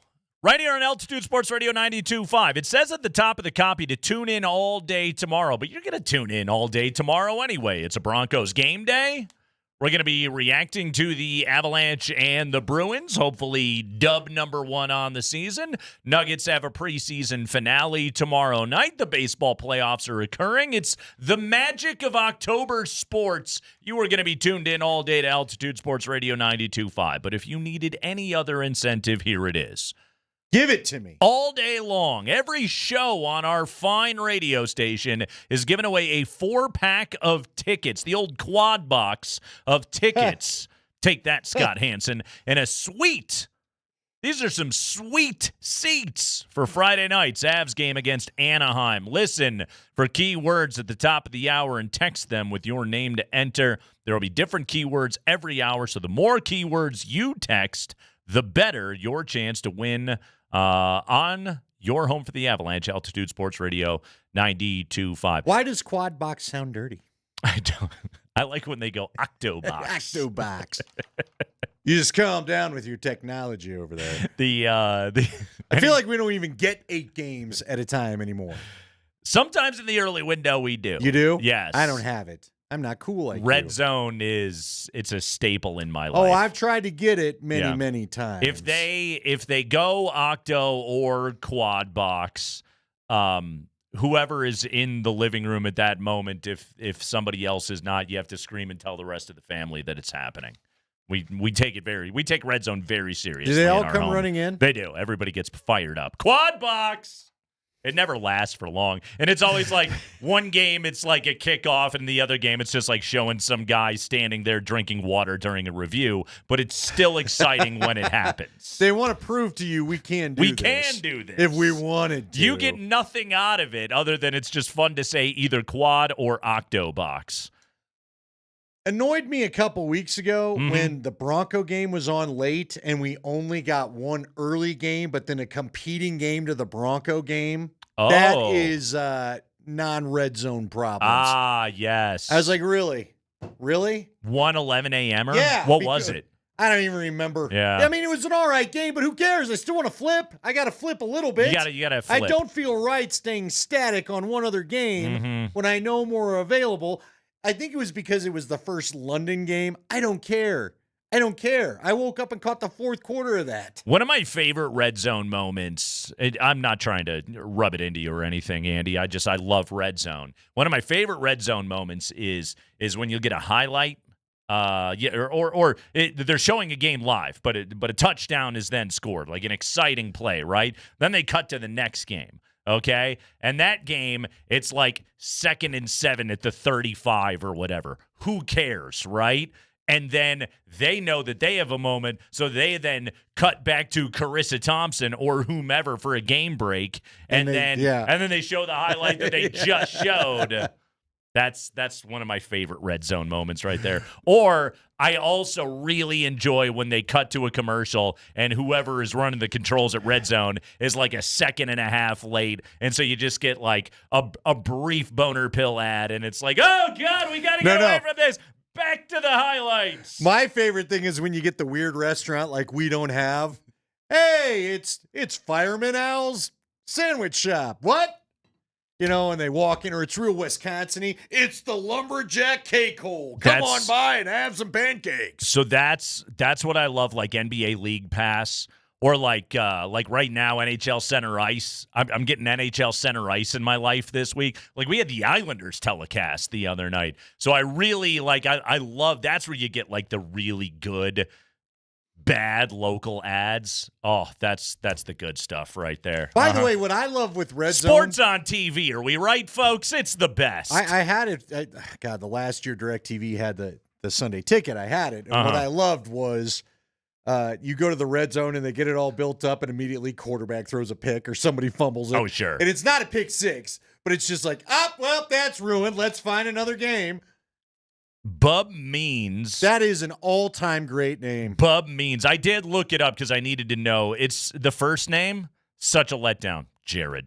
right here on Altitude Sports Radio 92.5. It says at the top of the copy to tune in all day tomorrow, but you're going to tune in all day tomorrow anyway. It's a Broncos game day. We're going to be reacting to the Avalanche and the Bruins, hopefully dub number 1 on the season. Nuggets have a preseason finale tomorrow night. The baseball playoffs are occurring. It's the magic of October sports. You are going to be tuned in all day to Altitude Sports Radio 92.5. But if you needed any other incentive, here it is. Give it to me. All day long, every show on our fine radio station is giving away a 4-pack of tickets, the old quad box of tickets. Take that, Scott Hansen. And these are some sweet seats for Friday night's Avs game against Anaheim. Listen for keywords at the top of the hour and text them with your name to enter. There will be different keywords every hour, so the more keywords you text, the better your chance to win on your home for the Avalanche, Altitude Sports Radio 92.5. Why does quad box sound dirty? I don't. I like when they go octobox. Octobox. You just calm down with your technology over there. I feel like we don't even get 8 games at a time anymore. Sometimes in the early window we do. You do? Yes. I don't have it. I'm not cool like Red you. Zone it's a staple in my life. Oh, I've tried to get it many times. If they go octo or quad box, whoever is in the living room at that moment, if somebody else is not, you have to scream and tell the rest of the family that it's happening. We take Red Zone very seriously. Do they all in our come home. running in? They do. Everybody gets fired up. Quad box. It never lasts for long. And it's always like one game, it's like a kickoff, and the other game, it's just like showing some guy standing there drinking water during a review, but it's still exciting when it happens. They want to prove to you we can do this. We can do this. If we wanted to. You get nothing out of it other than it's just fun to say either quad or octo box. Annoyed me a couple weeks ago when the Bronco game was on late and we only got one early game, but then a competing game to the Bronco game. Oh. That is non-red zone problems. Ah, yes. I was like, really? 1:11 a.m.er? Yeah. What was it? I don't even remember. Yeah. I mean, it was an all right game, but who cares? I still want to flip. I got to flip a little bit. You gotta flip. I don't feel right staying static on one other game when I know more are available. I think it was because it was the first London game. I don't care. I woke up and caught the fourth quarter of that. One of my favorite red zone moments, I'm not trying to rub it into you or anything, Andy. I love red zone. One of my favorite red zone moments is when you get a highlight. They're showing a game live, but a touchdown is then scored, like an exciting play, right? Then they cut to the next game. Okay. And that game, it's like 2nd and 7 at the 35 or whatever. Who cares, right? And then they know that they have a moment, so they then cut back to Carissa Thompson or whomever for a game break, and then they show the highlight that they just showed. That's one of my favorite red zone moments right there. Or I also really enjoy when they cut to a commercial and whoever is running the controls at red zone is like a second and a half late. And so you just get like a brief boner pill ad and it's like, oh God, we got to get away from this. Back to the highlights. My favorite thing is when you get the weird restaurant like we don't have. Hey, it's Fireman Al's sandwich shop. What? You know, and they walk in, or it's real Wisconsin-y. It's the Lumberjack Cake Hole. Come on by and have some pancakes. So that's what I love, like NBA League Pass, or like right now NHL Center Ice. I'm getting NHL Center Ice in my life this week. Like we had the Islanders telecast the other night, so I really like. I love. That's where you get like the really good. Bad local ads. Oh, that's the good stuff right there. By the way, what I love with Red Zone... Sports on TV, are we right, folks? It's the best. I had it... the last year DirecTV had the Sunday ticket. I had it. And what I loved was you go to the Red Zone and they get it all built up and immediately quarterback throws a pick or somebody fumbles it. Oh, sure. And it's not a pick six, but it's just like, well, that's ruined. Let's find another game. Bub Means. That is an all-time great name. Bub Means. I did look it up because I needed to know. It's the first name, such a letdown, Jared.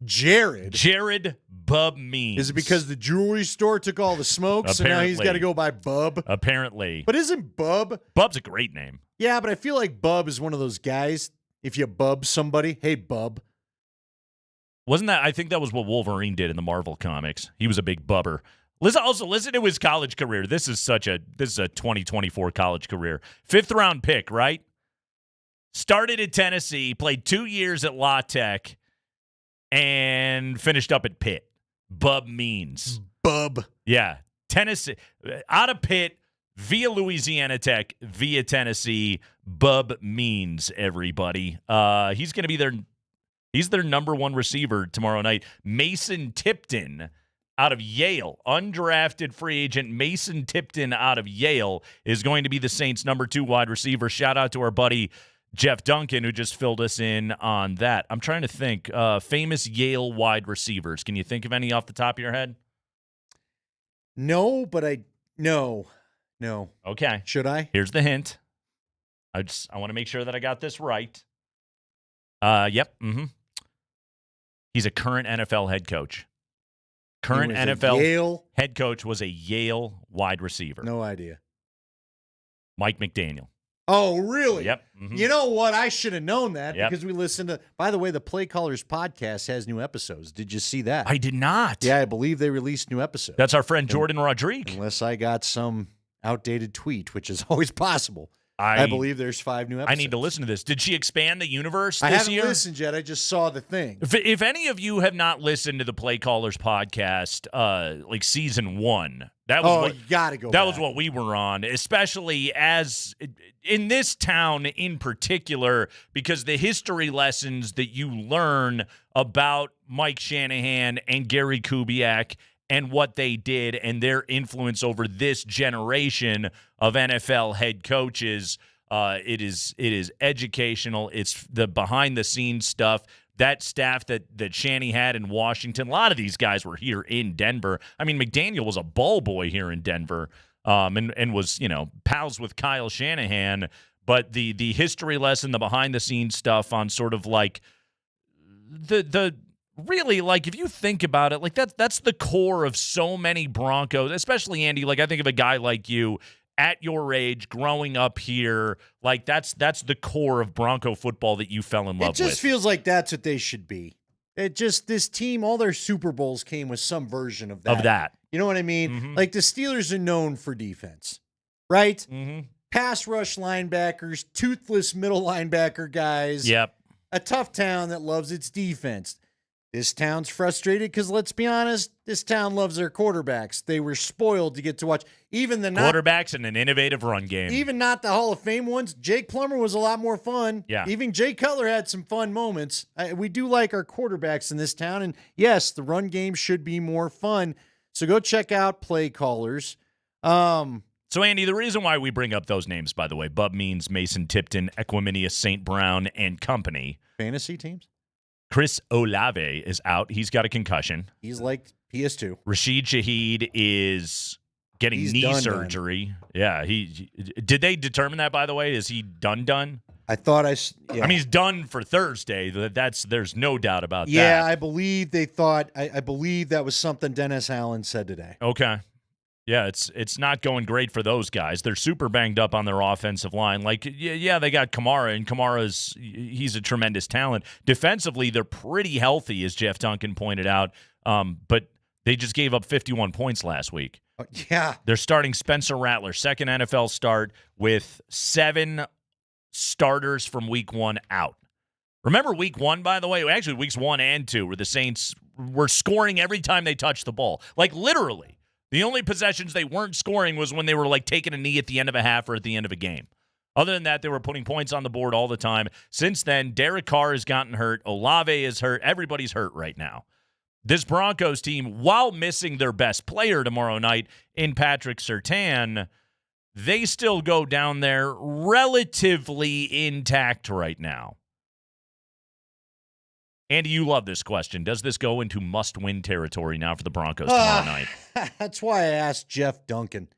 Jared Bub Means. Is it because the jewelry store took all the smoke, so now he's got to go by Bub? Apparently. But isn't Bub? Bub's a great name. Yeah, but I feel like Bub is one of those guys, if you bub somebody, hey, Bub. Wasn't that? I think that was what Wolverine did in the Marvel comics. He was a big bubber. Listen to his college career. This is a 2024 college career. 5th round pick, right? Started at Tennessee, played 2 years at La Tech, and finished up at Pitt. Bub Means. Bub. Yeah. Tennessee. Out of Pitt, via Louisiana Tech, via Tennessee. Bub Means, everybody. He's going to be he's their number 1 receiver tomorrow night. Mason Tipton out of Yale, undrafted free agent Mason Tipton out of Yale is going to be the Saints' number 2 wide receiver. Shout out to our buddy Jeff Duncan, who just filled us in on that. I'm trying to think. Famous Yale wide receivers. Can you think of any off the top of your head? No, but no. Okay. Should I? Here's the hint. I want to make sure that I got this right. Yep. Mm-hmm. He's a current NFL head coach. Current NFL head coach was a Yale wide receiver. No idea. Mike McDaniel. Oh, really? Yep. Mm-hmm. You know what? I should have known that Yep. because we listened to. By the way, the Play Callers podcast has new episodes. Did you see that? I did not. Yeah, I believe they released new episodes. That's our friend Jordan Rodriguez. Unless I got some outdated tweet, which is always possible. I believe there's 5 new episodes. I need to listen to this. Did she expand the universe I this haven't year? listened yet. I just saw the thing. If any of you have not listened to the Play Callers podcast, like season 1, that was you gotta go. That was what we were on, especially as in this town in particular, because the history lessons that you learn about Mike Shanahan and Gary Kubiak and what they did and their influence over this generation of NFL head coaches. It is educational. It's the behind the scenes stuff. That staff that Shanny had in Washington. A lot of these guys were here in Denver. I mean, McDaniel was a ball boy here in Denver, and was pals with Kyle Shanahan. But the history lesson, the behind the scenes stuff on sort of like the really, like, if you think about it, like that's the core of so many Broncos, especially Andy. Like, I think of a guy like you at your age, growing up here, like that's the core of Bronco football that you fell in love with. It just feels like that's what they should be. This team, all their Super Bowls came with some version of that. You know what I mean? Mm-hmm. Like the Steelers are known for defense, right? Mm-hmm. Pass rush linebackers, toothless middle linebacker guys. Yep. A tough town that loves its defense. This town's frustrated because, let's be honest, this town loves their quarterbacks. They were spoiled to get to watch even the quarterbacks and an innovative run game. Even not the Hall of Fame ones. Jake Plummer was a lot more fun. Yeah. Even Jay Cutler had some fun moments. We do like our quarterbacks in this town, and yes, the run game should be more fun. So go check out Play Callers. So, Andy, the reason why we bring up those names, by the way, Bub Means, Mason Tipton, Equiminius St. Brown, and company. Fantasy teams? Chris Olave is out. He's got a concussion. He's like PS2. Rashid Shaheed is getting knee surgery. Yeah. Did they determine that, by the way? Is he done? I thought I mean, he's done for Thursday. There's no doubt about that. Yeah, I believe they thought. I believe that was something Dennis Allen said today. Okay. Yeah, it's not going great for those guys. They're super banged up on their offensive line. Like, yeah, they got Kamara, and he's a tremendous talent. Defensively, they're pretty healthy, as Jeff Duncan pointed out. But they just gave up 51 points last week. Yeah. They're starting Spencer Rattler, second NFL start with 7 starters from week 1 out. Remember week 1, by the way? Actually, weeks 1 and 2, where the Saints were scoring every time they touched the ball. Like, literally. The only possessions they weren't scoring was when they were like taking a knee at the end of a half or at the end of a game. Other than that, they were putting points on the board all the time. Since then, Derek Carr has gotten hurt. Olave is hurt. Everybody's hurt right now. This Broncos team, while missing their best player tomorrow night in Patrick Surtain, they still go down there relatively intact right now. Andy, you love this question. Does this go into must-win territory now for the Broncos tomorrow night? That's why I asked Jeff Duncan.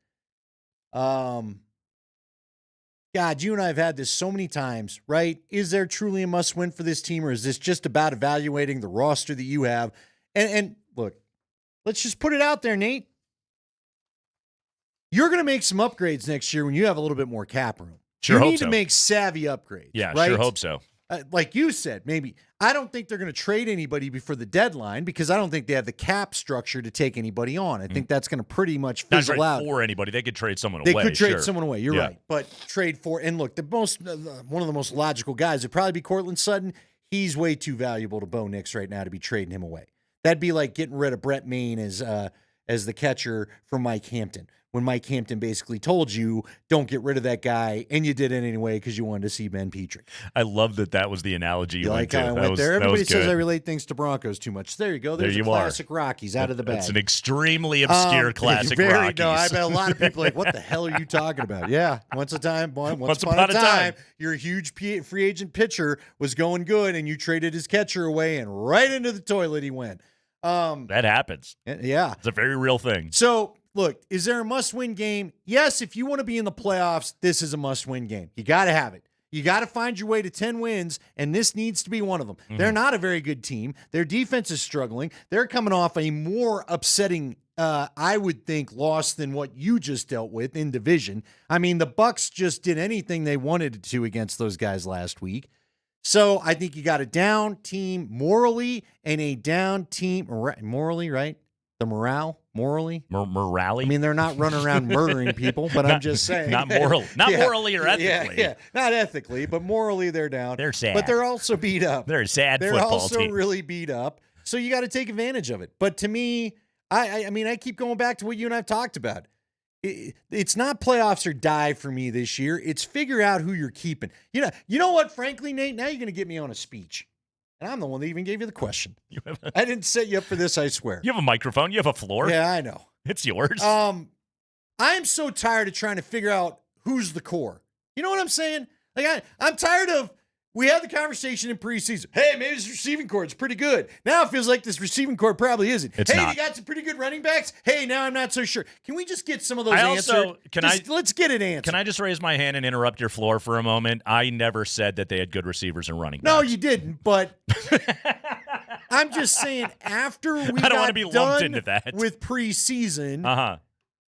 God, you and I have had this so many times, right? Is there truly a must-win for this team, or is this just about evaluating the roster that you have? And look, let's just put it out there, Nate. You're going to make some upgrades next year when you have a little bit more cap room. Sure you hope need so. to make savvy upgrades. Yeah, right? sure hope so. Like you said, maybe. I don't think they're going to trade anybody before the deadline because I don't think they have the cap structure to take anybody on. I think that's going to pretty much Not fizzle trade out. for anybody. They could trade someone They away. could trade sure. someone away. You're Yeah. right. But trade for, and look, one of the most logical guys would probably be Cortland Sutton. He's way too valuable to Bo Nix right now to be trading him away. That'd be like getting rid of Brett Maine as the catcher from Mike Hampton, when Mike Hampton basically told you, don't get rid of that guy, and you did it anyway because you wanted to see Ben Petrie. I love that was the analogy you went Like to. I That went was- there. that Everybody was says good. I relate things to Broncos too much. There you go. There There's you a are. classic Rockies out of the bag. It's an extremely obscure classic very, Rockies. No, I bet a lot of people are like, what the hell are you talking about? Yeah, once upon a time, your huge free agent pitcher was going good, and you traded his catcher away, and right into the toilet he went. That happens. Yeah. It's a very real thing. So, look, is there a must-win game? Yes, if you want to be in the playoffs, this is a must-win game. You got to have it. You got to find your way to 10 wins, and this needs to be one of them. They're not a very good team. Their defense is struggling. They're coming off a more upsetting, I would think, loss than what you just dealt with in division. I mean, the Bucs just did anything they wanted to against those guys last week. So I think you got a down team morally and a down team morally, right? The morale, morally? Morale? I mean, they're not running around murdering people, but I'm just saying. Not moral. Not Yeah. morally or ethically. Yeah, not ethically, but morally they're down. They're sad. But they're also beat up. They're a sad They're football also team. really beat up. So you got to take advantage of it. But to me, I mean, I keep going back to what you and I have talked about. It's not playoffs or die for me this year. It's figure out who you're keeping. You know what? Frankly, Nate, now you're going to get me on a speech. And I'm the one that even gave you the question. I didn't set you up for this, I swear. You have a microphone. You have a floor. Yeah, I know. It's yours. I am so tired of trying to figure out who's the core. You know what I'm saying? Like I'm tired of. We had the conversation in preseason. Hey, maybe this receiving core is pretty good. Now it feels like this receiving core probably isn't. It's hey, not. they got some pretty good running backs. Hey, now I'm not so sure. Can we just get some of those I also answered? Let's get it answered. Can I just raise my hand and interrupt your floor for a moment? I never said that they had good receivers and running backs. No, you didn't. But I'm just saying, after we I don't got want to be lumped done into that. with preseason, Uh-huh.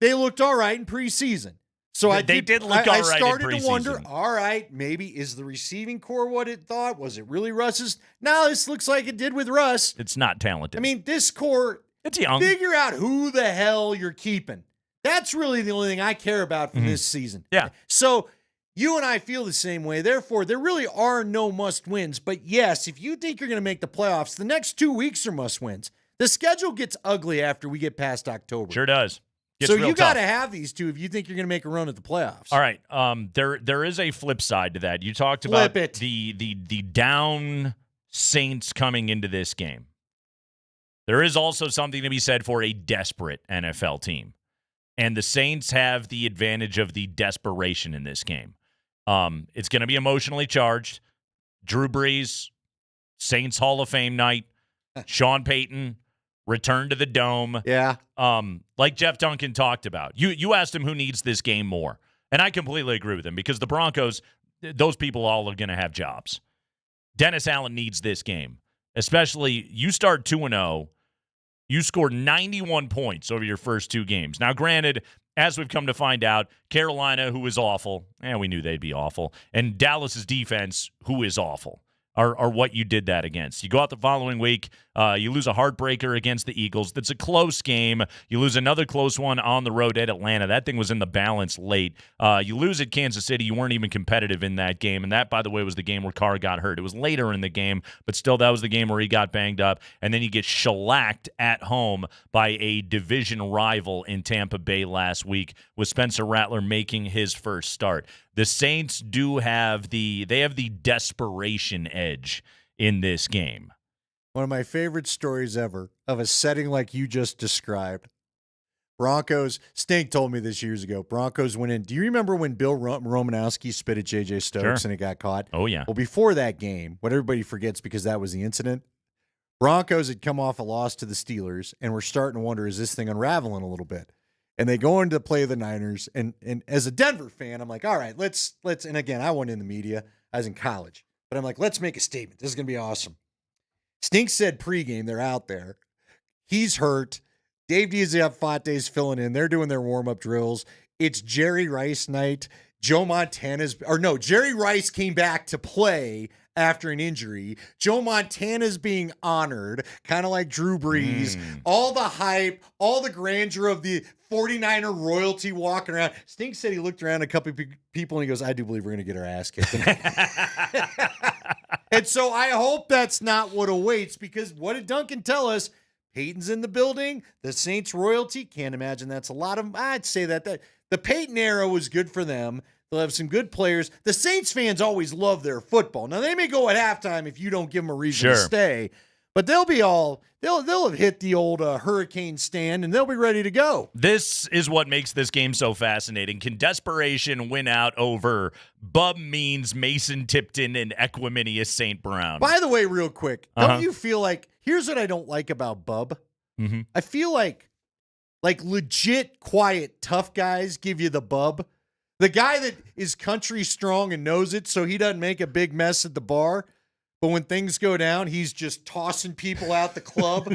they looked all right in preseason. So They did look I all right in started to wonder, preseason. all right, maybe is the receiving core what it thought? Was it really Russ's? No, this looks like it did with Russ. It's not talented. I mean, this core, it's young. Figure out who the hell you're keeping. That's really the only thing I care about from this season. Yeah. So you and I feel the same way. Therefore, there really are no must-wins. But yes, if you think you're going to make the playoffs, the next 2 weeks are must-wins. The schedule gets ugly after we get past October. Sure does. Gets So real you got to tough. have these two if you think you're going to make a run at the playoffs. All right. There is a flip side to that. You talked Flip about it. the down Saints coming into this game. There is also something to be said for a desperate NFL team. And the Saints have the advantage of the desperation in this game. It's going to be emotionally charged. Drew Brees, Saints Hall of Fame night, Sean Payton, return to the Dome. Yeah. Like Jeff Duncan talked about. You asked him who needs this game more. And I completely agree with him because the Broncos, those people all are going to have jobs. Dennis Allen needs this game. Especially, you start 2-0. You scored 91 points over your first two games. Now, granted, as we've come to find out, Carolina, who is awful, we knew they'd be awful, and Dallas's defense, who is awful, are what you did that against. You go out the following week, you lose a heartbreaker against the Eagles. That's a close game. You lose another close one on the road at Atlanta. That thing was in the balance late. You lose at Kansas City. You weren't even competitive in that game. And that, by the way, was the game where Carr got hurt. It was later in the game, but still that was the game where he got banged up. And then you get shellacked at home by a division rival in Tampa Bay last week with Spencer Rattler making his first start. The Saints do have the desperation edge in this game. One of my favorite stories ever of a setting like you just described. Broncos, Stink told me this years ago. Broncos went in. Do you remember when Bill Romanowski spit at J.J. Stokes Sure. and it got caught? Oh, yeah. Well, before that game, what everybody forgets because that was the incident, Broncos had come off a loss to the Steelers and were starting to wonder, is this thing unraveling a little bit? and they go into play the Niners. And as a Denver fan, I'm like, all right, let's. And again, I wasn't in the media. I was in college. But I'm like, let's make a statement. This is going to be awesome. Stink said pregame, they're out there. He's hurt. Dave Diaz-Fonte's filling in. They're doing their warm-up drills. It's Jerry Rice night. Jerry Rice came back to play after an injury. Joe Montana's being honored, kind of like Drew Brees. All the hype, all the grandeur of the 49er royalty walking around. Stink said he looked around a couple of people and he goes, I do believe we're going to get our ass kicked tonight. And so I hope that's not what awaits, because what did Duncan tell us? Peyton's in the building. The Saints royalty. Can't imagine that's a lot of them. I'd say that the Peyton era was good for them. They'll have some good players. The Saints fans always love their football. Now, they may go at halftime if you don't give them a reason to stay, but they'll have hit the old hurricane stand, and they'll be ready to go. This is what makes this game so fascinating. Can desperation win out over Bub Means, Mason Tipton, and Equiminius St. Brown? By the way, real quick, don't you feel like, here's what I don't like about Bub. Mm-hmm. I feel like legit, quiet, tough guys give you the bub. The guy that is country strong and knows it, so he doesn't make a big mess at the bar. But when things go down, he's just tossing people out the club.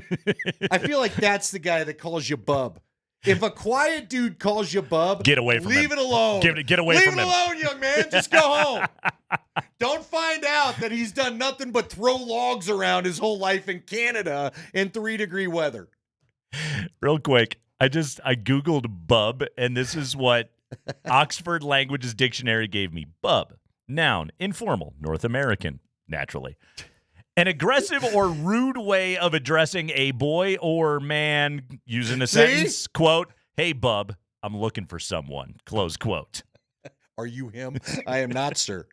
I feel like that's the guy that calls you bub. If a quiet dude calls you bub, get away from him. Leave it alone. Get away from him. Leave it alone, young man. Just go home. Don't find out that he's done nothing but throw logs around his whole life in Canada in 3-degree weather. Real quick, I Googled bub, and this is what Oxford Languages Dictionary gave me. Bub, noun, informal, North American, naturally. An aggressive or rude way of addressing a boy or man using a sentence, quote, hey, bub, I'm looking for someone, close quote. Are you him? I am not, sir.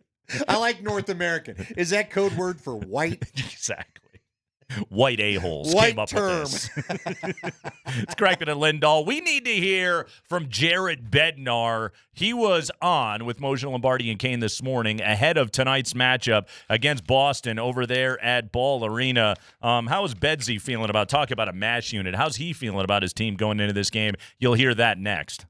I like North American. Is that code word for white? Exactly. White a-holes White came up term. with this. It's Crackman and Lindahl. We need to hear from Jared Bednar. He was on with Moshe Lombardi and Kane this morning ahead of tonight's matchup against Boston over there at Ball Arena. How is Bedsy feeling about talking about a MASH unit? How's he feeling about his team going into this game? You'll hear that next.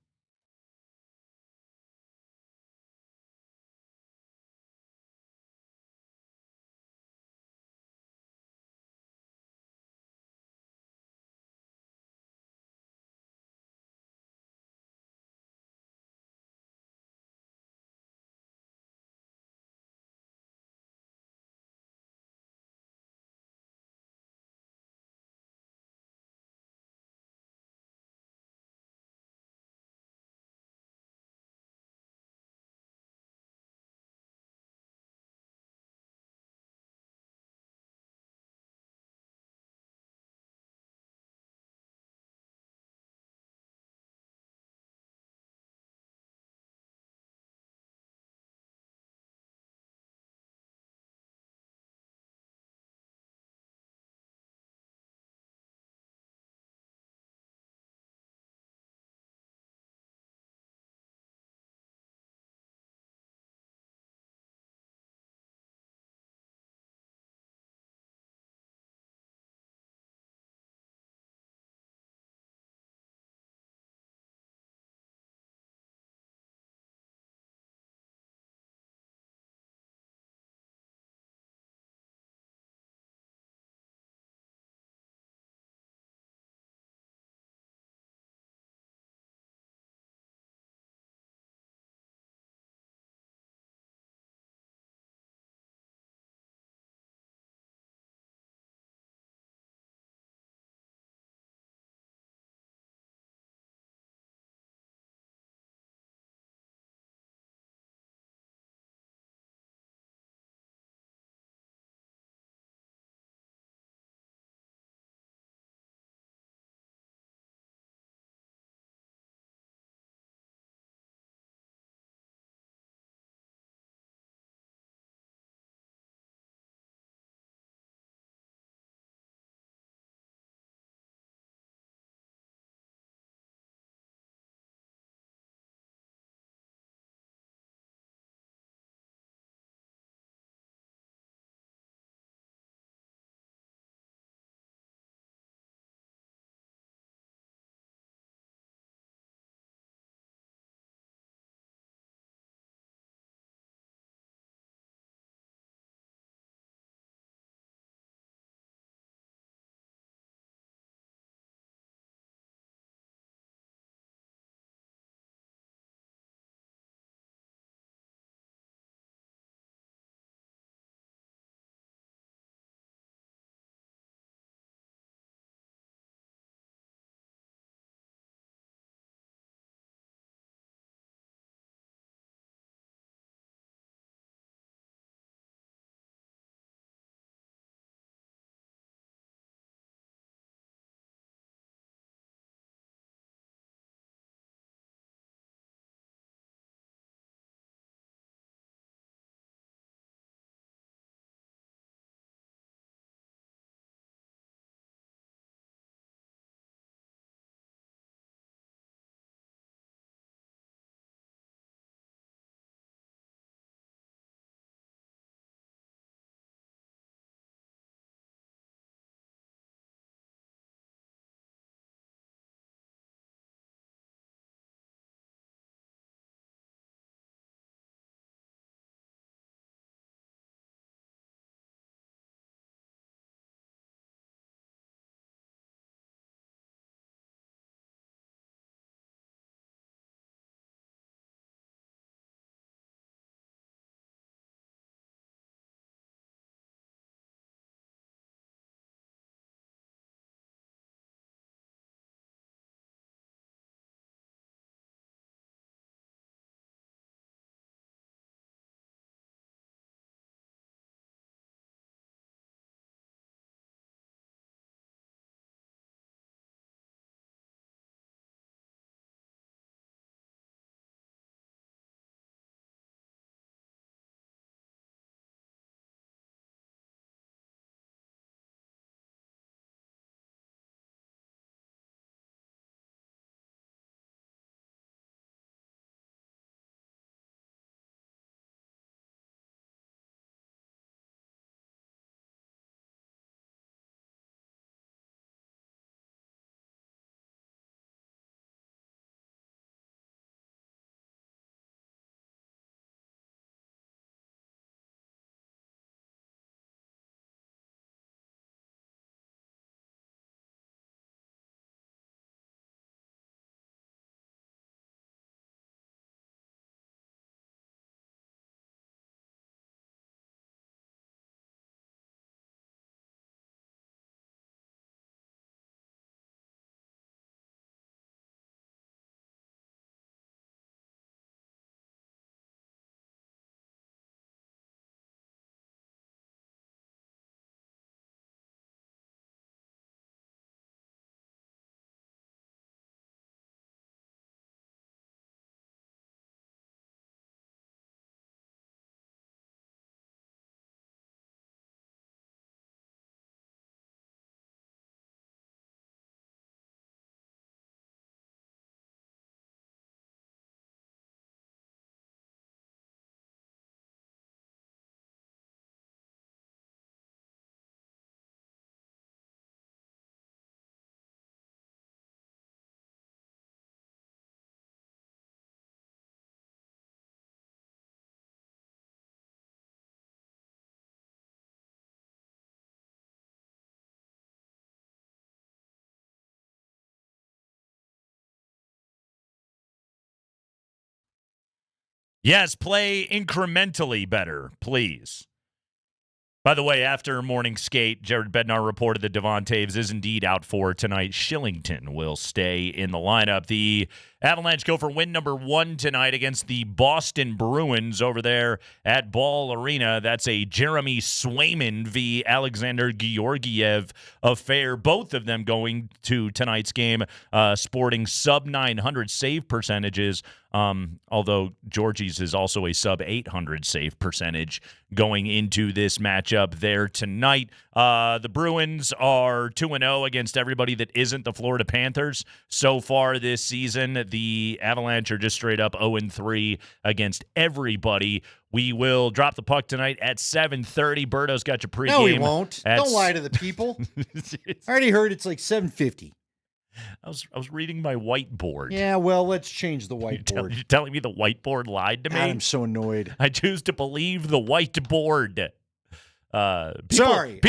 Yes, play incrementally better, please. By the way, after morning skate, Jared Bednar reported that Devon Taves is indeed out for tonight. Shillington will stay in the lineup. The Avalanche go for win number 1 tonight against the Boston Bruins over there at Ball Arena. That's a Jeremy Swayman v. Alexander Georgiev affair. Both of them going to tonight's game sporting sub-900 save percentages, although Georgie's is also a sub-800 save percentage going into this matchup there tonight. The Bruins are 2-0 against everybody that isn't the Florida Panthers so far this season. The Avalanche are just straight up 0-3 against everybody. We will drop the puck tonight at 7:30. Berto's got your pregame. No, he won't. Don't lie to the people. I already heard it's like 7:50. I was reading my whiteboard. Yeah, well, let's change the whiteboard. You're telling me the whiteboard lied to me? I'm so annoyed. I choose to believe the whiteboard. Sorry.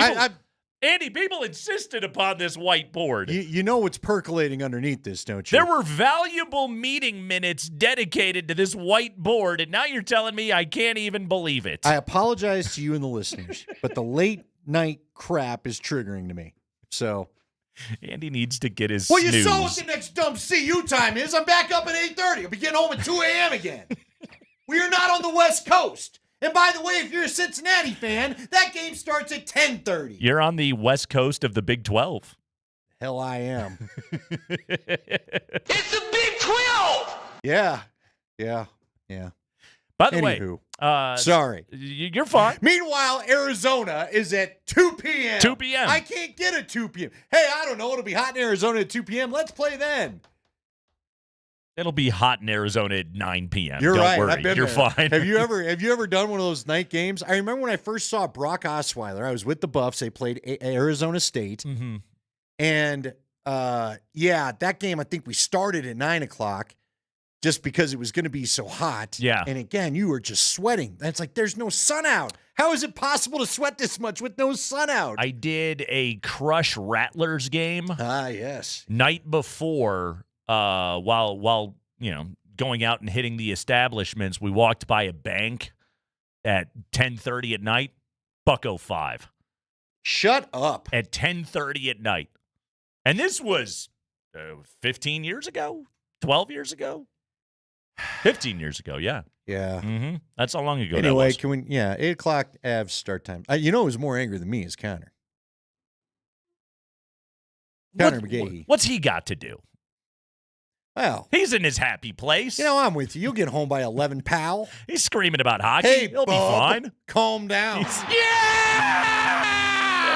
Andy, people insisted upon this whiteboard. You know what's percolating underneath this, don't you? There were valuable meeting minutes dedicated to this whiteboard, and now you're telling me I can't even believe it. I apologize to you and the listeners, but the late night crap is triggering to me. So Andy needs to get his Well, you snooze. saw what the next dumb CU time is. I'm back up at 8:30. I'll be getting home at 2 a.m. again. We are not on the West Coast. And by the way, if you're a Cincinnati fan, that game starts at 10:30. You're on the west coast of the Big 12. Hell, I am. It's the Big 12! Yeah. By the Anywho, way, sorry. You're fine. Meanwhile, Arizona is at 2 p.m. 2 p.m. I can't get a 2 p.m. Hey, I don't know. It'll be hot in Arizona at 2 p.m. Let's play then. It'll be hot in Arizona at 9 p.m. You're Don't right. worry. I've been You're there. fine. Have you ever done one of those night games? I remember when I first saw Brock Osweiler. I was with the Buffs. They played Arizona State, and that game I think we started at 9:00, just because it was going to be so hot. Yeah. And again, you were just sweating. It's like there's no sun out. How is it possible to sweat this much with no sun out? I did a Crush Rattlers game. Yes. Night before, while going out and hitting the establishments, we walked by a bank at 10:30 at night. $1.05. Shut up. At 10:30 at night, and this was 15 years ago, 12 years ago, 15 years ago. Yeah. Yeah. That's how long ago that Anyway, was. can we? Yeah, 8:00 Avs start time. You know, who was more angry than me is Connor. Connor McGahee. What's he got to do? Well, he's in his happy place. You know, I'm with you. You'll get home by 11, pal. He's screaming about hockey. Hey, He'll be bub, fine. Calm down.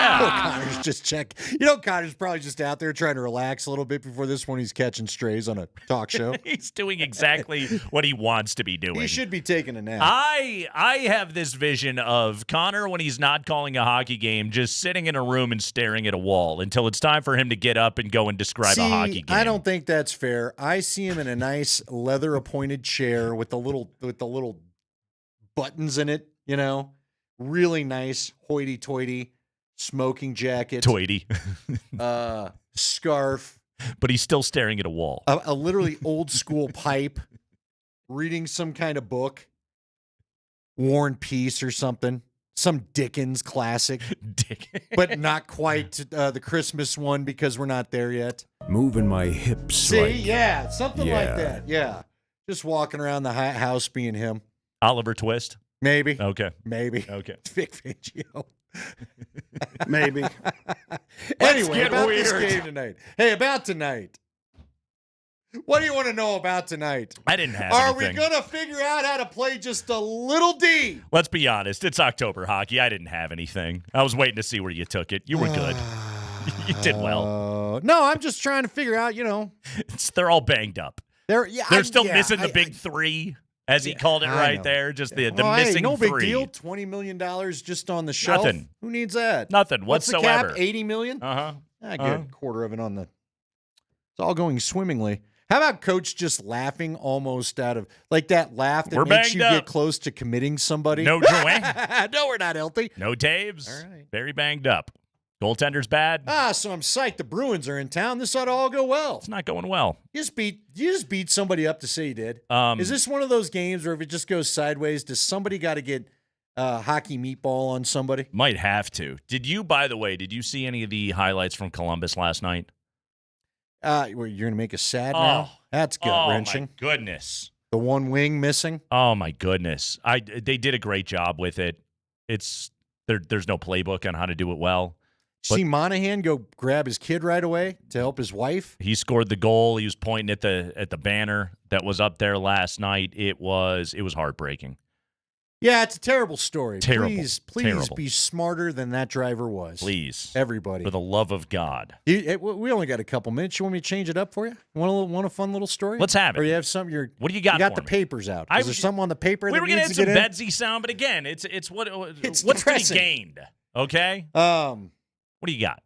Connor's just check. Connor's probably just out there trying to relax a little bit before this one. He's catching strays on a talk show. He's doing exactly what he wants to be doing. He should be taking a nap. I have this vision of Connor when he's not calling a hockey game, just sitting in a room and staring at a wall until it's time for him to get up and go and describe a hockey game. I don't think that's fair. I see him in a nice leather appointed chair with the little buttons in it, really nice hoity-toity smoking jacket. Toity. Scarf. But he's still staring at a wall. A literally old school pipe, reading some kind of book, War and Peace or something, some Dickens classic, but not quite the Christmas one because we're not there yet. Moving my hips. See, something like that. Yeah, just walking around the house being him. Oliver Twist. Maybe. Okay. Maybe. Okay. Vic Fangio. Maybe. Anyway, about this game tonight. Hey, about tonight. What do you want to know about tonight? I didn't have Are anything. we going to figure out how to play just a little D? Let's be honest. It's October hockey. I didn't have anything. I was waiting to see where you took it. You were good. You did well. No, I'm just trying to figure out, They're all banged up. They're still missing the big three, as he called it right there. Just the missing no three. big deal. $20 million just on the shelf. Nothing. Who needs that? Nothing What's whatsoever. the cap? $80 million? Uh-huh. Good. Quarter of it on the. It's all going swimmingly. How about Coach just laughing almost out of like that laugh that We're makes banged you up. get close to committing somebody? No Joanne. No, we're not healthy. No Taves. All right. Very banged up. Goaltender's bad. So I'm psyched the Bruins are in town. This ought to all go well. It's not going well. You just beat somebody up to say you did. Is this one of those games where if it just goes sideways, does somebody got to get hockey meatball on somebody? Might have to. By the way, did you see any of the highlights from Columbus last night? You're going to make us sad now? That's gut-wrenching. Oh, my goodness. The one wing missing? Oh, my goodness. They did a great job with it. There's no playbook on how to do it well. See Monahan go grab his kid right away to help his wife? He scored the goal. He was pointing at the banner that was up there last night. It was heartbreaking. Yeah, it's a terrible story. Terrible. Please Terrible. be smarter than that driver was. Please. Everybody. For the love of God. We only got a couple minutes. You want me to change it up for you? Want a fun little story? Let's have it. Or you have something What do you got You got for the me? papers out. Is there something on the paper We that were going to needs add to some get in? Bedsy sound, but again, it's what's to depressing. be gained. Okay? What do you got?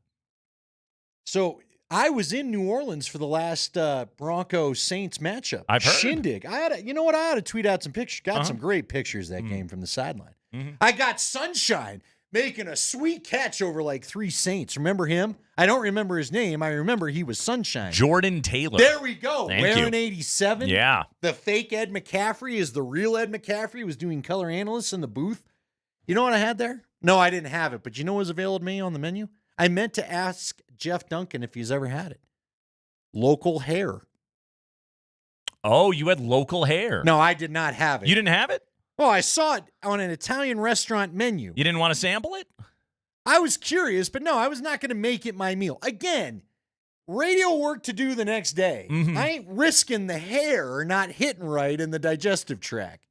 So I was in New Orleans for the last Bronco-Saints matchup. I've heard. Shindig. I ought to tweet out some pictures. Got some great pictures that game from the sideline. I got Sunshine making a sweet catch over like 3 Saints. Remember him? I don't remember his name. I remember he was Sunshine. Jordan Taylor. There we go. Thank Wearing you. 87. Yeah. The fake Ed McCaffrey is the real Ed McCaffrey. He was doing color analysts in the booth. You know what I had there? No, I didn't have it. But you know what was available to me on the menu? I meant to ask Jeff Duncan if he's ever had it. Local hair. Oh, you had local hair. No, I did not have it. You didn't have it? Oh, I saw it on an Italian restaurant menu. You didn't want to sample it? I was curious, but no, I was not going to make it my meal. Again, radio work to do the next day. I ain't risking the hair not hitting right in the digestive tract.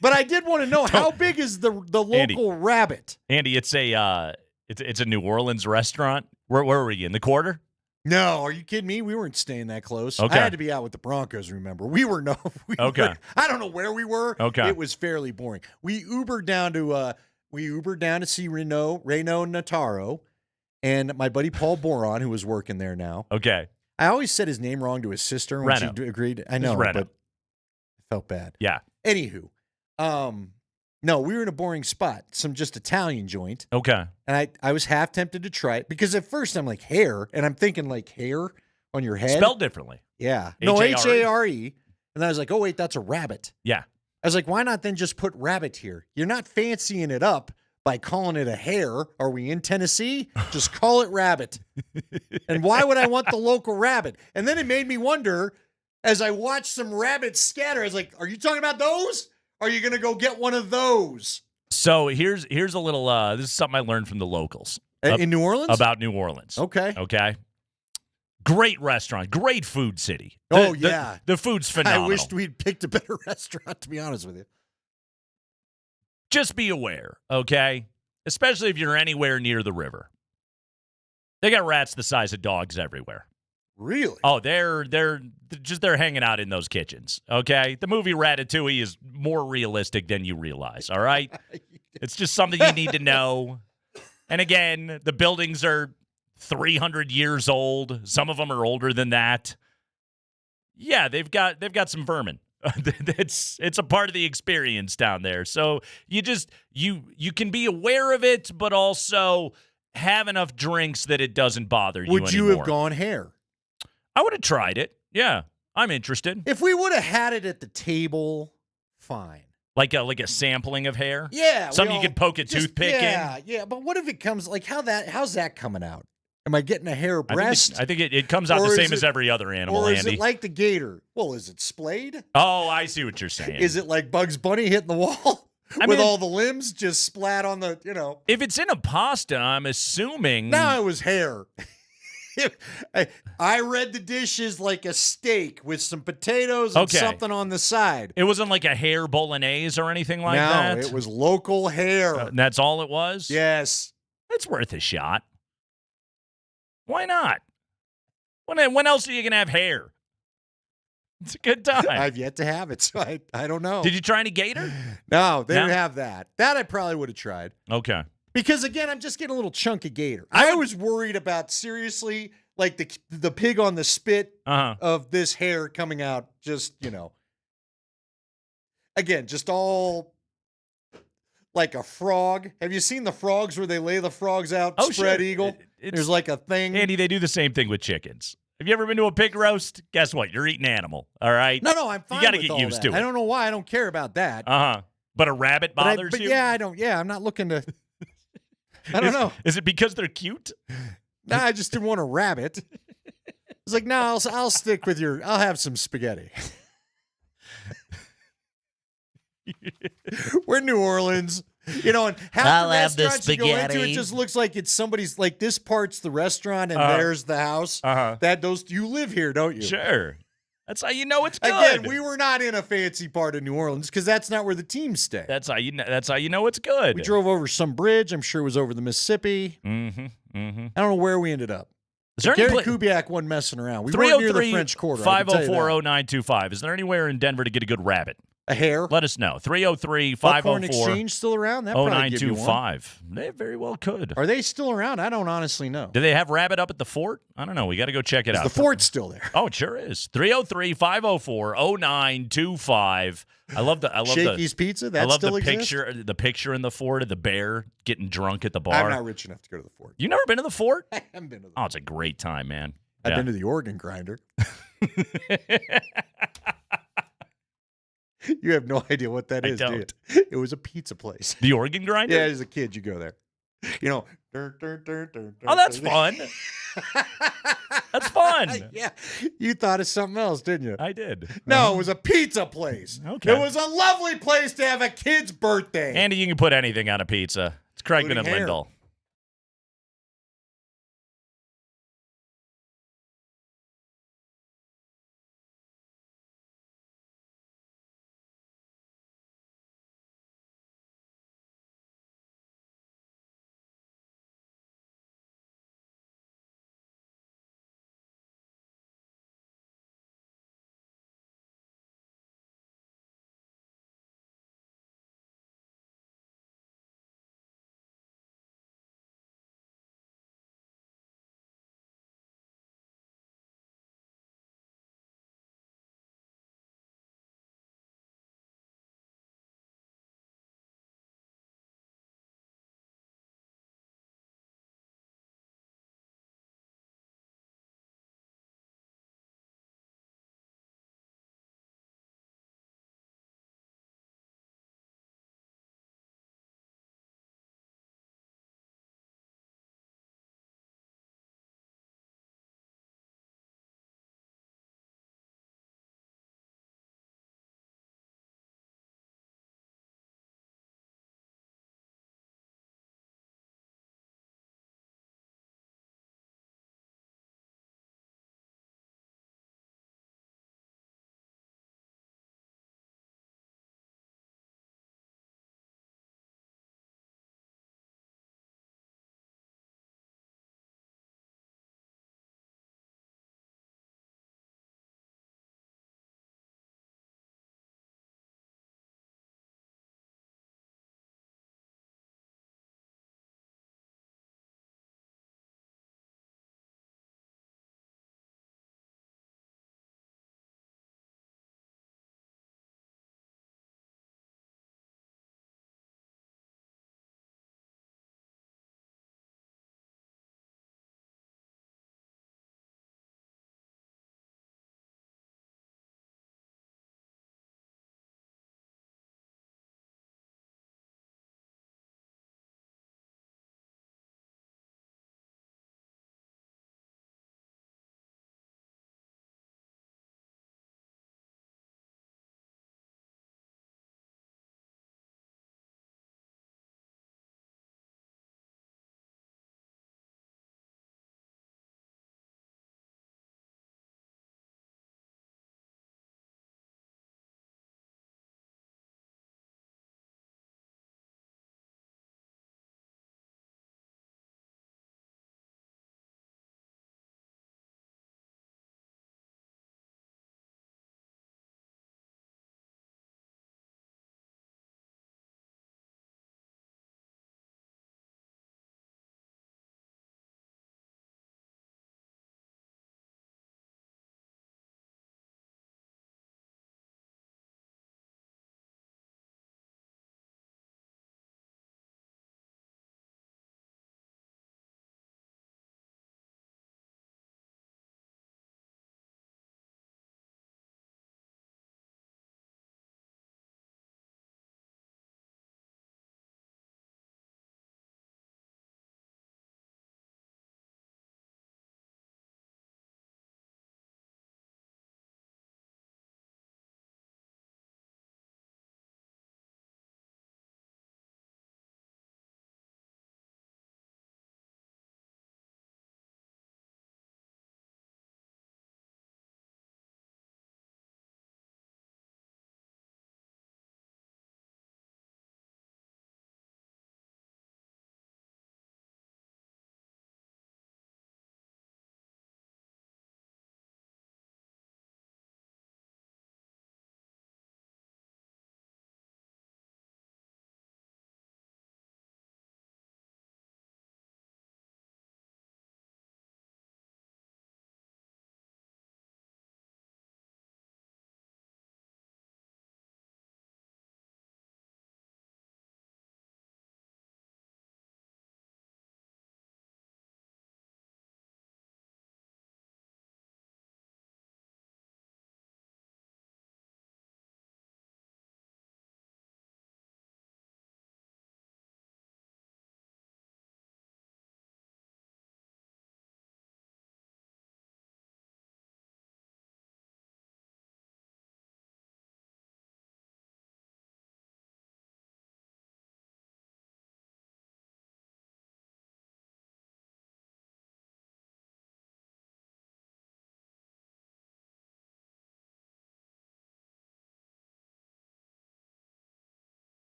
But I did want to know how big is the local Andy. rabbit? Andy, it's a New Orleans restaurant. Where were we? In the quarter? No, are you kidding me? We weren't staying that close. Okay. I had to be out with the Broncos, remember. We were Okay. I don't know where we were. Okay. It was fairly boring. We Ubered down to see Reno Nataro and my buddy Paul Boron, who was working there now. Okay. I always said his name wrong to his sister when Reno. she agreed. I It's know, Reno. but I felt bad. Yeah. Anywho, no, we were in a boring spot, some just Italian joint. Okay. And I was half tempted to try it because at first I'm like hair, and I'm thinking like hair on your head. Spelled differently. Yeah. No, H-A-R-E. H-A-R-E. And then I was like, oh, wait, that's a rabbit. Yeah. I was like, why not then just put rabbit here? You're not fancying it up by calling it a hare. Are we in Tennessee? Just call it rabbit. And why would I want the local rabbit? And then it made me wonder, as I watched some rabbits scatter, I was like, are you talking about those? Are you going to go get one of those? So here's a little, this is something I learned from the locals. In New Orleans? About New Orleans. Okay. Okay. Great restaurant, great food city. Oh, yeah. The food's phenomenal. I wished we'd picked a better restaurant, to be honest with you. Just be aware, okay? Especially if you're anywhere near the river. They got rats the size of dogs everywhere. Really? Oh, they're hanging out in those kitchens, okay? The movie Ratatouille is more realistic than you realize, all right? It's just something you need to know. And again, the buildings are 300 years old. Some of them are older than that. Yeah, they've got some vermin. It's a part of the experience down there. So you can be aware of it, but also have enough drinks that it doesn't bother you Would you anymore. have gone hair? I would have tried it. Yeah, I'm interested. If we would have had it at the table, fine. Like a sampling of hair? Yeah. Something you could poke a toothpick in? Yeah, but what if it comes, like, how's that coming out? Am I getting a hair breast? I think it comes out Or the is same as it- every other animal, Or is Andy. it like the gator? Well, is it splayed? Oh, I see what you're saying. Is it like Bugs Bunny hitting the wall with all the limbs just splat on the, If it's in a pasta, I'm assuming. No, it was hair. I read the dish as like a steak with some potatoes and Okay. something on the side. It wasn't like a hair bolognese or anything like that? No, it was local hair. And that's all it was? Yes. It's worth a shot. Why not? When else are you going to have hair? It's a good time. I've yet to have it, so I don't know. Did you try any gator? No, they No? didn't have that. That I probably would have tried. Okay. Because again, I'm just getting a little chunk of gator. I was worried about seriously, like the pig on the spit of this hair coming out. Just again, just all like a frog. Have you seen the frogs where they lay the frogs out spread eagle? There's like a thing. Andy, they do the same thing with chickens. Have you ever been to a pig roast? Guess what? You're eating animal. All right. No, I'm fine. You got to with get all used that. to it. I don't know why I don't care about that. But a rabbit bothers but you. yeah, I don't. Yeah, I'm not looking to. I don't know. Is it because they're cute? Nah, I just didn't want a rabbit. It's like, no, I'll stick with your. I'll have some spaghetti. We're in New Orleans, and half I'll the have the restaurants you go into, spaghetti. it just looks like it's somebody's. Like this part's the restaurant and Uh-huh. there's the house. You live here, don't you? Sure. That's how you know it's good. Again, we were not in a fancy part of New Orleans because that's not where the teams stay. That's how you know it's good. We drove over some bridge. I'm sure it was over the Mississippi. Mm-hmm. I don't know where we ended up. Is there Gary any Kubiak wasn't messing around. We weren't near the French Quarter. I can tell you that. 504-0925. Is there anywhere in Denver to get a good rabbit? A hare? Let us know. Buckhorn Exchange still around? That probably give you one. 303-504-0925. They very well could. Are they still around? I don't honestly know. Do they have rabbit up at the fort? I don't know. We got to go check it out. The fort's still there. Oh, it sure is. 303-504-0925. I love Shakey's Pizza. That I love still the exists? picture. The picture in the fort of the bear getting drunk at the bar. I'm not rich enough to go to the fort. You never been to the fort? I haven't been to the Oh, it's a great time, man. I've Yeah. been to the organ grinder. You have no idea what that is, do you? It was a pizza place. The organ grinder? Yeah, as a kid, you go there. Oh, that's fun. That's fun. Yeah. You thought of something else, didn't you? I did. No, it was a pizza place. Okay. It was a lovely place to have a kid's birthday. Andy, you can put anything on a pizza. It's Craigman and Including hair. Lindahl.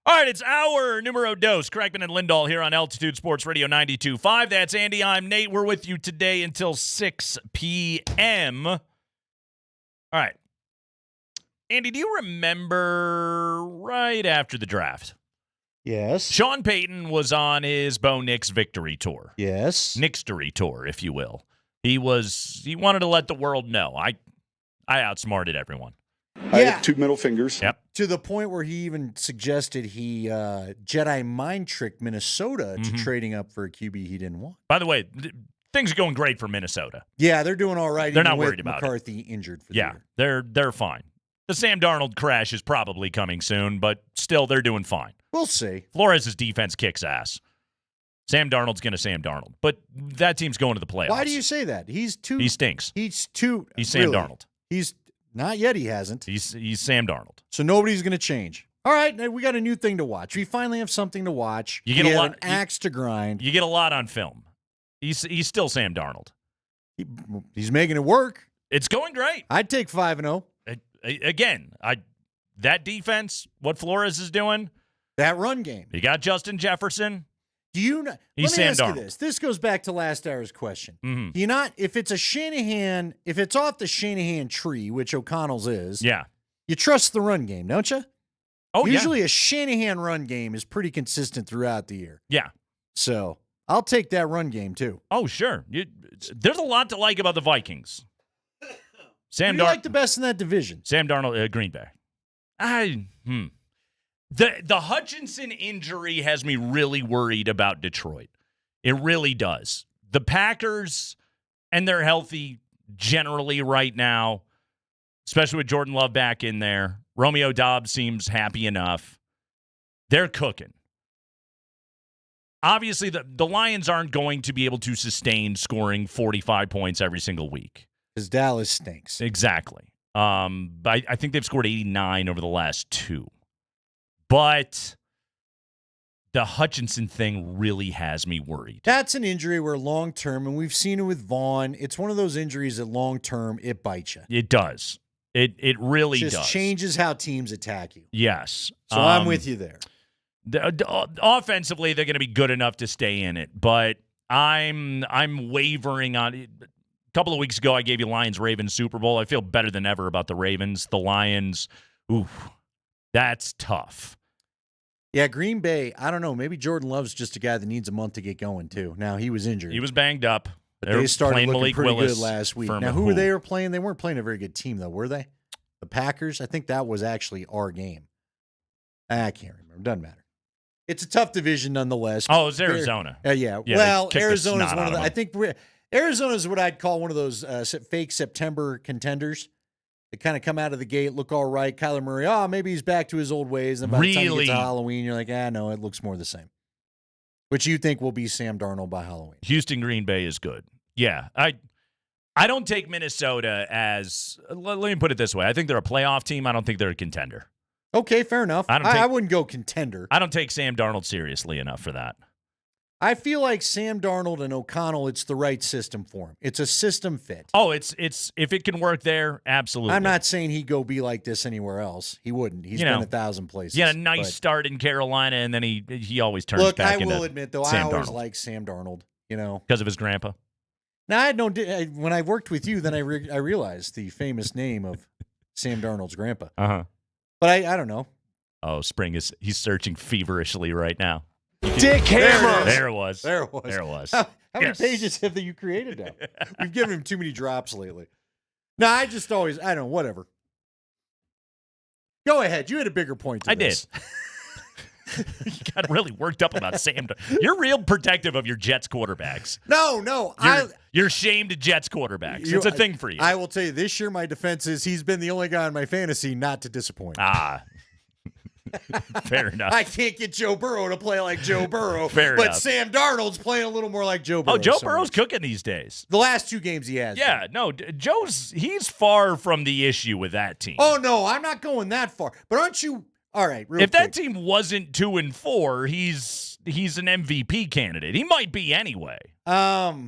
All right, it's our numero dos, Crackman and Lindahl here on Altitude Sports Radio 92.5. That's Andy. I'm Nate. We're with you today until 6 p.m. All right. Andy, do you remember right after the draft? Yes. Sean Payton was on his Bo Nix victory tour. Yes. Nixtory tour, if you will. He wanted to let the world know. I outsmarted everyone. I have 2 middle fingers. Yep. To the point where he even suggested he Jedi mind tricked Minnesota to trading up for a QB he didn't want. By the way, things are going great for Minnesota. Yeah, they're doing all right. They're even not with worried about McCarthy injured for the Yeah, year. they're fine. The Sam Darnold crash is probably coming soon, but still they're doing fine. We'll see. Flores' defense kicks ass. Sam Darnold's going to Sam Darnold, but that team's going to the playoffs. Why do you say that? He stinks. He's Sam really, Darnold. He's not yet. He hasn't. He's Sam Darnold. So nobody's going to change. All right, we got a new thing to watch. We finally have something to watch. You get we a have lot an axe to grind. You get a lot on film. He's still Sam Darnold. He's making it work. It's going great. I'd take 5-0. Again, that defense, what Flores is doing, that run game. You got Justin Jefferson. Do you not? He's Let me Sam ask Darnold. you this. This goes back to last hour's question. Mm-hmm. Do you not? If it's a Shanahan, if it's off the Shanahan tree, which O'Connell's is, yeah, you trust the run game, don't you? Oh, usually a Shanahan run game is pretty consistent throughout the year. Yeah. So I'll take that run game too. Oh, sure. There's a lot to like about the Vikings. Who do you like the best in that division? Sam Darnold, Green Bay. The Hutchinson injury has me really worried about Detroit. It really does. The Packers, and they're healthy generally right now, especially with Jordan Love back in there. Romeo Doubs seems happy enough. They're cooking. Obviously, the Lions aren't going to be able to sustain scoring 45 points every single week. Because Dallas stinks. Exactly. But I think they've scored 89 over the last 2. But the Hutchinson thing really has me worried. That's an injury where long-term, and we've seen it with Vaughn, it's one of those injuries that long-term, it bites you. It does. It really just does. Changes how teams attack you. Yes. So I'm with you there. Offensively, they're going to be good enough to stay in it, but I'm wavering on it. A couple of weeks ago, I gave you Lions-Ravens Super Bowl. I feel better than ever about the Ravens. The Lions, oof, that's tough. Yeah, Green Bay, I don't know. Maybe Jordan Love's just a guy that needs a month to get going, too. Now, he was injured. He was banged up. But they started looking Malik pretty Willis good last week. from Now, who were they playing? They weren't playing a very good team, though, were they? The Packers? I think that was actually our game. I can't remember. Doesn't matter. It's a tough division nonetheless. Oh, it's Arizona. Yeah. Well, Arizona's one of the – I think Arizona's what I'd call one of those fake September contenders. They kind of come out of the gate, look all right. Kyler Murray, maybe he's back to his old ways. And by the time you get to Halloween, you're like, no, it looks more the same. Which you think will be Sam Darnold by Halloween. Houston, Green Bay is good. Yeah. I don't take Minnesota as – let me put it this way. I think they're a playoff team. I don't think they're a contender. Okay, fair enough. I wouldn't go contender. I don't take Sam Darnold seriously enough for that. I feel like Sam Darnold and O'Connell, it's the right system for him. It's a system fit. Oh, it's if it can work there, absolutely. I'm not saying he'd go be like this anywhere else. He wouldn't. He's been 1,000 places. He had a nice start in Carolina, and then he always turns back into Sam Darnold. Look, I will admit, though, I always like Sam Darnold, because of his grandpa. Now, when I worked with you, then I realized the famous name of Sam Darnold's grandpa. Uh-huh. But I don't know. Oh, he's searching feverishly right now. Dick Hammer. There it was. How many pages have you created now? We've given him too many drops lately. No, I don't know, whatever. Go ahead. You had a bigger point to this. I did. You got really worked up about Sam. You're real protective of your Jets quarterbacks. No. You're ashamed of Jets quarterbacks. It's a thing for you. I will tell you, this year my defense is he's been the only guy in my fantasy not to disappoint. Fair enough. I can't get Joe Burrow to play like Joe Burrow. Fair but enough. Sam Darnold's playing a little more like Joe Burrow. Oh, Joe Burrow's cooking these days. The last 2 games he has. Yeah, no, he's far from the issue with that team. Oh, no, I'm not going that far. But aren't you – all right, real If quick. that team wasn't 2-4, he's an MVP candidate. He might be anyway. That's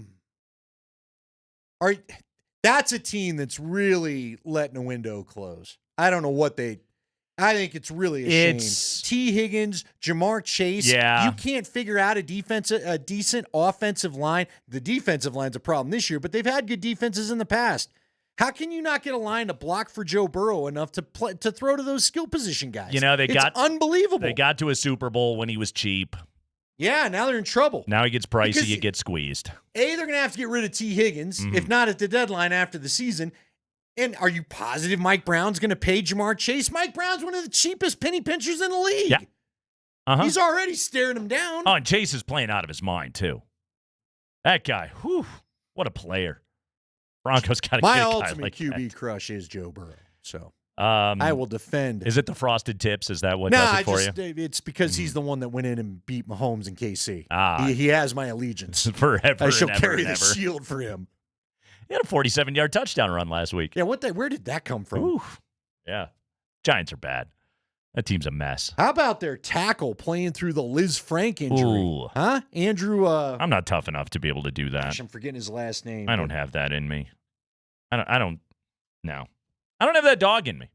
a team that's really letting a window close. I don't know what they – I think it's really a It's- shame. T. Higgins, Jamar Chase. Yeah. You can't figure out a decent offensive line. The defensive line's a problem this year, but they've had good defenses in the past. How can you not get a line to block for Joe Burrow enough to throw to those skill position guys? It's unbelievable. They got to a Super Bowl when he was cheap. Yeah, now they're in trouble. Now he gets pricey, Because- you get squeezed. A, they're going to have to get rid of T. Higgins, if not at the deadline after the season. And are you positive Mike Brown's going to pay Jamar Chase? Mike Brown's one of the cheapest penny pinchers in the league. Yeah. Uh-huh. He's already staring him down. Oh, and Chase is playing out of his mind, too. That guy, whew, what a player. Broncos got to get My a guy ultimate like QB crush is Joe Burrow. So that. I will defend. Is it the Frosted Tips? Is that what does it for you? It's because he's the one that went in and beat Mahomes and KC. Ah. He has my allegiance. Forever I shall and ever carry and the ever. shield for him. He had a 47-yard touchdown run last week. Yeah, where did that come from? Ooh, yeah. Giants are bad. That team's a mess. How about their tackle playing through the Liz Frank injury? Ooh. Huh? Andrew, I'm not tough enough to be able to do that. gosh, I'm forgetting his last name. I don't have that in me. I don't have that dog in me.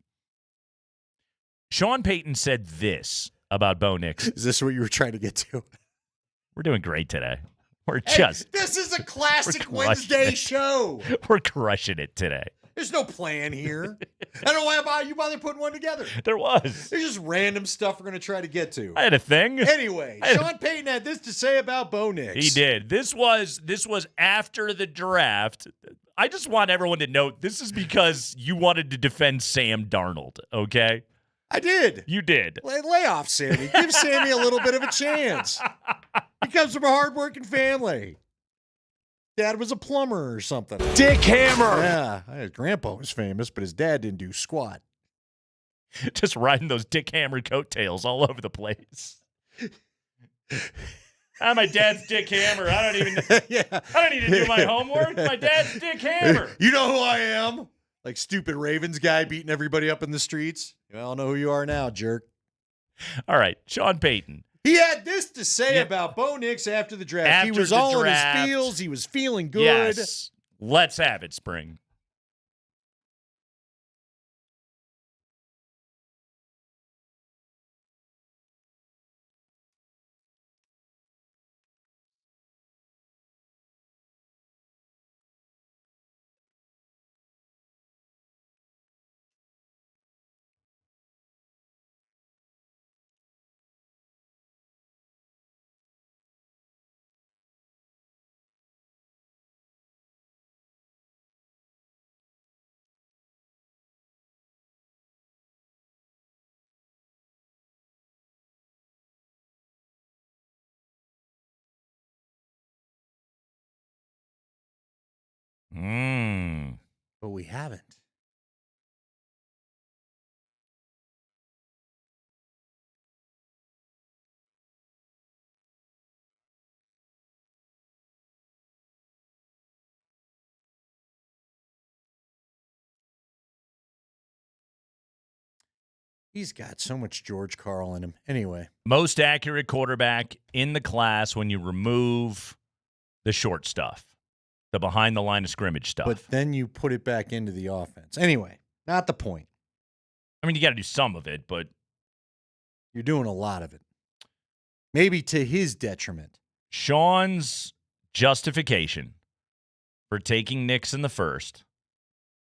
Sean Payton said this about Bo Nix. Is this what you were trying to get to? We're doing great today. We're Hey, just this is a classic crushing Wednesday it. show. we're crushing it today. There's no plan here. I don't know why you bother putting one together. There was. There's just random stuff we're going to try to get to. I had a thing. Anyway, Sean Payton had this to say about Bo Nix. He did. This was after the draft. I just want everyone to note this is because you wanted to defend Sam Darnold, okay? I did. You did. Lay off Sammy. Give Sammy a little bit of a chance. He comes from a hardworking family. Dad was a plumber or something. Dick Hammer. Yeah, his grandpa was famous, but his dad didn't do squat. Just riding those Dick Hammer coattails all over the place. My dad's Dick Hammer. I don't need to do my homework. My dad's Dick Hammer. You know who I am? Like stupid Ravens guy beating everybody up in the streets. You all know who you are now, jerk. All right, Sean Payton. He had this to say about Bo Nix after the draft. He After was the all draft. in his feels. He was feeling good. Yes. Let's have it, Spring. But we haven't. He's got so much George Karl in him. Anyway. Most accurate quarterback in the class when you remove the short stuff, the behind the line of scrimmage stuff. But then you put it back into the offense. Anyway, not the point. I mean, you got to do some of it, but You're doing a lot of it. Maybe to his detriment. Sean's justification for taking Nix in the first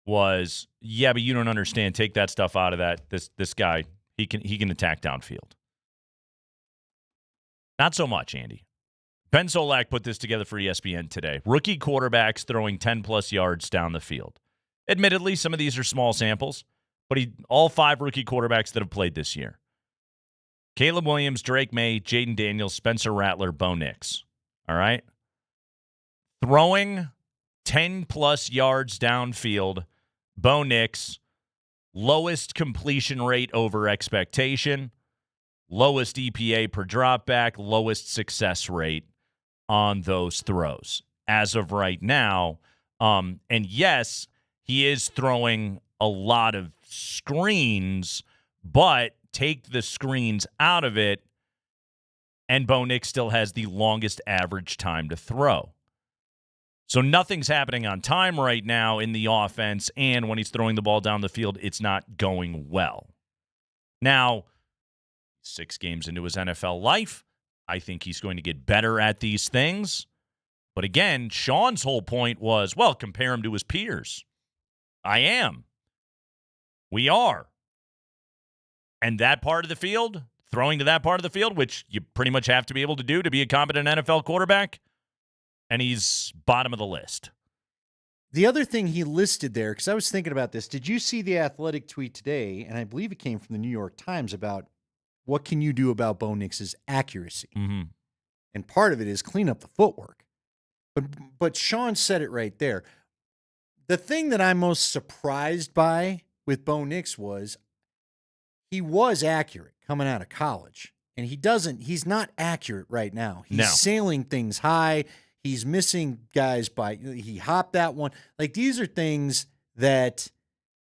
was, yeah, but you don't understand. Take that stuff out of that. This guy, he can attack downfield. Not so much, Andy. Ben Solak put this together for ESPN today. Rookie quarterbacks throwing 10-plus yards down the field. Admittedly, some of these are small samples, but all 5 rookie quarterbacks that have played this year. Caleb Williams, Drake May, Jaden Daniels, Spencer Rattler, Bo Nix. All right? Throwing 10-plus yards downfield, Bo Nix, lowest completion rate over expectation, lowest EPA per dropback, lowest success rate on those throws as of right now. And yes, he is throwing a lot of screens, but take the screens out of it, and Bo Nix still has the longest average time to throw. So nothing's happening on time right now in the offense, and when he's throwing the ball down the field, it's not going well. Now, 6 games into his NFL life, I think he's going to get better at these things. But again, Sean's whole point was, well, compare him to his peers. I am. We are. And that part of the field, throwing to that part of the field, which you pretty much have to be able to do to be a competent NFL quarterback, and he's bottom of the list. The other thing he listed there, because I was thinking about this, did you see the Athletic tweet today? And I believe it came from the New York Times about what can you do about Bo Nix's accuracy? Mm-hmm. And part of it is clean up the footwork. But Sean said it right there. The thing that I'm most surprised by with Bo Nix was he was accurate coming out of college. And he's not accurate right now. He's sailing things high. He's missing guys he hopped that one. Like, these are things that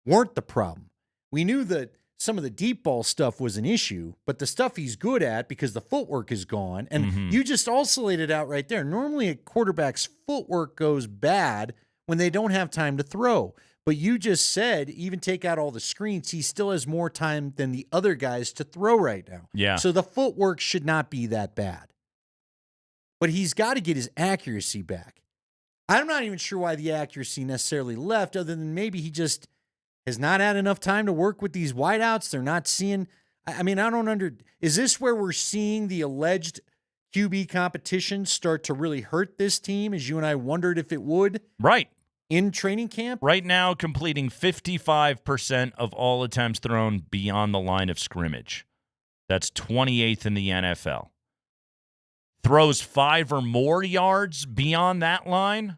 weren't the problem. We knew that some of the deep ball stuff was an issue, but the stuff he's good at, because the footwork is gone, and you just also laid it out right there. Normally a quarterback's footwork goes bad when they don't have time to throw. But you just said, even take out all the screens, he still has more time than the other guys to throw right now. Yeah. So the footwork should not be that bad. But he's got to get his accuracy back. I'm not even sure why the accuracy necessarily left, other than maybe he just has not had enough time to work with these wideouts. They're not seeing. I mean, I don't is this where we're seeing the alleged QB competition start to really hurt this team, as you and I wondered if it would? Right. In training camp? Right now, completing 55% of all attempts thrown beyond the line of scrimmage. That's 28th in the NFL. Throws 5 or more yards beyond that line,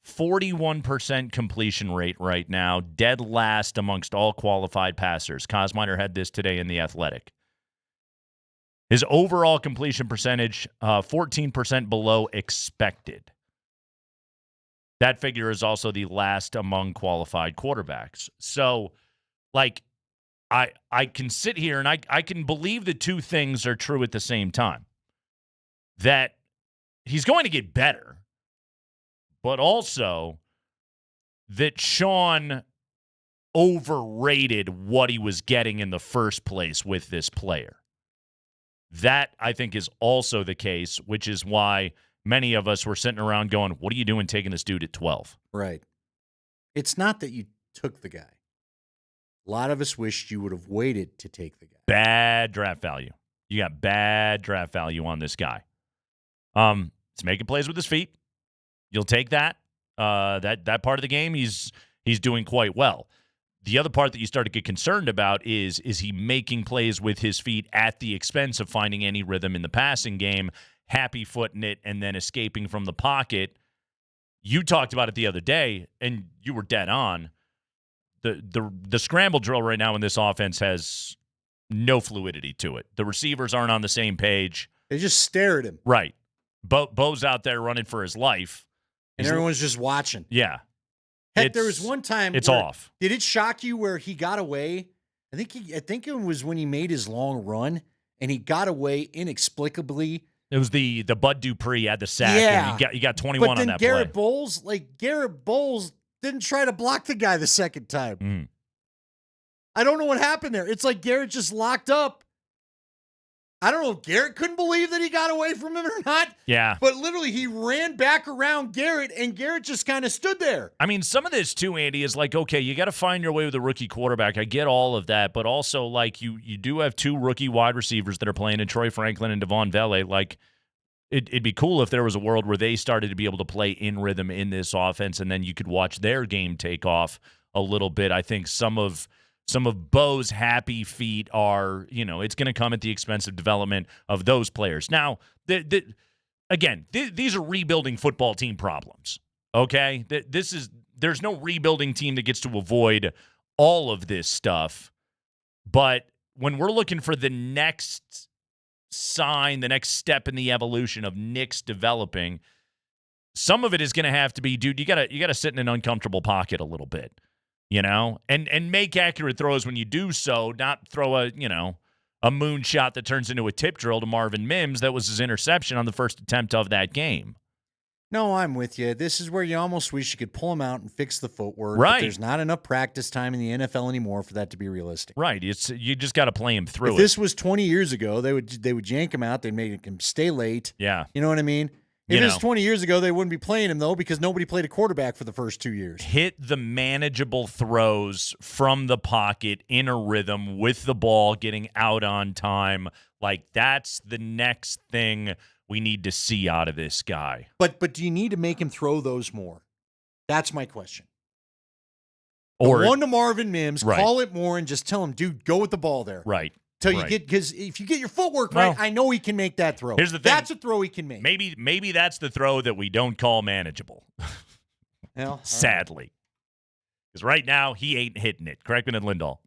41% completion rate right now, dead last amongst all qualified passers. Kosmider had this today in The Athletic. His overall completion percentage, 14% below expected. That figure is also the last among qualified quarterbacks. So, like, I can sit here and I can believe the two things are true at the same time. That he's going to get better, but also that Sean overrated what he was getting in the first place with this player. That, I think, is also the case, which is why many of us were sitting around going, what are you doing taking this dude at 12? Right. It's not that you took the guy. A lot of us wished you would have waited to take the guy. Bad draft value. You got bad draft value on this guy. He's making plays with his feet. You'll take that. That part of the game, he's doing quite well. The other part that you start to get concerned about is he making plays with his feet at the expense of finding any rhythm in the passing game, happy footing it, and then escaping from the pocket. You talked about it the other day, and you were dead on. The scramble drill right now in this offense has no fluidity to it. The receivers aren't on the same page. They just stare at him. Right. Bo's out there running for his life. And everyone's just watching. Yeah. Heck, there was one time it's off. Did it shock you where he got away? I think it was when he made his long run and he got away inexplicably. It was the Bud Dupree had the sack. Yeah. And he got 21 on that Garrett play. Garrett Bowles didn't try to block the guy the second time. Mm. I don't know what happened there. It's like Garrett just locked up. I don't know if Garrett couldn't believe that he got away from him or not. Yeah. But literally, he ran back around Garrett, and Garrett just kind of stood there. I mean, some of this, too, Andy, is like, okay, you got to find your way with a rookie quarterback. I get all of that. But also, like, you do have 2 rookie wide receivers that are playing in Troy Franklin and Devon Vele. Like, it'd be cool if there was a world where they started to be able to play in rhythm in this offense, and then you could watch their game take off a little bit. I think some of Bo's happy feet are, it's going to come at the expense of development of those players. Now, again, these are rebuilding football team problems, okay? There's no rebuilding team that gets to avoid all of this stuff. But when we're looking for the next sign, the next step in the evolution of Nick's developing, some of it is going to have to be, dude, you got to sit in an uncomfortable pocket a little bit. And make accurate throws when you do so, not throw a moonshot that turns into a tip drill to Marvin Mims. That was his interception on the first attempt of that game. No, I'm with you. This is where you almost wish you could pull him out and fix the footwork. but Right. there's not enough practice time in the NFL anymore for that to be realistic. Right. You just got to play him through If it. this was 20 years ago, they would yank him out. They'd make him stay late. Yeah. You know what I mean? If You it was know. 20 years ago, they wouldn't be playing him, though, because nobody played a quarterback for the first 2 years. Hit the manageable throws from the pocket in a rhythm with the ball getting out on time. Like, that's the next thing we need to see out of this guy. But do you need to make him throw those more? That's my question. Or One to Marvin Mims, Right. call it more, and just tell him, dude, go with the ball there. Right. Till you Right. get, because if you get your footwork Well, right, I know he can make that throw. Here's the thing. That's a throw he can make. Maybe that's the throw that we don't call manageable. Well, Sadly. Because right now, he ain't hitting it. Kreckman and Lindahl.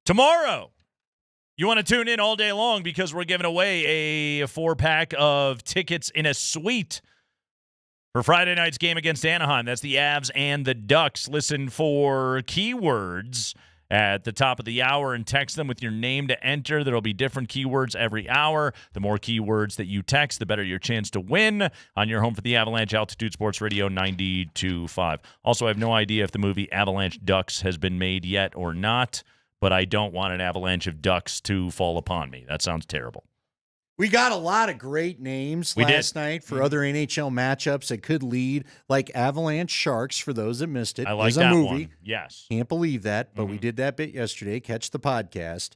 Tomorrow, you want to tune in all day long because we're giving away a 4-pack of tickets in a suite for Friday night's game against Anaheim. That's the Avs and the Ducks. Listen for keywords at the top of the hour and text them with your name to enter. There will be different keywords every hour. The more keywords that you text, the better your chance to win on your home for the Avalanche, Altitude Sports Radio 92.5. Also, I have no idea if the movie Avalanche Ducks has been made yet or not, but I don't want an avalanche of ducks to fall upon me. That sounds terrible. We got a lot of great names last night for other NHL matchups that could lead, like Avalanche Sharks, for those that missed it. I like as a that movie. one. Yes. Can't believe that, but we did that bit yesterday. Catch the podcast.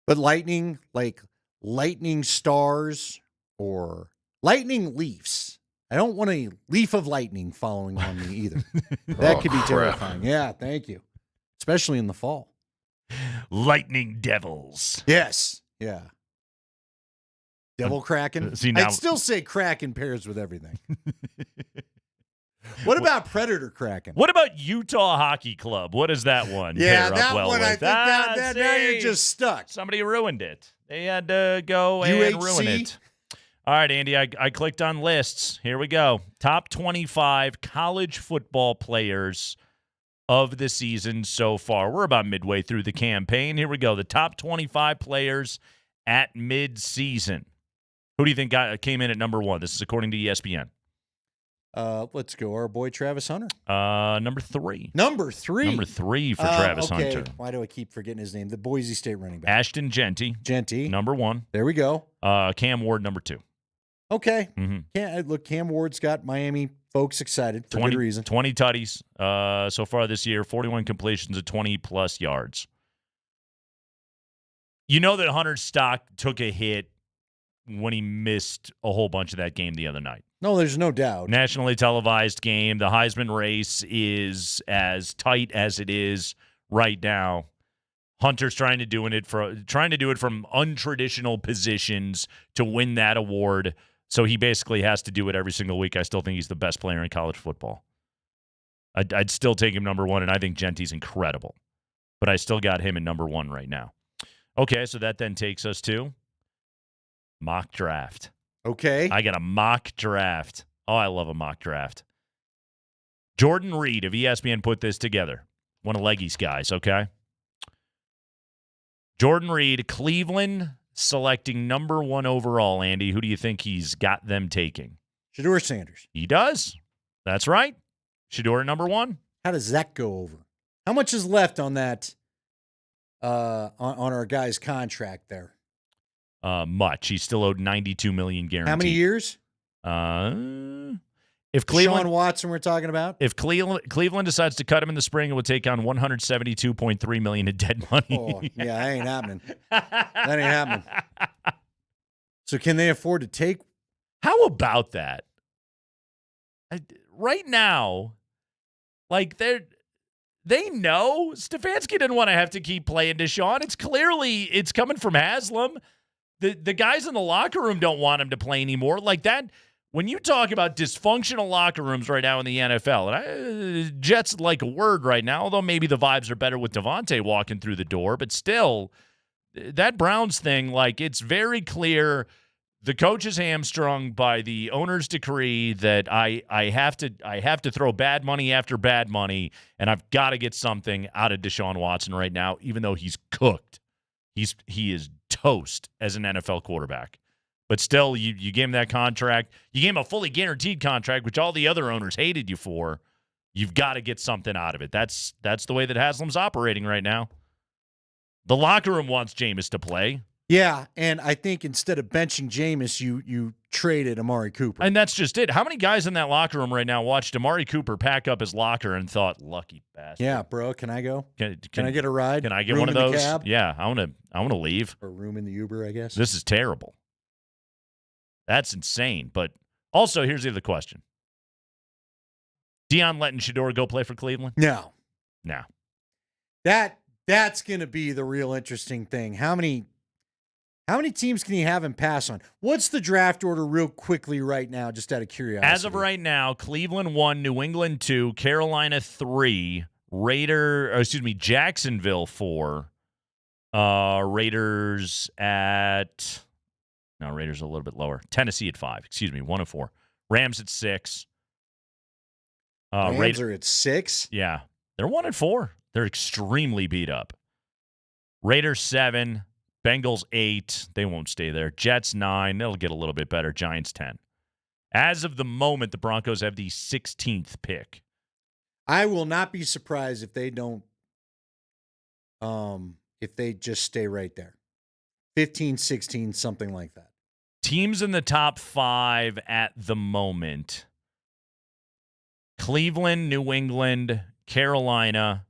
But Lightning, like Lightning Stars or Lightning Leafs. I don't want a leaf of lightning following on me either. That could be terrifying. Yeah, thank you. Especially in the fall. Lightning Devils. Yes. Yeah. Devil Kraken. See, now- I'd still say Kraken pairs with everything. What about Predator Kraken? What about Utah Hockey Club? What is that one? Yeah, pair that up well one, with? I think that now you're just stuck. Somebody ruined it. They had to go and ruin it. All right, Andy, I clicked on lists. Here we go. Top 25 college football players of the season so far. We're about midway through the campaign. Here we go. The top 25 players at mid-season. Who do you think came in at number 1? This is according to ESPN. Let's go. Our boy Travis Hunter. Number 3. Number 3. Number 3 for Travis okay. Hunter. Why do I keep forgetting his name? The Boise State running back. Ashton Genty. Number 1. There we go. Cam Ward, number 2. Okay. Mm-hmm. Look, Cam Ward's got Miami folks excited for 20, good reason. 20 tutties so far this year, 41 completions of 20-plus yards. You know that Hunter's stock took a hit when he missed a whole bunch of that game the other night. No, there's no doubt. Nationally televised game. The Heisman race is as tight as it is right now. Hunter's trying to do it from untraditional positions to win that award. So he basically has to do it every single week. I still think he's the best player in college football. I'd still take him number 1, and I think Genty's incredible. But I still got him in number 1 right now. Okay, so that then takes us to mock draft. Okay. I got a mock draft. Oh, I love a mock draft. Jordan Reed of ESPN put this together. One of Leggy's guys, okay? Jordan Reed, Cleveland, selecting number 1 overall, Andy. Who do you think he's got them taking? Shedeur Sanders. He does. That's right. Shedeur number 1. How does that go over? How much is left on that, on our guy's contract there? Much. He's still owed $92 million guaranteed. How many years? If Cleveland, Sean Watson we're talking about? If Cleveland decides to cut him in the spring, it will take on $172.3 million in dead money. Oh, yeah, that ain't happening. That ain't happening. So can they afford to take? How about that? Right now, like they know Stefanski didn't want to have to keep playing Deshaun. It's coming from Haslam. The guys in the locker room don't want him to play anymore. Like that. When you talk about dysfunctional locker rooms right now in the NFL, and Jets like a word right now, although maybe the vibes are better with Devontae walking through the door, but still, that Browns thing, like it's very clear the coach is hamstrung by the owner's decree that I have to throw bad money after bad money, and I've got to get something out of Deshaun Watson right now, even though he's cooked. He is toast as an NFL quarterback. But still, you gave him that contract. You gave him a fully guaranteed contract, which all the other owners hated you for. You've got to get something out of it. That's the way that Haslam's operating right now. The locker room wants Jameis to play. Yeah, and I think instead of benching Jameis, you traded Amari Cooper. And that's just it. How many guys in that locker room right now watched Amari Cooper pack up his locker and thought, lucky bastard. Yeah, bro, can I go? Can I get a ride? Can I get room one of in those? The cab? Yeah, I want to leave. Or room in the Uber, I guess. This is terrible. That's insane. But also, here's the other question. Deion letting Shedeur go play for Cleveland? No. No. That's going to be the real interesting thing. How many teams can you have him pass on? What's the draft order real quickly right now, just out of curiosity? As of right now, Cleveland 1, New England 2, Carolina 3, Jacksonville 4, Raiders at Raiders a little bit lower. Tennessee at 5. Excuse me, 1-4. Rams at 6. Rams are at 6. Yeah, they're 1-4. They're extremely beat up. Raiders 7. Bengals 8. They won't stay there. Jets 9. They'll get a little bit better. Giants 10. As of the moment, the Broncos have the 16th pick. I will not be surprised if they don't. If they just stay right there, 15, 16, something like that. Teams in the top 5 at the moment: Cleveland, New England, Carolina,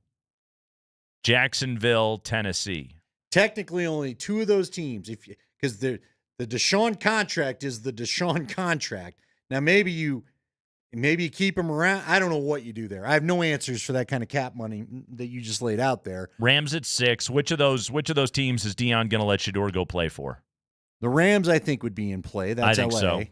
Jacksonville, Tennessee. Technically, only 2 of those teams, because the Deshaun contract is the Deshaun contract. Now, maybe you keep him around. I don't know what you do there. I have no answers for that kind of cap money that you just laid out there. Rams at 6. Which of those teams is Dion going to let Shedeur go play for? The Rams, I think, would be in play. That's I think LA. so.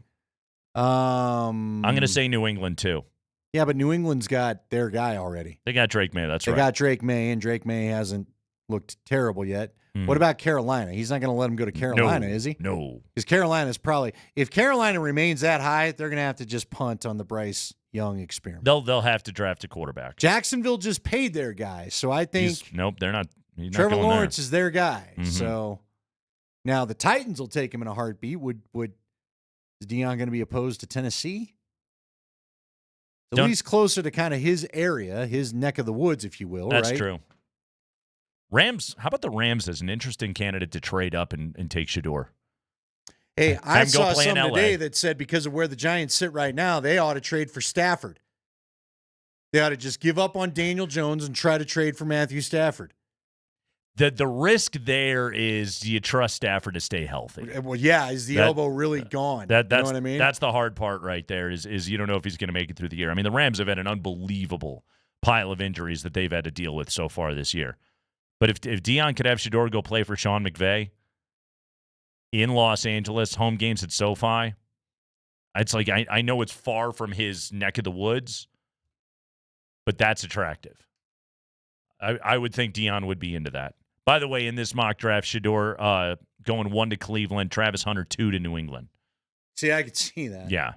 I'm going to say New England too. Yeah, but New England's got their guy already. They got Drake May. That's right. They got Drake May, and Drake May hasn't looked terrible yet. What about Carolina? He's not going to let him go to Carolina, is he? No. Because Carolina's probably, if Carolina remains that high, they're going to have to just punt on the Bryce Young experiment. They'll have to draft a quarterback. Jacksonville just paid their guy, so I think nope, they're not. Trevor Lawrence is their guy. Mm-hmm. So now the Titans will take him in a heartbeat. Is Dion going to be opposed to Tennessee? At least closer to kind of his area, his neck of the woods, if you will. That's right? true. Rams. How about the Rams as an interesting candidate to trade up and take Shedeur? Hey, I saw some today that said because of where the Giants sit right now, they ought to trade for Stafford. They ought to just give up on Daniel Jones and try to trade for Matthew Stafford. The risk there is, do you trust Stafford to stay healthy? Well, yeah, is the elbow really gone? That's, you know what I mean? That's the hard part right there is you don't know if he's going to make it through the year. I mean, the Rams have had an unbelievable pile of injuries that they've had to deal with so far this year. But if Dion could have Shedeur go play for Sean McVay in Los Angeles, home games at SoFi, it's like I know it's far from his neck of the woods, but that's attractive. I would think Dion would be into that. By the way, in this mock draft, Shedeur going 1 to Cleveland, Travis Hunter 2 to New England. See, I could see that. Yeah.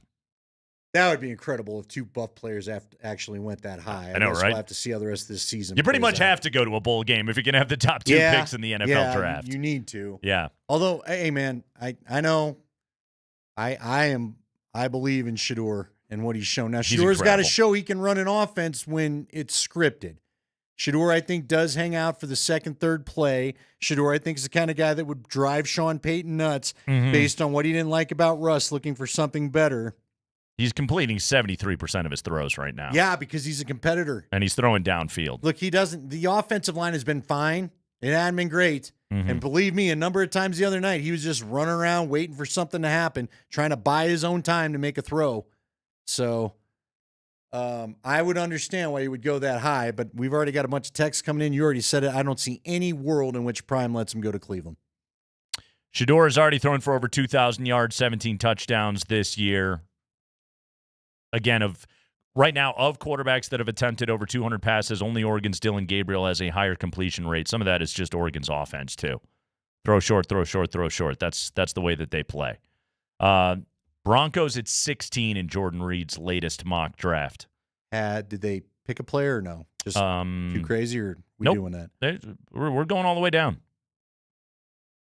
That would be incredible if 2 Buff players actually went that high. I know, guess right? We'll have to see how the rest of this season You pretty plays much out. have to go to a bowl game if you're going to have the top 2 picks in the NFL draft. You need to. Yeah. Although, hey, man, I know I believe in Shedeur and what he's shown. Now, Shedeur's got to show he can run an offense when it's scripted. Shedeur, I think, does hang out for the second, third play. Shedeur, I think, is the kind of guy that would drive Sean Payton nuts based on what he didn't like about Russ, looking for something better. He's completing 73% of his throws right now. Yeah, because he's a competitor. And he's throwing downfield. Look, the offensive line has been fine. It hadn't been great. And believe me, a number of times the other night, he was just running around waiting for something to happen, trying to buy his own time to make a throw. So I would understand why he would go that high, but we've already got a bunch of texts coming in. You already said it. I don't see any world in which Prime lets him go to Cleveland. Shedeur has already thrown for over 2,000 yards, 17 touchdowns this year. Again, right now, of quarterbacks that have attempted over 200 passes, only Oregon's Dylan Gabriel has a higher completion rate. Some of that is just Oregon's offense, too. Throw short, throw short, throw short. That's the way that they play. Broncos at 16 in Jordan Reed's latest mock draft. Did they pick a player or no? Just too crazy, or we nope. doing that? We're going all the way down.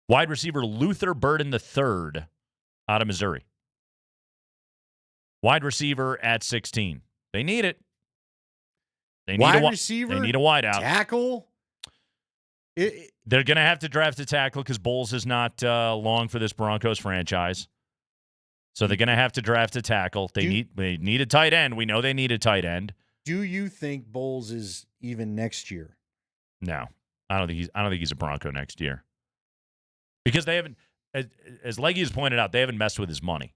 Wide receiver Luther Burden III out of Missouri. Wide receiver at 16. They need it. They need wide receiver. They need a wide out. Tackle. They're going to have to draft a tackle because Bowles is not long for this Broncos franchise. So they're going to have to draft a tackle. They need a tight end. We know they need a tight end. Do you think Bowles is even next year? No, I don't think he's a Bronco next year because they haven't, as Leggy has pointed out, they haven't messed with his money.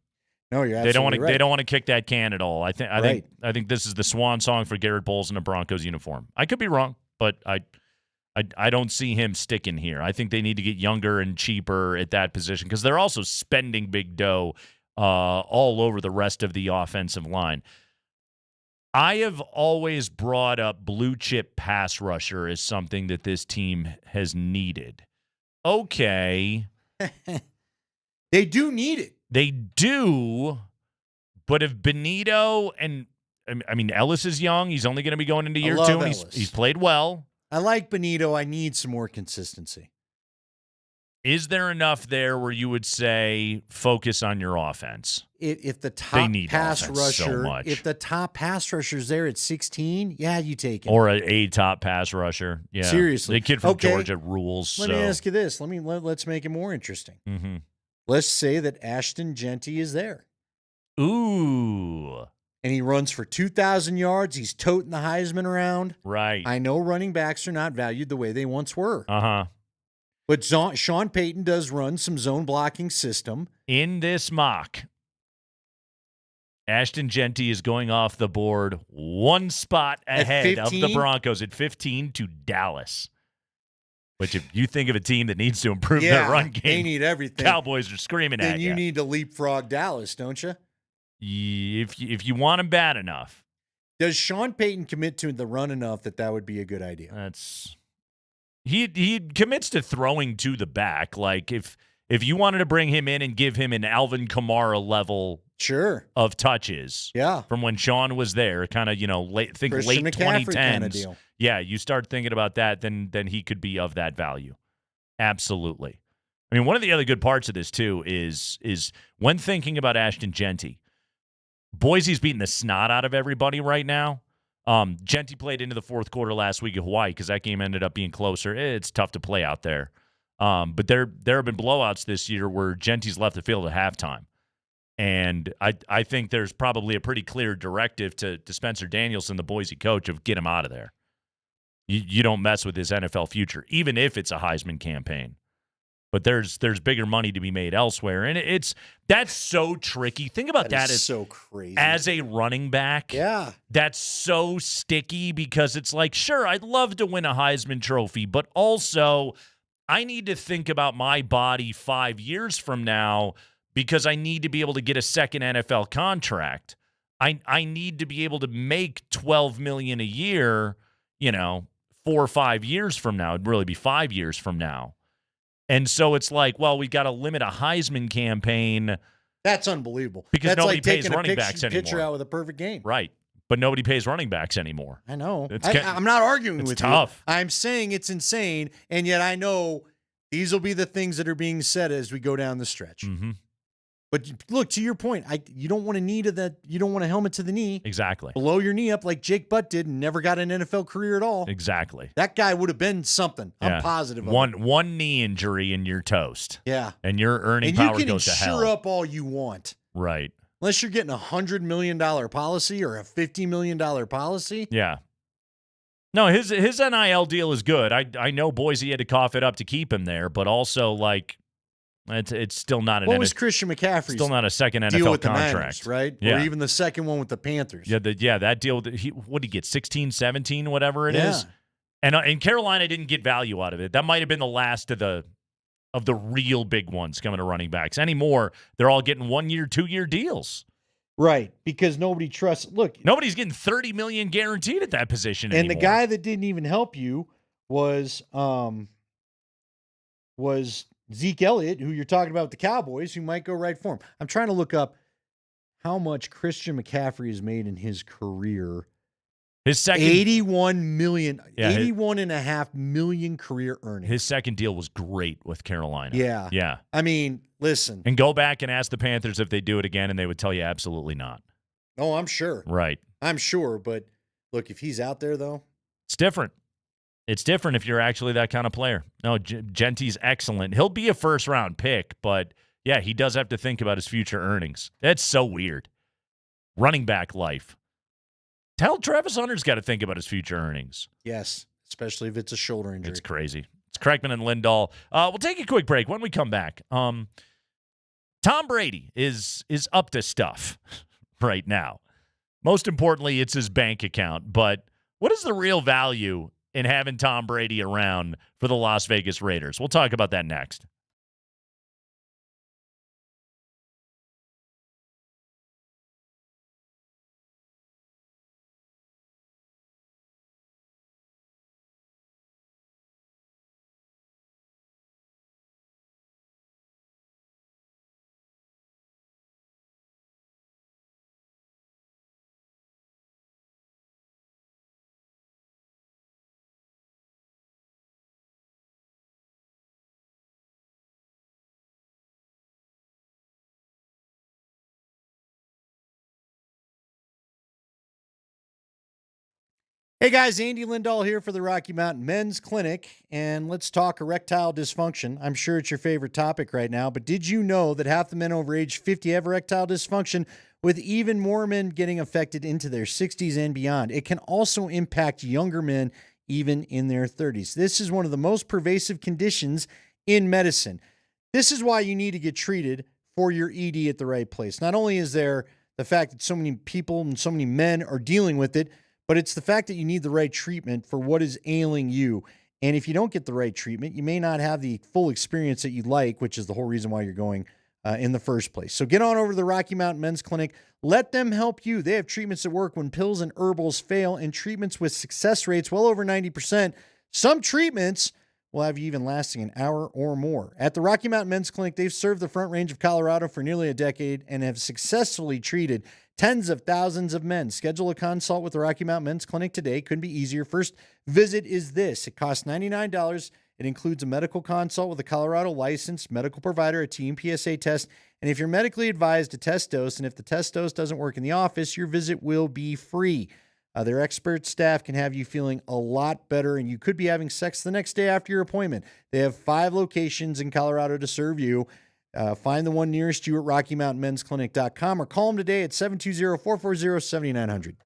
No, you're absolutely right. They don't want to kick that can at all. I think this is the swan song for Garrett Bowles in a Broncos uniform. I could be wrong, but I don't see him sticking here. I think they need to get younger and cheaper at that position because they're also spending big dough all over the rest of the offensive line. I have always brought up blue chip pass rusher as something that this team has needed. okay. They do need it. They do, but if Benito and I mean Ellis is young, he's only going to be going into year love 2, and Ellis. he's played well. I like Benito. I need some more consistency. Is there enough there where you would say focus on your offense? If the top need pass offense so rusher, much. if the top pass rusher's there at 16, yeah, you take it. Or a top pass rusher. Yeah. Seriously. The kid from Okay. Georgia rules. Let me ask you this. Let's make it more interesting. Mm-hmm. Let's say that Ashton Genty is there. Ooh. And he runs for 2,000 yards. He's toting the Heisman around. Right. I know running backs are not valued the way they once were. Uh-huh. But Sean Payton does run some zone blocking system. In this mock, Ashton Genty is going off the board one spot ahead of the Broncos at 15 to Dallas. Which, if you think of a team that needs to improve their run game, they need everything. Cowboys are screaming then at you you. need to leapfrog Dallas, don't you? If you want him bad enough. Does Sean Payton commit to the run enough that would be a good idea? That's he commits to throwing to the back. Like if you wanted to bring him in and give him an Alvin Kamara level of touches, from when Sean was there, kind of late Christian late McCaffrey 2010s, kinda deal. Yeah, you start thinking about that, then he could be of that value. Absolutely. I mean, one of the other good parts of this too is when thinking about Ashton Genty, Boise's beating the snot out of everybody right now. Genty played into the fourth quarter last week at Hawaii because that game ended up being closer. It's tough to play out there. But there have been blowouts this year where Genty's left the field at halftime. And I think there's probably a pretty clear directive to Spencer Danielson, the Boise coach, of get him out of there. You don't mess with his NFL future, even if it's a Heisman campaign. But there's bigger money to be made elsewhere, and that's so tricky. Think about that as so crazy as a running back. Yeah, that's so sticky because it's like, sure, I'd love to win a Heisman Trophy, but also I need to think about my body 5 years from now because I need to be able to get a second NFL contract. I need to be able to make $12 million a year. 4 or 5 years from now. It'd really be 5 years from now. And so it's like, well, we got to limit a Heisman campaign. That's unbelievable. Because that's nobody like pays taking running a backs anymore. Pitcher out with a perfect game. Right. But nobody pays running backs anymore. I know. It's I'm not arguing with tough. you. I'm saying it's insane, and yet I know these will be the things that are being said as we go down the stretch. Mm-hmm. But look, to your point, you don't want a knee to the, you don't want a helmet to the knee. Exactly. Blow your knee up like Jake Butt did and never got an NFL career at all. Exactly. That guy would have been something. Yeah. I'm positive of it. One knee injury and you're toast. Yeah. And your earning and power you can goes to hell. insure up all you want. Right. Unless you're getting $100 million policy or a $50 million policy. Yeah. No, his NIL deal is good. I know Boise had to cough it up to keep him there, but also like it's still not an. What was Christian McCaffrey's still not a second deal NFL with contract, the Niners, right? Yeah. Or even the second one with the Panthers. Yeah, that deal. What did he get? 16, 17, whatever it is. And Carolina didn't get value out of it. That might have been the last of the real big ones coming to running backs. Anymore, they're all getting 1 year, 2 year deals. Right, because nobody trusts. Look, nobody's getting $30 million guaranteed at that position anymore. And the guy that didn't even help you was Zeke Elliott, who you're talking about with the Cowboys, who might go right for him. I'm trying to look up how much Christian McCaffrey has made in his career. His second 81 million, yeah, 81.5 million career earnings. His second deal was great with Carolina. Yeah. Yeah. I mean, listen. And go back and ask the Panthers if they do it again, and they would tell you absolutely not. Oh, I'm sure. Right. I'm sure. But look, if he's out there, though, it's different. It's different if you're actually that kind of player. No, Genty's excellent. He'll be a first-round pick, but, yeah, he does have to think about his future earnings. That's so weird. Running back life. Tell Travis Hunter's got to think about his future earnings. Yes, especially if it's a shoulder injury. It's crazy. It's Kreckman and Lindahl. We'll take a quick break. When we come back, Tom Brady is up to stuff right now. Most importantly, it's his bank account. But what is the real value in having Tom Brady around for the Las Vegas Raiders? We'll talk about that next. Hey guys, Andy Lindahl here for the Rocky Mountain Men's Clinic, and let's talk erectile dysfunction. I'm sure it's your favorite topic right now, but did you know that half the men over age 50 have erectile dysfunction, with even more men getting affected into their 60s and beyond? It can also impact younger men, even in their 30s. This is one of the most pervasive conditions in medicine. This is why you need to get treated for your ED at the right place. Not only is there the fact that so many people and so many men are dealing with it, but it's the fact that you need the right treatment for what is ailing you. And if you don't get the right treatment, you may not have the full experience that you'd like, which is the whole reason why you're going in the first place. So get on over to the Rocky Mountain Men's Clinic. Let them help you. They have treatments that work when pills and herbals fail, and treatments with success rates well over 90%. Some treatments will have you even lasting an hour or more. At the Rocky Mountain Men's Clinic, they've served the Front Range of Colorado for nearly a decade and have successfully treated tens of thousands of men. Schedule a consult with the Rocky Mountain Men's Clinic today. Couldn't be easier. First visit is this. It costs $99. It includes a medical consult with a Colorado licensed medical provider, a TMPSA test, and if you're medically advised, a test dose. And if the test dose doesn't work in the office, your visit will be free. Their expert staff can have you feeling a lot better, and you could be having sex the next day after your appointment. They have 5 locations in Colorado to serve you. Find the one nearest you at RockyMountainMen'sClinic.com or call them today at 720-440-7900.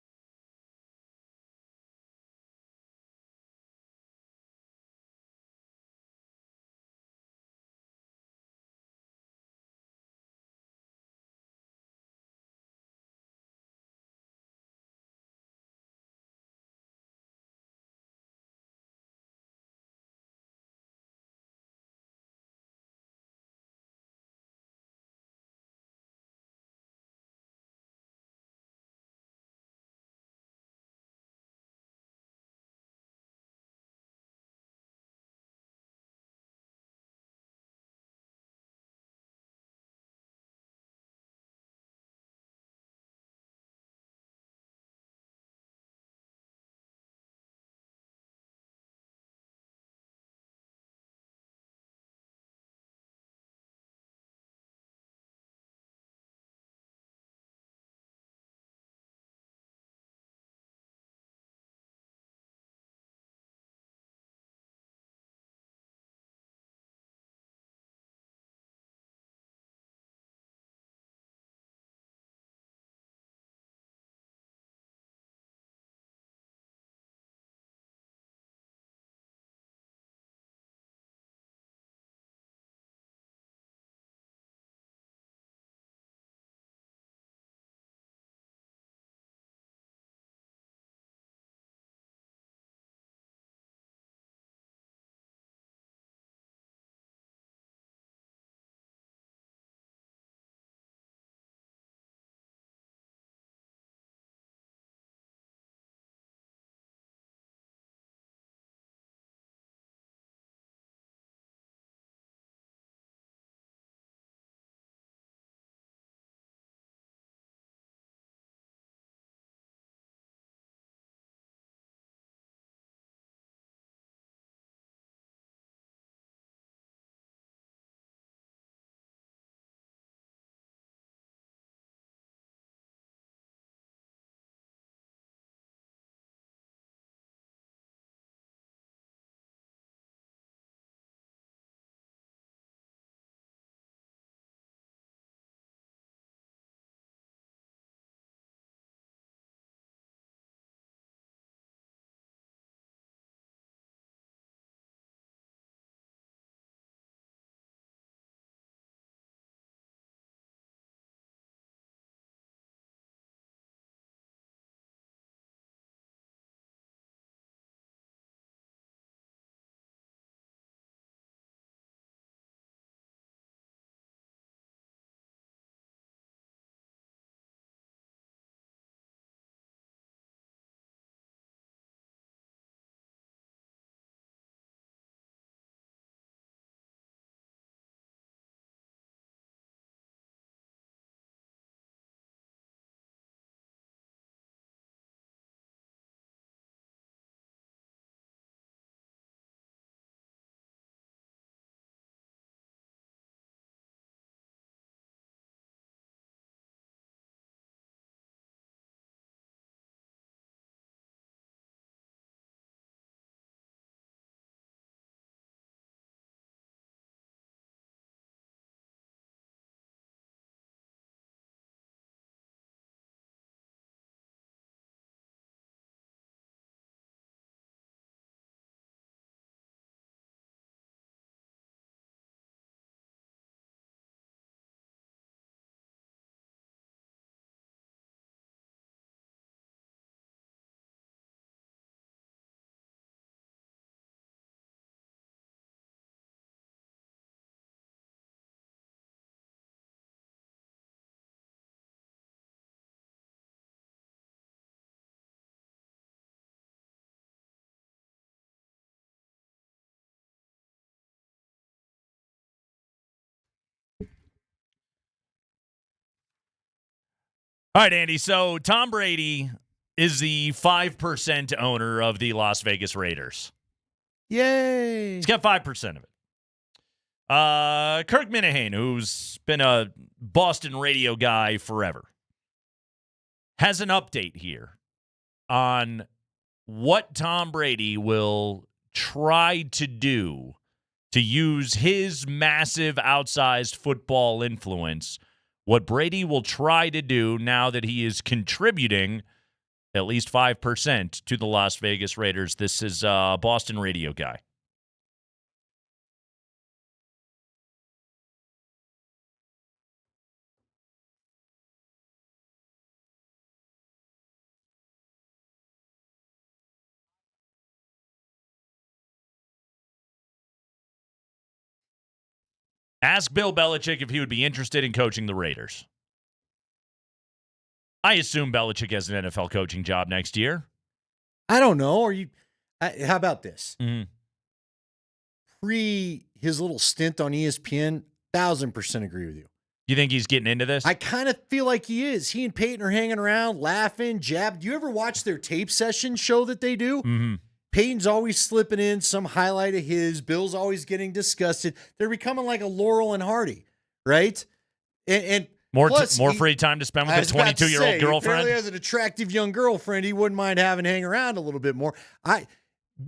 All right, Andy. So Tom Brady is the 5% owner of the Las Vegas Raiders. Yay! He's got 5% of it. Kirk Minihane, who's been a Boston radio guy forever, has an update here on what Tom Brady will try to do to use his massive outsized football influence. What Brady will try to do now that he is contributing at least 5% to the Las Vegas Raiders. This is a Boston radio guy. Ask Bill Belichick if he would be interested in coaching the Raiders. I assume Belichick has an NFL coaching job next year. I don't know. Are you? How about this? Mm-hmm. Pre his little stint on ESPN, 1,000% agree with you. You think he's getting into this? I kind of feel like he is. He and Peyton are hanging around, laughing, jab. Do you ever watch their tape session show that they do? Mm-hmm. Peyton's always slipping in some highlight of his. Bill's always getting disgusted. They're becoming like a Laurel and Hardy, right? And more plus, free time to spend with his 22-year-old girlfriend. He has an attractive young girlfriend. He wouldn't mind having hang around a little bit more.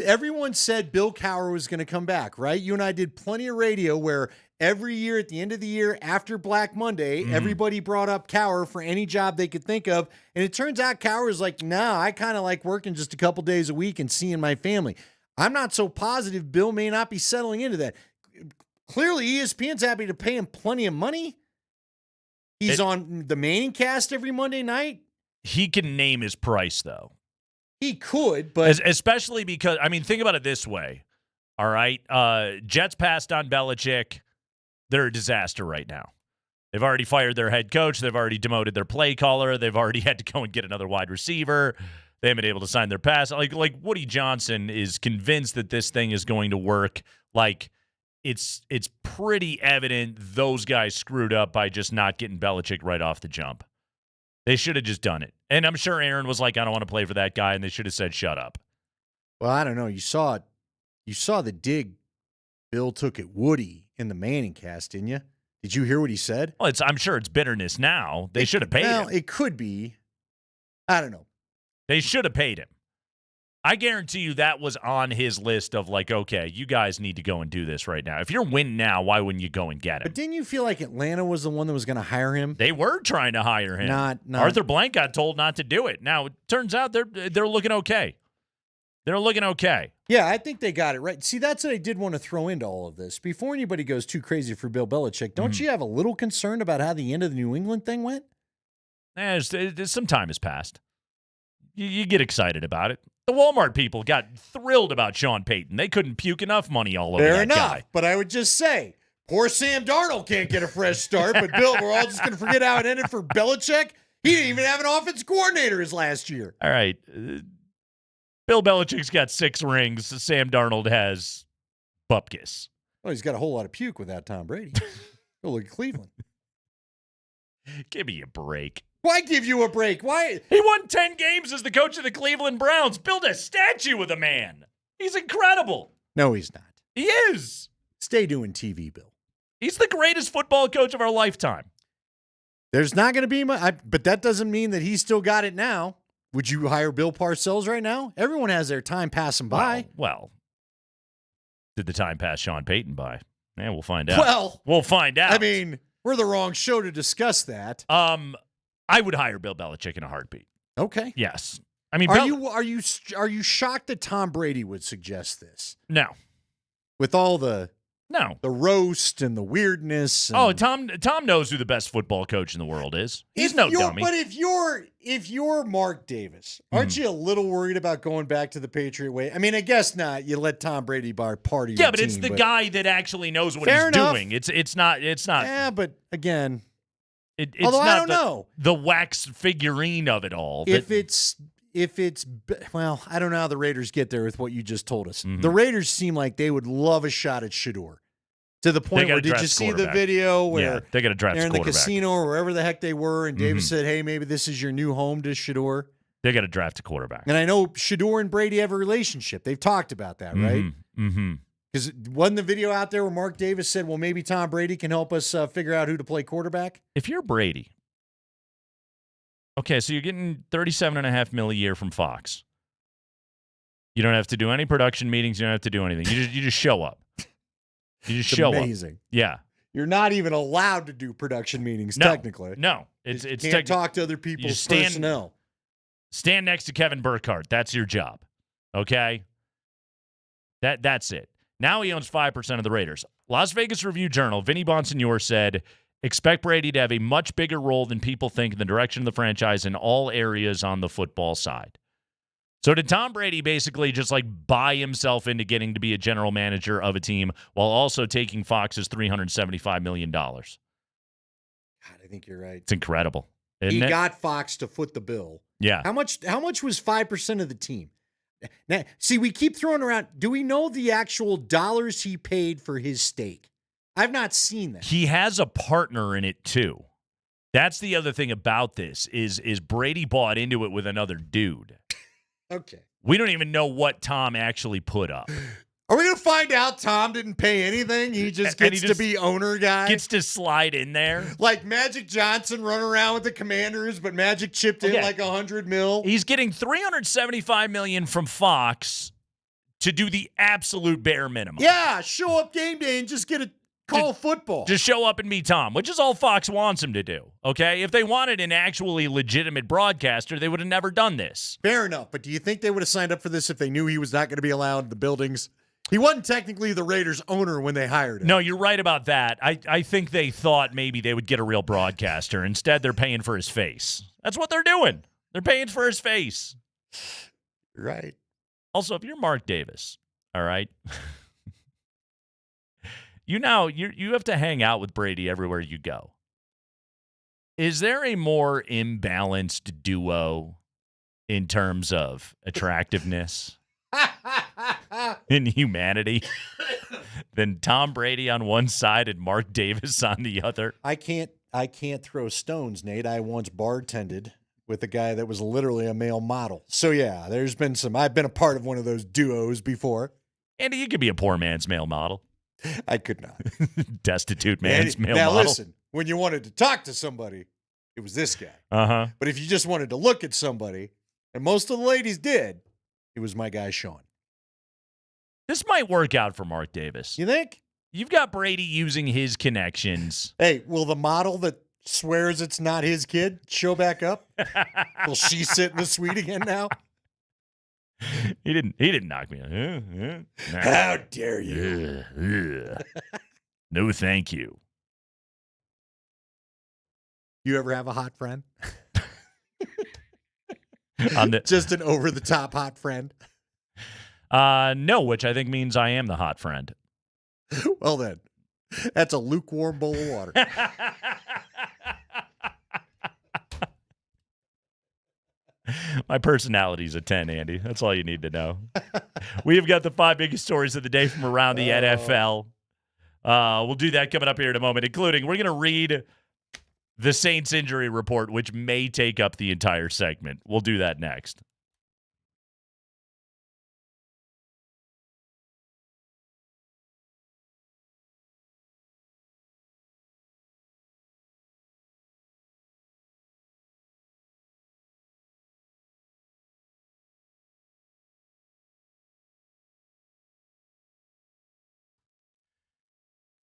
Everyone said Bill Cowher was going to come back, right? You and I did plenty of radio where every year at the end of the year after Black Monday, everybody brought up Cowher for any job they could think of. And it turns out Cowher is like, nah, I kind of like working just a couple days a week and seeing my family. I'm not so positive Bill may not be settling into that. Clearly, ESPN's happy to pay him plenty of money. He's on the Manning cast every Monday night. He can name his price, though. He could, but especially because, I mean, think about it this way. All right. Jets passed on Belichick. They're a disaster right now. They've already fired their head coach. They've already demoted their play caller. They've already had to go and get another wide receiver. They haven't been able to sign their pass. Like Woody Johnson is convinced that this thing is going to work. Like, it's pretty evident those guys screwed up by just not getting Belichick right off the jump. They should have just done it. And I'm sure Aaron was like, I don't want to play for that guy, and they should have said, shut up. Well, I don't know. You saw it. You saw the dig Bill took at Woody in the Manning cast, didn't you? Did you hear what he said? Well, I'm sure it's bitterness now. They should have paid him. It could be. I don't know. They should have paid him. I guarantee you that was on his list of like, okay, you guys need to go and do this right now. If you're winning now, why wouldn't you go and get him? But didn't you feel like Atlanta was the one that was going to hire him? They were trying to hire him. Not Arthur Blank got told not to do it. Now, it turns out they're looking okay. They're looking okay. Yeah, I think they got it right. See, that's what I did want to throw into all of this. Before anybody goes too crazy for Bill Belichick, don't you have a little concern about how the end of the New England thing went? Some time has passed. You get excited about it. The Walmart people got thrilled about Sean Payton. They couldn't puke enough money all over that guy. But I would just say, poor Sam Darnold can't get a fresh start, but Bill, we're all just going to forget how it ended for Belichick. He didn't even have an offense coordinator his last year. All right. Bill Belichick's got 6 rings. Sam Darnold has bupkis. Well, he's got a whole lot of puke without Tom Brady. Go look at Cleveland. Give me a break. Why give you a break? Why? He won 10 games as the coach of the Cleveland Browns. Build a statue of the man. He's incredible. No, he's not. He is. Stay doing TV, Bill. He's the greatest football coach of our lifetime. There's not going to be much, but that doesn't mean that he's still got it now. Would you hire Bill Parcells right now? Everyone has their time passing by. Well, did the time pass Sean Payton by? Yeah, we'll find out. We'll find out. I mean, we're the wrong show to discuss that. I would hire Bill Belichick in a heartbeat. Okay. Yes. I mean, are you shocked that Tom Brady would suggest this? No. With all the the roast and the weirdness. And Tom knows who the best football coach in the world is. He's no dummy. But if you're Mark Davis, aren't you a little worried about going back to the Patriot way? I mean, I guess not. You let Tom Brady be part of your team. Yeah, but it's the guy that actually knows what he's doing. It's not. Yeah, but again. It's although not I don't know the wax figurine of it all. If it's well, I don't know how the Raiders get there with what you just told us. Mm-hmm. The Raiders seem like they would love a shot at Shedeur. To the point They where gotta did you draft see the quarterback. video where Yeah, they got to draft they're in the quarterback. casino or wherever the heck they were, and Davis Mhm. said, "Hey, maybe this is your new home to Shador." They got to draft a quarterback. And I know Shador and Brady have a relationship. They've talked about that, right? Mm-hmm. Because wasn't the video out there where Mark Davis said, "Well, maybe Tom Brady can help us figure out who to play quarterback"? If you're Brady, okay, so you're getting $37.5 million a year from Fox. You don't have to do any production meetings. You don't have to do anything. You just show up. You just show amazing. up. Yeah. You're not even allowed to do production meetings No, technically. No, it's can't talk to other people's personnel. Stand next to Kevin Burkhardt. That's your job. Okay? That's it. Now he owns 5% of the Raiders. Las Vegas Review-Journal, Vinny Bonsignore said, expect Brady to have a much bigger role than people think in the direction of the franchise in all areas on the football side. So did Tom Brady basically just like buy himself into getting to be a general manager of a team while also taking Fox's $375 million? God, I think you're right. It's incredible. Isn't He it? got Fox to foot the bill. Yeah. How much was 5% of the team? Now, see, we keep throwing around. Do we know the actual dollars he paid for his stake? I've not seen that. He has a partner in it too. That's the other thing about this is Brady bought into it with another dude. Okay. We don't even know what Tom actually put up. Are we going to find out Tom didn't pay anything? He just And gets he to be owner guy? Gets to slide in there. Like Magic Johnson running around with the Commanders, but Magic chipped in Okay. like $100 million. He's getting $375 million from Fox to do the absolute bare minimum. Yeah, show up game day and just get a call football. Just show up and be Tom, which is all Fox wants him to do. Okay? If they wanted an actually legitimate broadcaster, they would have never done this. Fair enough, but do you think they would have signed up for this if they knew he was not going to be allowed in the buildings? He wasn't technically the Raiders owner when they hired him. No, you're right about that. I think they thought maybe they would get a real broadcaster. Instead, they're paying for his face. That's what they're doing. They're paying for his face. Right. Also, if you're Mark Davis, all right, you have to hang out with Brady everywhere you go. Is there a more imbalanced duo in terms of attractiveness? In humanity than Tom Brady on one side and Mark Davis on the other? I can't throw stones, Nate. I once bartended with a guy that was literally a male model. So yeah, there's been I've been a part of one of those duos before. Andy, you could be a poor man's male model. I could not. Destitute man's male now model. listen, when you wanted to talk to somebody, it was this guy. Uh-huh. But if you just wanted to look at somebody, and most of the ladies did, it was my guy Sean. This might work out for Mark Davis. You think? You've got Brady using his connections. Hey, will the model that swears it's not his kid show back up? Will she sit in the suite again now? He didn't knock me out. Nah. How dare you? No, thank you. You ever have a hot friend? Just an over-the-top hot friend? No, which I think means I am the hot friend. Well then, that's a lukewarm bowl of water. My personality's a 10, Andy. That's all you need to know. We have got the 5 biggest stories of the day from around the NFL. We'll do that coming up here in a moment, including we're going to read the Saints injury report, which may take up the entire segment. We'll do that next.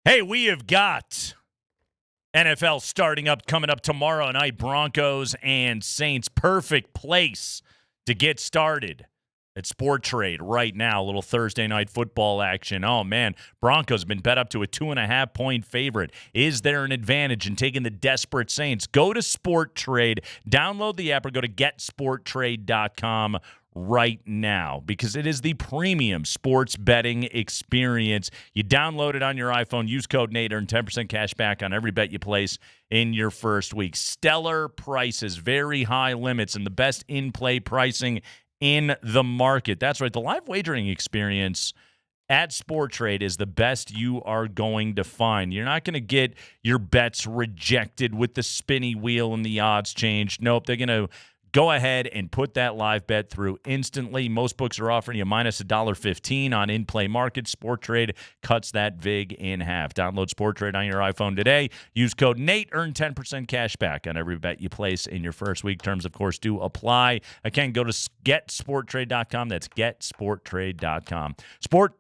Hey, we have got NFL coming up tomorrow night. Broncos and Saints. Perfect place to get started at Sport Trade right now. A little Thursday night football action. Oh, man. Broncos have been bet up to a 2.5-point favorite. Is there an advantage in taking the desperate Saints? Go to Sport Trade. Download the app or go to getsporttrade.com right now, because it is the premium sports betting experience. You download it on your iPhone, use code Nate, earn 10% cash back on every bet you place in your first week. Stellar prices, very high limits, and the best in-play pricing in the market. That's right. The live wagering experience at Sporttrade is the best you are going to find. You're not going to get your bets rejected with the spinny wheel and the odds change. Nope, they're going to go ahead and put that live bet through instantly. Most books are offering you minus $1.15 on in-play markets. Sporttrade cuts that vig in half. Download Sporttrade on your iPhone today. Use code NATE. Earn 10% cash back on every bet you place in your first week. Terms, of course, do apply. Again, go to getsporttrade.com. That's getsporttrade.com. Sport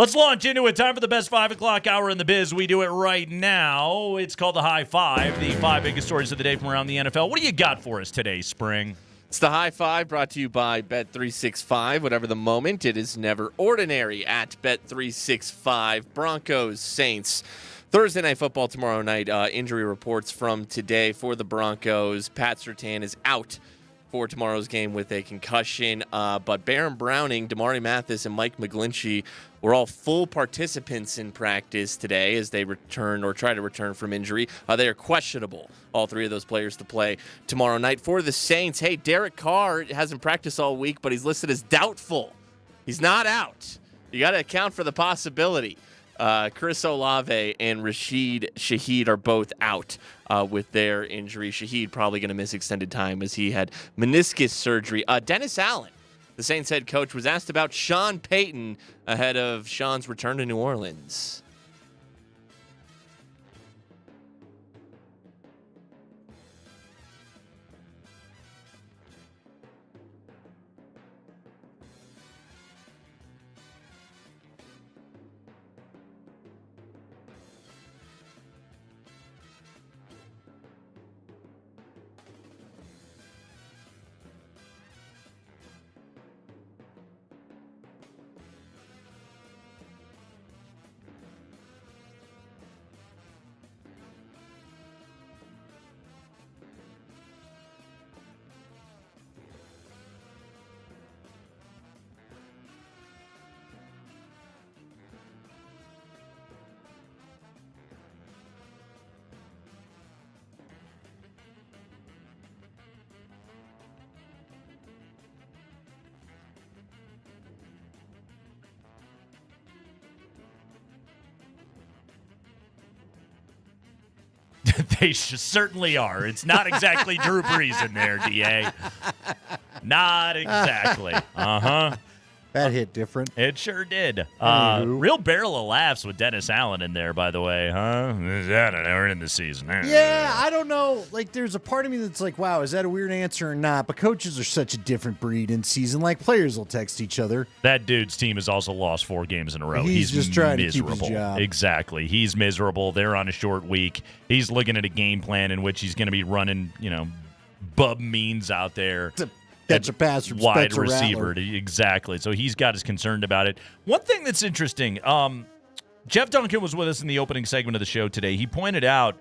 Let's launch into it. Time for the best 5 o'clock hour in the biz. We do it right now. It's called the High Five, the 5 biggest stories of the day from around the NFL. What do you got for us today, Spring? It's the High Five brought to you by Bet365. Whatever the moment, it is never ordinary at Bet365. Broncos, Saints. Thursday Night Football tomorrow night. Injury reports from today for the Broncos. Pat Surtain is out for tomorrow's game with a concussion. But Baron Browning, Damari Mathis, and Mike McGlinchey were all full participants in practice today as they return or try to return from injury. They are questionable, all three of those players, to play tomorrow night. For the Saints, hey, Derek Carr hasn't practiced all week, but he's listed as doubtful. He's not out. You got to account for the possibility. Chris Olave and Rashid Shaheed are both out with their injury. Shaheed probably going to miss extended time as he had meniscus surgery. Dennis Allen, the Saints head coach, was asked about Sean Payton ahead of Sean's return to New Orleans. They certainly are. It's not exactly Drew Brees in there, DA. Not exactly. Uh-huh. That hit different. It sure did. Real barrel of laughs with Dennis Allen in there, by the way, huh? We're in the season. Yeah, I don't know. Like, there's a part of me that's like, wow, is that a weird answer or not? But coaches are such a different breed in season. Like, players will text each other. That dude's team has also lost 4 games in a row. He's just trying to keep miserable. his job. Exactly. He's miserable. They're on a short week. He's looking at a game plan in which he's going to be running, Bub Means out there. Catch a pass from wide Spencer receiver. Rattler. Exactly. So he's got us concerned about it. One thing that's interesting, Jeff Duncan was with us in the opening segment of the show today. He pointed out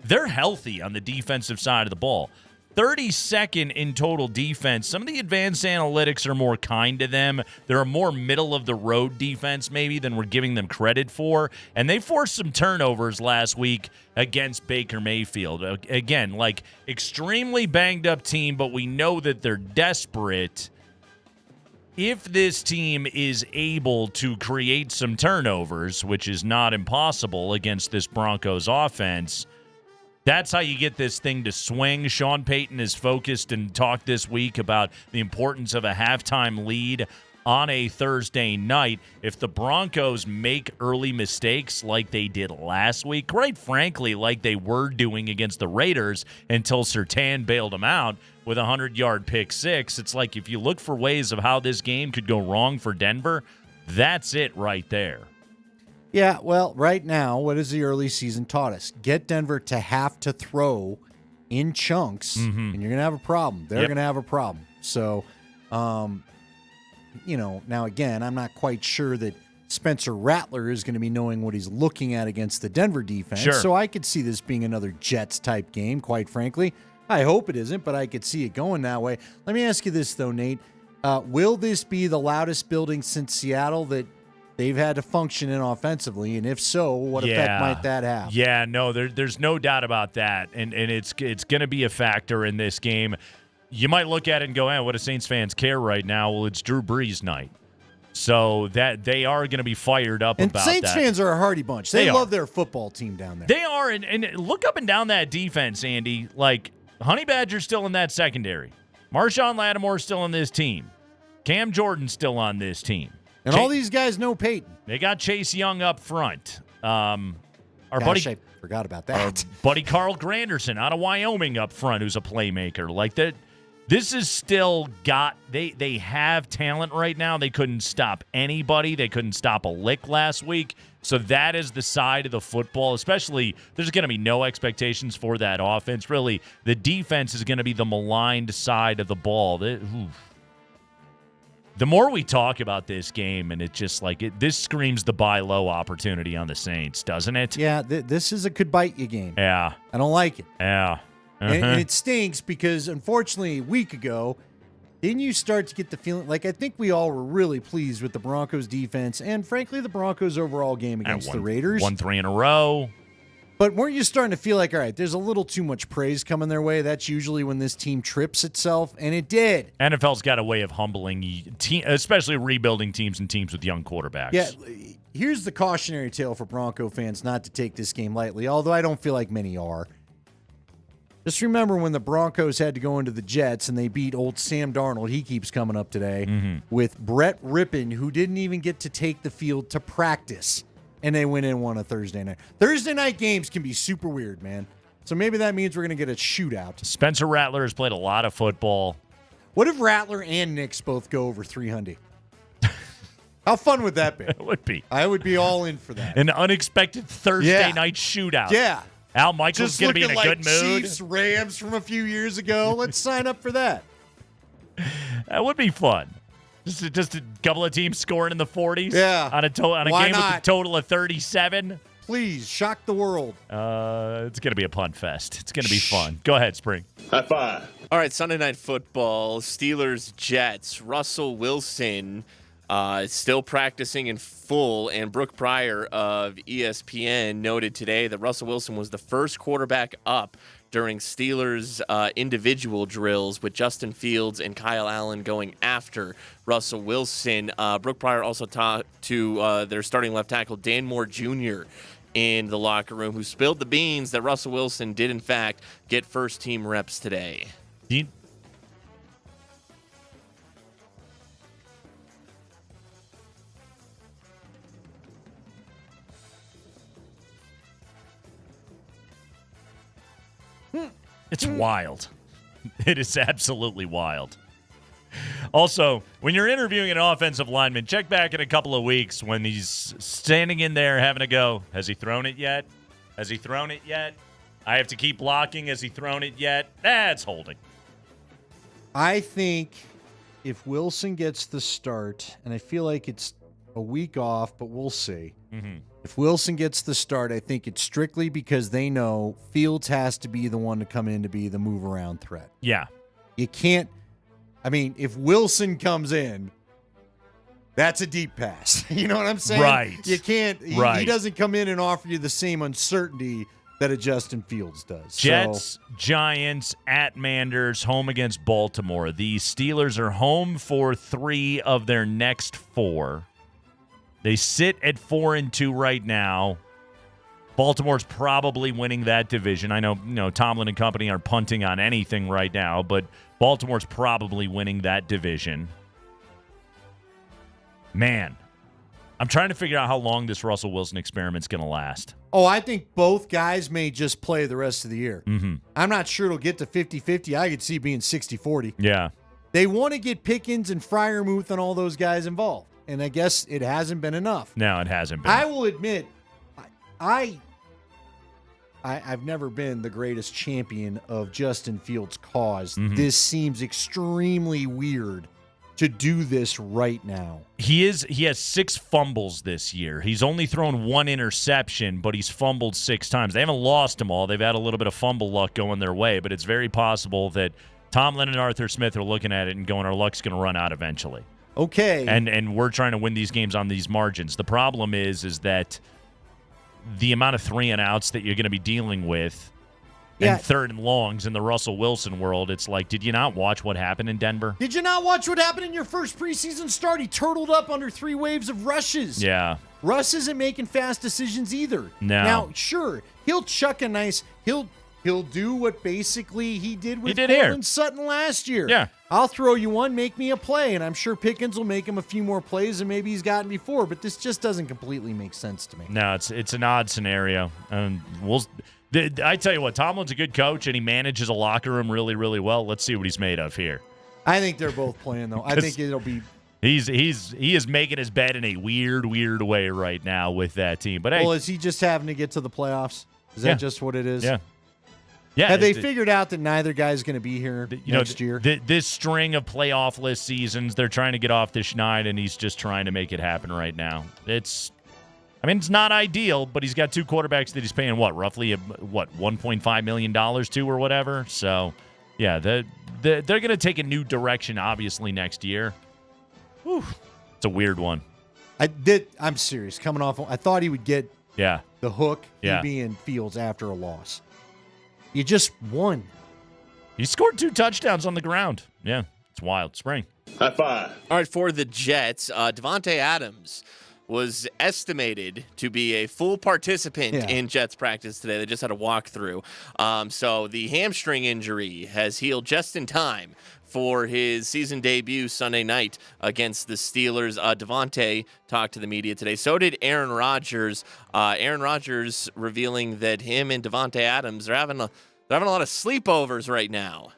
they're healthy on the defensive side of the ball. 32nd in total defense. Some of the advanced analytics are more kind to them. They're a more middle-of-the-road defense maybe than we're giving them credit for. And they forced some turnovers last week against Baker Mayfield. Again, like extremely banged-up team, but we know that they're desperate. If this team is able to create some turnovers, which is not impossible against this Broncos offense, that's how you get this thing to swing. Sean Payton is focused and talked this week about the importance of a halftime lead on a Thursday night. If the Broncos make early mistakes like they did last week, quite frankly, like they were doing against the Raiders until Surtain bailed them out with a 100-yard pick six, it's like if you look for ways of how this game could go wrong for Denver, that's it right there. Yeah, well, right now, what has the early season taught us? Get Denver to have to throw in chunks, and you're going to have a problem. They're going to have a problem. So, now, again, I'm not quite sure that Spencer Rattler is going to be knowing what he's looking at against the Denver defense. Sure. So I could see this being another Jets-type game, quite frankly. I hope it isn't, but I could see it going that way. Let me ask you this, though, Nate. Will this be the loudest building since Seattle that they've had to function in offensively, and if so, what effect might that have? Yeah, no, there's no doubt about that, and it's going to be a factor in this game. You might look at it and go, what do Saints fans care right now? Well, it's Drew Brees night, so that they are going to be fired up and about Saints that. fans are a hardy bunch. They love their football team down there. They are, and look up and down that defense, Andy. Like, Honey Badger's still in that secondary. Marshawn Lattimore's still on this team. Cam Jordan's still on this team. And all these guys know Peyton. They got Chase Young up front. I forgot about that. Our buddy Carl Granderson out of Wyoming up front, who's a playmaker. Like that, This is still they have talent right now. They couldn't stop anybody. They couldn't stop a lick last week. So that is the side of the football, especially there's going to be no expectations for that offense. Really, the defense is going to be the maligned side of the ball. The more we talk about this game, and it just this screams the buy low opportunity on the Saints, doesn't it? Yeah, this is a could bite you game. Yeah. I don't like it. Yeah. And it stinks because, unfortunately, a week ago, didn't you start to get the feeling, I think we all were really pleased with the Broncos defense and, frankly, the Broncos' overall game against the Raiders. 1-3 in a row. But weren't you starting to feel like, all right, there's a little too much praise coming their way? That's usually when this team trips itself, and it did. NFL's got a way of humbling, especially rebuilding teams and teams with young quarterbacks. Yeah, here's the cautionary tale for Bronco fans not to take this game lightly, although I don't feel like many are. Just remember when the Broncos had to go into the Jets and they beat old Sam Darnold, he keeps coming up today, with Brett Rippon, who didn't even get to take the field to practice, and they went in and won a Thursday night. Thursday night games can be super weird, man. So maybe that means we're going to get a shootout. Spencer Rattler has played a lot of football. What if Rattler and Nix both go over 300? How fun would that be? It would be. I would be all in for that. An unexpected Thursday night shootout. Yeah. Al Michaels going to be in a good mood. Chiefs Rams from a few years ago. Let's sign up for that. That would be fun. Just a couple of teams scoring in the 40s. Yeah. On a game with a total of 37. Please shock the world. It's going to be a pun fest. It's going to be fun. Go ahead, Spring. High five. All right, Sunday Night Football, Steelers, Jets. Russell Wilson still practicing in full, and Brooke Pryor of ESPN noted today that Russell Wilson was the first quarterback up during Steelers individual drills, with Justin Fields and Kyle Allen going after Russell Wilson. Brooke Pryor also talked to their starting left tackle, Dan Moore Jr., in the locker room, who spilled the beans that Russell Wilson did, in fact, get first-team reps today. It's wild. It is absolutely wild. Also, when you're interviewing an offensive lineman, check back in a couple of weeks when he's standing in there having to go, has he thrown it yet? Has he thrown it yet? I have to keep blocking. Has he thrown it yet? That's holding. I think if Wilson gets the start, and I feel like it's a week off, but we'll see. Mm-hmm. If Wilson gets the start, I think it's strictly because they know Fields has to be the one to come in to be the move-around threat. Yeah. You can't – I mean, if Wilson comes in, that's a deep pass. You know what I'm saying? Right. You can't – he doesn't come in and offer you the same uncertainty that a Justin Fields does. Jets, Giants, at Manders, home against Baltimore. The Steelers are home for 3 of their next 4. They sit at 4-2 right now. Baltimore's probably winning that division. I know, Tomlin and company are punting on anything right now, but Baltimore's probably winning that division. Man, I'm trying to figure out how long this Russell Wilson experiment's going to last. Oh, I think both guys may just play the rest of the year. Mm-hmm. I'm not sure it'll get to 50-50. I could see it being 60-40. Yeah. They want to get Pickens and Freiermuth and all those guys involved. And I guess it hasn't been enough. No, it hasn't been. I will admit, I've never been the greatest champion of Justin Fields' cause. Mm-hmm. This seems extremely weird to do this right now. He has 6 fumbles this year. He's only thrown 1 interception, but he's fumbled 6 times. They haven't lost them all. They've had a little bit of fumble luck going their way, but it's very possible that Tomlin and Arthur Smith are looking at it and going, our luck's going to run out eventually. Okay. And we're trying to win these games on these margins. The problem is that the amount of 3-and-outs that you're going to be dealing with and 3rd and longs in the Russell Wilson world, it's like, did you not watch what happened in Denver? Did you not watch what happened in your first preseason start? He turtled up under 3 waves of rushes. Yeah. Russ isn't making fast decisions either. No. Now, sure, he'll chuck a nice – He'll do what basically he did with Courtland Sutton last year. Yeah. I'll throw you one, make me a play, and I'm sure Pickens will make him a few more plays than maybe he's gotten before, but this just doesn't completely make sense to me. No, it's an odd scenario. I tell you what, Tomlin's a good coach, and he manages a locker room really, really well. Let's see what he's made of here. I think they're both playing, though. I think it'll be. He is making his bed in a weird way right now with that team. But hey, Well, is he just having to get to the playoffs? Is that just what it is? Yeah. Yeah. Have they figured out that neither guy's going to be here next year? This string of playoff-less seasons, they're trying to get off the schneid, and he's just trying to make it happen right now. It's not ideal, but he's got two quarterbacks that he's paying roughly $1.5 million to or whatever. So, yeah, they're going to take a new direction, obviously, next year. Whew. It's a weird one. I'm serious. Coming off, I thought he would get the hook. Yeah. He'd be in Fields after a loss. You just won. He scored 2 touchdowns on the ground. Yeah, it's wild. Spring. High five. All right, for the Jets, Davante Adams was estimated to be a full participant in Jets practice today. They just had a walkthrough. So the hamstring injury has healed just in time for his season debut Sunday night against the Steelers. Davante talked to the media today. So did Aaron Rodgers. Aaron Rodgers revealing that him and Davante Adams are having a lot of sleepovers right now.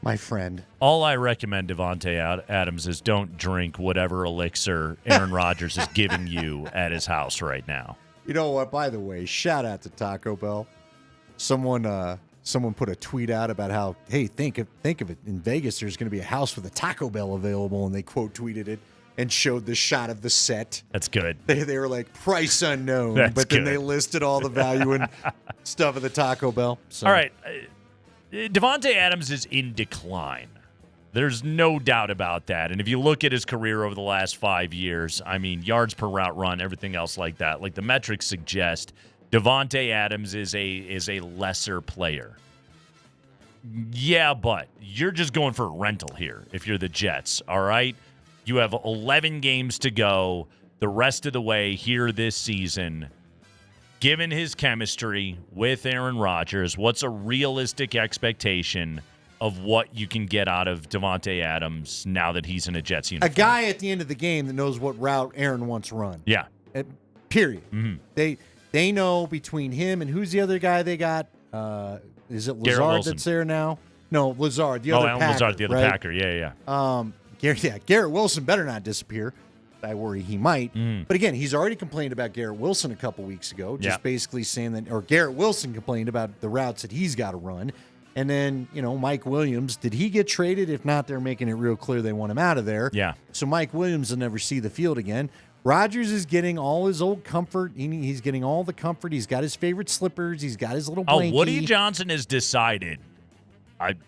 My friend. All I recommend, Davante Adams, is don't drink whatever elixir Aaron Rodgers is giving you at his house right now. You know what? By the way, shout out to Taco Bell. Someone put a tweet out about how, hey, think of it. In Vegas, there's going to be a house with a Taco Bell available, and they quote tweeted it and showed the shot of the set. That's good. They were like, price unknown, That's but then good. they listed all the value and stuff of the Taco Bell. So. All right. Davante Adams is in decline. There's no doubt about that. And if you look at his career over the last 5 years, I mean, yards per route run, everything else like that, like the metrics suggest, Davante Adams is a lesser player. Yeah, but you're just going for a rental here if you're the Jets, all right? You have 11 games to go the rest of the way here this season. Given his chemistry with Aaron Rodgers, what's a realistic expectation of what you can get out of Davante Adams now that he's in a Jets uniform? A guy at the end of the game that knows what route Aaron wants run. Yeah. Period. Mm-hmm. They know between him and who's the other guy they got? Is it Garrett Lazard Wilson. that's there now? No, Lazard, the other Alan Packer. Lazard, the other right? Packer. Yeah. Garrett Wilson better not disappear. I worry he might. But again, he's already complained about Garrett Wilson a couple weeks ago, just basically saying that, or Garrett Wilson complained about the routes that he's got to run. And then, Mike Williams, did he get traded? If not, they're making it real clear they want him out of there. Yeah. So Mike Williams will never see the field again. Rodgers is getting all his old comfort. He's getting all the comfort. He's got his favorite slippers. He's got his little blankie. Woody Johnson has decided. I'm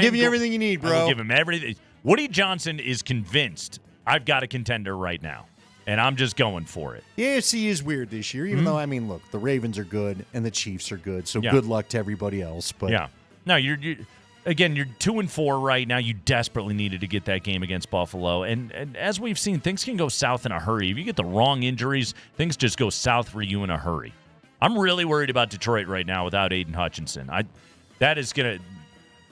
giving you everything you need, bro. I'll give him everything. Woody Johnson is convinced I've got a contender right now, and I'm just going for it. The AFC is weird this year, even though, look, the Ravens are good and the Chiefs are good, so good luck to everybody else. But yeah. No, you're 2-4 right now. You desperately needed to get that game against Buffalo. And as we've seen, things can go south in a hurry. If you get the wrong injuries, things just go south for you in a hurry. I'm really worried about Detroit right now without Aiden Hutchinson.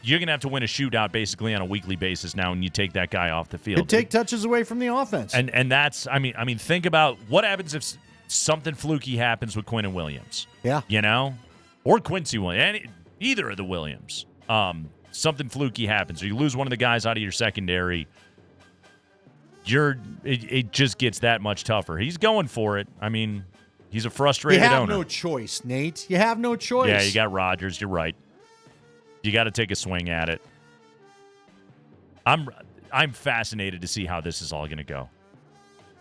You're going to have to win a shootout basically on a weekly basis now when you take that guy off the field. Could take touches away from the offense. And that's, I mean, think about what happens if something fluky happens with Quinnen Williams. Yeah. Or Quincy Williams. Either of the Williams. Something fluky happens, or you lose one of the guys out of your secondary. It just gets that much tougher. He's going for it. I mean, he's a frustrated owner. You have no choice, Nate. You have no choice. Yeah, you got Rodgers. You're right. You got to take a swing at it. I'm I'm fascinated to see how this is all going to go.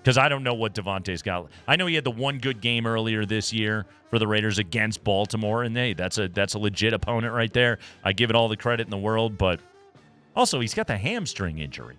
Because I don't know what Devontae's got. I know he had the one good game earlier this year for the Raiders against Baltimore, and hey, that's a legit opponent right there. I give it all the credit in the world, but also he's got the hamstring injury.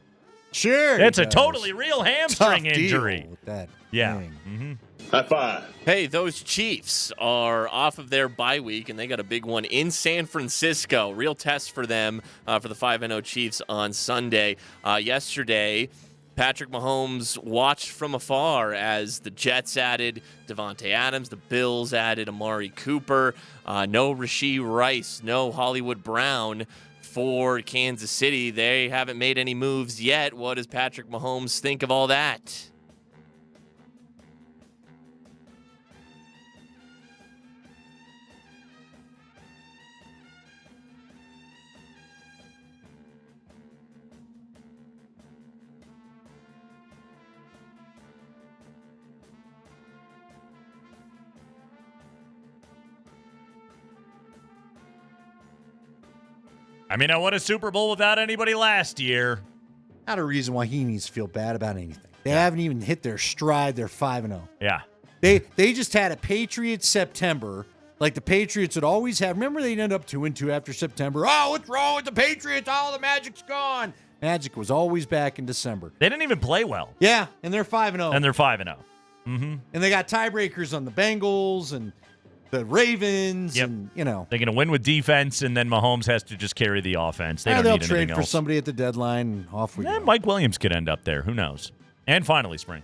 Sure, it's a totally real hamstring Tough deal injury. with that. Yeah. thing. High five. Hey, those Chiefs are off of their bye week, and they got a big one in San Francisco. Real test for them for the 5-0 Chiefs on Sunday. Yesterday, Patrick Mahomes watched from afar as the Jets added Davante Adams, the Bills added Amari Cooper, no Rashee Rice, no Hollywood Brown for Kansas City. They haven't made any moves yet. What does Patrick Mahomes think of all that? I mean, I won a Super Bowl without anybody last year. Not a reason why he needs to feel bad about anything. They haven't even hit their stride. They're 5-0. Yeah. They just had a Patriots September, like the Patriots would always have. Remember, they'd end up 2-2 after September. Oh, what's wrong with the Patriots? Oh, the Magic's gone. Magic was always back in December. They didn't even play well. Yeah, and they're 5-0. And they're 5-0. Mm-hmm. And they got tiebreakers on the Bengals and the Ravens, and They're going to win with defense, and then Mahomes has to just carry the offense. They'll they'll need trade anything for else. somebody at the deadline, and off we go. Mike Williams could end up there. Who knows? And finally, Spring.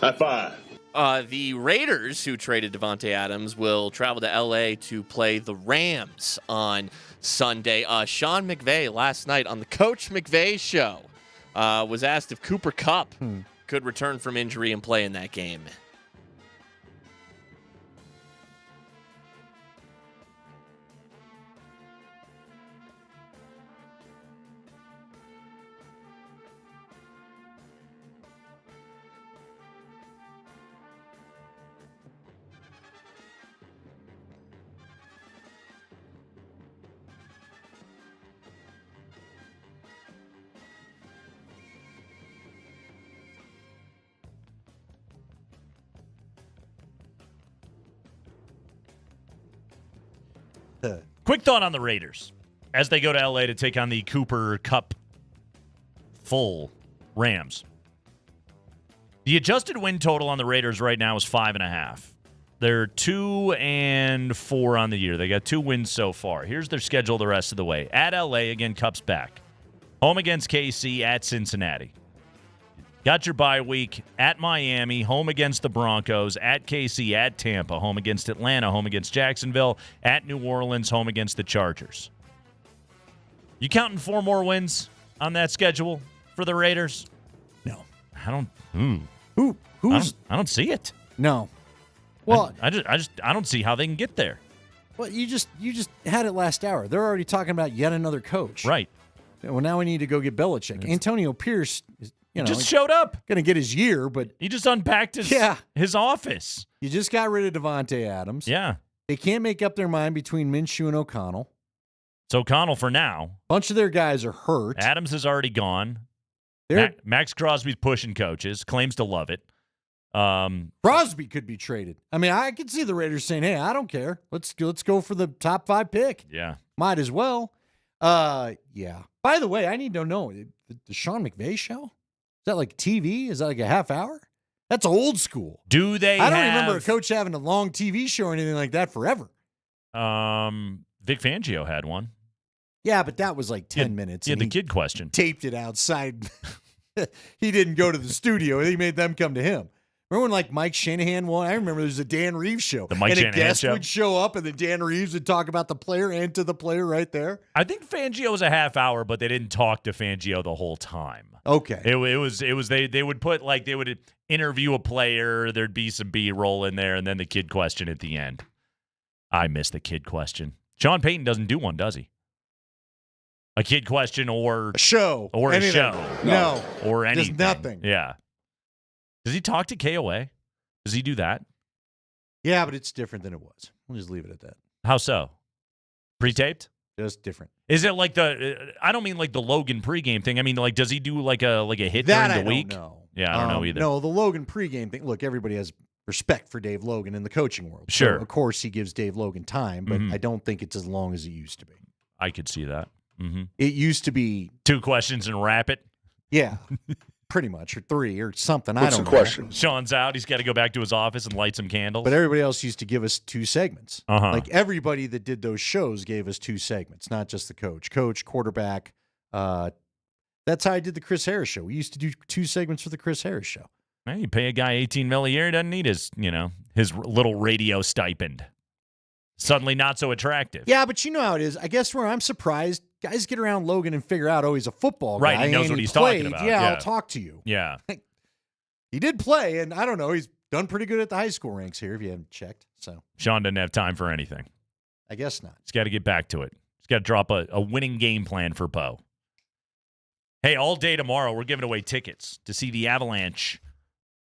High five. The Raiders, who traded Davante Adams, will travel to L.A. to play the Rams on Sunday. Sean McVay last night on the Coach McVay show was asked if Cooper Kupp could return from injury and play in that game. Quick thought on the Raiders as they go to L.A. to take on the Cooper Kupp full Rams. The adjusted win total on the Raiders right now is 5.5. They're 2-4 on the year. They got 2 wins so far. Here's their schedule the rest of the way. At L.A., again, Kupp's back. Home against KC, at Cincinnati. Got your bye week at Miami, home against the Broncos, at KC, at Tampa, home against Atlanta, home against Jacksonville, at New Orleans, home against the Chargers. You counting 4 more wins on that schedule for the Raiders? No. I don't. I don't see it. No. Well, I don't see how they can get there. Well, you just had it last hour. They're already talking about yet another coach. Right. Well, now we need to go get Belichick. Antonio Pierce is, just showed up. Going to get his year, but he just unpacked his office. You just got rid of Davante Adams. Yeah. They can't make up their mind between Minshew and O'Connell. It's O'Connell for now. Bunch of their guys are hurt. Adams is already gone. Max Crosby's pushing coaches, claims to love it. Crosby could be traded. I mean, I could see the Raiders saying, "Hey, I don't care. Let's go for the top 5 pick." Yeah. Might as well. Yeah. By the way, I need to know the Sean McVay show. Is that like TV? Is that like a half hour? That's old school. Do they? I don't remember a coach having a long TV show or anything like that forever. Vic Fangio had one. Yeah, but that was like 10 minutes. Yeah, the kid question. Taped it outside. He didn't go to the studio. He made them come to him. Remember when like Mike Shanahan won? I remember there was a Dan Reeves show. The Mike Shanahan a guest show would show up, and then Dan Reeves would talk about the player and to the player right there. I think Fangio was a half hour, but they didn't talk to Fangio the whole time. Okay. It was they would put like they would interview a player, there'd be some B-roll in there, and then the kid question at the end. I miss the kid question. Sean Payton doesn't do one, does he? A kid question or a show. Or anything. A show. No. Or anything. Just nothing. Yeah. Does he talk to KOA? Does he do that? Yeah, but it's different than it was. We'll just leave it at that. How so? Pre-taped? Just different. Is it like I don't mean like the Logan pregame thing. I mean, like, does he do like a hit That during the I week? don't know. Yeah, I don't know either. No, the Logan pregame thing. Look, everybody has respect for Dave Logan in the coaching world. Sure. So, of course, he gives Dave Logan time, but Mhm. I don't think it's as long as it used to be. I could see that. Mm-hmm. It used to be 2 questions and wrap it. Yeah, pretty much, or 3 or something. I What's don't the know. question? Sean's out. He's got to go back to his office and light some candles. But everybody else used to give us 2 segments. Uh-huh. Like everybody that did those shows gave us 2 segments, not just the coach, quarterback. That's how I did the Chris Harris show. We used to do 2 segments for the Chris Harris show. Well, you pay a guy $18 million a year, he doesn't need his little radio stipend. Suddenly not so attractive. Yeah, but you know how it is. I guess where I'm surprised, guys get around Logan and figure out, he's a football guy. Right, he knows and what he's played. talking about. Yeah, Yeah. I'll talk to you. Yeah. He did play, and I don't know, he's done pretty good at the high school ranks here if you haven't checked. So Sean doesn't have time for anything. I guess not. He's got to get back to it. He's got to drop a winning game plan for Bo. Hey, all day tomorrow, we're giving away tickets to see the Avalanche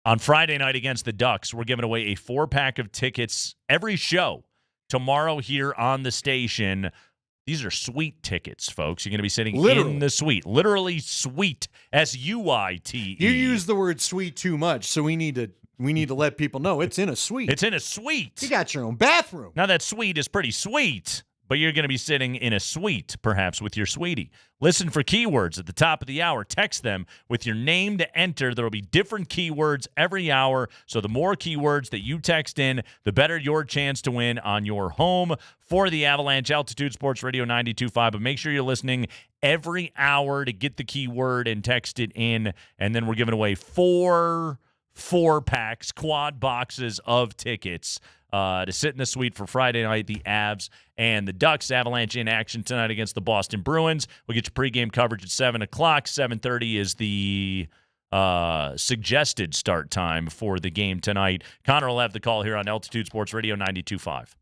on Friday night against the Ducks. We're giving away a 4-pack of tickets every show tomorrow here on the station. These are suite tickets, folks. You're going to be sitting in the suite. Literally suite. S-U-I-T-E. You use the word suite too much, so we need to let people know it's in a suite. It's in a suite. You got your own bathroom. Now, that suite is pretty sweet, but you're going to be sitting in a suite, perhaps, with your sweetie. Listen for keywords at the top of the hour. Text them with your name to enter. There will be different keywords every hour, so the more keywords that you text in, the better your chance to win on your home for the Avalanche. Altitude Sports Radio 92.5, but make sure you're listening every hour to get the keyword and text it in, and then we're giving away 4 packs, quad boxes of tickets to sit in the suite for Friday night, the Avs and the Ducks. Avalanche in action tonight against the Boston Bruins. We'll get you pregame coverage at 7 o'clock. 7:30 is the suggested start time for the game tonight. Connor will have the call here on Altitude Sports Radio 92.5.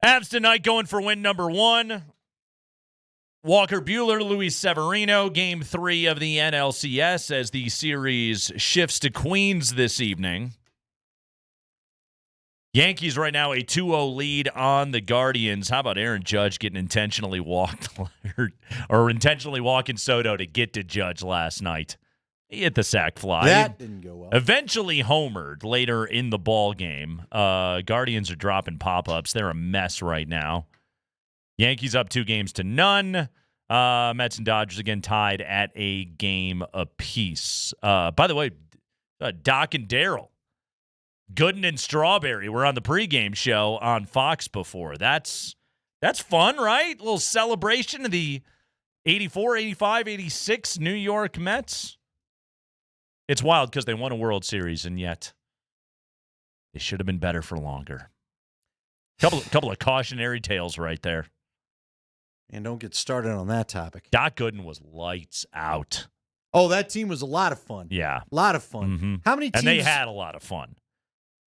Habs tonight going for win number 1. Walker Buehler, Luis Severino, Game 3 of the NLCS as the series shifts to Queens this evening. Yankees right now a 2-0 lead on the Guardians. How about Aaron Judge getting intentionally walked or intentionally walking Soto to get to Judge last night? He hit the sac fly. That didn't go well. Eventually homered later in the ball game. Guardians are dropping pop-ups. They're a mess right now. Yankees up 2-0. Mets and Dodgers again tied at a game apiece. By the way, Doc and Daryl, Gooden and Strawberry were on the pregame show on Fox before. That's fun, right? A little celebration of the 84, 85, 86 New York Mets. It's wild because they won a World Series, and yet they should have been better for longer. Couple of cautionary tales right there. And don't get started on that topic. Doc Gooden was lights out. Oh, that team was a lot of fun. Yeah. A lot of fun. Mm-hmm. How many teams? And they had a lot of fun.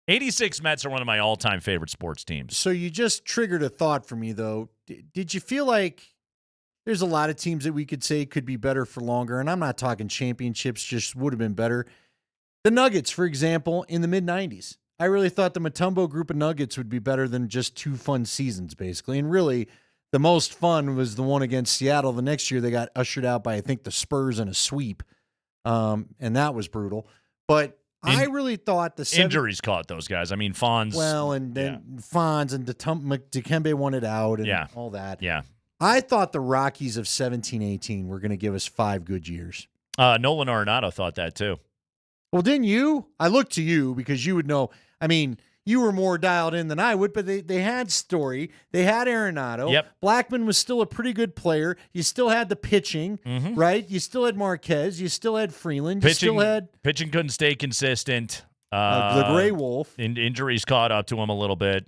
86 Mets are one of my all-time favorite sports teams. So you just triggered a thought for me, though. Did you feel like there's a lot of teams that we could say could be better for longer? And I'm not talking championships, just would have been better. The Nuggets, for example, in the mid-'90s. I really thought the Mutombo group of Nuggets would be better than just 2 fun seasons, basically. And really, the most fun was the one against Seattle. The next year, they got ushered out by, I think, the Spurs in a sweep. And that was brutal. But I really thought injuries caught those guys. I mean, Fonz. Well, and then Fonz and Dikembe won it out and all that. Yeah. I thought the Rockies of 17-18 were going to give us 5 good years. Nolan Arenado thought that too. Well, didn't you? I looked to you because you would know. I mean, you were more dialed in than I would, but they had Story. They had Arenado. Yep. Blackman was still a pretty good player. You still had the pitching, right? You still had Marquez. You still had Freeland. You still had pitching couldn't stay consistent. the Gray Wolf. Injuries caught up to him a little bit.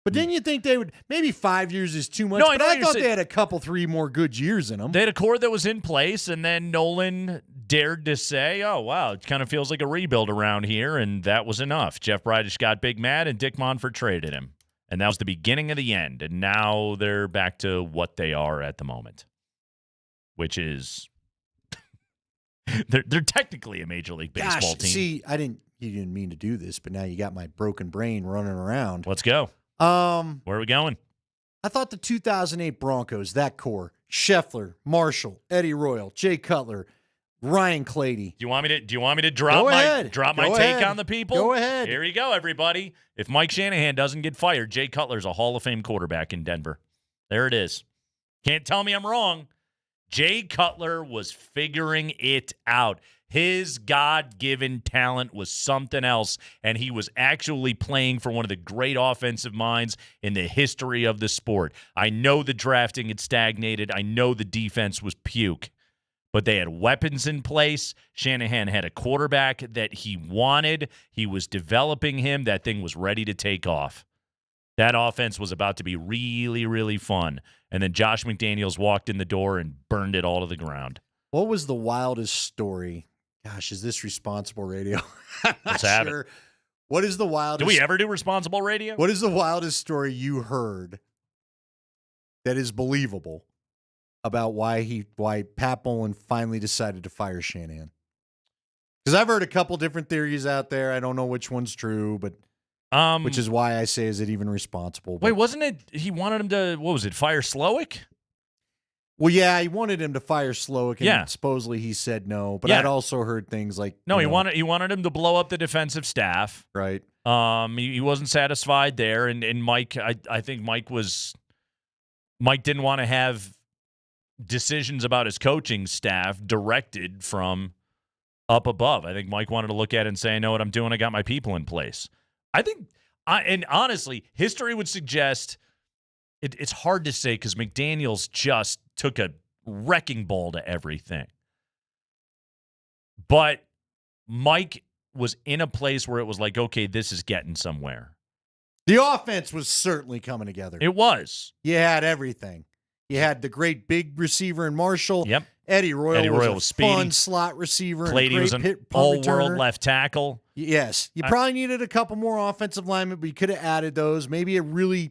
But didn't you think they would maybe 5 years is too much? No, but I thought they had a couple, 3 more good years in them. They had a core that was in place, and then Nolan dared to say, oh, wow, it kind of feels like a rebuild around here, and that was enough. Jeff Bridich got big mad, and Dick Monfort traded him. And that was the beginning of the end, and now they're back to what they are at the moment, which is they're technically a Major League Baseball team. See, you didn't mean to do this, but now you got my broken brain running around. Let's go. Where are we going? I thought the 2008 Broncos, that core, Scheffler, Marshall, Eddie Royal, Jay Cutler, Ryan Clady. Do you want me to drop my take on the people? Go ahead. Here you go, everybody. If Mike Shanahan doesn't get fired, Jay Cutler's a Hall of Fame quarterback in Denver. There it is. Can't tell me I'm wrong. Jay Cutler was figuring it out. His God-given talent was something else, and he was actually playing for one of the great offensive minds in the history of the sport. I know the drafting had stagnated. I know the defense was puke, but they had weapons in place. Shanahan had a quarterback that he wanted. He was developing him. That thing was ready to take off. That offense was about to be really, really fun. And then Josh McDaniels walked in the door and burned it all to the ground. What was the wildest story? Gosh, is this responsible radio? Let's have it. What is the wildest? Do we ever do responsible radio? What is the wildest story you heard that is believable about why Pat Bowlen finally decided to fire Shanahan? Because I've heard a couple different theories out there. I don't know which one's true, but which is why I say, is it even responsible? Wait, wasn't it he wanted him to, what was it, fire Slowick? Well, yeah, he wanted him to fire Slowick, and supposedly he said no. But I'd also heard things like he wanted him to blow up the defensive staff. Right. He wasn't satisfied there, and Mike, I think Mike didn't want to have decisions about his coaching staff directed from up above. I think Mike wanted to look at it and say, I know what I'm doing. I got my people in place. I think, and honestly, history would suggest it's hard to say because McDaniels just took a wrecking ball to everything. But Mike was in a place where it was like, okay, this is getting somewhere. The offense was certainly coming together. It was. You had everything. You had the great big receiver in Marshall. Yep. Eddie Royal was a speedy. Fun slot receiver. Clady was an all-world left tackle. Yes. You probably needed a couple more offensive linemen, but you could have added those. Maybe a really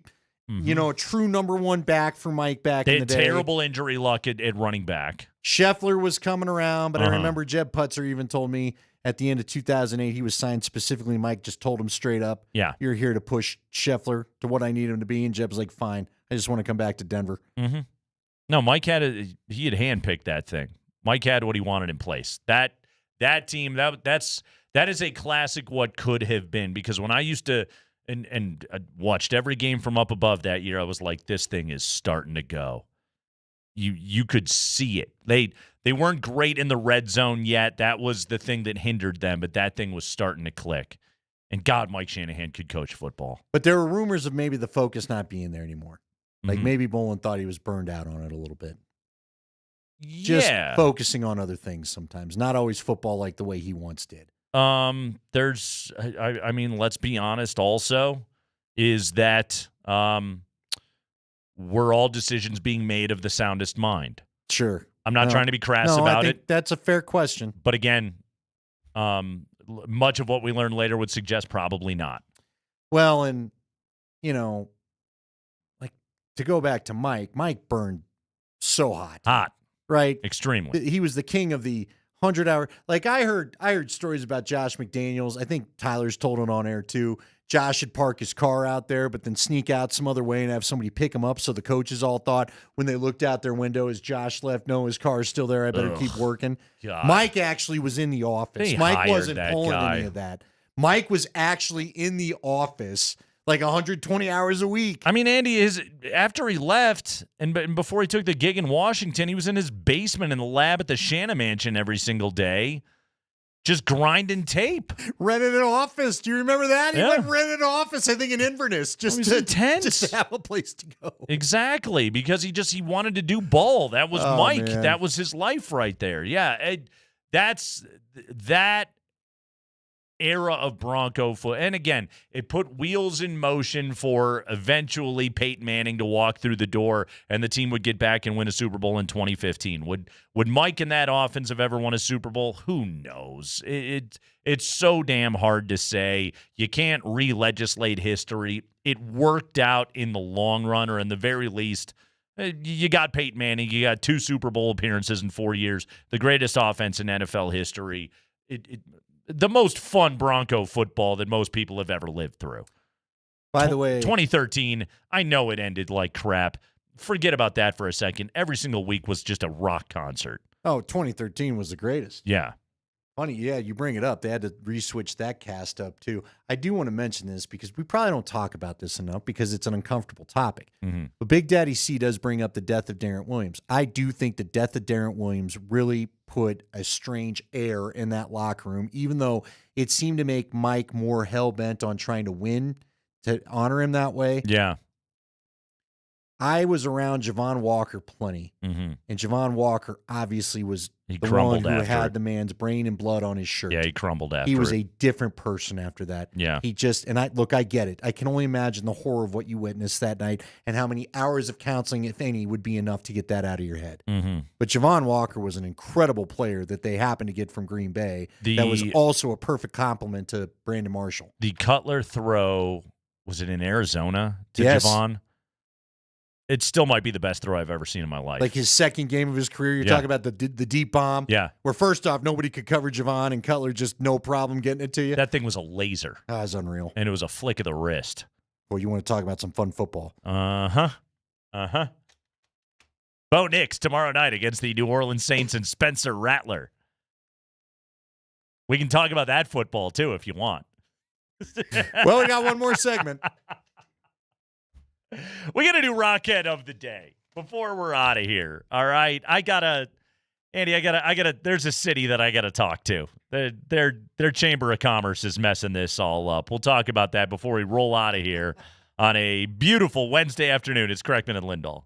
you know, a true number one back for Mike back They in the had day. terrible injury luck at running back. Scheffler was coming around, but I Uh-huh. remember Jeb Putzer even told me at the end of 2008 he was signed specifically. Mike just told him straight up, Yeah. you're here to push Scheffler to what I need him to be. And Jeb's like, fine, I just want to come back to Denver. Mm-hmm. No, Mike he had handpicked that thing. Mike had what he wanted in place. That team, that is a classic what could have been, because when I used to and I watched every game from up above that year, I was like, this thing is starting to go. You could see it. They weren't great in the red zone yet. That was the thing that hindered them, but that thing was starting to click. And God, Mike Shanahan could coach football. But there were rumors of maybe the focus not being there anymore. Like Mhm. maybe Bolin thought he was burned out on it a little bit. Just Yeah. focusing on other things sometimes, not always football like the way he once did. There's, I mean, let's be honest also, is that were all decisions being made of the soundest mind? Sure. I'm not No. trying to be crass No, about I think it. that's a fair question. But again, much of what we learned later would suggest probably not. Well, and, you know, like to go back to Mike burned so hot. Hot. Right? Extremely. He was the king of the 100-hour. Like I heard stories about Josh McDaniels. I think Tyler's told it on air too. Josh would park his car out there, but then sneak out some other way and have somebody pick him up. So the coaches all thought when they looked out their window as Josh left, no, his car is still there. I better Ugh. keep working. God. Mike actually was in the office. They Mike hired wasn't that pulling guy. any of that. Mike was actually in the office like 120 hours a week. I mean, Andy, after he left and before he took the gig in Washington, he was in his basement in the lab at the Shanna Mansion every single day, just grinding tape. Rented an office. Do you remember that? He Yeah. went and rented an office, I think, in Inverness, just was to intense. just to have a place to go. Exactly, because he wanted to do ball. That was Oh, Mike. man. That was his life right there. Yeah, that's that era of Bronco foot. And again, it put wheels in motion for eventually Peyton Manning to walk through the door and the team would get back and win a Super Bowl in 2015. Would Mike and that offense have ever won a Super Bowl? Who knows? It's so damn hard to say. You can't re-legislate history. It worked out in the long run, or in the very least, you got Peyton Manning. You got 2 Super Bowl appearances in 4 years. The greatest offense in NFL history. The most fun Bronco football that most people have ever lived through. By the way, 2013, I know it ended like crap. Forget about that for a second. Every single week was just a rock concert. 2013 was the greatest. Yeah. Funny, yeah, you bring it up. They had to re-switch that cast up too. I do want to mention this because we probably don't talk about this enough because it's an uncomfortable topic. Mm-hmm. But Big Daddy C does bring up the death of Darren Williams. I do think the death of Darren Williams really put a strange air in that locker room, even though it seemed to make Mike more hell-bent on trying to win to honor him that way. Yeah. I was around Javon Walker plenty, Mm-hmm. and Javon Walker obviously was He the crumbled one who after had it. the man's brain and blood on his shirt. Yeah, he crumbled after He was it. a different person after that. Yeah. He just, and I get it. I can only imagine the horror of what you witnessed that night and how many hours of counseling, if any, would be enough to get that out of your head. Mm-hmm. But Javon Walker was an incredible player that they happened to get from Green Bay. That was also a perfect compliment to Brandon Marshall. The Cutler throw, was it in Arizona to Yes. Javon? It still might be the best throw I've ever seen in my life. Like his second game of his career, you're Yeah. talking about the deep bomb. Yeah. Where first off, nobody could cover Javon and Cutler just no problem getting it to you. That thing was a laser. That was unreal. And it was a flick of the wrist. Well, you want to talk about some fun football. Uh-huh. Uh-huh. Bo Nix tomorrow night against the New Orleans Saints and Spencer Rattler. We can talk about that football, too, if you want. Well, we got one more segment. We got to do Rockhead of the Day before we're out of here. All right. Andy, there's a city that I got to talk to. Their Chamber of Commerce is messing this all up. We'll talk about that before we roll out of here on a beautiful Wednesday afternoon. It's Kreckman and Lindahl.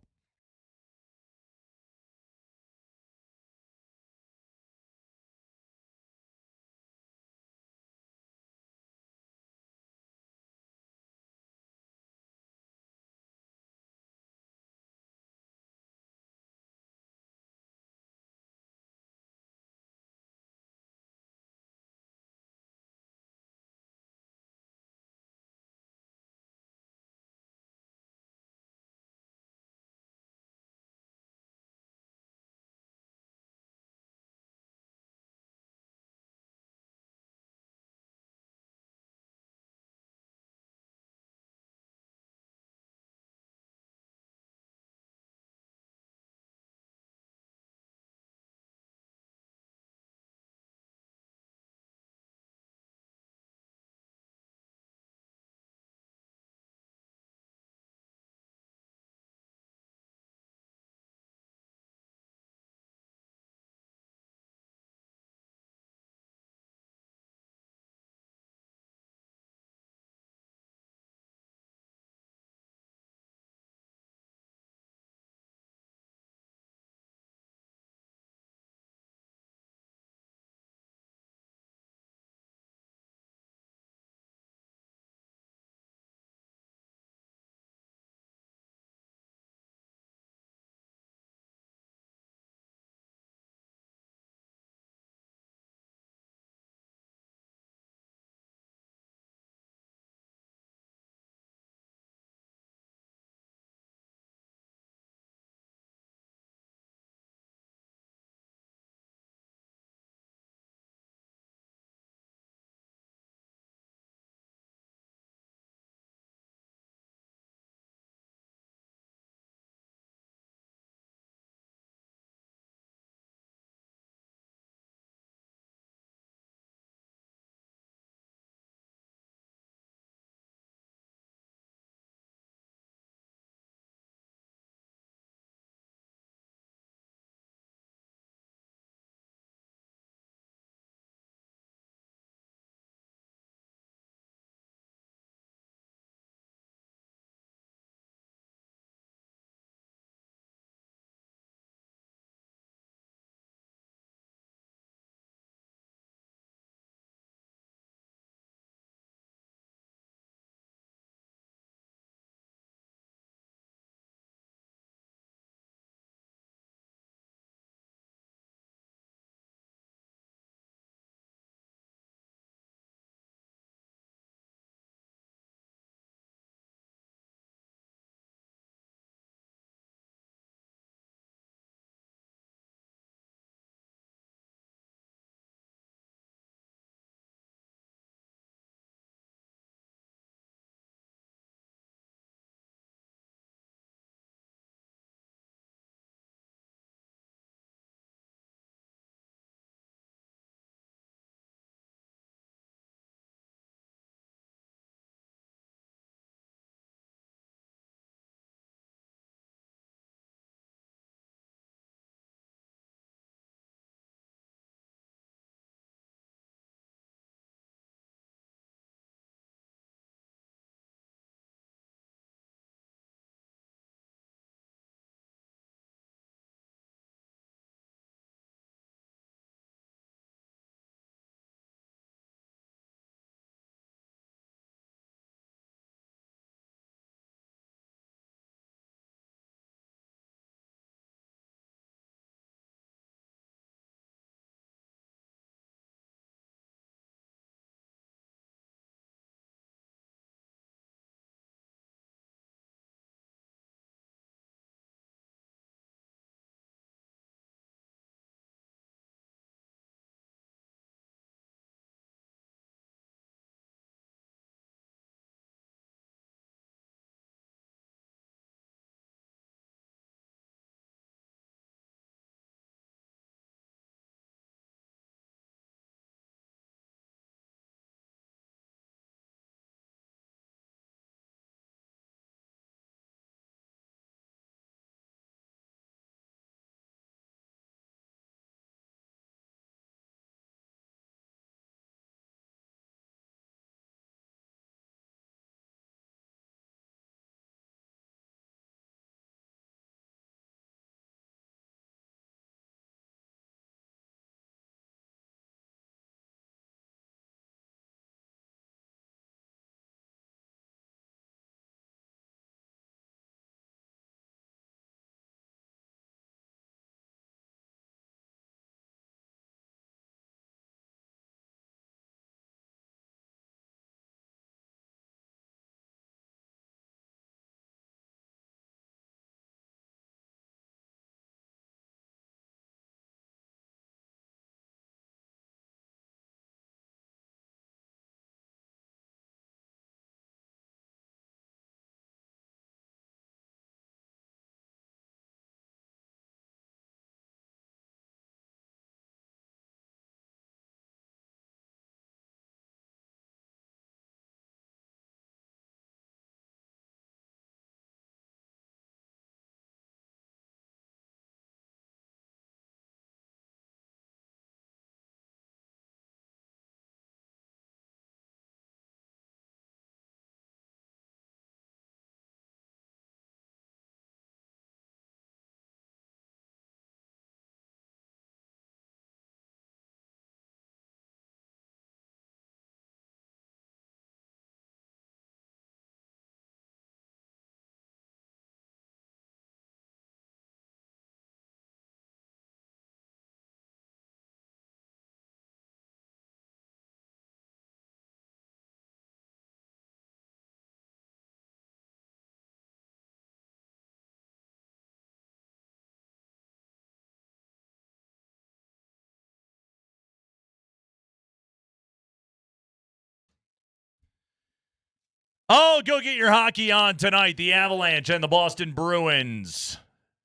Oh, go get your hockey on tonight. The Avalanche and the Boston Bruins.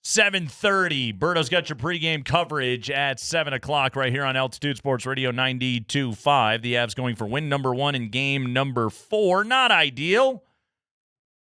7:30. Berto's got your pregame coverage at 7 o'clock right here on Altitude Sports Radio 92.5. The Avs going for win number 1 in game number 4. Not ideal.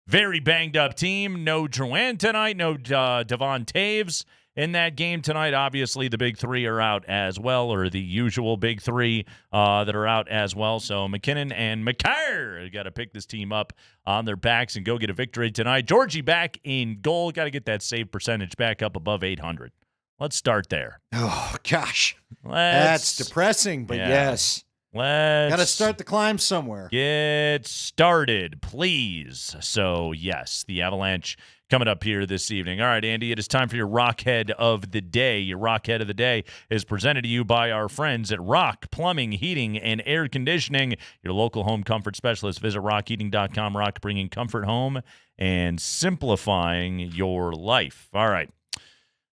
Very banged up team. No Drouin tonight. No Devon Taves in that game tonight. Obviously, the big three are out as well, or the usual big three that are out as well. So McKinnon and McCarr got to pick this team up on their backs and go get a victory tonight. Georgie back in goal. Got to get that save percentage back up above 800. Let's start there. Oh, gosh. That's depressing, but yes. Let's got to start the climb somewhere. Get started, please. So, yes, the Avalanche coming up here this evening. All right, Andy, it is time for your Rockhead of the Day. Your Rockhead of the Day is presented to you by our friends at Rock Plumbing, Heating, and Air Conditioning, your local home comfort specialist. Visit rockheating.com. Rock, bringing comfort home and simplifying your life. All right.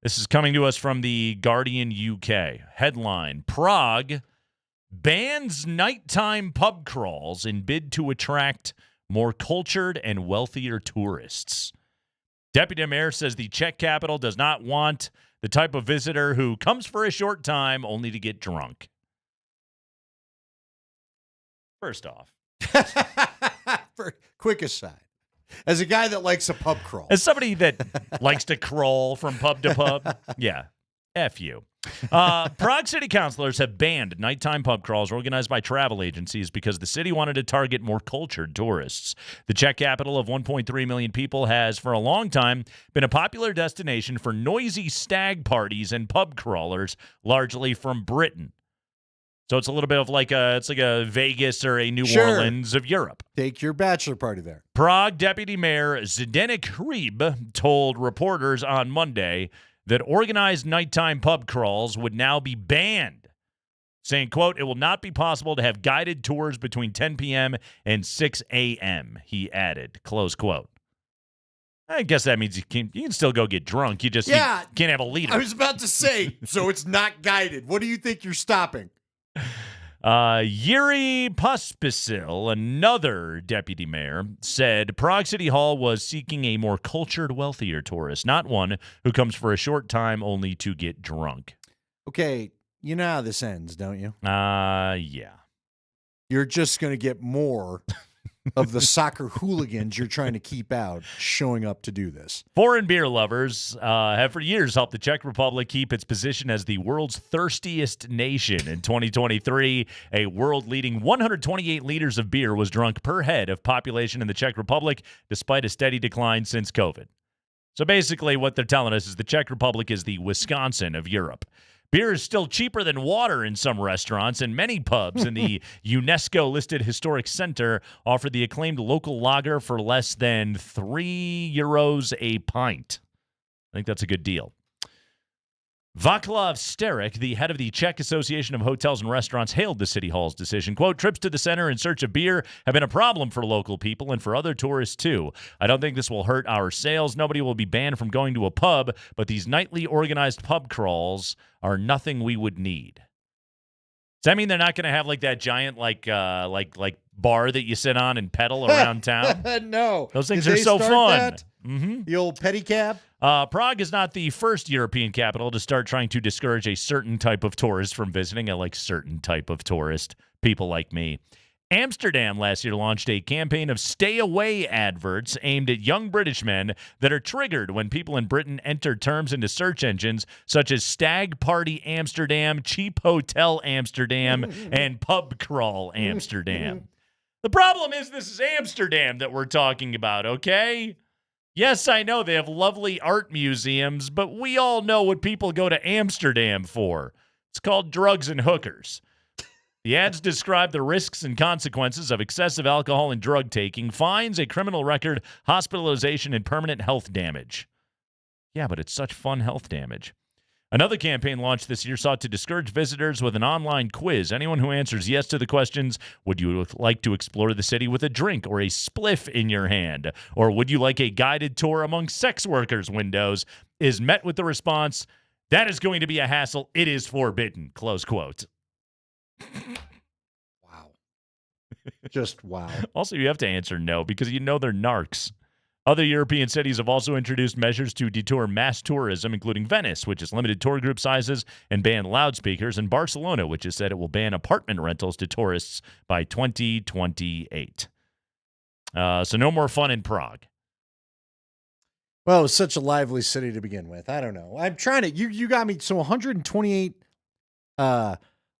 This is coming to us from the Guardian UK. Headline, Prague bans nighttime pub crawls in bid to attract more cultured and wealthier tourists. Deputy Mayor says the Czech capital does not want the type of visitor who comes for a short time only to get drunk. First off. Quick aside. As a guy that likes a pub crawl. As somebody that likes to crawl from pub to pub, yeah, F you. Prague city councilors have banned nighttime pub crawls organized by travel agencies because the city wanted to target more cultured tourists. The Czech capital of 1.3 million people has, for a long time, been a popular destination for noisy stag parties and pub crawlers, largely from Britain. So it's a little bit of like a Vegas or a New Orleans of Europe. Take your bachelor party there. Prague Deputy Mayor Zdeněk Hřib told reporters on Monday that organized nighttime pub crawls would now be banned, saying, quote, "It will not be possible to have guided tours between 10 p.m. and 6 a.m., he added, close quote. I guess that means you can still go get drunk. You just you can't have a leader. I was about to say, so it's not guided. What do you think you're stopping? Yuri Pospisil, another deputy mayor, said Prague City Hall was seeking a more cultured, wealthier tourist, not one who comes for a short time only to get drunk. Okay, you know how this ends, don't you? Yeah. You're just going to get more of the soccer hooligans you're trying to keep out showing up to do this. Foreign beer lovers have for years helped the Czech Republic keep its position as the world's thirstiest nation. In 2023, a world-leading 128 liters of beer was drunk per head of population in the Czech Republic, despite a steady decline since COVID. So basically what they're telling us is the Czech Republic is the Wisconsin of Europe. Beer is still cheaper than water in some restaurants, and many pubs in the UNESCO-listed historic center offer the acclaimed local lager for less than €3 a pint. I think that's a good deal. Vaclav Sterik, the head of the Czech Association of Hotels and Restaurants, hailed the City Hall's decision. Quote, "Trips to the center in search of beer have been a problem for local people and for other tourists, too. I don't think this will hurt our sales. Nobody will be banned from going to a pub, but these nightly organized pub crawls are nothing we would need." Does that mean they're not going to have like that giant like bar that you sit on and pedal around town? No. Those things Did are they so start fun. that? Mm-hmm. The old pedicab? Prague is not the first European capital to start trying to discourage a certain type of tourist from visiting. I like certain type of tourist, people like me. Amsterdam last year launched a campaign of stay-away adverts aimed at young British men that are triggered when people in Britain enter terms into search engines such as Stag Party Amsterdam, Cheap Hotel Amsterdam, and Pub Crawl Amsterdam. The problem is this is Amsterdam that we're talking about, okay? Yes, I know they have lovely art museums, but we all know what people go to Amsterdam for. It's called drugs and hookers. The ads describe the risks and consequences of excessive alcohol and drug taking, fines, a criminal record, hospitalization, and permanent health damage. Yeah, but it's such fun health damage. Another campaign launched this year sought to discourage visitors with an online quiz. Anyone who answers yes to the questions, would you like to explore the city with a drink or a spliff in your hand? Or would you like a guided tour among sex workers' windows? Is met with the response, that is going to be a hassle. It is forbidden. Close quote. Wow. Just wow. Also, you have to answer no because you know they're narcs. Other European cities have also introduced measures to deter mass tourism, including Venice, which has limited tour group sizes and banned loudspeakers, and Barcelona, which has said it will ban apartment rentals to tourists by 2028. So no more fun in Prague. Well, it was such a lively city to begin with. I don't know. I'm trying to. You got me. So 128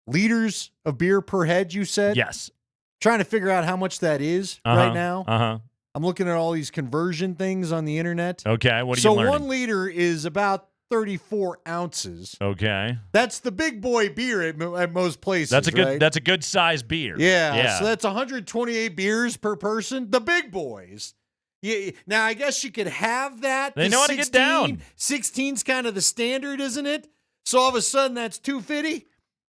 liters of beer per head. You said yes. Trying to figure out how much that is right now. Uh-huh. I'm looking at all these conversion things on the internet. Okay, what are so you learning? 1 liter is about 34 ounces. Okay, that's the big boy beer at most places. That's a good. Right? That's a good size beer. Yeah. So that's 128 beers per person. The big boys. Yeah. Now I guess you could have that. They know how to get down. 16's kind of the standard, isn't it? So all of a sudden that's 250.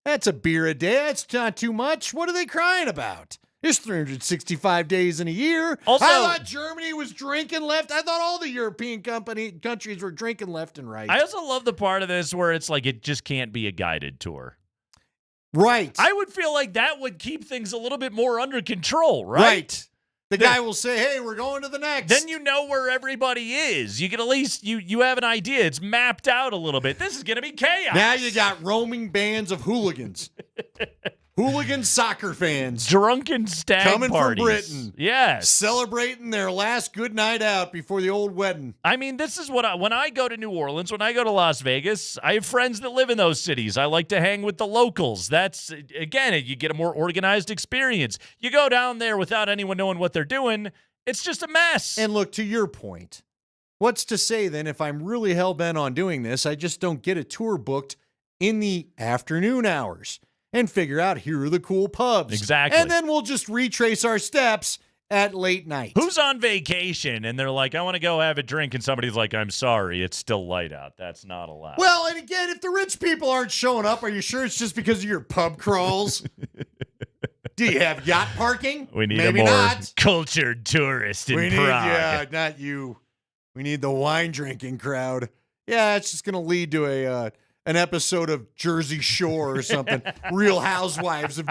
That's a beer a day. That's not too much. What are they crying about? There's 365 days in a year. Also, I thought Germany was drinking left. I thought all the European countries were drinking left and right. I also love the part of this where it's like it just can't be a guided tour. Right. I would feel like that would keep things a little bit more under control, right? Right. The guy will say, hey, we're going to the next. Then you know where everybody is. You can at least, you have an idea. It's mapped out a little bit. This is going to be chaos. Now you got roaming bands of hooligans. Hooligan soccer fans. Drunken stag coming parties. from Britain. Yes. Celebrating their last good night out before the old wedding. I mean, this is what when I go to New Orleans, when I go to Las Vegas, I have friends that live in those cities. I like to hang with the locals. That's, again, you get a more organized experience. You go down there without anyone knowing what they're doing, it's just a mess. And look, to your point, what's to say then if I'm really hell-bent on doing this, I just don't get a tour booked in the afternoon hours and figure out here are the cool pubs. Exactly. And then we'll just retrace our steps at late night. Who's on vacation and they're like, I want to go have a drink, and somebody's like, I'm sorry, it's still light out. That's not allowed. Well, and again, if the rich people aren't showing up, are you sure it's just because of your pub crawls? Do you have yacht parking? We need Maybe a more not. cultured tourist in Prague. Yeah, not you. We need the wine drinking crowd. Yeah, it's just going to lead to an episode of Jersey Shore or something. Real Housewives of